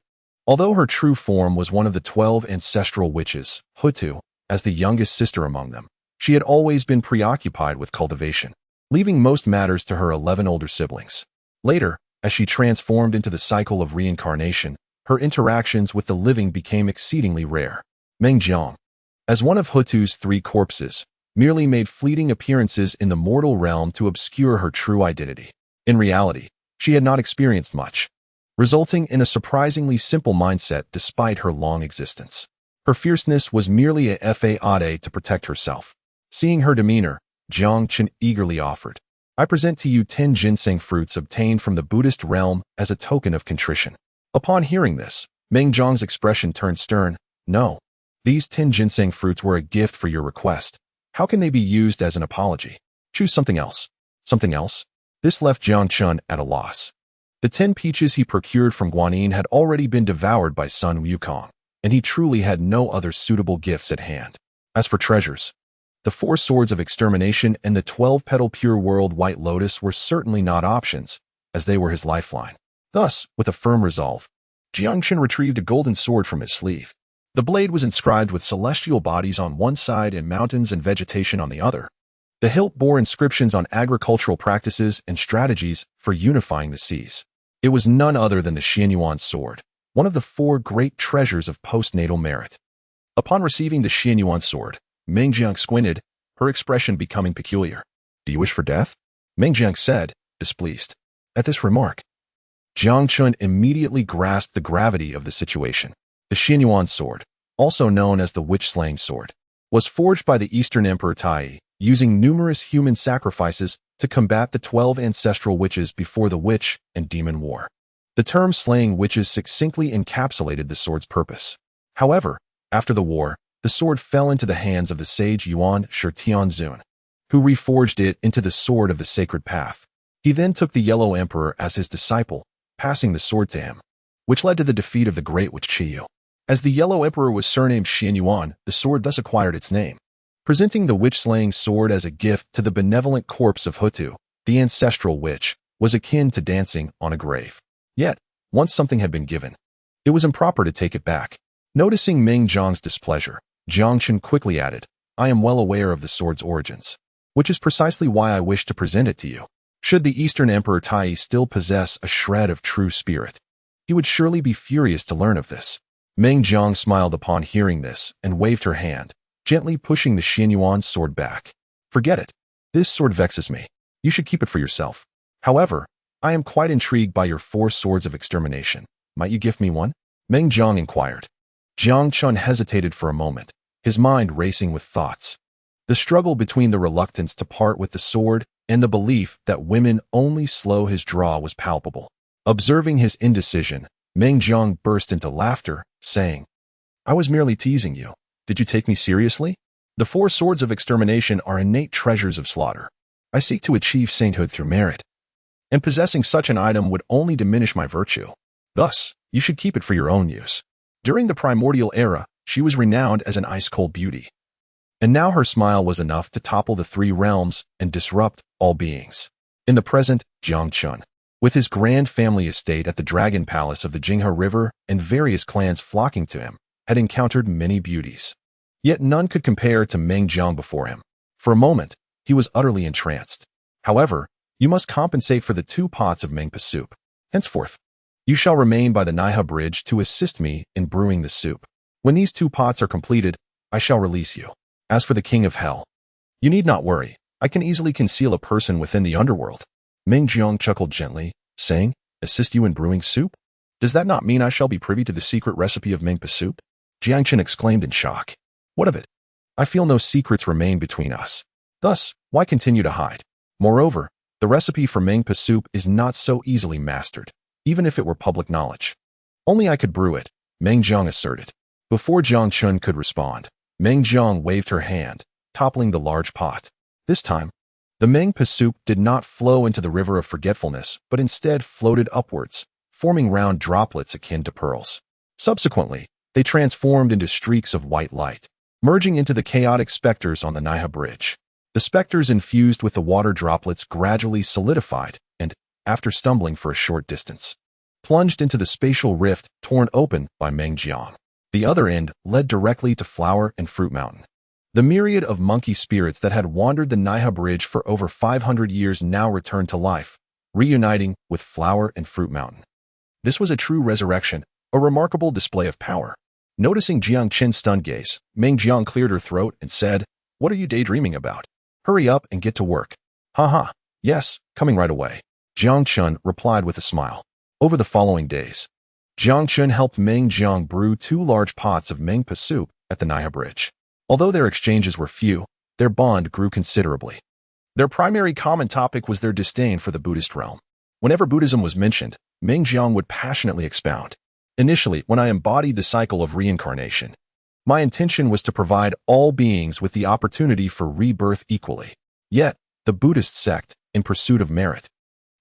Although her true form was one of the 12 ancestral witches, Hutu, as the youngest sister among them, she had always been preoccupied with cultivation, leaving most matters to her 11 older siblings. Later, as she transformed into the cycle of reincarnation, her interactions with the living became exceedingly rare. Mengjiang, as one of Hutu's 3 corpses, merely made fleeting appearances in the mortal realm to obscure her true identity. In reality, she had not experienced much, resulting in a surprisingly simple mindset despite her long existence. Her fierceness was merely a fade to protect herself. Seeing her demeanor, Jiang Chen eagerly offered, I present to you 10 ginseng fruits obtained from the Buddhist realm as a token of contrition. Upon hearing this, Mengjiang's expression turned stern. No, these 10 ginseng fruits were a gift for your request. How can they be used as an apology? Choose something else. Something else? This left Jiang Chen at a loss. The 10 peaches he procured from Guanyin had already been devoured by son Wukong, and he truly had no other suitable gifts at hand. As for treasures, the 4 swords of extermination and the 12-petal pure world white lotus were certainly not options, as they were his lifeline. Thus, with a firm resolve, Jiang Chen retrieved a golden sword from his sleeve. The blade was inscribed with celestial bodies on one side and mountains and vegetation on the other. The hilt bore inscriptions on agricultural practices and strategies for unifying the seas. It was none other than the Xianyuan sword, one of the 4 great treasures of postnatal merit. Upon receiving the Xianyuan sword, Meng Jiang squinted, her expression becoming peculiar. "Do you wish for death?" Meng Jiang said, displeased. At this remark, Jiang Chen immediately grasped the gravity of the situation. The Xianyuan sword, also known as the witch-slaying sword, was forged by the Eastern Emperor Tai, using numerous human sacrifices to combat the 12 ancestral witches before the Witch and Demon War. The term slaying witches succinctly encapsulated the sword's purpose. However, after the war, the sword fell into the hands of the sage Yuan Shi Tianzun, who reforged it into the sword of the sacred path. He then took the Yellow Emperor as his disciple, passing the sword to him, which led to the defeat of the great witch Qiyu. As the Yellow Emperor was surnamed Xianyuan, the sword thus acquired its name. Presenting the witch-slaying sword as a gift to the benevolent corpse of Hutu, the ancestral witch, was akin to dancing on a grave. Yet, once something had been given, it was improper to take it back. Noticing Meng Jiang's displeasure, Jiang Chen quickly added, "I am well aware of the sword's origins, which is precisely why I wish to present it to you. Should the Eastern Emperor Tai still possess a shred of true spirit, he would surely be furious to learn of this." Meng Jiang smiled upon hearing this and waved her hand, gently pushing the Xianyuan sword back. "Forget it. This sword vexes me. You should keep it for yourself. However, I am quite intrigued by your 4 swords of extermination. Might you gift me one?" Meng Jiang inquired. Jiang Chen hesitated for a moment, his mind racing with thoughts. The struggle between the reluctance to part with the sword and the belief that women only slow his draw was palpable. Observing his indecision, Meng Jiang burst into laughter, saying, "I was merely teasing you. Did you take me seriously? The 4 swords of extermination are innate treasures of slaughter. I seek to achieve sainthood through merit, and possessing such an item would only diminish my virtue. Thus, you should keep it for your own use." During the primordial era, she was renowned as an ice-cold beauty. And now her smile was enough to topple the 3 realms and disrupt all beings. In the present, Jiang Chen, with his grand family estate at the Dragon Palace of the Jing River and various clans flocking to him, had encountered many beauties. Yet none could compare to Meng Jiang before him. For a moment, he was utterly entranced. "However, you must compensate for the 2 pots of Mengpa soup. Henceforth, you shall remain by the Naiha Bridge to assist me in brewing the soup. When these 2 pots are completed, I shall release you. As for the King of Hell, you need not worry. I can easily conceal a person within the underworld." Meng Jiang chuckled gently, saying, "Assist you in brewing soup? Does that not mean I shall be privy to the secret recipe of Mengpa soup?" Jiang Chen exclaimed in shock. "What of it? I feel no secrets remain between us. Thus, why continue to hide? Moreover, the recipe for Mengpa soup is not so easily mastered, even if it were public knowledge. Only I could brew it," Meng Jiang asserted. Before Jiang Chen could respond, Meng Jiang waved her hand, toppling the large pot. This time, the Mengpa soup did not flow into the river of forgetfulness, but instead floated upwards, forming round droplets akin to pearls. Subsequently, they transformed into streaks of white light, merging into the chaotic specters on the Naiha Bridge. The specters infused with the water droplets gradually solidified and, after stumbling for a short distance, plunged into the spatial rift torn open by Meng Jiang. The other end led directly to Flower and Fruit Mountain. The myriad of monkey spirits that had wandered the Naiha Bridge for over 500 years now returned to life, reuniting with Flower and Fruit Mountain. This was a true resurrection, a remarkable display of power. Noticing Jiang Chen's stunned gaze, Meng Jiang cleared her throat and said, "What are you daydreaming about? Hurry up and get to work." "Haha, yes, coming right away," Jiang Chen replied with a smile. Over the following days, Jiang Chen helped Meng Jiang brew 2 large pots of Mengpa soup at the Naiha Bridge. Although their exchanges were few, their bond grew considerably. Their primary common topic was their disdain for the Buddhist realm. Whenever Buddhism was mentioned, Meng Jiang would passionately expound. Initially, when I embodied the cycle of reincarnation, my intention was to provide all beings with the opportunity for rebirth equally. Yet, the Buddhist sect, in pursuit of merit,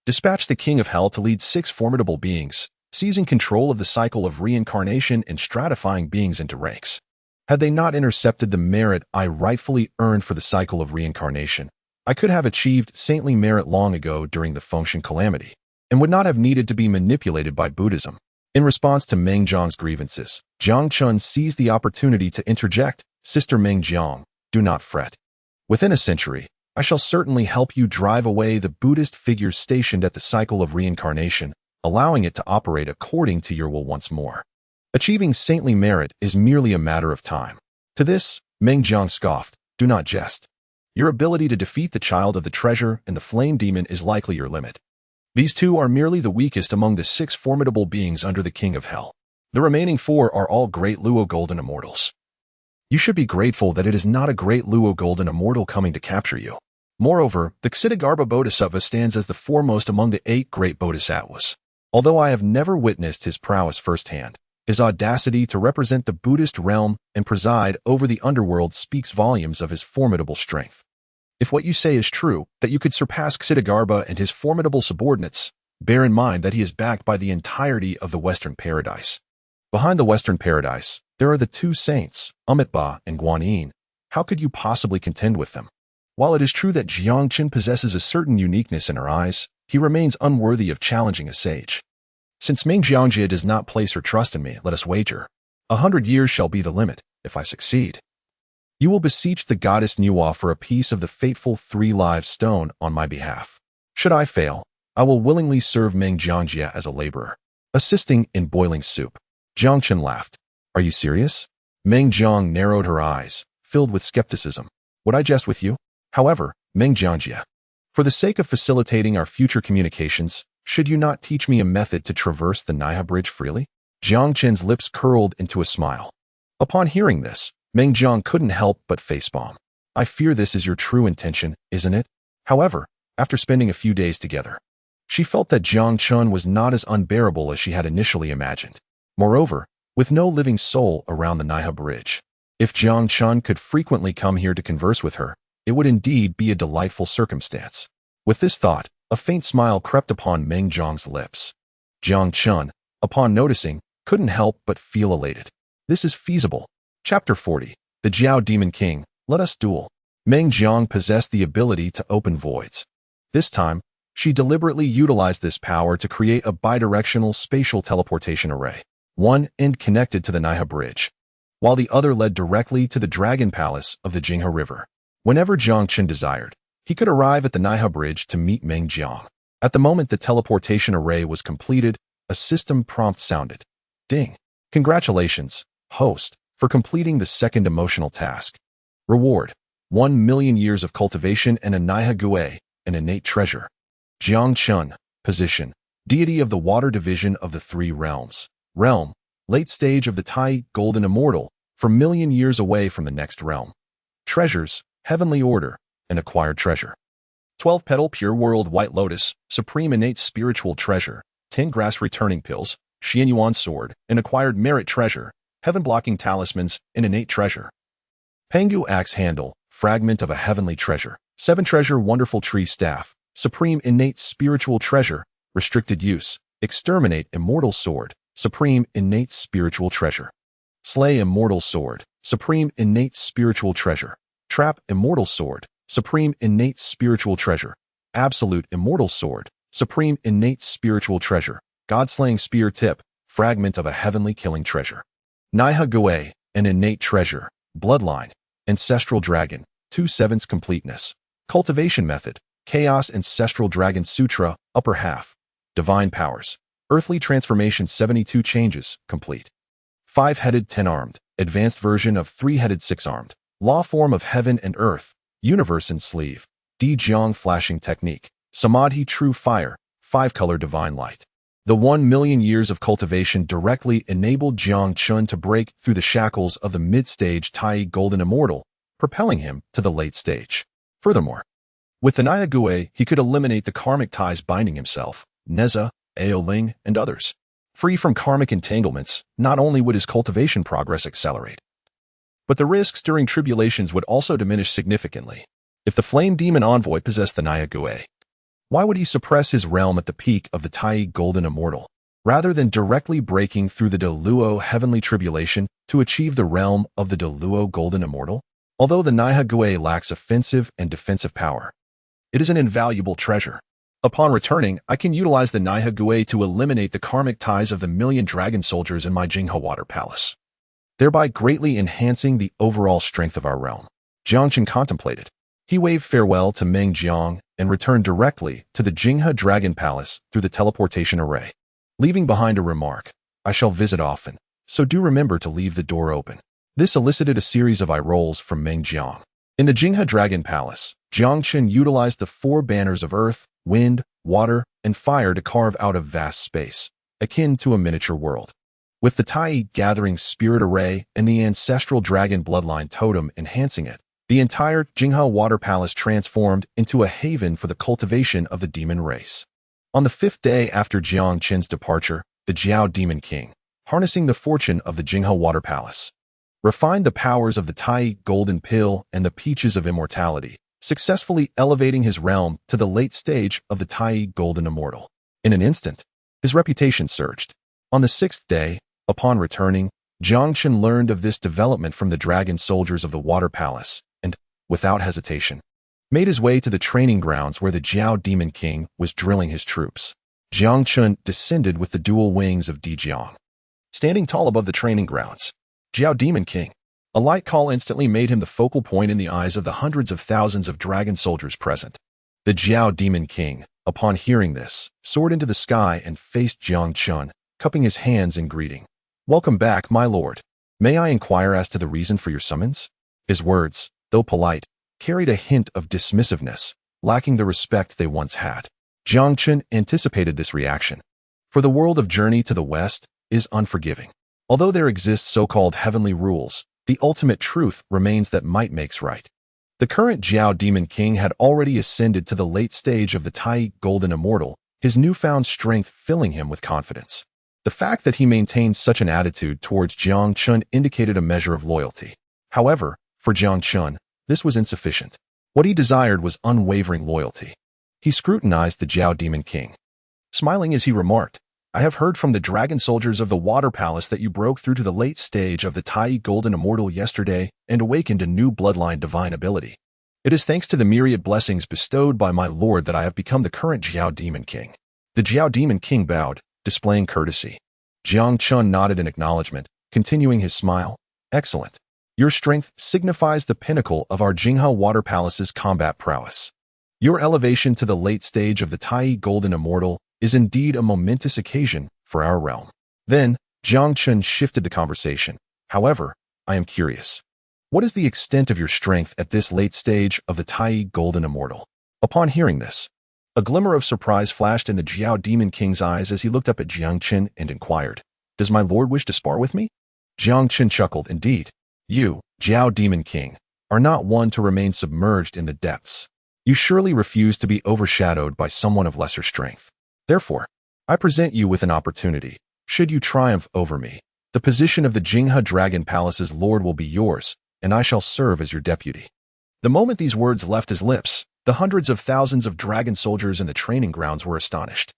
dispatched the King of Hell to lead 6 formidable beings, seizing control of the cycle of reincarnation and stratifying beings into ranks. Had they not intercepted the merit I rightfully earned for the cycle of reincarnation, I could have achieved saintly merit long ago during the Fengshen calamity. and would not have needed to be manipulated by Buddhism. In response to Meng Jiang's grievances, Jiang Chen seized the opportunity to interject, "Sister Meng Jiang, do not fret. Within a century, I shall certainly help you drive away the Buddhist figures stationed at the cycle of reincarnation, allowing it to operate according to your will once more. Achieving saintly merit is merely a matter of time." To this, Meng Jiang scoffed, "Do not jest. Your ability to defeat the child of the treasure and the flame demon is likely your limit. These two are merely the weakest among the 6 formidable beings under the King of Hell. The remaining 4 are all great Luo Golden Immortals. You should be grateful that it is not a great Luo Golden Immortal coming to capture you. Moreover, the Ksitigarbha Bodhisattva stands as the foremost among the 8 great Bodhisattvas. Although I have never witnessed his prowess firsthand, his audacity to represent the Buddhist realm and preside over the underworld speaks volumes of his formidable strength. If what you say is true, that you could surpass Ksitigarbha and his formidable subordinates, bear in mind that he is backed by the entirety of the Western Paradise. Behind the Western Paradise, there are the 2 saints, Amitabha and Guanyin. How could you possibly contend with them? While it is true that Jiang Chen possesses a certain uniqueness in her eyes, he remains unworthy of challenging a sage. Since Meng Jiangjie does not place her trust in me, let us wager. 100 years shall be the limit, if I succeed. You will beseech the goddess Nuwa for a piece of the fateful 3-live stone on my behalf. Should I fail, I will willingly serve Meng Jiangjie as a laborer, assisting in boiling soup." Jiang Chen laughed. "Are you serious?" Meng Jiang narrowed her eyes, filled with skepticism. "Would I jest with you? However, Meng Jiangjie, for the sake of facilitating our future communications, should you not teach me a method to traverse the Naiha Bridge freely?" Jiang Chen's lips curled into a smile. Upon hearing this, Meng Jiang couldn't help but facepalm. "I fear this is your true intention, isn't it?" However, after spending a few days together, she felt that Jiang Chen was not as unbearable as she had initially imagined. Moreover, with no living soul around the Naiha Bridge, if Jiang Chen could frequently come here to converse with her, it would indeed be a delightful circumstance. With this thought, a faint smile crept upon Meng Jiang's lips. Jiang Chen, upon noticing, couldn't help but feel elated. This is feasible. Chapter 40. The Jiao Demon King, Let Us Duel. Meng Jiang possessed the ability to open voids. This time, she deliberately utilized this power to create a bidirectional spatial teleportation array. One end connected to the Naiha Bridge, while the other led directly to the Dragon Palace of the Jinghe River. Whenever Jiang Chen desired, he could arrive at the Naiha Bridge to meet Meng Jiang. At the moment the teleportation array was completed, a system prompt sounded. Ding. Congratulations, host, for completing the second emotional task. Reward: 1,000,000 years of cultivation and a Naiha Gui, an innate treasure. Jiang Chen, position: deity of the water division of the 3 realms. Realm: late stage of the Tai Golden Immortal, for 1,000,000 years away from the next realm. Treasures: heavenly order, an acquired treasure. 12-petal pure world white lotus, supreme innate spiritual treasure. 10 grass returning pills, Xianyuan sword, an acquired merit treasure. Heaven-blocking talismans, an innate treasure. Pangu axe handle, fragment of a heavenly treasure. 7 treasure wonderful tree staff, supreme innate spiritual treasure. Restricted use, exterminate immortal sword, supreme innate spiritual treasure. Slay immortal sword, supreme innate spiritual treasure. Trap immortal sword, supreme innate spiritual treasure. Absolute immortal sword, supreme innate spiritual treasure. God-slaying spear tip, fragment of a heavenly killing treasure. Naiha Gui, an innate treasure. Bloodline, ancestral dragon, 2/7 completeness. Cultivation method, Chaos Ancestral Dragon Sutra, upper half. Divine powers, earthly transformation 72 changes, complete. 5-headed 10-armed, advanced version of 3-headed 6-armed. Law form of heaven and earth, universe in sleeve. Di Jiang flashing technique, Samadhi true fire, 5-color divine light. The 1,000,000 years of cultivation directly enabled Jiang Chen to break through the shackles of the mid-stage Tai Golden Immortal, propelling him to the late stage. Furthermore, with the Naiha Gui, he could eliminate the karmic ties binding himself, Neza, Aoling, and others. Free from karmic entanglements, not only would his cultivation progress accelerate, but the risks during tribulations would also diminish significantly. If the flame demon envoy possessed the Naiha Gui, why would he suppress his realm at the peak of the Tai Golden Immortal, rather than directly breaking through the Deluo heavenly tribulation to achieve the realm of the Deluo Golden Immortal? Although the Naiha Gui lacks offensive and defensive power, it is an invaluable treasure. Upon returning, I can utilize the Naiha Gui to eliminate the karmic ties of the million dragon soldiers in my Jinghe Water Palace, thereby greatly enhancing the overall strength of our realm. Jiang Chen contemplated. He waved farewell to Meng Jiang and returned directly to the Jinghe Dragon Palace through the teleportation array, leaving behind a remark, "I shall visit often, so do remember to leave the door open." This elicited a series of eye rolls from Meng Jiang. In the Jinghe Dragon Palace, Jiang Chen utilized the 4 banners of earth, wind, water, and fire to carve out a vast space, akin to a miniature world. With the Tai gathering spirit array and the ancestral dragon bloodline totem enhancing it, the entire Jinghe Water Palace transformed into a haven for the cultivation of the demon race. On the 5th day after Jiang Chen's departure, the Jiao Demon King, harnessing the fortune of the Jinghe Water Palace, refined the powers of the Tai Golden Pill and the Peaches of Immortality, successfully elevating his realm to the late stage of the Tai Golden Immortal. In an instant, his reputation surged. On the 6th day, upon returning, Jiang Chen learned of this development from the dragon soldiers of the Water Palace and, without hesitation, made his way to the training grounds where the Jiao Demon King was drilling his troops. Jiang Chen descended with the dual wings of Di Jiang, standing tall above the training grounds. Jiao Demon King. A light call instantly made him the focal point in the eyes of the hundreds of thousands of dragon soldiers present. The Jiao Demon King, upon hearing this, soared into the sky and faced Jiang Chen, cupping his hands in greeting. "Welcome back, my lord. May I inquire as to the reason for your summons?" His words, though polite, carried a hint of dismissiveness, lacking the respect they once had. Jiang Chen anticipated this reaction, for the world of Journey to the West is unforgiving. Although there exist so-called heavenly rules, the ultimate truth remains that might makes right. The current Jiao Demon King had already ascended to the late stage of the Tai Golden Immortal, his newfound strength filling him with confidence. The fact that he maintained such an attitude towards Jiang Chen indicated a measure of loyalty. However, for Jiang Chen, this was insufficient. What he desired was unwavering loyalty. He scrutinized the Jiao Demon King, smiling as he remarked, "I have heard from the dragon soldiers of the Water Palace that you broke through to the late stage of the Tai Golden Immortal yesterday and awakened a new bloodline divine ability. It is thanks to the myriad blessings bestowed by my lord that I have become the current Jiao Demon King." The Jiao Demon King bowed, displaying courtesy. Jiang Chen nodded in acknowledgement, continuing his smile. "Excellent. Your strength signifies the pinnacle of our Jinghe Water Palace's combat prowess. Your elevation to the late stage of the Tai Golden Immortal is indeed a momentous occasion for our realm." Then, Jiang Chen shifted the conversation. "However, I am curious. What is the extent of your strength at this late stage of the Tai Golden Immortal?" Upon hearing this, a glimmer of surprise flashed in the Jiao Demon King's eyes as he looked up at Jiang Chen and inquired, "Does my lord wish to spar with me?" Jiang Chen chuckled. "Indeed. You, Jiao Demon King, are not one to remain submerged in the depths. You surely refuse to be overshadowed by someone of lesser strength. Therefore, I present you with an opportunity. Should you triumph over me, the position of the Jinghe Dragon Palace's lord will be yours, and I shall serve as your deputy." The moment these words left his lips, the hundreds of thousands of dragon soldiers in the training grounds were astonished.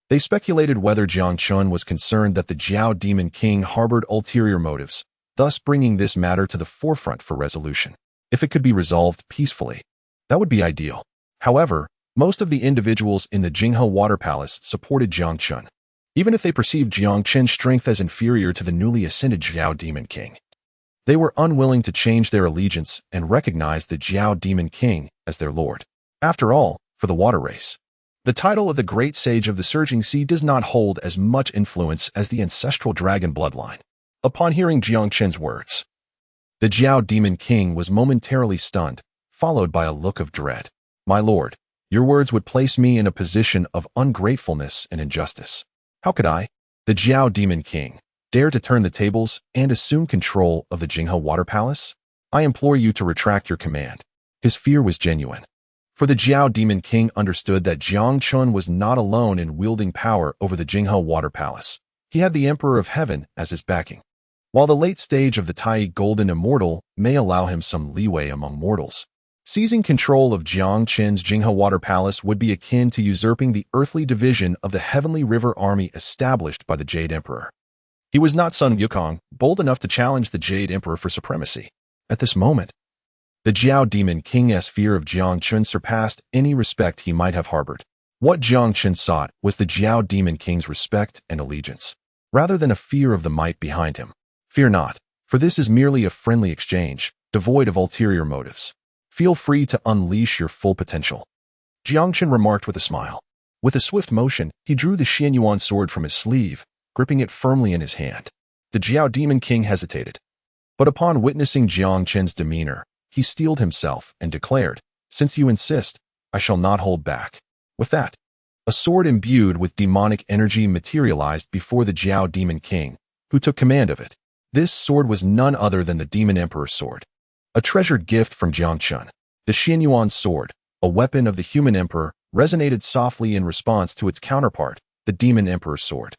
They speculated whether Jiang Chen was concerned that the Jiao Demon King harbored ulterior motives, thus bringing this matter to the forefront for resolution. If it could be resolved peacefully, that would be ideal. However, most of the individuals in the Jinghe Water Palace supported Jiang Chen, even if they perceived Jiang Chen's strength as inferior to the newly ascended Jiao Demon King. They were unwilling to change their allegiance and recognize the Jiao Demon King as their lord. After all, for the water race, the title of the Great Sage of the Surging Sea does not hold as much influence as the ancestral dragon bloodline. Upon hearing Jiang Chen's words, the Jiao Demon King was momentarily stunned, followed by a look of dread. "My lord, your words would place me in a position of ungratefulness and injustice. How could I, the Jiao Demon King, dare to turn the tables and assume control of the Jinghe Water Palace? I implore you to retract your command." His fear was genuine, for the Jiao Demon King understood that Jiang Chen was not alone in wielding power over the Jinghe Water Palace. He had the Emperor of Heaven as his backing. While the late stage of the Tai Golden Immortal may allow him some leeway among mortals, seizing control of Jiang Chen's Jinghe Water Palace would be akin to usurping the earthly division of the Heavenly River Army established by the Jade Emperor. He was not Sun Wukong, bold enough to challenge the Jade Emperor for supremacy. At this moment, the Jiao Demon King's fear of Jiang Chen surpassed any respect he might have harbored. What Jiang Chen sought was the Jiao Demon King's respect and allegiance, rather than a fear of the might behind him. Fear not, for this is merely a friendly exchange, devoid of ulterior motives. Feel free to unleash your full potential. Jiang Chen remarked with a smile. With a swift motion, he drew the Xianyuan sword from his sleeve, gripping it firmly in his hand. The Jiao Demon King hesitated. But upon witnessing Jiang Chen's demeanor, he steeled himself and declared, "Since you insist, I shall not hold back." With that, a sword imbued with demonic energy materialized before the Jiao Demon King, who took command of it. This sword was none other than the Demon Emperor's sword, a treasured gift from Jiang Chen. The Xianyuan sword, a weapon of the human emperor, resonated softly in response to its counterpart, the Demon Emperor's sword.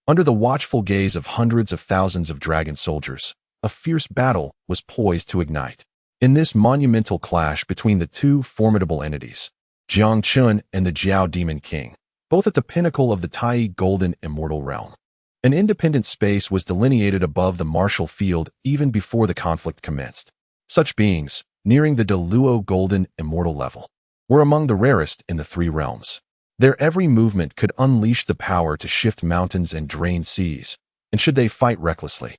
Under the watchful gaze of hundreds of thousands of dragon soldiers, a fierce battle was poised to ignite. In this monumental clash between the two formidable entities, Jiang Chen and the Jiao Demon King, both at the pinnacle of the Tai Golden Immortal Realm. An independent space was delineated above the martial field even before the conflict commenced. Such beings, nearing the Deluo Golden Immortal level, were among the rarest in the three realms. Their every movement could unleash the power to shift mountains and drain seas, and should they fight recklessly,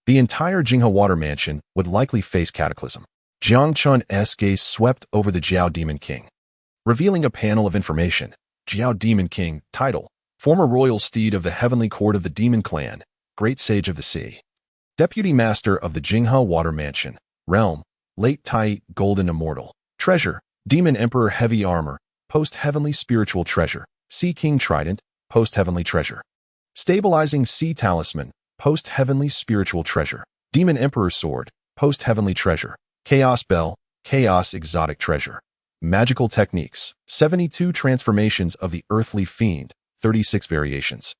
the entire Jinghe Water Mansion would likely face cataclysm. Jiang Chen's gaze swept over the Jiao Demon King, revealing a panel of information. Jiao Demon King, title, former royal steed of the heavenly court of the Demon Clan, great sage of the sea. Deputy master of the Jinghe Water Mansion, realm, late Tai Golden Immortal. Treasure, Demon Emperor heavy armor, post-heavenly spiritual treasure. Sea King Trident, post-heavenly treasure. Stabilizing Sea Talisman, post-heavenly spiritual treasure. Demon Emperor Sword, post-heavenly treasure. Chaos Bell, chaos exotic treasure. Magical techniques, 72 transformations of the earthly fiend, 36 variations.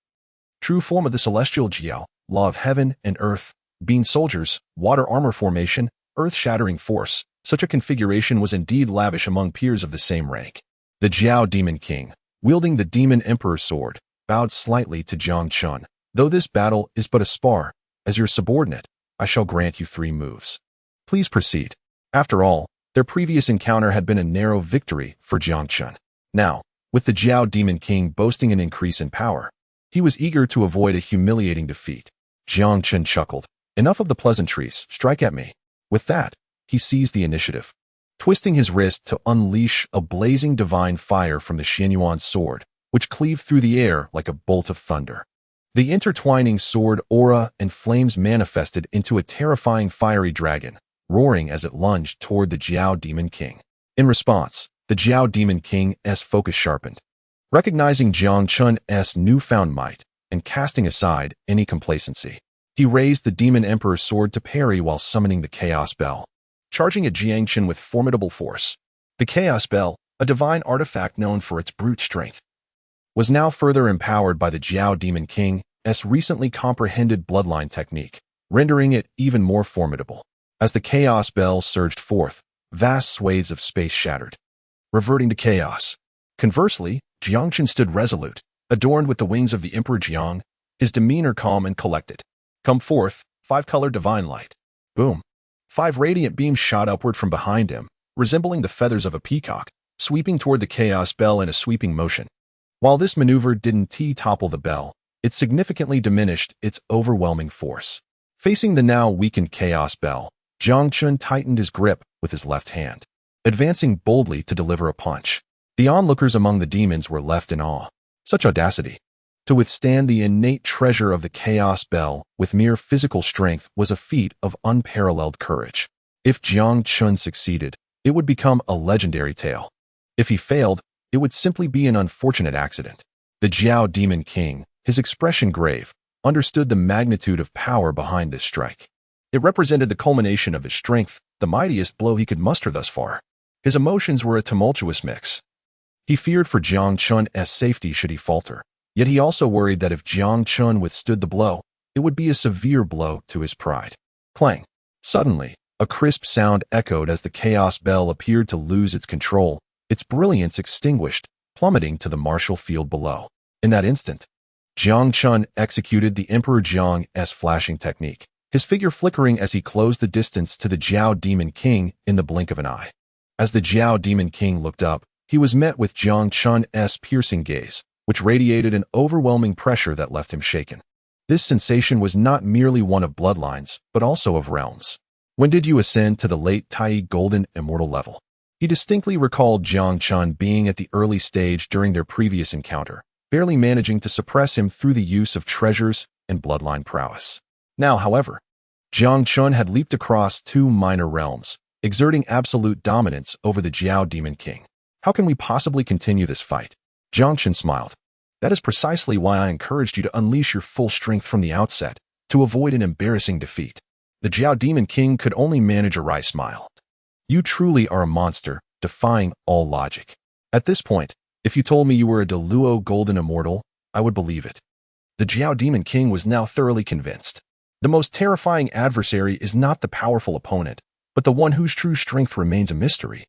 True form of the celestial Jiao, law of heaven and earth, being soldiers, water armor formation, earth-shattering force. Such a configuration was indeed lavish among peers of the same rank. The Jiao Demon King, wielding the Demon Emperor sword, bowed slightly to Jiang Chen. Though this battle is but a spar, as your subordinate, I shall grant you 3 moves. Please proceed. After all, their previous encounter had been a narrow victory for Jiang Chen. Now, with the Jiao Demon King boasting an increase in power, he was eager to avoid a humiliating defeat. Jiang Chen chuckled. Enough of the pleasantries, strike at me. With that, he seized the initiative, twisting his wrist to unleash a blazing divine fire from the Xianyuan sword, which cleaved through the air like a bolt of thunder. The intertwining sword aura and flames manifested into a terrifying fiery dragon, roaring as it lunged toward the Jiao Demon King. In response, the Jiao Demon King's focus sharpened, recognizing Jiang Chen's newfound might and casting aside any complacency. He raised the Demon Emperor's sword to parry while summoning the Chaos Bell, charging at Jiang Chen with formidable force. The Chaos Bell, a divine artifact known for its brute strength, was now further empowered by the Jiao Demon King's recently comprehended bloodline technique, rendering it even more formidable. As the Chaos Bell surged forth, vast swathes of space shattered, reverting to chaos. Conversely, Jiang Chen stood resolute, adorned with the wings of the Emperor Jiang, his demeanor calm and collected. Come forth, 5-colored divine light. Boom. 5 radiant beams shot upward from behind him, resembling the feathers of a peacock, sweeping toward the Chaos Bell in a sweeping motion. While this maneuver didn't topple the bell, it significantly diminished its overwhelming force. Facing the now weakened Chaos Bell, Jiang Chen tightened his grip with his left hand, advancing boldly to deliver a punch. The onlookers among the demons were left in awe. Such audacity! To withstand the innate treasure of the Chaos Bell with mere physical strength was a feat of unparalleled courage. If Jiang Chen succeeded, it would become a legendary tale. If he failed, it would simply be an unfortunate accident. The Jiao Demon King, his expression grave, understood the magnitude of power behind this strike. It represented the culmination of his strength, the mightiest blow he could muster thus far. His emotions were a tumultuous mix. He feared for Jiang Chen's safety should he falter. Yet he also worried that if Jiang Chen withstood the blow, it would be a severe blow to his pride. Clang! Suddenly, a crisp sound echoed as the Chaos Bell appeared to lose its control, its brilliance extinguished, plummeting to the martial field below. In that instant, Jiang Chen executed the Emperor Jiang's flashing technique, his figure flickering as he closed the distance to the Jiao Demon King in the blink of an eye. As the Jiao Demon King looked up, He was met with Jiang Chen's piercing gaze, which radiated an overwhelming pressure that left him shaken. This sensation was not merely one of bloodlines, but also of realms. When did you ascend to the late Tai Golden Immortal level? He distinctly recalled Jiang Chen being at the early stage during their previous encounter, barely managing to suppress him through the use of treasures and bloodline prowess. Now, however, Jiang Chen had leaped across 2 minor realms, exerting absolute dominance over the Jiao Demon King. How can we possibly continue this fight? Jiang Chen smiled. That is precisely why I encouraged you to unleash your full strength from the outset, to avoid an embarrassing defeat. The Jiao Demon King could only manage a wry smile. You truly are a monster, defying all logic. At this point, if you told me you were a Deluo Golden Immortal, I would believe it. The Jiao Demon King was now thoroughly convinced. The most terrifying adversary is not the powerful opponent, but the one whose true strength remains a mystery.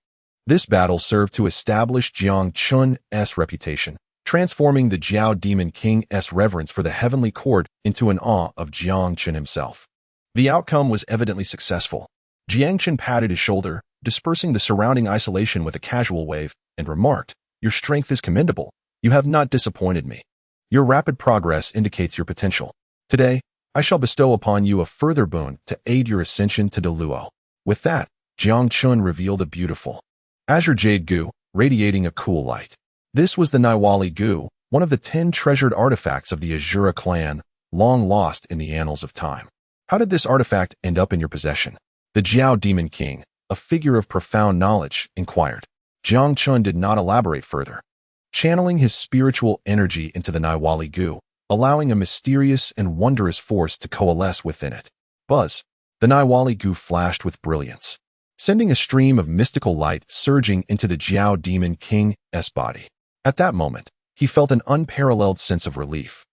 This battle served to establish Jiang Chen's reputation, transforming the Jiao Demon King's reverence for the heavenly court into an awe of Jiang Chen himself. The outcome was evidently successful. Jiang Chen patted his shoulder, dispersing the surrounding isolation with a casual wave, and remarked, "Your strength is commendable. You have not disappointed me. Your rapid progress indicates your potential. Today, I shall bestow upon you a further boon to aid your ascension to Deluo." With that, Jiang Chen revealed a beautiful azure jade goo, radiating a cool light. This was the Naiwali goo, one of the 10 treasured artifacts of the Azura clan, long lost in the annals of time. How did this artifact end up in your possession? The Jiao Demon King, a figure of profound knowledge, inquired. Jiang Chen did not elaborate further, channeling his spiritual energy into the Naiwali goo, allowing a mysterious and wondrous force to coalesce within it. Buzz! The Naiwali goo flashed with brilliance, sending a stream of mystical light surging into the Jiao Demon King's body. At that moment, he felt an unparalleled sense of relief,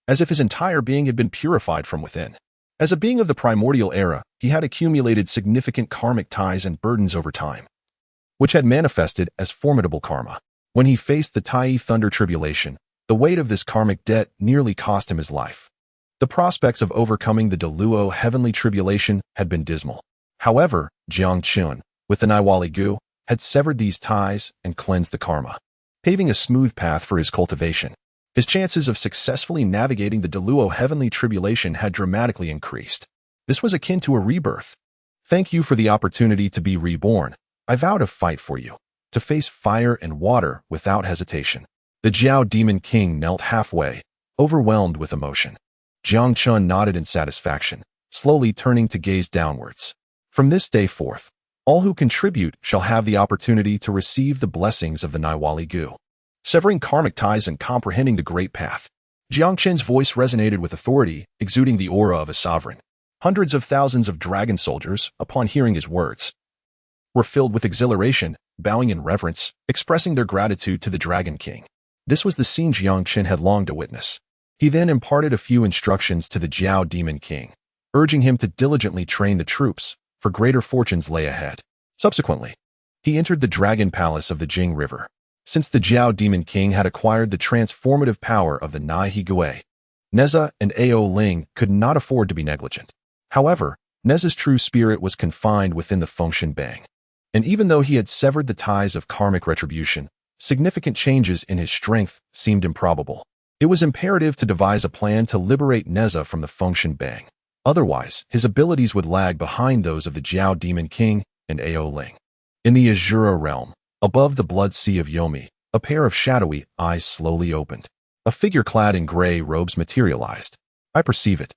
as if his entire being had been purified from within. As a being of the primordial era, he had accumulated significant karmic ties and burdens over time, which had manifested as formidable karma. When he faced the Tai Thunder Tribulation, the weight of this karmic debt nearly cost him his life. The prospects of overcoming the Deluo Heavenly Tribulation had been dismal. However, Jiang Chen, with the Naiwali goo, had severed these ties and cleansed the karma, paving a smooth path for his cultivation. His chances of successfully navigating the Deluo Heavenly Tribulation had dramatically increased. This was akin to a rebirth. Thank you for the opportunity to be reborn. I vow to fight for you, to face fire and water without hesitation. The Jiao Demon King knelt halfway, overwhelmed with emotion. Jiang Chen nodded in satisfaction, slowly turning to gaze downwards. From this day forth, all who contribute shall have the opportunity to receive the blessings of the Naiwali goo. Severing karmic ties and comprehending the great path. Jiang Chen's voice resonated with authority, exuding the aura of a sovereign. Hundreds of thousands of dragon soldiers, upon hearing his words, were filled with exhilaration, bowing in reverence, expressing their gratitude to the Dragon King. This was the scene Jiang Chen had longed to witness. He then imparted a few instructions to the Jiao Demon King, urging him to diligently train the troops, for greater fortunes lay ahead. Subsequently, he entered the Dragon Palace of the Jing River. Since the Jiao Demon King had acquired the transformative power of the Nai Gui, Neza and Ao Ling could not afford to be negligent. However, Neza's true spirit was confined within the Fengshen Bang, and even though he had severed the ties of karmic retribution, significant changes in his strength seemed improbable. It was imperative to devise a plan to liberate Neza from the Fengshen Bang. Otherwise, his abilities would lag behind those of the Jiao Demon King and Ao Ling. In the Azura realm, above the blood sea of Yomi, a pair of shadowy eyes slowly opened. A figure clad in gray robes materialized. I perceive it.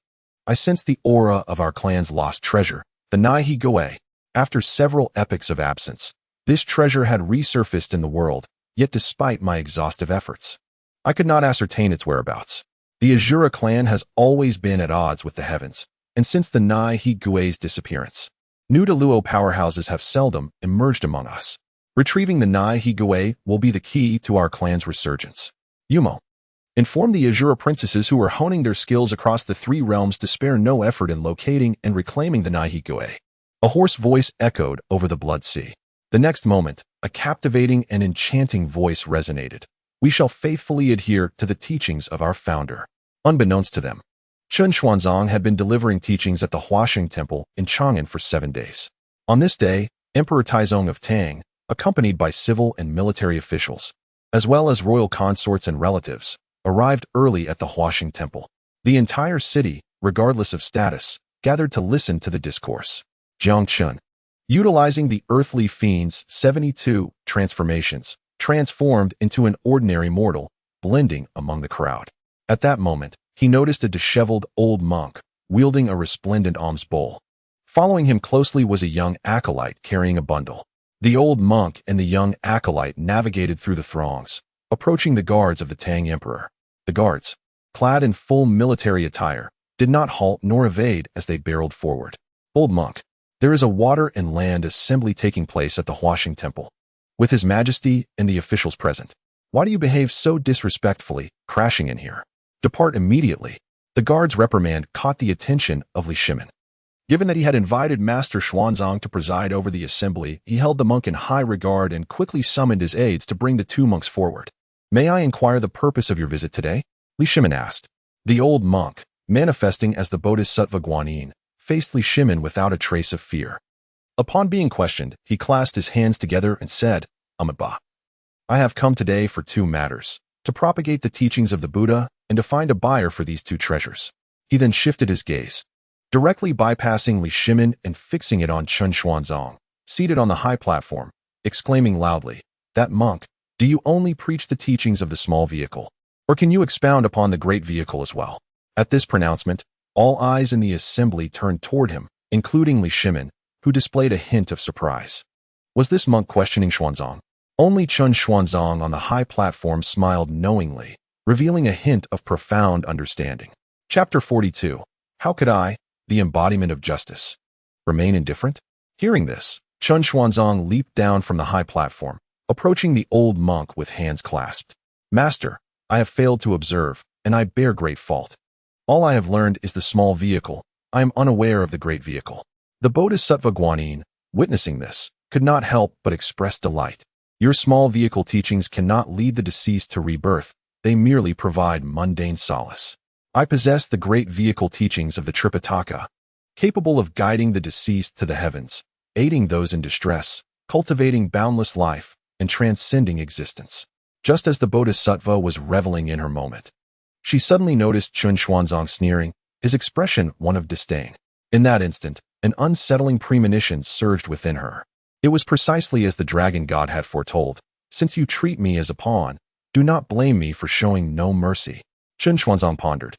I sense the aura of our clan's lost treasure, the Nai Gui. After several epochs of absence, this treasure had resurfaced in the world, yet despite my exhaustive efforts, I could not ascertain its whereabouts. The Azura clan has always been at odds with the heavens, and since the Nai Gui's disappearance, new Deluo powerhouses have seldom emerged among us. Retrieving the Nai Gui will be the key to our clan's resurgence. Yumo, inform the Azura princesses who are honing their skills across the 3 realms to spare no effort in locating and reclaiming the Nai Gui. A hoarse voice echoed over the blood sea. The next moment, a captivating and enchanting voice resonated. We shall faithfully adhere to the teachings of our founder. Unbeknownst to them, Chen Xuanzang had been delivering teachings at the Huaxing Temple in Chang'an for 7 days. On this day, Emperor Taizong of Tang, accompanied by civil and military officials, as well as royal consorts and relatives, arrived early at the Huaxing Temple. The entire city, regardless of status, gathered to listen to the discourse. Jiang Chen, utilizing the earthly fiend's 72 transformations, transformed into an ordinary mortal, blending among the crowd. At that moment, he noticed a disheveled old monk, wielding a resplendent alms bowl. Following him closely was a young acolyte carrying a bundle. The old monk and the young acolyte navigated through the throngs, approaching the guards of the Tang Emperor. The guards, clad in full military attire, did not halt nor evade as they barreled forward. Old monk, there is a water and land assembly taking place at the Huaxing Temple. With His Majesty and the officials present. Why do you behave so disrespectfully, crashing in here? Depart immediately. The guard's reprimand caught the attention of Li Shimin. Given that he had invited Master Xuanzang to preside over the assembly, he held the monk in high regard and quickly summoned his aides to bring the two monks forward. May I inquire the purpose of your visit today? Li Shimin asked. The old monk, manifesting as the Bodhisattva Guanyin, faced Li Shimin without a trace of fear. Upon being questioned, he clasped his hands together and said, Amitabha. I have come today for two matters, to propagate the teachings of the Buddha and to find a buyer for these two treasures. He then shifted his gaze, directly bypassing Li Shimin and fixing it on Chen Xuanzang, seated on the high platform, exclaiming loudly, That monk, do you only preach the teachings of the small vehicle, or can you expound upon the great vehicle as well? At this pronouncement, all eyes in the assembly turned toward him, including Li Shimin, who displayed a hint of surprise. Was this monk questioning Xuanzang? Only Chen Xuanzang on the high platform smiled knowingly, revealing a hint of profound understanding. Chapter 42. How could I, the embodiment of justice, remain indifferent? Hearing this, Chen Xuanzang leaped down from the high platform, approaching the old monk with hands clasped. Master, I have failed to observe, and I bear great fault. All I have learned is the small vehicle. I am unaware of the great vehicle. The Bodhisattva Guanyin, witnessing this, could not help but express delight. Your small vehicle teachings cannot lead the deceased to rebirth. They merely provide mundane solace. I possess the great vehicle teachings of the Tripitaka, capable of guiding the deceased to the heavens, aiding those in distress, cultivating boundless life, and transcending existence. Just as the Bodhisattva was reveling in her moment, she suddenly noticed Chen Xuanzang sneering, his expression one of disdain. In that instant, an unsettling premonition surged within her. It was precisely as the dragon god had foretold. Since you treat me as a pawn, do not blame me for showing no mercy. Chen Xuanzang pondered,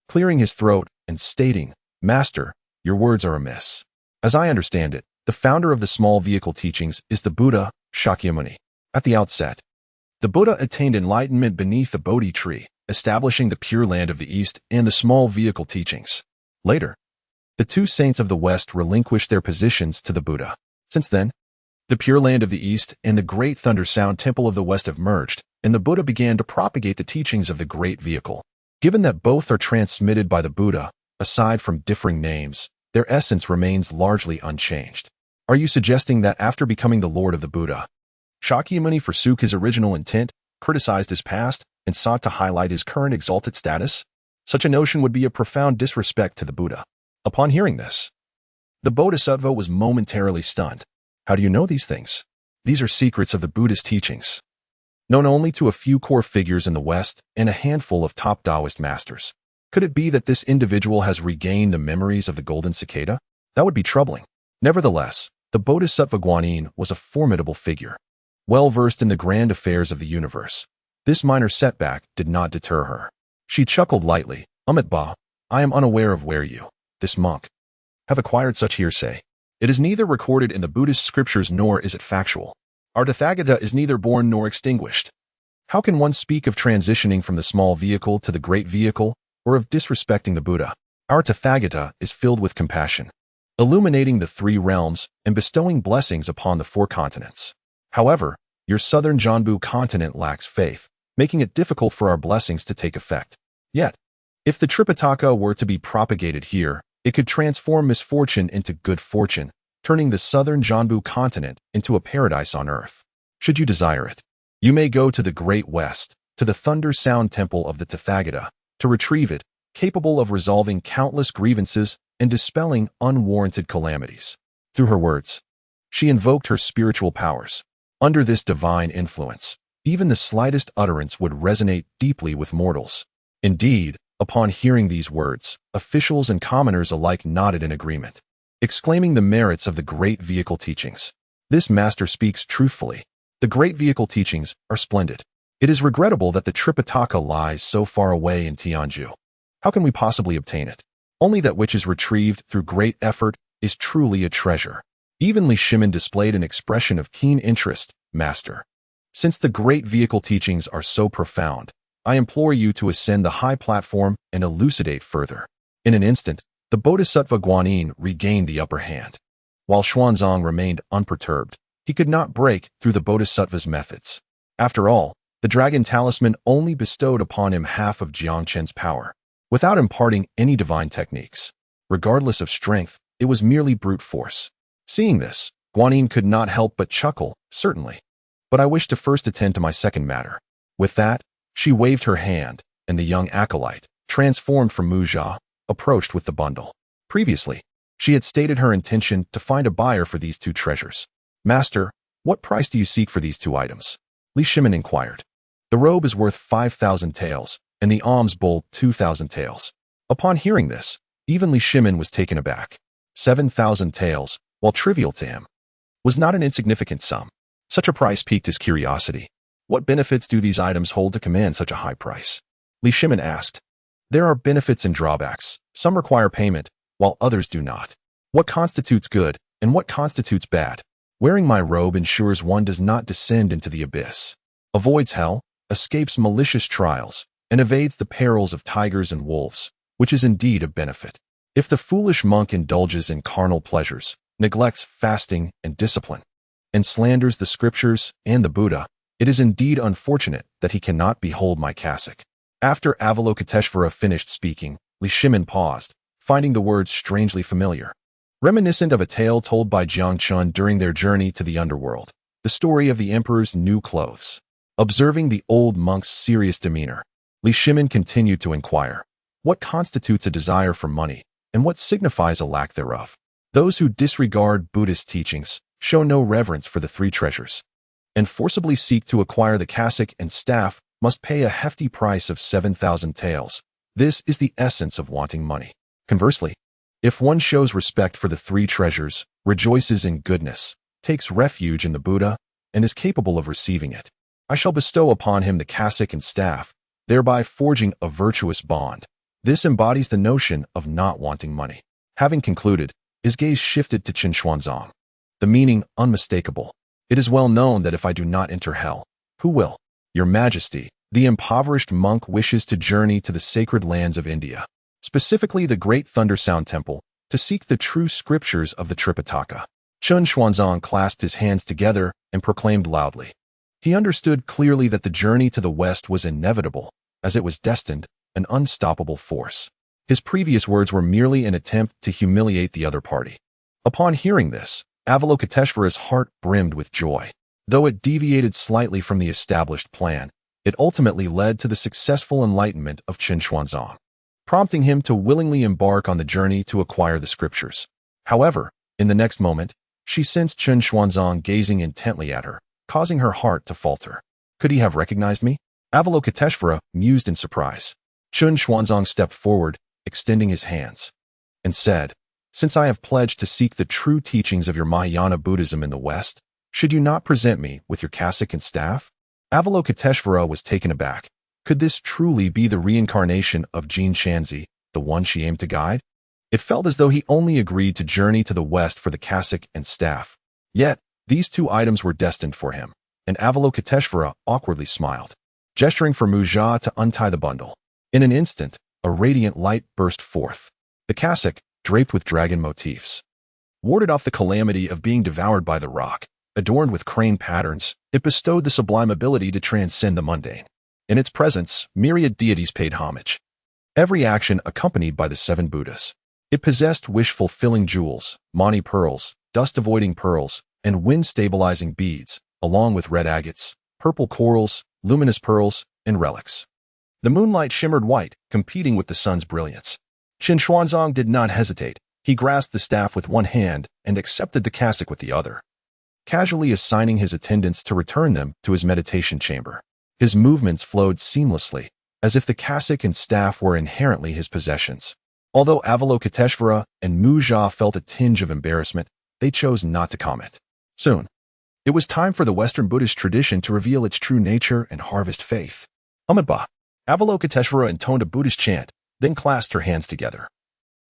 clearing his throat and stating, Master, your words are amiss. As I understand it, the founder of the small vehicle teachings is the Buddha, Shakyamuni. At the outset, the Buddha attained enlightenment beneath the Bodhi tree, establishing the Pure Land of the East and the small vehicle teachings. Later, the two saints of the West relinquished their positions to the Buddha. Since then, the Pure Land of the East and the Great Thunder Sound Temple of the West have merged, and the Buddha began to propagate the teachings of the Great Vehicle. Given that both are transmitted by the Buddha, aside from differing names, their essence remains largely unchanged. Are you suggesting that after becoming the Lord of the Buddha, Shakyamuni forsook his original intent, criticized his past, and sought to highlight his current exalted status? Such a notion would be a profound disrespect to the Buddha. Upon hearing this, the Bodhisattva was momentarily stunned. How do you know these things? These are secrets of the Buddhist teachings, known only to a few core figures in the West and a handful of top Taoist masters. Could it be that this individual has regained the memories of the golden cicada? That would be troubling. Nevertheless, the Bodhisattva Guanyin was a formidable figure, well-versed in the grand affairs of the universe. This minor setback did not deter her. She chuckled lightly. Amitabha, I am unaware of where you, this monk, have acquired such hearsay. It is neither recorded in the Buddhist scriptures nor is it factual. Our Tathagata is neither born nor extinguished. How can one speak of transitioning from the small vehicle to the great vehicle, or of disrespecting the Buddha? Our Tathagata is filled with compassion, illuminating the three realms and bestowing blessings upon the four continents. However, your southern Janbu continent lacks faith, making it difficult for our blessings to take effect. Yet, if the Tripitaka were to be propagated here, it could transform misfortune into good fortune, turning the southern Janbu continent into a paradise on earth. Should you desire it, you may go to the Great West, to the Thunder Sound Temple of the Tathagata, to retrieve it, capable of resolving countless grievances and dispelling unwarranted calamities. Through her words, she invoked her spiritual powers, Under this divine influence, even the slightest utterance would resonate deeply with mortals. Indeed, upon hearing these words, officials and commoners alike nodded in agreement, exclaiming the merits of the great vehicle teachings. This master speaks truthfully. The great vehicle teachings are splendid. It is regrettable that the Tripitaka lies so far away in Tianju. How can we possibly obtain it? Only that which is retrieved through great effort is truly a treasure. Even Li Shimin displayed an expression of keen interest. Master, since the great vehicle teachings are so profound, I implore you to ascend the high platform and elucidate further. In an instant, the Bodhisattva Guanyin regained the upper hand. While Xuanzang remained unperturbed, he could not break through the Bodhisattva's methods. After all, the dragon talisman only bestowed upon him half of Jiang Chen's power, without imparting any divine techniques. Regardless of strength, it was merely brute force. Seeing this, Guanyin could not help but chuckle. Certainly. But I wish to first attend to my second matter. With that, she waved her hand, and the young acolyte, transformed from Mujia, approached with the bundle. Previously, she had stated her intention to find a buyer for these two treasures. Master, what price do you seek for these two items? Li Shimin inquired. The robe is worth 5,000 taels, and the alms bowl 2,000 taels. Upon hearing this, even Li Shimin was taken aback. 7,000 taels, while trivial to him, was not an insignificant sum. Such a price piqued his curiosity. What benefits do these items hold to command such a high price? Li Shimin asked. There are benefits and drawbacks. Some require payment, while others do not. What constitutes good, and what constitutes bad? Wearing my robe ensures one does not descend into the abyss, avoids hell, escapes malicious trials, and evades the perils of tigers and wolves, which is indeed a benefit. If the foolish monk indulges in carnal pleasures, neglects fasting and discipline, and slanders the scriptures and the Buddha, it is indeed unfortunate that he cannot behold my cassock. After Avalokiteshvara finished speaking, Li Shimin paused, finding the words strangely familiar. Reminiscent of a tale told by Jiang Chen during their journey to the underworld, the story of the emperor's new clothes. Observing the old monk's serious demeanor, Li Shimin continued to inquire, what constitutes a desire for money, and what signifies a lack thereof? Those who disregard Buddhist teachings, show no reverence for the three treasures, and forcibly seek to acquire the cassock and staff must pay a hefty price of 7,000 taels. This is the essence of wanting money. Conversely, if one shows respect for the three treasures, rejoices in goodness, takes refuge in the Buddha, and is capable of receiving it, I shall bestow upon him the cassock and staff, thereby forging a virtuous bond. This embodies the notion of not wanting money. Having concluded, his gaze shifted to Qin Xuanzang. The meaning unmistakable. It is well known that if I do not enter hell, who will? Your Majesty, the impoverished monk wishes to journey to the sacred lands of India, specifically the Great Thunder Sound Temple, to seek the true scriptures of the Tripitaka. Qin Xuanzang clasped his hands together and proclaimed loudly. He understood clearly that the journey to the west was inevitable, as it was destined, an unstoppable force. His previous words were merely an attempt to humiliate the other party. Upon hearing this, Avalokiteshvara's heart brimmed with joy. Though it deviated slightly from the established plan, it ultimately led to the successful enlightenment of Qin Xuanzang, prompting him to willingly embark on the journey to acquire the scriptures. However, in the next moment, she sensed Qin Xuanzang gazing intently at her, causing her heart to falter. Could he have recognized me? Avalokiteshvara mused in surprise. Qin Xuanzang stepped forward, extending his hands, and said, Since I have pledged to seek the true teachings of your Mahayana Buddhism in the West, should you not present me with your cassock and staff? Avalokiteshvara was taken aback. Could this truly be the reincarnation of Jing Chanzi, the one she aimed to guide? It felt as though he only agreed to journey to the West for the cassock and staff. Yet, these two items were destined for him, and Avalokiteshvara awkwardly smiled, gesturing for Mujia to untie the bundle. In an instant, a radiant light burst forth. The cassock, draped with dragon motifs, warded off the calamity of being devoured by the rock. Adorned with crane patterns, it bestowed the sublime ability to transcend the mundane. In its presence, myriad deities paid homage, every action accompanied by the 7 Buddhas. It possessed wish-fulfilling jewels, Mani pearls, dust-avoiding pearls, and wind-stabilizing beads, along with red agates, purple corals, luminous pearls, and relics. The moonlight shimmered white, competing with the sun's brilliance. Qin Xuanzang did not hesitate. He grasped the staff with one hand and accepted the cassock with the other. casually assigning his attendants to return them to his meditation chamber. His movements flowed seamlessly, as if the cassock and staff were inherently his possessions. Although Avalokiteshvara and Mujia felt a tinge of embarrassment, they chose not to comment. Soon, it was time for the Western Buddhist tradition to reveal its true nature and harvest faith. Amitabha. Avalokiteshvara intoned a Buddhist chant, then clasped her hands together.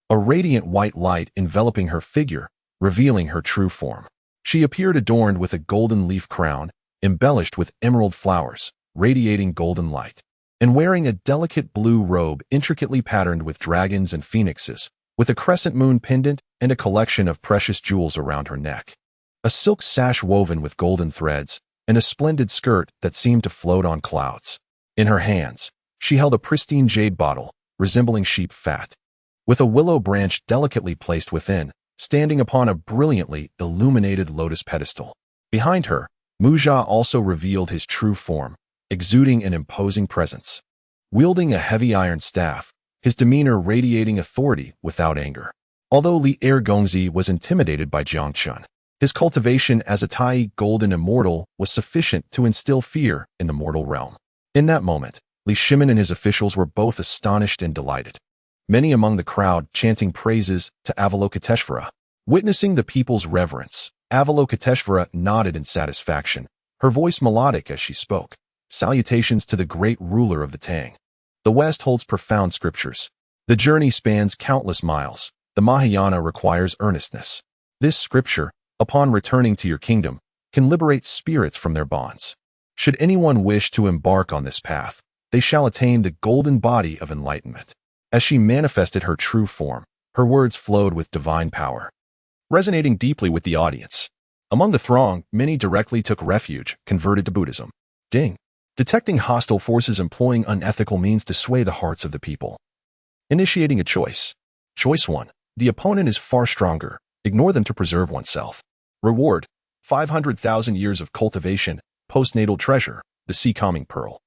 A radiant white light enveloping her figure, revealing her true form. She appeared adorned with a golden leaf crown, embellished with emerald flowers, radiating golden light, and wearing a delicate blue robe intricately patterned with dragons and phoenixes, with a crescent moon pendant and a collection of precious jewels around her neck. A silk sash woven with golden threads, and a splendid skirt that seemed to float on clouds. In her hands, she held a pristine jade bottle, resembling sheep fat, with a willow branch delicately placed within, standing upon a brilliantly illuminated lotus pedestal. Behind her, Mujia also revealed his true form, exuding an imposing presence. Wielding a heavy iron staff, his demeanor radiating authority without anger. Although Li Ergongzi was intimidated by Jiang Chen, his cultivation as a Tai golden immortal was sufficient to instill fear in the mortal realm. In that moment, Li Shimin and his officials were both astonished and delighted. Many among the crowd chanting praises to Avalokiteshvara. Witnessing the people's reverence, Avalokiteshvara nodded in satisfaction, her voice melodic as she spoke. Salutations to the great ruler of the Tang. The West holds profound scriptures. The journey spans countless miles. The Mahayana requires earnestness. This scripture, upon returning to your kingdom, can liberate spirits from their bonds. Should anyone wish to embark on this path, they shall attain the golden body of enlightenment. As she manifested her true form, her words flowed with divine power, resonating deeply with the audience. Among the throng, many directly took refuge, converted to Buddhism. Jing. Detecting hostile forces employing unethical means to sway the hearts of the people. Initiating a choice. Choice 1. The opponent is far stronger. Ignore them to preserve oneself. Reward. 500,000 years of cultivation, postnatal treasure, the sea calming pearl.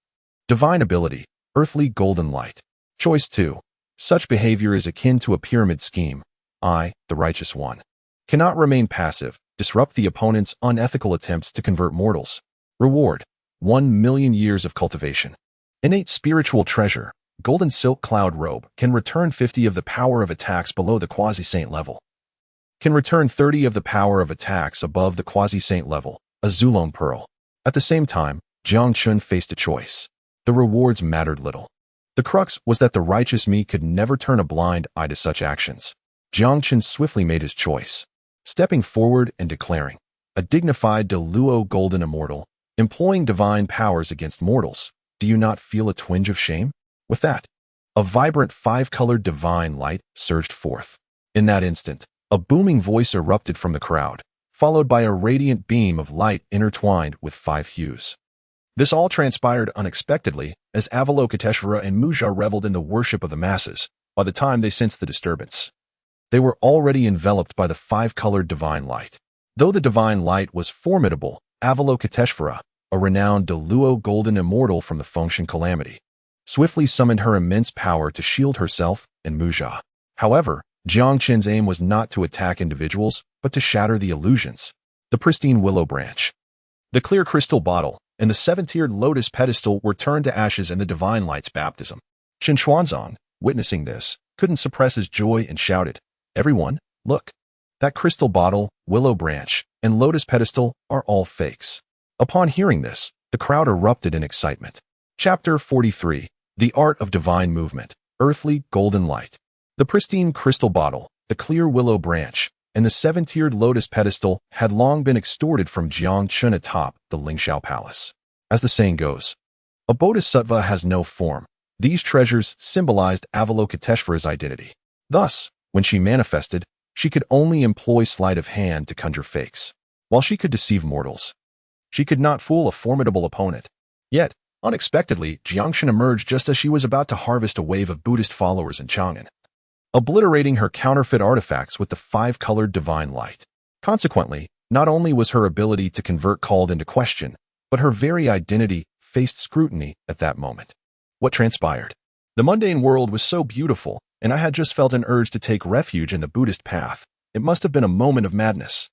Divine ability, earthly golden light. Choice 2. Such behavior is akin to a pyramid scheme. I, the righteous one, cannot remain passive, disrupt the opponent's unethical attempts to convert mortals. Reward. 1,000,000 years of cultivation. Innate spiritual treasure, golden silk cloud robe, can return 50 of the power of attacks below the quasi-saint level. Can return 30 of the power of attacks above the quasi-saint level, a Zulon pearl. At the same time, Jiang Chen faced a choice. The rewards mattered little. The crux was that the righteous me could never turn a blind eye to such actions. Jiang Chen swiftly made his choice, stepping forward and declaring, a dignified Deluo golden immortal, employing divine powers against mortals. Do you not feel a twinge of shame? With that, a vibrant five-colored divine light surged forth. In that instant, a booming voice erupted from the crowd, followed by a radiant beam of light intertwined with 5 hues. This all transpired unexpectedly as Avalokiteshvara and Mujia reveled in the worship of the masses. By the time they sensed the disturbance, they were already enveloped by the 5-colored divine light. Though the divine light was formidable, Avalokiteshvara, a renowned Deluo golden immortal from the Fengshan calamity, swiftly summoned her immense power to shield herself and Mujia. However, Jiang Chen's aim was not to attack individuals, but to shatter the illusions. The pristine willow branch, the clear crystal bottle, and the 7-tiered lotus pedestal were turned to ashes in the divine light's baptism. Chen Xuanzang, witnessing this, couldn't suppress his joy and shouted, "Everyone, look! That crystal bottle, willow branch, and lotus pedestal are all fakes." Upon hearing this, the crowd erupted in excitement. Chapter 43. The Art of Divine Movement, Earthly Golden Light. The pristine crystal bottle, the clear willow branch, and the 7-tiered lotus pedestal had long been extorted from Jiang Chen atop the Lingxiao Palace. As the saying goes, a bodhisattva has no form. These treasures symbolized Avalokiteshvara's identity. Thus, when she manifested, she could only employ sleight of hand to conjure fakes. While she could deceive mortals, she could not fool a formidable opponent. Yet, unexpectedly, Jiang Chen emerged just as she was about to harvest a wave of Buddhist followers in Chang'an, obliterating her counterfeit artifacts with the 5-colored divine light. Consequently, not only was her ability to convert called into question, but her very identity faced scrutiny at that moment. What transpired? The mundane world was so beautiful, and I had just felt an urge to take refuge in the Buddhist path. It must have been a moment of madness.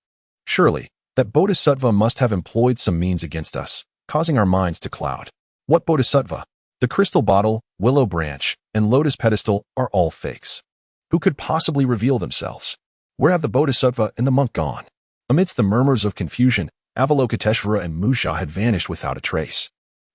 Surely, That bodhisattva must have employed some means against us, causing our minds to cloud. What bodhisattva? The crystal bottle, willow branch, and lotus pedestal are all fakes. Who could possibly reveal themselves? Where have the bodhisattva and the monk gone? Amidst the murmurs of confusion, Avalokiteshvara and Musha had vanished without a trace.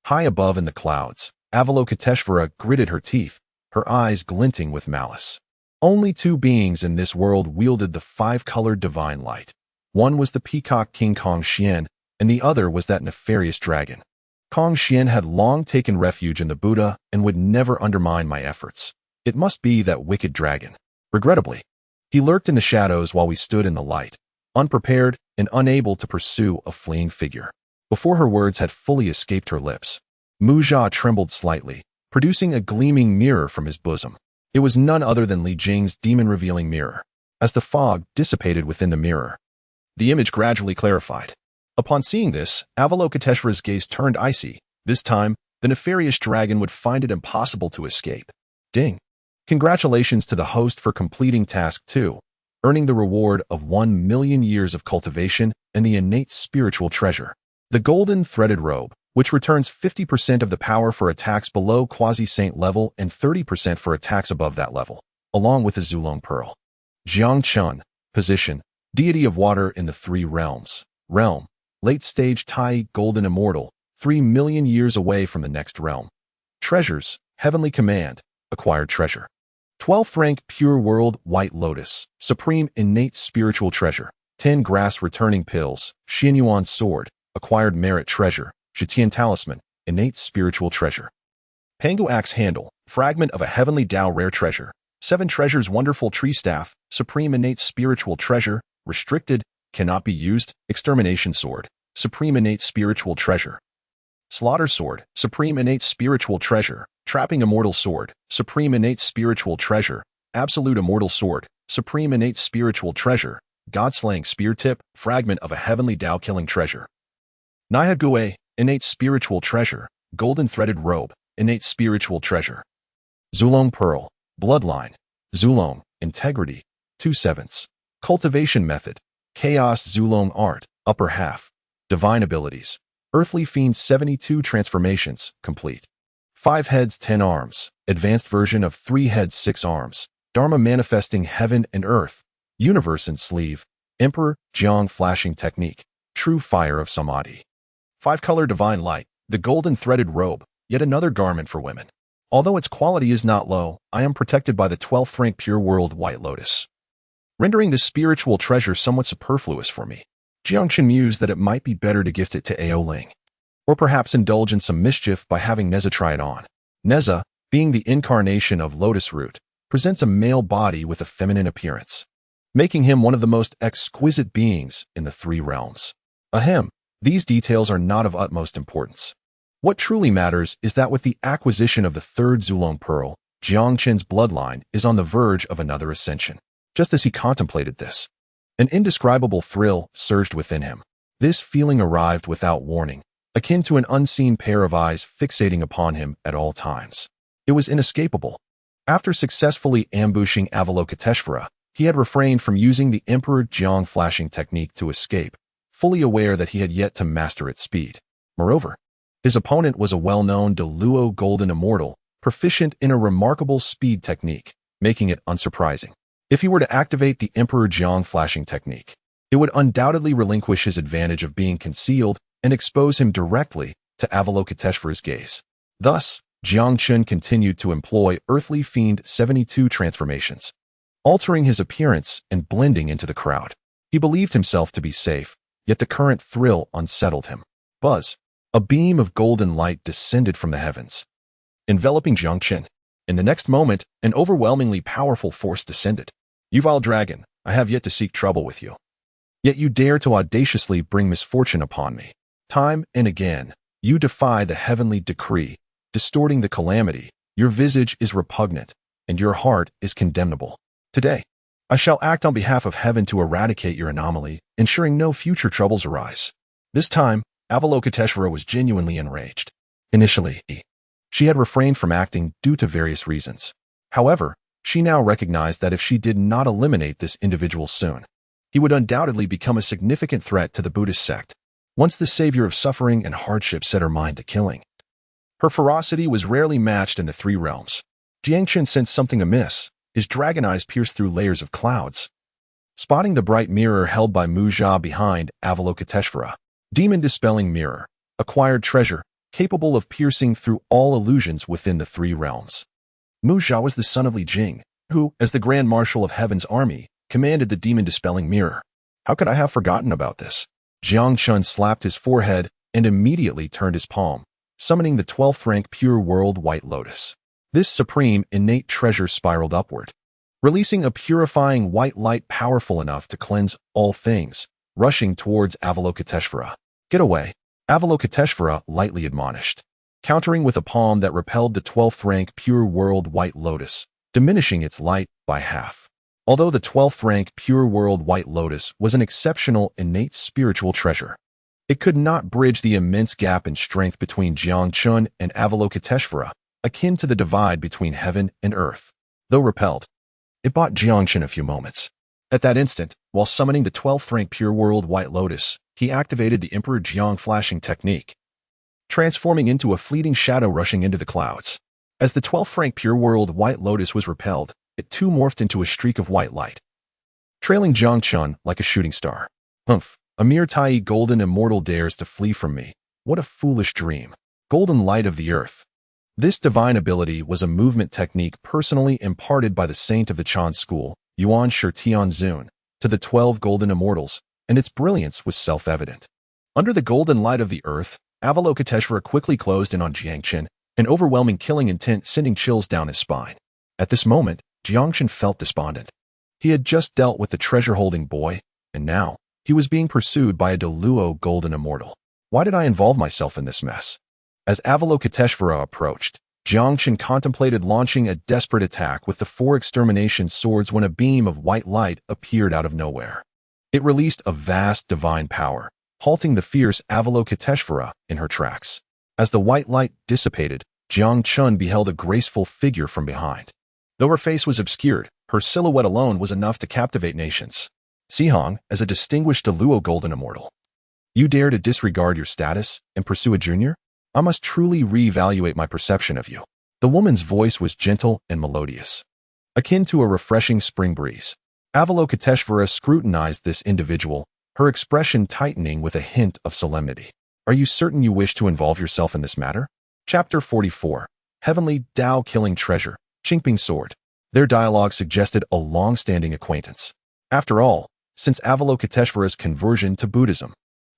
High above in the clouds, Avalokiteshvara gritted her teeth, her eyes glinting with malice. Only two beings in this world wielded the five-colored divine light. One was the peacock king Kong Xian, and the other was that nefarious dragon. Kong Xian had long taken refuge in the Buddha and would never undermine my efforts. It must be that wicked dragon. Regrettably, he lurked in the shadows while we stood in the light, unprepared and unable to pursue a fleeing figure. Before her words had fully escaped her lips, Muzha trembled slightly, producing a gleaming mirror from his bosom. It was none other than Li Jing's demon-revealing mirror. As the fog dissipated within the mirror, the image gradually clarified. Upon seeing this, Avalokiteshvara's gaze turned icy. This time, the nefarious dragon would find it impossible to escape. Ding! Congratulations to the host for completing Task 2, earning the reward of 1 million years of cultivation and the innate spiritual treasure. The golden threaded robe, which returns 50% of the power for attacks below quasi-saint level and 30% for attacks above that level, along with the Zulong Pearl. Jiang Chen, position, deity of water in the three realms. Realm, late-stage Tai golden immortal, 3 million years away from the next realm. Treasures, heavenly command, acquired treasure. 12th rank pure world white lotus, supreme innate spiritual treasure. 10 grass returning pills, Xianyuan sword, acquired merit treasure. Shitian talisman, innate spiritual treasure. Pangu axe handle, fragment of a heavenly Tao rare treasure. 7 treasures wonderful tree staff, supreme innate spiritual treasure. Restricted, cannot be used. Extermination sword, supreme innate spiritual treasure. Slaughter sword, supreme innate spiritual treasure. Trapping immortal sword, supreme innate spiritual treasure. Absolute immortal sword, supreme innate spiritual treasure. God-slaying spear tip, fragment of a heavenly Tao killing treasure. Nihague, innate spiritual treasure. Golden threaded robe, innate spiritual treasure. Zulong pearl, bloodline. Zulong, integrity, 2/7. Cultivation method, chaos Zulong art, upper half. Divine abilities, earthly fiend 72 transformations, complete. 5 heads 10 arms, advanced version of 3 heads 6 arms. Dharma manifesting heaven and earth. Universe in sleeve. Emperor Jiang flashing technique. True fire of samadhi. 5-color divine light, the golden threaded robe, yet another garment for women. Although its quality is not low, I am protected by the 12th rank pure world white lotus, rendering this spiritual treasure somewhat superfluous for me. Jiang Chen mused that it might be better to gift it to Ao Ling, or perhaps indulge in some mischief by having Neza try it on. Neza, being the incarnation of lotus root, presents a male body with a feminine appearance, making him one of the most exquisite beings in the 3 realms. Ahem. These details are not of utmost importance. What truly matters is that with the acquisition of the 3rd Zulong Pearl, Jiang Chen's bloodline is on the verge of another ascension. Just as he contemplated this, an indescribable thrill surged within him. This feeling arrived without warning, akin to an unseen pair of eyes fixating upon him at all times. It was inescapable. After successfully ambushing Avalokiteshvara, he had refrained from using the Emperor Jiang flashing technique to escape, fully aware that he had yet to master its speed. Moreover, his opponent was a well-known Deluo golden immortal, proficient in a remarkable speed technique, making it unsurprising. If he were to activate the Emperor Jiang flashing technique, it would undoubtedly relinquish his advantage of being concealed and expose him directly to Avalokiteshvara's gaze. Thus, Jiang Chen continued to employ Earthly Fiend 72 transformations, altering his appearance and blending into the crowd. He believed himself to be safe, yet the current thrill unsettled him. Buzz. A beam of golden light descended from the heavens, enveloping Jiang Chen. In the next moment, an overwhelmingly powerful force descended. You vile dragon, I have yet to seek trouble with you. Yet you dare to audaciously bring misfortune upon me. Time and again, you defy the heavenly decree, distorting the calamity. Your visage is repugnant, and your heart is condemnable. Today, I shall act on behalf of heaven to eradicate your anomaly, ensuring no future troubles arise. This time, Avalokiteshvara was genuinely enraged. Initially, she had refrained from acting due to various reasons. However, she now recognized that if she did not eliminate this individual soon, he would undoubtedly become a significant threat to the Buddhist sect. Once the savior of suffering and hardship set her mind to killing, her ferocity was rarely matched in the three realms. Jiang Chen sensed something amiss. His dragon eyes pierced through layers of clouds, spotting the bright mirror held by Mujia behind Avalokiteshvara. Demon-dispelling mirror, acquired treasure, capable of piercing through all illusions within the three realms. Mujia was the son of Li Jing, who, as the Grand Marshal of Heaven's army, commanded the demon-dispelling mirror. How could I have forgotten about this? Jiang Chen slapped his forehead and immediately turned his palm, summoning the 12th rank Pure World White Lotus. This supreme, innate treasure spiraled upward, releasing a purifying white light powerful enough to cleanse all things, rushing towards Avalokiteshvara. Get away, Avalokiteshvara lightly admonished, countering with a palm that repelled the 12th rank Pure World White Lotus, diminishing its light by half. Although the 12th rank Pure World White Lotus was an exceptional innate spiritual treasure, it could not bridge the immense gap in strength between Jiang Chen and Avalokiteshvara, akin to the divide between heaven and earth. Though repelled, it bought Jiang Chen a few moments. At that instant, while summoning the 12th rank Pure World White Lotus, he activated the Emperor Jiang flashing technique, transforming into a fleeting shadow rushing into the clouds. As the 12th rank Pure World White Lotus was repelled, it too morphed into a streak of white light, trailing Jiang Chen like a shooting star. Humph, a mere tiny golden immortal dares to flee from me. What a foolish dream. Golden light of the earth. This divine ability was a movement technique personally imparted by the saint of the Chan school, Yuan Shi Tianzun, to the 12 golden immortals, and its brilliance was self-evident. Under the golden light of the earth, Avalokiteshvara quickly closed in on Jiang Chen, an overwhelming killing intent sending chills down his spine. At this moment, Jiang Chen felt despondent. He had just dealt with the treasure-holding boy, and now he was being pursued by a Deluo golden immortal. Why did I involve myself in this mess? As Avalokiteshvara approached, Jiang Chen contemplated launching a desperate attack with the 4 extermination swords when a beam of white light appeared out of nowhere. It released a vast divine power, halting the fierce Avalokiteshvara in her tracks. As the white light dissipated, Jiang Chen beheld a graceful figure from behind. Though her face was obscured, her silhouette alone was enough to captivate nations. Sihong, as a distinguished Deluo golden immortal, you dare to disregard your status and pursue a junior? I must truly reevaluate my perception of you. The woman's voice was gentle and melodious, akin to a refreshing spring breeze. Avalokiteshvara scrutinized this individual, her expression tightening with a hint of solemnity. Are you certain you wish to involve yourself in this matter? Chapter 44. Heavenly Tao Killing Treasure, Qingping Sword. Their dialogue suggested a long-standing acquaintance. After all, since Avalokiteshvara's conversion to Buddhism,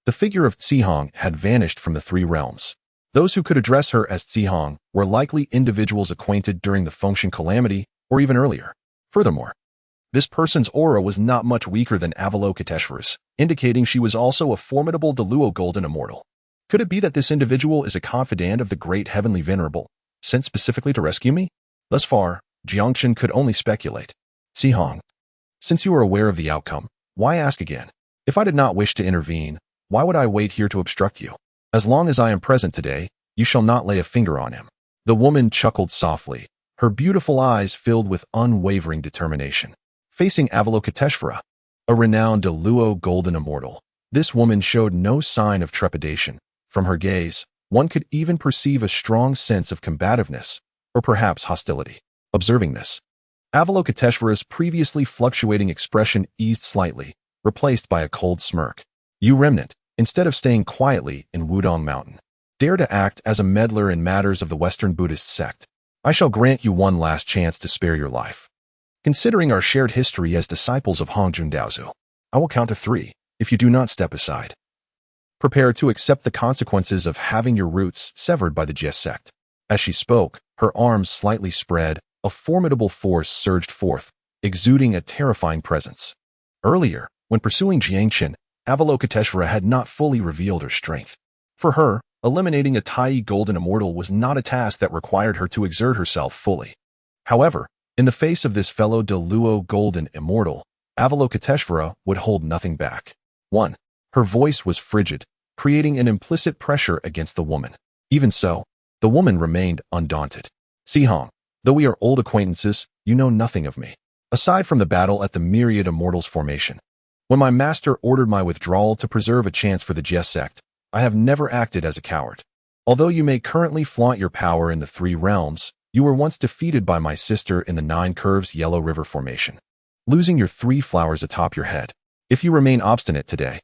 the figure of Sihong had vanished from the three realms. Those who could address her as Sihong were likely individuals acquainted during the Fengshen calamity or even earlier. Furthermore, this person's aura was not much weaker than Avalokiteshvara's, indicating she was also a formidable Deluo golden immortal. Could it be that this individual is a confidant of the great heavenly venerable, sent specifically to rescue me? Thus far, Jiang Chen could only speculate. Sihong, since you are aware of the outcome, why ask again? If I did not wish to intervene, why would I wait here to obstruct you? As long as I am present today, you shall not lay a finger on him. The woman chuckled softly, her beautiful eyes filled with unwavering determination. Facing Avalokiteshvara, a renowned Deluo golden immortal, this woman showed no sign of trepidation. From her gaze, one could even perceive a strong sense of combativeness, or perhaps hostility. Observing this, Avalokiteshvara's previously fluctuating expression eased slightly, replaced by a cold smirk. You remnant, instead of staying quietly in Wudong Mountain, dare to act as a meddler in matters of the Western Buddhist sect. I shall grant you one last chance to spare your life. Considering our shared history as disciples of Hongjun Daozu, I will count to 3 if you do not step aside. Prepare to accept the consequences of having your roots severed by the Jie sect. As she spoke, her arms slightly spread, a formidable force surged forth, exuding a terrifying presence. Earlier, when pursuing Jiang Chen, Avalokiteshvara had not fully revealed her strength. For her, eliminating a Tai golden immortal was not a task that required her to exert herself fully. However, in the face of this fellow Deluo golden immortal, Avalokiteshvara would hold nothing back. 1. Her voice was frigid, creating an implicit pressure against the woman. Even so, the woman remained undaunted. Sihong, though we are old acquaintances, you know nothing of me, aside from the battle at the Myriad Immortals formation. When my master ordered my withdrawal to preserve a chance for the Jie sect, I have never acted as a coward. Although you may currently flaunt your power in the 3 realms, you were once defeated by my sister in the 9 Curves Yellow River Formation, losing your 3 flowers atop your head. If you remain obstinate today,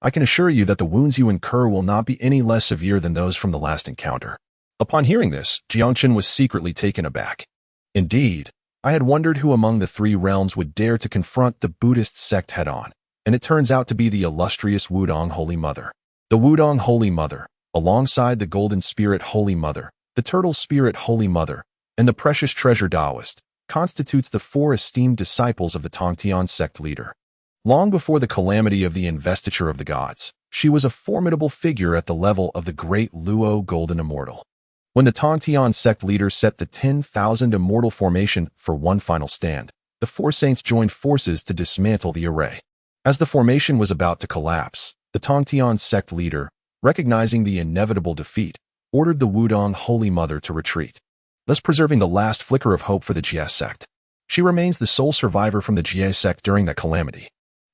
I can assure you that the wounds you incur will not be any less severe than those from the last encounter. Upon hearing this, Jiang Chen was secretly taken aback. Indeed, I had wondered who among the 3 realms would dare to confront the Buddhist sect head-on, and it turns out to be the illustrious Wudong Holy Mother. The Wudong Holy Mother, alongside the Golden Spirit Holy Mother, the Turtle Spirit Holy Mother, and the Precious Treasure Taoist, constitutes the 4 esteemed disciples of the Tongtian sect leader. Long before the calamity of the investiture of the gods, she was a formidable figure at the level of the great Luo Golden Immortal. When the Tongtian sect leader set the 10,000 Immortal formation for one final stand, the 4 saints joined forces to dismantle the array. As the formation was about to collapse, the Tongtian sect leader, recognizing the inevitable defeat, ordered the Wudong Holy Mother to retreat, thus preserving the last flicker of hope for the Jie sect. She remains the sole survivor from the Jie sect during that calamity.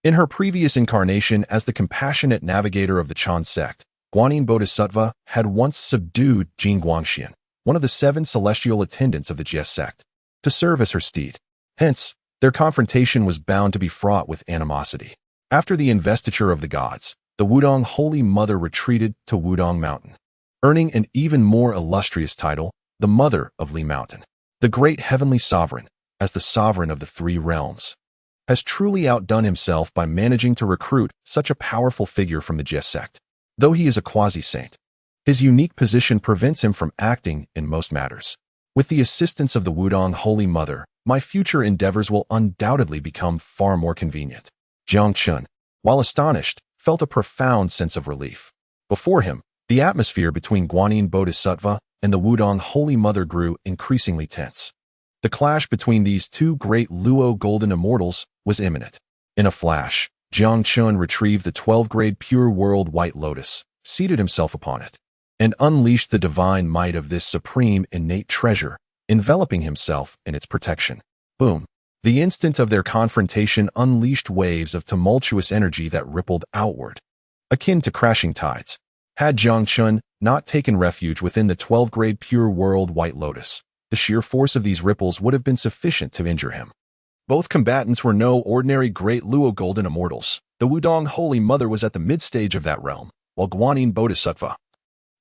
In her previous incarnation as the compassionate navigator of the Chan sect, Guanyin Bodhisattva had once subdued Jing Guangxian, one of the 7 celestial attendants of the Jie sect, to serve as her steed. Hence, their confrontation was bound to be fraught with animosity. After the investiture of the gods, the Wudong Holy Mother retreated to Wudong Mountain, earning an even more illustrious title, the Mother of Li Mountain. The great heavenly sovereign, as the sovereign of the 3 realms, has truly outdone himself by managing to recruit such a powerful figure from the Jie sect. Though he is a quasi-saint, his unique position prevents him from acting in most matters. With the assistance of the Wudong Holy Mother, my future endeavors will undoubtedly become far more convenient. Jiang Chen, while astonished, felt a profound sense of relief. Before him, the atmosphere between Guanyin Bodhisattva and the Wudong Holy Mother grew increasingly tense. The clash between these 2 great Luo Golden Immortals was imminent. In a flash, Jiang Chen retrieved the 12-grade Pure World White Lotus, seated himself upon it, and unleashed the divine might of this supreme innate treasure, enveloping himself in its protection. Boom! The instant of their confrontation unleashed waves of tumultuous energy that rippled outward, akin to crashing tides. Had Jiang Chen not taken refuge within the 12-grade Pure World White Lotus, the sheer force of these ripples would have been sufficient to injure him. Both combatants were no ordinary great Luo Golden Immortals. The Wudong Holy Mother was at the mid-stage of that realm, while Guanyin Bodhisattva,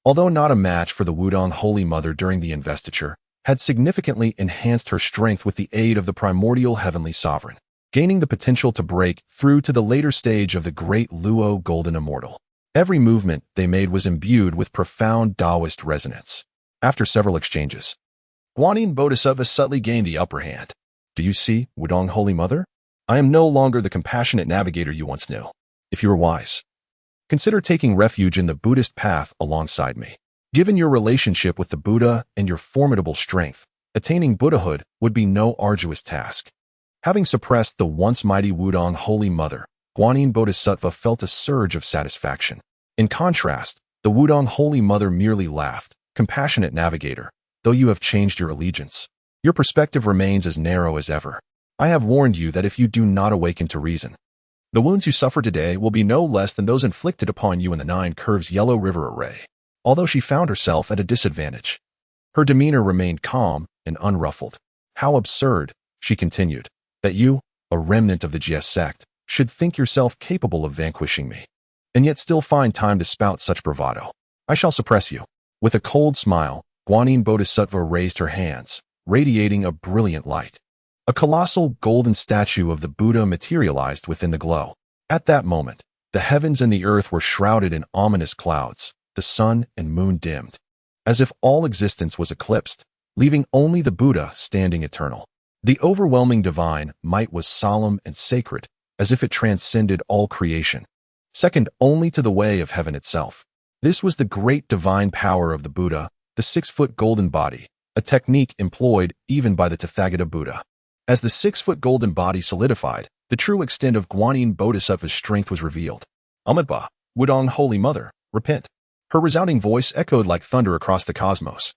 although not a match for the Wudong Holy Mother during the investiture, had significantly enhanced her strength with the aid of the primordial heavenly sovereign, gaining the potential to break through to the later stage of the great Luo Golden Immortal. Every movement they made was imbued with profound Taoist resonance. After several exchanges, Guanyin Bodhisattva subtly gained the upper hand. Do you see, Wudong Holy Mother? I am no longer the compassionate navigator you once knew. If you are wise, consider taking refuge in the Buddhist path alongside me. Given your relationship with the Buddha and your formidable strength, attaining Buddhahood would be no arduous task. Having suppressed the once mighty Wudong Holy Mother, Guanyin Bodhisattva felt a surge of satisfaction. In contrast, the Wudong Holy Mother merely laughed. Compassionate navigator, though you have changed your allegiance, your perspective remains as narrow as ever. I have warned you that if you do not awaken to reason, the wounds you suffer today will be no less than those inflicted upon you in the 9 Curves Yellow River array. Although she found herself at a disadvantage, her demeanor remained calm and unruffled. How absurd, she continued, that you, a remnant of the Jie sect, should think yourself capable of vanquishing me, and yet still find time to spout such bravado. I shall suppress you. With a cold smile, Guanyin Bodhisattva raised her hands, radiating a brilliant light. A colossal golden statue of the Buddha materialized within the glow. At that moment, the heavens and the earth were shrouded in ominous clouds. The sun and moon dimmed, as if all existence was eclipsed, leaving only the Buddha standing eternal. The overwhelming divine might was solemn and sacred, as if it transcended all creation, second only to the way of heaven itself. This was the great divine power of the Buddha, the 6-foot golden body, a technique employed even by the Tathagata Buddha. As the 6-foot golden body solidified, the true extent of Guanyin Bodhisattva's strength was revealed. Amitabha, Wudong Holy Mother, repent. Her resounding voice echoed like thunder across the cosmos,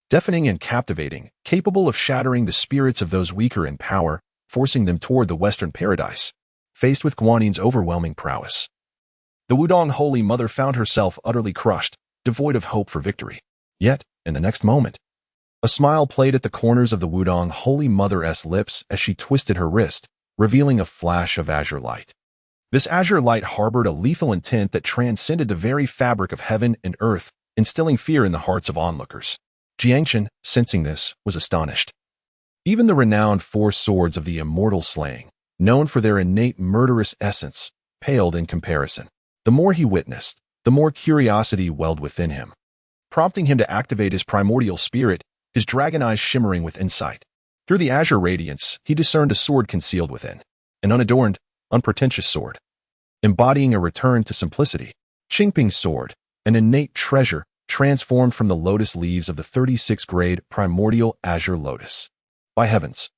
deafening and captivating, capable of shattering the spirits of those weaker in power, forcing them toward the Western paradise. faced with Guanin's overwhelming prowess. The Wudong Holy Mother found herself utterly crushed, devoid of hope for victory. Yet, in the next moment, a smile played at the corners of the Wudong Holy Mother's lips as she twisted her wrist, revealing a flash of azure light. This azure light harbored a lethal intent that transcended the very fabric of heaven and earth, instilling fear in the hearts of onlookers. Jiang Chen, sensing this, was astonished. Even the renowned four swords of the immortal slaying, known for their innate murderous essence, paled in comparison. The more he witnessed, the more curiosity welled within him, prompting him to activate his primordial spirit, his dragon eyes shimmering with insight. Through the azure radiance, he discerned a sword concealed within, an unadorned, unpretentious sword, embodying a return to simplicity. Qingping's sword, an innate treasure, transformed from the lotus leaves of the 36th grade primordial azure lotus. By heavens,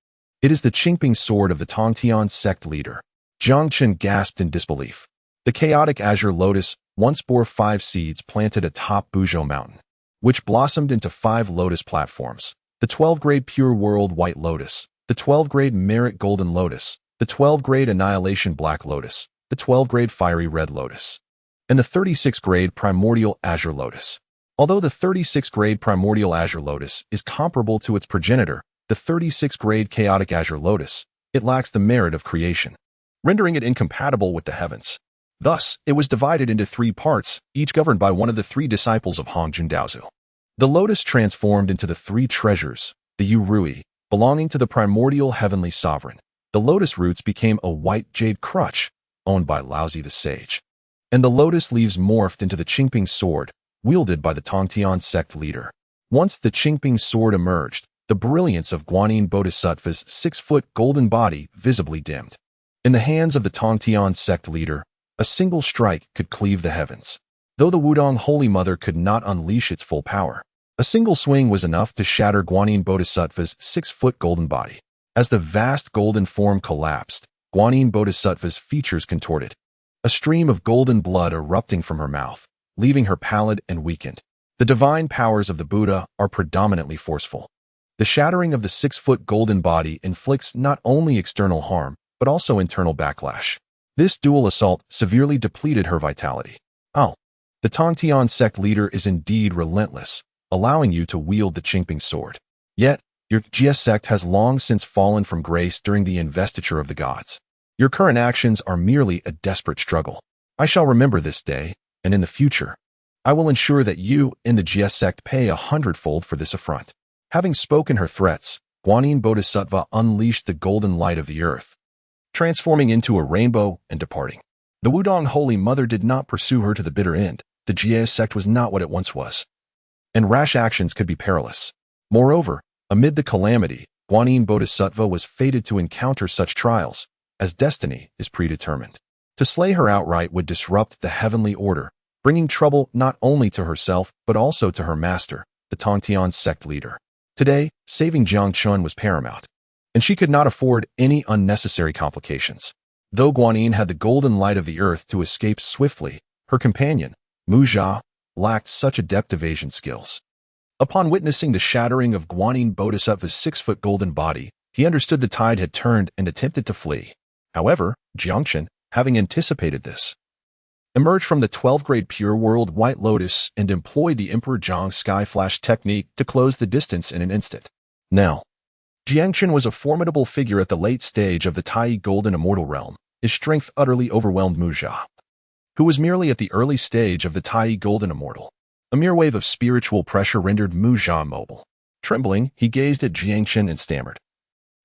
it is the Qingping sword of the Tongtian sect leader. Jiang Chen gasped in disbelief. The chaotic azure lotus once bore 5 seeds planted atop Buzhou Mountain, which blossomed into 5 lotus platforms: the 12th-grade pure world white lotus, the 12th-grade merit golden lotus, the 12th-grade annihilation black lotus, the 12th-grade fiery red lotus, and the 36th-grade primordial azure lotus. Although the 36th-grade primordial azure lotus is comparable to its progenitor, the 36th-grade chaotic azure lotus, it lacks the merit of creation, rendering it incompatible with the heavens. Thus, it was divided into 3 parts, each governed by one of the 3 disciples of Hongjun Daozu. The lotus transformed into the 3 treasures, the Yu Rui, belonging to the primordial heavenly sovereign. The lotus roots became a white jade crutch, owned by Laozi the sage. And the lotus leaves morphed into the Qingping sword, wielded by the Tongtian sect leader. Once the Qingping sword emerged, the brilliance of Guanyin Bodhisattva's 6-foot golden body visibly dimmed. In the hands of the Tongtian sect leader, a single strike could cleave the heavens. Though the Wudong Holy Mother could not unleash its full power, a single swing was enough to shatter Guanyin Bodhisattva's 6-foot golden body. As the vast golden form collapsed, Guanyin Bodhisattva's features contorted, a stream of golden blood erupting from her mouth, leaving her pallid and weakened. The divine powers of the Buddha are predominantly forceful. The shattering of the 6-foot golden body inflicts not only external harm, but also internal backlash. This dual assault severely depleted her vitality. Oh, the Tongtian sect leader is indeed relentless, allowing you to wield the Qingping sword. Yet, your Jia sect has long since fallen from grace during the investiture of the gods. Your current actions are merely a desperate struggle. I shall remember this day, and in the future, I will ensure that you and the Jia sect pay 100-fold for this affront. Having spoken her threats, Guanyin Bodhisattva unleashed the golden light of the earth, transforming into a rainbow and departing. The Wudong Holy Mother did not pursue her to the bitter end. The Jia sect was not what it once was, and rash actions could be perilous. Moreover, amid the calamity, Guanyin Bodhisattva was fated to encounter such trials, as destiny is predetermined. To slay her outright would disrupt the heavenly order, bringing trouble not only to herself but also to her master, the Tongtian sect leader. Today, saving Jiang Chen was paramount, and she could not afford any unnecessary complications. Though Guanyin had the golden light of the earth to escape swiftly, her companion, Mu Jia, lacked such adept evasion skills. Upon witnessing the shattering of Guanyin Bodhisattva's 6-foot golden body, he understood the tide had turned and attempted to flee. However, Jiang Chen, having anticipated this, emerged from the 12th grade pure world white lotus and employed the Emperor Zhang sky flash technique to close the distance in an instant. Now, Jiang Chen was a formidable figure at the late stage of the Tai Golden Immortal Realm. His strength utterly overwhelmed Mu Jia, who was merely at the early stage of the Tai Golden Immortal. A mere wave of spiritual pressure rendered Mu Jia mobile. Trembling, he gazed at Jiang Chen and stammered,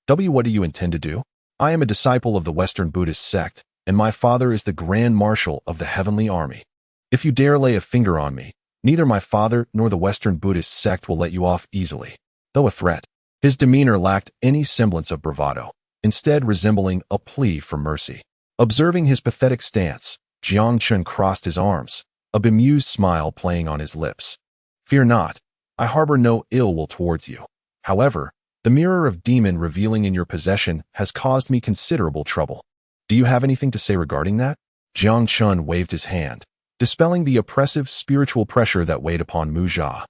What do you intend to do? I am a disciple of the Western Buddhist sect, and my father is the Grand Marshal of the Heavenly Army. If you dare lay a finger on me, neither my father nor the Western Buddhist sect will let you off easily. Though a threat, his demeanor lacked any semblance of bravado, instead resembling a plea for mercy. Observing his pathetic stance, Jiang Chen crossed his arms, a bemused smile playing on his lips. Fear not, I harbor no ill will towards you. However, the mirror of demon revealing in your possession has caused me considerable trouble. Do you have anything to say regarding that? Jiang Chen waved his hand, dispelling the oppressive spiritual pressure that weighed upon Mu Jia,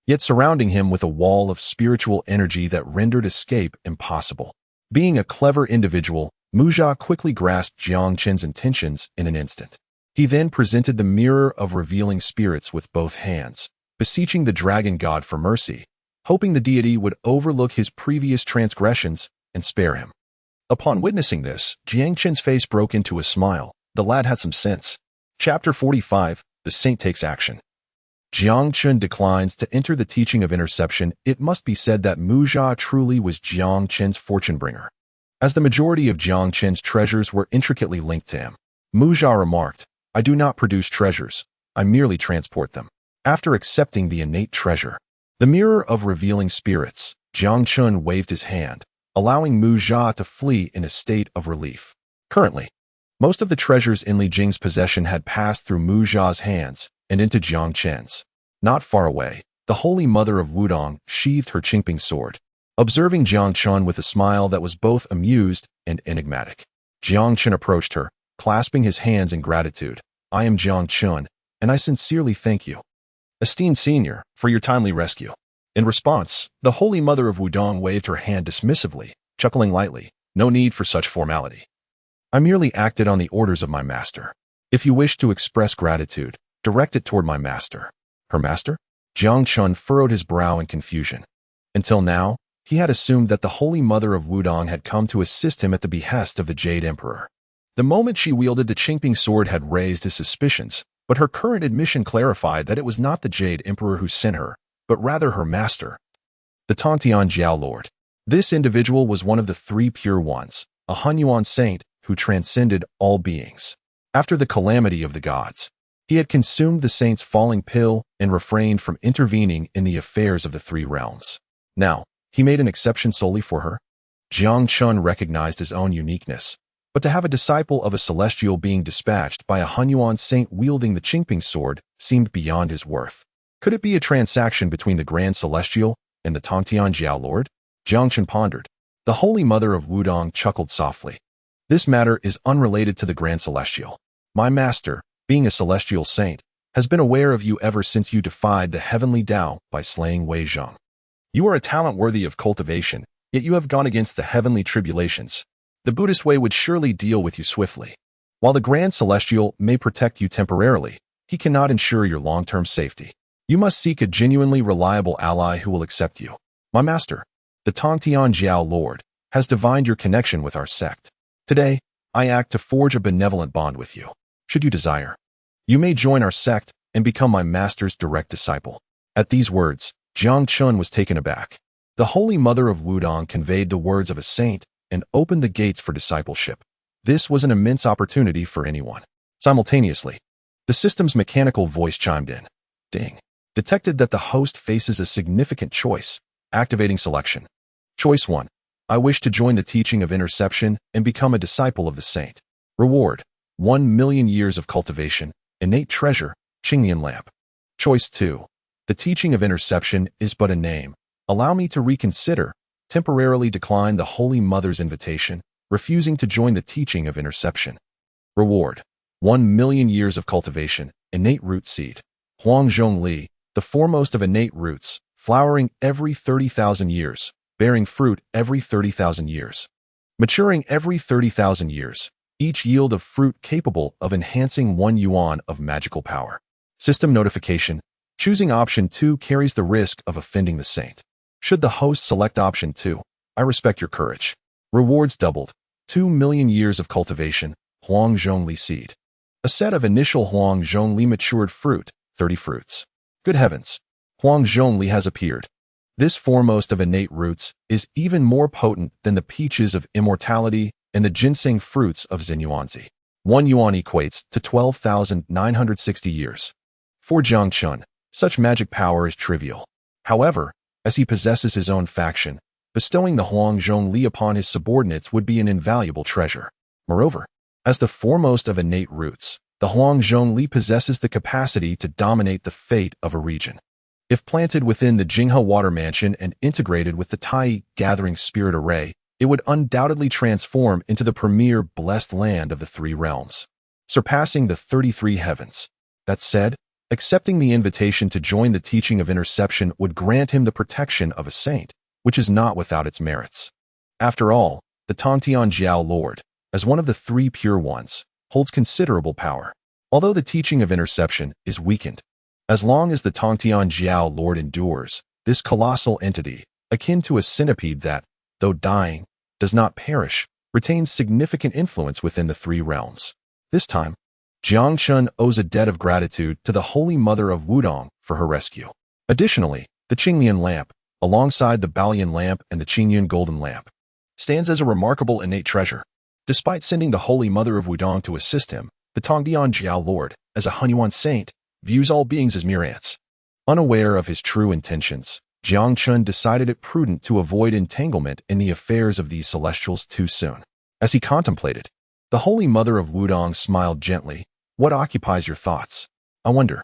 yet surrounding him with a wall of spiritual energy that rendered escape impossible. Being a clever individual, Macaque quickly grasped Jiang Chen's intentions in an instant. He then presented the mirror of revealing spirits with both hands, beseeching the dragon god for mercy, hoping the deity would overlook his previous transgressions and spare him. Upon witnessing this, Jiang Chen's face broke into a smile. The lad had some sense. Chapter 45, The Saint Takes Action. Jiang Chen declines to enter the teaching of interception. It must be said that Macaque truly was Jiang Chen's fortune bringer, as the majority of Jiang Chen's treasures were intricately linked to him. Macaque remarked, "I do not produce treasures, I merely transport them." After accepting the innate treasure, the mirror of revealing spirits, Jiang Chen waved his hand, allowing Macaque to flee in a state of relief. Currently, most of the treasures in Li Jing's possession had passed through Macaque's hands and into Jiang Chen's. Not far away, the Holy Mother of Wukong sheathed her Qingping sword, observing Jiang Chen with a smile that was both amused and enigmatic. Jiang Chen approached her, clasping his hands in gratitude. "I am Jiang Chen, and I sincerely thank you, esteemed senior, for your timely rescue." In response, the Holy Mother of Wukong waved her hand dismissively, chuckling lightly. "No need for such formality. I merely acted on the orders of my master. If you wish to express gratitude, direct it toward my master." Her master? Jiang Chen furrowed his brow in confusion. Until now, he had assumed that the Holy Mother of Wukong had come to assist him at the behest of the Jade Emperor. The moment she wielded the Qingping sword had raised his suspicions, but her current admission clarified that it was not the Jade Emperor who sent her, but rather her master, the Tongtian Jiao Lord. This individual was one of the three pure ones, a Hunyuan saint who transcended all beings. After the calamity of the gods, he had consumed the saint's falling pill and refrained from intervening in the affairs of the three realms. Now, he made an exception solely for her. Jiang Chen recognized his own uniqueness, but to have a disciple of a celestial being dispatched by a Hunyuan saint wielding the Qingping sword seemed beyond his worth. Could it be a transaction between the Grand Celestial and the Tongtian Jiao Lord? Jiang Chen pondered. The Holy Mother of Wukong chuckled softly. "This matter is unrelated to the Grand Celestial. My master, being a celestial saint, has been aware of you ever since you defied the heavenly Tao by slaying Wei Zheng. You are a talent worthy of cultivation, yet you have gone against the heavenly tribulations. The Buddhist way would surely deal with you swiftly. While the Grand Celestial may protect you temporarily, he cannot ensure your long-term safety. You must seek a genuinely reliable ally who will accept you. My master, the Tongtian Jiao Lord, has divined your connection with our sect. Today, I act to forge a benevolent bond with you. Should you desire, you may join our sect and become my master's direct disciple." At these words, Jiang Chen was taken aback. The Holy Mother of Wukong conveyed the words of a saint and opened the gates for discipleship. This was an immense opportunity for anyone. Simultaneously, the system's mechanical voice chimed in. Ding. Detected that the host faces a significant choice. Activating selection. Choice 1. I wish to join the teaching of interception and become a disciple of the saint. Reward. 1,000,000 years of cultivation, innate treasure, Qingnian lamp. Choice 2. The teaching of interception is but a name. Allow me to reconsider. Temporarily decline the Holy Mother's invitation, refusing to join the teaching of interception. Reward. 1,000,000 years of cultivation, innate root seed. Huangzhong Li, the foremost of innate roots, flowering every 30,000 years, bearing fruit every 30,000 years, maturing every 30,000 years, each yield of fruit capable of enhancing 1 yuan of magical power. System notification. Choosing option 2 carries the risk of offending the saint. Should the host select option 2, I respect your courage. Rewards doubled. 2,000,000 years of cultivation, Huangzhong Li seed. A set of initial Huangzhong Li matured fruit, 30 fruits. Good heavens! Huangzhong Li has appeared. This foremost of innate roots is even more potent than the peaches of immortality and the ginseng fruits of Xinyuanzi. 1 yuan equates to 12,960 years. For Jiang Chen, such magic power is trivial. However, as he possesses his own faction, bestowing the Huangzhong Li upon his subordinates would be an invaluable treasure. Moreover, as the foremost of innate roots, the Huangzhong Li possesses the capacity to dominate the fate of a region. If planted within the Jinghe Water Mansion and integrated with the Tai Gathering Spirit Array, it would undoubtedly transform into the premier blessed land of the three realms, surpassing the 33 heavens. That said, accepting the invitation to join the teaching of interception would grant him the protection of a saint, which is not without its merits. After all, the Tongtian Jiao Lord, as one of the three pure ones, holds considerable power. Although the teaching of interception is weakened, as long as the Tongtian Jiao Lord endures, this colossal entity, akin to a centipede that, though dying, does not perish, retains significant influence within the three realms. This time, Jiang Chen owes a debt of gratitude to the Holy Mother of Wukong for her rescue. Additionally, the Qingyun lamp, alongside the Balian lamp and the Qingyun golden lamp, stands as a remarkable innate treasure. Despite sending the Holy Mother of Wudong to assist him, the Tongdian Jiao Lord, as a Hunyuan saint, views all beings as mere ants. Unaware of his true intentions, Jiang Chen decided it prudent to avoid entanglement in the affairs of these celestials too soon. As he contemplated, the Holy Mother of Wudong smiled gently. What occupies your thoughts? I wonder.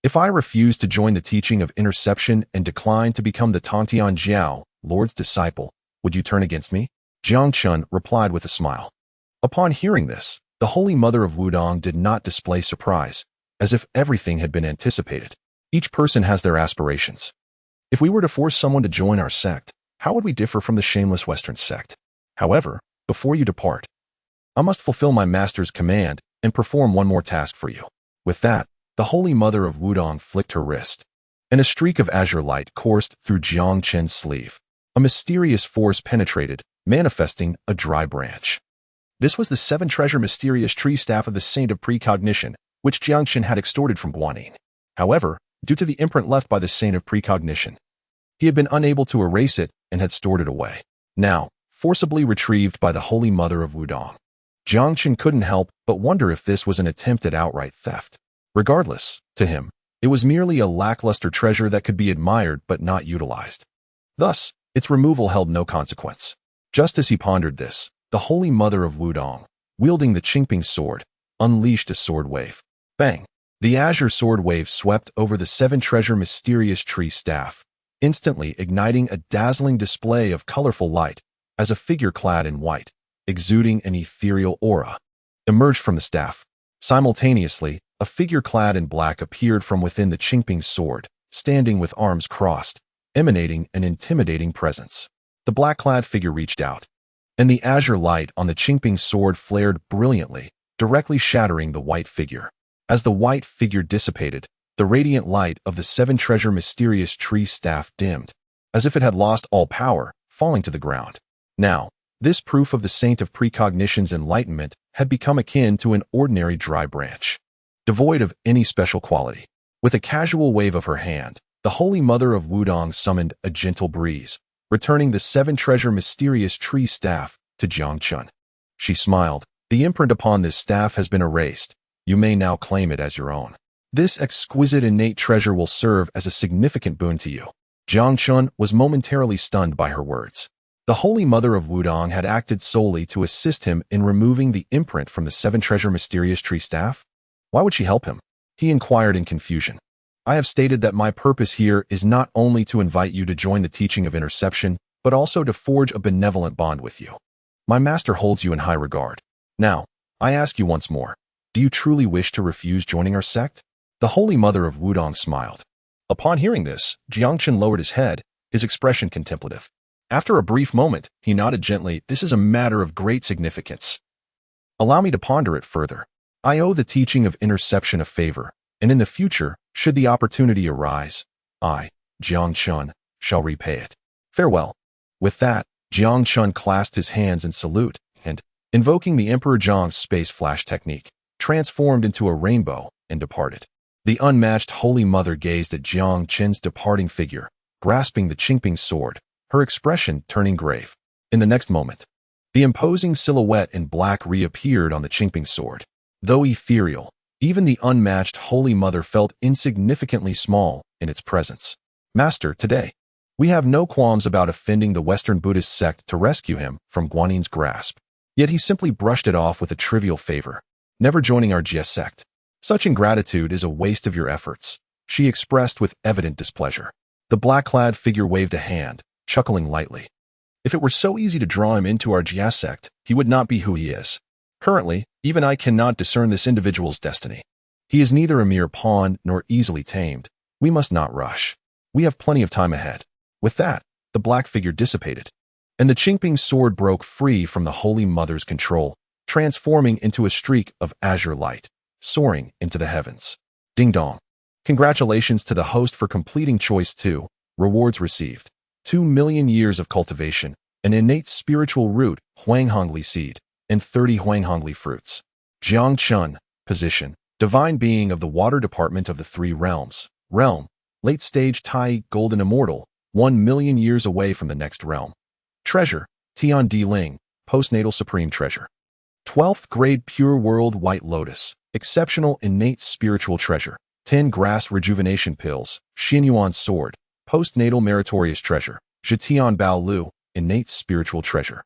If I refuse to join the teaching of interception and decline to become the Tongtian Jiao Lord's disciple, would you turn against me? Jiang Chen replied with a smile. Upon hearing this, the Holy Mother of Wudong did not display surprise, as if everything had been anticipated. Each person has their aspirations. If we were to force someone to join our sect, how would we differ from the shameless Western sect? However, before you depart, I must fulfill my master's command and perform one more task for you. With that, the Holy Mother of Wudong flicked her wrist, and a streak of azure light coursed through Jiang Chen's sleeve. A mysterious force penetrated, manifesting a dry branch. This was the 7-treasure mysterious tree staff of the Saint of Precognition, which Jiang Chen had extorted from Guanyin. However, due to the imprint left by the Saint of Precognition, he had been unable to erase it and had stored it away. Now, forcibly retrieved by the Holy Mother of Wudong, Jiang Chen couldn't help but wonder if this was an attempt at outright theft. Regardless, to him, it was merely a lackluster treasure that could be admired but not utilized. Thus, its removal held no consequence. Just as he pondered this, the Holy Mother of Wudong, wielding the Qingping sword, unleashed a sword wave. Bang! The azure sword wave swept over the 7-treasure mysterious tree staff, instantly igniting a dazzling display of colorful light as a figure clad in white, exuding an ethereal aura, emerged from the staff. Simultaneously, a figure clad in black appeared from within the Qingping sword, standing with arms crossed, emanating an intimidating presence. The black-clad figure reached out, and the azure light on the Qingping sword flared brilliantly, directly shattering the white figure. As the white figure dissipated, the radiant light of the 7-treasure mysterious tree staff dimmed, as if it had lost all power, falling to the ground. Now, this proof of the Saint of Precognition's enlightenment had become akin to an ordinary dry branch, devoid of any special quality. With a casual wave of her hand, the Holy Mother of Wudong summoned a gentle breeze, returning the 7-treasure mysterious tree staff to Jiang Chen. She smiled. The imprint upon this staff has been erased. You may now claim it as your own. This exquisite innate treasure will serve as a significant boon to you. Jiang Chen was momentarily stunned by her words. The Holy Mother of Wudong had acted solely to assist him in removing the imprint from the 7-treasure mysterious tree staff? Why would she help him? He inquired in confusion. I have stated that my purpose here is not only to invite you to join the teaching of interception, but also to forge a benevolent bond with you. My master holds you in high regard. Now, I ask you once more, do you truly wish to refuse joining our sect? The Holy Mother of Wudong smiled. Upon hearing this, Jiang Chen lowered his head, his expression contemplative. After a brief moment, he nodded gently. This is a matter of great significance. Allow me to ponder it further. I owe the teaching of interception a favor, and in the future, should the opportunity arise, I, Jiang Chen, shall repay it. Farewell. With that, Jiang Chen clasped his hands in salute, and, invoking the Emperor Zhang's space flash technique, transformed into a rainbow and departed. The unmatched Holy Mother gazed at Jiang Chen's departing figure, grasping the Qingping sword, her expression turning grave. In the next moment, the imposing silhouette in black reappeared on the Qingping sword. Though ethereal, even the unmatched Holy Mother felt insignificantly small in its presence. Master, today, we have no qualms about offending the Western Buddhist sect to rescue him from Guanyin's grasp. Yet he simply brushed it off with a trivial favor, never joining our GS sect. Such ingratitude is a waste of your efforts, she expressed with evident displeasure. The black-clad figure waved a hand, chuckling lightly. If it were so easy to draw him into our GS sect, he would not be who he is. Currently, even I cannot discern this individual's destiny. He is neither a mere pawn nor easily tamed. We must not rush. We have plenty of time ahead. With that, the black figure dissipated, and the Qingping sword broke free from the Holy Mother's control, transforming into a streak of azure light, soaring into the heavens. Ding dong. Congratulations to the host for completing Choice 2. Rewards received. 2 million years of cultivation, an innate spiritual root, Huanghongli seed, and 30 Huanghongli fruits. Jiang Chen, position, divine being of the water department of the three realms. Realm, late-stage Tai golden immortal, 1 million years away from the next realm. Treasure, Tian Di Ling, postnatal supreme treasure. 12th grade pure world white lotus, exceptional innate spiritual treasure. 10 grass rejuvenation pills, Xinyuan sword, postnatal meritorious treasure. Zhetian Bao Lu, innate spiritual treasure.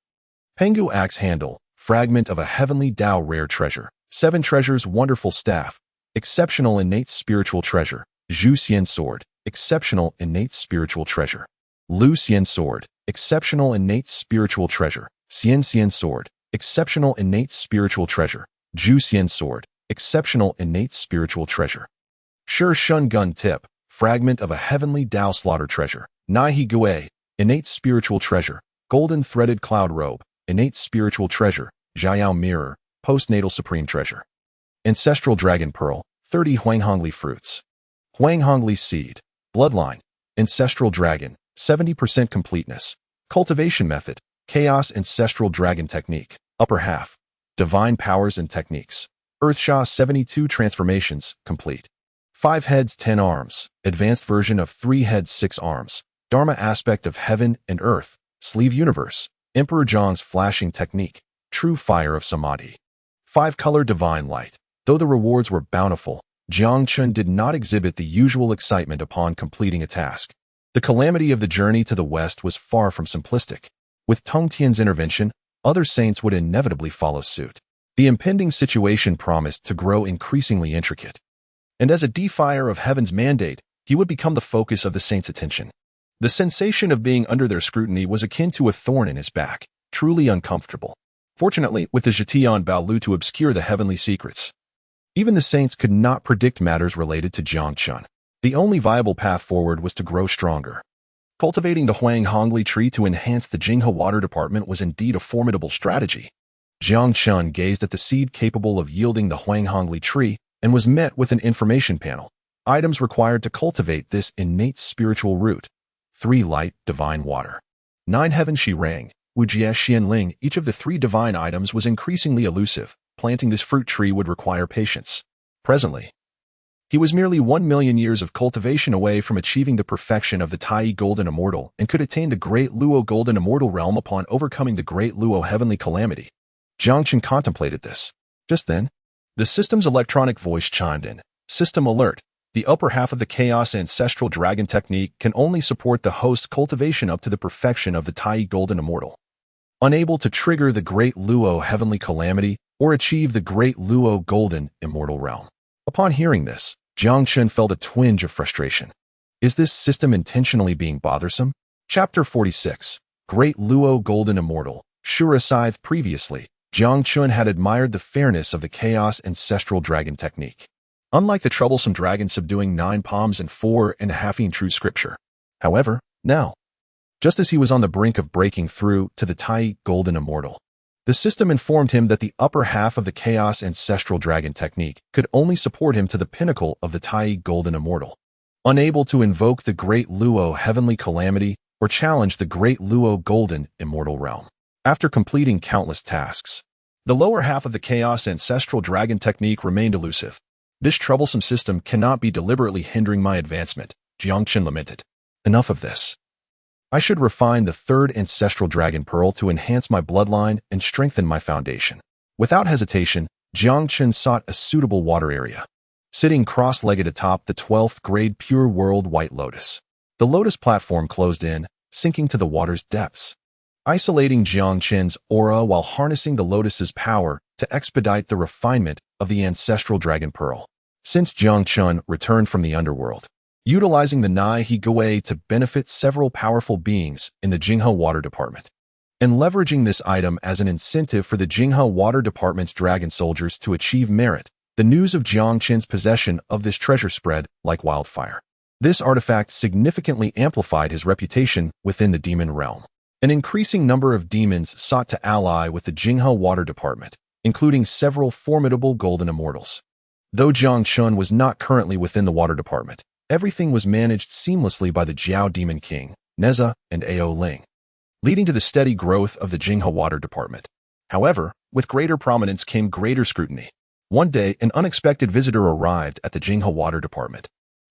Pengu axe handle, fragment of a heavenly Dao rare treasure. 7 treasures wonderful staff, exceptional innate spiritual treasure. Zhu Xian sword, exceptional innate spiritual treasure. Lu Xian sword, exceptional innate spiritual treasure. Xian Xian sword, exceptional innate spiritual treasure. Zhu Xian sword, exceptional innate spiritual treasure. Shi Shun gun tip, fragment of a heavenly Dao slaughter treasure. Nai Gui, innate spiritual treasure. Golden threaded cloud robe, innate spiritual treasure. Zhaiyao mirror, postnatal supreme treasure. Ancestral dragon pearl, 30 Huanghongli fruits. Huanghongli seed, bloodline, ancestral dragon, 70% completeness. Cultivation method, chaos ancestral dragon technique, upper half. Divine powers and techniques. Earthsha 72 transformations, complete. 5 heads 10 arms, advanced version of 3 heads 6 arms. Dharma aspect of heaven and earth, sleeve universe. Emperor Zhang's flashing technique, true fire of samadhi. 5-color divine light. Though the rewards were bountiful, Jiang Chen did not exhibit the usual excitement upon completing a task. The calamity of the journey to the west was far from simplistic. With Tongtian's intervention, other saints would inevitably follow suit. The impending situation promised to grow increasingly intricate. And as a defier of heaven's mandate, he would become the focus of the saints' attention. The sensation of being under their scrutiny was akin to a thorn in his back, truly uncomfortable. Fortunately, with the Zhetian Bao Lu to obscure the heavenly secrets, even the saints could not predict matters related to Jiang Chen. The only viable path forward was to grow stronger. Cultivating the Huanghongli tree to enhance the Jinghe water department was indeed a formidable strategy. Jiang Chen gazed at the seed capable of yielding the Huanghongli tree and was met with an information panel. Items required to cultivate this innate spiritual root. 3 light, divine water. 9 heaven shi rang, wujie xianling. Each of the 3 divine items was increasingly elusive. Planting this fruit tree would require patience. Presently, he was merely 1 million years of cultivation away from achieving the perfection of the Tai Golden Immortal and could attain the Great Luo Golden Immortal realm upon overcoming the Great Luo Heavenly Calamity. Jiang Chen contemplated this. Just then, the system's electronic voice chimed in. System alert. The upper half of the Chaos Ancestral Dragon technique can only support the host's cultivation up to the perfection of the Tai Golden Immortal. Unable to trigger the Great Luo Heavenly Calamity or achieve the Great Luo Golden Immortal realm. Upon hearing this, Jiang Chen felt a twinge of frustration. Is this system intentionally being bothersome? Chapter 46. Great Luo Golden Immortal. Shura Scythe. Previously, Jiang Chen had admired the fairness of the Chaos Ancestral Dragon technique. Unlike the troublesome dragon subduing 9 palms and 4.5 true scripture. However, now, just as he was on the brink of breaking through to the Tai Golden Immortal, the system informed him that the upper half of the Chaos Ancestral Dragon technique could only support him to the pinnacle of the Tai Golden Immortal. Unable to invoke the Great Luo Heavenly Calamity or challenge the Great Luo Golden Immortal realm. After completing countless tasks, the lower half of the Chaos Ancestral Dragon technique remained elusive. This troublesome system cannot be deliberately hindering my advancement, Jiang Chen lamented. Enough of this. I should refine the 3rd Ancestral Dragon Pearl to enhance my bloodline and strengthen my foundation. Without hesitation, Jiang Chen sought a suitable water area. Sitting cross-legged atop the 12th grade pure world white lotus, the lotus platform closed in, sinking to the water's depths. Isolating Jiang Chen's aura while harnessing the lotus's power to expedite the refinement of the Ancestral Dragon Pearl. Since Jiang Chen returned from the underworld, utilizing the Nai Gui to benefit several powerful beings in the Jinghe Water Department, and leveraging this item as an incentive for the Jinghe Water Department's dragon soldiers to achieve merit, the news of Jiang Chen's possession of this treasure spread like wildfire. This artifact significantly amplified his reputation within the demon realm. An increasing number of demons sought to ally with the Jinghe Water Department, including several formidable golden immortals. Though Jiang Chen was not currently within the water department, everything was managed seamlessly by the Jiao Demon King, Neza, and Ao Ling, leading to the steady growth of the Jinghe water department. However, with greater prominence came greater scrutiny. One day, an unexpected visitor arrived at the Jinghe water department.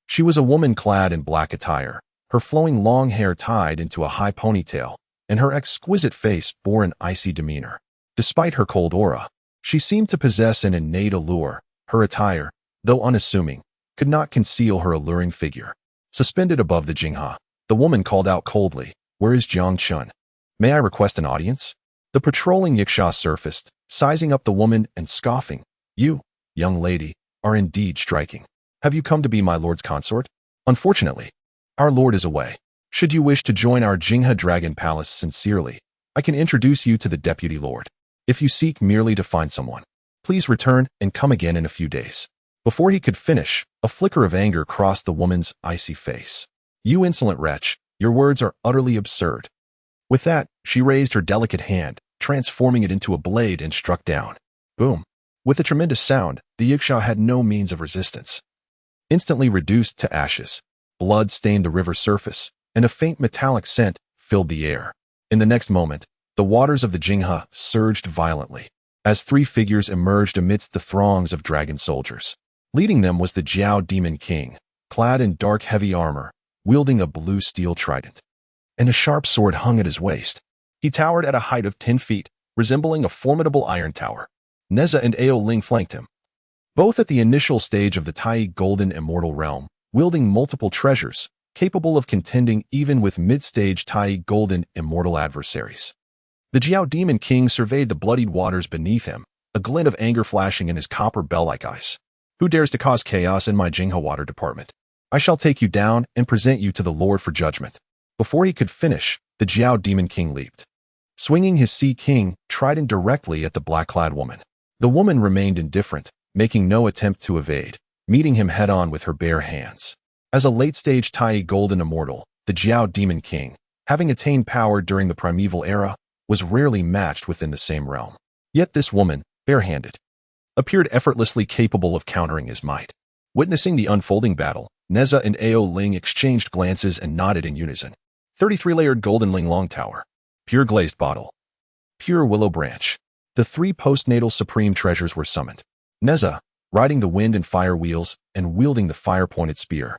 She was a woman clad in black attire, her flowing long hair tied into a high ponytail, and her exquisite face bore an icy demeanor. Despite her cold aura, she seemed to possess an innate allure. Her attire, though unassuming, could not conceal her alluring figure. Suspended above the Jinghe, the woman called out coldly, "Where is Jiang Chen? May I request an audience?" The patrolling Yiksha surfaced, sizing up the woman and scoffing, "You, young lady, are indeed striking. Have you come to be my lord's consort? Unfortunately, our lord is away. Should you wish to join our Jinghe Dragon Palace sincerely, I can introduce you to the deputy lord. If you seek merely to find someone, please return and come again in a few days." Before he could finish, a flicker of anger crossed the woman's icy face. "You insolent wretch, your words are utterly absurd." With that, she raised her delicate hand, transforming it into a blade and struck down. Boom. With a tremendous sound, the Yiksha had no means of resistance. Instantly reduced to ashes, blood stained the river surface, and a faint metallic scent filled the air. In the next moment, the waters of the Jinghe surged violently, as three figures emerged amidst the throngs of dragon soldiers. Leading them was the Jiao Demon King, clad in dark heavy armor, wielding a blue steel trident, and a sharp sword hung at his waist. He towered at a height of 10 feet, resembling a formidable iron tower. Neza and Ao Ling flanked him, both at the initial stage of the Tai Golden Immortal Realm, wielding multiple treasures, capable of contending even with mid-stage Tai Golden Immortal adversaries. The Jiao Demon King surveyed the bloodied waters beneath him, a glint of anger flashing in his copper bell-like eyes. "Who dares to cause chaos in my Jinghe water department? I shall take you down and present you to the Lord for judgment." Before he could finish, the Jiao Demon King leaped, swinging his Sea King trident directly at the black-clad woman. The woman remained indifferent, making no attempt to evade, meeting him head-on with her bare hands. As a late-stage Tai Golden Immortal, the Jiao Demon King, having attained power during the primeval era, was rarely matched within the same realm. Yet this woman, barehanded, appeared effortlessly capable of countering his might. Witnessing the unfolding battle, Neza and Ao Ling exchanged glances and nodded in unison. 33-layered golden Ling Long Tower, pure glazed bottle, pure willow branch. The three postnatal supreme treasures were summoned. Neza, riding the wind and fire wheels and wielding the fire-pointed spear,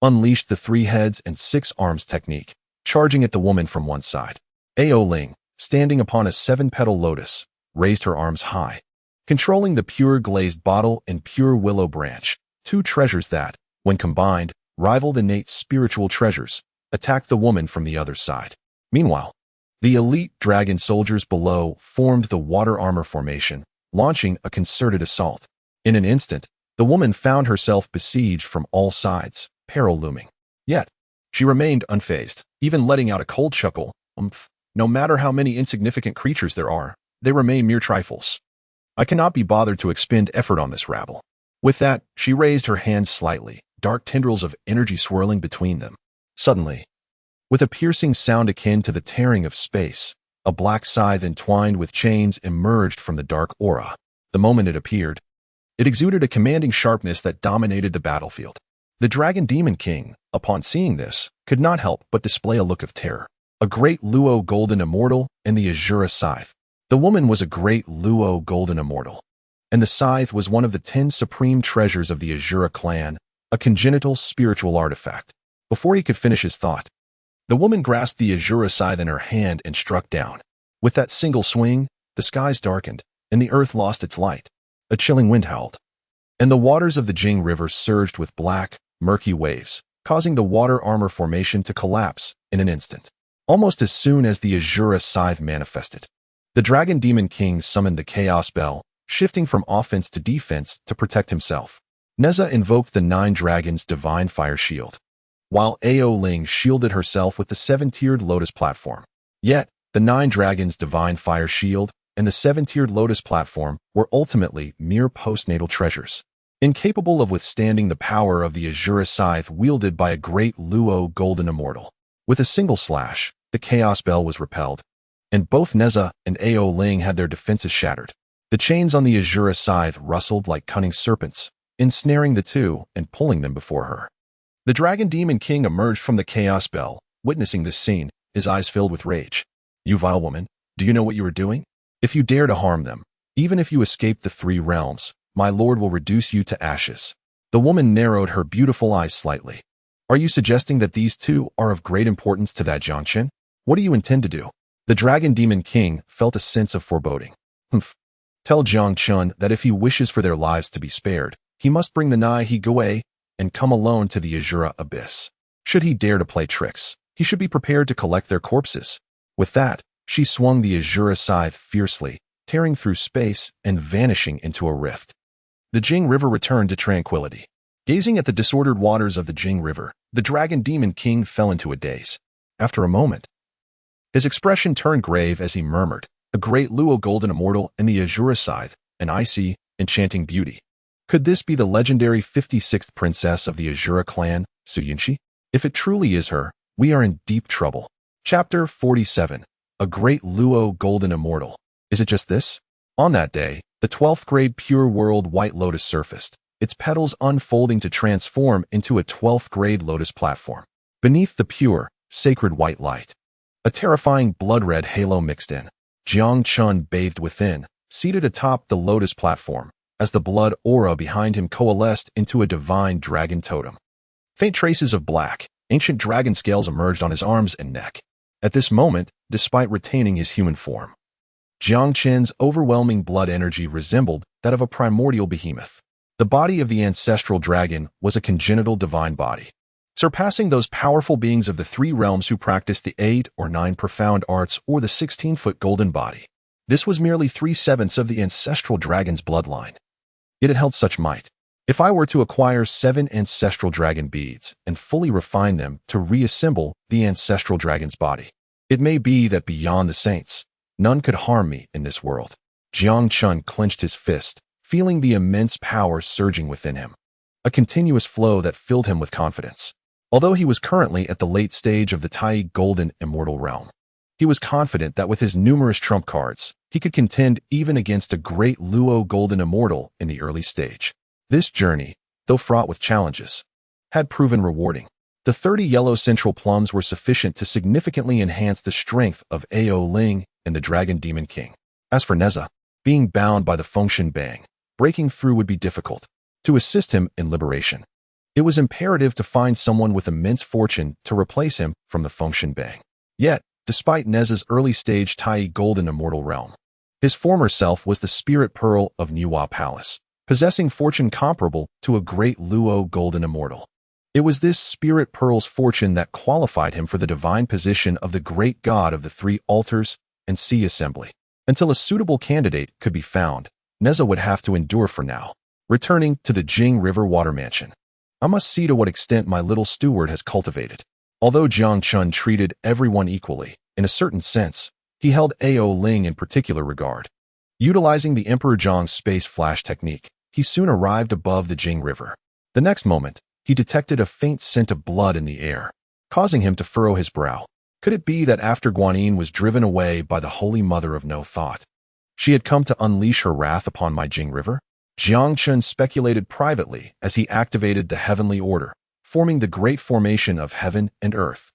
unleashed the 3 heads and 6 arms technique, charging at the woman from one side. Ao Ling, standing upon a 7-petal lotus, raised her arms high, controlling the pure glazed bottle and pure willow branch, 2 treasures that, when combined, rivaled innate spiritual treasures, attacked the woman from the other side. Meanwhile, the elite dragon soldiers below formed the water armor formation, launching a concerted assault. In an instant, the woman found herself besieged from all sides, peril looming. Yet, she remained unfazed, even letting out a cold chuckle. No matter how many insignificant creatures there are, they remain mere trifles. I cannot be bothered to expend effort on this rabble. With that, she raised her hands slightly, dark tendrils of energy swirling between them. Suddenly, with a piercing sound akin to the tearing of space, a black scythe entwined with chains emerged from the dark aura. The moment it appeared, it exuded a commanding sharpness that dominated the battlefield. The Dragon Demon King, upon seeing this, could not help but display a look of terror. A great Luo Golden Immortal and the Azura Scythe. The woman was a great Luo Golden Immortal, and the scythe was one of the 10 supreme treasures of the Azura clan, a congenital spiritual artifact. Before he could finish his thought, the woman grasped the Azura scythe in her hand and struck down. With that single swing, the skies darkened, and the earth lost its light. A chilling wind howled, and the waters of the Jing River surged with black, murky waves, causing the water armor formation to collapse in an instant. Almost as soon as the Azura scythe manifested, the Dragon Demon King summoned the Chaos Bell, shifting from offense to defense to protect himself. Neza invoked the 9 Dragons' Divine Fire Shield, while Ao Ling shielded herself with the 7-tiered Lotus Platform. Yet, the 9 Dragons' Divine Fire Shield and the 7-tiered Lotus Platform were ultimately mere postnatal treasures, incapable of withstanding the power of the Azura Scythe wielded by a great Luo Golden Immortal. With a single slash, the Chaos Bell was repelled, and both Neza and Ao Ling had their defenses shattered. The chains on the Azura scythe rustled like cunning serpents, ensnaring the two and pulling them before her. The Dragon Demon King emerged from the Chaos Bell, witnessing this scene, his eyes filled with rage. "You vile woman, do you know what you are doing? If you dare to harm them, even if you escape the three realms, my lord will reduce you to ashes." The woman narrowed her beautiful eyes slightly. "Are you suggesting that these two are of great importance to that Jiang Chen? What do you intend to do?" The Dragon Demon King felt a sense of foreboding. "Humph. Tell Jiang Chen that if he wishes for their lives to be spared, he must bring the Nai He Gui and come alone to the Azura Abyss. Should he dare to play tricks, he should be prepared to collect their corpses." With that, she swung the Azura scythe fiercely, tearing through space and vanishing into a rift. The Jing River returned to tranquility. Gazing at the disordered waters of the Jing River, the Dragon Demon King fell into a daze. After a moment, his expression turned grave as he murmured, "A great Luo golden immortal in the Azura scythe, an icy, enchanting beauty. Could this be the legendary 56th princess of the Azura clan, Su Yunxi? If it truly is her, we are in deep trouble." Chapter 47. A great Luo golden immortal. Is it just this? On that day, the 12th grade pure world white lotus surfaced, its petals unfolding to transform into a 12th grade lotus platform. Beneath the pure, sacred white light, a terrifying blood-red halo mixed in. Jiang Chen bathed within, seated atop the lotus platform, as the blood aura behind him coalesced into a divine dragon totem. Faint traces of black, ancient dragon scales emerged on his arms and neck. At this moment, despite retaining his human form, Jiang Chen's overwhelming blood energy resembled that of a primordial behemoth. The body of the ancestral dragon was a congenital divine body, surpassing those powerful beings of the three realms who practiced the 8 or 9 profound arts or the 16-foot golden body. This was merely 3/7 of the ancestral dragon's bloodline. Yet it held such might. If I were to acquire 7 ancestral dragon beads and fully refine them to reassemble the ancestral dragon's body, it may be that beyond the saints, none could harm me in this world. Jiang Chen clenched his fist, feeling the immense power surging within him, a continuous flow that filled him with confidence. Although he was currently at the late stage of the Tai Golden Immortal Realm, he was confident that with his numerous trump cards, he could contend even against a great Luo Golden Immortal in the early stage. This journey, though fraught with challenges, had proven rewarding. The 30 yellow central plums were sufficient to significantly enhance the strength of Ao Ling and the Dragon Demon King. As for Neza, being bound by the Fengshen Bang, breaking through would be difficult. To assist him in liberation, it was imperative to find someone with immense fortune to replace him from the Fengshen Bang. Yet, despite Neza's early-stage Tai Golden Immortal Realm, his former self was the Spirit Pearl of Niwa Palace, possessing fortune comparable to a great Luo Golden Immortal. It was this Spirit Pearl's fortune that qualified him for the divine position of the great god of the 3 altars and sea assembly. Until a suitable candidate could be found, Neza would have to endure for now. Returning to the Jing River Water Mansion, I must see to what extent my little steward has cultivated. Although Jiang Chen treated everyone equally, in a certain sense, he held Ao Ling in particular regard. Utilizing the Emperor Zhang's space flash technique, he soon arrived above the Jing River. The next moment, he detected a faint scent of blood in the air, causing him to furrow his brow. Could it be that after Guanyin was driven away by the Holy Mother of No Thought, she had come to unleash her wrath upon my Jing River? Jiang Chen speculated privately as he activated the Heavenly Order, forming the great formation of heaven and earth,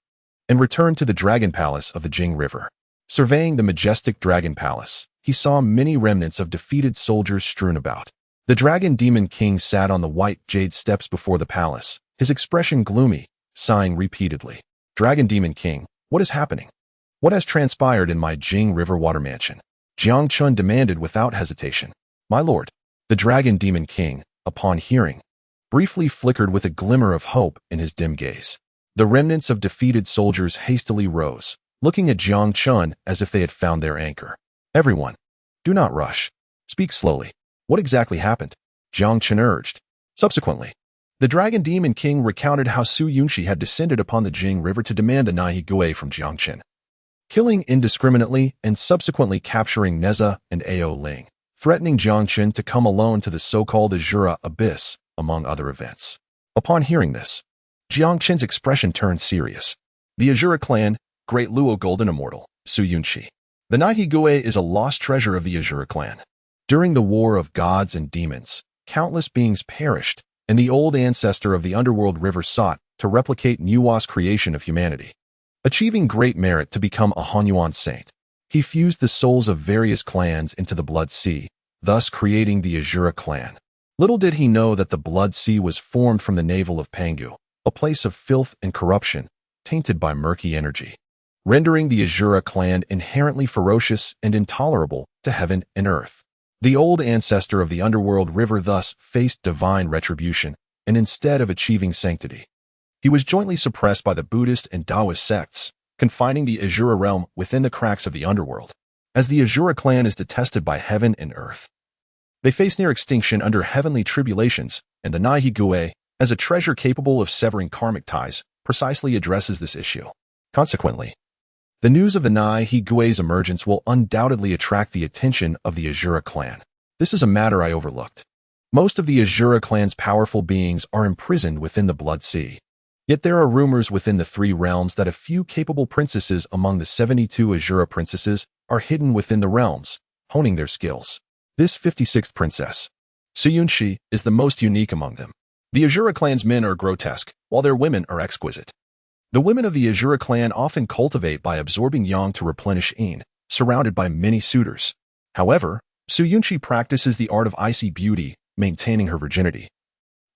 and returned to the Dragon Palace of the Jing River. Surveying the majestic Dragon Palace, he saw many remnants of defeated soldiers strewn about. The Dragon Demon King sat on the white jade steps before the palace, his expression gloomy, sighing repeatedly. "Dragon Demon King, what is happening? What has transpired in my Jing River Water Mansion?" Jiang Chen demanded without hesitation. "My lord." The Dragon Demon King, upon hearing, briefly flickered with a glimmer of hope in his dim gaze. The remnants of defeated soldiers hastily rose, looking at Jiang Chen as if they had found their anchor. "Everyone, do not rush. Speak slowly. What exactly happened?" Jiang Chen urged. Subsequently, the Dragon Demon King recounted how Su Yunxi had descended upon the Jing River to demand the Nai Gui from Jiang Chen, killing indiscriminately and subsequently capturing Neza and Ao Ling, threatening Jiang Chen to come alone to the so-called Azura Abyss, among other events. Upon hearing this, Jiang Chen's expression turned serious. "The Azura clan, Great Luo Golden Immortal, Su Yunxi. The Nai Gui is a lost treasure of the Azura clan. During the war of gods and demons, countless beings perished, and the old ancestor of the underworld river sought to replicate Nuwa's creation of humanity. Achieving great merit to become a Hanyuan saint, he fused the souls of various clans into the Blood Sea, thus creating the Azura clan. Little did he know that the Blood Sea was formed from the navel of Pangu, a place of filth and corruption, tainted by murky energy, rendering the Azura clan inherently ferocious and intolerable to heaven and earth. The old ancestor of the underworld river thus faced divine retribution, and instead of achieving sanctity, he was jointly suppressed by the Buddhist and Taoist sects, confining the Azura realm within the cracks of the underworld. As the Azura clan is detested by heaven and earth, they face near extinction under heavenly tribulations, and the Nai-Higuei, as a treasure capable of severing karmic ties, precisely addresses this issue. Consequently, the news of the Nai-Higuei's emergence will undoubtedly attract the attention of the Azura clan. This is a matter I overlooked. Most of the Azura clan's powerful beings are imprisoned within the Blood Sea. Yet there are rumors within the three realms that a few capable princesses among the 72 Azura princesses are hidden within the realms, honing their skills. This 56th princess, Su Yunxi, is the most unique among them. The Azura clan's men are grotesque, while their women are exquisite. The women of the Azura clan often cultivate by absorbing yang to replenish yin, surrounded by many suitors. However, Su Yunxi practices the art of icy beauty, maintaining her virginity.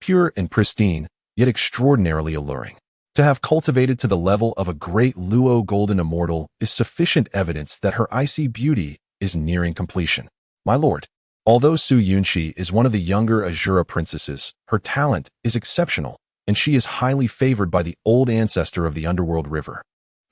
Pure and pristine, yet extraordinarily alluring. To have cultivated to the level of a great Luo golden immortal is sufficient evidence that her icy beauty is nearing completion. My lord, although Su Yunxi is one of the younger Azura princesses, her talent is exceptional, and she is highly favored by the old ancestor of the underworld river,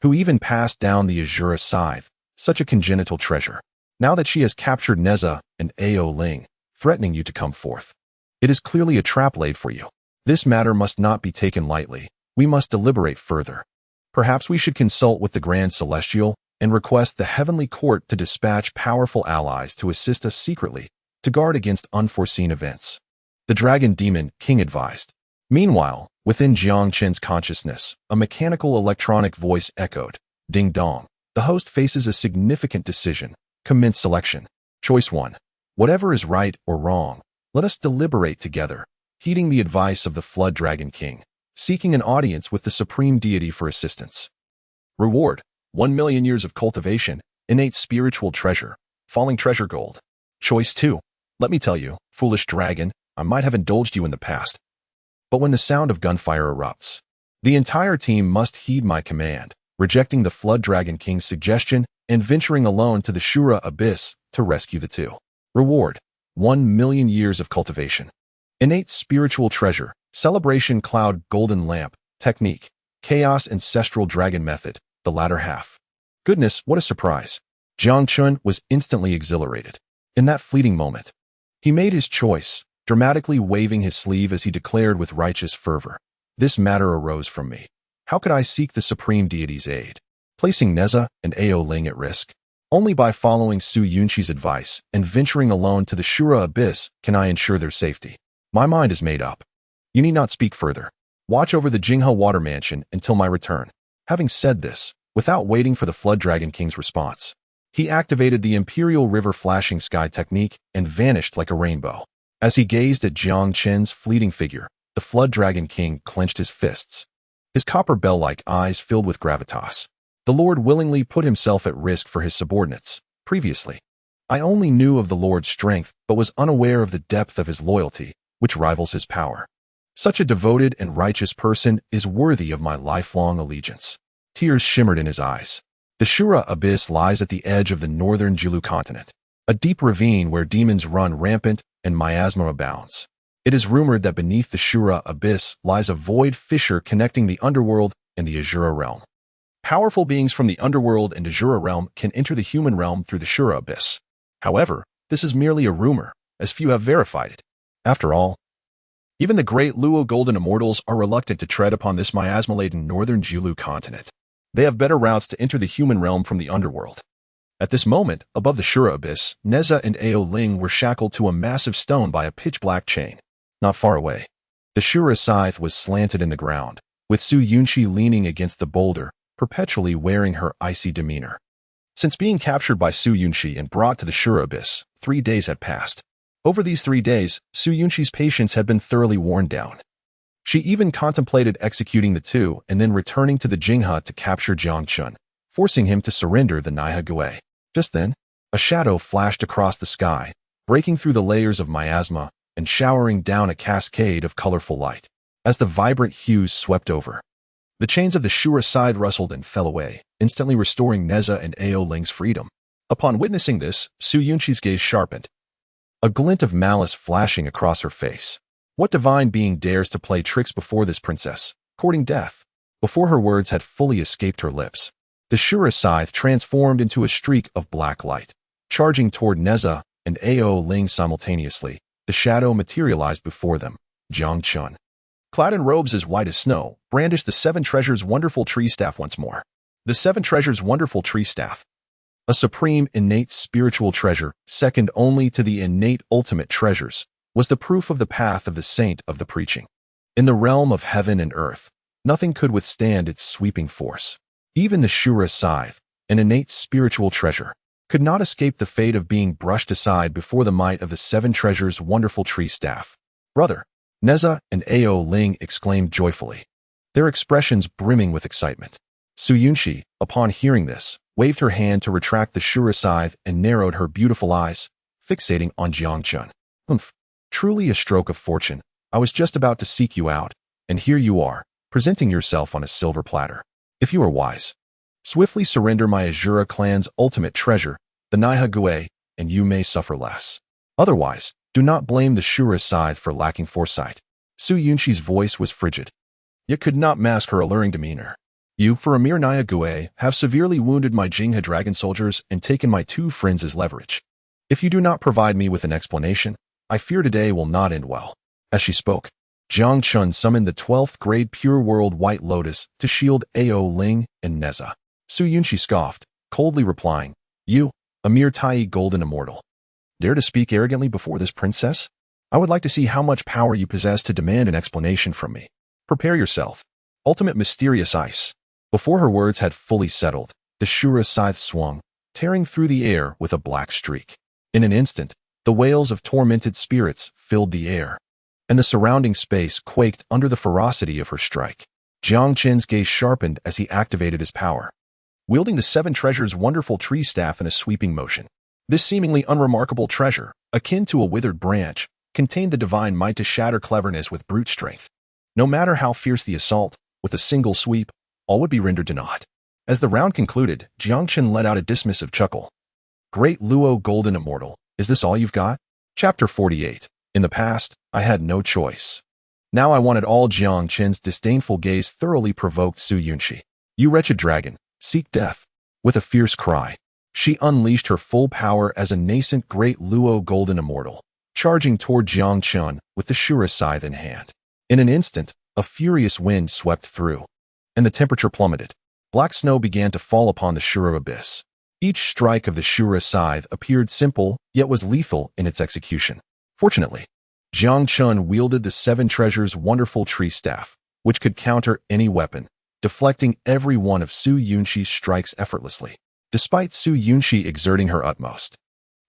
who even passed down the Azura scythe, such a congenital treasure. Now that she has captured Neza and Ao Ling, threatening you to come forth, it is clearly a trap laid for you. This matter must not be taken lightly. We must deliberate further. Perhaps we should consult with the Grand Celestial and request the Heavenly Court to dispatch powerful allies to assist us secretly to guard against unforeseen events. The Dragon Demon King advised. Meanwhile, within Jiang Chen's consciousness, a mechanical electronic voice echoed. Ding dong. The host faces a significant decision. Commence selection. Choice 1. Whatever is right or wrong, let us deliberate together. Heeding the advice of the Flood Dragon King, seeking an audience with the Supreme Deity for assistance. Reward: 1 million years of cultivation, innate spiritual treasure, falling treasure gold. Choice 2. Let me tell you, foolish dragon, I might have indulged you in the past. But when the sound of gunfire erupts, the entire team must heed my command, rejecting the Flood Dragon King's suggestion and venturing alone to the Shura Abyss to rescue the two. Reward: 1 million years of cultivation. Innate spiritual treasure, celebration cloud golden lamp, technique, chaos ancestral dragon method, the latter half. Goodness, what a surprise. Jiang Chen was instantly exhilarated. In that fleeting moment, he made his choice, dramatically waving his sleeve as he declared with righteous fervor. This matter arose from me. How could I seek the Supreme Deity's aid, placing Neza and Ao Ling at risk? Only by following Su Yunxi's advice and venturing alone to the Shura Abyss can I ensure their safety. My mind is made up. You need not speak further. Watch over the Jinghe Water Mansion until my return. Having said this, without waiting for the Flood Dragon King's response, he activated the Imperial River Flashing Sky technique and vanished like a rainbow. As he gazed at Jiang Chen's fleeting figure, the Flood Dragon King clenched his fists. His copper bell-like eyes filled with gravitas. The Lord willingly put himself at risk for his subordinates. Previously, I only knew of the Lord's strength but was unaware of the depth of his loyalty, which rivals his power. Such a devoted and righteous person is worthy of my lifelong allegiance. Tears shimmered in his eyes. The Shura Abyss lies at the edge of the northern Jilu continent, a deep ravine where demons run rampant and miasma abounds. It is rumored that beneath the Shura Abyss lies a void fissure connecting the underworld and the Azura realm. Powerful beings from the underworld and Azura realm can enter the human realm through the Shura Abyss. However, this is merely a rumor, as few have verified it. After all, even the great Luo Golden Immortals are reluctant to tread upon this miasma-laden northern Jilu continent. They have better routes to enter the human realm from the underworld. At this moment, above the Shura Abyss, Neza and Ao Ling were shackled to a massive stone by a pitch-black chain. Not far away, the Shura scythe was slanted in the ground, with Su Yunxi leaning against the boulder, perpetually wearing her icy demeanor. Since being captured by Su Yunxi and brought to the Shura Abyss, 3 days had passed. Over these 3 days, Su Yunxi's patience had been thoroughly worn down. She even contemplated executing the two and then returning to the Jing hut to capture Jiang Chen, forcing him to surrender the Nihe. Just then, a shadow flashed across the sky, breaking through the layers of miasma and showering down a cascade of colorful light. As the vibrant hues swept over, the chains of the Shura scythe rustled and fell away, instantly restoring Neza and Ao Ling's freedom. Upon witnessing this, Su Yunxi's gaze sharpened, a glint of malice flashing across her face. What divine being dares to play tricks before this princess, courting death? Before her words had fully escaped her lips, the Shura scythe transformed into a streak of black light. Charging toward Neza and Ao Ling simultaneously, the shadow materialized before them. Jiang Chen, clad in robes as white as snow, brandished the Seven Treasures' wonderful tree staff once more. The Seven Treasures' wonderful tree staff, a supreme innate spiritual treasure, second only to the innate ultimate treasures, was the proof of the path of the saint of the preaching. In the realm of heaven and earth, nothing could withstand its sweeping force. Even the Shura scythe, an innate spiritual treasure, could not escape the fate of being brushed aside before the might of the Seven Treasures' wonderful tree staff. Brother, Neza and Ao Ling exclaimed joyfully, their expressions brimming with excitement. Su Yunxi, upon hearing this, waved her hand to retract the Shura scythe and narrowed her beautiful eyes, fixating on Jiang Chen. Truly a stroke of fortune. I was just about to seek you out, and here you are, presenting yourself on a silver platter. If you are wise, swiftly surrender my Azura clan's ultimate treasure, the Nihe, and you may suffer less. Otherwise, do not blame the Shura scythe for lacking foresight. Su Yunxi's voice was frigid, yet could not mask her alluring demeanor. You, for a mere Nihe, have severely wounded my Jinghe dragon soldiers and taken my 2 friends as leverage. If you do not provide me with an explanation, I fear today will not end well. As she spoke, Jiang Chen summoned the 12th grade Pure World White Lotus to shield Ao Ling and Neza. Su Yunxi scoffed, coldly replying, you, a mere Tai golden immortal, dare to speak arrogantly before this princess? I would like to see how much power you possess to demand an explanation from me. Prepare yourself. Ultimate mysterious ice. Before her words had fully settled, the Shura scythe swung, tearing through the air with a black streak. In an instant, the wails of tormented spirits filled the air, and the surrounding space quaked under the ferocity of her strike. Jiang Chen's gaze sharpened as he activated his power, wielding the Seven Treasures' wonderful tree staff in a sweeping motion. This seemingly unremarkable treasure, akin to a withered branch, contained the divine might to shatter cleverness with brute strength. No matter how fierce the assault, with a single sweep, all would be rendered to naught. As the round concluded, Jiang Chen let out a dismissive chuckle. Great Luo Golden Immortal, is this all you've got? Chapter 48. In the past, I had no choice. Now I wanted all. Jiang Chen's disdainful gaze thoroughly provoked Su Yunxi. You wretched dragon, seek death. With a fierce cry, she unleashed her full power as a nascent Great Luo Golden Immortal, charging toward Jiang Chen with the Shura scythe in hand. In an instant, a furious wind swept through, and the temperature plummeted. Black snow began to fall upon the Shura abyss. Each strike of the Shura scythe appeared simple, yet was lethal in its execution. Fortunately, Jiang Chen wielded the Seven Treasures' wonderful tree staff, which could counter any weapon, deflecting every one of Su Yunxi's strikes effortlessly. Despite Su Yunxi exerting her utmost,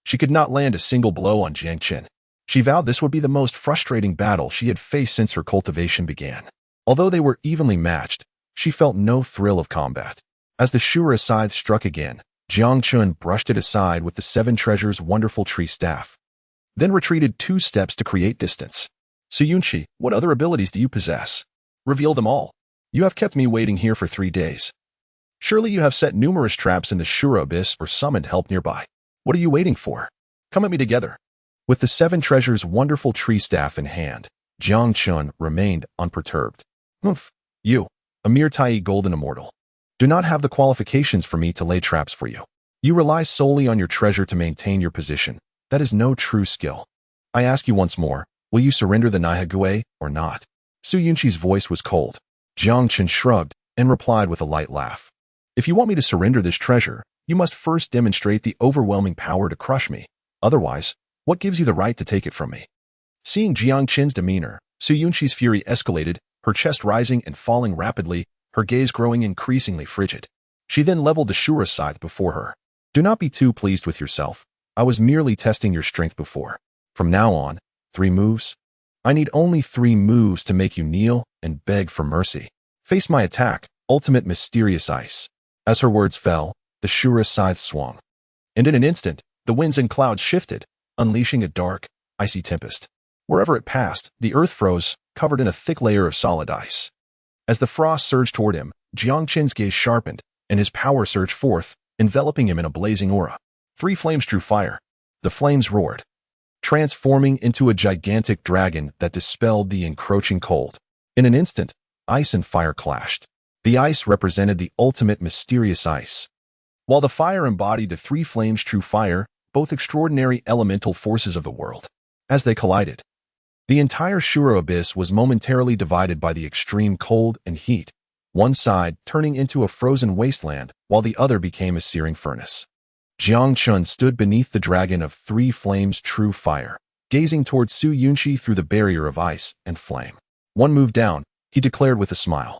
she could not land a single blow on Jiang Chen. She vowed this would be the most frustrating battle she had faced since her cultivation began. Although they were evenly matched, she felt no thrill of combat. As the Shura scythe struck again, Jiang Chen brushed it aside with the Seven Treasures' wonderful tree staff, then retreated 2 steps to create distance. Su Yunxi, what other abilities do you possess? Reveal them all. You have kept me waiting here for 3 days. Surely you have set numerous traps in the Shura abyss or summoned help nearby. What are you waiting for? Come at me together. With the Seven Treasures' wonderful tree staff in hand, Jiang Chen remained unperturbed. You, a mere Tai golden immortal, do not have the qualifications for me to lay traps for you. You rely solely on your treasure to maintain your position. That is no true skill. I ask you once more, will you surrender the Nihe or not? Su Yunxi's voice was cold. Jiang Chen shrugged and replied with a light laugh. If you want me to surrender this treasure, you must first demonstrate the overwhelming power to crush me. Otherwise, what gives you the right to take it from me? Seeing Jiang Chen's demeanor, Su Yunxi's fury escalated, her chest rising and falling rapidly, her gaze growing increasingly frigid. She then leveled the Shura scythe before her. Do not be too pleased with yourself. I was merely testing your strength before. From now on, 3 moves? I need only 3 moves to make you kneel and beg for mercy. Face my attack, ultimate mysterious ice. As her words fell, the Shura scythe swung. And in an instant, the winds and clouds shifted, unleashing a dark, icy tempest. Wherever it passed, the earth froze, covered in a thick layer of solid ice. As the frost surged toward him, Jiang Chen's gaze sharpened, and his power surged forth, enveloping him in a blazing aura. 3 flames drew fire. The flames roared, transforming into a gigantic dragon that dispelled the encroaching cold. In an instant, ice and fire clashed. The ice represented the ultimate mysterious ice, while the fire embodied the 3 flames true fire, both extraordinary elemental forces of the world. As they collided, the entire Shura abyss was momentarily divided by the extreme cold and heat, one side turning into a frozen wasteland while the other became a searing furnace. Jiang Chen stood beneath the dragon of 3 flames true fire, gazing toward Su Yunqi through the barrier of ice and flame. One move down, he declared with a smile.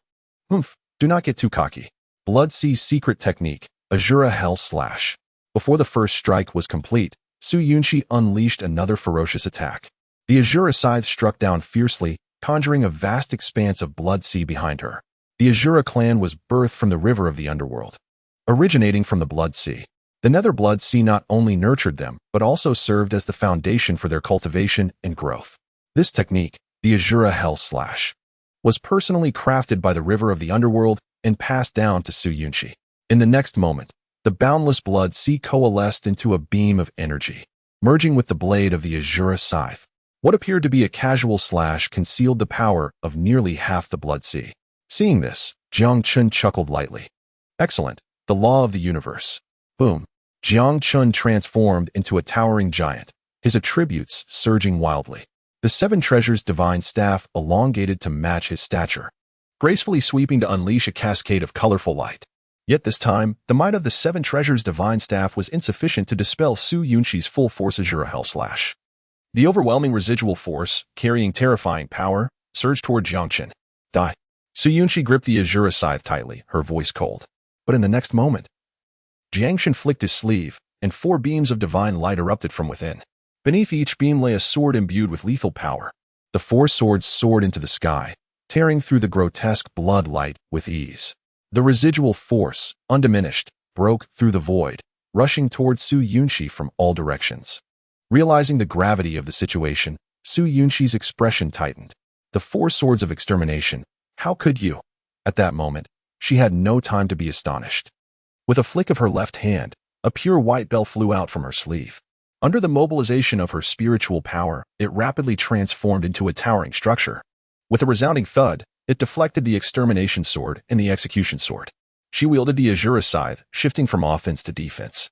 Do not get too cocky. Blood Sea's secret technique, Azura Hell Slash. Before the first strike was complete, Su Yunqi unleashed another ferocious attack. The Azura scythe struck down fiercely, conjuring a vast expanse of Blood Sea behind her. The Azura clan was birthed from the river of the underworld, originating from the Blood Sea. The Nether Blood Sea not only nurtured them, but also served as the foundation for their cultivation and growth. This technique, the Azura Hell Slash, was personally crafted by the river of the underworld and passed down to Su Yunqi. In the next moment, the boundless Blood Sea coalesced into a beam of energy, merging with the blade of the Azura scythe. What appeared to be a casual slash concealed the power of nearly half the Blood Sea. Seeing this, Jiang Chen chuckled lightly. Excellent, the law of the universe. Boom. Jiang Chen transformed into a towering giant, his attributes surging wildly. The 7 treasures divine staff elongated to match his stature, gracefully sweeping to unleash a cascade of colorful light. Yet this time, the might of the 7 treasures divine staff was insufficient to dispel Su Yunqi's full force Azura Hell Slash. The overwhelming residual force, carrying terrifying power, surged toward Jiang Chen. Die. Su Yunqi gripped the Azura scythe tightly, her voice cold. But in the next moment, Jiang Chen flicked his sleeve, and 4 beams of divine light erupted from within. Beneath each beam lay a sword imbued with lethal power. The 4 swords soared into the sky, tearing through the grotesque blood light with ease. The residual force, undiminished, broke through the void, rushing towards Su Yunqi from all directions. Realizing the gravity of the situation, Su Yunqi's expression tightened. The 4 swords of extermination. How could you? At that moment, she had no time to be astonished. With a flick of her left hand, a pure white bell flew out from her sleeve. Under the mobilization of her spiritual power, it rapidly transformed into a towering structure. With a resounding thud, it deflected the extermination sword and the execution sword. She wielded the Azura scythe, shifting from offense to defense,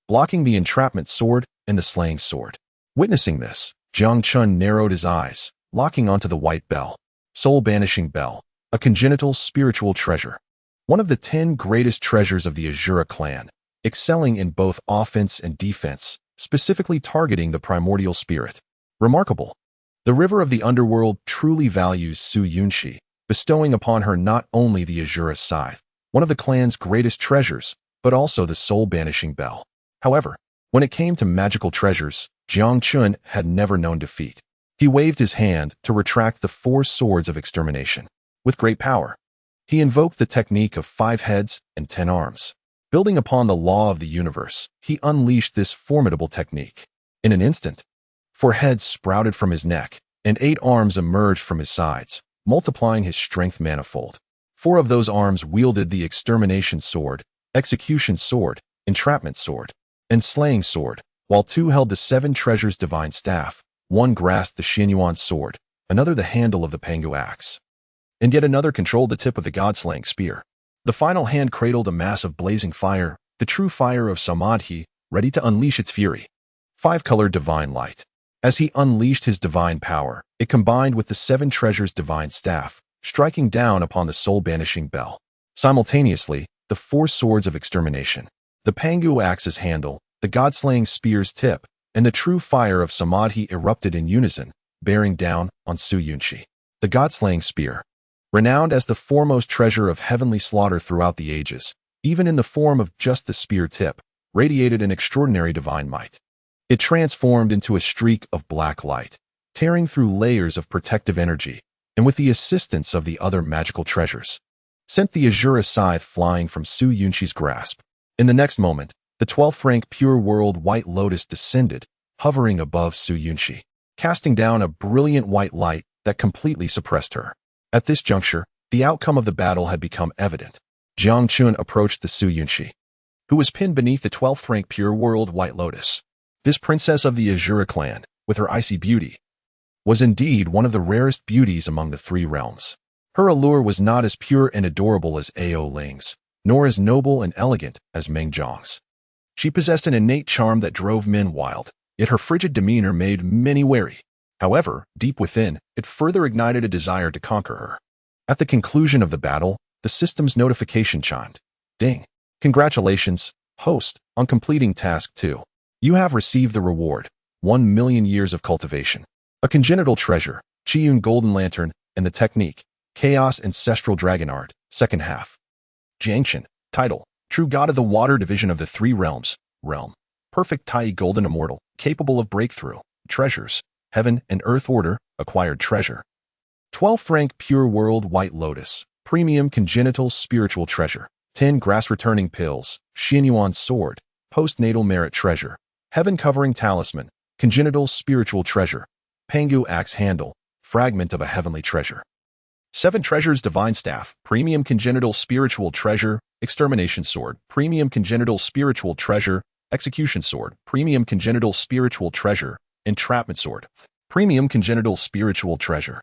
blocking the entrapment sword and the slaying sword. Witnessing this, Jiang Chen narrowed his eyes, locking onto the white bell. Soul-banishing bell, a congenital spiritual treasure. One of the 10 greatest treasures of the Azura clan, excelling in both offense and defense, specifically targeting the primordial spirit. Remarkable. The river of the underworld truly values Su Yunqi, bestowing upon her not only the Azura scythe, one of the clan's greatest treasures, but also the soul-banishing bell. However, when it came to magical treasures, Jiang Chen had never known defeat. He waved his hand to retract the 4 swords of extermination. With great power, he invoked the technique of 5 heads and 10 arms. Building upon the law of the universe, he unleashed this formidable technique. In an instant, 4 heads sprouted from his neck, and 8 arms emerged from his sides, multiplying his strength manifold. 4 of those arms wielded the extermination sword, execution sword, entrapment sword, and slaying sword, while 2 held the 7 treasures divine staff. 1 grasped the Xianyuan sword, another the handle of the Pangu axe, and yet another controlled the tip of the god-slaying spear. The final hand cradled a mass of blazing fire, the true fire of Samadhi, ready to unleash its fury. 5-colored divine light. As he unleashed his divine power, it combined with the 7 treasures divine staff, striking down upon the soul-banishing bell. Simultaneously, the 4 swords of extermination, the Pangu axe's handle, the god-slaying spear's tip, and the true fire of Samadhi erupted in unison, bearing down on Su Yunqi. The god-slaying spear, renowned as the foremost treasure of heavenly slaughter throughout the ages, even in the form of just the spear tip, radiated an extraordinary divine might. It transformed into a streak of black light, tearing through layers of protective energy, and with the assistance of the other magical treasures, sent the azure scythe flying from Su Yunqi's grasp. In the next moment, the 12th rank pure world white lotus descended, hovering above Su Yunqi, casting down a brilliant white light that completely suppressed her. At this juncture, the outcome of the battle had become evident. Jiang Chen approached the Su Yunqi, who was pinned beneath the 12th rank pure world white lotus. This princess of the Azure clan, with her icy beauty, was indeed one of the rarest beauties among the three realms. Her allure was not as pure and adorable as Ao Ling's, nor as noble and elegant as Meng Zhang's. She possessed an innate charm that drove men wild, yet her frigid demeanor made many wary. However, deep within, it further ignited a desire to conquer her. At the conclusion of the battle, the system's notification chimed. Ding! Congratulations, host, on completing Task 2. You have received the reward, 1 million years of cultivation, a congenital treasure, Qiyun Golden Lantern, and the technique, Chaos Ancestral Dragon Art, second half. Jiang Chen, title, True God of the Water Division of the Three Realms, Realm. Perfect Tai Golden Immortal, capable of breakthrough, treasures, Heaven and Earth Order, acquired treasure. 12th rank Pure World White Lotus, Premium Congenital Spiritual Treasure, 10 Grass Returning Pills, Xianyuan Sword, Postnatal Merit Treasure, Heaven Covering Talisman, Congenital Spiritual Treasure, Pangu Axe Handle, Fragment of a Heavenly Treasure. 7 Treasures Divine Staff, Premium Congenital Spiritual Treasure, Extermination Sword, Premium Congenital Spiritual Treasure, Execution Sword, Premium Congenital Spiritual Treasure, Entrapment Sword, Premium Congenital Spiritual Treasure.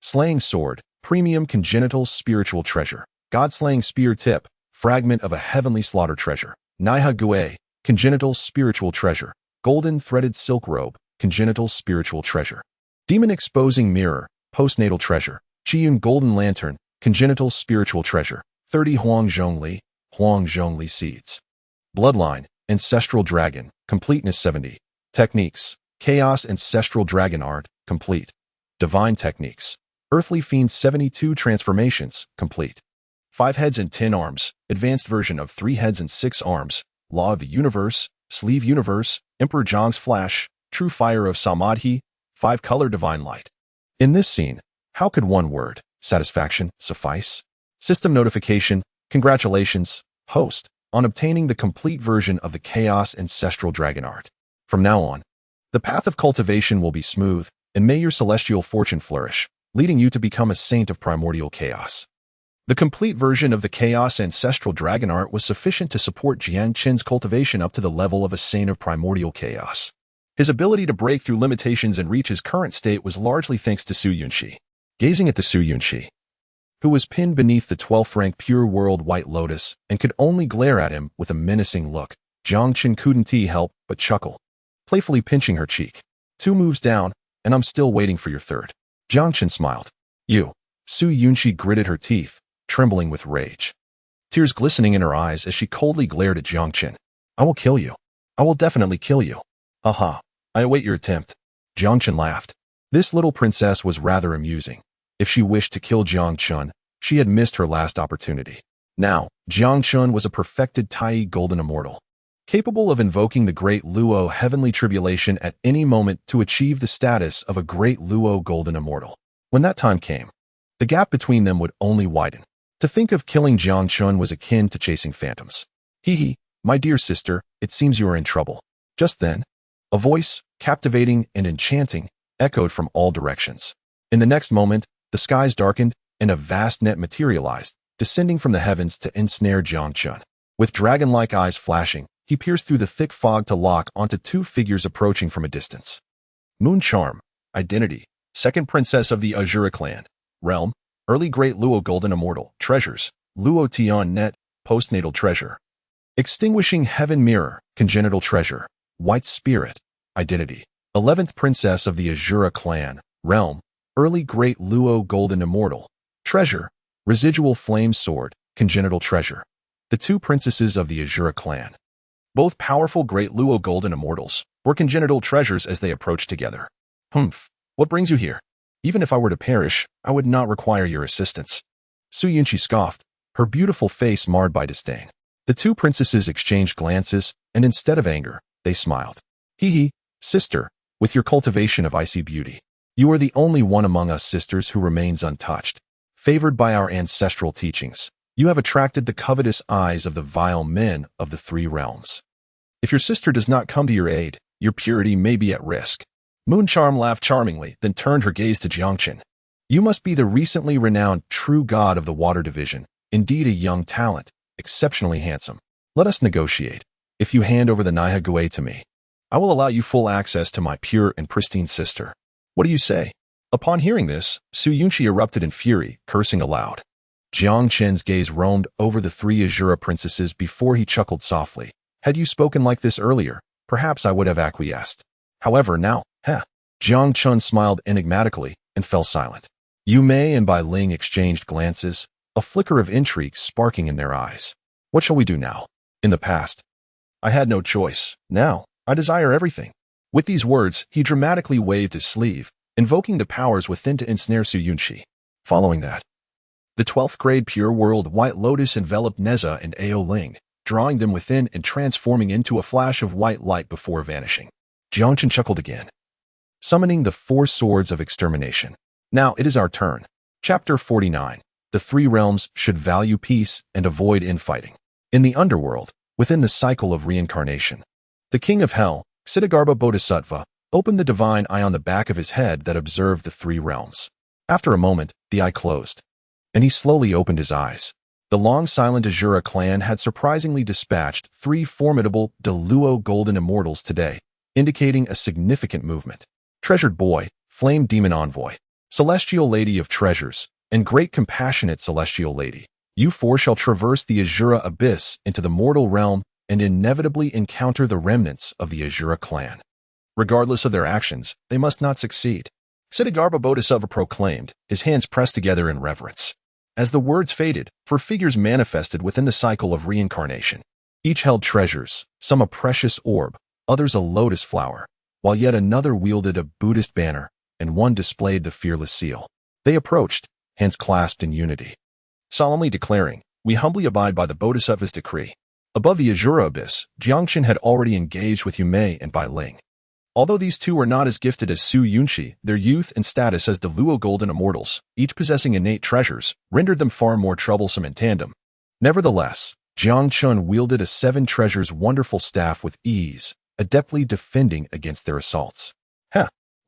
Slaying Sword, Premium Congenital Spiritual Treasure, God-Slaying Spear Tip, Fragment of a Heavenly Slaughter Treasure, Naiha Gui, Congenital Spiritual Treasure, Golden Threaded Silk Robe, Congenital Spiritual Treasure. Demon Exposing Mirror, Postnatal Treasure, Qiyun Golden Lantern, Congenital Spiritual Treasure, 30 Huang Zhongli Seeds. Bloodline, Ancestral Dragon, Completeness 70. Techniques, Chaos Ancestral Dragon Art, complete. Divine Techniques, Earthly Fiend 72 Transformations, complete. 5 heads and 10 arms, advanced version of 3 heads and 6 arms, Law of the Universe, Sleeve Universe, Emperor Zhang's Flash, True Fire of Samadhi, 5-color Divine Light. In this scene, how could one word, satisfaction, suffice? System notification, congratulations, host, on obtaining the complete version of the Chaos Ancestral Dragon Art. From now on, the path of cultivation will be smooth, and may your celestial fortune flourish, leading you to become a saint of primordial chaos. The complete version of the Chaos Ancestral Dragon Art was sufficient to support Jiang Chen's cultivation up to the level of a saint of primordial chaos. His ability to break through limitations and reach his current state was largely thanks to Su Yunqi. Gazing at the Su Yunqi, who was pinned beneath the 12th rank Pure World White Lotus and could only glare at him with a menacing look, Jiang Chen couldn't help but chuckle, playfully pinching her cheek. 2 moves down, and I'm still waiting for your third. Jiang Chen smiled. You. Su Yunqi gritted her teeth, trembling with rage, tears glistening in her eyes as she coldly glared at Jiang Chen. I will kill you. I will definitely kill you. Aha. I await your attempt. Jiang Chen laughed. This little princess was rather amusing. If she wished to kill Jiang Chen, she had missed her last opportunity. Now, Jiang Chen was a perfected Tai Golden Immortal, capable of invoking the Great Luo Heavenly Tribulation at any moment to achieve the status of a Great Luo Golden Immortal. When that time came, the gap between them would only widen. To think of killing Jiang Chen was akin to chasing phantoms. Hee, my dear sister, it seems you are in trouble. Just then, a voice, captivating and enchanting, echoed from all directions. In the next moment, the skies darkened, and a vast net materialized, descending from the heavens to ensnare Jiang Chen. With dragon-like eyes flashing, he pierced through the thick fog to lock onto 2 figures approaching from a distance. Moon Charm, Identity, Second Princess of the Azure Clan, Realm, Early Great Luo Golden Immortal, Treasures, Luo Tian Net, Postnatal Treasure. Extinguishing Heaven Mirror, Congenital Treasure, White Spirit, Identity, 11th Princess of the Azure Clan, Realm, Early Great Luo Golden Immortal, Treasure, Residual Flame Sword, Congenital Treasure. The 2 princesses of the Azure Clan, both powerful Great Luo Golden Immortals, were congenital treasures as they approached together. Humph, what brings you here? Even if I were to perish, I would not require your assistance. Su Yunqi scoffed, her beautiful face marred by disdain. The two princesses exchanged glances, and instead of anger, they smiled. Hee, sister, with your cultivation of icy beauty. You are the only one among us sisters who remains untouched. Favored by our ancestral teachings, you have attracted the covetous eyes of the vile men of the three realms. If your sister does not come to your aid, your purity may be at risk. Mooncharm laughed charmingly, then turned her gaze to Jiang Chen. You must be the recently renowned true god of the water division, indeed a young talent, exceptionally handsome. Let us negotiate. If you hand over the Nihague to me, I will allow you full access to my pure and pristine sister. What do you say? Upon hearing this, Su Yunqi erupted in fury, cursing aloud. Jiang Chen's gaze roamed over the three Azura princesses before he chuckled softly. Had you spoken like this earlier, perhaps I would have acquiesced. However, now, Jiang Chen smiled enigmatically and fell silent. Yu Mei and Bai Ling exchanged glances, a flicker of intrigue sparking in their eyes. What shall we do now? In the past, I had no choice. Now, I desire everything. With these words, he dramatically waved his sleeve, invoking the powers within to ensnare Su Yunqi. Following that, the 12th grade Pure World White Lotus enveloped Neza and Ao Ling, drawing them within and transforming into a flash of white light before vanishing. Jiang Chen chuckled again, summoning the 4 swords of extermination. Now it is our turn. Chapter 49. The three realms should value peace and avoid infighting. In the underworld, within the cycle of reincarnation, the king of hell, Ksitigarbha Bodhisattva, opened the divine eye on the back of his head that observed the three realms. After a moment, the eye closed, and he slowly opened his eyes. The long-silent Azura clan had surprisingly dispatched 3 formidable Deluo golden immortals today, indicating a significant movement. Treasured Boy, Flame Demon Envoy, Celestial Lady of Treasures, and Great Compassionate Celestial Lady, you 4 shall traverse the Azura abyss into the mortal realm and inevitably encounter the remnants of the Azura clan. Regardless of their actions, they must not succeed. Ksitigarbha Bodhisattva proclaimed, his hands pressed together in reverence. As the words faded, 4 figures manifested within the cycle of reincarnation. Each held treasures, some a precious orb, others a lotus flower, while yet another wielded a Buddhist banner, and one displayed the fearless seal. They approached, hands clasped in unity, solemnly declaring, we humbly abide by the Bodhisattva's decree. Above the Azura abyss, Jiang Chen had already engaged with Yu Mei and Bai Ling. Although these two were not as gifted as Su Yunqi, their youth and status as Deluo golden immortals, each possessing innate treasures, rendered them far more troublesome in tandem. Nevertheless, Jiang Chen wielded a 7 treasures wonderful staff with ease, adeptly defending against their assaults.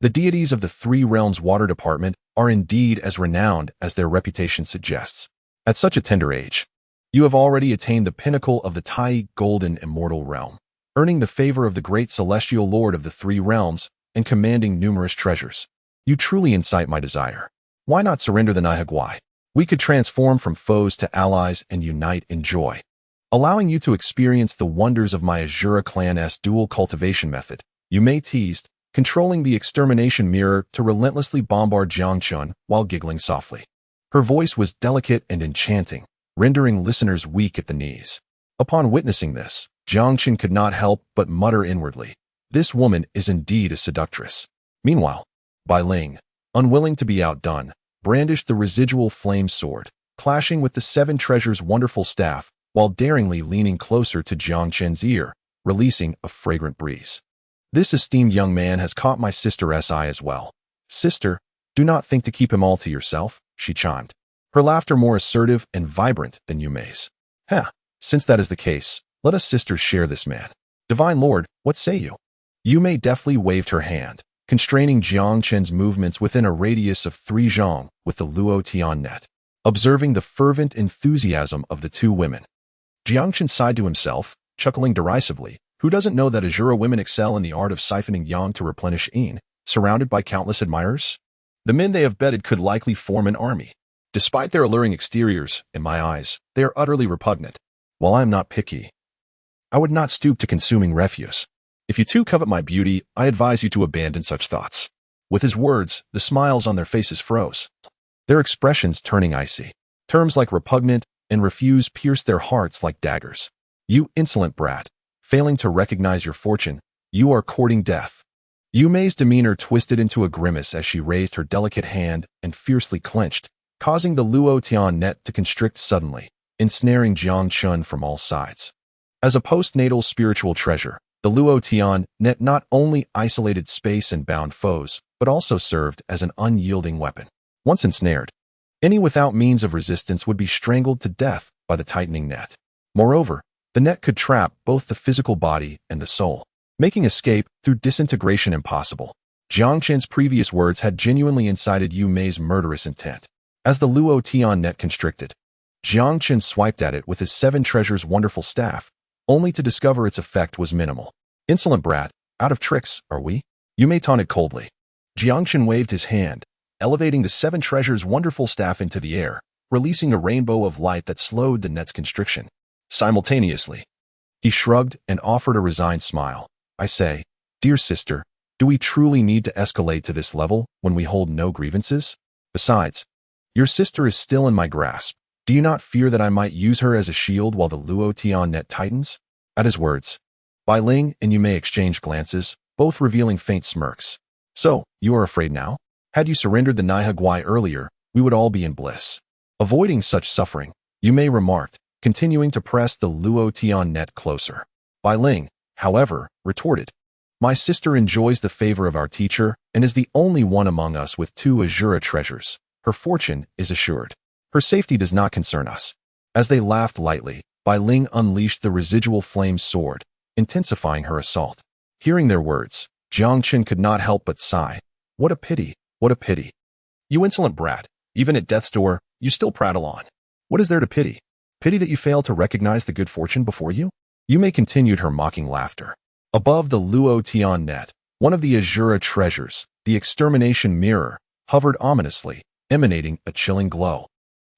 The deities of the three realms water department are indeed as renowned as their reputation suggests. At such a tender age, you have already attained the pinnacle of the Tai golden immortal realm, earning the favor of the great celestial lord of the three realms and commanding numerous treasures. You truly incite my desire. Why not surrender the Nihagwai? We could transform from foes to allies and unite in joy, allowing you to experience the wonders of my Azura clan's dual cultivation method. Yu Mei teased, controlling the extermination mirror to relentlessly bombard Jiang Chen while giggling softly. Her voice was delicate and enchanting, rendering listeners weak at the knees. Upon witnessing this, Jiang Chen could not help but mutter inwardly, this woman is indeed a seductress. Meanwhile, Bai Ling, unwilling to be outdone, brandished the residual flame sword, clashing with the 7 treasures wonderful staff, while daringly leaning closer to Jiang Chen's ear, releasing a fragrant breeze. This esteemed young man has caught my sister's eye as well. Sister, do not think to keep him all to yourself, she chimed, her laughter more assertive and vibrant than Yu Mei's. Since that is the case, let us sisters share this man. Divine Lord, what say you? Yu Mei deftly waved her hand, constraining Jiang Chen's movements within a radius of 3 zhang with the Luo Tian net. Observing the fervent enthusiasm of the 2 women, Jiang Chen sighed to himself, chuckling derisively. Who doesn't know that Azura women excel in the art of siphoning yang to replenish yin, surrounded by countless admirers? The men they have bedded could likely form an army. Despite their alluring exteriors, in my eyes, they are utterly repugnant. While I am not picky, I would not stoop to consuming refuse. If you too covet my beauty, I advise you to abandon such thoughts. With his words, the smiles on their faces froze, their expressions turning icy. Terms like repugnant and refuse pierced their hearts like daggers. You insolent brat. Failing to recognize your fortune, you are courting death. Yu Mei's demeanor twisted into a grimace as she raised her delicate hand and fiercely clenched, causing the Luo Tian net to constrict suddenly, ensnaring Jiang Chen from all sides. As a postnatal spiritual treasure, the Luo Tian net not only isolated space and bound foes, but also served as an unyielding weapon. Once ensnared, any without means of resistance would be strangled to death by the tightening net. Moreover, the net could trap both the physical body and the soul, making escape through disintegration impossible. Jiang Chen's previous words had genuinely incited Yu Mei's murderous intent. As the Luo Tian net constricted, Jiang Chen swiped at it with his 7 treasures wonderful staff, only to discover its effect was minimal. Insolent brat, out of tricks, are we? Yu Mei taunted coldly. Jiang Chen waved his hand, elevating the 7 treasures wonderful staff into the air, releasing a rainbow of light that slowed the net's constriction. Simultaneously, he shrugged and offered a resigned smile. I say, dear sister, do we truly need to escalate to this level when we hold no grievances? Besides, your sister is still in my grasp. Do you not fear that I might use her as a shield while the Luo Tian net tightens? At his words, Bai Ling and Yu Mei exchanged glances, both revealing faint smirks. So, you are afraid now? Had you surrendered the Naihe Guai earlier, we would all be in bliss. Avoiding such suffering, Yu Mei remarked, continuing to press the Luo Tian net closer. Bai Ling, however, retorted, my sister enjoys the favor of our teacher and is the only one among us with 2 Azura treasures. Her fortune is assured. Her safety does not concern us. As they laughed lightly, Bai Ling unleashed the residual flame sword, intensifying her assault. Hearing their words, Jiang Chen could not help but sigh. What a pity, what a pity. You insolent brat, even at death's door, you still prattle on. What is there to pity? Pity that you failed to recognize the good fortune before you? Yu Mei continued her mocking laughter. Above the Luo Tian net, one of the Azura treasures, the extermination mirror, hovered ominously, emanating a chilling glow.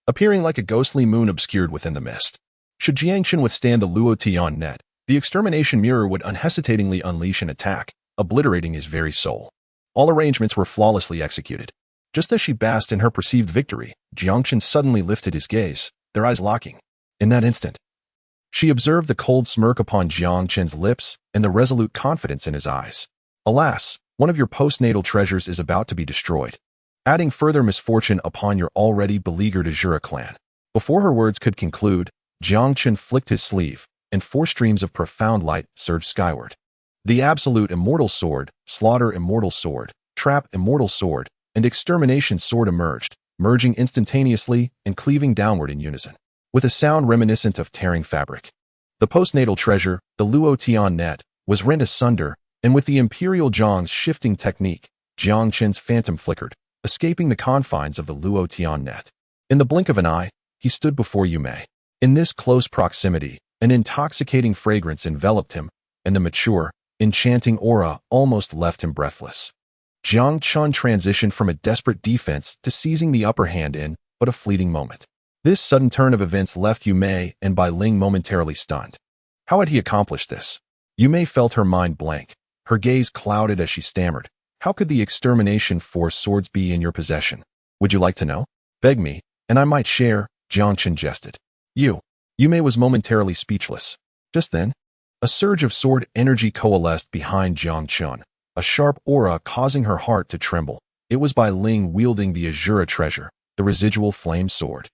Appearing like a ghostly moon obscured within the mist. Should Jiang Chen withstand the Luo Tian net, the extermination mirror would unhesitatingly unleash an attack, obliterating his very soul. All arrangements were flawlessly executed. Just as she basked in her perceived victory, Jiang Chen suddenly lifted his gaze, their eyes locking. In that instant, she observed the cold smirk upon Jiang Chen's lips and the resolute confidence in his eyes. Alas, one of your postnatal treasures is about to be destroyed, adding further misfortune upon your already beleaguered Azura clan. Before her words could conclude, Jiang Chen flicked his sleeve, and 4 streams of profound light surged skyward. The absolute immortal sword, slaughter immortal sword, trap immortal sword, and extermination sword emerged, merging instantaneously and cleaving downward in unison, with a sound reminiscent of tearing fabric. The postnatal treasure, the Luo Tian net, was rent asunder, and with the Imperial Zhang's shifting technique, Jiang Chen's phantom flickered, escaping the confines of the Luo Tian net. In the blink of an eye, he stood before Yu Mei. In this close proximity, an intoxicating fragrance enveloped him, and the mature, enchanting aura almost left him breathless. Jiang Chen transitioned from a desperate defense to seizing the upper hand in but a fleeting moment. This sudden turn of events left Yu Mei and Bai Ling momentarily stunned. How had he accomplished this? Yu Mei felt her mind blank, her gaze clouded as she stammered. How could the extermination force swords be in your possession? Would you like to know? Beg me, and I might share, Jiang Chen jested. Yu Mei was momentarily speechless. Just then, a surge of sword energy coalesced behind Jiang Chen, a sharp aura causing her heart to tremble. It was Bai Ling wielding the Azura treasure, the residual flame sword.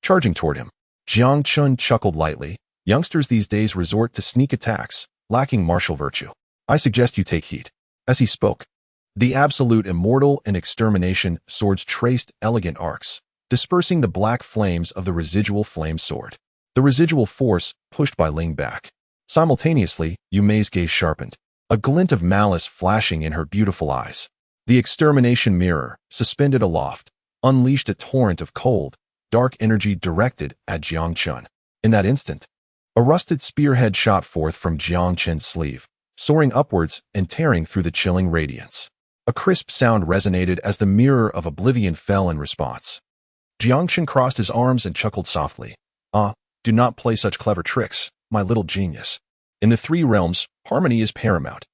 Charging toward him, Jiang Chen chuckled lightly. Youngsters these days resort to sneak attacks, lacking martial virtue. I suggest you take heed. As he spoke, the absolute immortal and extermination swords traced elegant arcs, dispersing the black flames of the residual flame sword. The residual force pushed Bai Ling back. Simultaneously, Yu Mei's gaze sharpened, a glint of malice flashing in her beautiful eyes. The extermination mirror, suspended aloft, unleashed a torrent of cold, dark energy directed at Jiang Chen. In that instant, a rusted spearhead shot forth from Jiang Chen's sleeve, soaring upwards and tearing through the chilling radiance. A crisp sound resonated as the mirror of oblivion fell in response. Jiang Chen crossed his arms and chuckled softly. Do not play such clever tricks, my little genius. In the 3 realms, harmony is paramount.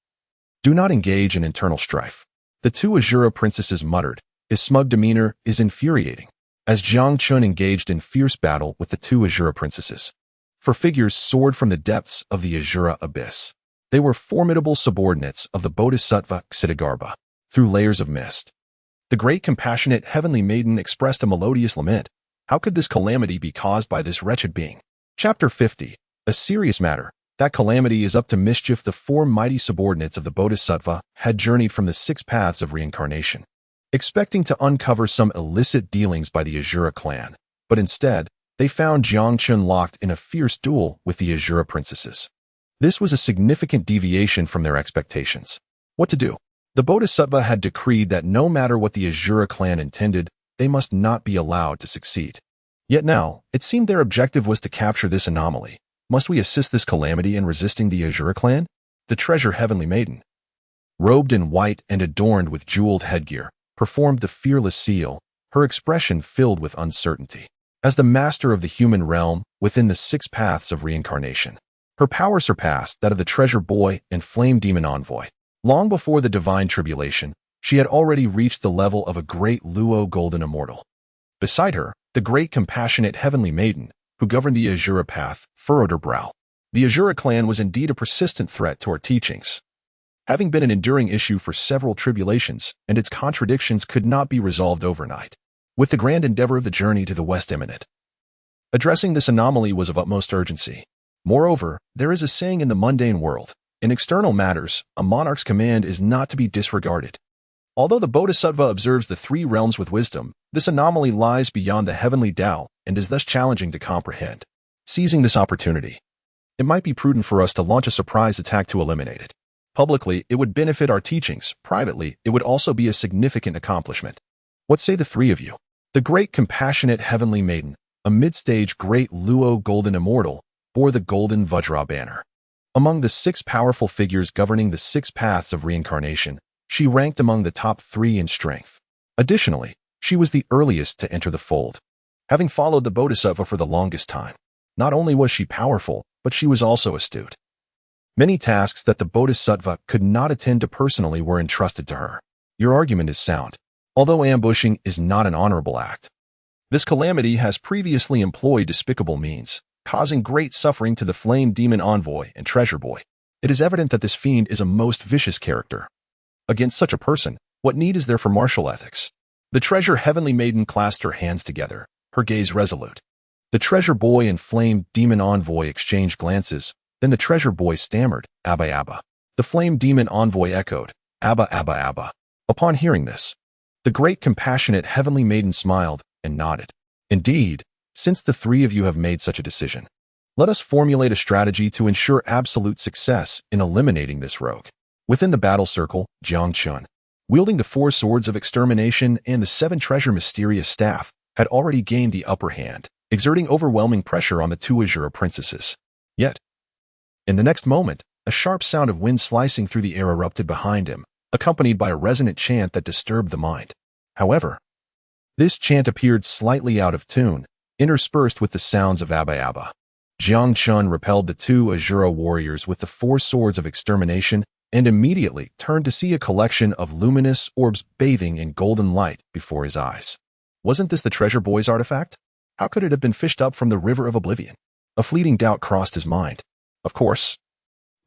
Do not engage in internal strife. The 2 Azura princesses muttered. His smug demeanor is infuriating, as Jiang Chen engaged in fierce battle with the 2 Azura princesses. For figures soared from the depths of the Azura abyss. They were formidable subordinates of the Bodhisattva Ksitigarbha. Through layers of mist, the great compassionate heavenly maiden expressed a melodious lament. How could this calamity be caused by this wretched being? Chapter 50. A serious matter. That calamity is up to mischief. The four mighty subordinates of the Bodhisattva had journeyed from the six paths of reincarnation, expecting to uncover some illicit dealings by the Azura clan, but instead, they found Jiang Chen locked in a fierce duel with the Azura princesses. This was a significant deviation from their expectations. What to do? The Bodhisattva had decreed that no matter what the Azura clan intended, they must not be allowed to succeed. Yet now, it seemed their objective was to capture this anomaly. Must we assist this calamity in resisting the Azura clan? The treasure heavenly maiden, robed in white and adorned with jeweled headgear, performed the fearless seal, her expression filled with uncertainty. As the master of the human realm within the six paths of reincarnation, her power surpassed that of the treasure boy and flame demon envoy. Long before the divine tribulation, she had already reached the level of a great Luo golden immortal. Beside her, the great compassionate heavenly maiden, who governed the Azura path, furrowed her brow. The Azura clan was indeed a persistent threat to our teachings, having been an enduring issue for several tribulations, and its contradictions could not be resolved overnight. With the grand endeavor of the journey to the west imminent, addressing this anomaly was of utmost urgency. Moreover, there is a saying in the mundane world, in external matters, a monarch's command is not to be disregarded. Although the Bodhisattva observes the three realms with wisdom, this anomaly lies beyond the heavenly Tao and is thus challenging to comprehend. Seizing this opportunity, it might be prudent for us to launch a surprise attack to eliminate it. Publicly, it would benefit our teachings. Privately, it would also be a significant accomplishment. What say the three of you? The great compassionate heavenly maiden, a mid-stage great Luo golden immortal, bore the golden Vajra banner. Among the six powerful figures governing the six paths of reincarnation, she ranked among the top three in strength. Additionally, she was the earliest to enter the fold, having followed the Bodhisattva for the longest time. Not only was she powerful, but she was also astute. Many tasks that the Bodhisattva could not attend to personally were entrusted to her. Your argument is sound. Although ambushing is not an honorable act, this calamity has previously employed despicable means, causing great suffering to the flame demon envoy and treasure boy. It is evident that this fiend is a most vicious character. Against such a person, what need is there for martial ethics? The treasure heavenly maiden clasped her hands together, her gaze resolute. The treasure boy and flame demon envoy exchanged glances, then the treasure boy stammered, "Abba Abba." The flame demon envoy echoed, "Abba Abba Abba." Upon hearing this, the great compassionate heavenly maiden smiled and nodded. Indeed, since the three of you have made such a decision, let us formulate a strategy to ensure absolute success in eliminating this rogue. Within the battle circle, Jiang Chen, wielding the four swords of extermination and the seven treasure mysterious staff, had already gained the upper hand, exerting overwhelming pressure on the two Azura princesses. Yet, in the next moment, a sharp sound of wind slicing through the air erupted behind him, accompanied by a resonant chant that disturbed the mind. However, this chant appeared slightly out of tune, interspersed with the sounds of Abba Abba. Jiang Chen repelled the two Azura warriors with the four swords of extermination and immediately turned to see a collection of luminous orbs bathing in golden light before his eyes. Wasn't this the treasure boy's artifact? How could it have been fished up from the river of oblivion? A fleeting doubt crossed his mind. Of course,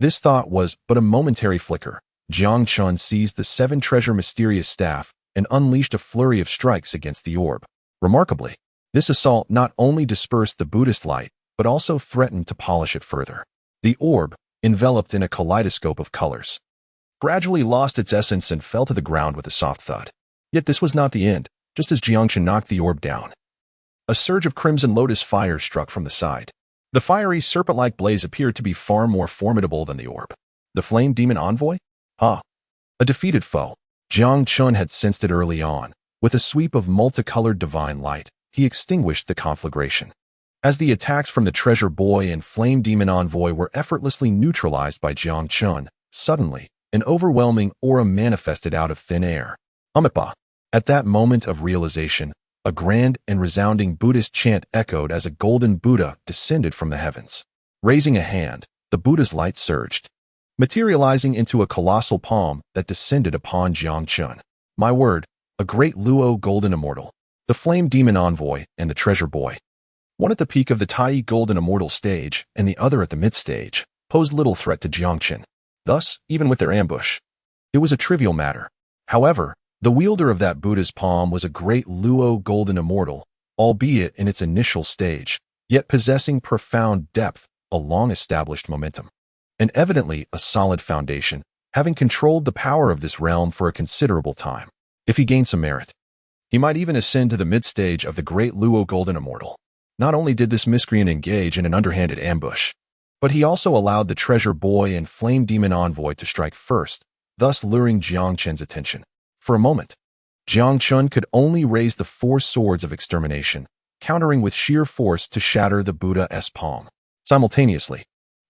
this thought was but a momentary flicker. Jiang Chen seized the seven treasure mysterious staff and unleashed a flurry of strikes against the orb. Remarkably, this assault not only dispersed the Buddhist light, but also threatened to polish it further. The orb, enveloped in a kaleidoscope of colors, gradually lost its essence and fell to the ground with a soft thud. Yet this was not the end. Just as Jiang Chen knocked the orb down, a surge of crimson lotus fire struck from the side. The fiery serpent-like blaze appeared to be far more formidable than the orb. The flame demon envoy? A defeated foe. Jiang Chen had sensed it early on. With a sweep of multicolored divine light, he extinguished the conflagration. As the attacks from the treasure boy and flame demon envoy were effortlessly neutralized by Jiang Chen, suddenly, an overwhelming aura manifested out of thin air. Amipa. At that moment of realization, a grand and resounding Buddhist chant echoed as a golden Buddha descended from the heavens. Raising a hand, the Buddha's light surged, materializing into a colossal palm that descended upon Jiang Chen. My word, a great Luo golden immortal, the flame demon envoy and the treasure boy, one at the peak of the Tai golden immortal stage and the other at the mid-stage, posed little threat to Jiang Chen. Thus, even with their ambush, it was a trivial matter. However, the wielder of that Buddha's palm was a great Luo golden immortal, albeit in its initial stage, yet possessing profound depth, a long-established momentum, and evidently a solid foundation, having controlled the power of this realm for a considerable time. If he gained some merit, he might even ascend to the mid-stage of the great Luo Golden Immortal. Not only did this miscreant engage in an underhanded ambush, but he also allowed the treasure boy and flame demon envoy to strike first, thus luring Jiang Chen's attention. For a moment, Jiang Chen could only raise the 4 swords of extermination, countering with sheer force to shatter the Buddha's palm. Simultaneously,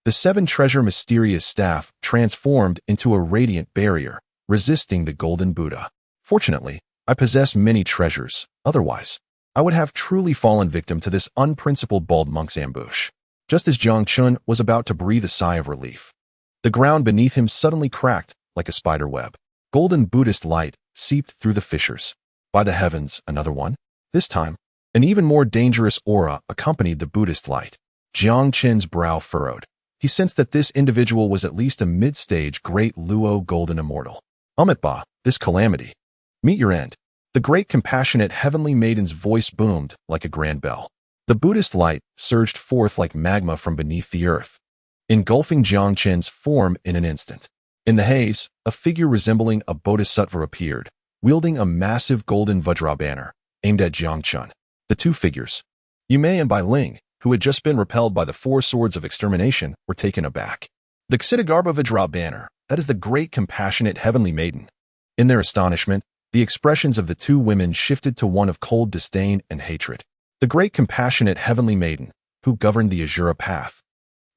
the 7 treasure mysterious staff transformed into a radiant barrier, resisting the golden Buddha. Fortunately, I possess many treasures, otherwise, I would have truly fallen victim to this unprincipled bald monk's ambush. Just as Jiang Chen was about to breathe a sigh of relief, the ground beneath him suddenly cracked like a spider web. Golden Buddhist light seeped through the fissures. By the heavens, another one. This time, an even more dangerous aura accompanied the Buddhist light. Jiang Chen's brow furrowed. He sensed that this individual was at least a mid-stage great Luo Golden Immortal. Ba, this calamity. Meet your end. The great compassionate heavenly maiden's voice boomed like a grand bell. The Buddhist light surged forth like magma from beneath the earth, engulfing Jiang Chen's form in an instant. In the haze, a figure resembling a bodhisattva appeared, wielding a massive golden Vajra banner, aimed at Jiang Chen. The 2 figures, Yumei and Bai Ling, who had just been repelled by the 4 swords of extermination, were taken aback. The Ksitigarbha Vajra banner, that is the great compassionate heavenly maiden. In their astonishment, the expressions of the 2 women shifted to one of cold disdain and hatred. The great compassionate heavenly maiden, who governed the Azura path,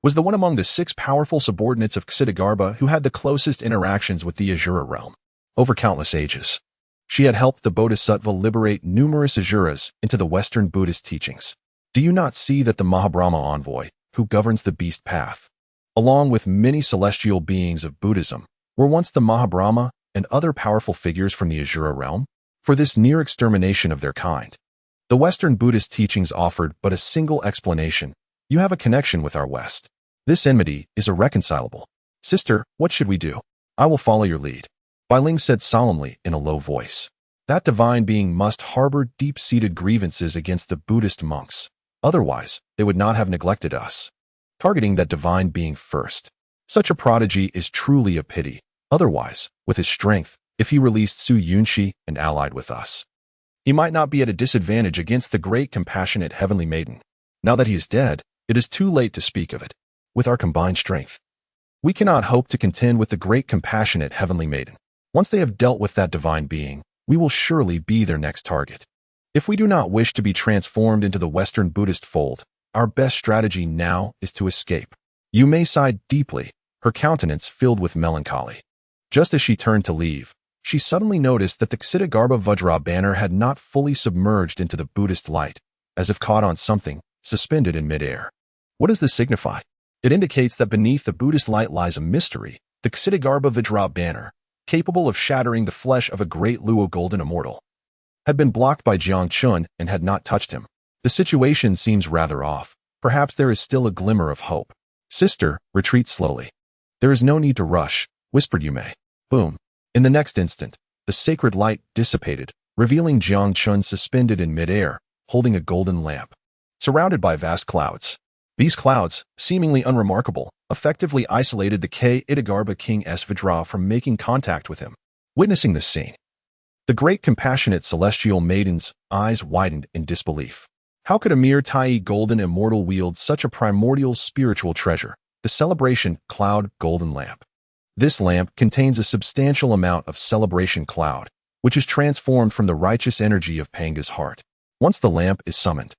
was the one among the 6 powerful subordinates of Ksitigarbha who had the closest interactions with the Azura realm. Over countless ages, she had helped the Bodhisattva liberate numerous Azuras into the Western Buddhist teachings. Do you not see that the Mahabrahma envoy, who governs the beast path, along with many celestial beings of Buddhism, were once the Mahabrahma and other powerful figures from the Azura realm? For this near extermination of their kind, the Western Buddhist teachings offered but a single explanation: you have a connection with our West. This enmity is irreconcilable. Sister, what should we do? I will follow your lead. Bai Ling said solemnly in a low voice. That divine being must harbor deep-seated grievances against the Buddhist monks. Otherwise, they would not have neglected us. Targeting that divine being first. Such a prodigy is truly a pity. Otherwise, with his strength, if he released Su Yunxi and allied with us, he might not be at a disadvantage against the great compassionate heavenly maiden. Now that he is dead, it is too late to speak of it. With our combined strength, we cannot hope to contend with the great compassionate heavenly maiden. Once they have dealt with that divine being, we will surely be their next target. If we do not wish to be transformed into the Western Buddhist fold, our best strategy now is to escape. Yumei sighed deeply, her countenance filled with melancholy. Just as she turned to leave, she suddenly noticed that the Ksitigarbha Vajra banner had not fully submerged into the Buddhist light, as if caught on something, suspended in midair. What does this signify? It indicates that beneath the Buddhist light lies a mystery, the Ksitigarbha Vajra banner, capable of shattering the flesh of a great Luo Golden Immortal, had been blocked by Jiang Chen and had not touched him. The situation seems rather off. Perhaps there is still a glimmer of hope. Sister, retreat slowly. There is no need to rush, whispered Yumei. Boom. In the next instant, the sacred light dissipated, revealing Jiang Chen suspended in midair, holding a golden lamp, surrounded by vast clouds. These clouds, seemingly unremarkable, effectively isolated the Ksitigarbha King Vajra from making contact with him. Witnessing this scene, the great compassionate celestial maiden's eyes widened in disbelief. How could a mere Tai Golden Immortal wield such a primordial spiritual treasure, the Celebration Cloud Golden Lamp? This lamp contains a substantial amount of Celebration Cloud, which is transformed from the righteous energy of Panga's heart. Once the lamp is summoned,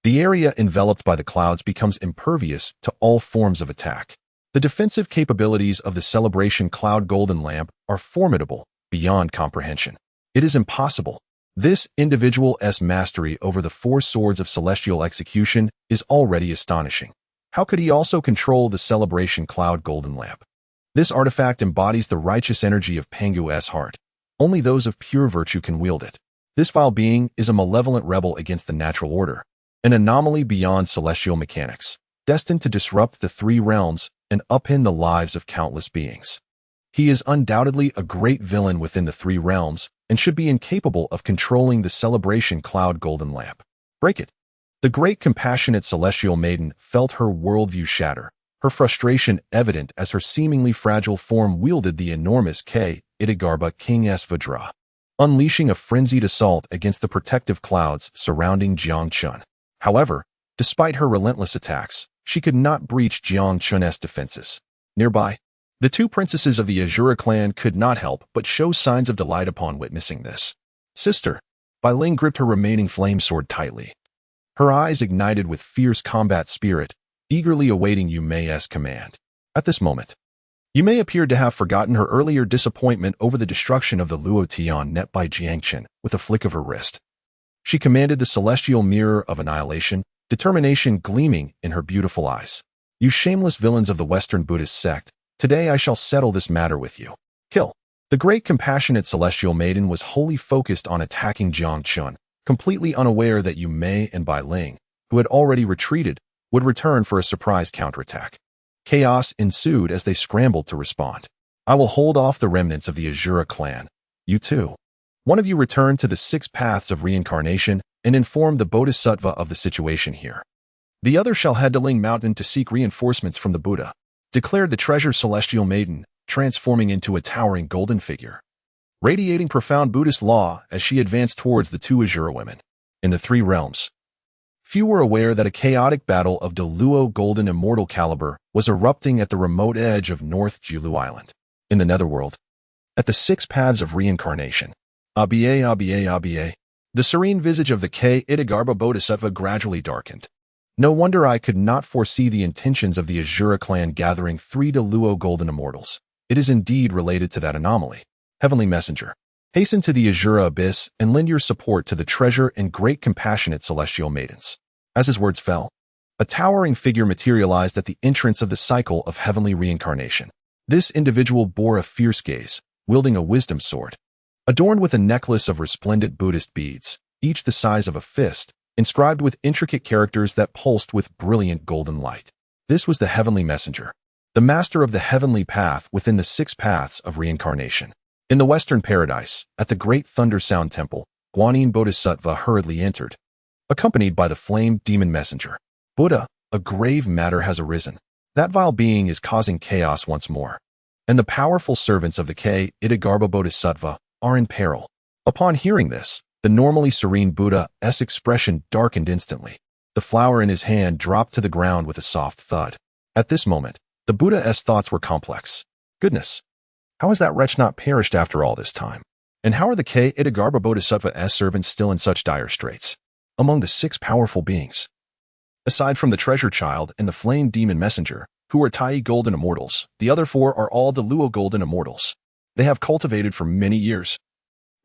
the area enveloped by the clouds becomes impervious to all forms of attack. The defensive capabilities of the Celebration Cloud Golden Lamp are formidable beyond comprehension. It is impossible. This individual's mastery over the 4 swords of celestial execution is already astonishing. How could he also control the Celebration Cloud Golden Lamp? This artifact embodies the righteous energy of Pangu's heart. Only those of pure virtue can wield it. This vile being is a malevolent rebel against the natural order, an anomaly beyond celestial mechanics, destined to disrupt the 3 realms and upend the lives of countless beings. He is undoubtedly a great villain within the 3 realms and should be incapable of controlling the Celebration Cloud Golden Lamp. Break it. The great compassionate celestial maiden felt her worldview shatter, her frustration evident as her seemingly fragile form wielded the enormous Itagarba King Vajra, unleashing a frenzied assault against the protective clouds surrounding Jiang Chen. However, despite her relentless attacks, she could not breach Jiang Chen's defenses. Nearby, the two princesses of the Azura clan could not help but show signs of delight upon witnessing this. Sister, Wei Zheng gripped her remaining flame sword tightly. Her eyes ignited with fierce combat spirit, eagerly awaiting Yu Mei's command. At this moment, Yu Mei appeared to have forgotten her earlier disappointment over the destruction of the Luo Tian net by Jiang Chen with a flick of her wrist. She commanded the celestial mirror of annihilation, determination gleaming in her beautiful eyes. You shameless villains of the Western Buddhist sect, today I shall settle this matter with you. Kill. The great compassionate celestial maiden was wholly focused on attacking Jiang Chen, completely unaware that Yu Mei and Wei Zheng, who had already retreated, would return for a surprise counterattack. Chaos ensued as they scrambled to respond. I will hold off the remnants of the Azura clan. You too. One of you return to the 6 paths of reincarnation and inform the Bodhisattva of the situation here. The other shall head to Ling Mountain to seek reinforcements from the Buddha, declared the treasure celestial maiden, transforming into a towering golden figure, radiating profound Buddhist law as she advanced towards the 2 Azura women. In the 3 realms, few were aware that a chaotic battle of Deluo golden immortal caliber was erupting at the remote edge of North Julu Island. In the netherworld, at the 6 paths of reincarnation, the serene visage of the Itagarba Bodhisattva gradually darkened. No wonder I could not foresee the intentions of the Azura clan gathering 3 Deluo golden immortals. It is indeed related to that anomaly. Heavenly Messenger, hasten to the Azura abyss and lend your support to the treasure and great compassionate celestial maidens. As his words fell, a towering figure materialized at the entrance of the cycle of heavenly reincarnation. This individual bore a fierce gaze, wielding a wisdom sword, adorned with a necklace of resplendent Buddhist beads, each the size of a fist, inscribed with intricate characters that pulsed with brilliant golden light. This was the Heavenly Messenger, the master of the heavenly path within the 6 paths of reincarnation. In the Western Paradise, at the Great Thunder Sound Temple, Guanyin Bodhisattva hurriedly entered, accompanied by the Flame Demon Messenger. Buddha, a grave matter has arisen. That vile being is causing chaos once more, and the powerful servants of the Itagarba Bodhisattva are in peril. Upon hearing this, the normally serene Buddha's expression darkened instantly. The flower in his hand dropped to the ground with a soft thud. At this moment, the Buddha's thoughts were complex. Goodness, how has that wretch not perished after all this time? And how are the Itagarba Bodhisattva's servants still in such dire straits? Among the 6 powerful beings, aside from the Treasure Child and the Flame Demon Messenger, who are Tai Golden Immortals, the other 4 are all Deluo Golden Immortals. They have cultivated for many years,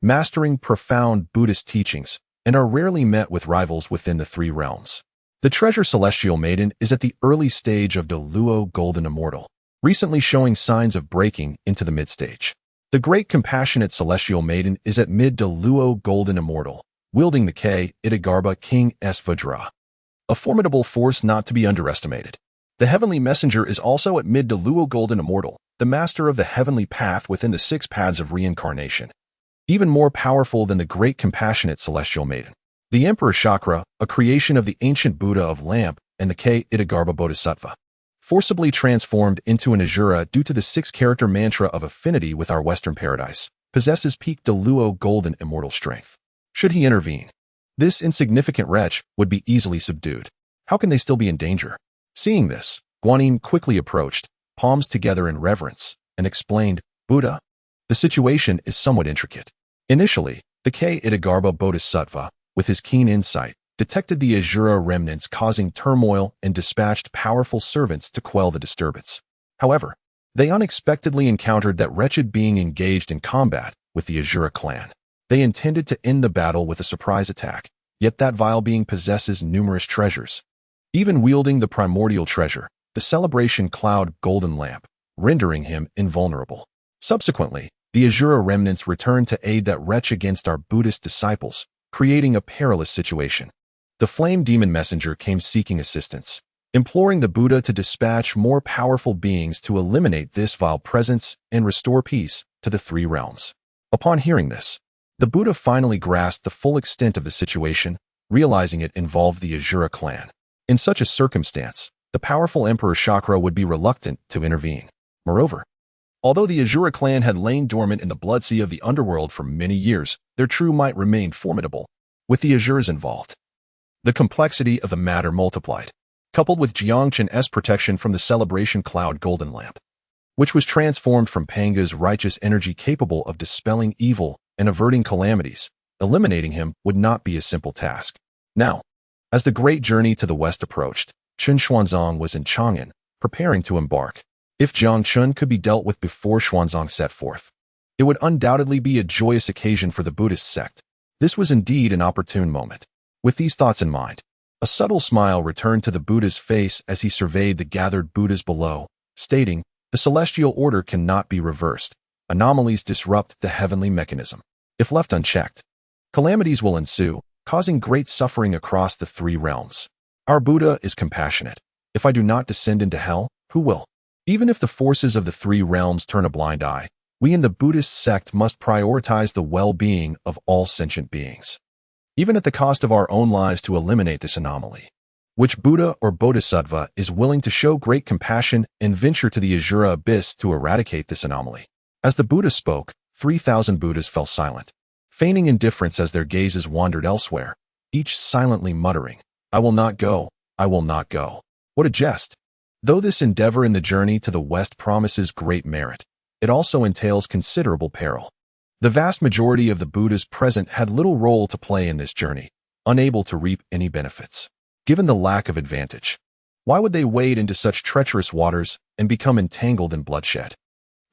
mastering profound Buddhist teachings, and are rarely met with rivals within the 3 realms. The Treasure Celestial Maiden is at the early stage of Deluo Golden Immortal, recently showing signs of breaking into the mid-stage. The Great Compassionate Celestial Maiden is at mid-Deluo Golden Immortal, wielding the Itagarba King Vajra, a formidable force not to be underestimated. The Heavenly Messenger is also at mid-Deluo Golden Immortal, the master of the heavenly path within the 6 paths of reincarnation, even more powerful than the Great Compassionate Celestial Maiden. The Emperor Chakra, a creation of the ancient Buddha of Lamp and the Itagarba Bodhisattva, forcibly transformed into an Azura due to the 6-character mantra of affinity with our Western Paradise, possesses peak Deluo Golden Immortal strength. Should he intervene, this insignificant wretch would be easily subdued. How can they still be in danger? Seeing this, Guanyin quickly approached, palms together in reverence, and explained, Buddha, the situation is somewhat intricate. Initially, the Itagarba Bodhisattva, with his keen insight, detected the Azura remnants causing turmoil and dispatched powerful servants to quell the disturbance. However, they unexpectedly encountered that wretched being engaged in combat with the Azura clan. They intended to end the battle with a surprise attack, yet that vile being possesses numerous treasures, even wielding the primordial treasure, the Celebration Cloud Golden Lamp, rendering him invulnerable. Subsequently, the Azura remnants returned to aid that wretch against our Buddhist disciples, creating a perilous situation. The Flame Demon Messenger came seeking assistance, imploring the Buddha to dispatch more powerful beings to eliminate this vile presence and restore peace to the 3 realms. Upon hearing this, the Buddha finally grasped the full extent of the situation, realizing it involved the Azura clan. In such a circumstance, the powerful Emperor Chakra would be reluctant to intervene. Moreover, although the Azura clan had lain dormant in the blood sea of the underworld for many years, their true might remained formidable, with the Azuras involved. The complexity of the matter multiplied, coupled with Jiang Chen's protection from the celebration cloud golden lamp, which was transformed from Panga's righteous energy capable of dispelling evil and averting calamities. Eliminating him would not be a simple task. Now, as the great journey to the west approached, Chen Xuanzang was in Chang'an, preparing to embark. If Jiang Chen could be dealt with before Xuanzang set forth, it would undoubtedly be a joyous occasion for the Buddhist sect. This was indeed an opportune moment. With these thoughts in mind, a subtle smile returned to the Buddha's face as he surveyed the gathered Buddhas below, stating, "The celestial order cannot be reversed. Anomalies disrupt the heavenly mechanism. If left unchecked, calamities will ensue, causing great suffering across the three realms. Our Buddha is compassionate. If I do not descend into hell, who will? Even if the forces of the three realms turn a blind eye, we in the Buddhist sect must prioritize the well-being of all sentient beings, even at the cost of our own lives, to eliminate this anomaly. Which Buddha or Bodhisattva is willing to show great compassion and venture to the Azura abyss to eradicate this anomaly?" As the Buddha spoke, 3,000 Buddhas fell silent, feigning indifference as their gazes wandered elsewhere, each silently muttering, "I will not go, I will not go." What a jest! Though this endeavor in the journey to the west promises great merit, it also entails considerable peril. The vast majority of the Buddhas present had little role to play in this journey, unable to reap any benefits. Given the lack of advantage, why would they wade into such treacherous waters and become entangled in bloodshed?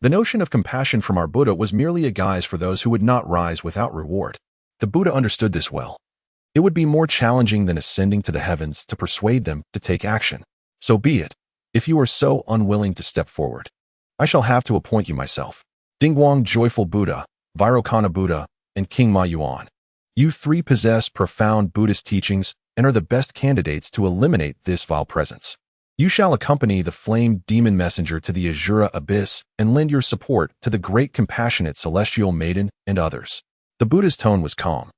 The notion of compassion from our Buddha was merely a guise for those who would not rise without reward. The Buddha understood this well. It would be more challenging than ascending to the heavens to persuade them to take action. So be it. If you are so unwilling to step forward, I shall have to appoint you myself. Dingguang Joyful Buddha, Vairocana Buddha, and King Ma Yuan. You three possess profound Buddhist teachings and are the best candidates to eliminate this vile presence. You shall accompany the flame demon messenger to the Azura abyss and lend your support to the great compassionate celestial maiden and others. The Buddha's tone was calm,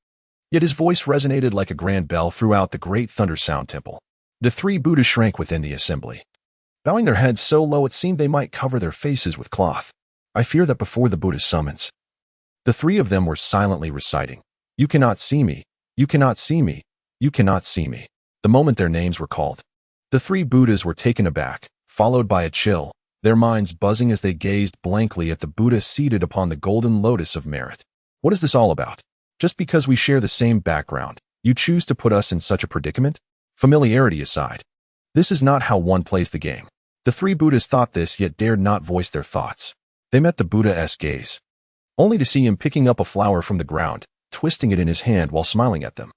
yet his voice resonated like a grand bell throughout the great thunder sound temple. The three Buddhas shrank within the assembly, bowing their heads so low it seemed they might cover their faces with cloth. I fear that before the Buddha's summons, the three of them were silently reciting, "You cannot see me, you cannot see me, you cannot see me." The moment their names were called, the three Buddhas were taken aback, followed by a chill, their minds buzzing as they gazed blankly at the Buddha seated upon the golden lotus of merit. What is this all about? Just because we share the same background, you choose to put us in such a predicament? Familiarity aside, this is not how one plays the game. The three Buddhas thought this, yet dared not voice their thoughts. They met the Buddha's gaze, only to see him picking up a flower from the ground, twisting it in his hand while smiling at them,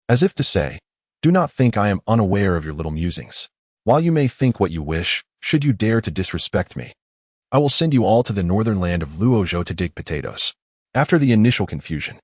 as if to say, "Do not think I am unaware of your little musings. While you may think what you wish, should you dare to disrespect me, I will send you all to the northern land of Luozhou to dig potatoes." After the initial confusion,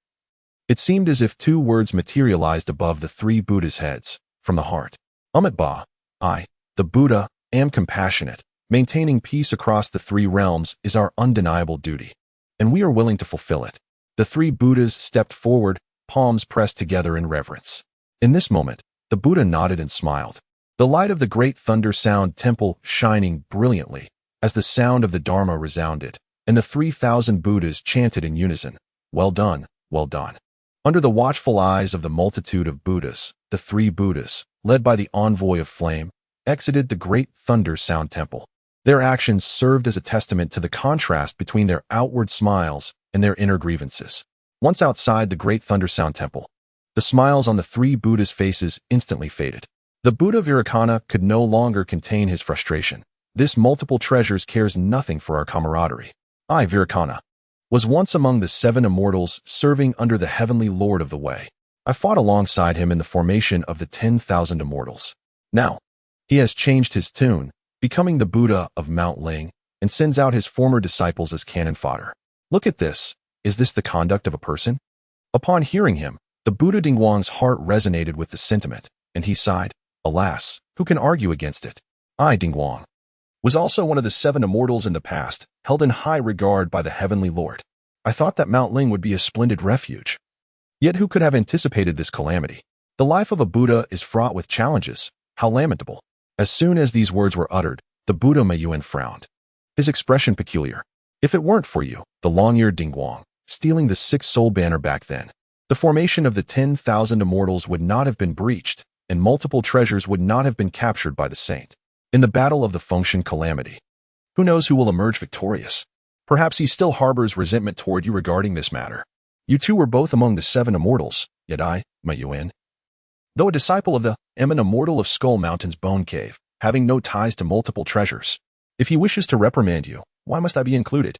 it seemed as if two words materialized above the three Buddhas' heads, from the heart. Amit Ba, I, the Buddha, am compassionate. Maintaining peace across the three realms is our undeniable duty, and we are willing to fulfill it. The three Buddhas stepped forward, palms pressed together in reverence. In this moment, the Buddha nodded and smiled, the light of the great thunder sound temple shining brilliantly as the sound of the Dharma resounded, and the 3,000 Buddhas chanted in unison, "Well done, well done." Under the watchful eyes of the multitude of Buddhas, the three Buddhas, led by the envoy of flame, exited the great thunder sound temple. Their actions served as a testament to the contrast between their outward smiles and their inner grievances. Once outside the great thunder sound temple, the smiles on the three Buddhas' faces instantly faded. The Buddha Vairocana could no longer contain his frustration. This multiple treasures cares nothing for our camaraderie. I, Vairocana, was once among the 7 immortals serving under the heavenly lord of the way. I fought alongside him in the formation of the 10,000 immortals. Now, he has changed his tune, becoming the Buddha of Mount Ling, and sends out his former disciples as cannon fodder. Look at this. Is this the conduct of a person? Upon hearing him, the Buddha Dingguang's heart resonated with the sentiment, and he sighed, "Alas, who can argue against it?" I, Dingguang, was also one of the 7 immortals in the past, held in high regard by the heavenly lord. I thought that Mount Ling would be a splendid refuge. Yet who could have anticipated this calamity? The life of a Buddha is fraught with challenges. How lamentable. As soon as these words were uttered, the Buddha Mayuan frowned. His expression peculiar. If it weren't for you, the long-eared Dingguang, stealing the sixth soul banner back then, the formation of the 10,000 immortals would not have been breached, and multiple treasures would not have been captured by the saint. In the battle of the Fengshan calamity, who knows who will emerge victorious? Perhaps he still harbors resentment toward you regarding this matter. You two were both among the 7 immortals, yet I, Mayuan, though a disciple of the eminent immortal of Skull Mountain's bone cave, having no ties to multiple treasures. If he wishes to reprimand you, why must I be included?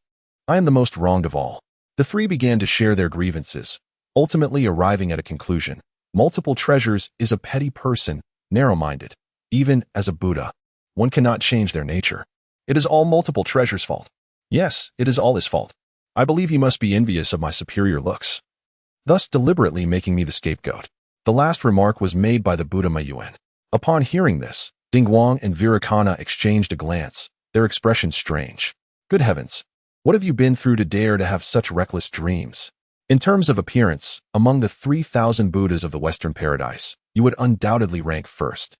I am the most wronged of all. The 3 began to share their grievances, ultimately arriving at a conclusion. Multiple treasures is a petty person, narrow-minded. Even as a Buddha, one cannot change their nature. It is all multiple treasures' fault. Yes, it is all his fault. I believe he must be envious of my superior looks, thus deliberately making me the scapegoat. The last remark was made by the Buddha Mayuan. Upon hearing this, Dingguang and Virakana exchanged a glance, their expression strange. Good heavens, what have you been through to dare to have such reckless dreams? In terms of appearance, among the 3,000 Buddhas of the Western Paradise, you would undoubtedly rank first.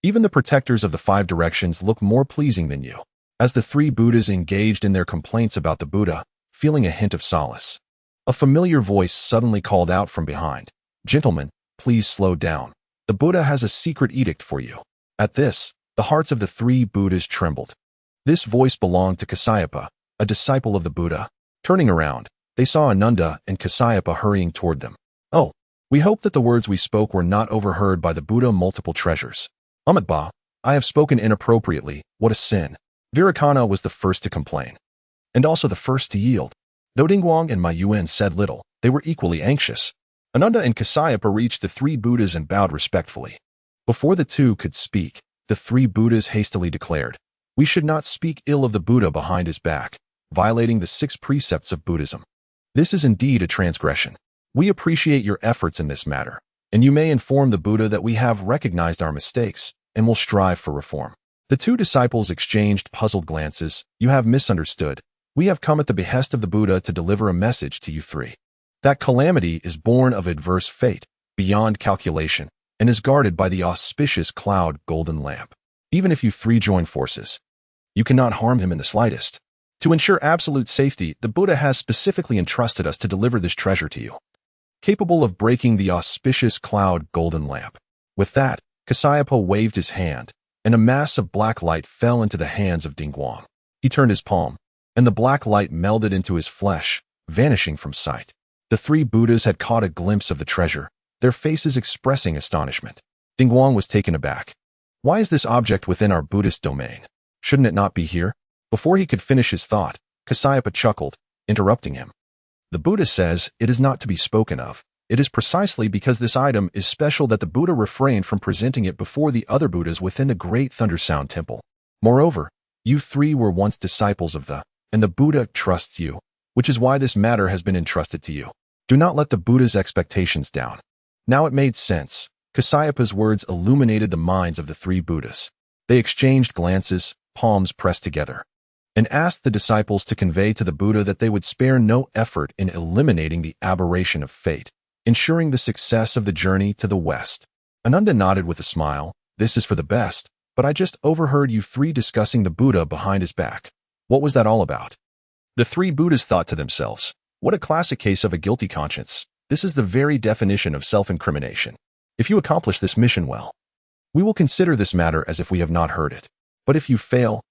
Even the protectors of the 5 directions look more pleasing than you. As the 3 Buddhas engaged in their complaints about the Buddha, feeling a hint of solace, a familiar voice suddenly called out from behind, "Gentlemen, please slow down. The Buddha has a secret edict for you." At this, the hearts of the 3 Buddhas trembled. This voice belonged to Kasyapa, a disciple of the Buddha. Turning around, they saw Ananda and Kasyapa hurrying toward them. "Oh, we hope that the words we spoke were not overheard by the Buddha multiple treasures. Amitba, I have spoken inappropriately. What a sin." Virakana was the first to complain, and also the first to yield. Though Dingguang and Mayuan said little, they were equally anxious. Ananda and Kasyapa reached the 3 Buddhas and bowed respectfully. Before the 2 could speak, the 3 Buddhas hastily declared, "We should not speak ill of the Buddha behind his back, violating the 6 precepts of Buddhism. This is indeed a transgression. We appreciate your efforts in this matter, and you may inform the Buddha that we have recognized our mistakes and will strive for reform." The 2 disciples exchanged puzzled glances. "You have misunderstood. We have come at the behest of the Buddha to deliver a message to you 3. That calamity is born of adverse fate, beyond calculation, and is guarded by the auspicious cloud golden lamp. Even if you 3 join forces, you cannot harm him in the slightest. To ensure absolute safety, the Buddha has specifically entrusted us to deliver this treasure to you, capable of breaking the auspicious cloud golden lamp." With that, Kasyapa waved his hand, and a mass of black light fell into the hands of Dingguang. He turned his palm, and the black light melded into his flesh, vanishing from sight. The 3 Buddhas had caught a glimpse of the treasure, their faces expressing astonishment. Dingguang was taken aback. "Why is this object within our Buddhist domain? Shouldn't it not be here?" Before he could finish his thought, Kasyapa chuckled, interrupting him. "The Buddha says it is not to be spoken of. It is precisely because this item is special that the Buddha refrained from presenting it before the other Buddhas within the great Thundersound Temple. Moreover, you 3 were once disciples of and the Buddha trusts you, which is why this matter has been entrusted to you. Do not let the Buddha's expectations down." Now it made sense. Kasyapa's words illuminated the minds of the 3 Buddhas. They exchanged glances, palms pressed together, and asked the disciples to convey to the Buddha that they would spare no effort in eliminating the aberration of fate, ensuring the success of the journey to the West. Ananda nodded with a smile. "This is for the best, but I just overheard you 3 discussing the Buddha behind his back. What was that all about?" The 3 Buddhas thought to themselves, "What a classic case of a guilty conscience. This is the very definition of self-incrimination. If you accomplish this mission well, we will consider this matter as if we have not heard it. But if you fail,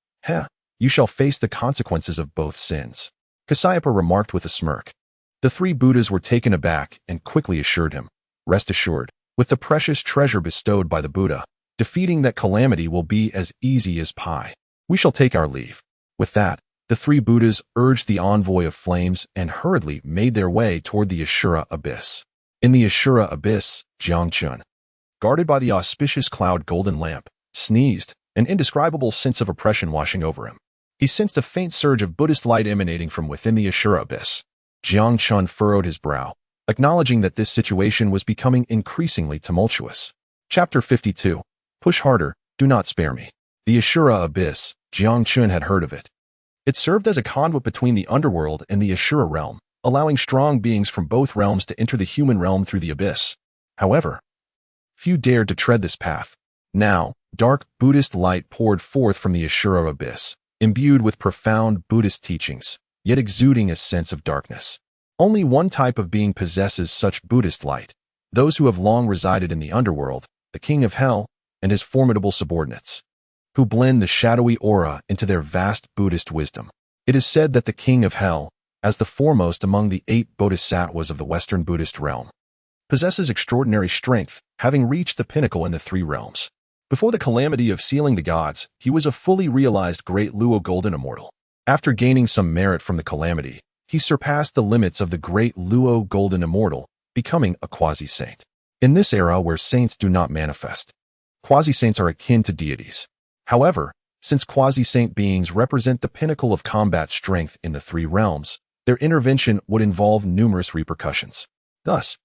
you shall face the consequences of both sins." Kasyapa remarked with a smirk. The 3 Buddhas were taken aback and quickly assured him, "Rest assured, with the precious treasure bestowed by the Buddha, defeating that calamity will be as easy as pie. We shall take our leave." With that, the 3 Buddhas urged the envoy of flames and hurriedly made their way toward the Ashura abyss. In the Ashura abyss, Jiang Chen, guarded by the auspicious cloud golden lamp, sneezed, an indescribable sense of oppression washing over him. He sensed a faint surge of Buddhist light emanating from within the Ashura abyss. Jiang Chen furrowed his brow, acknowledging that this situation was becoming increasingly tumultuous. Chapter 52. Push harder, do not spare me. The Ashura abyss, Jiang Chen had heard of it. It served as a conduit between the underworld and the Ashura realm, allowing strong beings from both realms to enter the human realm through the abyss. However, few dared to tread this path. Now, dark Buddhist light poured forth from the Ashura abyss, imbued with profound Buddhist teachings, yet exuding a sense of darkness. Only one type of being possesses such Buddhist light: those who have long resided in the underworld, the king of hell, and his formidable subordinates, who blend the shadowy aura into their vast Buddhist wisdom. It is said that the king of hell, as the foremost among the 8 bodhisattvas of the Western Buddhist realm, possesses extraordinary strength, having reached the pinnacle in the 3 realms. Before the calamity of sealing the gods, he was a fully realized great Luo Golden Immortal. After gaining some merit from the calamity, he surpassed the limits of the great Luo Golden Immortal, becoming a quasi-saint. In this era where saints do not manifest, quasi-saints are akin to deities. However, since quasi-saint beings represent the pinnacle of combat strength in the 3 realms, their intervention would involve numerous repercussions. Thus,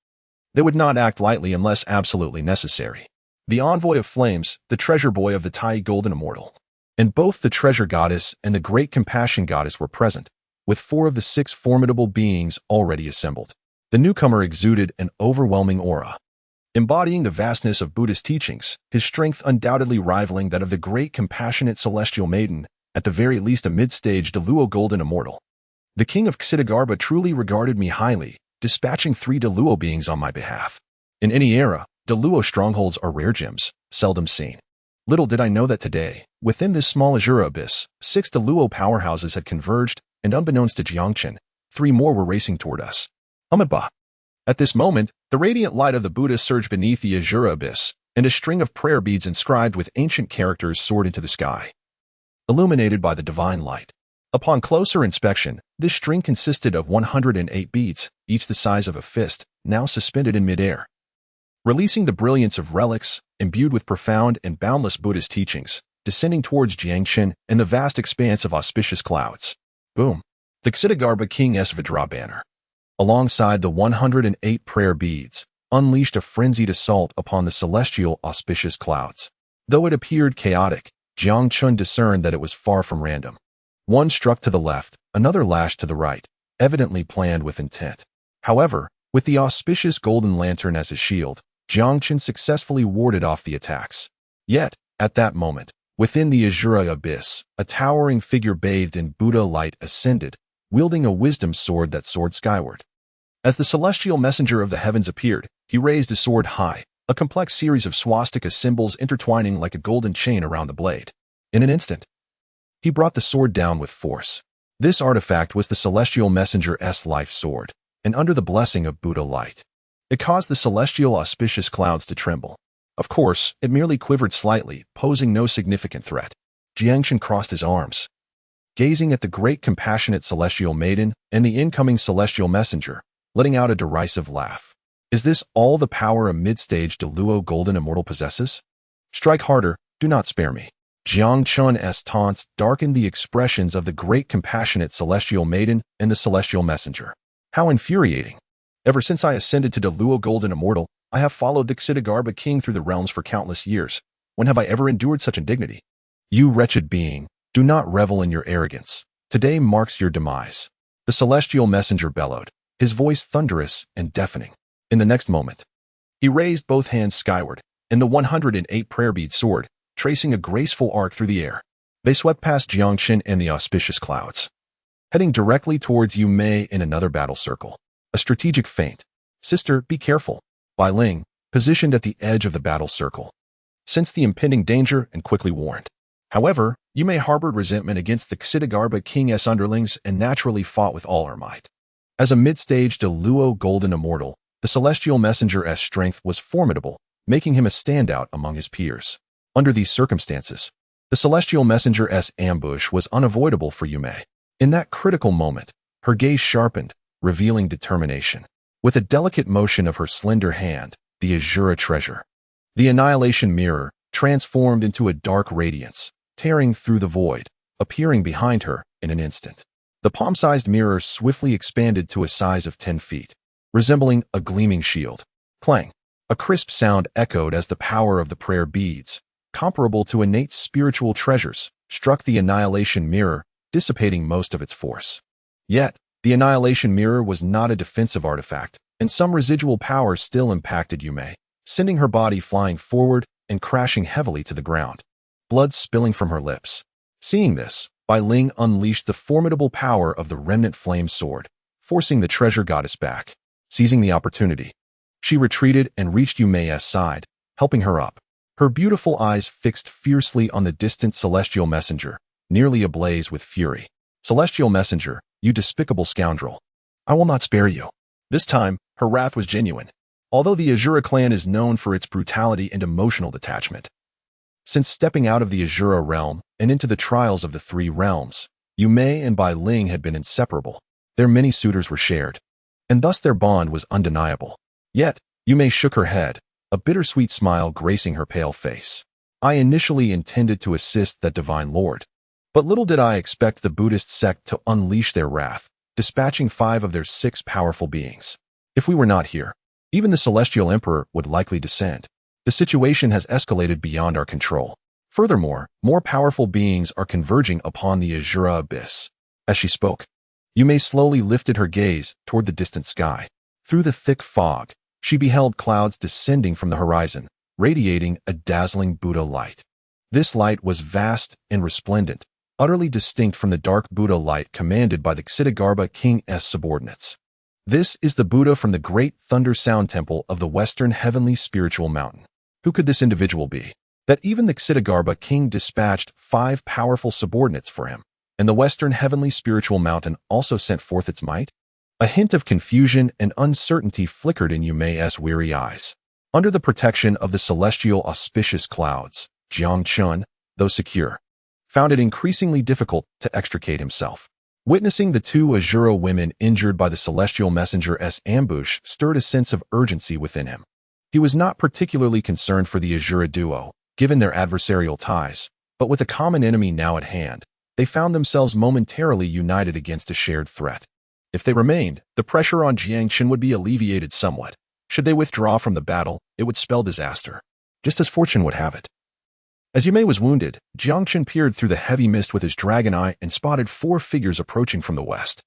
they would not act lightly unless absolutely necessary. The envoy of flames, the treasure boy of the Tai Golden Immortal, and both the treasure goddess and the great compassion goddess were present, with 4 of the 6 formidable beings already assembled. The newcomer exuded an overwhelming aura, embodying the vastness of Buddhist teachings, his strength undoubtedly rivaling that of the great compassionate celestial maiden, at the very least a mid-stage Deluo Golden Immortal. The king of Ksitigarbha truly regarded me highly, dispatching 3 Deluo beings on my behalf. In any era, Deluo strongholds are rare gems, seldom seen. Little did I know that today, within this small Ashura abyss, 6 Deluo powerhouses had converged, and unbeknownst to Jiang Chen, 3 more were racing toward us. Amitabha. At this moment, the radiant light of the Buddha surged beneath the Ashura abyss, and a string of prayer beads inscribed with ancient characters soared into the sky, illuminated by the divine light. Upon closer inspection, this string consisted of 108 beads, each the size of a fist, now suspended in midair, releasing the brilliance of relics, imbued with profound and boundless Buddhist teachings, descending towards Jiang Chen and the vast expanse of auspicious clouds. Boom! The Ksitigarbha King's Vajra banner, alongside the 108 prayer beads, unleashed a frenzied assault upon the celestial auspicious clouds. Though it appeared chaotic, Jiang Chen discerned that it was far from random. One struck to the left, another lashed to the right, evidently planned with intent. However, with the auspicious golden lantern as his shield, Jiang Chen successfully warded off the attacks. Yet, at that moment, within the Ashura abyss, a towering figure bathed in Buddha light ascended, wielding a wisdom sword that soared skyward. As the celestial messenger of the heavens appeared, he raised his sword high, a complex series of swastika symbols intertwining like a golden chain around the blade. In an instant, he brought the sword down with force. This artifact was the celestial messenger's life sword, and under the blessing of Buddha light, it caused the celestial auspicious clouds to tremble. Of course, it merely quivered slightly, posing no significant threat. Jiang Chen crossed his arms, gazing at the great compassionate celestial maiden and the incoming celestial messenger, letting out a derisive laugh. Is this all the power a mid-stage Deluo Golden Immortal possesses? Strike harder, do not spare me. Jiang Chen's taunts darkened the expressions of the great compassionate celestial maiden and the celestial messenger. How infuriating! Ever since I ascended to Deluo Golden Immortal, I have followed the Ksitigarbha king through the realms for countless years. When have I ever endured such indignity? You wretched being, do not revel in your arrogance. Today marks your demise. The celestial messenger bellowed, his voice thunderous and deafening. In the next moment, he raised both hands skyward, and the 108 prayer beads soared, tracing a graceful arc through the air. They swept past Jiang Chen and the auspicious clouds, heading directly towards Yu Mei in another battle circle. A strategic feint. Sister, be careful. Bai Ling, positioned at the edge of the battle circle, sensed the impending danger and quickly warned. However, Yu Mei harbored resentment against the Ksitigarbha King's underlings and naturally fought with all her might. As a mid-stage Deluo Golden Immortal, the celestial messenger's strength was formidable, making him a standout among his peers. Under these circumstances, the celestial messenger's ambush was unavoidable for Yu Mei. In that critical moment, her gaze sharpened, revealing determination. With a delicate motion of her slender hand, the Ashura treasure, the annihilation mirror, transformed into a dark radiance, tearing through the void, appearing behind her in an instant. The palm-sized mirror swiftly expanded to a size of 10 feet, resembling a gleaming shield. Clang! A crisp sound echoed as the power of the prayer beads, comparable to innate spiritual treasures, struck the annihilation mirror, dissipating most of its force. Yet, the annihilation mirror was not a defensive artifact, and some residual power still impacted Yu Mei. sending her body flying forward and crashing heavily to the ground, blood spilling from her lips. Seeing this, Bai Ling unleashed the formidable power of the remnant flame sword, forcing the treasure goddess back. Seizing the opportunity, she retreated and reached Yu Mei's side, helping her up. Her beautiful eyes fixed fiercely on the distant celestial messenger, nearly ablaze with fury. Celestial messenger, you despicable scoundrel. I will not spare you. This time, her wrath was genuine. Although the Azura clan is known for its brutality and emotional detachment, since stepping out of the Azura realm and into the trials of the three realms, Yu Mei and Bai Ling had been inseparable. Their many suitors were shared, and thus their bond was undeniable. Yet, Yu Mei shook her head, a bittersweet smile gracing her pale face. I initially intended to assist that divine lord, but little did I expect the Buddhist sect to unleash their wrath, dispatching 5 of their 6 powerful beings. If we were not here, even the celestial emperor would likely descend. The situation has escalated beyond our control. Furthermore, more powerful beings are converging upon the Azura abyss. As she spoke, Yu Mei slowly lifted her gaze toward the distant sky. Through the thick fog, she beheld clouds descending from the horizon, radiating a dazzling Buddha light. This light was vast and resplendent, utterly distinct from the dark Buddha light commanded by the Ksitigarbha King's subordinates. This is the Buddha from the great Thunder Sound Temple of the Western Heavenly Spiritual Mountain. Who could this individual be? That even the Ksitigarbha King dispatched 5 powerful subordinates for him, and the Western Heavenly Spiritual Mountain also sent forth its might? A hint of confusion and uncertainty flickered in Yu Mei's weary eyes. Under the protection of the celestial auspicious clouds, Jiang Chen, though secure, found it increasingly difficult to extricate himself. Witnessing the 2 Azura women injured by the celestial messenger's ambush stirred a sense of urgency within him. He was not particularly concerned for the Azura duo, given their adversarial ties, but with a common enemy now at hand, they found themselves momentarily united against a shared threat. If they remained, the pressure on Jiang Chen would be alleviated somewhat. Should they withdraw from the battle, it would spell disaster, just as fortune would have it. As Yu Mei was wounded, Jiang Chen peered through the heavy mist with his dragon eye and spotted 4 figures approaching from the west.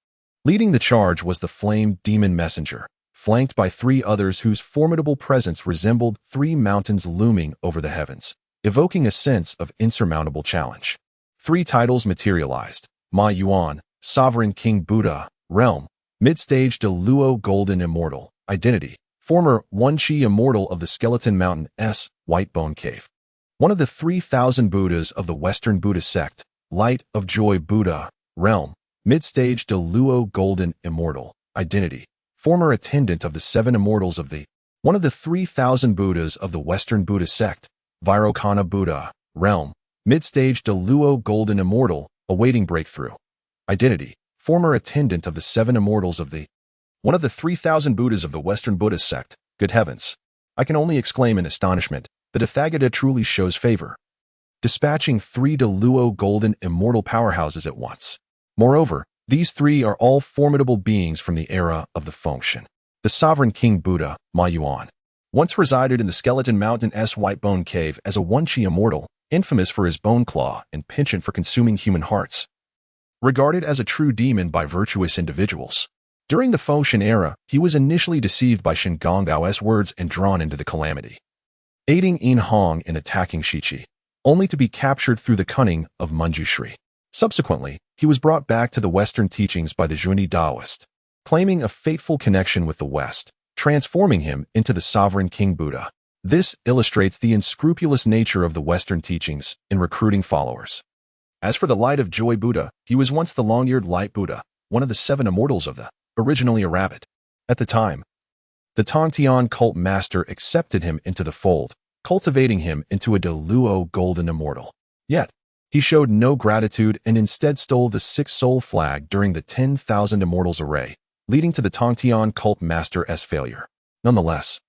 Leading the charge was the flame demon messenger, flanked by 3 others whose formidable presence resembled 3 mountains looming over the heavens, evoking a sense of insurmountable challenge. 3 titles materialized: Ma Yuan, Sovereign King Buddha, Realm, Mid-Stage de Luo Golden Immortal, Identity, former One Chi Immortal of the Skeleton Mountain S, White Bone Cave. One of the 3,000 Buddhas of the Western Buddhist sect, Light of Joy Buddha, Realm, Mid-Stage de Luo Golden Immortal, Identity, former attendant of the 7 Immortals of the, one of the 3,000 Buddhas of the Western Buddhist sect, Vairocana Buddha, Realm, Mid-Stage de Luo Golden Immortal, awaiting breakthrough. Identity, former attendant of the 7 Immortals of the, one of the 3,000 Buddhas of the Western Buddhist sect. Good heavens! I can only exclaim in astonishment that Athagata truly shows favor, dispatching 3 de Luo Golden Immortal powerhouses at once. Moreover, these 3 are all formidable beings from the era of the Fengshen. The Sovereign King Buddha, Ma Yuan, once resided in the Skeleton Mountain S White Bone Cave as a One Chi Immortal, infamous for his bone claw and penchant for consuming human hearts. Regarded as a true demon by virtuous individuals. During the Fengshen era, he was initially deceived by Shen Gongbao's words and drawn into the calamity, aiding Yin Hong in attacking Shichi, only to be captured through the cunning of Manjushri. Subsequently, he was brought back to the Western teachings by the Zhuani Daoist, claiming a fateful connection with the West, transforming him into the Sovereign King Buddha. This illustrates the unscrupulous nature of the Western teachings in recruiting followers. As for the Light of Joy Buddha, he was once the long-eared Light Buddha, one of the 7 Immortals of the, originally a rabbit. At the time, the Tongtian cult master accepted him into the fold, cultivating him into a de Luo Golden Immortal. Yet, he showed no gratitude and instead stole the 6 soul flag during the 10,000 Immortals array, leading to the Tongtian cult master's failure. Nonetheless,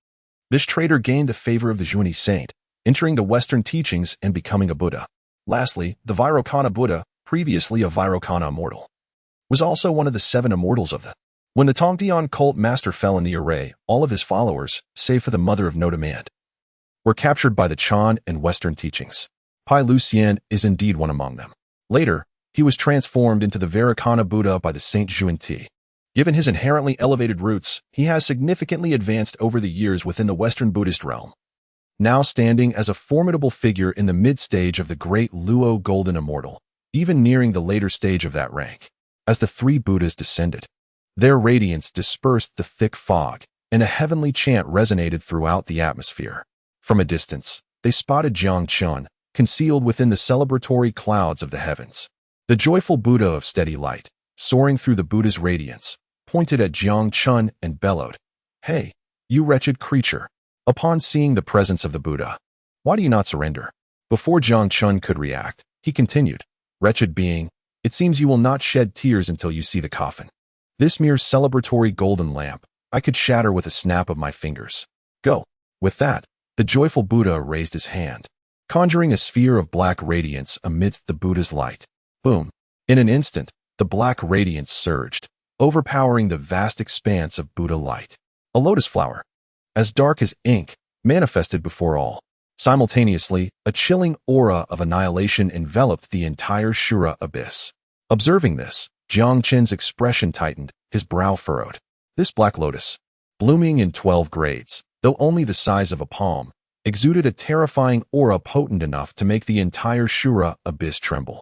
this traitor gained the favor of the Zhuani saint, entering the Western teachings and becoming a Buddha. Lastly, the Vairocana Buddha, previously a Vairocana Immortal, was also one of the 7 Immortals of the. When the Tongtian cult master fell in the array, all of his followers, save for the Mother of No Demand, were captured by the Chan and Western teachings. Pai Lucian is indeed one among them. Later, he was transformed into the Vairocana Buddha by the Saint Zhuan. Given his inherently elevated roots, he has significantly advanced over the years within the Western Buddhist realm, now standing as a formidable figure in the mid-stage of the great Luo Golden Immortal, even nearing the later stage of that rank. As the three Buddhas descended, their radiance dispersed the thick fog, and a heavenly chant resonated throughout the atmosphere. From a distance, they spotted Jiang Chen, concealed within the celebratory clouds of the heavens. The joyful Buddha of steady light, soaring through the Buddha's radiance, pointed at Jiang Chen and bellowed, "Hey, you wretched creature!" Upon seeing the presence of the Buddha, "Why do you not surrender?" Before Jiang Chen could react, he continued, "Wretched being, it seems you will not shed tears until you see the coffin. This mere celebratory golden lamp, I could shatter with a snap of my fingers. Go." With that, the joyful Buddha raised his hand, conjuring a sphere of black radiance amidst the Buddha's light. Boom! In an instant, the black radiance surged, overpowering the vast expanse of Buddha light. A lotus flower, as dark as ink, manifested before all. Simultaneously, a chilling aura of annihilation enveloped the entire Shura abyss. Observing this, Jiang Chen's expression tightened, his brow furrowed. This black lotus, blooming in 12 grades, though only the size of a palm, exuded a terrifying aura potent enough to make the entire Shura abyss tremble.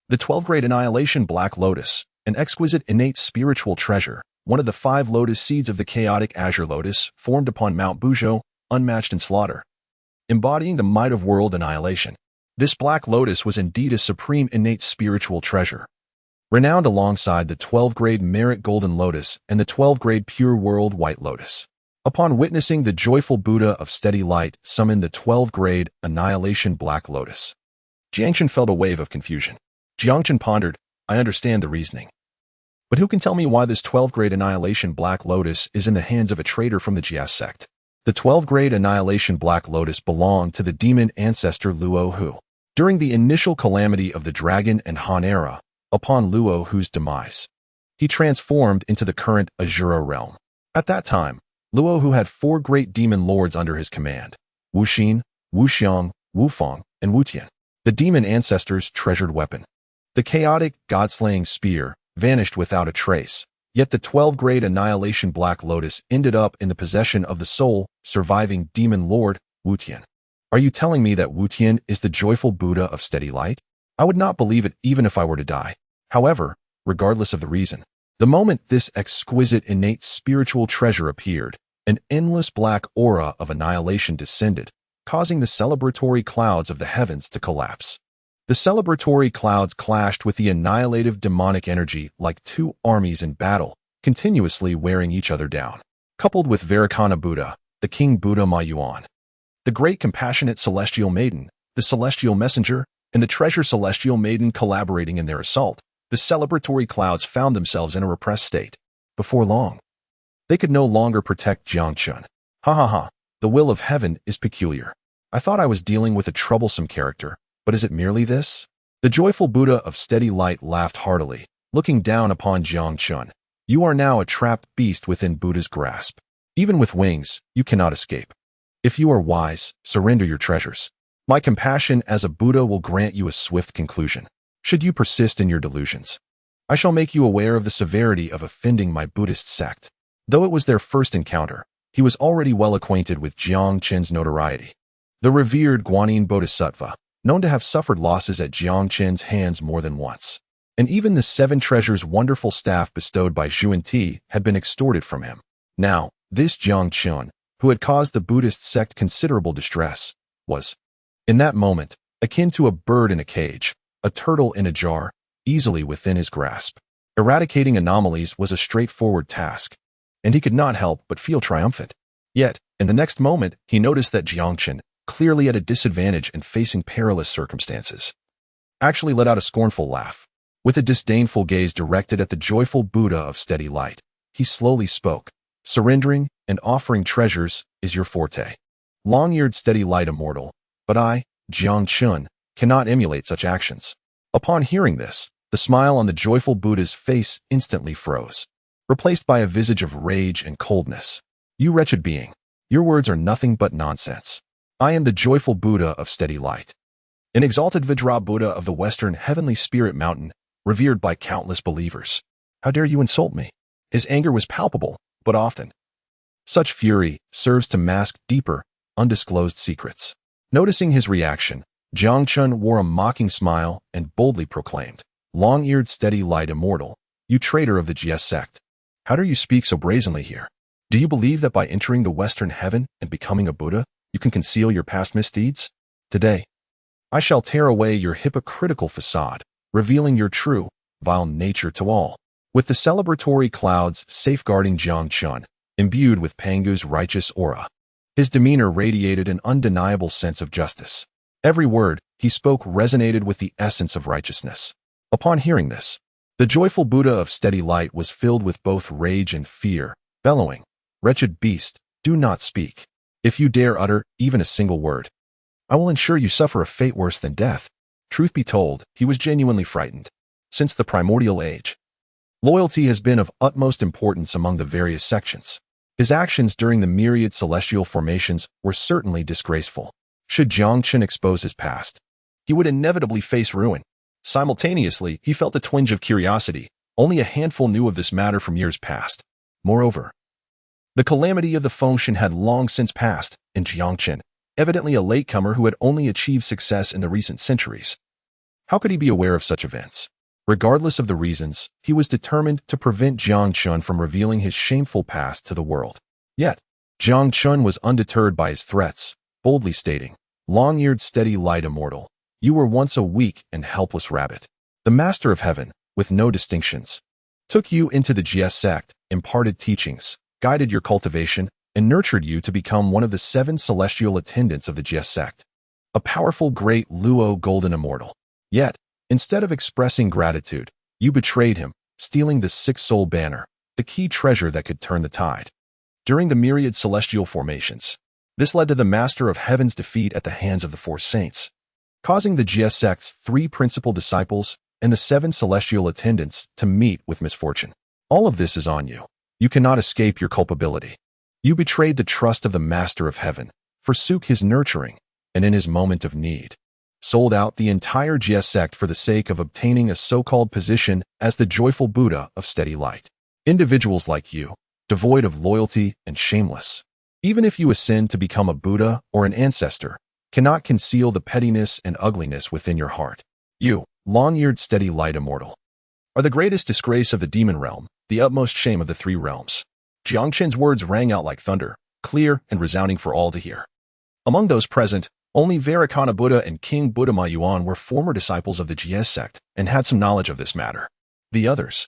The 12-grade annihilation black lotus, an exquisite innate spiritual treasure, one of the 5 lotus seeds of the chaotic azure lotus, formed upon Mount Buzhou, unmatched in slaughter, embodying the might of world annihilation. This black lotus was indeed a supreme innate spiritual treasure, renowned alongside the 12-grade merit golden lotus and the 12-grade pure world white lotus. Upon witnessing the joyful Buddha of steady light summon the 12-grade annihilation black lotus, Jiang Chen felt a wave of confusion. Jiang Chen pondered, "I understand the reasoning. But who can tell me why this 12-grade annihilation black lotus is in the hands of a traitor from the Jias sect?" The 12-grade annihilation black lotus belonged to the demon ancestor Luo Hu. During the initial calamity of the Dragon and Han era, upon Luo Hu's demise, he transformed into the current Azura realm. At that time, Luo Hu had 4 great demon lords under his command: Wu Xin, Wu Xiang, Wu Feng, and Wu Tian. The demon ancestor's treasured weapon, the chaotic, god-slaying spear, vanished without a trace, yet the 12-grade annihilation black lotus ended up in the possession of the sole surviving demon lord, Wu Tian. Are you telling me that Wu Tian is the joyful Buddha of steady light? I would not believe it even if I were to die. However, regardless of the reason, the moment this exquisite innate spiritual treasure appeared, an endless black aura of annihilation descended, causing the celebratory clouds of the heavens to collapse. The celebratory clouds clashed with the annihilative demonic energy like 2 armies in battle, continuously wearing each other down. Coupled with Vairocana Buddha, the King Buddha Ma Yuan, the great compassionate celestial maiden, the celestial messenger, and the treasure celestial maiden collaborating in their assault, the celebratory clouds found themselves in a repressed state. Before long, they could no longer protect Jiang Chen. Ha ha ha, the will of heaven is peculiar. I thought I was dealing with a troublesome character, but is it merely this? The joyful Buddha of steady light laughed heartily, looking down upon Jiang Chen. You are now a trapped beast within Buddha's grasp. Even with wings, you cannot escape. If you are wise, surrender your treasures. My compassion as a Buddha will grant you a swift conclusion. Should you persist in your delusions, I shall make you aware of the severity of offending my Buddhist sect. Though it was their first encounter, he was already well acquainted with Jiang Chen's notoriety. The revered Guanyin Bodhisattva, known to have suffered losses at Jiang Chen's hands more than once, and even the 7 treasures wonderful staff bestowed by Zhuan had been extorted from him. Now, this Jiang Chen, who had caused the Buddhist sect considerable distress, was, in that moment, akin to a bird in a cage, a turtle in a jar, easily within his grasp. Eradicating anomalies was a straightforward task, and he could not help but feel triumphant. Yet, in the next moment, he noticed that Jiang Chen, clearly at a disadvantage and facing perilous circumstances, actually let out a scornful laugh. With a disdainful gaze directed at the joyful Buddha of steady light, he slowly spoke. Surrendering and offering treasures is your forte. Long-eared steady light immortal, but I, Jiang Chen, cannot emulate such actions. Upon hearing this, the smile on the joyful Buddha's face instantly froze, replaced by a visage of rage and coldness. You wretched being, your words are nothing but nonsense. I am the joyful Buddha of steady light, an exalted Vajra Buddha of the Western Heavenly Spirit Mountain, revered by countless believers. How dare you insult me? His anger was palpable, but often such fury serves to mask deeper, undisclosed secrets. Noticing his reaction, Jiang Chen wore a mocking smile and boldly proclaimed, "Long-eared steady light immortal, you traitor of the GS sect. How dare you speak so brazenly here? Do you believe that by entering the Western heaven and becoming a Buddha, you can conceal your past misdeeds? Today, I shall tear away your hypocritical facade, revealing your true, vile nature to all." With the celebratory clouds safeguarding Jiang Chen, imbued with Pangu's righteous aura, his demeanor radiated an undeniable sense of justice. Every word he spoke resonated with the essence of righteousness. Upon hearing this, the joyful Buddha of steady light was filled with both rage and fear, bellowing, "Wretched beast, do not speak. If you dare utter even a single word, I will ensure you suffer a fate worse than death." Truth be told, he was genuinely frightened. Since the primordial age, loyalty has been of utmost importance among the various sections. His actions during the myriad celestial formations were certainly disgraceful. Should Jiang Chen expose his past, he would inevitably face ruin. Simultaneously, he felt a twinge of curiosity. Only a handful knew of this matter from years past. Moreover, the calamity of the Fengshen had long since passed, and Jiang Chen, evidently a latecomer who had only achieved success in the recent centuries. How could he be aware of such events? Regardless of the reasons, he was determined to prevent Jiang Chen from revealing his shameful past to the world. Yet, Jiang Chen was undeterred by his threats, boldly stating, "Long-eared steady light immortal, you were once a weak and helpless rabbit. The Master of Heaven, with no distinctions, took you into the GS sect, imparted teachings, guided your cultivation, and nurtured you to become one of the 7 celestial attendants of the GS sect, a powerful great Luo golden immortal. Yet, instead of expressing gratitude, you betrayed him, stealing the 6 soul banner, the key treasure that could turn the tide. During the myriad celestial formations, this led to the Master of Heaven's defeat at the hands of the 4 saints, causing the GS sect's 3 principal disciples and the 7 celestial attendants to meet with misfortune. All of this is on you. You cannot escape your culpability. You betrayed the trust of the Master of Heaven, forsook his nurturing, and in his moment of need, sold out the entire GS sect for the sake of obtaining a so-called position as the joyful Buddha of steady light. Individuals like you, devoid of loyalty and shameless, even if you ascend to become a Buddha or an ancestor, cannot conceal the pettiness and ugliness within your heart. You, long-eared steady light immortal, are the greatest disgrace of the demon realm, the utmost shame of the 3 realms." Jiang Chen's words rang out like thunder, clear and resounding for all to hear. Among those present, only Vairocana Buddha and King Buddha Ma Yuan were former disciples of the GS sect and had some knowledge of this matter. The others,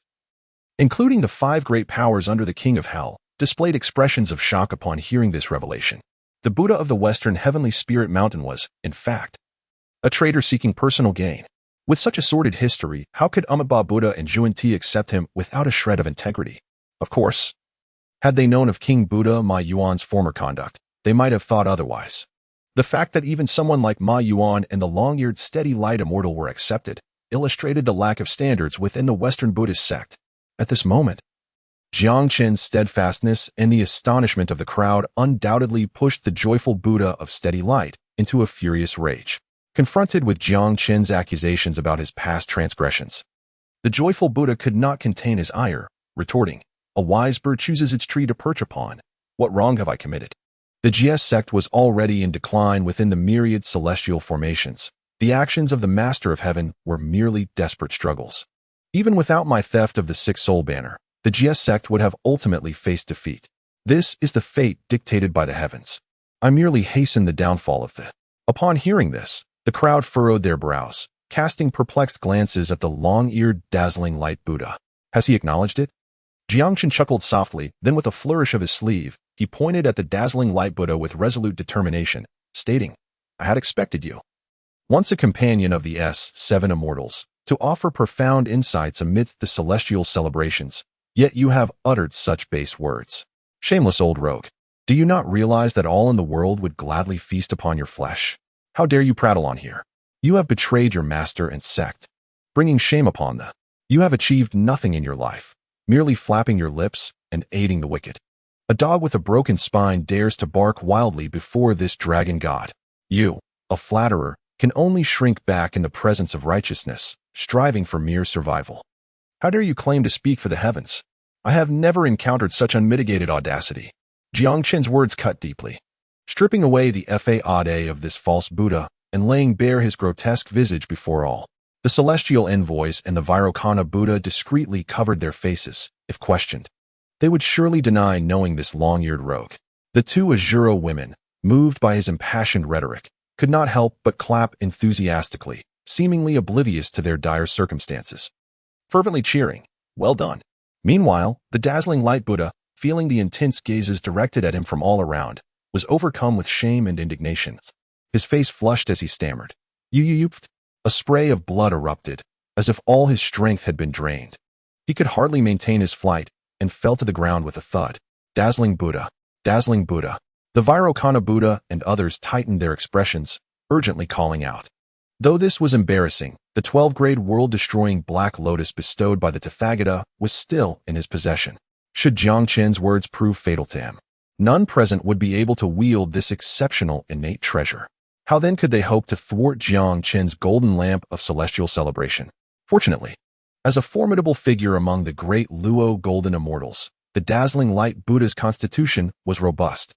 including the 5 great powers under the King of Hell, displayed expressions of shock upon hearing this revelation. The Buddha of the Western Heavenly Spirit Mountain was, in fact, a traitor seeking personal gain. With such a sordid history, how could Amitabha Buddha and Zhuan-Ti accept him without a shred of integrity? Of course, had they known of King Buddha Ma Yuan's former conduct, they might have thought otherwise. The fact that even someone like Ma Yuan and the long-eared steady light immortal were accepted illustrated the lack of standards within the Western Buddhist sect. At this moment, Jiang Chen's steadfastness and the astonishment of the crowd undoubtedly pushed the joyful Buddha of steady light into a furious rage. Confronted with Jiang Chen's accusations about his past transgressions, the joyful Buddha could not contain his ire, retorting, "A wise bird chooses its tree to perch upon. What wrong have I committed?" The GS sect was already in decline within the myriad celestial formations. The actions of the Master of Heaven were merely desperate struggles. Even without my theft of the 6 soul banner, the GS sect would have ultimately faced defeat. This is the fate dictated by the heavens. I merely hasten the downfall of the. Upon hearing this, the crowd furrowed their brows, casting perplexed glances at the long-eared, dazzling light Buddha. Has he acknowledged it? Jiang Chen chuckled softly, then with a flourish of his sleeve, he pointed at the dazzling light Buddha with resolute determination, stating, "I had expected you, once a companion of the S7 immortals, to offer profound insights amidst the celestial celebrations, yet you have uttered such base words. Shameless old rogue, do you not realize that all in the world would gladly feast upon your flesh? How dare you prattle on here? You have betrayed your master and sect, bringing shame upon them. You have achieved nothing in your life, merely flapping your lips and aiding the wicked. A dog with a broken spine dares to bark wildly before this dragon god. You, a flatterer, can only shrink back in the presence of righteousness, striving for mere survival. How dare you claim to speak for the heavens? I have never encountered such unmitigated audacity." Jiang Chen's words cut deeply. stripping away the faade of this false Buddha and laying bare his grotesque visage before all. The celestial envoys and the Vairocana Buddha discreetly covered their faces, if questioned. They would surely deny knowing this long-eared rogue. The two Azura women, moved by his impassioned rhetoric, could not help but clap enthusiastically, seemingly oblivious to their dire circumstances, fervently cheering, "Well done." Meanwhile, the dazzling light Buddha, feeling the intense gazes directed at him from all around, was overcome with shame and indignation. His face flushed as he stammered, "You." A spray of blood erupted, as if all his strength had been drained. He could hardly maintain his flight and fell to the ground with a thud. Dazzling Buddha, dazzling Buddha. The Vairocana Buddha and others tightened their expressions, urgently calling out. Though this was embarrassing, the 12-grade world-destroying Black Lotus bestowed by the Tathagata was still in his possession. Should Jiang Chen's words prove fatal to him, none present would be able to wield this exceptional innate treasure. How then could they hope to thwart Jiang Chen's golden lamp of celestial celebration? Fortunately, as a formidable figure among the great Luo golden immortals, the dazzling light Buddha's constitution was robust.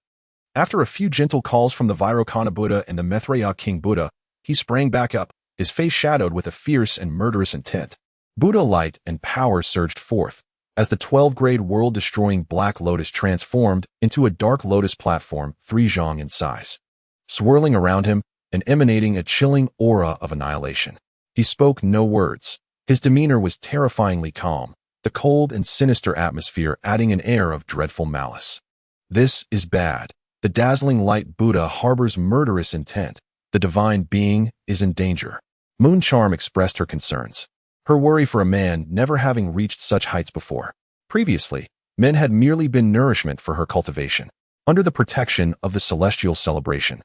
After a few gentle calls from the Vairocana Buddha and the Maithreya King Buddha, he sprang back up, his face shadowed with a fierce and murderous intent. Buddha light and power surged forth, as the 12-grade world-destroying Black Lotus transformed into a dark lotus platform 3 zhang in size, swirling around him and emanating a chilling aura of annihilation. He spoke no words. His demeanor was terrifyingly calm, the cold and sinister atmosphere adding an air of dreadful malice. This is bad. The dazzling light Buddha harbors murderous intent. The divine being is in danger. Moon Charm expressed her concerns, her worry for a man never having reached such heights before. Previously, men had merely been nourishment for her cultivation, under the protection of the celestial celebration.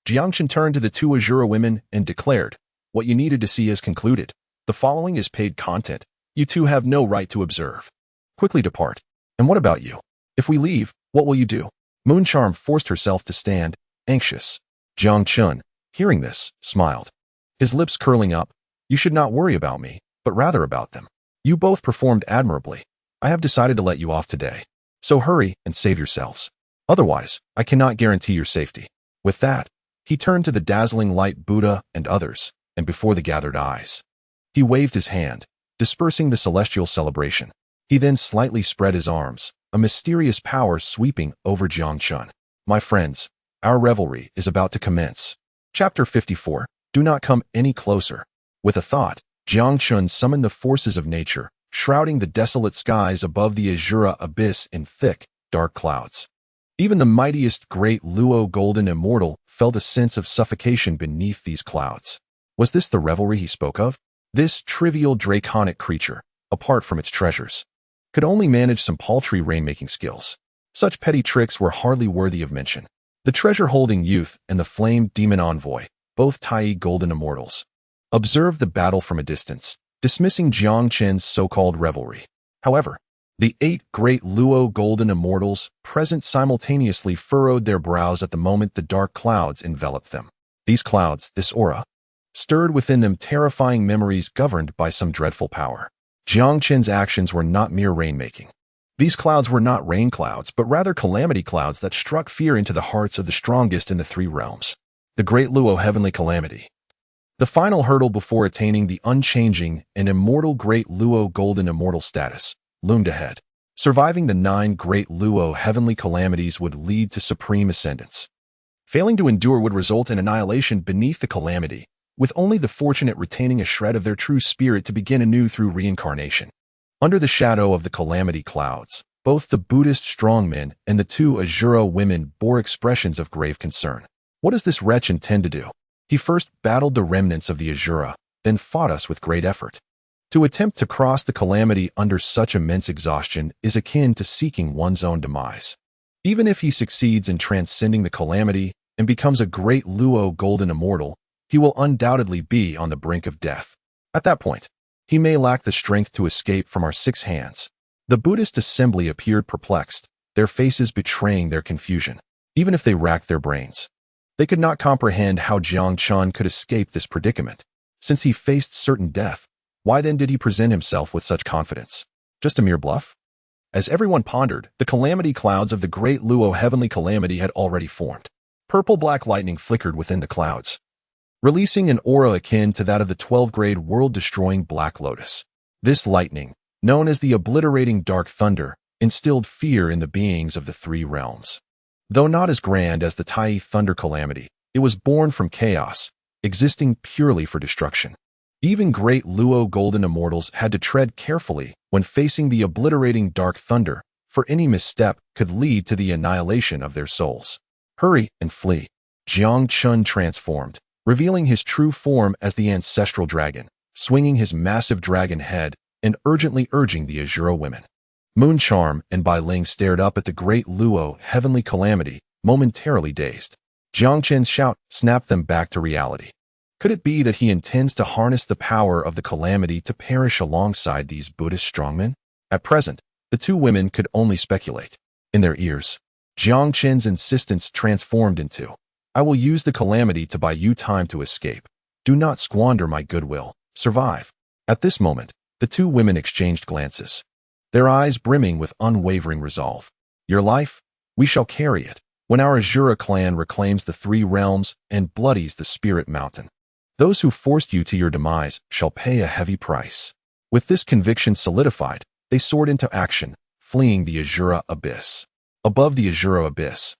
Jiang Chen turned to the two Azura women and declared, "What you needed to see is concluded. The following is paid content. You two have no right to observe. Quickly depart. And what about you? If we leave, what will you do?" Moon Charm forced herself to stand, anxious. Jiang Chen, hearing this, smiled, his lips curling up. "You should not worry about me, but rather about them. You both performed admirably. I have decided to let you off today. So hurry and save yourselves. Otherwise, I cannot guarantee your safety." With that, he turned to the dazzling light Buddha and others, and before the gathered eyes, he waved his hand, dispersing the celestial celebration. He then slightly spread his arms, a mysterious power sweeping over Jiang Chen. "My friends, our revelry is about to commence." Chapter 54, Do Not Come Any Closer. With a thought, Jiang Chen summoned the forces of nature, shrouding the desolate skies above the Azura abyss in thick, dark clouds. Even the mightiest great Luo golden immortal felt a sense of suffocation beneath these clouds. Was this the revelry he spoke of? This trivial draconic creature, apart from its treasures, could only manage some paltry rainmaking skills. Such petty tricks were hardly worthy of mention. The treasure-holding youth and the flamed demon envoy, both Tai golden immortals, observed the battle from a distance, dismissing Jiang Chen's so-called revelry. However, the 8 great Luo golden immortals present simultaneously furrowed their brows at the moment the dark clouds enveloped them. These clouds, this aura, stirred within them terrifying memories governed by some dreadful power. Jiang Chen's actions were not mere rainmaking. These clouds were not rain clouds, but rather calamity clouds that struck fear into the hearts of the strongest in the 3 realms. The great Luo heavenly calamity. The final hurdle before attaining the unchanging and immortal great Luo golden immortal status loomed ahead. Surviving the 9 great Luo heavenly calamities would lead to supreme ascendance. Failing to endure would result in annihilation beneath the calamity, with only the fortunate retaining a shred of their true spirit to begin anew through reincarnation. Under the shadow of the calamity clouds, both the Buddhist strongmen and the 2 Azura women bore expressions of grave concern. What does this wretch intend to do? He first battled the remnants of the Azura, then fought us with great effort. To attempt to cross the calamity under such immense exhaustion is akin to seeking one's own demise. Even if he succeeds in transcending the calamity and becomes a great Luo golden immortal, he will undoubtedly be on the brink of death. At that point, he may lack the strength to escape from our 6 hands. The Buddhist assembly appeared perplexed, their faces betraying their confusion. Even if they racked their brains, they could not comprehend how Jiang Chen could escape this predicament. Since he faced certain death, why then did he present himself with such confidence? Just a mere bluff? As everyone pondered, the calamity clouds of the great Luo heavenly calamity had already formed. Purple-black lightning flickered within the clouds, releasing an aura akin to that of the 12th-grade world-destroying Black Lotus. This lightning, known as the obliterating dark thunder, instilled fear in the beings of the three realms. Though not as grand as the Tai thunder calamity, it was born from chaos, existing purely for destruction. Even great Luo golden immortals had to tread carefully when facing the obliterating dark thunder, for any misstep could lead to the annihilation of their souls. Hurry and flee. Jiang Chen transformed, revealing his true form as the ancestral dragon, swinging his massive dragon head and urgently urging the Azura women. Moon-Charm and Bai Ling stared up at the great Luo heavenly calamity, momentarily dazed. Jiang Chen's shout snapped them back to reality. Could it be that he intends to harness the power of the calamity to perish alongside these Buddhist strongmen? At present, the two women could only speculate. In their ears, Jiang Chen's insistence transformed into, "I will use the calamity to buy you time to escape. Do not squander my goodwill. Survive." At this moment, the two women exchanged glances, their eyes brimming with unwavering resolve. "Your life? We shall carry it, when our Azura clan reclaims the three realms and bloodies the Spirit Mountain. Those who forced you to your demise shall pay a heavy price." With this conviction solidified, they soared into action, fleeing the Azura abyss. Above the Azura abyss,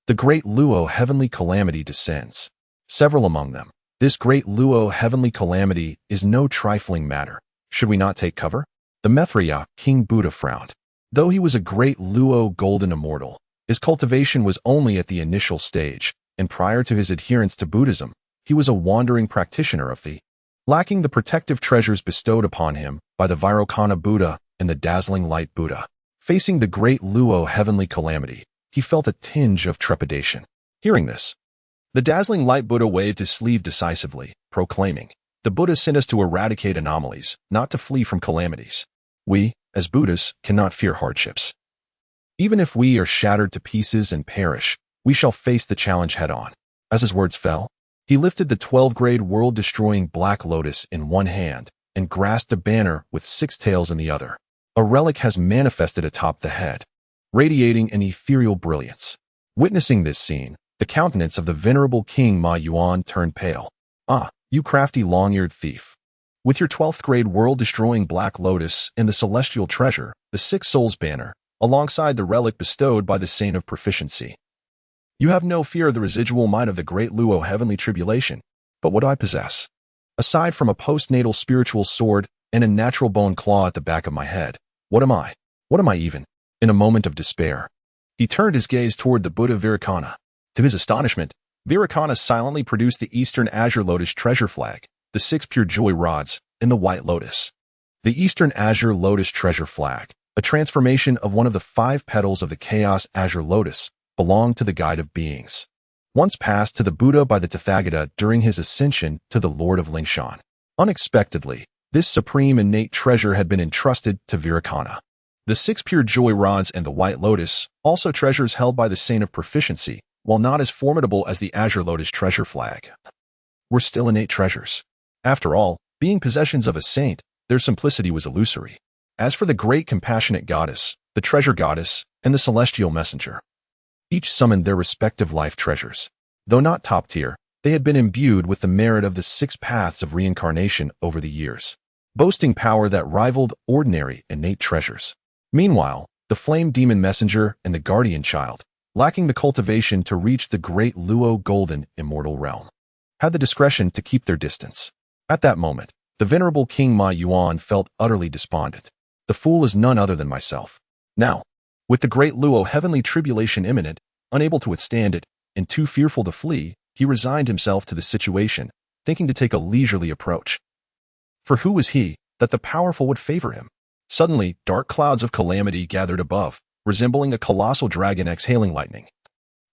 the great Luo heavenly calamity descends. Several among them. This great Luo heavenly calamity is no trifling matter. Should we not take cover? The Maitreya, King Buddha, frowned. Though he was a great Luo golden immortal, his cultivation was only at the initial stage, and prior to his adherence to Buddhism, he was a wandering practitioner of the, lacking the protective treasures bestowed upon him by the Vairocana Buddha and the dazzling light Buddha. Facing the great Luo heavenly calamity, he felt a tinge of trepidation. Hearing this, the dazzling light Buddha waved his sleeve decisively, proclaiming, "The Buddha sent us to eradicate anomalies, not to flee from calamities. We, as Buddhas, cannot fear hardships. Even if we are shattered to pieces and perish, we shall face the challenge head-on." As his words fell, he lifted the 12th-grade world-destroying Black Lotus in one hand and grasped a banner with 6 tails in the other. A relic has manifested atop the head, radiating an ethereal brilliance. Witnessing this scene, the countenance of the venerable King Ma Yuan turned pale. "Ah, you crafty long-eared thief. With your 12th-grade world-destroying Black Lotus and the celestial treasure, the 6 Souls banner, alongside the relic bestowed by the Saint of Proficiency, you have no fear of the residual might of the great Luo heavenly tribulation. But what do I possess? Aside from a postnatal spiritual sword and a natural bone claw at the back of my head, what am I? What am I even?" In a moment of despair, he turned his gaze toward the Buddha Vairocana. To his astonishment, Vairocana silently produced the Eastern Azure Lotus treasure flag, the 6 pure joy rods, and the White Lotus. The Eastern Azure Lotus treasure flag, a transformation of one of the 5 petals of the Chaos Azure Lotus, belonged to the Guide of Beings, once passed to the Buddha by the Tathagata during his ascension to the Lord of Lingshan. Unexpectedly, this supreme innate treasure had been entrusted to Vairocana. The 6 pure joy rods and the White Lotus, also treasures held by the Saint of Proficiency, while not as formidable as the Azure Lotus treasure flag, were still innate treasures. After all, being possessions of a saint, their simplicity was illusory. As for the great compassionate goddess, the treasure goddess, and the celestial messenger, each summoned their respective life treasures. Though not top tier, they had been imbued with the merit of the 6 paths of reincarnation over the years, boasting power that rivaled ordinary innate treasures. Meanwhile, the flame demon messenger and the guardian child, lacking the cultivation to reach the great Luo golden immortal realm, had the discretion to keep their distance. At that moment, the venerable King Ma Yuan felt utterly despondent. The fool is none other than myself. Now, with the great Luo heavenly tribulation imminent, unable to withstand it, and too fearful to flee, he resigned himself to the situation, thinking to take a leisurely approach. For who was he, that the powerful would favor him? Suddenly, dark clouds of calamity gathered above, resembling a colossal dragon exhaling lightning,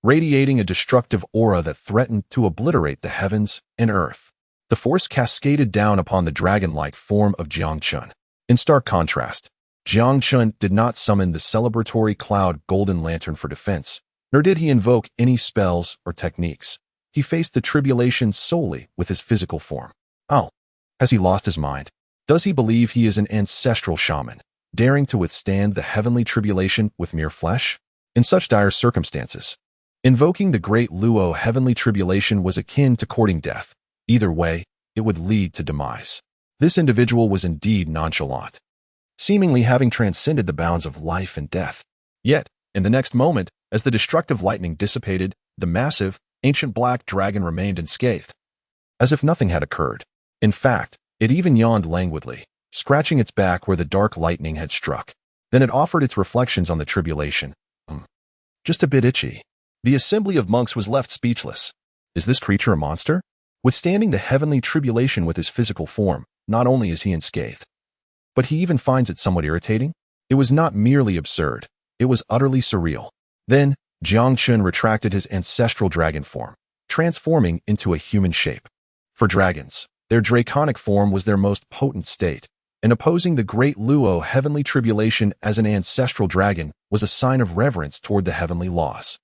radiating a destructive aura that threatened to obliterate the heavens and earth. The force cascaded down upon the dragon-like form of Jiang Chen. In stark contrast, Jiang Chen did not summon the celebratory cloud golden lantern for defense, nor did he invoke any spells or techniques. He faced the tribulation solely with his physical form. Oh, has he lost his mind? Does he believe he is an ancestral shaman, daring to withstand the heavenly tribulation with mere flesh? In such dire circumstances, Invoking the great Luo heavenly tribulation was akin to courting death. Either way, it would lead to demise. This individual was indeed nonchalant, seemingly having transcended the bounds of life and death. Yet, in the next moment, as the destructive lightning dissipated, the massive, ancient black dragon remained unscathed, as if nothing had occurred. In fact, it even yawned languidly, scratching its back where the dark lightning had struck. Then it offered its reflections on the tribulation. Just a bit itchy. The assembly of monks was left speechless. Is this creature a monster? Withstanding the heavenly tribulation with his physical form, not only is he unscathed, but he even finds it somewhat irritating. It was not merely absurd, it was utterly surreal. Then, Jiang Chen retracted his ancestral dragon form, transforming into a human shape. For dragons, their draconic form was their most potent state, and opposing the great Luo heavenly tribulation as an ancestral dragon was a sign of reverence toward the heavenly laws.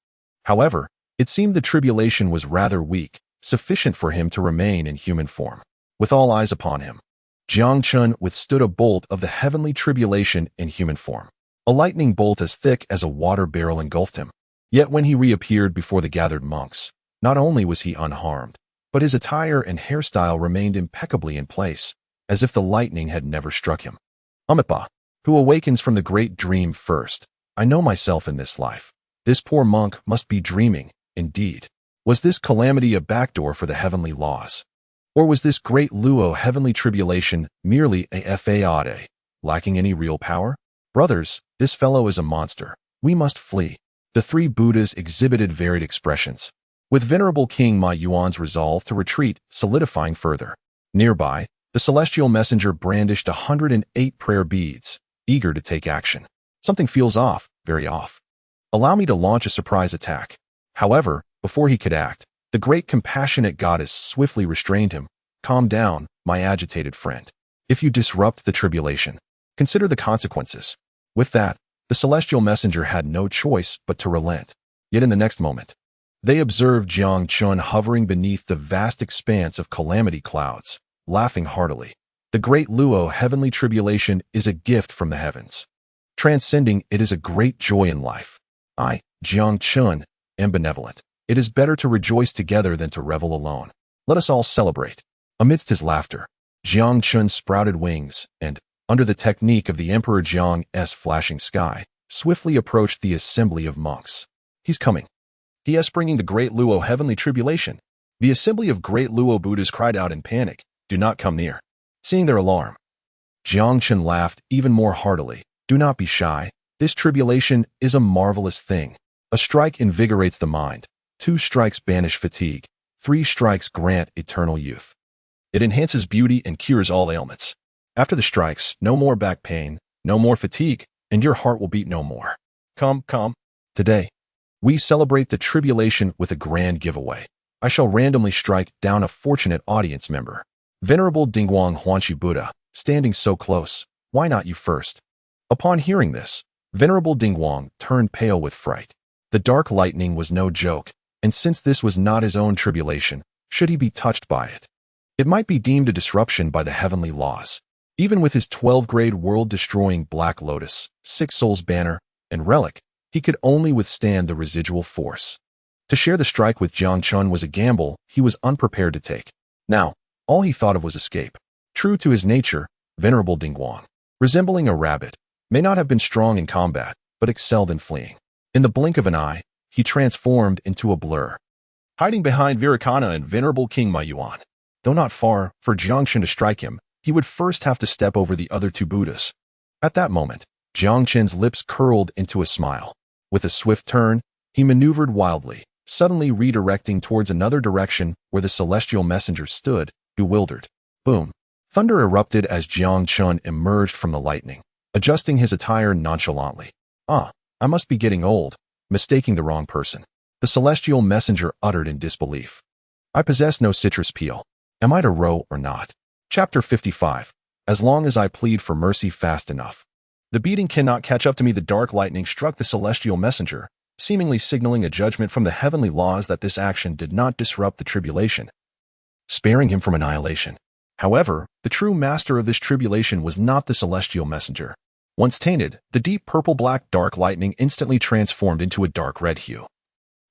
However, it seemed the tribulation was rather weak, sufficient for him to remain in human form. With all eyes upon him, Jiang Chen withstood a bolt of the heavenly tribulation in human form. A lightning bolt as thick as a water barrel engulfed him. Yet when he reappeared before the gathered monks, not only was he unharmed, but his attire and hairstyle remained impeccably in place, as if the lightning had never struck him. Amipa, who awakens from the great dream first. I know myself in this life. This poor monk must be dreaming, indeed. Was this calamity a backdoor for the heavenly laws? Or was this great Luo heavenly tribulation merely a fade, lacking any real power? Brothers, this fellow is a monster. We must flee. The three Buddhas exhibited varied expressions, with Venerable King Ma Yuan's resolve to retreat solidifying further. Nearby, the celestial messenger brandished 108 prayer beads, eager to take action. Something feels off, very off. Allow me to launch a surprise attack. However, before he could act, the great compassionate goddess swiftly restrained him. Calm down, my agitated friend. If you disrupt the tribulation, consider the consequences. With that, the celestial messenger had no choice but to relent. Yet in the next moment, they observed Jiang Chen hovering beneath the vast expanse of calamity clouds, laughing heartily. The great Luo heavenly tribulation is a gift from the heavens. Transcending it is a great joy in life. I, Jiang Chen, am benevolent. It is better to rejoice together than to revel alone. Let us all celebrate. Amidst his laughter, Jiang Chen sprouted wings and, under the technique of the Emperor Jiang's flashing sky, swiftly approached the assembly of monks. He's coming. He is bringing the great Luo heavenly tribulation. The assembly of great Luo Buddhas cried out in panic, "Do not come near." Seeing their alarm, Jiang Chen laughed even more heartily. Do not be shy. This tribulation is a marvelous thing. A strike invigorates the mind. 2 strikes banish fatigue. 3 strikes grant eternal youth. It enhances beauty and cures all ailments. After the strikes, no more back pain, no more fatigue, and your heart will beat no more. Come. Today, we celebrate the tribulation with a grand giveaway. I shall randomly strike down a fortunate audience member. Venerable Dingguang Huanqi Buddha, standing so close, why not you first? Upon hearing this, Venerable Dingguang turned pale with fright. The dark lightning was no joke, and since this was not his own tribulation, should he be touched by it? It might be deemed a disruption by the heavenly laws. Even with his 12-grade world-destroying Black Lotus, 6 Souls banner, and relic, he could only withstand the residual force. To share the strike with Jiang Chen was a gamble he was unprepared to take. Now, all he thought of was escape. True to his nature, Venerable Dingguang, resembling a rabbit, may not have been strong in combat, but excelled in fleeing. In the blink of an eye, he transformed into a blur, hiding behind Virakana and Venerable King Ma Yuan. Though not far, for Jiang Chen to strike him, he would first have to step over the other 2 Buddhas. At that moment, Jiang Chen's lips curled into a smile. With a swift turn, he maneuvered wildly, suddenly redirecting towards another direction where the celestial messenger stood, bewildered. Boom! Thunder erupted as Jiang Chen emerged from the lightning, adjusting his attire nonchalantly. I must be getting old, mistaking the wrong person. The celestial messenger uttered in disbelief. I possess no citrus peel. Am I to row or not? Chapter 55. As long as I plead for mercy fast enough. The beating cannot catch up to me. The dark lightning struck the celestial messenger, seemingly signaling a judgment from the heavenly laws that this action did not disrupt the tribulation, sparing him from annihilation. However, the true master of this tribulation was not the celestial messenger. Once tainted, the deep purple-black dark lightning instantly transformed into a dark red hue.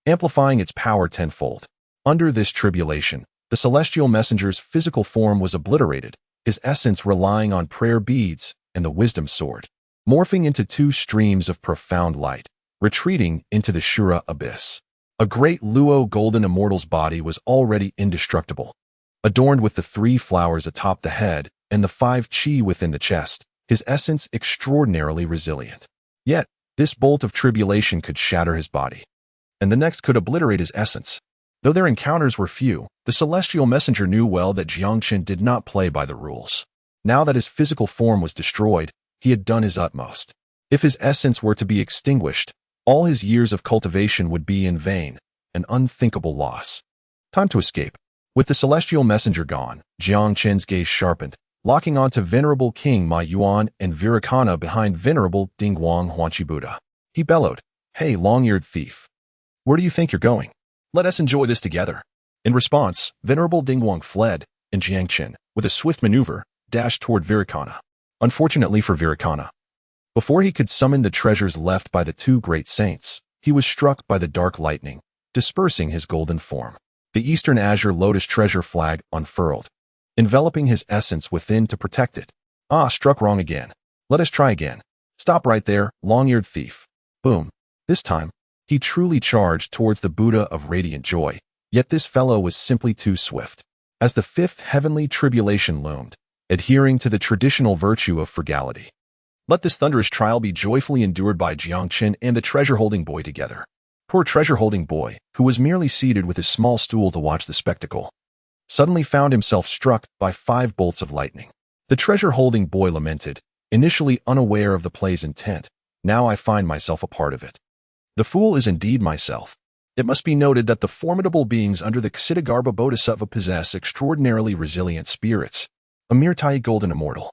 amplifying its power tenfold. Under this tribulation, the celestial messenger's physical form was obliterated, his essence relying on prayer beads and the wisdom sword, morphing into two streams of profound light, retreating into the Shura abyss. A great Luo golden immortal's body was already indestructible. Adorned with the 3 flowers atop the head and the 5 chi within the chest, his essence extraordinarily resilient. Yet, this bolt of tribulation could shatter his body, and the next could obliterate his essence. Though their encounters were few, the celestial messenger knew well that Jiang Chen did not play by the rules. Now that his physical form was destroyed, he had done his utmost. If his essence were to be extinguished, all his years of cultivation would be in vain, an unthinkable loss. Time to escape. With the celestial messenger gone, Jiang Chen's gaze sharpened, locking onto Venerable King Ma Yuan and Virakana behind Venerable Dingguang Huanqi Buddha. He bellowed, "Hey, long-eared thief. Where do you think you're going? Let us enjoy this together." In response, Venerable Dingguang fled, and Jiang Chen, with a swift maneuver, dashed toward Virakana. Unfortunately for Virakana, before he could summon the treasures left by the 2 great saints, he was struck by the dark lightning, dispersing his golden form. The Eastern Azure Lotus treasure flag unfurled, enveloping his essence within to protect it. Ah, struck wrong again. Let us try again. Stop right there, long-eared thief. Boom. This time, he truly charged towards the Buddha of radiant joy, yet this fellow was simply too swift. As the 5th heavenly tribulation loomed, adhering to the traditional virtue of frugality. Let this thunderous trial be joyfully endured by Jiang Chen and the treasure-holding boy together. Poor treasure-holding boy, who was merely seated with his small stool to watch the spectacle, suddenly found himself struck by 5 bolts of lightning. The treasure-holding boy lamented, initially unaware of the play's intent. Now I find myself a part of it. The fool is indeed myself. It must be noted that the formidable beings under the Ksitigarbha Bodhisattva possess extraordinarily resilient spirits. A Mirtai golden immortal,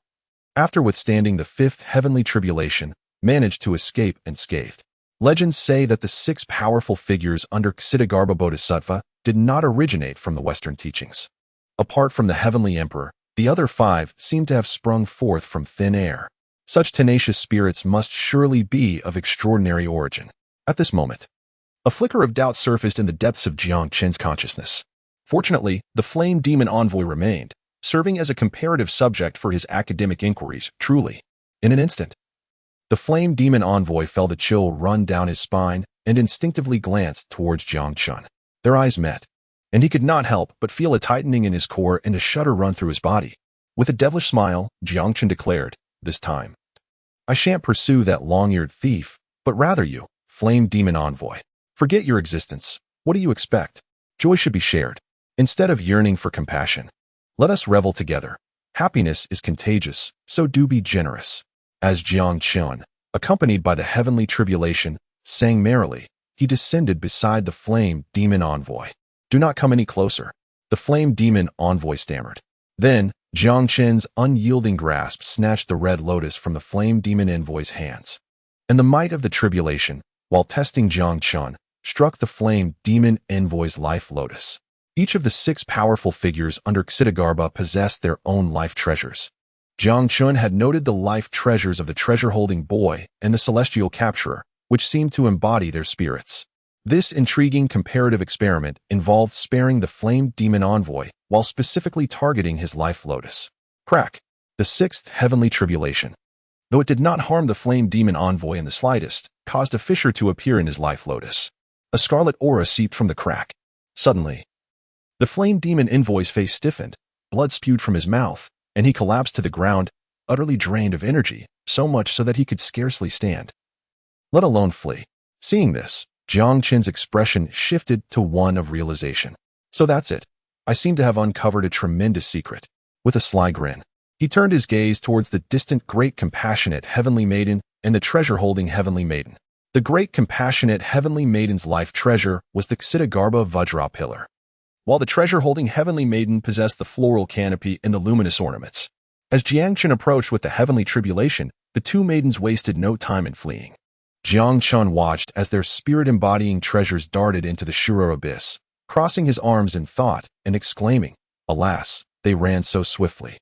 after withstanding the 5th heavenly tribulation, managed to escape unscathed. Legends say that the 6 powerful figures under Ksitigarbha Bodhisattva did not originate from the Western teachings. Apart from the Heavenly Emperor, the other 5 seem to have sprung forth from thin air. Such tenacious spirits must surely be of extraordinary origin. At this moment, a flicker of doubt surfaced in the depths of Jiang Chen's consciousness. Fortunately, the Flame Demon Envoy remained, serving as a comparative subject for his academic inquiries. Truly, in an instant, the Flame Demon Envoy felt a chill run down his spine and instinctively glanced towards Jiang Chen. Their eyes met, and he could not help but feel a tightening in his core and a shudder run through his body. With a devilish smile, Jiang Chen declared, "This time, I shan't pursue that long-eared thief, but rather you, Flame Demon Envoy. Forget your existence. What do you expect? Joy should be shared, instead of yearning for compassion. Let us revel together. Happiness is contagious, so do be generous." As Jiang Chen, accompanied by the heavenly tribulation, sang merrily, he descended beside the Flame Demon Envoy. "Do not come any closer," the Flame Demon Envoy stammered. Then, Jiang Chen's unyielding grasp snatched the red lotus from the Flame Demon Envoy's hands. And the might of the tribulation, while testing Jiang Chen, struck the Flame Demon Envoy's life lotus. Each of the 6 powerful figures under Ksitigarbha possessed their own life treasures. Jiang Chen had noted the life treasures of the treasure-holding boy and the celestial capturer, which seemed to embody their spirits. This intriguing comparative experiment involved sparing the Flame Demon Envoy while specifically targeting his life lotus. Crack. The 6th heavenly tribulation, though it did not harm the Flame Demon Envoy in the slightest, caused a fissure to appear in his life lotus. A scarlet aura seeped from the crack. Suddenly, the Flame Demon Envoy's face stiffened, blood spewed from his mouth, and he collapsed to the ground, utterly drained of energy, so much so that he could scarcely stand, let alone flee. Seeing this, Jiang Chen's expression shifted to one of realization. So that's it. I seem to have uncovered a tremendous secret. With a sly grin, he turned his gaze towards the distant Great Compassionate Heavenly Maiden and the treasure-holding Heavenly Maiden. The Great Compassionate Heavenly Maiden's life treasure was the Ksitigarbha Vajra pillar, while the treasure-holding Heavenly Maiden possessed the floral canopy and the luminous ornaments. As Jiang Chen approached with the heavenly tribulation, the 2 maidens wasted no time in fleeing. Jiang Chen watched as their spirit-embodying treasures darted into the Shura abyss, crossing his arms in thought and exclaiming, "Alas, they ran so swiftly.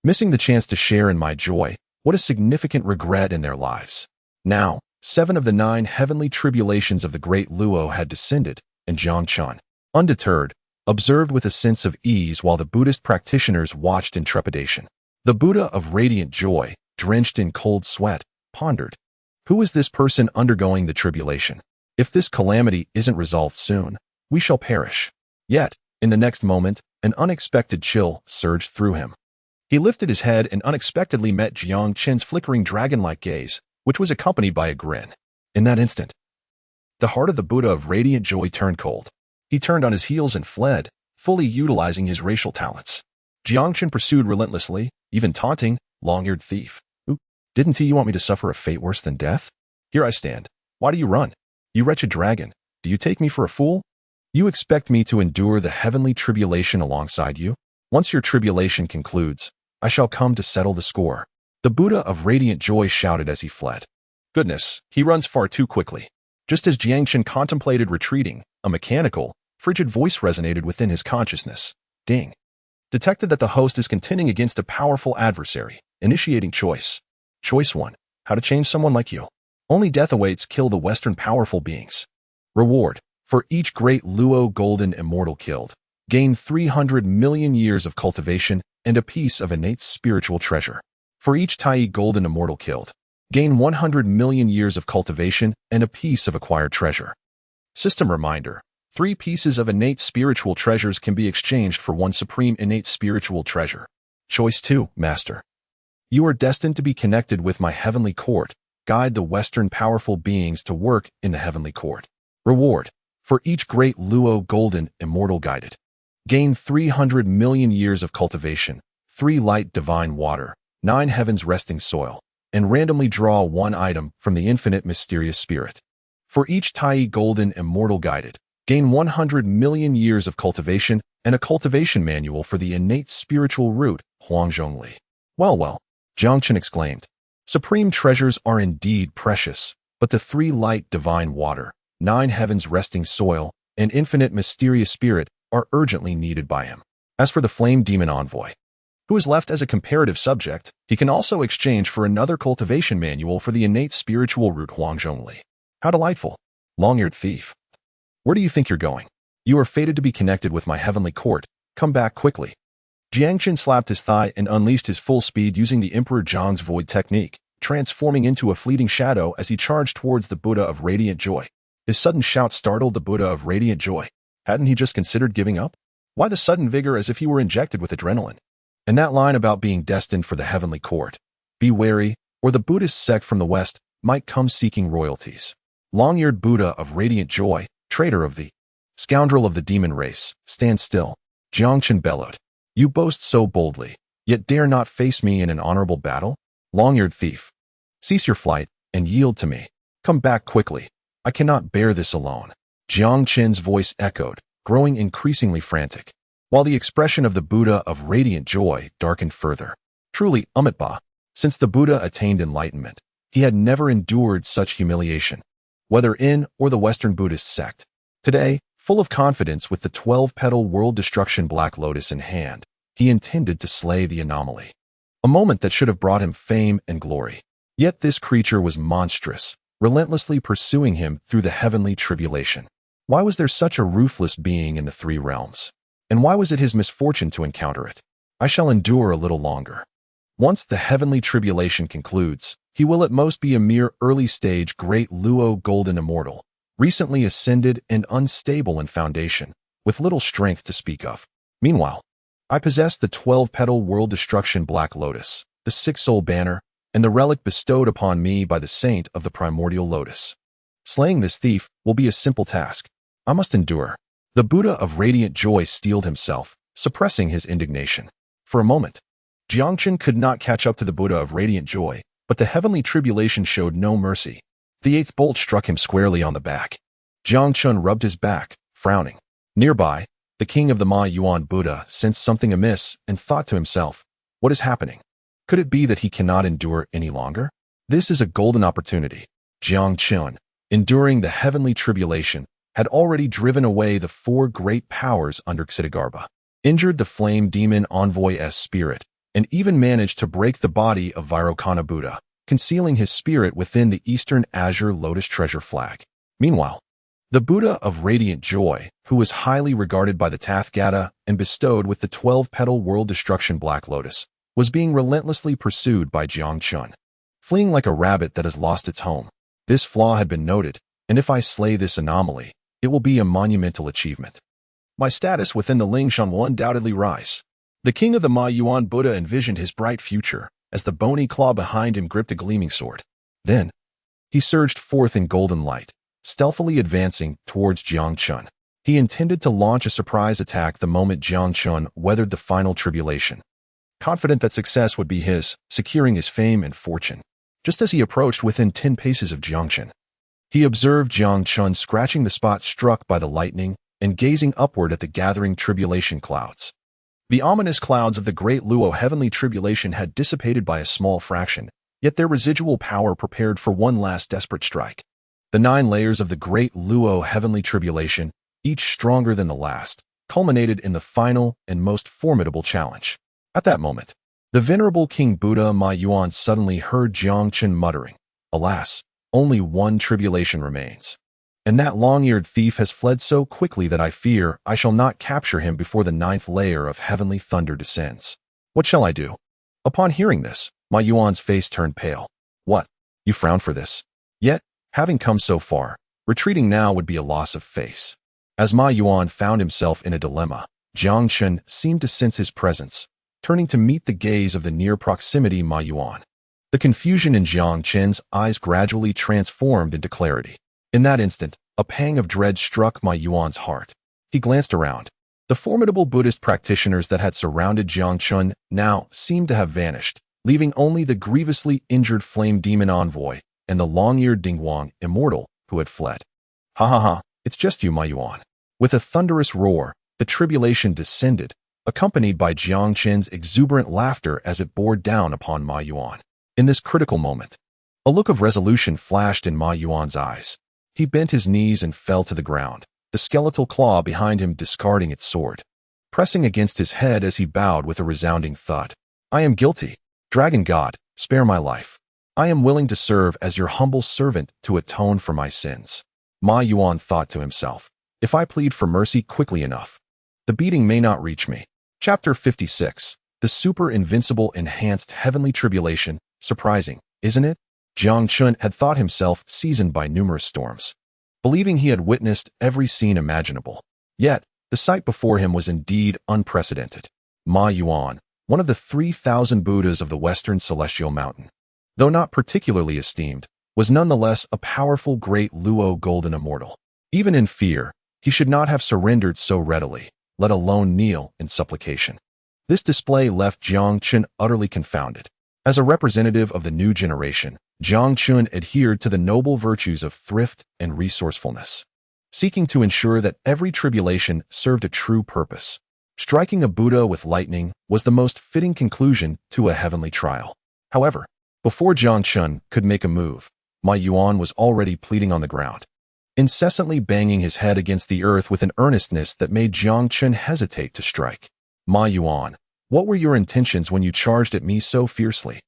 Missing the chance to share in my joy, what a significant regret in their lives." Now, 7 of the 9 heavenly tribulations of the great Luo had descended, and Jiang Chen, undeterred, observed with a sense of ease while the Buddhist practitioners watched in trepidation. The Buddha of radiant joy, drenched in cold sweat, pondered. Who is this person undergoing the tribulation? If this calamity isn't resolved soon, we shall perish. Yet, in the next moment, an unexpected chill surged through him. He lifted his head and unexpectedly met Jiang Chen's flickering dragon-like gaze, which was accompanied by a grin. In that instant, the heart of the Buddha of radiant joy turned cold. He turned on his heels and fled, fully utilizing his racial talents. Jiang Chen pursued relentlessly, even taunting, long-eared thief. Didn't he want me to suffer a fate worse than death? Here I stand. Why do you run? You wretched dragon, do you take me for a fool? You expect me to endure the heavenly tribulation alongside you? Once your tribulation concludes, I shall come to settle the score. The Buddha of radiant joy shouted as he fled. Goodness, he runs far too quickly. Just as Jiang Chen contemplated retreating, a mechanical, frigid voice resonated within his consciousness. Ding. Detected that the host is contending against a powerful adversary, initiating choice. Choice 1. How to change someone like you. Only death awaits. Kill the Western powerful beings. Reward. For each great Luo golden immortal killed, gain 300 million years of cultivation and a piece of innate spiritual treasure. For each Tai golden immortal killed, gain 100 million years of cultivation and a piece of acquired treasure. System reminder. 3 pieces of innate spiritual treasures can be exchanged for 1 supreme innate spiritual treasure. Choice 2. Master. You are destined to be connected with my heavenly court. Guide the Western powerful beings to work in the heavenly court. Reward. For each great Luo golden immortal guided, gain 300 million years of cultivation, 3 light divine water, 9 heavens resting soil, and randomly draw 1 item from the infinite mysterious spirit. For each Tai golden immortal guided, gain 100 million years of cultivation and a cultivation manual for the innate spiritual root, Huangzhongli. Well, Jiang Chen exclaimed. Supreme treasures are indeed precious, but the 3 light divine water, 9 heavens resting soil, and infinite mysterious spirit are urgently needed by him. As for the flame demon envoy, who is left as a comparative subject, he can also exchange for another cultivation manual for the innate spiritual root Huangzhongli. How delightful. Long-eared thief. Where do you think you're going? You are fated to be connected with my heavenly court. Come back quickly. Jiang Chen slapped his thigh and unleashed his full speed using the Emperor Zhang's void technique, transforming into a fleeting shadow as he charged towards the Buddha of radiant joy. His sudden shout startled the Buddha of radiant joy. Hadn't he just considered giving up? Why the sudden vigor as if he were injected with adrenaline? And that line about being destined for the heavenly court. Be wary, or the Buddhist sect from the West might come seeking royalties. Long-eared Buddha of radiant joy, traitor of the scoundrel of the demon race, stand still. Jiang Chen bellowed. You boast so boldly, yet dare not face me in an honorable battle? Long-eared thief. Cease your flight and yield to me. Come back quickly. I cannot bear this alone. Jiang Chen's voice echoed, growing increasingly frantic, while the expression of the Buddha of radiant joy darkened further. Truly, Amitabha, since the Buddha attained enlightenment, he had never endured such humiliation, whether in or the Western Buddhist sect. Today, full of confidence with the 12-petal world destruction black lotus in hand, he intended to slay the anomaly. A moment that should have brought him fame and glory. Yet this creature was monstrous, relentlessly pursuing him through the heavenly tribulation. Why was there such a ruthless being in the 3 realms? And why was it his misfortune to encounter it? I shall endure a little longer. Once the heavenly tribulation concludes, he will at most be a mere early-stage great Luo golden immortal, recently ascended and unstable in foundation, with little strength to speak of. Meanwhile, I possess the 12-petal world destruction black lotus, the 6-soul banner, and the relic bestowed upon me by the saint of the primordial lotus. Slaying this thief will be a simple task. I must endure. The Buddha of radiant joy steeled himself, suppressing his indignation. For a moment, Jiang Chen could not catch up to the Buddha of radiant joy, but the heavenly tribulation showed no mercy. The 8th bolt struck him squarely on the back. Jiang Chen rubbed his back, frowning. Nearby, the king of the Ma Yuan Buddha sensed something amiss and thought to himself, what is happening? Could it be that he cannot endure any longer? This is a golden opportunity. Jiang Chen, enduring the heavenly tribulation, had already driven away the 4 great powers under Ksitigarbha, injured the flame demon envoy's spirit, and even managed to break the body of Vairocana Buddha, concealing his spirit within the Eastern Azure Lotus treasure flag. Meanwhile, The Buddha of radiant joy, who was highly regarded by the Tathagata and bestowed with the 12-petal world destruction Black Lotus, was being relentlessly pursued by Jiang Chen, fleeing like a rabbit that has lost its home. This flaw had been noted, and if I slay this anomaly, it will be a monumental achievement. My status within the Lingshan will undoubtedly rise. The king of the Ma Yuan Buddha envisioned his bright future as the bony claw behind him gripped a gleaming sword. Then, he surged forth in golden light, stealthily advancing towards Jiang Chen. He intended to launch a surprise attack the moment Jiang Chen weathered the final tribulation, confident that success would be his, securing his fame and fortune. Just as he approached within 10 paces of Jiang Chen, he observed Jiang Chen scratching the spot struck by the lightning and gazing upward at the gathering tribulation clouds. The ominous clouds of the great Luo heavenly tribulation had dissipated by a small fraction, yet their residual power prepared for one last desperate strike. The 9 layers of the great Luo heavenly tribulation, each stronger than the last, culminated in the final and most formidable challenge. At that moment, the venerable King Buddha Ma Yuan suddenly heard Jiang Chen muttering, "Alas, only one tribulation remains. And that long-eared thief has fled so quickly that I fear I shall not capture him before the 9th layer of heavenly thunder descends. What shall I do?" Upon hearing this, Ma Yuan's face turned pale. "What? You frown for this? Yet, having come so far, retreating now would be a loss of face." As Ma Yuan found himself in a dilemma, Jiang Chen seemed to sense his presence, turning to meet the gaze of the near proximity Ma Yuan. The confusion in Jiang Chen's eyes gradually transformed into clarity. In that instant, a pang of dread struck Ma Yuan's heart. He glanced around. The formidable Buddhist practitioners that had surrounded Jiang Chen now seemed to have vanished, leaving only the grievously injured flame demon envoy and the long-eared Dingguang immortal who had fled. "Ha ha ha, it's just you, Ma Yuan." With a thunderous roar, the tribulation descended, accompanied by Jiang Chen's exuberant laughter as it bore down upon Ma Yuan. In this critical moment, a look of resolution flashed in Ma Yuan's eyes. He bent his knees and fell to the ground, the skeletal claw behind him discarding its sword, pressing against his head as he bowed with a resounding thud. "I am guilty. Dragon God, spare my life. I am willing to serve as your humble servant to atone for my sins." Ma Yuan thought to himself, "If I plead for mercy quickly enough, the beating may not reach me." Chapter 56. The Super Invincible Enhanced Heavenly Tribulation. Surprising, isn't it? Jiang Chen had thought himself seasoned by numerous storms, believing he had witnessed every scene imaginable. Yet, the sight before him was indeed unprecedented. Ma Yuan, one of the 3,000 Buddhas of the Western Celestial Mountain, though not particularly esteemed, was nonetheless a powerful great Luo golden immortal. Even in fear, he should not have surrendered so readily, let alone kneel in supplication. This display left Jiang Chen utterly confounded. As a representative of the new generation, Jiang Chen adhered to the noble virtues of thrift and resourcefulness, seeking to ensure that every tribulation served a true purpose. Striking a Buddha with lightning was the most fitting conclusion to a heavenly trial. However, before Jiang Chen could make a move, Ma Yuan was already pleading on the ground, incessantly banging his head against the earth with an earnestness that made Jiang Chen hesitate to strike. "Ma Yuan, what were your intentions when you charged at me so fiercely?"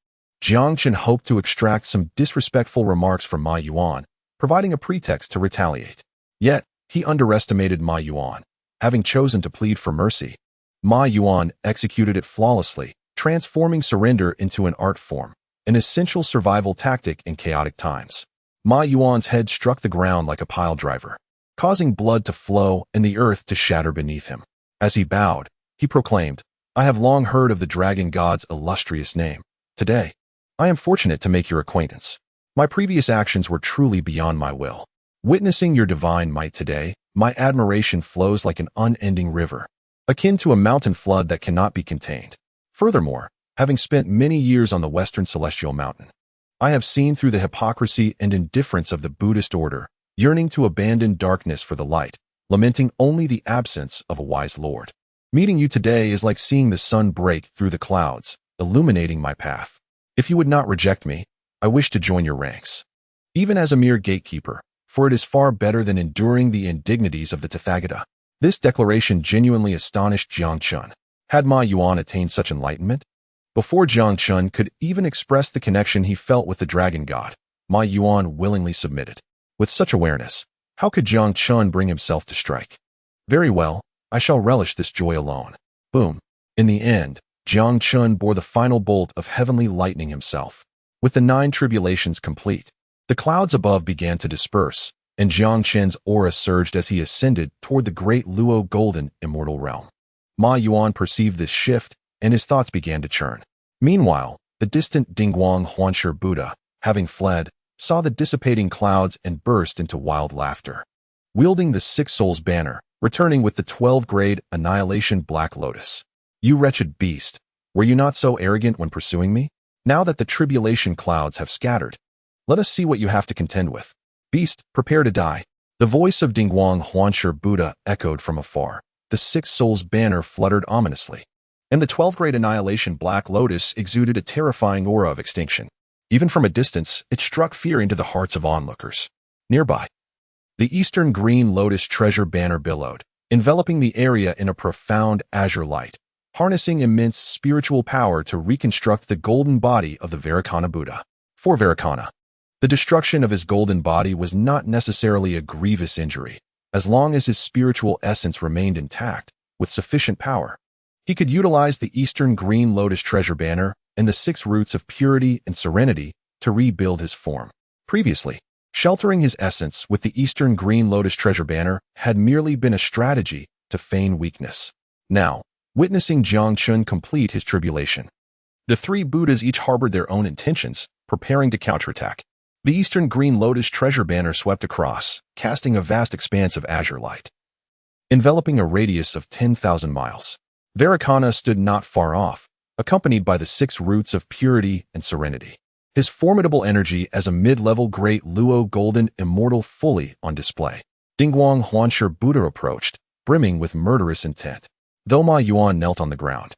Jiang Chen hoped to extract some disrespectful remarks from Ma Yuan, providing a pretext to retaliate. Yet, he underestimated Ma Yuan. Having chosen to plead for mercy, Ma Yuan executed it flawlessly, transforming surrender into an art form, an essential survival tactic in chaotic times. Ma Yuan's head struck the ground like a pile driver, causing blood to flow and the earth to shatter beneath him. As he bowed, he proclaimed, "I have long heard of the Dragon God's illustrious name. Today, I am fortunate to make your acquaintance. My previous actions were truly beyond my will. Witnessing your divine might today, my admiration flows like an unending river, akin to a mountain flood that cannot be contained. Furthermore, having spent many years on the Western Celestial Mountain, I have seen through the hypocrisy and indifference of the Buddhist order, yearning to abandon darkness for the light, lamenting only the absence of a wise Lord. Meeting you today is like seeing the sun break through the clouds, illuminating my path. If you would not reject me, I wish to join your ranks, even as a mere gatekeeper, for it is far better than enduring the indignities of the Tathagata." This declaration genuinely astonished Jiang Chen. Had Ma Yuan attained such enlightenment? Before Jiang Chen could even express the connection he felt with the Dragon God, Ma Yuan willingly submitted. With such awareness, How could Jiang Chen bring himself to strike? Very well, I shall relish this joy alone. Boom. In the end, Jiang Chen bore the final bolt of heavenly lightning himself. With the 9 tribulations complete, the clouds above began to disperse, and Jiang Chen's aura surged as he ascended toward the great Luo golden immortal realm. Ma Yuan perceived this shift, and his thoughts began to churn. Meanwhile, the distant Dingguang Huanshe Buddha, having fled, saw the dissipating clouds and burst into wild laughter. Wielding the 6 souls banner, returning with the 12-grade annihilation Black Lotus. You wretched beast, were you not so arrogant when pursuing me? Now that the tribulation clouds have scattered, let us see what you have to contend with. Beast, prepare to die. The voice of Dingguang Huanshe Buddha echoed from afar. The 6 souls banner fluttered ominously, and the 12-grade annihilation Black Lotus exuded a terrifying aura of extinction. Even from a distance, it struck fear into the hearts of onlookers. Nearby, the Eastern Green Lotus treasure banner billowed, enveloping the area in a profound azure light, harnessing immense spiritual power to reconstruct the golden body of the Vairocana Buddha. For Vairocana, the destruction of his golden body was not necessarily a grievous injury. As long as his spiritual essence remained intact, with sufficient power, he could utilize the Eastern Green Lotus treasure banner and the 6 roots of purity and serenity to rebuild his form. Previously, sheltering his essence with the Eastern Green Lotus treasure banner had merely been a strategy to feign weakness. Now, witnessing Jiang Chen complete his tribulation, the 3 Buddhas each harbored their own intentions, preparing to counterattack. The Eastern Green Lotus treasure banner swept across, casting a vast expanse of azure light, enveloping a radius of 10,000 miles. Vairocana stood not far off, accompanied by the 6 roots of purity and serenity. His formidable energy as a mid-level great Luo golden immortal fully on display. Dingguang Huanshe Buddha approached, brimming with murderous intent. Though Ma Yuan knelt on the ground,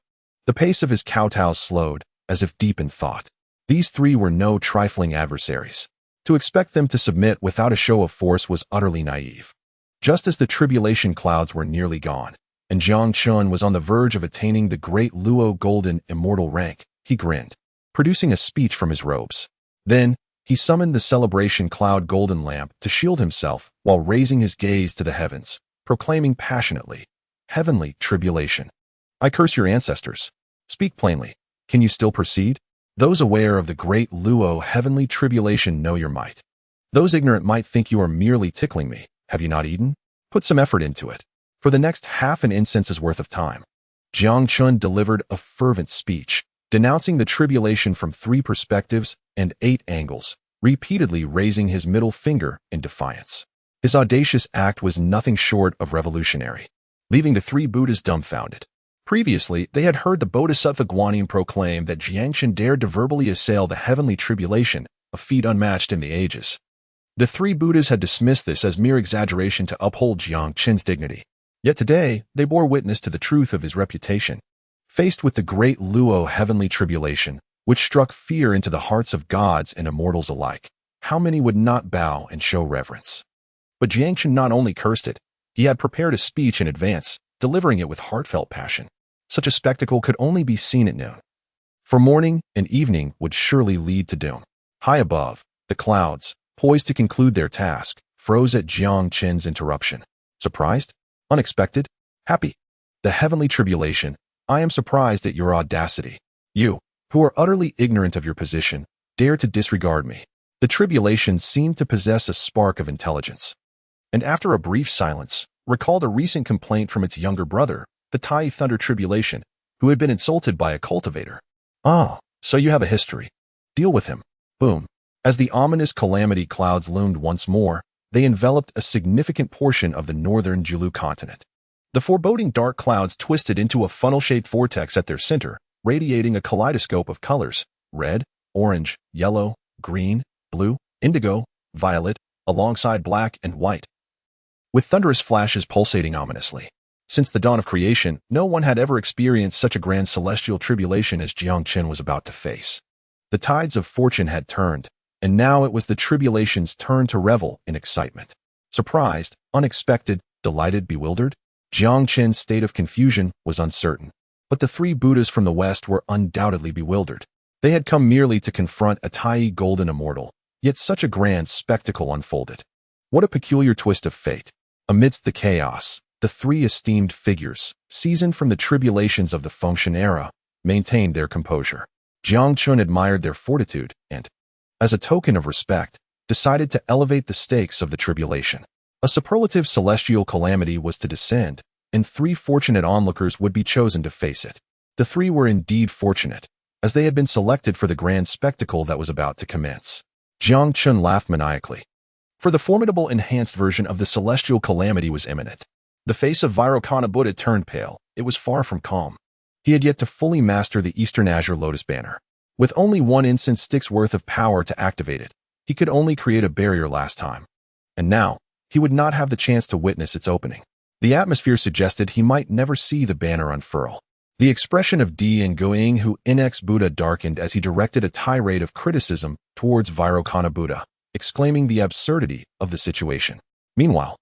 the pace of his kowtow slowed, as if deep in thought. These 3 were no trifling adversaries. To expect them to submit without a show of force was utterly naive. Just as the tribulation clouds were nearly gone, and Jiang Chen was on the verge of attaining the great Luo golden immortal rank, he grinned, producing a speech from his robes. Then, he summoned the celebration cloud golden lamp to shield himself while raising his gaze to the heavens, proclaiming passionately, "Heavenly tribulation, I curse your ancestors. Speak plainly. Can you still proceed? Those aware of the great Luo heavenly tribulation know your might. Those ignorant might think you are merely tickling me. Have you not eaten? Put some effort into it." For the next half an incense's worth of time, Jiang Chen delivered a fervent speech, denouncing the tribulation from 3 perspectives and 8 angles, repeatedly raising his middle finger in defiance. His audacious act was nothing short of revolutionary, leaving the 3 Buddhas dumbfounded. Previously, they had heard the Bodhisattva Guanyin proclaim that Jiang Chen dared to verbally assail the heavenly tribulation, a feat unmatched in the ages. The 3 Buddhas had dismissed this as mere exaggeration to uphold Jiang Chen's dignity. Yet today, they bore witness to the truth of his reputation. Faced with the great Luo heavenly tribulation, which struck fear into the hearts of gods and immortals alike, how many would not bow and show reverence? But Jiang Chen not only cursed it, he had prepared a speech in advance, delivering it with heartfelt passion. Such a spectacle could only be seen at noon, for morning and evening would surely lead to doom. High above, the clouds, poised to conclude their task, froze at Jiang Chen's interruption. Surprised? Unexpected? Happy? The heavenly tribulation, I am surprised at your audacity. You, who are utterly ignorant of your position, dare to disregard me. The tribulation seemed to possess a spark of intelligence, and after a brief silence, recalled a recent complaint from its younger brother, the Tai Thunder Tribulation, who had been insulted by a cultivator. "Ah, so you have a history. Deal with him." Boom. As the ominous calamity clouds loomed once more, they enveloped a significant portion of the northern Julu continent. The foreboding dark clouds twisted into a funnel-shaped vortex at their center, radiating a kaleidoscope of colors: red, orange, yellow, green, blue, indigo, violet, alongside black and white, with thunderous flashes pulsating ominously. Since the dawn of creation, no one had ever experienced such a grand celestial tribulation as Jiang Chen was about to face. The tides of fortune had turned, and now it was the tribulation's turn to revel in excitement. Surprised, unexpected, delighted, bewildered, Jiang Chen's state of confusion was uncertain. But the 3 Buddhas from the west were undoubtedly bewildered. They had come merely to confront a Tai golden immortal, yet such a grand spectacle unfolded. What a peculiar twist of fate. Amidst the chaos, the three esteemed figures, seasoned from the tribulations of the Fengshan era, maintained their composure. Jiang Chen admired their fortitude and, as a token of respect, decided to elevate the stakes of the tribulation. A superlative celestial calamity was to descend, and three fortunate onlookers would be chosen to face it. The three were indeed fortunate, as they had been selected for the grand spectacle that was about to commence. Jiang Chen laughed maniacally. For the formidable enhanced version of the celestial calamity was imminent. The face of Vairocana Buddha turned pale. It was far from calm. He had yet to fully master the Eastern Azure Lotus Banner. With only one incense stick's worth of power to activate it, he could only create a barrier last time. And now, he would not have the chance to witness its opening. The atmosphere suggested he might never see the banner unfurl. The expression of Jiang Chen NX Buddha darkened as he directed a tirade of criticism towards Vairocana Buddha, exclaiming the absurdity of the situation. Meanwhile,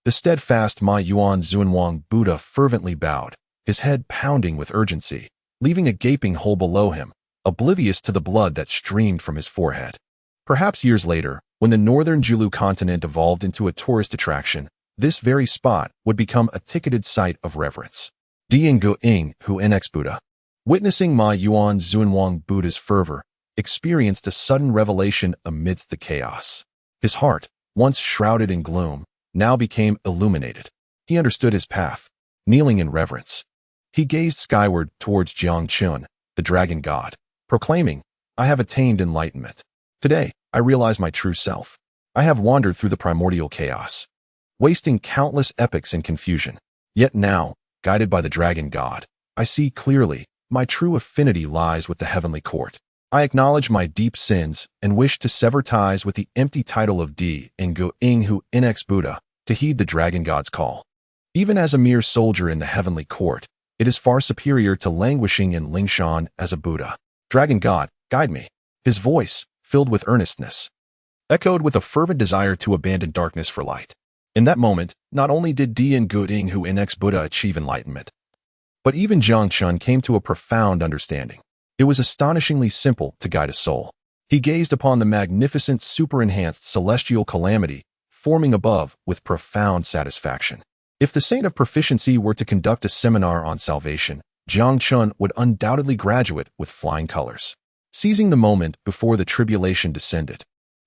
the steadfast Ma Yuan Zunwang Buddha fervently bowed, his head pounding with urgency, leaving a gaping hole below him, oblivious to the blood that streamed from his forehead. Perhaps years later, when the northern Julu continent evolved into a tourist attraction, this very spot would become a ticketed site of reverence. Jiang Chen NX Buddha, witnessing Ma Yuan Zunwang Buddha's fervor, experienced a sudden revelation amidst the chaos. His heart, once shrouded in gloom, now became illuminated. He understood his path. Kneeling in reverence, he gazed skyward towards Jiang Chen, the dragon god, proclaiming, "I have attained enlightenment. Today, I realize my true self. I have wandered through the primordial chaos, wasting countless epochs in confusion. Yet now, guided by the dragon god, I see clearly, my true affinity lies with the heavenly court. I acknowledge my deep sins and wish to sever ties with the empty title of Jiang Chen NX Buddha to heed the dragon god's call. Even as a mere soldier in the heavenly court, it is far superior to languishing in Lingshan as a Buddha. Dragon god, guide me." His voice, filled with earnestness, echoed with a fervent desire to abandon darkness for light. In that moment, not only did Jiang Chen NX Buddha achieve enlightenment, but even Jiang Chen came to a profound understanding. It was astonishingly simple to guide a soul. He gazed upon the magnificent super-enhanced celestial calamity forming above with profound satisfaction. If the saint of proficiency were to conduct a seminar on salvation, Jiang Chen would undoubtedly graduate with flying colors. Seizing the moment before the tribulation descended,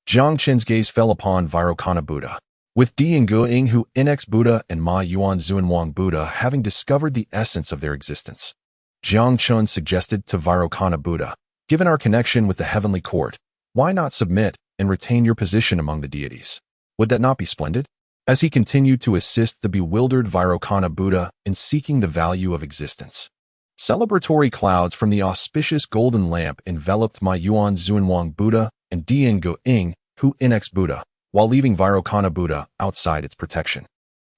Jiang Chen's gaze fell upon Vairocana Buddha. With Jiang Chen NX Buddha and Ma Yuan Zunwang Buddha having discovered the essence of their existence, Jiang Chen suggested to Vairocana Buddha, "Given our connection with the heavenly court, why not submit and retain your position among the deities? Would that not be splendid?" As he continued to assist the bewildered Vairocana Buddha in seeking the value of existence, celebratory clouds from the auspicious golden lamp enveloped Ma Yuan Zunwang Buddha and Jiang Chen NX Buddha, while leaving Vairocana Buddha outside its protection.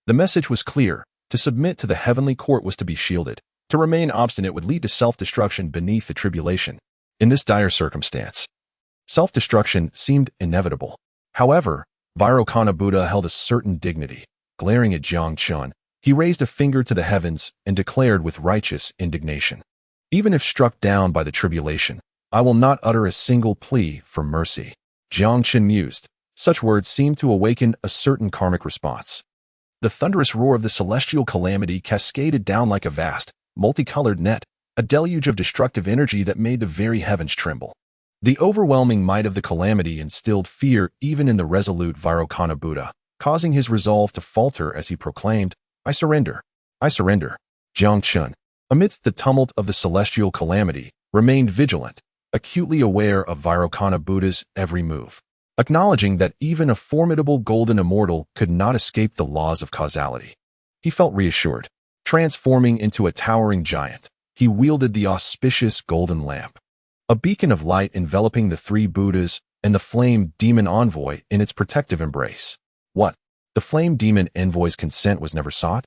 The message was clear: to submit to the heavenly court was to be shielded. To remain obstinate would lead to self-destruction beneath the tribulation. In this dire circumstance, self-destruction seemed inevitable. However, Vairocana Buddha held a certain dignity. Glaring at Jiang Chen, he raised a finger to the heavens and declared with righteous indignation, "Even if struck down by the tribulation, I will not utter a single plea for mercy." Jiang Chen mused. Such words seemed to awaken a certain karmic response. The thunderous roar of the celestial calamity cascaded down like a vast, multicolored net, a deluge of destructive energy that made the very heavens tremble. The overwhelming might of the calamity instilled fear even in the resolute Vairocana Buddha, causing his resolve to falter as he proclaimed, "I surrender. I surrender." Jiang Chen, amidst the tumult of the celestial calamity, remained vigilant, acutely aware of Vairocana Buddha's every move, acknowledging that even a formidable golden immortal could not escape the laws of causality. He felt reassured. Transforming into a towering giant, he wielded the auspicious golden lamp, a beacon of light enveloping the three Buddhas and the flame demon envoy in its protective embrace. What? The flame demon envoy's consent was never sought?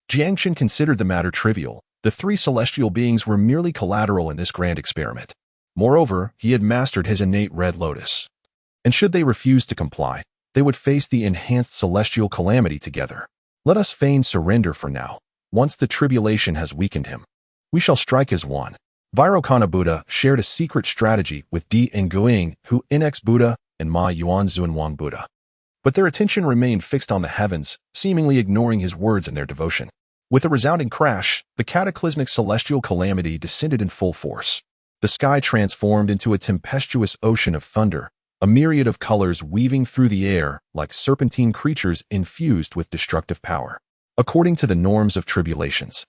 Jiang Chen considered the matter trivial. The three celestial beings were merely collateral in this grand experiment. Moreover, he had mastered his innate red lotus. And should they refuse to comply, they would face the enhanced celestial calamity together. Let us feign surrender for now. Once the tribulation has weakened him, we shall strike as one. Vairocana Buddha shared a secret strategy with Jiang Chen NX Buddha and Ma Yuan Zunwang Buddha. but their attention remained fixed on the heavens, seemingly ignoring his words and their devotion. With a resounding crash, the cataclysmic celestial calamity descended in full force. The sky transformed into a tempestuous ocean of thunder, a myriad of colors weaving through the air like serpentine creatures infused with destructive power. According to the norms of tribulations,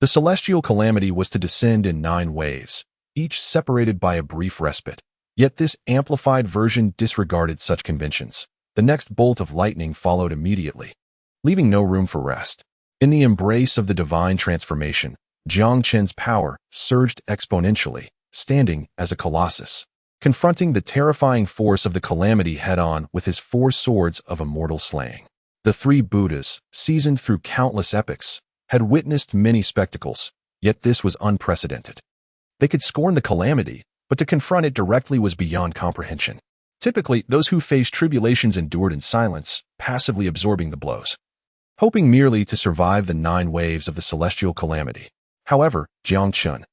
the celestial calamity was to descend in 9 waves, each separated by a brief respite. Yet this amplified version disregarded such conventions. The next bolt of lightning followed immediately, leaving no room for rest. In the embrace of the divine transformation, Jiang Chen's power surged exponentially, standing as a colossus, confronting the terrifying force of the calamity head-on with his 4 swords of immortal slaying. The 3 Buddhas, seasoned through countless epics, had witnessed many spectacles, yet this was unprecedented. They could scorn the calamity, but to confront it directly was beyond comprehension. Typically, those who faced tribulations endured in silence, passively absorbing the blows, hoping merely to survive the 9 waves of the celestial calamity. However, Jiang Chen,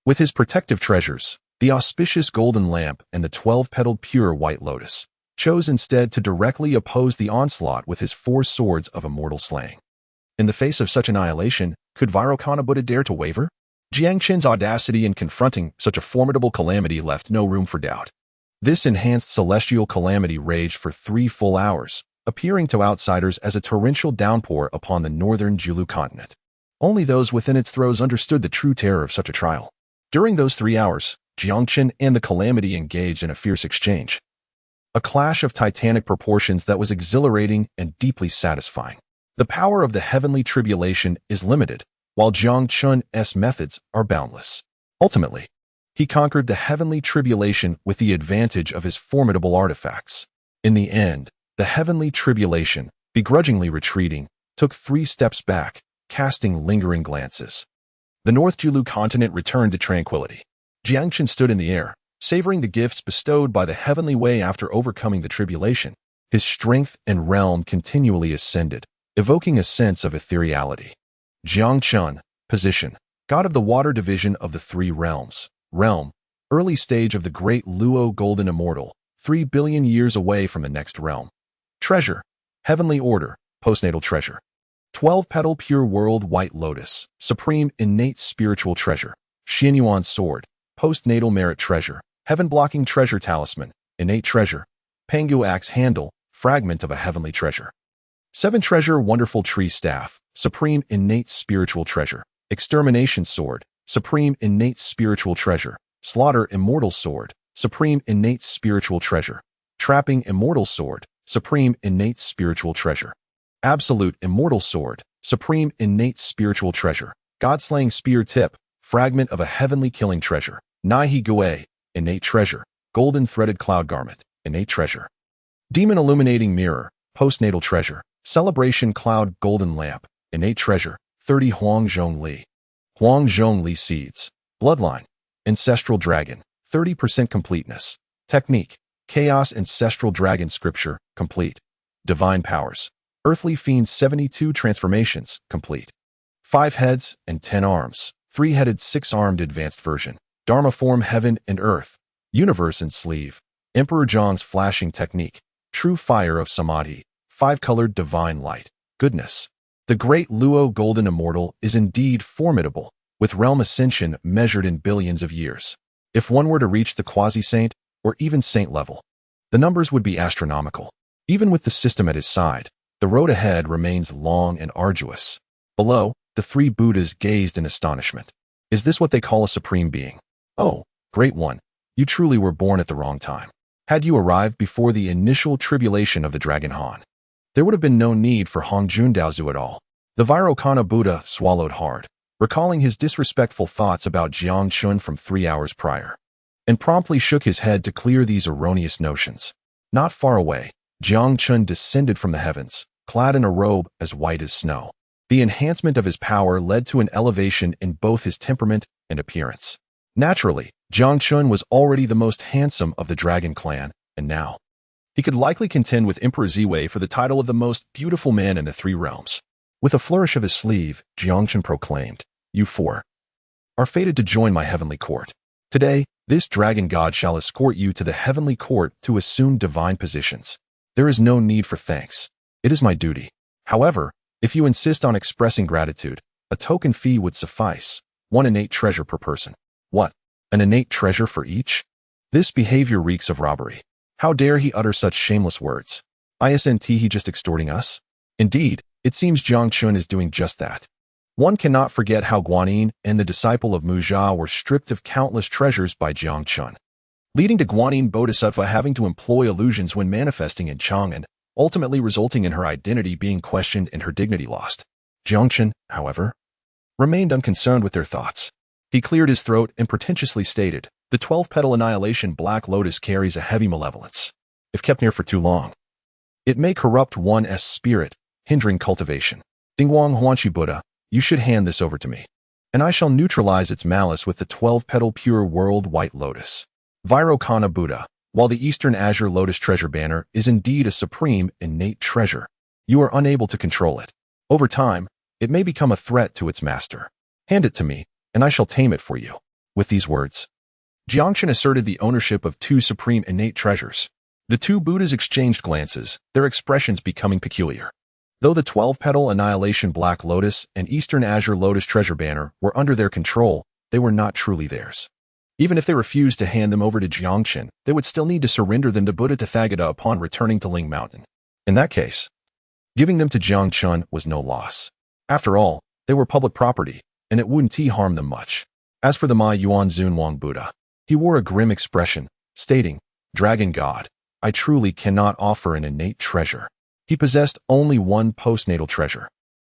with his protective treasures, the auspicious golden lamp and the 12-petaled pure white lotus, chose instead to directly oppose the onslaught with his 4 swords of immortal slaying. In the face of such annihilation, could Vairocana Buddha dare to waver? Jiang Chen's audacity in confronting such a formidable calamity left no room for doubt. This enhanced celestial calamity raged for 3 full hours, appearing to outsiders as a torrential downpour upon the northern Julu continent. Only those within its throes understood the true terror of such a trial. During those 3 hours, Jiang Chen and the calamity engaged in a fierce exchange. A clash of titanic proportions that was exhilarating and deeply satisfying. The power of the heavenly tribulation is limited, while Jiang Chen's methods are boundless. Ultimately, he conquered the heavenly tribulation with the advantage of his formidable artifacts. In the end, the heavenly tribulation, begrudgingly retreating, took 3 steps back, casting lingering glances. The North Julu continent returned to tranquility. Jiang Chen stood in the air, savoring the gifts bestowed by the heavenly way after overcoming the tribulation. His strength and realm continually ascended, evoking a sense of ethereality. Jiang Chen, position, god of the water division of the 3 realms. Realm, early stage of the great Luo golden immortal, 3 billion years away from the next realm. Treasure, heavenly order, postnatal treasure. 12-petal pure world white lotus, supreme innate spiritual treasure. Xianyuan sword, postnatal merit treasure. Heaven-blocking treasure talisman, innate treasure. Pangu axe handle, fragment of a heavenly treasure. 7 treasure wonderful tree staff, supreme innate spiritual treasure. Extermination sword, supreme innate spiritual treasure. Slaughter immortal sword, supreme innate spiritual treasure. Trapping immortal sword, supreme innate spiritual treasure. Absolute immortal sword, supreme innate spiritual treasure. God-slaying spear tip, fragment of a heavenly killing treasure. Naihi Gui, innate treasure. Golden threaded cloud garment, innate treasure. Demon illuminating mirror, postnatal treasure. Celebration cloud golden lamp, innate treasure. 30 Huangzhong Li. Huangzhong Li seeds. Bloodline. Ancestral dragon. 30% completeness. Technique. Chaos ancestral dragon scripture, complete. Divine powers. Earthly fiend 72 transformations, complete. 5 heads and 10 arms. 3-headed 6-armed advanced version. Dharma form heaven and earth. Universe and sleeve. Emperor Zhang's flashing technique. True fire of samadhi. 5-colored divine light. Goodness. The great Luo golden immortal is indeed formidable, with realm ascension measured in billions of years. If one were to reach the quasi-saint, or even saint level, the numbers would be astronomical. Even with the system at his side, the road ahead remains long and arduous. Below, the 3 Buddhas gazed in astonishment. Is this what they call a supreme being? Oh, great one, you truly were born at the wrong time. Had you arrived before the initial tribulation of the Dragon Han, there would have been no need for Hongjun Daozu at all. The Vairocana Buddha swallowed hard, recalling his disrespectful thoughts about Jiang Chen from 3 hours prior, and promptly shook his head to clear these erroneous notions. Not far away, Jiang Chen descended from the heavens, clad in a robe as white as snow. The enhancement of his power led to an elevation in both his temperament and appearance. Naturally, Jiang Chen was already the most handsome of the Dragon clan, and now he could likely contend with Emperor Ziwei for the title of the most beautiful man in the 3 realms. With a flourish of his sleeve, Jiang Chen proclaimed, "You 4 are fated to join my heavenly court. Today, this dragon god shall escort you to the heavenly court to assume divine positions." There is no need for thanks. It is my duty. However, if you insist on expressing gratitude, a token fee would suffice, 1 innate treasure per person. What? An innate treasure for each? This behavior reeks of robbery. How dare he utter such shameless words? Isn't he just extorting us? Indeed, it seems Jiang Chen is doing just that. One cannot forget how Guanyin and the disciple of Muzha were stripped of countless treasures by Jiang Chen, leading to Guanyin Bodhisattva having to employ illusions when manifesting in Chang'an, ultimately resulting in her identity being questioned and her dignity lost. Jiang Chen, however, remained unconcerned with their thoughts. He cleared his throat and pretentiously stated, "The 12-petal annihilation Black Lotus carries a heavy malevolence. If kept near for too long, it may corrupt one's spirit, hindering cultivation. Dingguang Huanqi Buddha, you should hand this over to me, and I shall neutralize its malice with the 12-petal pure world white lotus. Vairocana Buddha, while the Eastern Azure Lotus treasure banner is indeed a supreme innate treasure, you are unable to control it. Over time, it may become a threat to its master. Hand it to me, and I shall tame it for you." With these words, Jiang Chen asserted the ownership of 2 supreme innate treasures. The 2 Buddhas exchanged glances, their expressions becoming peculiar. Though the 12-petal annihilation Black Lotus and Eastern Azure Lotus treasure banner were under their control, they were not truly theirs. Even if they refused to hand them over to Jiang Chen, they would still need to surrender them to Buddha Tathagata upon returning to Ling Mountain. In that case, giving them to Jiang Chen was no loss. After all, they were public property, and it wouldn't harm them much. As for the Ma Yuan Zun Wang Buddha, he wore a grim expression, stating, "Dragon God, I truly cannot offer an innate treasure." He possessed only 1 postnatal treasure,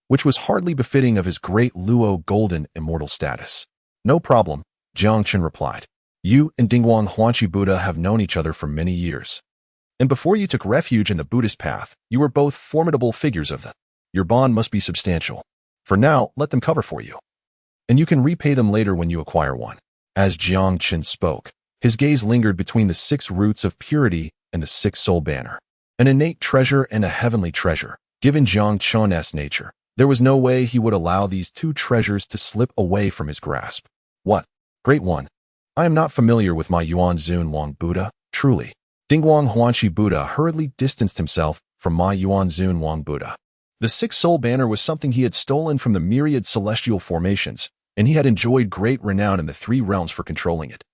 which was hardly befitting of his great Luo golden immortal status. "No problem," Jiang Chen replied. "You and Dingguang Huanqi Buddha have known each other for many years. And before you took refuge in the Buddhist path, you were both formidable figures of them. Your bond must be substantial. For now, let them cover for you, and you can repay them later when you acquire one." As Jiang Chen spoke, his gaze lingered between the 6 roots of purity and the 6 soul banner. An innate treasure and a heavenly treasure. Given Jiang Chen's nature, there was no way he would allow these 2 treasures to slip away from his grasp. "What? Great one. I am not familiar with my Yuan Zun Wang Buddha, truly." Dingguang Huanqi Buddha hurriedly distanced himself from Ma Yuan Zun Wang Buddha. The 6 soul banner was something he had stolen from the myriad celestial formations, and he had enjoyed great renown in the 3 realms for controlling it.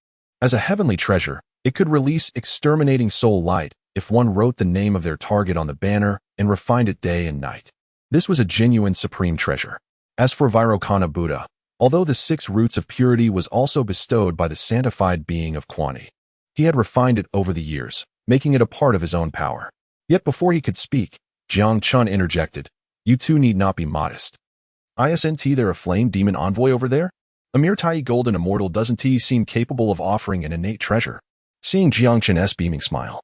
As a heavenly treasure, it could release exterminating soul light if one wrote the name of their target on the banner and refined it day and night. This was a genuine supreme treasure. As for Vairocana Buddha, although the 6 roots of purity was also bestowed by the sanctified being of Kuani, he had refined it over the years, making it a part of his own power. Yet before he could speak, Jiang Chen interjected, "You 2 need not be modest. Isn't there a flame demon envoy over there? A mere Tai golden immortal doesn't he seem capable of offering an innate treasure?" Seeing Jiang Chen's beaming smile,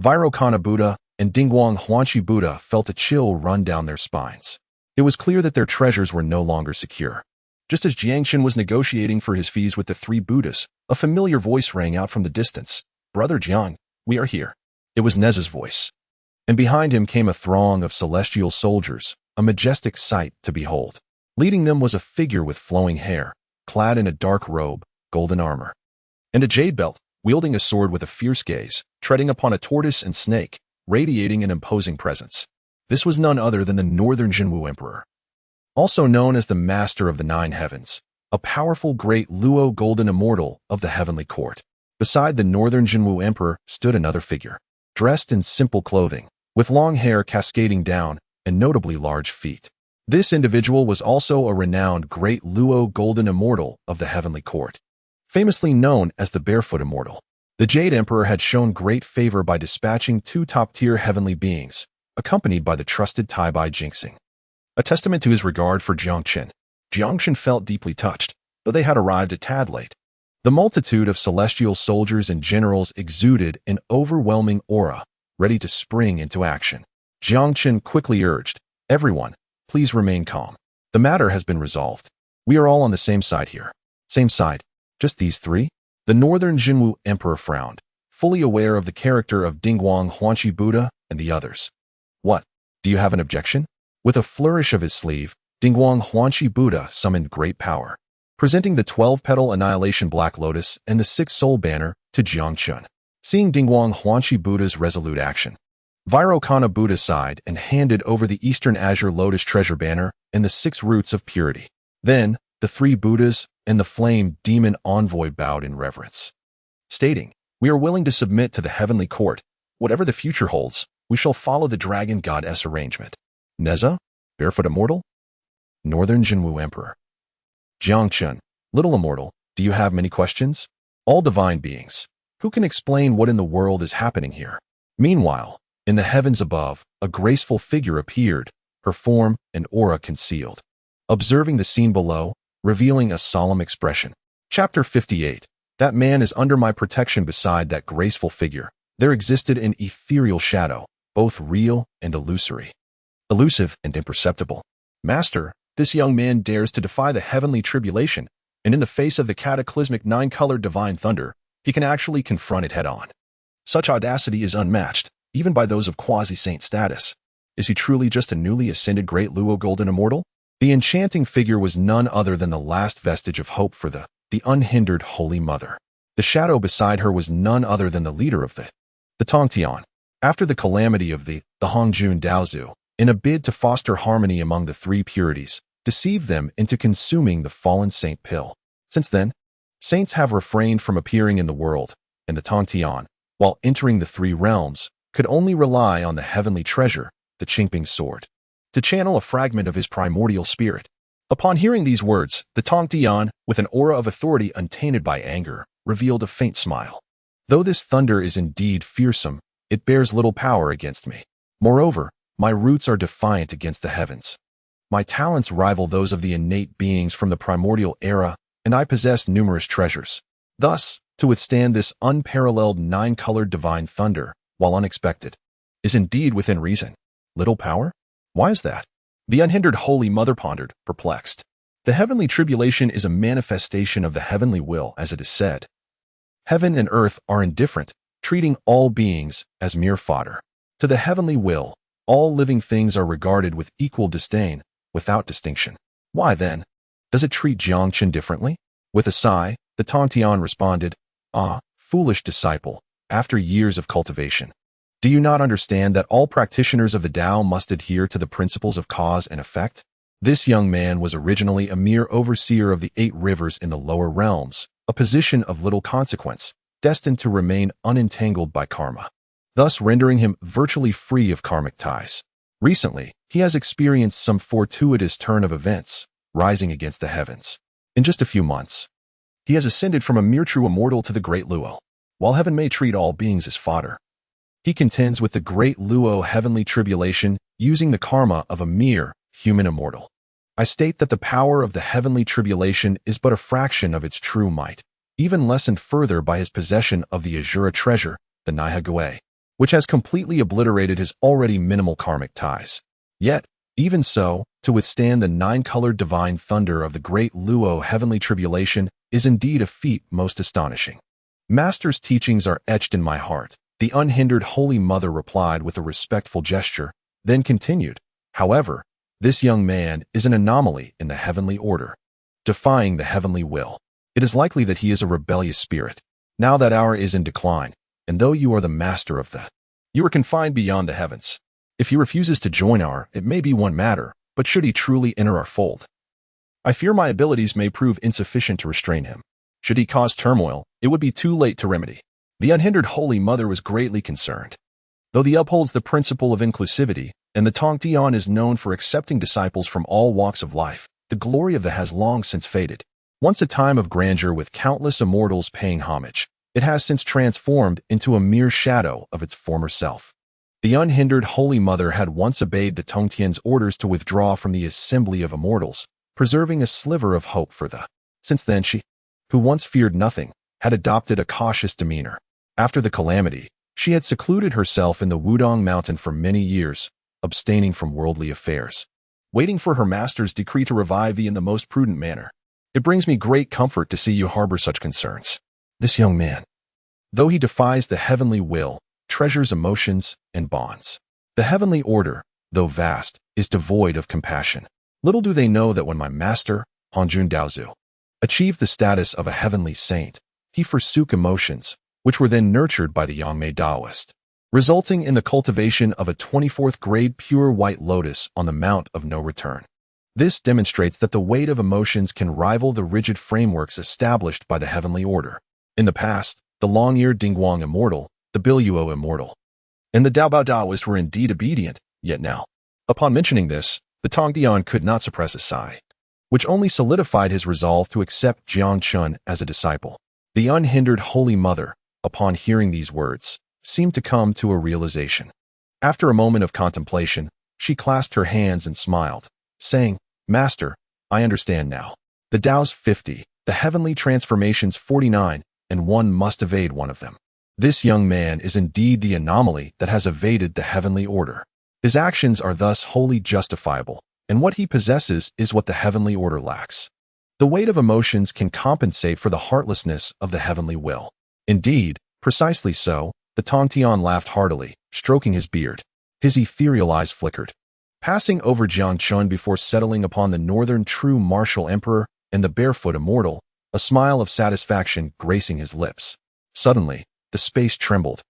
Vairocana Buddha and Dingguang Huanqi Buddha felt a chill run down their spines. It was clear that their treasures were no longer secure. Just as Jiang Chen was negotiating for his fees with the 3 Buddhas, a familiar voice rang out from the distance. "Brother Jiang, we are here." It was Nez's voice, and behind him came a throng of celestial soldiers, a majestic sight to behold. Leading them was a figure with flowing hair, clad in a dark robe, golden armor, and a jade belt, wielding a sword with a fierce gaze, treading upon a tortoise and snake, radiating an imposing presence. This was none other than the Northern Jinwu Emperor, also known as the Master of the 9 Heavens, a powerful great Luo golden immortal of the heavenly court. Beside the Northern Jinwu Emperor stood another figure, dressed in simple clothing, with long hair cascading down and notably large feet. This individual was also a renowned great Luo golden immortal of the heavenly court, famously known as the Barefoot Immortal. The Jade Emperor had shown great favor by dispatching 2 top-tier heavenly beings, accompanied by the trusted Taibai Jingxing. A testament to his regard for Jiang Chen. Jiang Chen felt deeply touched, though they had arrived a tad late. The multitude of celestial soldiers and generals exuded an overwhelming aura, ready to spring into action. Jiang Chen quickly urged, "Everyone, please remain calm. The matter has been resolved. We are all on the same side here." "Same side? Just these 3? The Northern Jinwu Emperor frowned, fully aware of the character of Dingguang Huanqi Buddha and the others. "What? Do you have an objection?" With a flourish of his sleeve, Dingguang Huanqi Buddha summoned great power, presenting the 12-petal annihilation Black Lotus and the 6 soul banner to Jiang Chen. Seeing Dingguang Huanqi Buddha's resolute action, Vairocana Buddha sighed and handed over the Eastern Azure Lotus treasure banner and the 6 roots of purity. Then, the 3 Buddhas and the flame demon envoy bowed in reverence, stating, "We are willing to submit to the heavenly court. Whatever the future holds, we shall follow the dragon goddess arrangement." Neza, barefoot immortal? Northern Jinwu Emperor. Jiang Chen, little immortal, do you have many questions? All divine beings, who can explain what in the world is happening here? Meanwhile, in the heavens above, a graceful figure appeared, her form and aura concealed, observing the scene below, revealing a solemn expression. Chapter 58. That man is under my protection. Beside that graceful figure, there existed an ethereal shadow, both real and illusory. Elusive and imperceptible. Master, this young man dares to defy the heavenly tribulation, and in the face of the cataclysmic 9-colored divine thunder, he can actually confront it head-on. Such audacity is unmatched, even by those of quasi-saint status. Is he truly just a newly ascended great Luo golden immortal? The enchanting figure was none other than the last vestige of hope for the unhindered Holy Mother. The shadow beside her was none other than the leader of the Tongtian. After the calamity of the Hongjun Daozu, in a bid to foster harmony among the 3 purities, deceived them into consuming the fallen saint pill. Since then, saints have refrained from appearing in the world, and the Tongtian, while entering the 3 realms, could only rely on the heavenly treasure, the Qingping sword, to channel a fragment of his primordial spirit. Upon hearing these words, the Tongtian, with an aura of authority untainted by anger, revealed a faint smile. Though this thunder is indeed fearsome, it bears little power against me. Moreover, my roots are defiant against the heavens. My talents rival those of the innate beings from the primordial era, and I possess numerous treasures. Thus, to withstand this unparalleled 9-colored divine thunder, while unexpected, is indeed within reason. Little power? Why is that? The unhindered Holy Mother pondered, perplexed. The heavenly tribulation is a manifestation of the heavenly will, as it is said. Heaven and earth are indifferent, treating all beings as mere fodder. To the heavenly will, all living things are regarded with equal disdain, without distinction. Why, then, does it treat Jiang Chen differently? With a sigh, the Tongtian responded, "Ah, foolish disciple, after years of cultivation, do you not understand that all practitioners of the Tao must adhere to the principles of cause and effect? This young man was originally a mere overseer of the 8 rivers in the lower realms, a position of little consequence, destined to remain unentangled by karma, thus rendering him virtually free of karmic ties. Recently, he has experienced some fortuitous turn of events, rising against the heavens. In just a few months, he has ascended from a mere true immortal to the great Luo. While heaven may treat all beings as fodder, he contends with the great Luo heavenly tribulation using the karma of a mere human immortal. I state that the power of the heavenly tribulation is but a fraction of its true might, even lessened further by his possession of the Azura treasure, the Nihague, which has completely obliterated his already minimal karmic ties. Yet, even so, to withstand the 9-colored divine thunder of the great Luo heavenly tribulation is indeed a feat most astonishing. Master's teachings are etched in my heart, the unhindered Holy Mother replied with a respectful gesture, then continued, however, this young man is an anomaly in the heavenly order, defying the heavenly will. It is likely that he is a rebellious spirit. Now that hour is in decline, and though you are the master of you are confined beyond the heavens. If he refuses to join it may be one matter, but should he truly enter our fold, I fear my abilities may prove insufficient to restrain him. Should he cause turmoil, it would be too late to remedy. The unhindered Holy Mother was greatly concerned. Though he upholds the principle of inclusivity, and the Tongtian is known for accepting disciples from all walks of life, the glory of the has long since faded. Once a time of grandeur with countless immortals paying homage, it has since transformed into a mere shadow of its former self. The unhindered Holy Mother had once obeyed the Tongtian's orders to withdraw from the assembly of immortals, preserving a sliver of hope for the. Since then she, who once feared nothing, had adopted a cautious demeanor. After the calamity, she had secluded herself in the Wudong mountain for many years, abstaining from worldly affairs, waiting for her master's decree to revive thee in the most prudent manner. It brings me great comfort to see you harbor such concerns. This young man, though he defies the heavenly will, treasures emotions and bonds. The heavenly order, though vast, is devoid of compassion. Little do they know that when my master, Hongjun Daozu, achieved the status of a heavenly saint, he forsook emotions, which were then nurtured by the Yangmei Taoist. resulting in the cultivation of a 24th grade pure white lotus on the Mount of No Return. This demonstrates that the weight of emotions can rival the rigid frameworks established by the heavenly order. In the past, the long-eared Dingguang immortal, the Biluo immortal, and the Daobao Daoist were indeed obedient, yet now. Upon mentioning this, the Tongdian could not suppress a sigh, which only solidified his resolve to accept Jiang Chen as a disciple. The unhindered Holy Mother, upon hearing these words, seemed to come to a realization. After a moment of contemplation, she clasped her hands and smiled, saying, "Master, I understand now. The Tao's 50, the heavenly transformations 49, and one must evade one of them. This young man is indeed the anomaly that has evaded the heavenly order. His actions are thus wholly justifiable, and what he possesses is what the heavenly order lacks. The weight of emotions can compensate for the heartlessness of the heavenly will." Indeed, precisely so, the Tongtian laughed heartily, stroking his beard. His ethereal eyes flickered, passing over Jiang Chen before settling upon the northern true martial emperor and the barefoot immortal, a smile of satisfaction gracing his lips. Suddenly, the space trembled,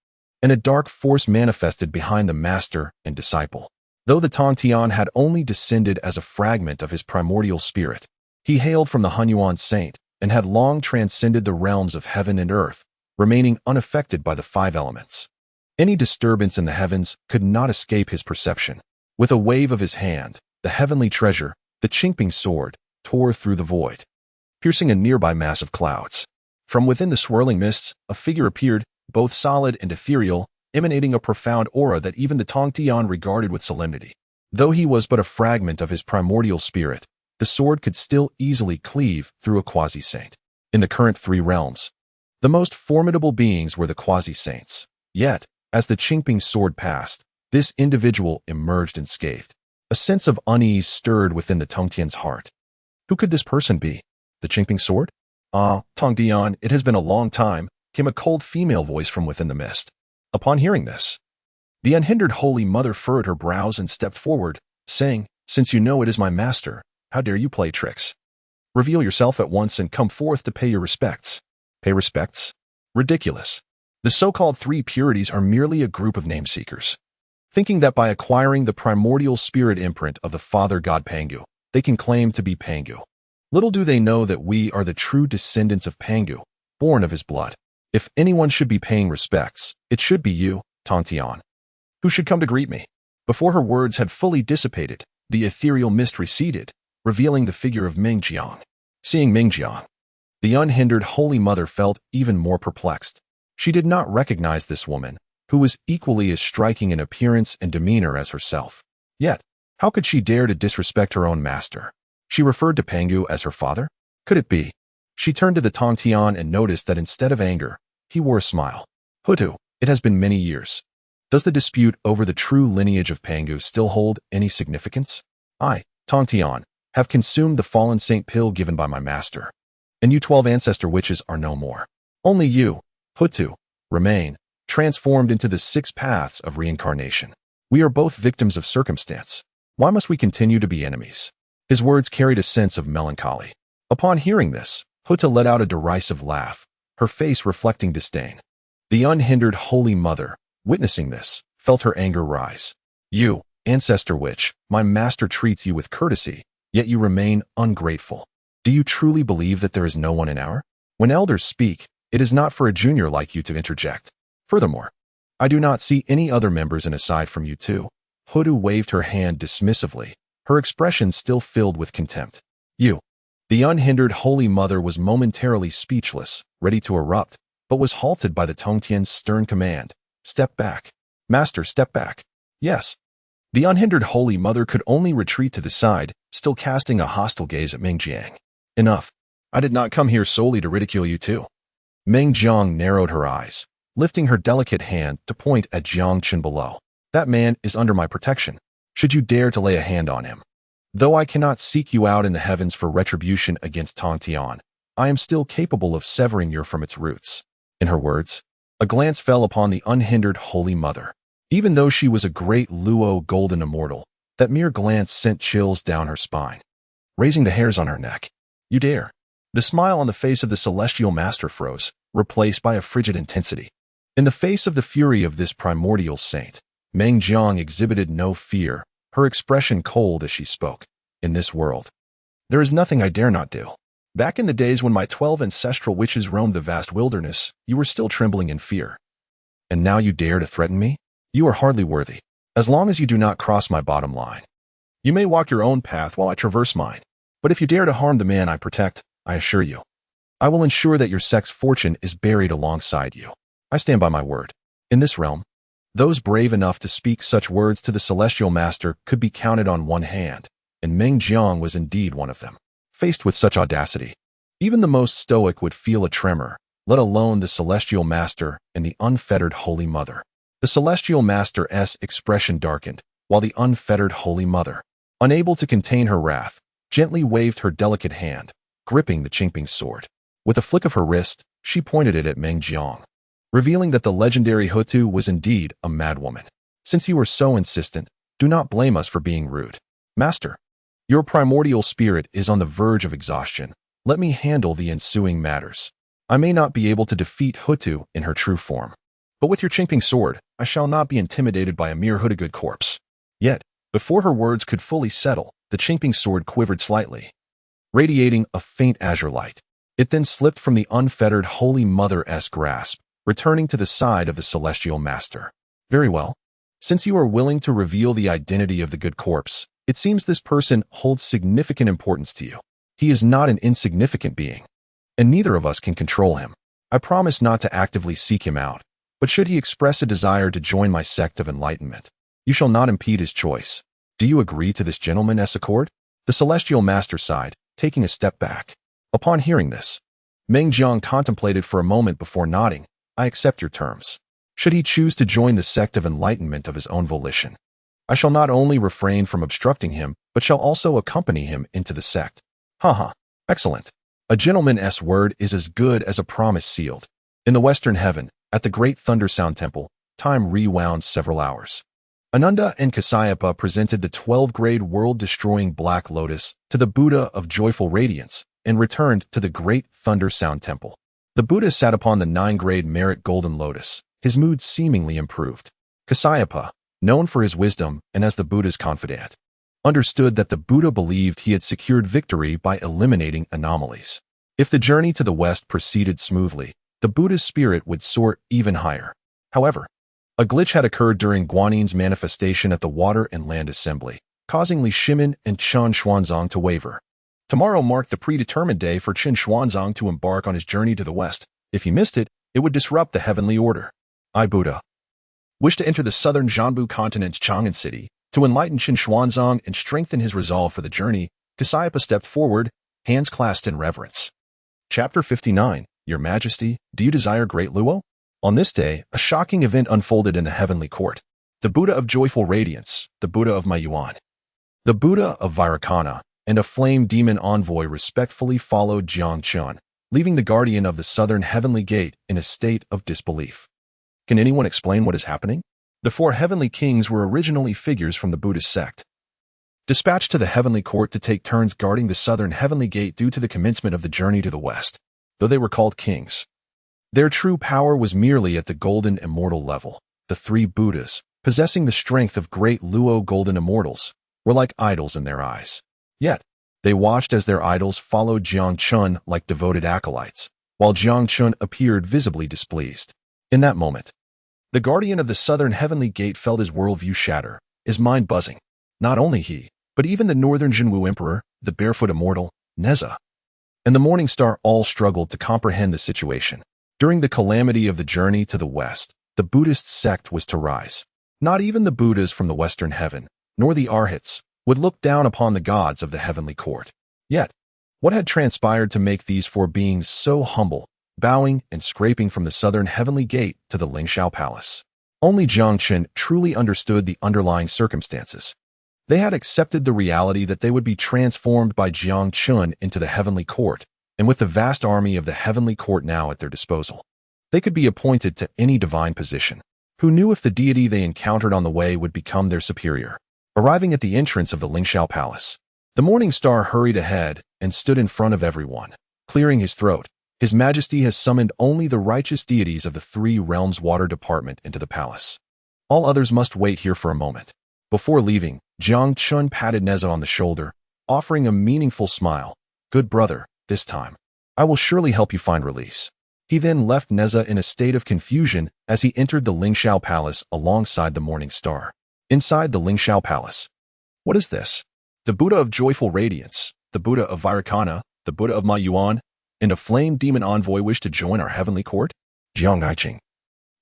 and a dark force manifested behind the master and disciple. Though the Tongtian had only descended as a fragment of his primordial spirit, he hailed from the Hunyuan saint and had long transcended the realms of heaven and earth, remaining unaffected by the five elements. Any disturbance in the heavens could not escape his perception. With a wave of his hand, the heavenly treasure, the Qingping sword, tore through the void, piercing a nearby mass of clouds. From within the swirling mists, a figure appeared, both solid and ethereal, emanating a profound aura that even the Tongtian regarded with solemnity. Though he was but a fragment of his primordial spirit, the sword could still easily cleave through a quasi-saint. In the current three realms, the most formidable beings were the quasi-saints. Yet, as the Qingping sword passed, this individual emerged unscathed. A sense of unease stirred within the Tongtian's heart. Who could this person be? The Qingping sword? "Ah, Tongdian, it has been a long time," came a cold female voice from within the mist. Upon hearing this, the unhindered Holy Mother furrowed her brows and stepped forward, saying, "Since you know it is my master, how dare you play tricks? Reveal yourself at once and come forth to pay your respects." Pay respects? Ridiculous. The so-called three purities are merely a group of name-seekers, thinking that by acquiring the primordial spirit imprint of the father god Pangu, they can claim to be Pangu. Little do they know that we are the true descendants of Pangu, born of his blood. If anyone should be paying respects, it should be you, Tongtian, who should come to greet me. Before her words had fully dissipated, the ethereal mist receded, revealing the figure of Mingjiang. Seeing Mingjiang, the unhindered Holy Mother felt even more perplexed. She did not recognize this woman, who was equally as striking in appearance and demeanor as herself. Yet, how could she dare to disrespect her own master? She referred to Pangu as her father? Could it be? She turned to the Tongtian and noticed that instead of anger, he wore a smile. "Hutu, it has been many years. Does the dispute over the true lineage of Pangu still hold any significance? I, Tongtian, have consumed the fallen saint pill given by my master, and you 12 ancestor witches are no more. Only you, Hutu, remain, transformed into the 6 paths of reincarnation. We are both victims of circumstance. Why must we continue to be enemies?" His words carried a sense of melancholy. Upon hearing this, Huta let out a derisive laugh, her face reflecting disdain. The unhindered Holy Mother, witnessing this, felt her anger rise. "You, ancestor witch, my master treats you with courtesy, yet you remain ungrateful. Do you truly believe that there is no one in our? When elders speak, it is not for a junior like you to interject. Furthermore, I do not see any other members in aside from you two." Hutu waved her hand dismissively, her expression still filled with contempt. "You." The unhindered Holy Mother was momentarily speechless, ready to erupt, but was halted by the Tongtian's stern command. "Step back. Master, step back." "Yes." The unhindered Holy Mother could only retreat to the side, still casting a hostile gaze at Mingjiang. "Enough. I did not come here solely to ridicule you too." Mingjiang narrowed her eyes, lifting her delicate hand to point at Jiang Chen below. "That man is under my protection. Should you dare to lay a hand on him, though I cannot seek you out in the heavens for retribution against Tongtian, I am still capable of severing you from its roots." In her words, a glance fell upon the unhindered Holy Mother. Even though she was a great Luo golden immortal, that mere glance sent chills down her spine, raising the hairs on her neck. "You dare?" The smile on the face of the celestial master froze, replaced by a frigid intensity. In the face of the fury of this primordial saint, Meng Jiang exhibited no fear, her expression cold as she spoke. In this world, there is nothing I dare not do. Back in the days when my 12 ancestral witches roamed the vast wilderness, you were still trembling in fear. And now you dare to threaten me? You are hardly worthy. As long as you do not cross my bottom line. You may walk your own path while I traverse mine. But if you dare to harm the man I protect, I assure you, I will ensure that your sect's fortune is buried alongside you. I stand by my word. In this realm, those brave enough to speak such words to the celestial master could be counted on one hand, and Meng Jiang was indeed one of them. Faced with such audacity, even the most stoic would feel a tremor, let alone the celestial master and the unfettered Holy Mother. The celestial master's expression darkened, while the unfettered Holy Mother, unable to contain her wrath, gently waved her delicate hand, gripping the Qingping sword. With a flick of her wrist, she pointed it at Meng Jiang, revealing that the legendary Hutu was indeed a madwoman. Since you are so insistent, do not blame us for being rude. Master, your primordial spirit is on the verge of exhaustion. Let me handle the ensuing matters. I may not be able to defeat Hutu in her true form, but with your Qingping sword, I shall not be intimidated by a mere Hutagood corpse. Yet, before her words could fully settle, the Qingping sword quivered slightly, radiating a faint azure light. It then slipped from the unfettered Holy Mother's grasp, returning to the side of the celestial master. Very well. Since you are willing to reveal the identity of the good corpse, it seems this person holds significant importance to you. He is not an insignificant being, and neither of us can control him. I promise not to actively seek him out, but should he express a desire to join my sect of enlightenment, you shall not impede his choice. Do you agree to this gentleman's accord? The celestial master sighed, taking a step back. Upon hearing this, Meng Jiang contemplated for a moment before nodding. I accept your terms. Should he choose to join the sect of enlightenment of his own volition, I shall not only refrain from obstructing him, but shall also accompany him into the sect. Haha, excellent. A gentleman's word is as good as a promise sealed. In the western heaven, at the great Thunder Sound Temple, time rewound several hours. Ananda and Kasyapa presented the 12-grade world-destroying Black Lotus to the Buddha of Joyful Radiance and returned to the great Thunder Sound Temple. The Buddha sat upon the 9-grade Merit Golden Lotus, his mood seemingly improved. Kasyapa, known for his wisdom and as the Buddha's confidant, understood that the Buddha believed he had secured victory by eliminating anomalies. If the journey to the west proceeded smoothly, the Buddha's spirit would soar even higher. However, a glitch had occurred during Guanin's manifestation at the Water and Land Assembly, causing Li Shimin and Chen Xuanzang to waver. Tomorrow marked the predetermined day for Chen Xuanzang to embark on his journey to the west. If he missed it, it would disrupt the heavenly order. I, Buddha, wish to enter the southern Jianbu continent's Chang'an city to enlighten Chen Xuanzang and strengthen his resolve for the journey. Kasyapa stepped forward, hands clasped in reverence. Chapter 59. Your Majesty, do you desire great Luo? On this day, a shocking event unfolded in the heavenly court. The Buddha of Joyful Radiance, the Buddha of Mayuan, the Buddha of Vairocana, and a flame demon envoy respectfully followed Jiang Chen, leaving the guardian of the southern heavenly gate in a state of disbelief. Can anyone explain what is happening? The 4 heavenly kings were originally figures from the Buddhist sect, dispatched to the heavenly court to take turns guarding the southern heavenly gate due to the commencement of the journey to the west. Though they were called kings, their true power was merely at the golden immortal level. The 3 Buddhas, possessing the strength of great Luo golden immortals, were like idols in their eyes. Yet, they watched as their idols followed Jiang Chen like devoted acolytes, while Jiang Chen appeared visibly displeased. In that moment, the guardian of the southern heavenly gate felt his worldview shatter, his mind buzzing. Not only he, but even the northern Jinwu emperor, the barefoot immortal, Neza, and the morning star all struggled to comprehend the situation. During the calamity of the journey to the west, the Buddhist sect was to rise. Not even the Buddhas from the western heaven, nor the Arhats, would look down upon the gods of the heavenly court. Yet, what had transpired to make these 4 beings so humble, bowing and scraping from the southern heavenly gate to the Lingxiao Palace? Only Jiang Chen truly understood the underlying circumstances. They had accepted the reality that they would be transformed by Jiang Chen into the heavenly court, and with the vast army of the heavenly court now at their disposal, they could be appointed to any divine position. Who knew if the deity they encountered on the way would become their superior? Arriving at the entrance of the Lingxiao Palace, the morning star hurried ahead and stood in front of everyone, clearing his throat, His Majesty has summoned only the righteous deities of the Three Realms Water Department into the palace. All others must wait here for a moment. Before leaving, Jiang Chen patted Neza on the shoulder, offering a meaningful smile. Good brother, this time. I will surely help you find release. He then left Neza in a state of confusion as he entered the Lingxiao Palace alongside the Morning Star. Inside the Lingxiao Palace. What is this? The Buddha of Joyful Radiance, the Buddha of Vairocana, the Buddha of Ma Yuan, and a flame demon envoy wish to join our heavenly court? Jiang Chen.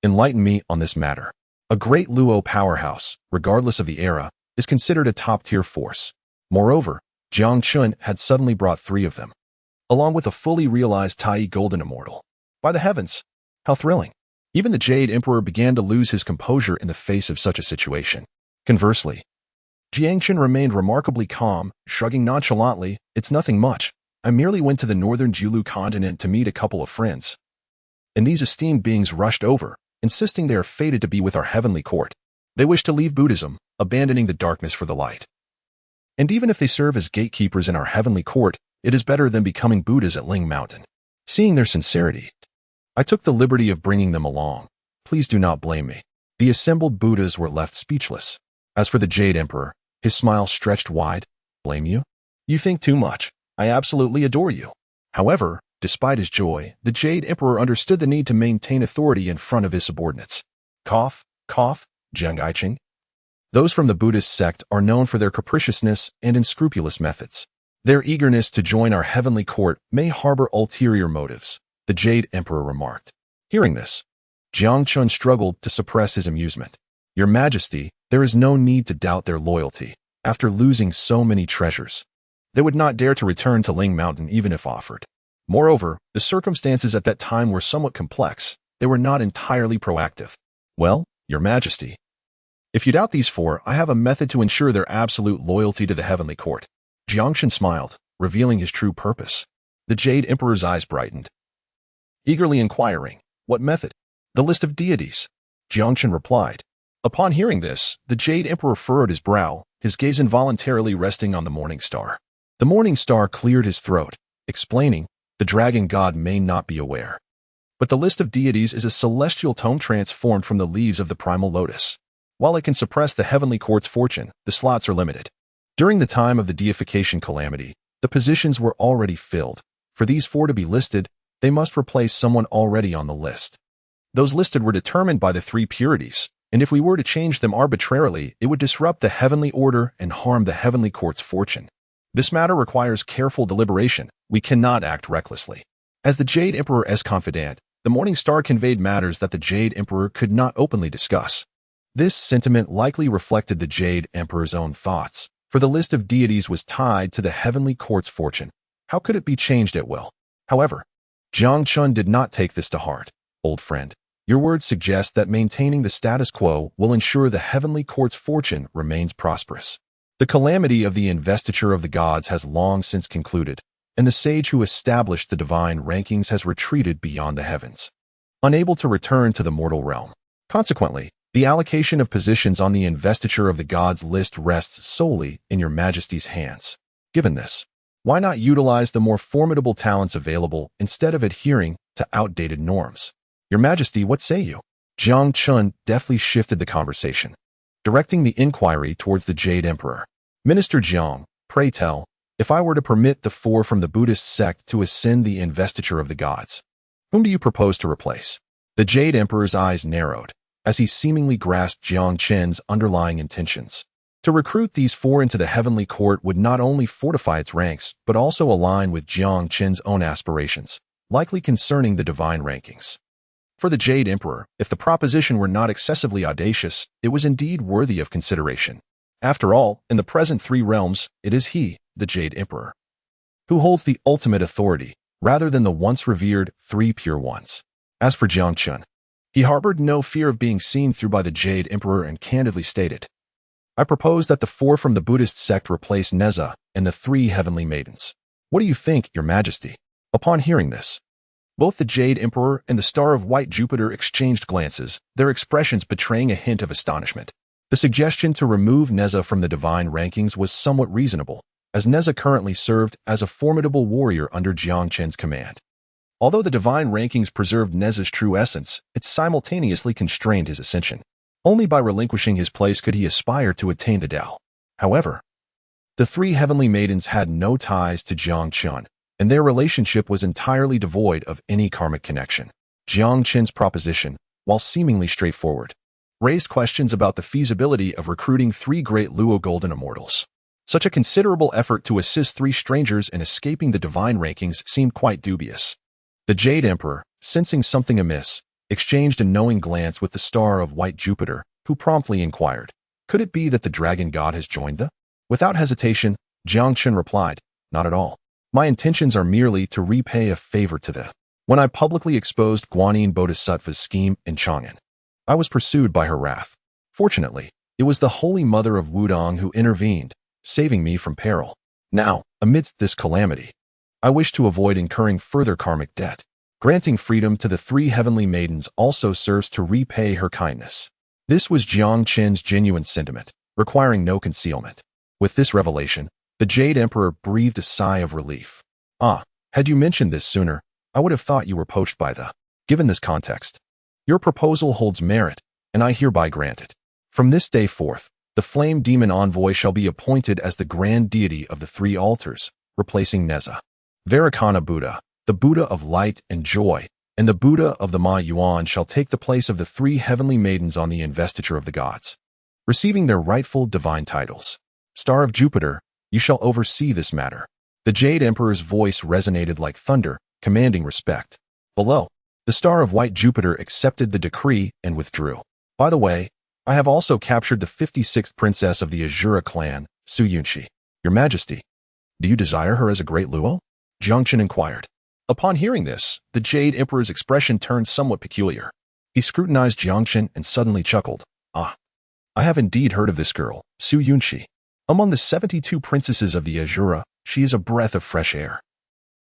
Enlighten me on this matter. A great Luo powerhouse, regardless of the era, is considered a top-tier force. Moreover, Jiang Chen had suddenly brought 3 of them, along with a fully realized Tai Golden Immortal. By the heavens, how thrilling. Even the Jade Emperor began to lose his composure in the face of such a situation. Conversely, Jiang Chen remained remarkably calm, shrugging nonchalantly, "It's nothing much. I merely went to the northern Julu continent to meet a couple of friends." And these esteemed beings rushed over, insisting they are fated to be with our heavenly court. They wish to leave Buddhism, abandoning the darkness for the light. And even if they serve as gatekeepers in our heavenly court, it is better than becoming Buddhas at Ling Mountain. Seeing their sincerity, I took the liberty of bringing them along. Please do not blame me. The assembled Buddhas were left speechless. As for the Jade Emperor, his smile stretched wide. Blame you? You think too much. I absolutely adore you. However, despite his joy, the Jade Emperor understood the need to maintain authority in front of his subordinates. Cough, cough, Jiang Chen. Those from the Buddhist sect are known for their capriciousness and unscrupulous methods. Their eagerness to join our heavenly court may harbor ulterior motives, the Jade Emperor remarked. Hearing this, Jiang Chen struggled to suppress his amusement. Your Majesty, there is no need to doubt their loyalty. After losing so many treasures, they would not dare to return to Ling Mountain even if offered. Moreover, the circumstances at that time were somewhat complex. They were not entirely proactive. Well, Your Majesty, if you doubt these 4, I have a method to ensure their absolute loyalty to the heavenly court. Jiang Chen smiled, revealing his true purpose. The Jade Emperor's eyes brightened, eagerly inquiring, what method? The list of deities. Jiang Chen replied. Upon hearing this, the Jade Emperor furrowed his brow, his gaze involuntarily resting on the Morning Star. The Morning Star cleared his throat, explaining, the dragon god may not be aware, but the list of deities is a celestial tome transformed from the leaves of the primal lotus. While it can suppress the heavenly court's fortune, the slots are limited. During the time of the deification calamity, the positions were already filled. For these 4 to be listed, they must replace someone already on the list. Those listed were determined by the 3 purities, and if we were to change them arbitrarily, it would disrupt the heavenly order and harm the heavenly court's fortune. This matter requires careful deliberation. We cannot act recklessly. As the Jade Emperor's confidant, the Morning Star conveyed matters that the Jade Emperor could not openly discuss. This sentiment likely reflected the Jade Emperor's own thoughts, for the list of deities was tied to the heavenly court's fortune. How could it be changed at will? However, Jiang Chen did not take this to heart. Old friend, your words suggest that maintaining the status quo will ensure the heavenly court's fortune remains prosperous. The calamity of the investiture of the gods has long since concluded, and the sage who established the divine rankings has retreated beyond the heavens, unable to return to the mortal realm. Consequently, the allocation of positions on the investiture of the gods list rests solely in your Majesty's hands. Given this, why not utilize the more formidable talents available instead of adhering to outdated norms? Your Majesty, what say you? Jiang Chen deftly shifted the conversation, directing the inquiry towards the Jade Emperor. Minister Jiang, pray tell, if I were to permit the 4 from the Buddhist sect to ascend the investiture of the gods, whom do you propose to replace? The Jade Emperor's eyes narrowed, as he seemingly grasped Jiang Chen's underlying intentions. To recruit these 4 into the heavenly court would not only fortify its ranks, but also align with Jiang Chen's own aspirations, likely concerning the divine rankings. For the Jade Emperor, if the proposition were not excessively audacious, it was indeed worthy of consideration. After all, in the present 3 realms, it is he, the Jade Emperor, who holds the ultimate authority, rather than the once revered 3 pure ones. As for Jiang Chen, he harbored no fear of being seen through by the Jade Emperor and candidly stated, I propose that the 4 from the Buddhist sect replace Neza and the 3 heavenly maidens. What do you think, Your Majesty? Upon hearing this, both the Jade Emperor and the Star of White Jupiter exchanged glances, their expressions betraying a hint of astonishment. The suggestion to remove Neza from the divine rankings was somewhat reasonable, as Neza currently served as a formidable warrior under Jiang Chen's command. Although the divine rankings preserved Neza's true essence, it simultaneously constrained his ascension. Only by relinquishing his place could he aspire to attain the Tao. However, the three heavenly maidens had no ties to Jiang Chen, and their relationship was entirely devoid of any karmic connection. Jiang Chen's proposition, while seemingly straightforward, raised questions about the feasibility of recruiting three great Luo Golden Immortals. Such a considerable effort to assist three strangers in escaping the divine rankings seemed quite dubious. The Jade Emperor, sensing something amiss, exchanged a knowing glance with the star of white Jupiter, who promptly inquired, "Could it be that the dragon god has joined the?" Without hesitation, Jiang Chen replied, "Not at all. My intentions are merely to repay a favor to the. When I publicly exposed Guanyin Bodhisattva's scheme in Chang'an, I was pursued by her wrath. Fortunately, it was the Holy Mother of Wudong who intervened, saving me from peril. Now, amidst this calamity, I wish to avoid incurring further karmic debt. Granting freedom to the three heavenly maidens also serves to repay her kindness." This was Jiang Chen's genuine sentiment, requiring no concealment. With this revelation, the Jade Emperor breathed a sigh of relief. "Ah, had you mentioned this sooner, I would have thought you were poached by the. Given this context, your proposal holds merit, and I hereby grant it. From this day forth, the Flame Demon Envoy shall be appointed as the grand deity of the three altars, replacing Neza. Vairocana Buddha, the Buddha of light and joy, and the Buddha of the Ma Yuan shall take the place of the three heavenly maidens on the investiture of the gods, receiving their rightful divine titles. Star of Jupiter, you shall oversee this matter." The Jade Emperor's voice resonated like thunder, commanding respect. Below, the Star of White Jupiter accepted the decree and withdrew. "By the way, I have also captured the 56th princess of the Azura clan, Su Yunxi. Your Majesty, do you desire her as a great Luo?" Jiang Chen inquired. Upon hearing this, the Jade Emperor's expression turned somewhat peculiar. He scrutinized Jiang Chen and suddenly chuckled. "Ah, I have indeed heard of this girl, Su Yunxi. Among the 72 princesses of the Azura, she is a breath of fresh air,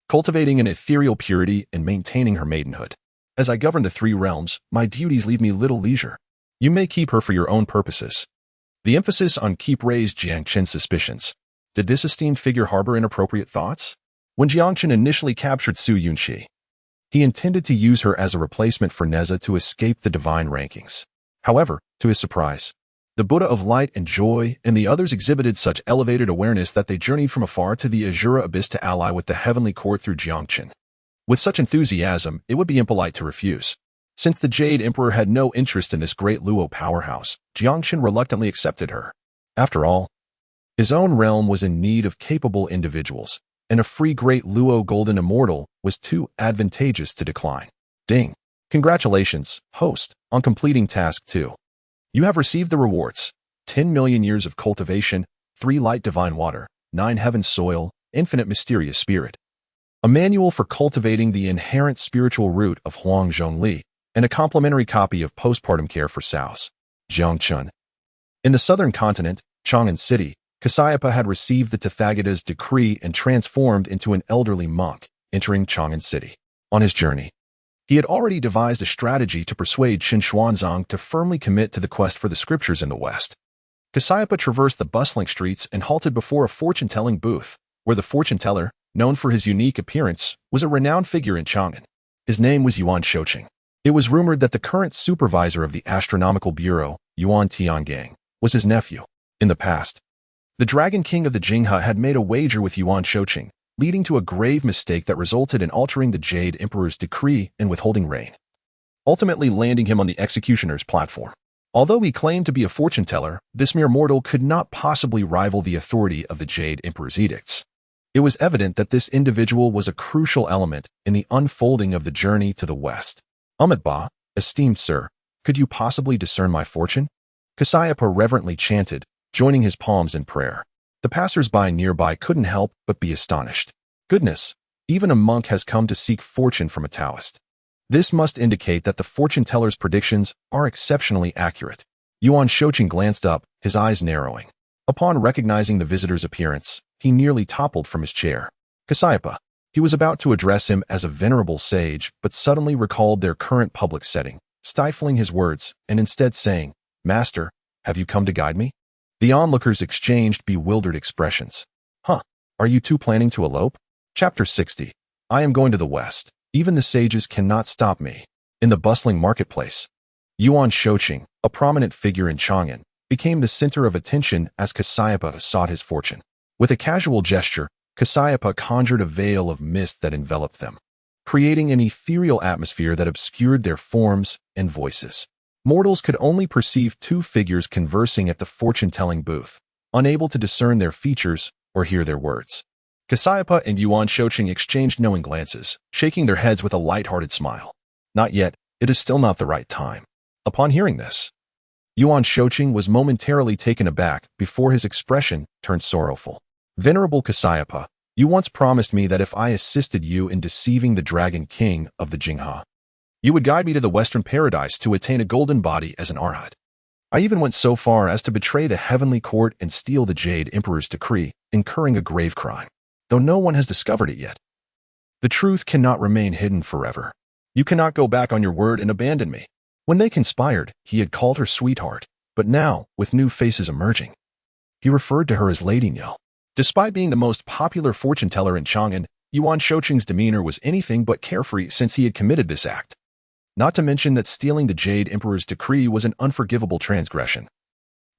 cultivating an ethereal purity and maintaining her maidenhood. As I govern the three realms, my duties leave me little leisure. You may keep her for your own purposes." The emphasis on keep raised Jiang Chen's suspicions. Did this esteemed figure harbor inappropriate thoughts? When Jiang Chen initially captured Su Yunxi, he intended to use her as a replacement for Neza to escape the divine rankings. However, to his surprise, the Buddha of light and joy and the others exhibited such elevated awareness that they journeyed from afar to the Azura abyss to ally with the heavenly court through Jiang Chen. With such enthusiasm, it would be impolite to refuse. Since the Jade Emperor had no interest in this great Luo powerhouse, Jiang Chen reluctantly accepted her. After all, his own realm was in need of capable individuals, and a free great Luo Golden Immortal was too advantageous to decline. Ding. Congratulations, host, on completing task 2. You have received the rewards: 10 million years of cultivation, 3 light divine water, 9 heaven soil, infinite mysterious spirit, a manual for cultivating the inherent spiritual root of Huang Zhongli, and a complimentary copy of Postpartum Care for Sows. Jiang Chen. In the southern continent, Chang'an City, Kasyapa had received the Tathagata's decree and transformed into an elderly monk, entering Chang'an City. On his journey, he had already devised a strategy to persuade Qin Xuanzang to firmly commit to the quest for the scriptures in the West. Kasyapa traversed the bustling streets and halted before a fortune-telling booth, where the fortune-teller, known for his unique appearance, was a renowned figure in Chang'an. His name was Yuan Shouqing. It was rumored that the current supervisor of the Astronomical Bureau, Yuan Tiangang, was his nephew. In the past, the Dragon King of the Jinghe had made a wager with Yuan Shouqing, leading to a grave mistake that resulted in altering the Jade Emperor's decree and withholding rain, ultimately landing him on the executioner's platform. Although he claimed to be a fortune-teller, this mere mortal could not possibly rival the authority of the Jade Emperor's edicts. It was evident that this individual was a crucial element in the unfolding of the journey to the West. "Ba, esteemed sir, could you possibly discern my fortune?" Kasyapa reverently chanted, joining his palms in prayer. The passers-by nearby couldn't help but be astonished. Goodness, even a monk has come to seek fortune from a Taoist. This must indicate that the fortune-teller's predictions are exceptionally accurate. Yuan Shouqing glanced up, his eyes narrowing. Upon recognizing the visitor's appearance, he nearly toppled from his chair. Kasyapa. He was about to address him as a venerable sage, but suddenly recalled their current public setting, stifling his words, and instead saying, "Master, have you come to guide me?" The onlookers exchanged bewildered expressions. "Huh, are you two planning to elope?" Chapter 60. I am going to the West. Even the sages cannot stop me. In the bustling marketplace, Yuan Shouqing, a prominent figure in Chang'an, became the center of attention as Cassiopeia sought his fortune. With a casual gesture, Cassiopeia conjured a veil of mist that enveloped them, creating an ethereal atmosphere that obscured their forms and voices. Mortals could only perceive two figures conversing at the fortune-telling booth, unable to discern their features or hear their words. Cassiopeia and Yuan Shouqing exchanged knowing glances, shaking their heads with a light-hearted smile. Not yet, it is still not the right time. Upon hearing this, Yuan Shouqing was momentarily taken aback before his expression turned sorrowful. Venerable Cassiopeia, you once promised me that if I assisted you in deceiving the Dragon King of the Jingha, you would guide me to the Western Paradise to attain a golden body as an arhat. I even went so far as to betray the heavenly court and steal the Jade Emperor's decree, incurring a grave crime, though no one has discovered it yet. The truth cannot remain hidden forever. You cannot go back on your word and abandon me. When they conspired, he had called her sweetheart, but now, with new faces emerging, he referred to her as Lady Niu. Despite being the most popular fortune-teller in Chang'an, Yuan Shouqing's demeanor was anything but carefree since he had committed this act. Not to mention that stealing the Jade Emperor's decree was an unforgivable transgression.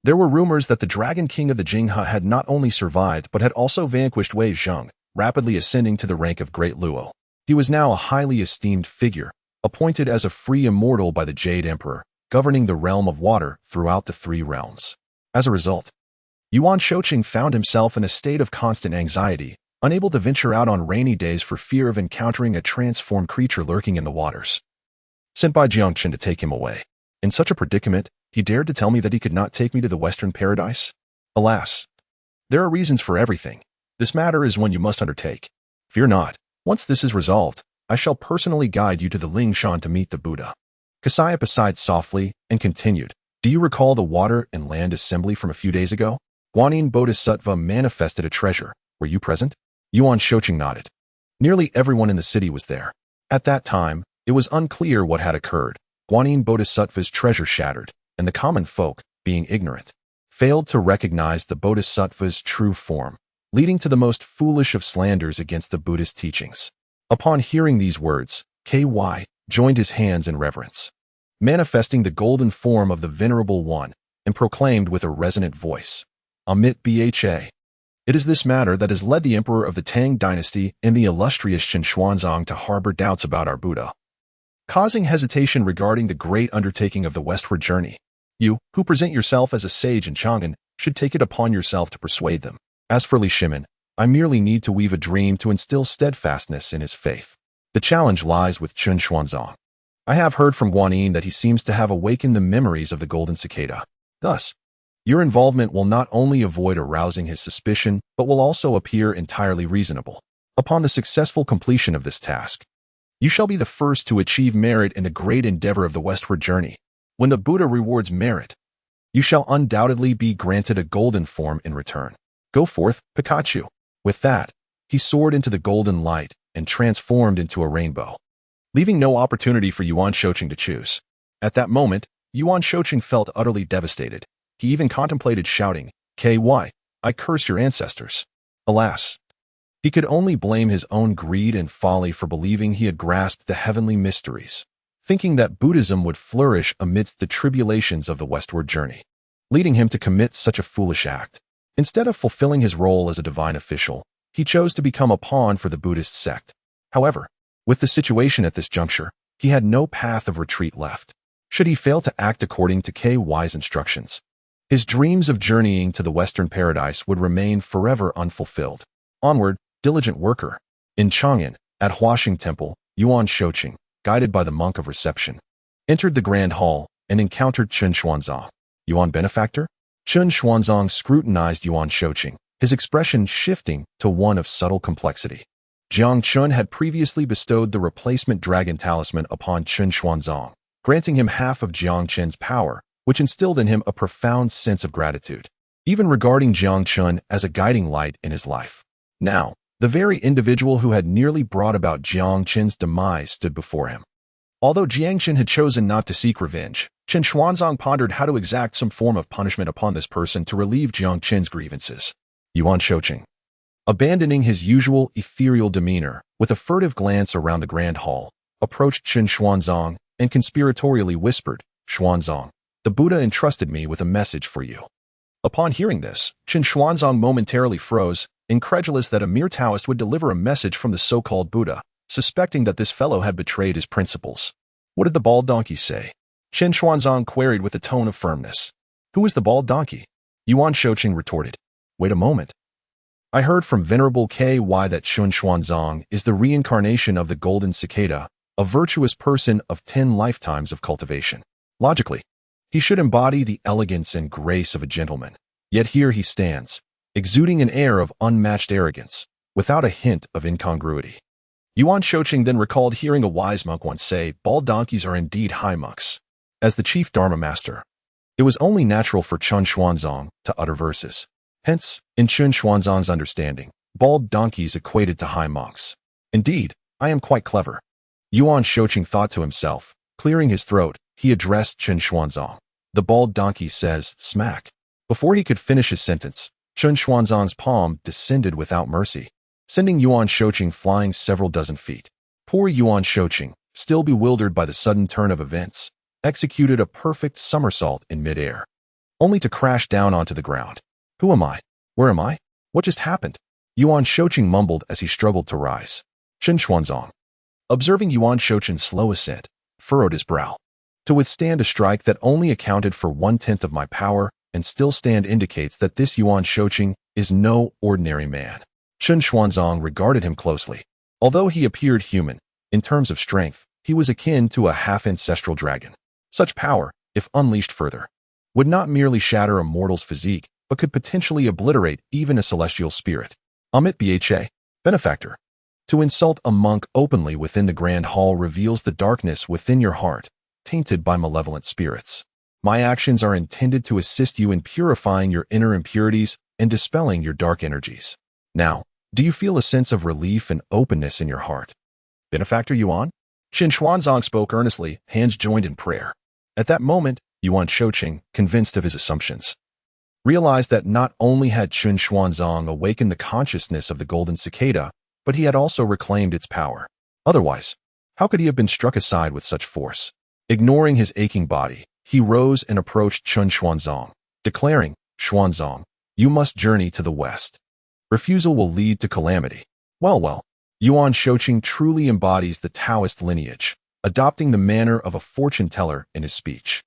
There were rumors that the Dragon King of the Jingha had not only survived but had also vanquished Wei Zheng, rapidly ascending to the rank of Great Luo. He was now a highly esteemed figure, appointed as a free immortal by the Jade Emperor, governing the realm of water throughout the three realms. As a result, Yuan Shouqing found himself in a state of constant anxiety, unable to venture out on rainy days for fear of encountering a transformed creature lurking in the waters. Sent by Jiang Chen to take him away. In such a predicament, he dared to tell me that he could not take me to the Western Paradise? Alas, there are reasons for everything. This matter is one you must undertake. Fear not. Once this is resolved, I shall personally guide you to the Lingshan to meet the Buddha. Cassiopeia sighed softly and continued, do you recall the water and land assembly from a few days ago? Guanyin Bodhisattva manifested a treasure. Were you present? Yuan Shouqing nodded. Nearly everyone in the city was there. At that time, it was unclear what had occurred. Guanyin Bodhisattva's treasure shattered, and the common folk, being ignorant, failed to recognize the Bodhisattva's true form, leading to the most foolish of slanders against the Buddhist teachings. Upon hearing these words, KY joined his hands in reverence, manifesting the golden form of the Venerable One, and proclaimed with a resonant voice, Amit Bha. It is this matter that has led the Emperor of the Tang dynasty and the illustrious Chen Xuanzang to harbor doubts about our Buddha, causing hesitation regarding the great undertaking of the westward journey. You, who present yourself as a sage in Chang'an, should take it upon yourself to persuade them. As for Li Shimin, I merely need to weave a dream to instill steadfastness in his faith. The challenge lies with Chen Xuanzang. I have heard from Guanyin that he seems to have awakened the memories of the golden cicada. Thus, your involvement will not only avoid arousing his suspicion, but will also appear entirely reasonable. Upon the successful completion of this task, you shall be the first to achieve merit in the great endeavor of the westward journey. When the Buddha rewards merit, you shall undoubtedly be granted a golden form in return. Go forth, Pikachu. With that, he soared into the golden light and transformed into a rainbow, leaving no opportunity for Yuan Shouqing to choose. At that moment, Yuan Shouqing felt utterly devastated. He even contemplated shouting, KY, I curse your ancestors. Alas, he could only blame his own greed and folly for believing he had grasped the heavenly mysteries, thinking that Buddhism would flourish amidst the tribulations of the westward journey, leading him to commit such a foolish act. Instead of fulfilling his role as a divine official, he chose to become a pawn for the Buddhist sect. However, with the situation at this juncture, he had no path of retreat left. Should he fail to act according to KY's instructions, his dreams of journeying to the Western Paradise would remain forever unfulfilled. Onward, diligent worker. In Chang'an, at Huaxing Temple, Yuan Shouqing, guided by the monk of reception, entered the grand hall and encountered Chen Xuanzang. Yuan benefactor? Chen Xuanzang scrutinized Yuan Shouqing, his expression shifting to one of subtle complexity. Jiang Chen had previously bestowed the replacement dragon talisman upon Chen Xuanzang, granting him half of Jiang Chen's power, which instilled in him a profound sense of gratitude, even regarding Jiang Chen as a guiding light in his life. Now, the very individual who had nearly brought about Jiang Chen's demise stood before him. Although Jiang Chen had chosen not to seek revenge, Chen Xuanzang pondered how to exact some form of punishment upon this person to relieve Jiang Chen's grievances. Yuan Shouqing, Abandoning his usual ethereal demeanor, with a furtive glance around the grand hall, approached Chen Xuanzang and conspiratorially whispered, "Xuanzang, the Buddha entrusted me with a message for you." Upon hearing this, Chen Xuanzang momentarily froze, incredulous that a mere Taoist would deliver a message from the so-called Buddha, suspecting that this fellow had betrayed his principles. "What did the bald donkey say?" Chen Xuanzang queried with a tone of firmness. "Who is the bald donkey?" Yuan Shouqing retorted. "Wait a moment. I heard from Venerable Ky that Chen Xuanzang is the reincarnation of the golden cicada, a virtuous person of 10 lifetimes of cultivation. Logically, he should embody the elegance and grace of a gentleman. Yet here he stands, exuding an air of unmatched arrogance, without a hint of incongruity." Yuan Shouqing then recalled hearing a wise monk once say, "Bald donkeys are indeed high monks." As the chief Dharma master, it was only natural for Chen Xuanzang to utter verses. Hence, in Chen Xuanzang's understanding, bald donkeys equated to high monks. "Indeed, I am quite clever," Yuan Shouqing thought to himself. Clearing his throat, he addressed Chen Xuanzang. "The bald donkey says, smack." Before he could finish his sentence, Chen Xuanzang's palm descended without mercy, sending Yuan Shouqing flying several dozen feet. Poor Yuan Shouqing, still bewildered by the sudden turn of events, executed a perfect somersault in midair, only to crash down onto the ground. "Who am I? Where am I? What just happened?" Yuan Shouqing mumbled as he struggled to rise. Chen Xuanzang, observing Yuan Shouqing's slow ascent, furrowed his brow. "To withstand a strike that only accounted for 1/10 of my power and still stand indicates that this Yuan Shouqing is no ordinary man." Chen Xuanzang regarded him closely. Although he appeared human, in terms of strength, he was akin to a half-ancestral dragon. Such power, if unleashed further, would not merely shatter a mortal's physique, but could potentially obliterate even a celestial spirit. Amit Bha, benefactor. To insult a monk openly within the grand hall reveals the darkness within your heart, tainted by malevolent spirits. My actions are intended to assist you in purifying your inner impurities and dispelling your dark energies. Now, do you feel a sense of relief and openness in your heart? Benefactor Yuan? Chen Xuanzang spoke earnestly, hands joined in prayer. At that moment, Yuan Shouqing, convinced of his assumptions, realized that not only had Chen Xuanzang awakened the consciousness of the golden cicada, but he had also reclaimed its power. Otherwise, how could he have been struck aside with such force? Ignoring his aching body, he rose and approached Chen Xuanzang, declaring, "Xuanzang, you must journey to the west. Refusal will lead to calamity." Well, Yuan Shouqing truly embodies the Taoist lineage, adopting the manner of a fortune-teller in his speech.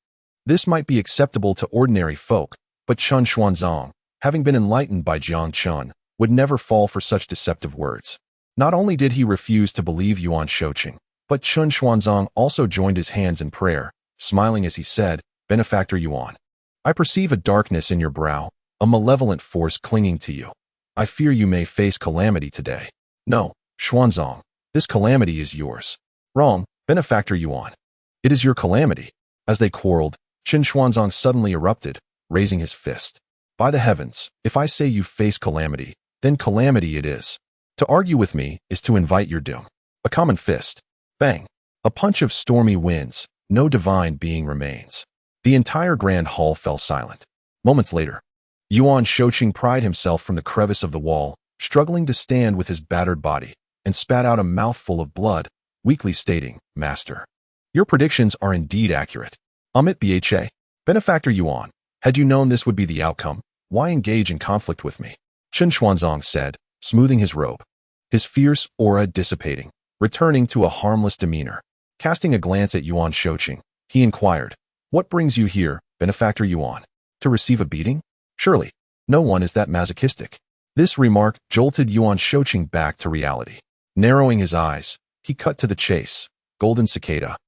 This might be acceptable to ordinary folk, but Chen Xuanzang, having been enlightened by Jiang Chen, would never fall for such deceptive words. Not only did he refuse to believe Yuan Shouqing, but Chen Xuanzang also joined his hands in prayer, smiling as he said, "Benefactor Yuan, I perceive a darkness in your brow, a malevolent force clinging to you. I fear you may face calamity today." "No, Xuanzang, this calamity is yours." "Wrong, Benefactor Yuan. It is your calamity." As they quarreled, Chen Xuanzang suddenly erupted, raising his fist. "By the heavens, if I say you face calamity, then calamity it is. To argue with me is to invite your doom." A common fist. Bang. A punch of stormy winds. No divine being remains. The entire grand hall fell silent. Moments later, Yuan Shouqing pried himself from the crevice of the wall, struggling to stand with his battered body, and spat out a mouthful of blood, weakly stating, "Master, your predictions are indeed accurate." Amit Bha, Benefactor Yuan, had you known this would be the outcome, why engage in conflict with me? Chen Xuanzang said, smoothing his robe, his fierce aura dissipating, returning to a harmless demeanor. Casting a glance at Yuan Shouqing, he inquired, "What brings you here, Benefactor Yuan? To receive a beating? Surely, no one is that masochistic." This remark jolted Yuan Shouqing back to reality. Narrowing his eyes, he cut to the chase. "Golden cicada,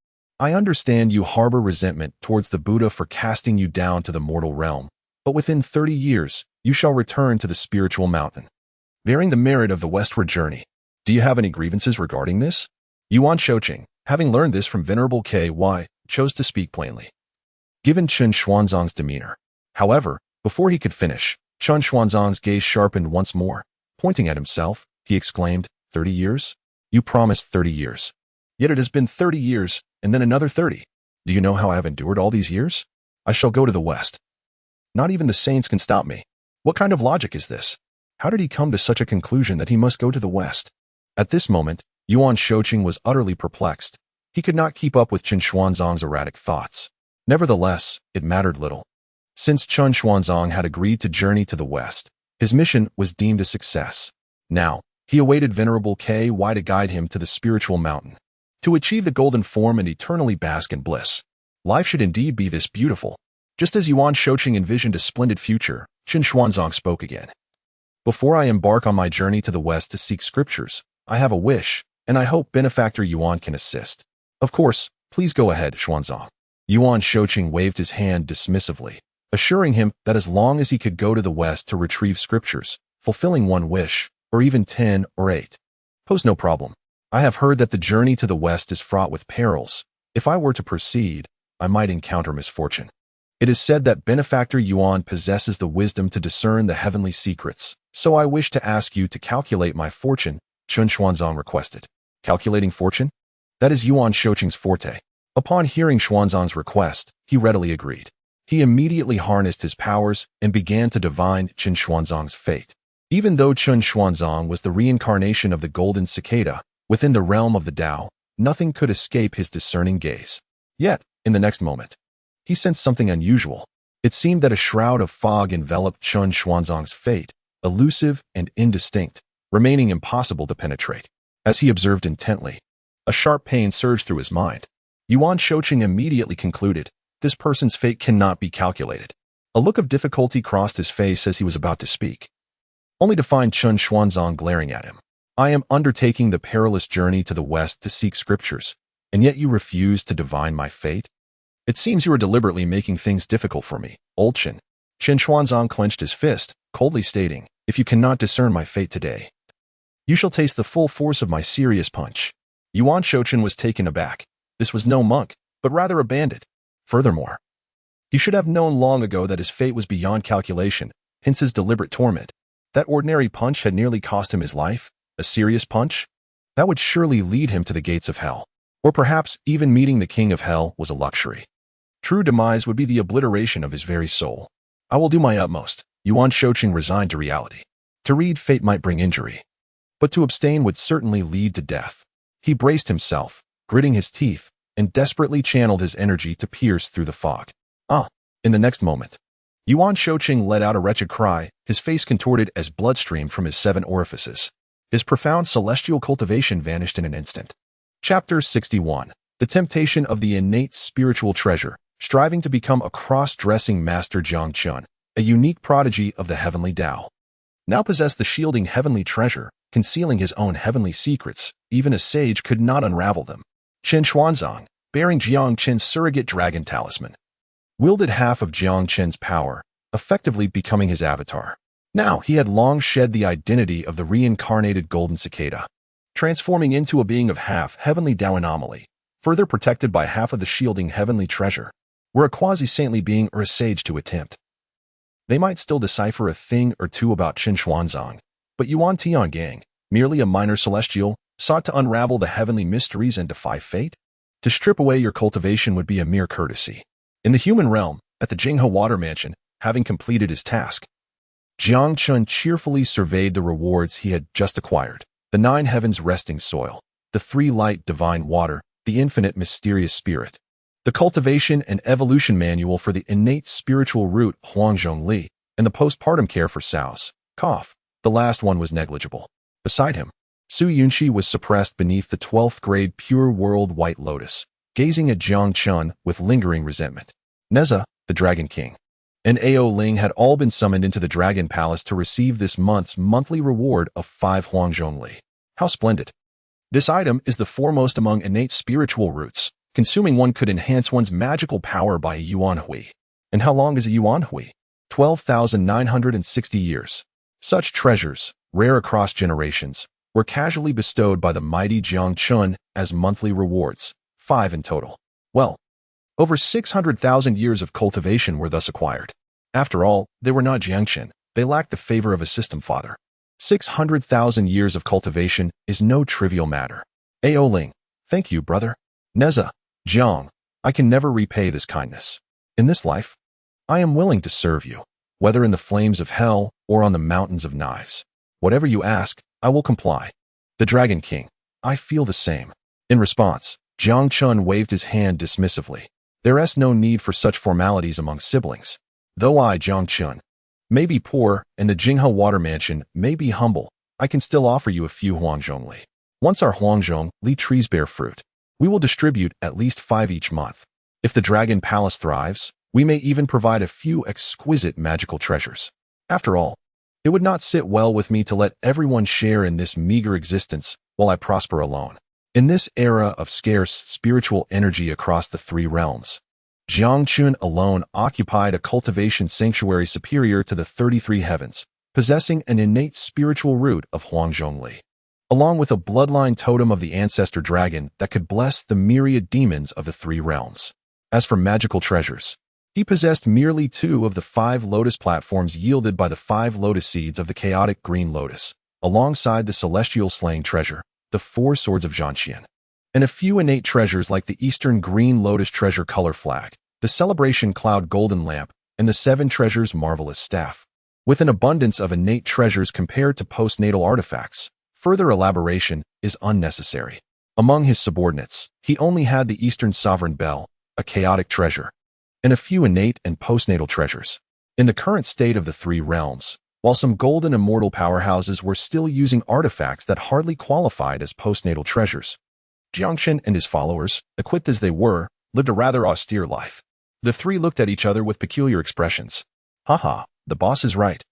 I understand you harbor resentment towards the Buddha for casting you down to the mortal realm, but within 30 years, you shall return to the spiritual mountain, bearing the merit of the westward journey. Do you have any grievances regarding this?" Yuan Shouqing, having learned this from Venerable Ky, chose to speak plainly, given Chen Xuanzang's demeanor. However, before he could finish, Chen Xuanzang's gaze sharpened once more. Pointing at himself, he exclaimed, 30 years? You promised 30 years. Yet it has been 30 years, and then another 30. Do you know how I have endured all these years? I shall go to the west. Not even the saints can stop me. What kind of logic is this? How did he come to such a conclusion that he must go to the west? At this moment, Yuan Shouqing was utterly perplexed. He could not keep up with Chen Xuanzang's erratic thoughts. Nevertheless, it mattered little. Since Chen Xuanzang had agreed to journey to the west, his mission was deemed a success. Now, he awaited Venerable K.Y. to guide him to the spiritual mountain, to achieve the golden form and eternally bask in bliss. Life should indeed be this beautiful. Just as Yuan Shouqing envisioned a splendid future, Chen Xuanzang spoke again. Before I embark on my journey to the west to seek scriptures, I have a wish, and I hope Benefactor Yuan can assist. Of course, please go ahead, Xuanzang. Yuan Shouqing waved his hand dismissively, assuring him that as long as he could go to the west to retrieve scriptures, fulfilling one wish, or even 10 or 8, pose no problem. I have heard that the journey to the west is fraught with perils. If I were to proceed, I might encounter misfortune. It is said that Benefactor Yuan possesses the wisdom to discern the heavenly secrets, so I wish to ask you to calculate my fortune, Chen Xuanzang requested. Calculating fortune? That is Yuan Shouqing's forte. Upon hearing Xuanzang's request, he readily agreed. He immediately harnessed his powers and began to divine Chen Xuanzang's fate. Even though Chen Xuanzang was the reincarnation of the golden cicada, within the realm of the Tao, nothing could escape his discerning gaze. Yet, in the next moment, he sensed something unusual. It seemed that a shroud of fog enveloped Chen Xuanzang's fate, elusive and indistinct, remaining impossible to penetrate. As he observed intently, a sharp pain surged through his mind. Yuan Shouqing immediately concluded, this person's fate cannot be calculated. A look of difficulty crossed his face as he was about to speak, only to find Chen Xuanzang glaring at him. I am undertaking the perilous journey to the west to seek scriptures, and yet you refuse to divine my fate? It seems you are deliberately making things difficult for me, old Chen. Chen Xuanzang clenched his fist, coldly stating, if you cannot discern my fate today, you shall taste the full force of my serious punch. Yuan Shouqing was taken aback. This was no monk, but rather a bandit. Furthermore, he should have known long ago that his fate was beyond calculation, hence his deliberate torment. That ordinary punch had nearly cost him his life. A serious punch? That would surely lead him to the gates of hell. Or perhaps even meeting the king of hell was a luxury. True demise would be the obliteration of his very soul. I will do my utmost. Yuan Shouqing resigned to reality. To read fate might bring injury, but to abstain would certainly lead to death. He braced himself, gritting his teeth, and desperately channeled his energy to pierce through the fog. In the next moment, Yuan Shouqing let out a wretched cry, his face contorted as blood streamed from his 7 orifices. His profound celestial cultivation vanished in an instant. Chapter 61. The Temptation of the Innate Spiritual Treasure, striving to become a cross-dressing master. Jiang Chen, a unique prodigy of the heavenly Tao, now possessed the shielding heavenly treasure, concealing his own heavenly secrets. Even a sage could not unravel them. Chen Xuanzang, bearing Jiang Chen's surrogate dragon talisman, wielded half of Jiang Chen's power, effectively becoming his avatar. Now he had long shed the identity of the reincarnated golden cicada, transforming into a being of half heavenly Tao anomaly, further protected by half of the shielding heavenly treasure. Were a quasi-saintly being or a sage to attempt, they might still decipher a thing or two about Chen Xuanzang, but Yuan Tiangang, merely a minor celestial, sought to unravel the heavenly mysteries and defy fate? To strip away your cultivation would be a mere courtesy. In the human realm, at the Jing Water Mansion, having completed his task, Jiang Chen cheerfully surveyed the rewards he had just acquired: the 9 heavens resting soil, the 3 light divine water, the infinite mysterious spirit, the cultivation and evolution manual for the innate spiritual root Huangzhong Li, and the postpartum care for sows. Cough. The last one was negligible. Beside him, Su Yunxi was suppressed beneath the 12th grade pure world white lotus, gazing at Jiang Chen with lingering resentment. Neza, the Dragon King, and Ao Ling had all been summoned into the Dragon Palace to receive this month's monthly reward of 5 Huangzhong Li. How splendid! This item is the foremost among innate spiritual roots. Consuming one could enhance one's magical power by a yuan hui. And how long is a yuan hui? 12,960 years. Such treasures, rare across generations, were casually bestowed by the mighty Jiang Chen as monthly rewards, 5 in total. Well, over 600,000 years of cultivation were thus acquired. After all, they were not Jiang Chen. They lacked the favor of a system father. 600,000 years of cultivation is no trivial matter. Ao Ling, thank you, brother. Neza, Jiang, I can never repay this kindness. In this life, I am willing to serve you, whether in the flames of hell or on the mountains of knives. Whatever you ask, I will comply. The Dragon King. I feel the same. In response, Jiang Chen waved his hand dismissively. There is no need for such formalities among siblings. Though I, Jiang Chen, may be poor and the Jinghe water mansion may be humble, I can still offer you a few huangzhong li. Once our huangzhong li trees bear fruit, we will distribute at least 5 each month. If the Dragon Palace thrives, we may even provide a few exquisite magical treasures. After all, it would not sit well with me to let everyone share in this meager existence while I prosper alone. In this era of scarce spiritual energy across the 3 realms, Jiang Chen alone occupied a cultivation sanctuary superior to the 33 heavens, possessing an innate spiritual root of huangzhong li, along with a bloodline totem of the ancestor dragon that could bless the myriad demons of the 3 realms. As for magical treasures, he possessed merely 2 of the 5 lotus platforms yielded by the 5 lotus seeds of the chaotic green lotus, alongside the celestial slaying treasure, the 4 swords of Zhanxian, and a few innate treasures like the Eastern Green Lotus Treasure Color Flag, the Celebration Cloud Golden Lamp, and the 7 Treasures Marvelous Staff. With an abundance of innate treasures compared to postnatal artifacts, further elaboration is unnecessary. Among his subordinates, he only had the Eastern Sovereign Bell, a chaotic treasure, and a few innate and postnatal treasures. In the current state of the 3 realms, while some golden immortal powerhouses were still using artifacts that hardly qualified as postnatal treasures, Jiang Chen and his followers, equipped as they were, lived a rather austere life. The 3 looked at each other with peculiar expressions. Haha, the boss is right.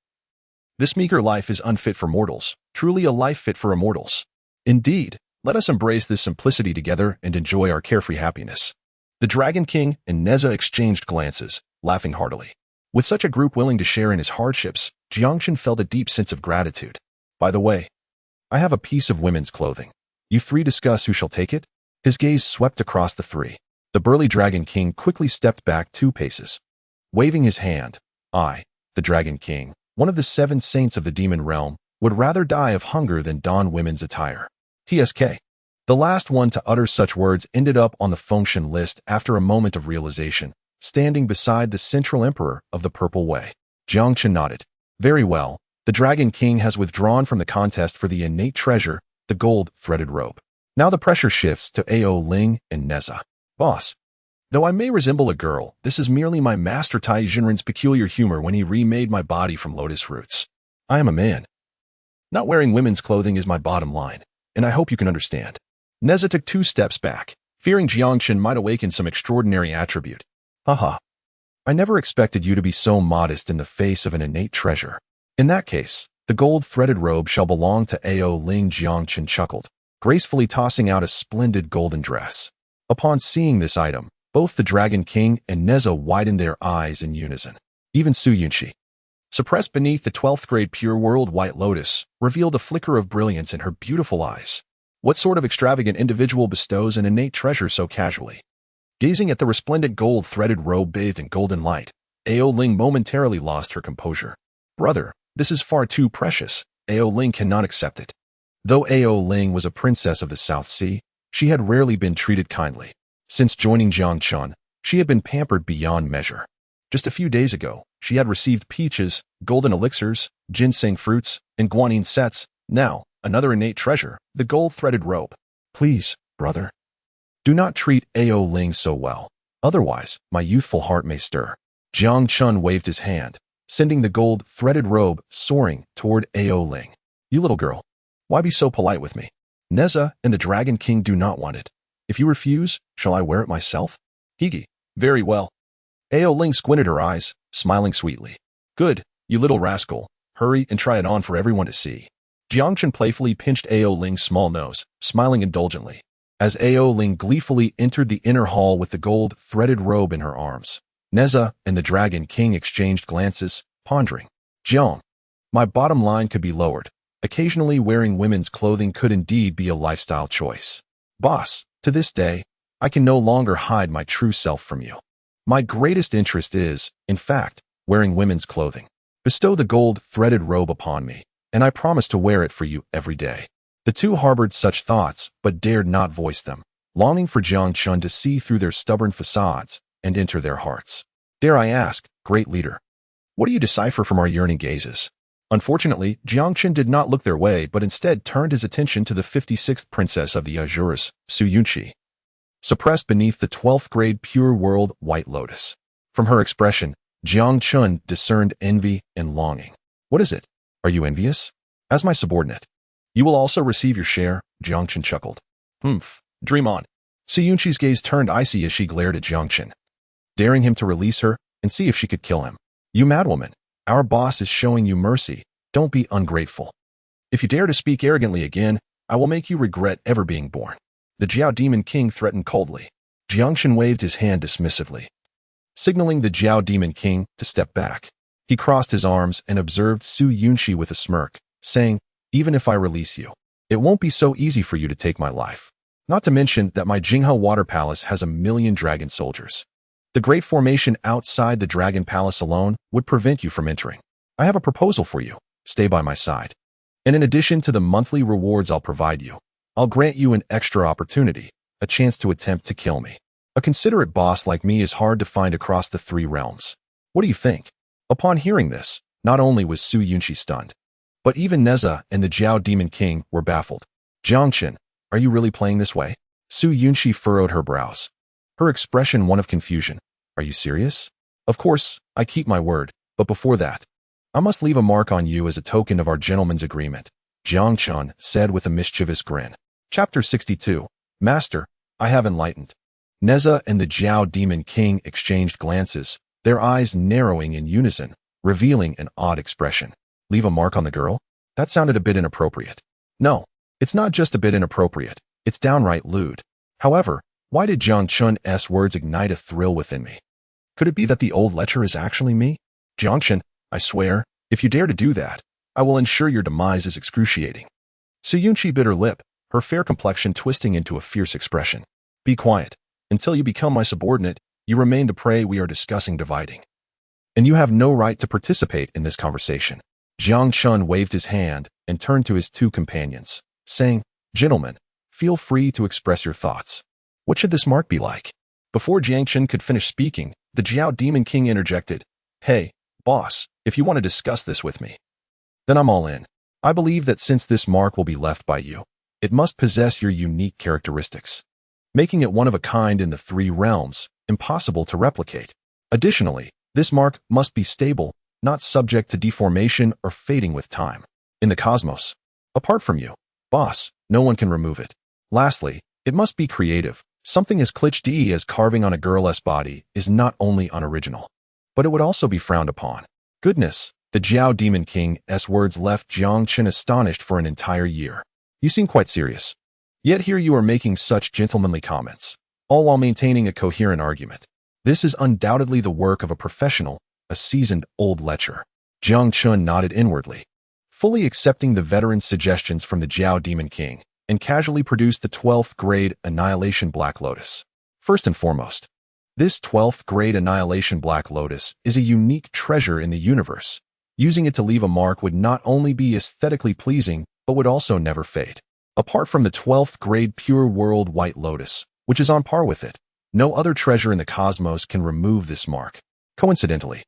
This meager life is unfit for mortals, truly a life fit for immortals. Indeed, let us embrace this simplicity together and enjoy our carefree happiness. The Dragon King and Neza exchanged glances, laughing heartily. With such a group willing to share in his hardships, Jiang Chen felt a deep sense of gratitude. By the way, I have a piece of women's clothing. You 3 discuss who shall take it? His gaze swept across the 3. The burly Dragon King quickly stepped back 2 paces. Waving his hand, I, the Dragon King, one of the 7 saints of the demon realm, would rather die of hunger than don women's attire. TSK. The last one to utter such words ended up on the function list after a moment of realization, standing beside the central emperor of the Purple Way. Jiang Chen nodded. Very well, the Dragon King has withdrawn from the contest for the innate treasure, the gold threaded rope. Now the pressure shifts to Ao Ling and Neza. Boss. Though I may resemble a girl, this is merely my master Tai Jinren's peculiar humor when he remade my body from lotus roots. I am a man. Not wearing women's clothing is my bottom line, and I hope you can understand. Neza took 2 steps back, fearing Jiang Chen might awaken some extraordinary attribute. Haha. I never expected you to be so modest in the face of an innate treasure. In that case, the gold-threaded robe shall belong to Ao Ling. Jiang Chen chuckled, gracefully tossing out a splendid golden dress. Upon seeing this item, both the Dragon King and Neza widened their eyes in unison. Even Su Yunqi, suppressed beneath the 12th grade pure world white lotus, revealed a flicker of brilliance in her beautiful eyes. What sort of extravagant individual bestows an innate treasure so casually? Gazing at the resplendent gold-threaded robe bathed in golden light, Ao Ling momentarily lost her composure. Brother, this is far too precious. Ao Ling cannot accept it. Though Ao Ling was a princess of the South Sea, she had rarely been treated kindly. Since joining Jiang Chen, she had been pampered beyond measure. Just a few days ago, she had received peaches, golden elixirs, ginseng fruits, and guanine sets. Now, another innate treasure, the gold-threaded rope. Please, brother, do not treat Ao Ling so well. Otherwise, my youthful heart may stir. Jiang Chen waved his hand, sending the gold-threaded robe soaring toward Ao Ling. You little girl, why be so polite with me? Neza and the Dragon King do not want it. If you refuse, shall I wear it myself? Higi. Very well. Ao Ling squinted her eyes, smiling sweetly. Good, you little rascal. Hurry and try it on for everyone to see. Jiang Chen playfully pinched Ao Ling's small nose, smiling indulgently, as Ao Ling gleefully entered the inner hall with the gold-threaded robe in her arms. Neza and the Dragon King exchanged glances, pondering. Jiang, my bottom line could be lowered. Occasionally wearing women's clothing could indeed be a lifestyle choice. Boss, to this day, I can no longer hide my true self from you. My greatest interest is, in fact, wearing women's clothing. Bestow the gold-threaded robe upon me, and I promise to wear it for you every day. The 2 harbored such thoughts, but dared not voice them, longing for Jiang Chen to see through their stubborn facades and enter their hearts. Dare I ask, great leader, what do you decipher from our yearning gazes? Unfortunately, Jiang Chen did not look their way, but instead turned his attention to the 56th princess of the Azures, Su Yunqi, suppressed beneath the 12th grade pure world White Lotus. From her expression, Jiang Chen discerned envy and longing. What is it? Are you envious? As my subordinate, you will also receive your share, Jiang Chen chuckled. Humph, dream on. Su Yunqi's gaze turned icy as she glared at Jiang Chen, daring him to release her and see if she could kill him. You madwoman, our boss is showing you mercy. Don't be ungrateful. If you dare to speak arrogantly again, I will make you regret ever being born. The Jiao Demon King threatened coldly. Jiang Chen waved his hand dismissively, signaling the Jiao Demon King to step back. He crossed his arms and observed Su Yunqi with a smirk, saying, even if I release you, it won't be so easy for you to take my life. Not to mention that my Jinghe Water Palace has 1,000,000 dragon soldiers. The great formation outside the Dragon Palace alone would prevent you from entering. I have a proposal for you. Stay by my side. And in addition to the monthly rewards I'll provide you, I'll grant you an extra opportunity, a chance to attempt to kill me. A considerate boss like me is hard to find across the 3 realms. What do you think? Upon hearing this, not only was Su Yunqi stunned, but even Neza and the Jiao Demon King were baffled. Jiang Chen, are you really playing this way? Su Yunqi furrowed her brows, her expression one of confusion. Are you serious? Of course, I keep my word, but before that, I must leave a mark on you as a token of our gentleman's agreement, Jiang Chen said with a mischievous grin. Chapter 62. Master, I have enlightened. Neza and the Jiao Demon King exchanged glances, their eyes narrowing in unison, revealing an odd expression. Leave a mark on the girl? That sounded a bit inappropriate. No, it's not just a bit inappropriate, it's downright lewd. However, why did Jiang Chen's words ignite a thrill within me? Could it be that the old lecher is actually me? Jiang Chen, I swear, if you dare to do that, I will ensure your demise is excruciating. Su Yunqi bit her lip, her fair complexion twisting into a fierce expression. Be quiet. Until you become my subordinate, you remain the prey we are discussing dividing. And you have no right to participate in this conversation. Jiang Chen waved his hand and turned to his 2 companions, saying, Gentlemen, feel free to express your thoughts. What should this mark be like? Before Jiang Chen could finish speaking, the Jiao Demon King interjected, Hey, boss, if you want to discuss this with me, then I'm all in. I believe that since this mark will be left by you, it must possess your unique characteristics, making it one of a kind in the 3 realms, impossible to replicate. Additionally, this mark must be stable, not subject to deformation or fading with time. In the cosmos, apart from you, boss, no one can remove it. Lastly, it must be creative. Something as cliché as carving on a girl's body is not only unoriginal, but it would also be frowned upon. Goodness, the Jiao Demon King's words left Jiang Chen astonished for an entire year. You seem quite serious. Yet here you are making such gentlemanly comments, all while maintaining a coherent argument. This is undoubtedly the work of a professional, a seasoned old lecher. Jiang Chen nodded inwardly, fully accepting the veteran's suggestions from the Jiao Demon King, and casually produced the 12th grade Annihilation Black Lotus. First and foremost, this 12th grade Annihilation Black Lotus is a unique treasure in the universe. Using it to leave a mark would not only be aesthetically pleasing, but would also never fade. Apart from the 12th grade Pure World White Lotus, which is on par with it, no other treasure in the cosmos can remove this mark. Coincidentally,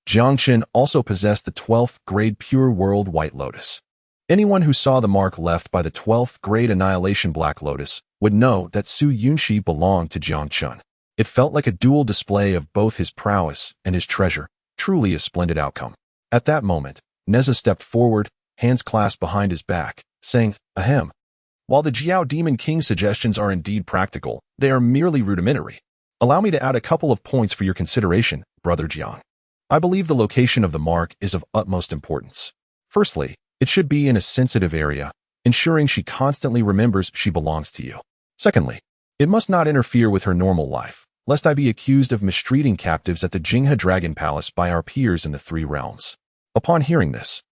Jiang Chen also possessed the 12th grade Pure World White Lotus. Anyone who saw the mark left by the 12th grade Annihilation Black Lotus would know that Su Yunqi belonged to Jiang Chen. It felt like a dual display of both his prowess and his treasure, truly a splendid outcome. At that moment, Neza stepped forward, hands clasped behind his back, saying, Ahem. While the Jiao Demon King's suggestions are indeed practical, they are merely rudimentary. Allow me to add a couple of points for your consideration, Brother Jiang. I believe the location of the mark is of utmost importance. Firstly, it should be in a sensitive area, ensuring she constantly remembers she belongs to you. Secondly, it must not interfere with her normal life, lest I be accused of mistreating captives at the Jinghe Dragon Palace by our peers in the 3 realms. Upon hearing this,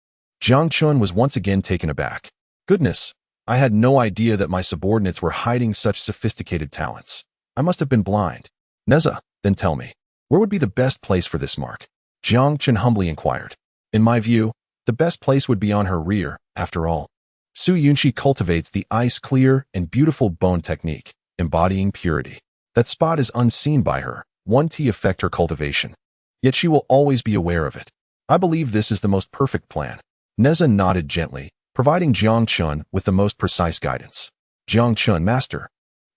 Jiang Chen was once again taken aback. Goodness, I had no idea that my subordinates were hiding such sophisticated talents. I must have been blind. Neza, then tell me, where would be the best place for this mark? Jiang Chen humbly inquired. In my view, the best place would be on her rear, after all. Su Yunqi cultivates the ice-clear and beautiful bone technique, embodying purity. That spot is unseen by her, one to affect her cultivation. Yet she will always be aware of it. I believe this is the most perfect plan. Neza nodded gently, providing Jiang Chen with the most precise guidance. Jiang Chen, master.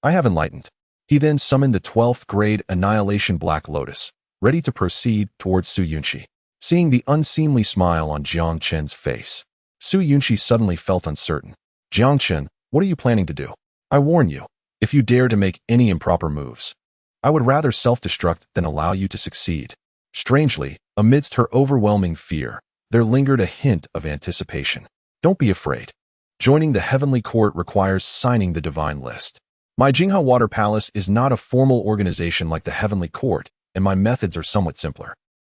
I have enlightened. He then summoned the 12th grade Annihilation Black Lotus, ready to proceed towards Su Yunqi. Seeing the unseemly smile on Jiang Chen's face, Su Yunqi suddenly felt uncertain. Jiang Chen, what are you planning to do? I warn you, if you dare to make any improper moves, I would rather self-destruct than allow you to succeed. Strangely, amidst her overwhelming fear, there lingered a hint of anticipation. Don't be afraid. Joining the Heavenly Court requires signing the Divine List. My Jinghe Water Palace is not a formal organization like the Heavenly Court, and my methods are somewhat simpler.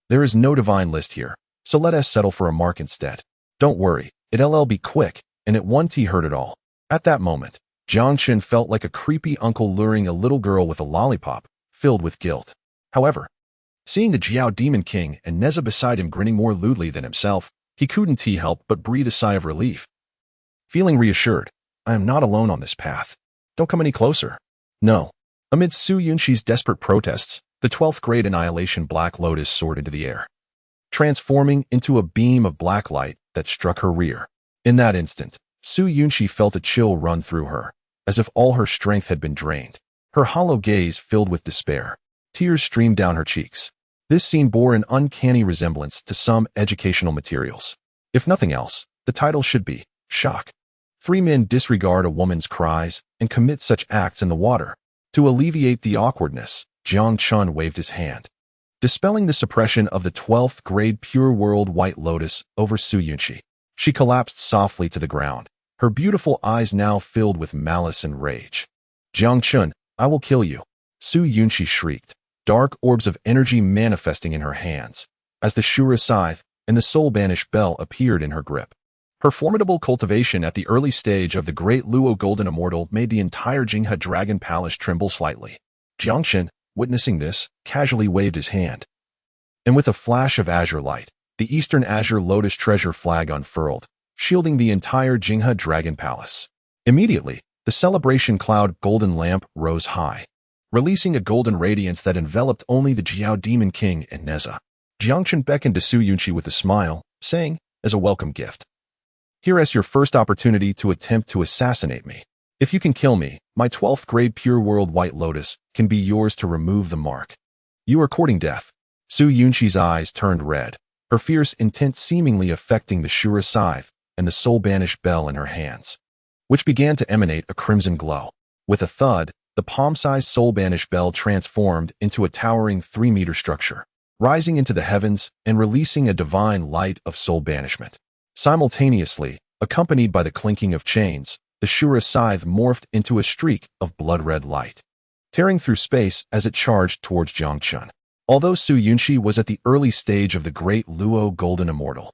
There is no Divine List here, so let us settle for a mark instead. Don't worry, it'll be quick, and it won't hurt at all. At that moment, Jiang Chen felt like a creepy uncle luring a little girl with a lollipop, filled with guilt. However, seeing the Jiao Demon King and Neza beside him grinning more lewdly than himself, he couldn't help but breathe a sigh of relief. Feeling reassured, I am not alone on this path. Don't come any closer. No. Amid Su Yunqi's desperate protests, the 12th grade Annihilation Black Lotus soared into the air, transforming into a beam of black light that struck her rear. In that instant, Su Yunqi felt a chill run through her, as if all her strength had been drained. Her hollow gaze filled with despair. Tears streamed down her cheeks. This scene bore an uncanny resemblance to some educational materials. If nothing else, the title should be Shock. 3 men disregard a woman's cries and commit such acts in the water. To alleviate the awkwardness, Jiang Chen waved his hand, dispelling the suppression of the 12th grade Pure World White Lotus over Su Yunqi. She collapsed softly to the ground, her beautiful eyes now filled with malice and rage. Jiang Chen, I will kill you. Su Yunqi shrieked, dark orbs of energy manifesting in her hands, as the Shura Scythe and the Soul Banish Bell appeared in her grip. Her formidable cultivation at the early stage of the Great Luo Golden Immortal made the entire Jinghe Dragon Palace tremble slightly. Jiang Chen, witnessing this, casually waved his hand. And with a flash of azure light, the Eastern Azure Lotus Treasure flag unfurled, shielding the entire Jinghe Dragon Palace. Immediately, the celebration cloud golden lamp rose high, releasing a golden radiance that enveloped only the Jiao Demon King and Neza. Jiang Chen beckoned to Su Yunqi with a smile, saying, as a welcome gift, here is your first opportunity to attempt to assassinate me. If you can kill me, my 12th grade Pure World White Lotus can be yours to remove the mark. You are courting death. Su Yunqi's eyes turned red, her fierce intent seemingly affecting the Shura Scythe and the Soul Banish Bell in her hands, which began to emanate a crimson glow. With a thud, the palm-sized Soul Banish Bell transformed into a towering 3-meter structure, rising into the heavens and releasing a divine light of soul banishment. Simultaneously, accompanied by the clinking of chains, the Shura Scythe morphed into a streak of blood-red light, tearing through space as it charged towards Jiang Chen. Although Su Yunqi was at the early stage of the Great Luo Golden Immortal,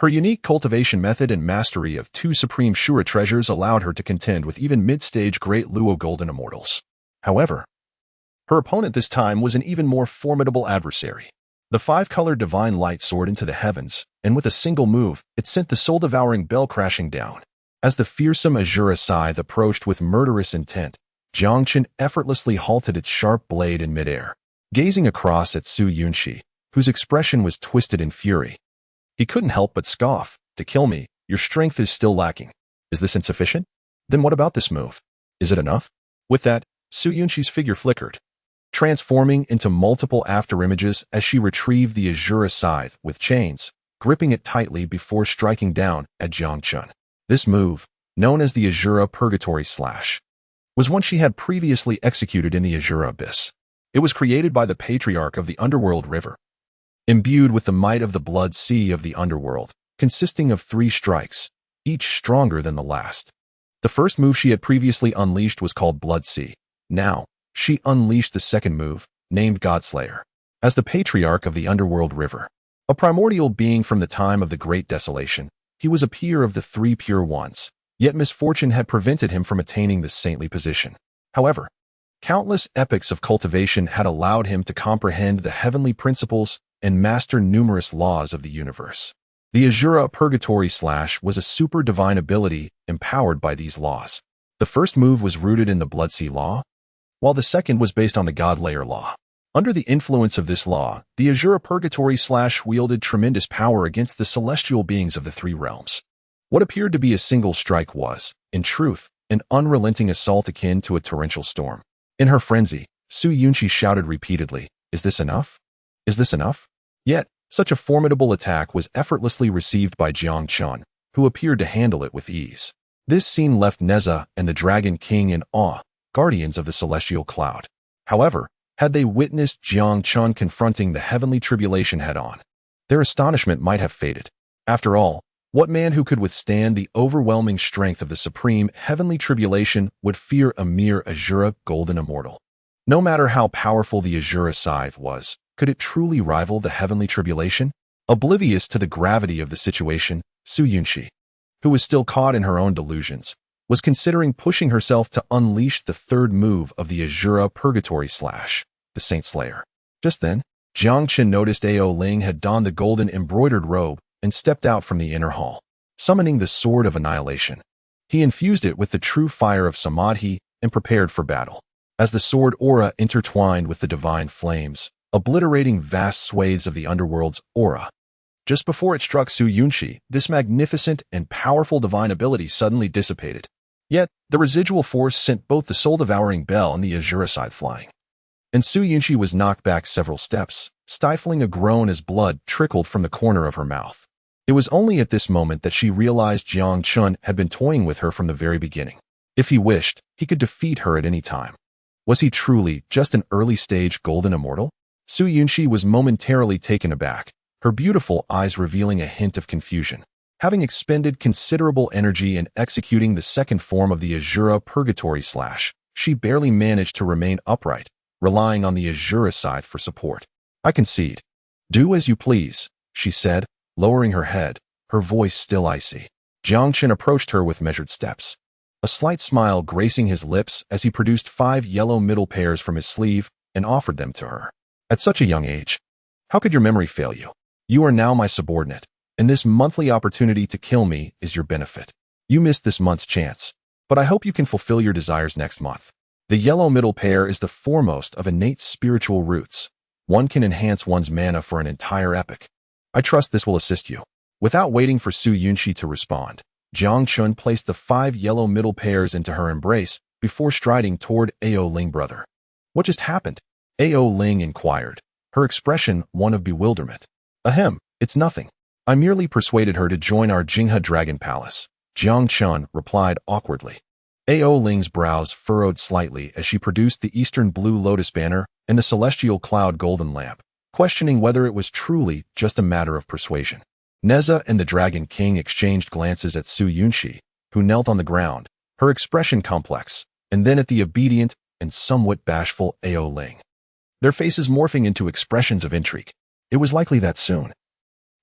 her unique cultivation method and mastery of 2 supreme Shura treasures allowed her to contend with even mid-stage Great Luo Golden Immortals. However, her opponent this time was an even more formidable adversary. The 5-colored divine light soared into the heavens, and with a single move, it sent the soul-devouring bell crashing down. As the fearsome Azura Scythe approached with murderous intent, Jiang Chen effortlessly halted its sharp blade in midair, gazing across at Su Yunqi, whose expression was twisted in fury. He couldn't help but scoff. To kill me, your strength is still lacking. Is this insufficient? Then what about this move? Is it enough? With that, Su Yunqi's figure flickered, transforming into multiple afterimages as she retrieved the Azura Scythe with chains, gripping it tightly before striking down at Jiang Chen. This move, known as the Azura Purgatory Slash, was one she had previously executed in the Azura Abyss. It was created by the Patriarch of the Underworld River, imbued with the might of the Blood Sea of the Underworld, consisting of 3 strikes, each stronger than the last. The first move she had previously unleashed was called Blood Sea. Now, she unleashed the second move, named Godslayer. As the Patriarch of the Underworld River, a primordial being from the time of the Great Desolation, he was a peer of the 3 Pure Ones, yet misfortune had prevented him from attaining this saintly position. However, countless epochs of cultivation had allowed him to comprehend the heavenly principles and master numerous laws of the universe. The Azura Purgatory Slash was a super divine ability empowered by these laws. The first move was rooted in the Blood Sea Law, while the second was based on the God Layer Law. Under the influence of this law, the Azura Purgatory / wielded tremendous power against the celestial beings of the three realms. What appeared to be a single strike was, in truth, an unrelenting assault akin to a torrential storm. In her frenzy, Su Yunqi shouted repeatedly, "Is this enough? Is this enough?" Yet, such a formidable attack was effortlessly received by Jiang Chen, who appeared to handle it with ease. This scene left Neza and the Dragon King in awe, guardians of the celestial cloud. However, had they witnessed Jiang Chen confronting the heavenly tribulation head-on, their astonishment might have faded. After all, what man who could withstand the overwhelming strength of the supreme heavenly tribulation would fear a mere Azura golden immortal? No matter how powerful the Azura scythe was, could it truly rival the heavenly tribulation? Oblivious to the gravity of the situation, Su Yunqi, who was still caught in her own delusions, was considering pushing herself to unleash the third move of the Azura Purgatory / the Saint Slayer. Just then, Jiang Chen noticed Ao Ling had donned the golden embroidered robe and stepped out from the inner hall, summoning the Sword of Annihilation. He infused it with the true fire of Samadhi and prepared for battle. As the sword aura intertwined with the divine flames, obliterating vast swathes of the underworld's aura. Just before it struck Su Yunqi, this magnificent and powerful divine ability suddenly dissipated. Yet, the residual force sent both the soul-devouring bell and the Azura scythe flying. And Su Yunqi was knocked back several steps, stifling a groan as blood trickled from the corner of her mouth. It was only at this moment that she realized Jiang Chen had been toying with her from the very beginning. If he wished, he could defeat her at any time. Was he truly just an early-stage golden immortal? Su Yunqi was momentarily taken aback, her beautiful eyes revealing a hint of confusion. Having expended considerable energy in executing the second form of the Azura Purgatory / she barely managed to remain upright, relying on the Azura scythe for support. "I concede. Do as you please," she said, lowering her head, her voice still icy. Jiang Chen approached her with measured steps, a slight smile gracing his lips as he produced 5 yellow middle pairs from his sleeve and offered them to her. "At such a young age, how could your memory fail you? You are now my subordinate, and this monthly opportunity to kill me is your benefit. You missed this month's chance, but I hope you can fulfill your desires next month. The yellow middle pair is the foremost of innate spiritual roots. One can enhance one's mana for an entire epoch. I trust this will assist you." Without waiting for Su Yunqi to respond, Jiang Chen placed the 5 yellow middle pairs into her embrace before striding toward Ao Ling brother. "What just happened?" Ao Ling inquired, her expression one of bewilderment. "Ahem, it's nothing. I merely persuaded her to join our Jinghe Dragon Palace," Jiang Chen replied awkwardly. Ao Ling's brows furrowed slightly as she produced the Eastern Blue Lotus banner and the Celestial Cloud Golden Lamp, questioning whether it was truly just a matter of persuasion. Neza and the Dragon King exchanged glances at Su Yunqi, who knelt on the ground, her expression complex, and then at the obedient and somewhat bashful Ao Ling, their faces morphing into expressions of intrigue. It was likely that soon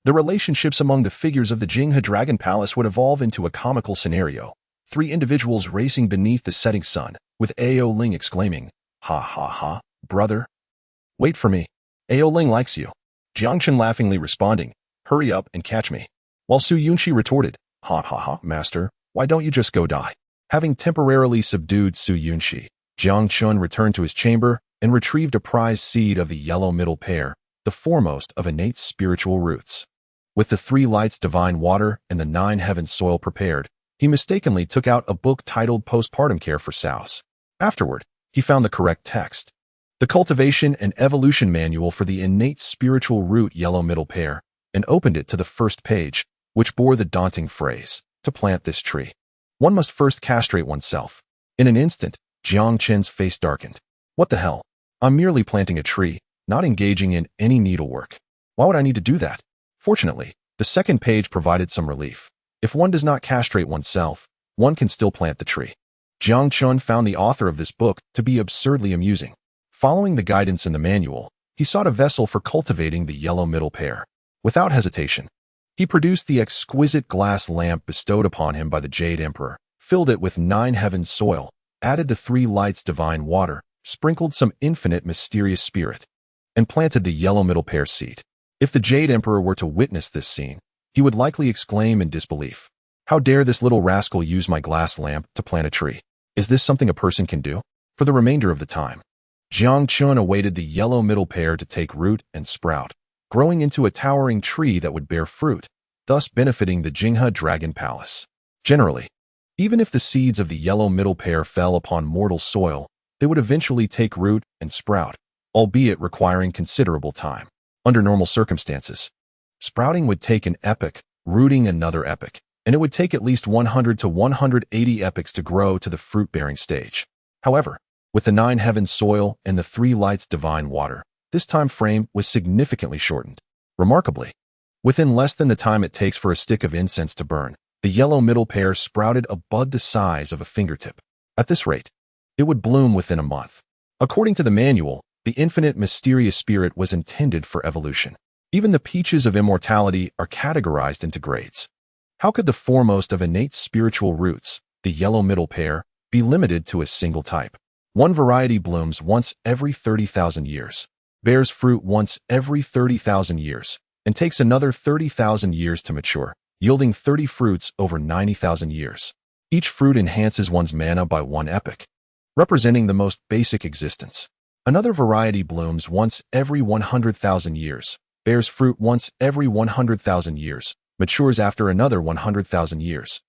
the relationships among the figures of the Jinghe Dragon Palace would evolve into a comical scenario, 3 individuals racing beneath the setting sun, with Ao Ling exclaiming, "Ha ha ha, brother. Wait for me. Ao Ling likes you." Jiang Chen laughingly responding, "Hurry up and catch me." While Su Yunqi retorted, "Ha ha ha, master, why don't you just go die?" Having temporarily subdued Su Yunqi, Jiang Chen returned to his chamber and retrieved a prize seed of the yellow middle pair, the foremost of innate spiritual roots. With the 3 lights divine water and the 9 heavens soil prepared, he mistakenly took out a book titled Postpartum Care for Sows. Afterward, he found the correct text, the Cultivation and Evolution Manual for the Innate Spiritual Root Yellow Middle Pair, and opened it to the first page, which bore the daunting phrase, "To plant this tree, one must first castrate oneself." In an instant, Jiang Chen's face darkened. "What the hell? I'm merely planting a tree, not engaging in any needlework. Why would I need to do that?" Fortunately, the second page provided some relief. If one does not castrate oneself, one can still plant the tree. Jiang Chen found the author of this book to be absurdly amusing. Following the guidance in the manual, he sought a vessel for cultivating the yellow middle pair. Without hesitation, he produced the exquisite glass lamp bestowed upon him by the Jade Emperor, filled it with 9 heavens soil, added the 3 lights divine water, sprinkled some infinite mysterious spirit, and planted the yellow middle pair seed. If the Jade Emperor were to witness this scene, he would likely exclaim in disbelief, "How dare this little rascal use my glass lamp to plant a tree? Is this something a person can do?" For the remainder of the time, Jiang Chen awaited the yellow middle pair to take root and sprout, growing into a towering tree that would bear fruit, thus benefiting the Jinghe Dragon Palace. Generally, even if the seeds of the yellow middle pair fell upon mortal soil, they would eventually take root and sprout, albeit requiring considerable time. Under normal circumstances, sprouting would take an epoch, rooting another epoch, and it would take at least 100 to 180 epochs to grow to the fruit-bearing stage. However, with the 9 heavens soil and the 3 lights divine water, this time frame was significantly shortened. Remarkably, within less than the time it takes for a stick of incense to burn, the yellow middle pair sprouted a bud the size of a fingertip. At this rate, it would bloom within a month. According to the manual, the infinite mysterious spirit was intended for evolution. Even the peaches of immortality are categorized into grades. How could the foremost of innate spiritual roots, the yellow middle pair, be limited to a single type? One variety blooms once every 30,000 years, bears fruit once every 30,000 years, and takes another 30,000 years to mature, yielding 30 fruits over 90,000 years. Each fruit enhances one's mana by 1 epoch, representing the most basic existence. Another variety blooms once every 100,000 years, bears fruit once every 100,000 years, matures after another 100,000 years,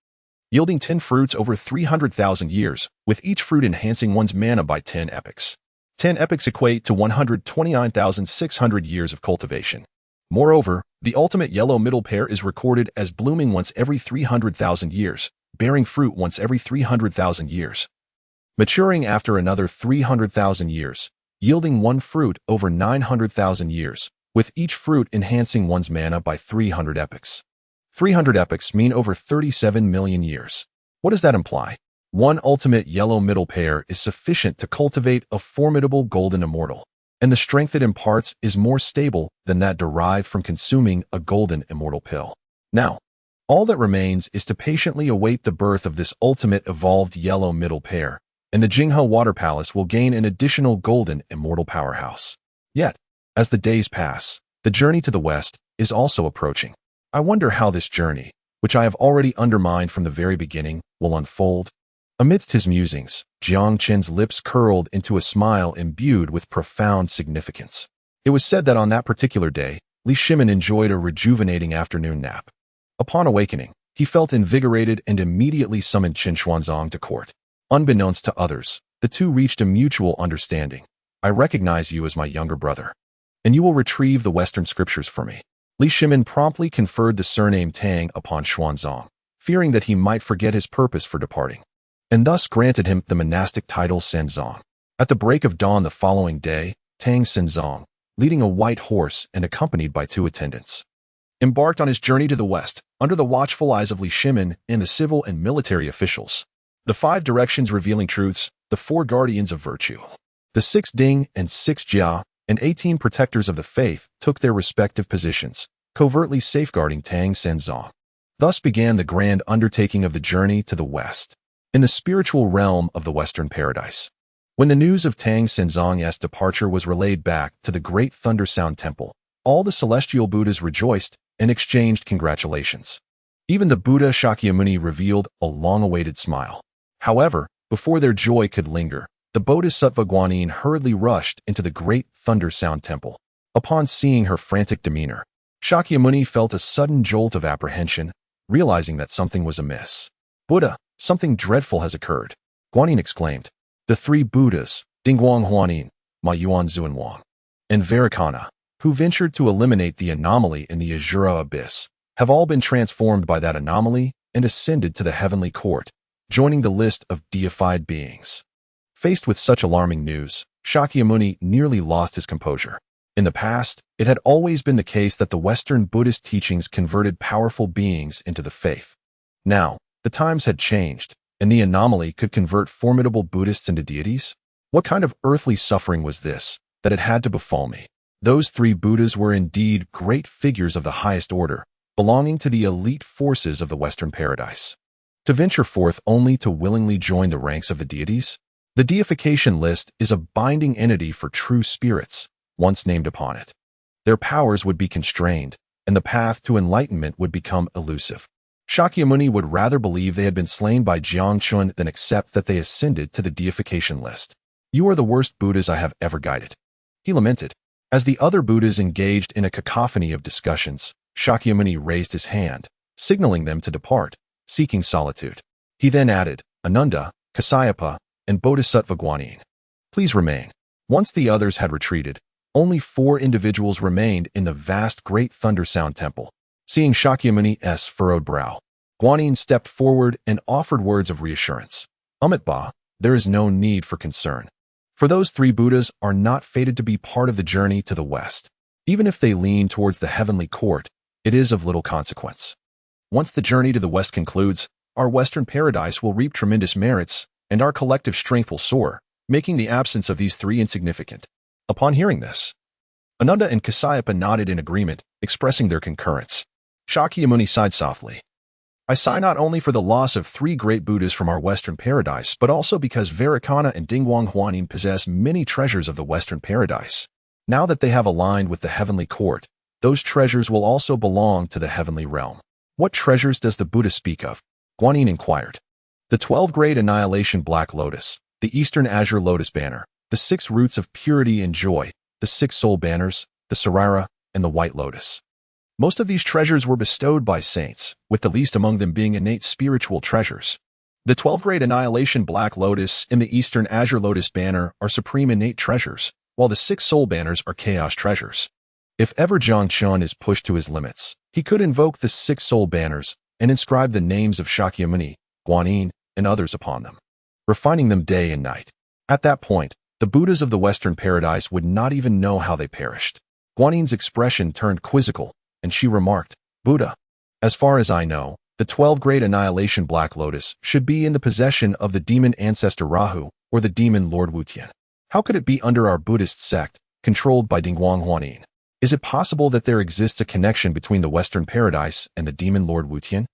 yielding 10 fruits over 300,000 years, with each fruit enhancing one's mana by 10 epochs. 10 epochs equate to 129,600 years of cultivation. Moreover, the ultimate yellow middle pair is recorded as blooming once every 300,000 years, bearing fruit once every 300,000 years, maturing after another 300,000 years, yielding 1 fruit over 900,000 years, with each fruit enhancing one's mana by 300 epochs. 300 epochs mean over 37 million years. What does that imply? 1 ultimate yellow middle pair is sufficient to cultivate a formidable golden immortal, and the strength it imparts is more stable than that derived from consuming a golden immortal pill. Now, all that remains is to patiently await the birth of this ultimate evolved yellow middle pair, and the Jinghe Water Palace will gain an additional golden immortal powerhouse. Yet, as the days pass, the journey to the west is also approaching. I wonder how this journey, which I have already undermined from the very beginning, will unfold. Amidst his musings, Jiang Chen's lips curled into a smile imbued with profound significance. It was said that on that particular day, Li Shimin enjoyed a rejuvenating afternoon nap. Upon awakening, he felt invigorated and immediately summoned Qin Xuanzang to court. Unbeknownst to others, the two reached a mutual understanding. I recognize you as my younger brother, and you will retrieve the Western scriptures for me. Li Shimin promptly conferred the surname Tang upon Xuanzang, fearing that he might forget his purpose for departing, and thus granted him the monastic title Senzong. At the break of dawn the following day, Tang Senzong, leading a white horse and accompanied by 2 attendants, embarked on his journey to the west, under the watchful eyes of Li Shimin and the civil and military officials. The 5 directions revealing truths, the 4 guardians of virtue, the 6 Ding and 6 Jia, and 18 protectors of the faith took their respective positions, covertly safeguarding Tang Senzong. Thus began the grand undertaking of the journey to the west, in the spiritual realm of the Western Paradise. When the news of Tang Senzong's departure was relayed back to the great Thunder Sound Temple, all the celestial Buddhas rejoiced and exchanged congratulations. Even the Buddha Shakyamuni revealed a long-awaited smile. However, before their joy could linger, the Bodhisattva Guanyin hurriedly rushed into the great Thunder Sound Temple. Upon seeing her frantic demeanor, Shakyamuni felt a sudden jolt of apprehension, realizing that something was amiss. Buddha, something dreadful has occurred, Guanyin exclaimed. The 3 Buddhas, Dingguang Huanin, Ma Yuan Zuanwang, and Vairocana, who ventured to eliminate the anomaly in the Azura Abyss, have all been transformed by that anomaly and ascended to the heavenly court, joining the list of deified beings. Faced with such alarming news, Shakyamuni nearly lost his composure. In the past, it had always been the case that the Western Buddhist teachings converted powerful beings into the faith. Now, the times had changed, and the anomaly could convert formidable Buddhists into deities? What kind of earthly suffering was this, that it had to befall me? Those 3 Buddhas were indeed great figures of the highest order, belonging to the elite forces of the Western Paradise. To venture forth only to willingly join the ranks of the deities? The deification list is a binding entity for true spirits, once named upon it. Their powers would be constrained, and the path to enlightenment would become elusive. Shakyamuni would rather believe they had been slain by Jiang Chen than accept that they ascended to the deification list. You are the worst Buddhas I have ever guided. He lamented. As the other Buddhas engaged in a cacophony of discussions, Shakyamuni raised his hand, signaling them to depart, seeking solitude. He then added, Ananda, Kasyapa, and Bodhisattva Guanyin, please remain. Once the others had retreated, only 4 individuals remained in the vast Great Thunder Sound Temple. Seeing Shakyamuni's furrowed brow, Guanyin stepped forward and offered words of reassurance. Amitabha, there is no need for concern. For those 3 Buddhas are not fated to be part of the journey to the west. Even if they lean towards the heavenly court, it is of little consequence. Once the journey to the west concludes, our western paradise will reap tremendous merits, and our collective strength will soar, making the absence of these 3 insignificant. Upon hearing this, Ananda and Kasyapa nodded in agreement, expressing their concurrence. Shakyamuni sighed softly. I sigh not only for the loss of 3 great Buddhas from our western paradise, but also because Vairocana and Dingguang Huanin possess many treasures of the western paradise. Now that they have aligned with the heavenly court, those treasures will also belong to the heavenly realm. What treasures does the Buddha speak of? Guanyin inquired. The 12 Great Annihilation Black Lotus, the Eastern Azure Lotus Banner, the 6 Roots of Purity and Joy, the 6 Soul Banners, the Sarira, and the White Lotus. Most of these treasures were bestowed by saints, with the least among them being innate spiritual treasures. The 12 Great Annihilation Black Lotus and the Eastern Azure Lotus Banner are supreme innate treasures, while the 6 Soul Banners are chaos treasures. If ever Jiang Chen is pushed to his limits, he could invoke the 6 Soul Banners and inscribe the names of Shakyamuni, Guanyin, and others upon them, refining them day and night. At that point, the Buddhas of the Western Paradise would not even know how they perished. Guanyin's expression turned quizzical, and she remarked, Buddha, as far as I know, the 12 Great Annihilation Black Lotus should be in the possession of the demon ancestor Rahu or the demon Lord Wutian. How could it be under our Buddhist sect, controlled by Dingguang Huanin? Is it possible that there exists a connection between the Western Paradise and the demon Lord Wutian?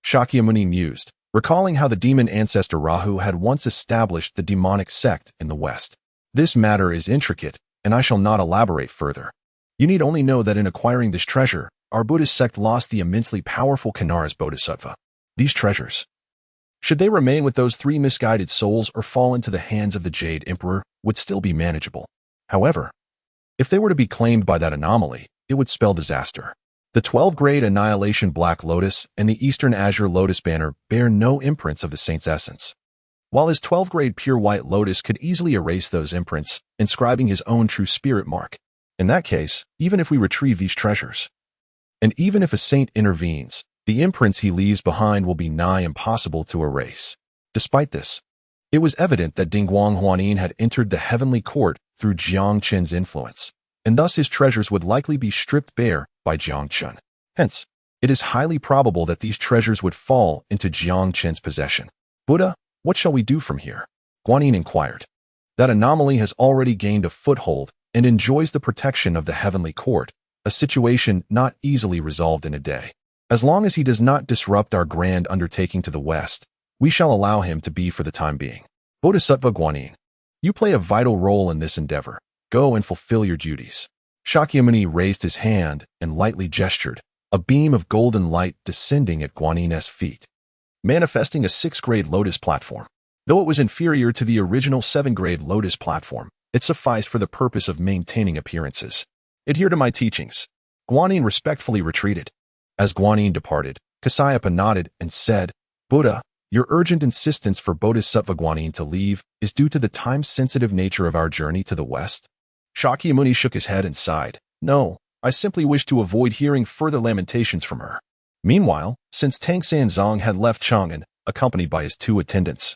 Shakyamuni mused, recalling how the demon ancestor Rahu had once established the demonic sect in the West. This matter is intricate, and I shall not elaborate further. You need only know that in acquiring this treasure, our Buddhist sect lost the immensely powerful Kanaras Bodhisattva. These treasures, should they remain with those 3 misguided souls or fall into the hands of the Jade Emperor, would still be manageable. However, if they were to be claimed by that anomaly, it would spell disaster. The 12 Great Annihilation Black Lotus and the Eastern Azure Lotus Banner bear no imprints of the saint's essence, while his 12 Grade Pure White Lotus could easily erase those imprints, inscribing his own true spirit mark. In that case, even if we retrieve these treasures, and even if a saint intervenes, the imprints he leaves behind will be nigh impossible to erase. Despite this, it was evident that Dingguang Huanin had entered the heavenly court through Jiang Chen's influence, and thus his treasures would likely be stripped bare by Jiang Chen. Hence, it is highly probable that these treasures would fall into Jiang Chen's possession. Buddha, what shall we do from here? Guanyin inquired. That anomaly has already gained a foothold and enjoys the protection of the heavenly court, a situation not easily resolved in a day. As long as he does not disrupt our grand undertaking to the west, we shall allow him to be for the time being. Bodhisattva Guanyin, you play a vital role in this endeavor. Go and fulfill your duties. Shakyamuni raised his hand and lightly gestured, a beam of golden light descending at Guanyin's feet, manifesting a 6-grade lotus platform. Though it was inferior to the original 7-grade lotus platform, it sufficed for the purpose of maintaining appearances. Adhere to my teachings. Guanyin respectfully retreated. As Guanyin departed, Kasyapa nodded and said, Buddha, your urgent insistence for Bodhisattva Guanyin to leave is due to the time-sensitive nature of our journey to the west? Shakyamuni shook his head and sighed. No, I simply wish to avoid hearing further lamentations from her. Meanwhile, since Tang Sanzong had left Chang'an, accompanied by his 2 attendants,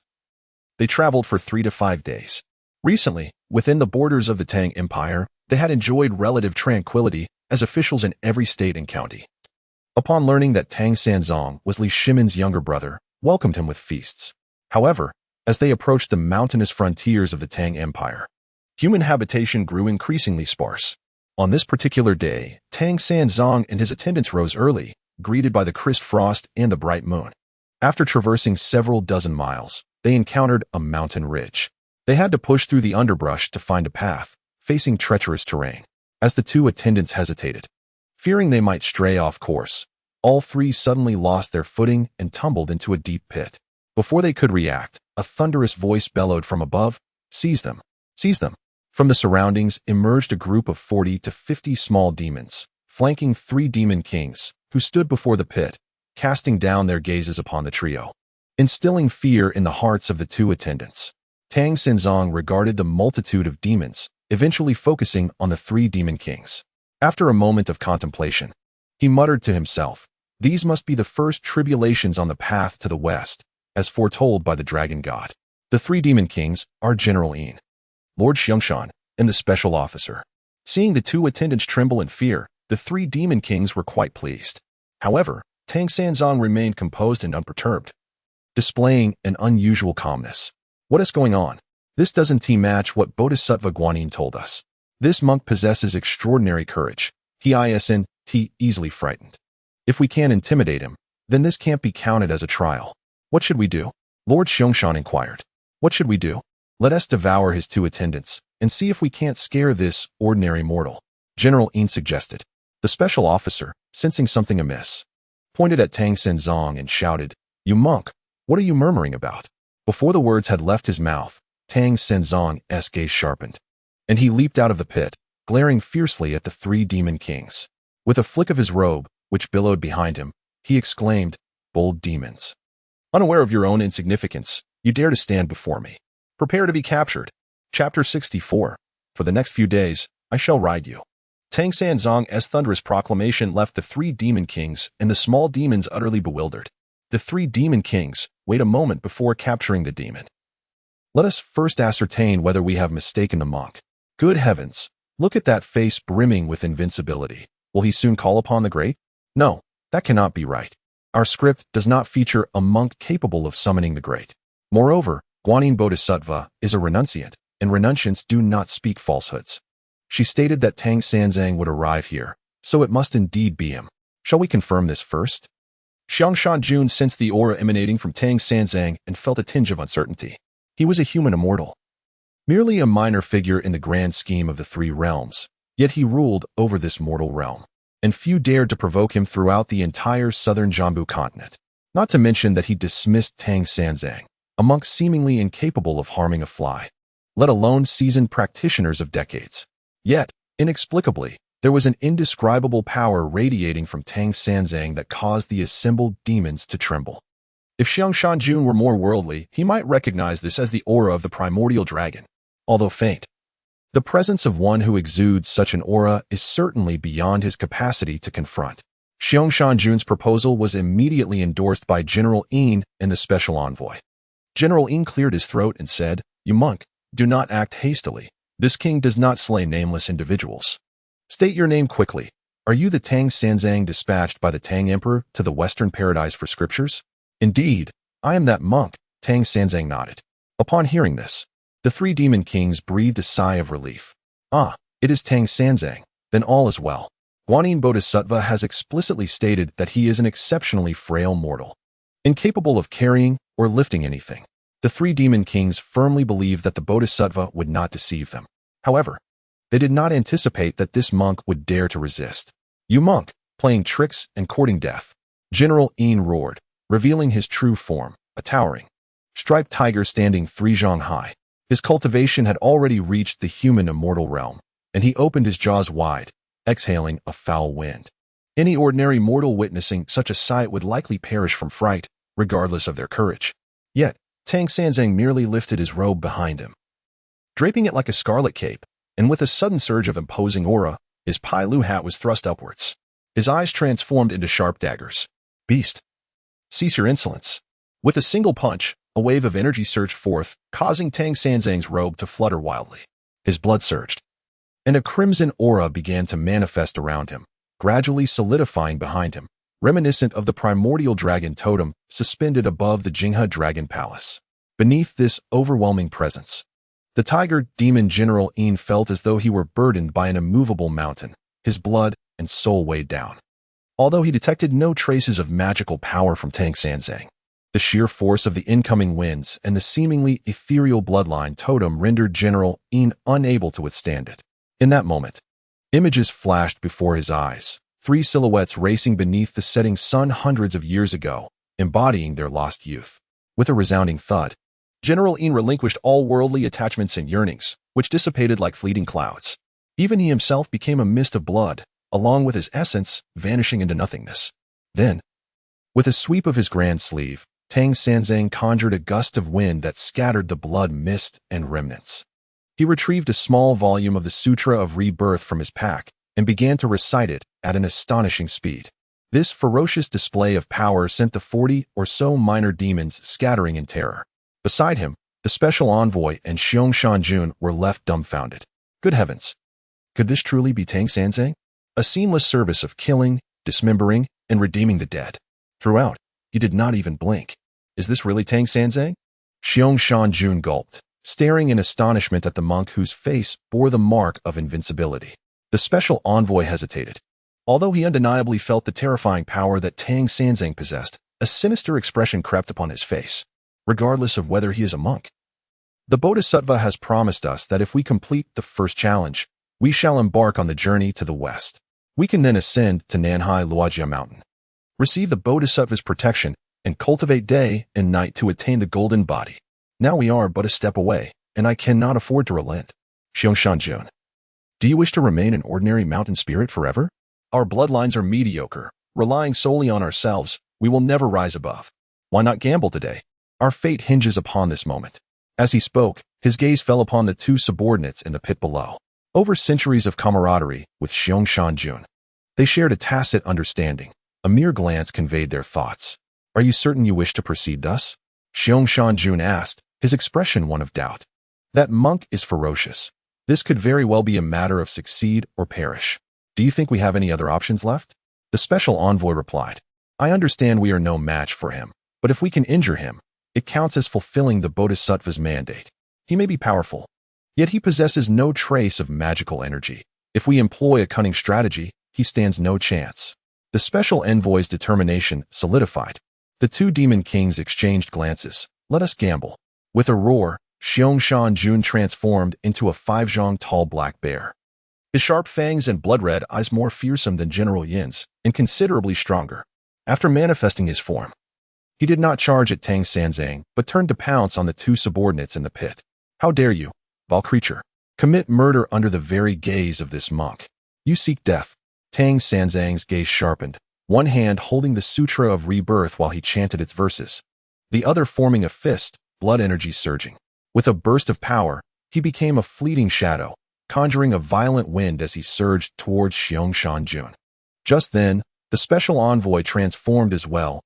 they traveled for 3 to 5 days. Recently, within the borders of the Tang Empire, they had enjoyed relative tranquility as officials in every state and county. Upon learning that Tang Sanzong was Li Shimin's younger brother, welcomed him with feasts. However, as they approached the mountainous frontiers of the Tang Empire, human habitation grew increasingly sparse. On this particular day, Tang Sanzong and his attendants rose early, greeted by the crisp frost and the bright moon. After traversing several dozen miles, they encountered a mountain ridge. They had to push through the underbrush to find a path, facing treacherous terrain. As the 2 attendants hesitated, fearing they might stray off course, all 3 suddenly lost their footing and tumbled into a deep pit. Before they could react, a thunderous voice bellowed from above, "Seize them!" Seize them. From the surroundings emerged a group of 40 to 50 small demons, flanking 3 demon kings, who stood before the pit, casting down their gazes upon the trio, instilling fear in the hearts of the 2 attendants. Tang Xinzong regarded the multitude of demons, eventually focusing on the 3 demon kings. After a moment of contemplation, he muttered to himself, "These must be the first tribulations on the path to the west, as foretold by the dragon god." The 3 demon kings are General Yin, Lord Xiangshan, and the special officer. Seeing the 2 attendants tremble in fear, the 3 demon kings were quite pleased. However, Tang Xinzong remained composed and unperturbed, displaying an unusual calmness. What is going on? This doesn't match what Bodhisattva Guanyin told us. This monk possesses extraordinary courage. He isn't easily frightened. If we can't intimidate him, then this can't be counted as a trial. What should we do? Lord Xiangshan inquired. What should we do? Let us devour his 2 attendants and see if we can't scare this ordinary mortal, General Yin suggested. The special officer, sensing something amiss, pointed at Tang Xinzong and shouted, "You monk, what are you murmuring about?" Before the words had left his mouth, Tang Xinzong's gaze sharpened, and he leaped out of the pit, glaring fiercely at the 3 demon kings. With a flick of his robe, which billowed behind him, he exclaimed, "Bold demons! Unaware of your own insignificance, you dare to stand before me. Prepare to be captured." Chapter 64. For the next few days, I shall ride you. Tang Xinzong's thunderous proclamation left the 3 demon kings and the small demons utterly bewildered. The 3 demon kings wait a moment before capturing the demon. Let us first ascertain whether we have mistaken the monk. Good heavens, look at that face brimming with invincibility. Will he soon call upon the great? No, that cannot be right. Our script does not feature a monk capable of summoning the great. Moreover, Guanyin Bodhisattva is a renunciant, and renunciants do not speak falsehoods. She stated that Tang Xinzong would arrive here, so it must indeed be him. Shall we confirm this first? Xiangshan Jun sensed the aura emanating from Tang Xinzong and felt a tinge of uncertainty. He was a human immortal, merely a minor figure in the grand scheme of the 3 realms, yet he ruled over this mortal realm, and few dared to provoke him throughout the entire southern Jambu continent. Not to mention that he dismissed Tang Xinzong, a monk seemingly incapable of harming a fly, let alone seasoned practitioners of decades. Yet, inexplicably, there was an indescribable power radiating from Tang Xinzong that caused the assembled demons to tremble. If Xiangshan Jun were more worldly, he might recognize this as the aura of the primordial dragon, although faint. The presence of one who exudes such an aura is certainly beyond his capacity to confront. Xiangshan Jun's proposal was immediately endorsed by General Yin and the special envoy. General Yin cleared his throat and said, "You monk, do not act hastily. This king does not slay nameless individuals. State your name quickly. Are you the Tang Xinzong dispatched by the Tang Emperor to the Western Paradise for scriptures?" "Indeed, I am that monk," Tang Xinzong nodded. Upon hearing this, the 3 demon kings breathed a sigh of relief. "Ah, it is Tang Xinzong, then all is well." Guanyin Bodhisattva has explicitly stated that he is an exceptionally frail mortal, incapable of carrying or lifting anything. The 3 demon kings firmly believed that the Bodhisattva would not deceive them. However, they did not anticipate that this monk would dare to resist. "You monk, playing tricks and courting death," General Yin roared, revealing his true form, a towering, striped tiger standing 3 zhang high. His cultivation had already reached the human immortal realm, and he opened his jaws wide, exhaling a foul wind. Any ordinary mortal witnessing such a sight would likely perish from fright, regardless of their courage. Yet, Tang Xinzong merely lifted his robe behind him, draping it like a scarlet cape, and with a sudden surge of imposing aura, his Pai Lu hat was thrust upwards. His eyes transformed into sharp daggers. "Beast, cease your insolence." With a single punch, a wave of energy surged forth, causing Tang Xinzong's robe to flutter wildly. His blood surged, and a crimson aura began to manifest around him, gradually solidifying behind him, reminiscent of the primordial dragon totem suspended above the Jinghe Dragon Palace. Beneath this overwhelming presence, the tiger demon General Yin felt as though he were burdened by an immovable mountain, his blood and soul weighed down. Although he detected no traces of magical power from Tang Xinzong, the sheer force of the incoming winds and the seemingly ethereal bloodline totem rendered General Yin unable to withstand it. In that moment, images flashed before his eyes, 3 silhouettes racing beneath the setting sun hundreds of years ago, embodying their lost youth. With a resounding thud, General Yin relinquished all worldly attachments and yearnings, which dissipated like fleeting clouds. Even he himself became a mist of blood, along with his essence vanishing into nothingness. Then, with a sweep of his grand sleeve, Tang Sanzang conjured a gust of wind that scattered the blood mist and remnants. He retrieved a small volume of the Sutra of Rebirth from his pack and began to recite it at an astonishing speed. This ferocious display of power sent the 40 or so minor demons scattering in terror. Beside him, the special envoy and Xiong Shanjun were left dumbfounded. Good heavens! Could this truly be Tang Sanzang? A seamless service of killing, dismembering, and redeeming the dead. Throughout, he did not even blink. Is this really Tang Sanzang? Xiong Shanjun gulped, staring in astonishment at the monk whose face bore the mark of invincibility. The special envoy hesitated. Although he undeniably felt the terrifying power that Tang Sanzang possessed, a sinister expression crept upon his face, regardless of whether he is a monk. The Bodhisattva has promised us that if we complete the first challenge, we shall embark on the journey to the west. We can then ascend to Nanhai Luojia Mountain, receive the Bodhisattva's protection, and cultivate day and night to attain the golden body. Now we are but a step away, and I cannot afford to relent. Xiong Shanjun, do you wish to remain an ordinary mountain spirit forever? Our bloodlines are mediocre. Relying solely on ourselves, we will never rise above. Why not gamble today? Our fate hinges upon this moment. As he spoke, his gaze fell upon the two subordinates in the pit below. Over centuries of camaraderie with Xiong Shanjun, they shared a tacit understanding. A mere glance conveyed their thoughts. Are you certain you wish to proceed thus? Xiong Shanjun asked, his expression one of doubt. That monk is ferocious. This could very well be a matter of succeed or perish. Do you think we have any other options left? The special envoy replied. I understand we are no match for him, but if we can injure him, it counts as fulfilling the Bodhisattva's mandate. He may be powerful, yet he possesses no trace of magical energy. If we employ a cunning strategy, he stands no chance. The special envoy's determination solidified. The two demon kings exchanged glances. Let us gamble. With a roar, Xiong Shanjun transformed into a 5-zhang tall black bear. His sharp fangs and blood-red eyes more fearsome than General Yin's, and considerably stronger. After manifesting his form, he did not charge at Tang Sanzang, but turned to pounce on the two subordinates in the pit. How dare you, vile creature, commit murder under the very gaze of this monk? You seek death. Tang Sanzang's gaze sharpened, one hand holding the Sutra of Rebirth while he chanted its verses, the other forming a fist, blood energy surging. With a burst of power, he became a fleeting shadow, conjuring a violent wind as he surged towards Xiong Shanjun. Just then, the special envoy transformed as well,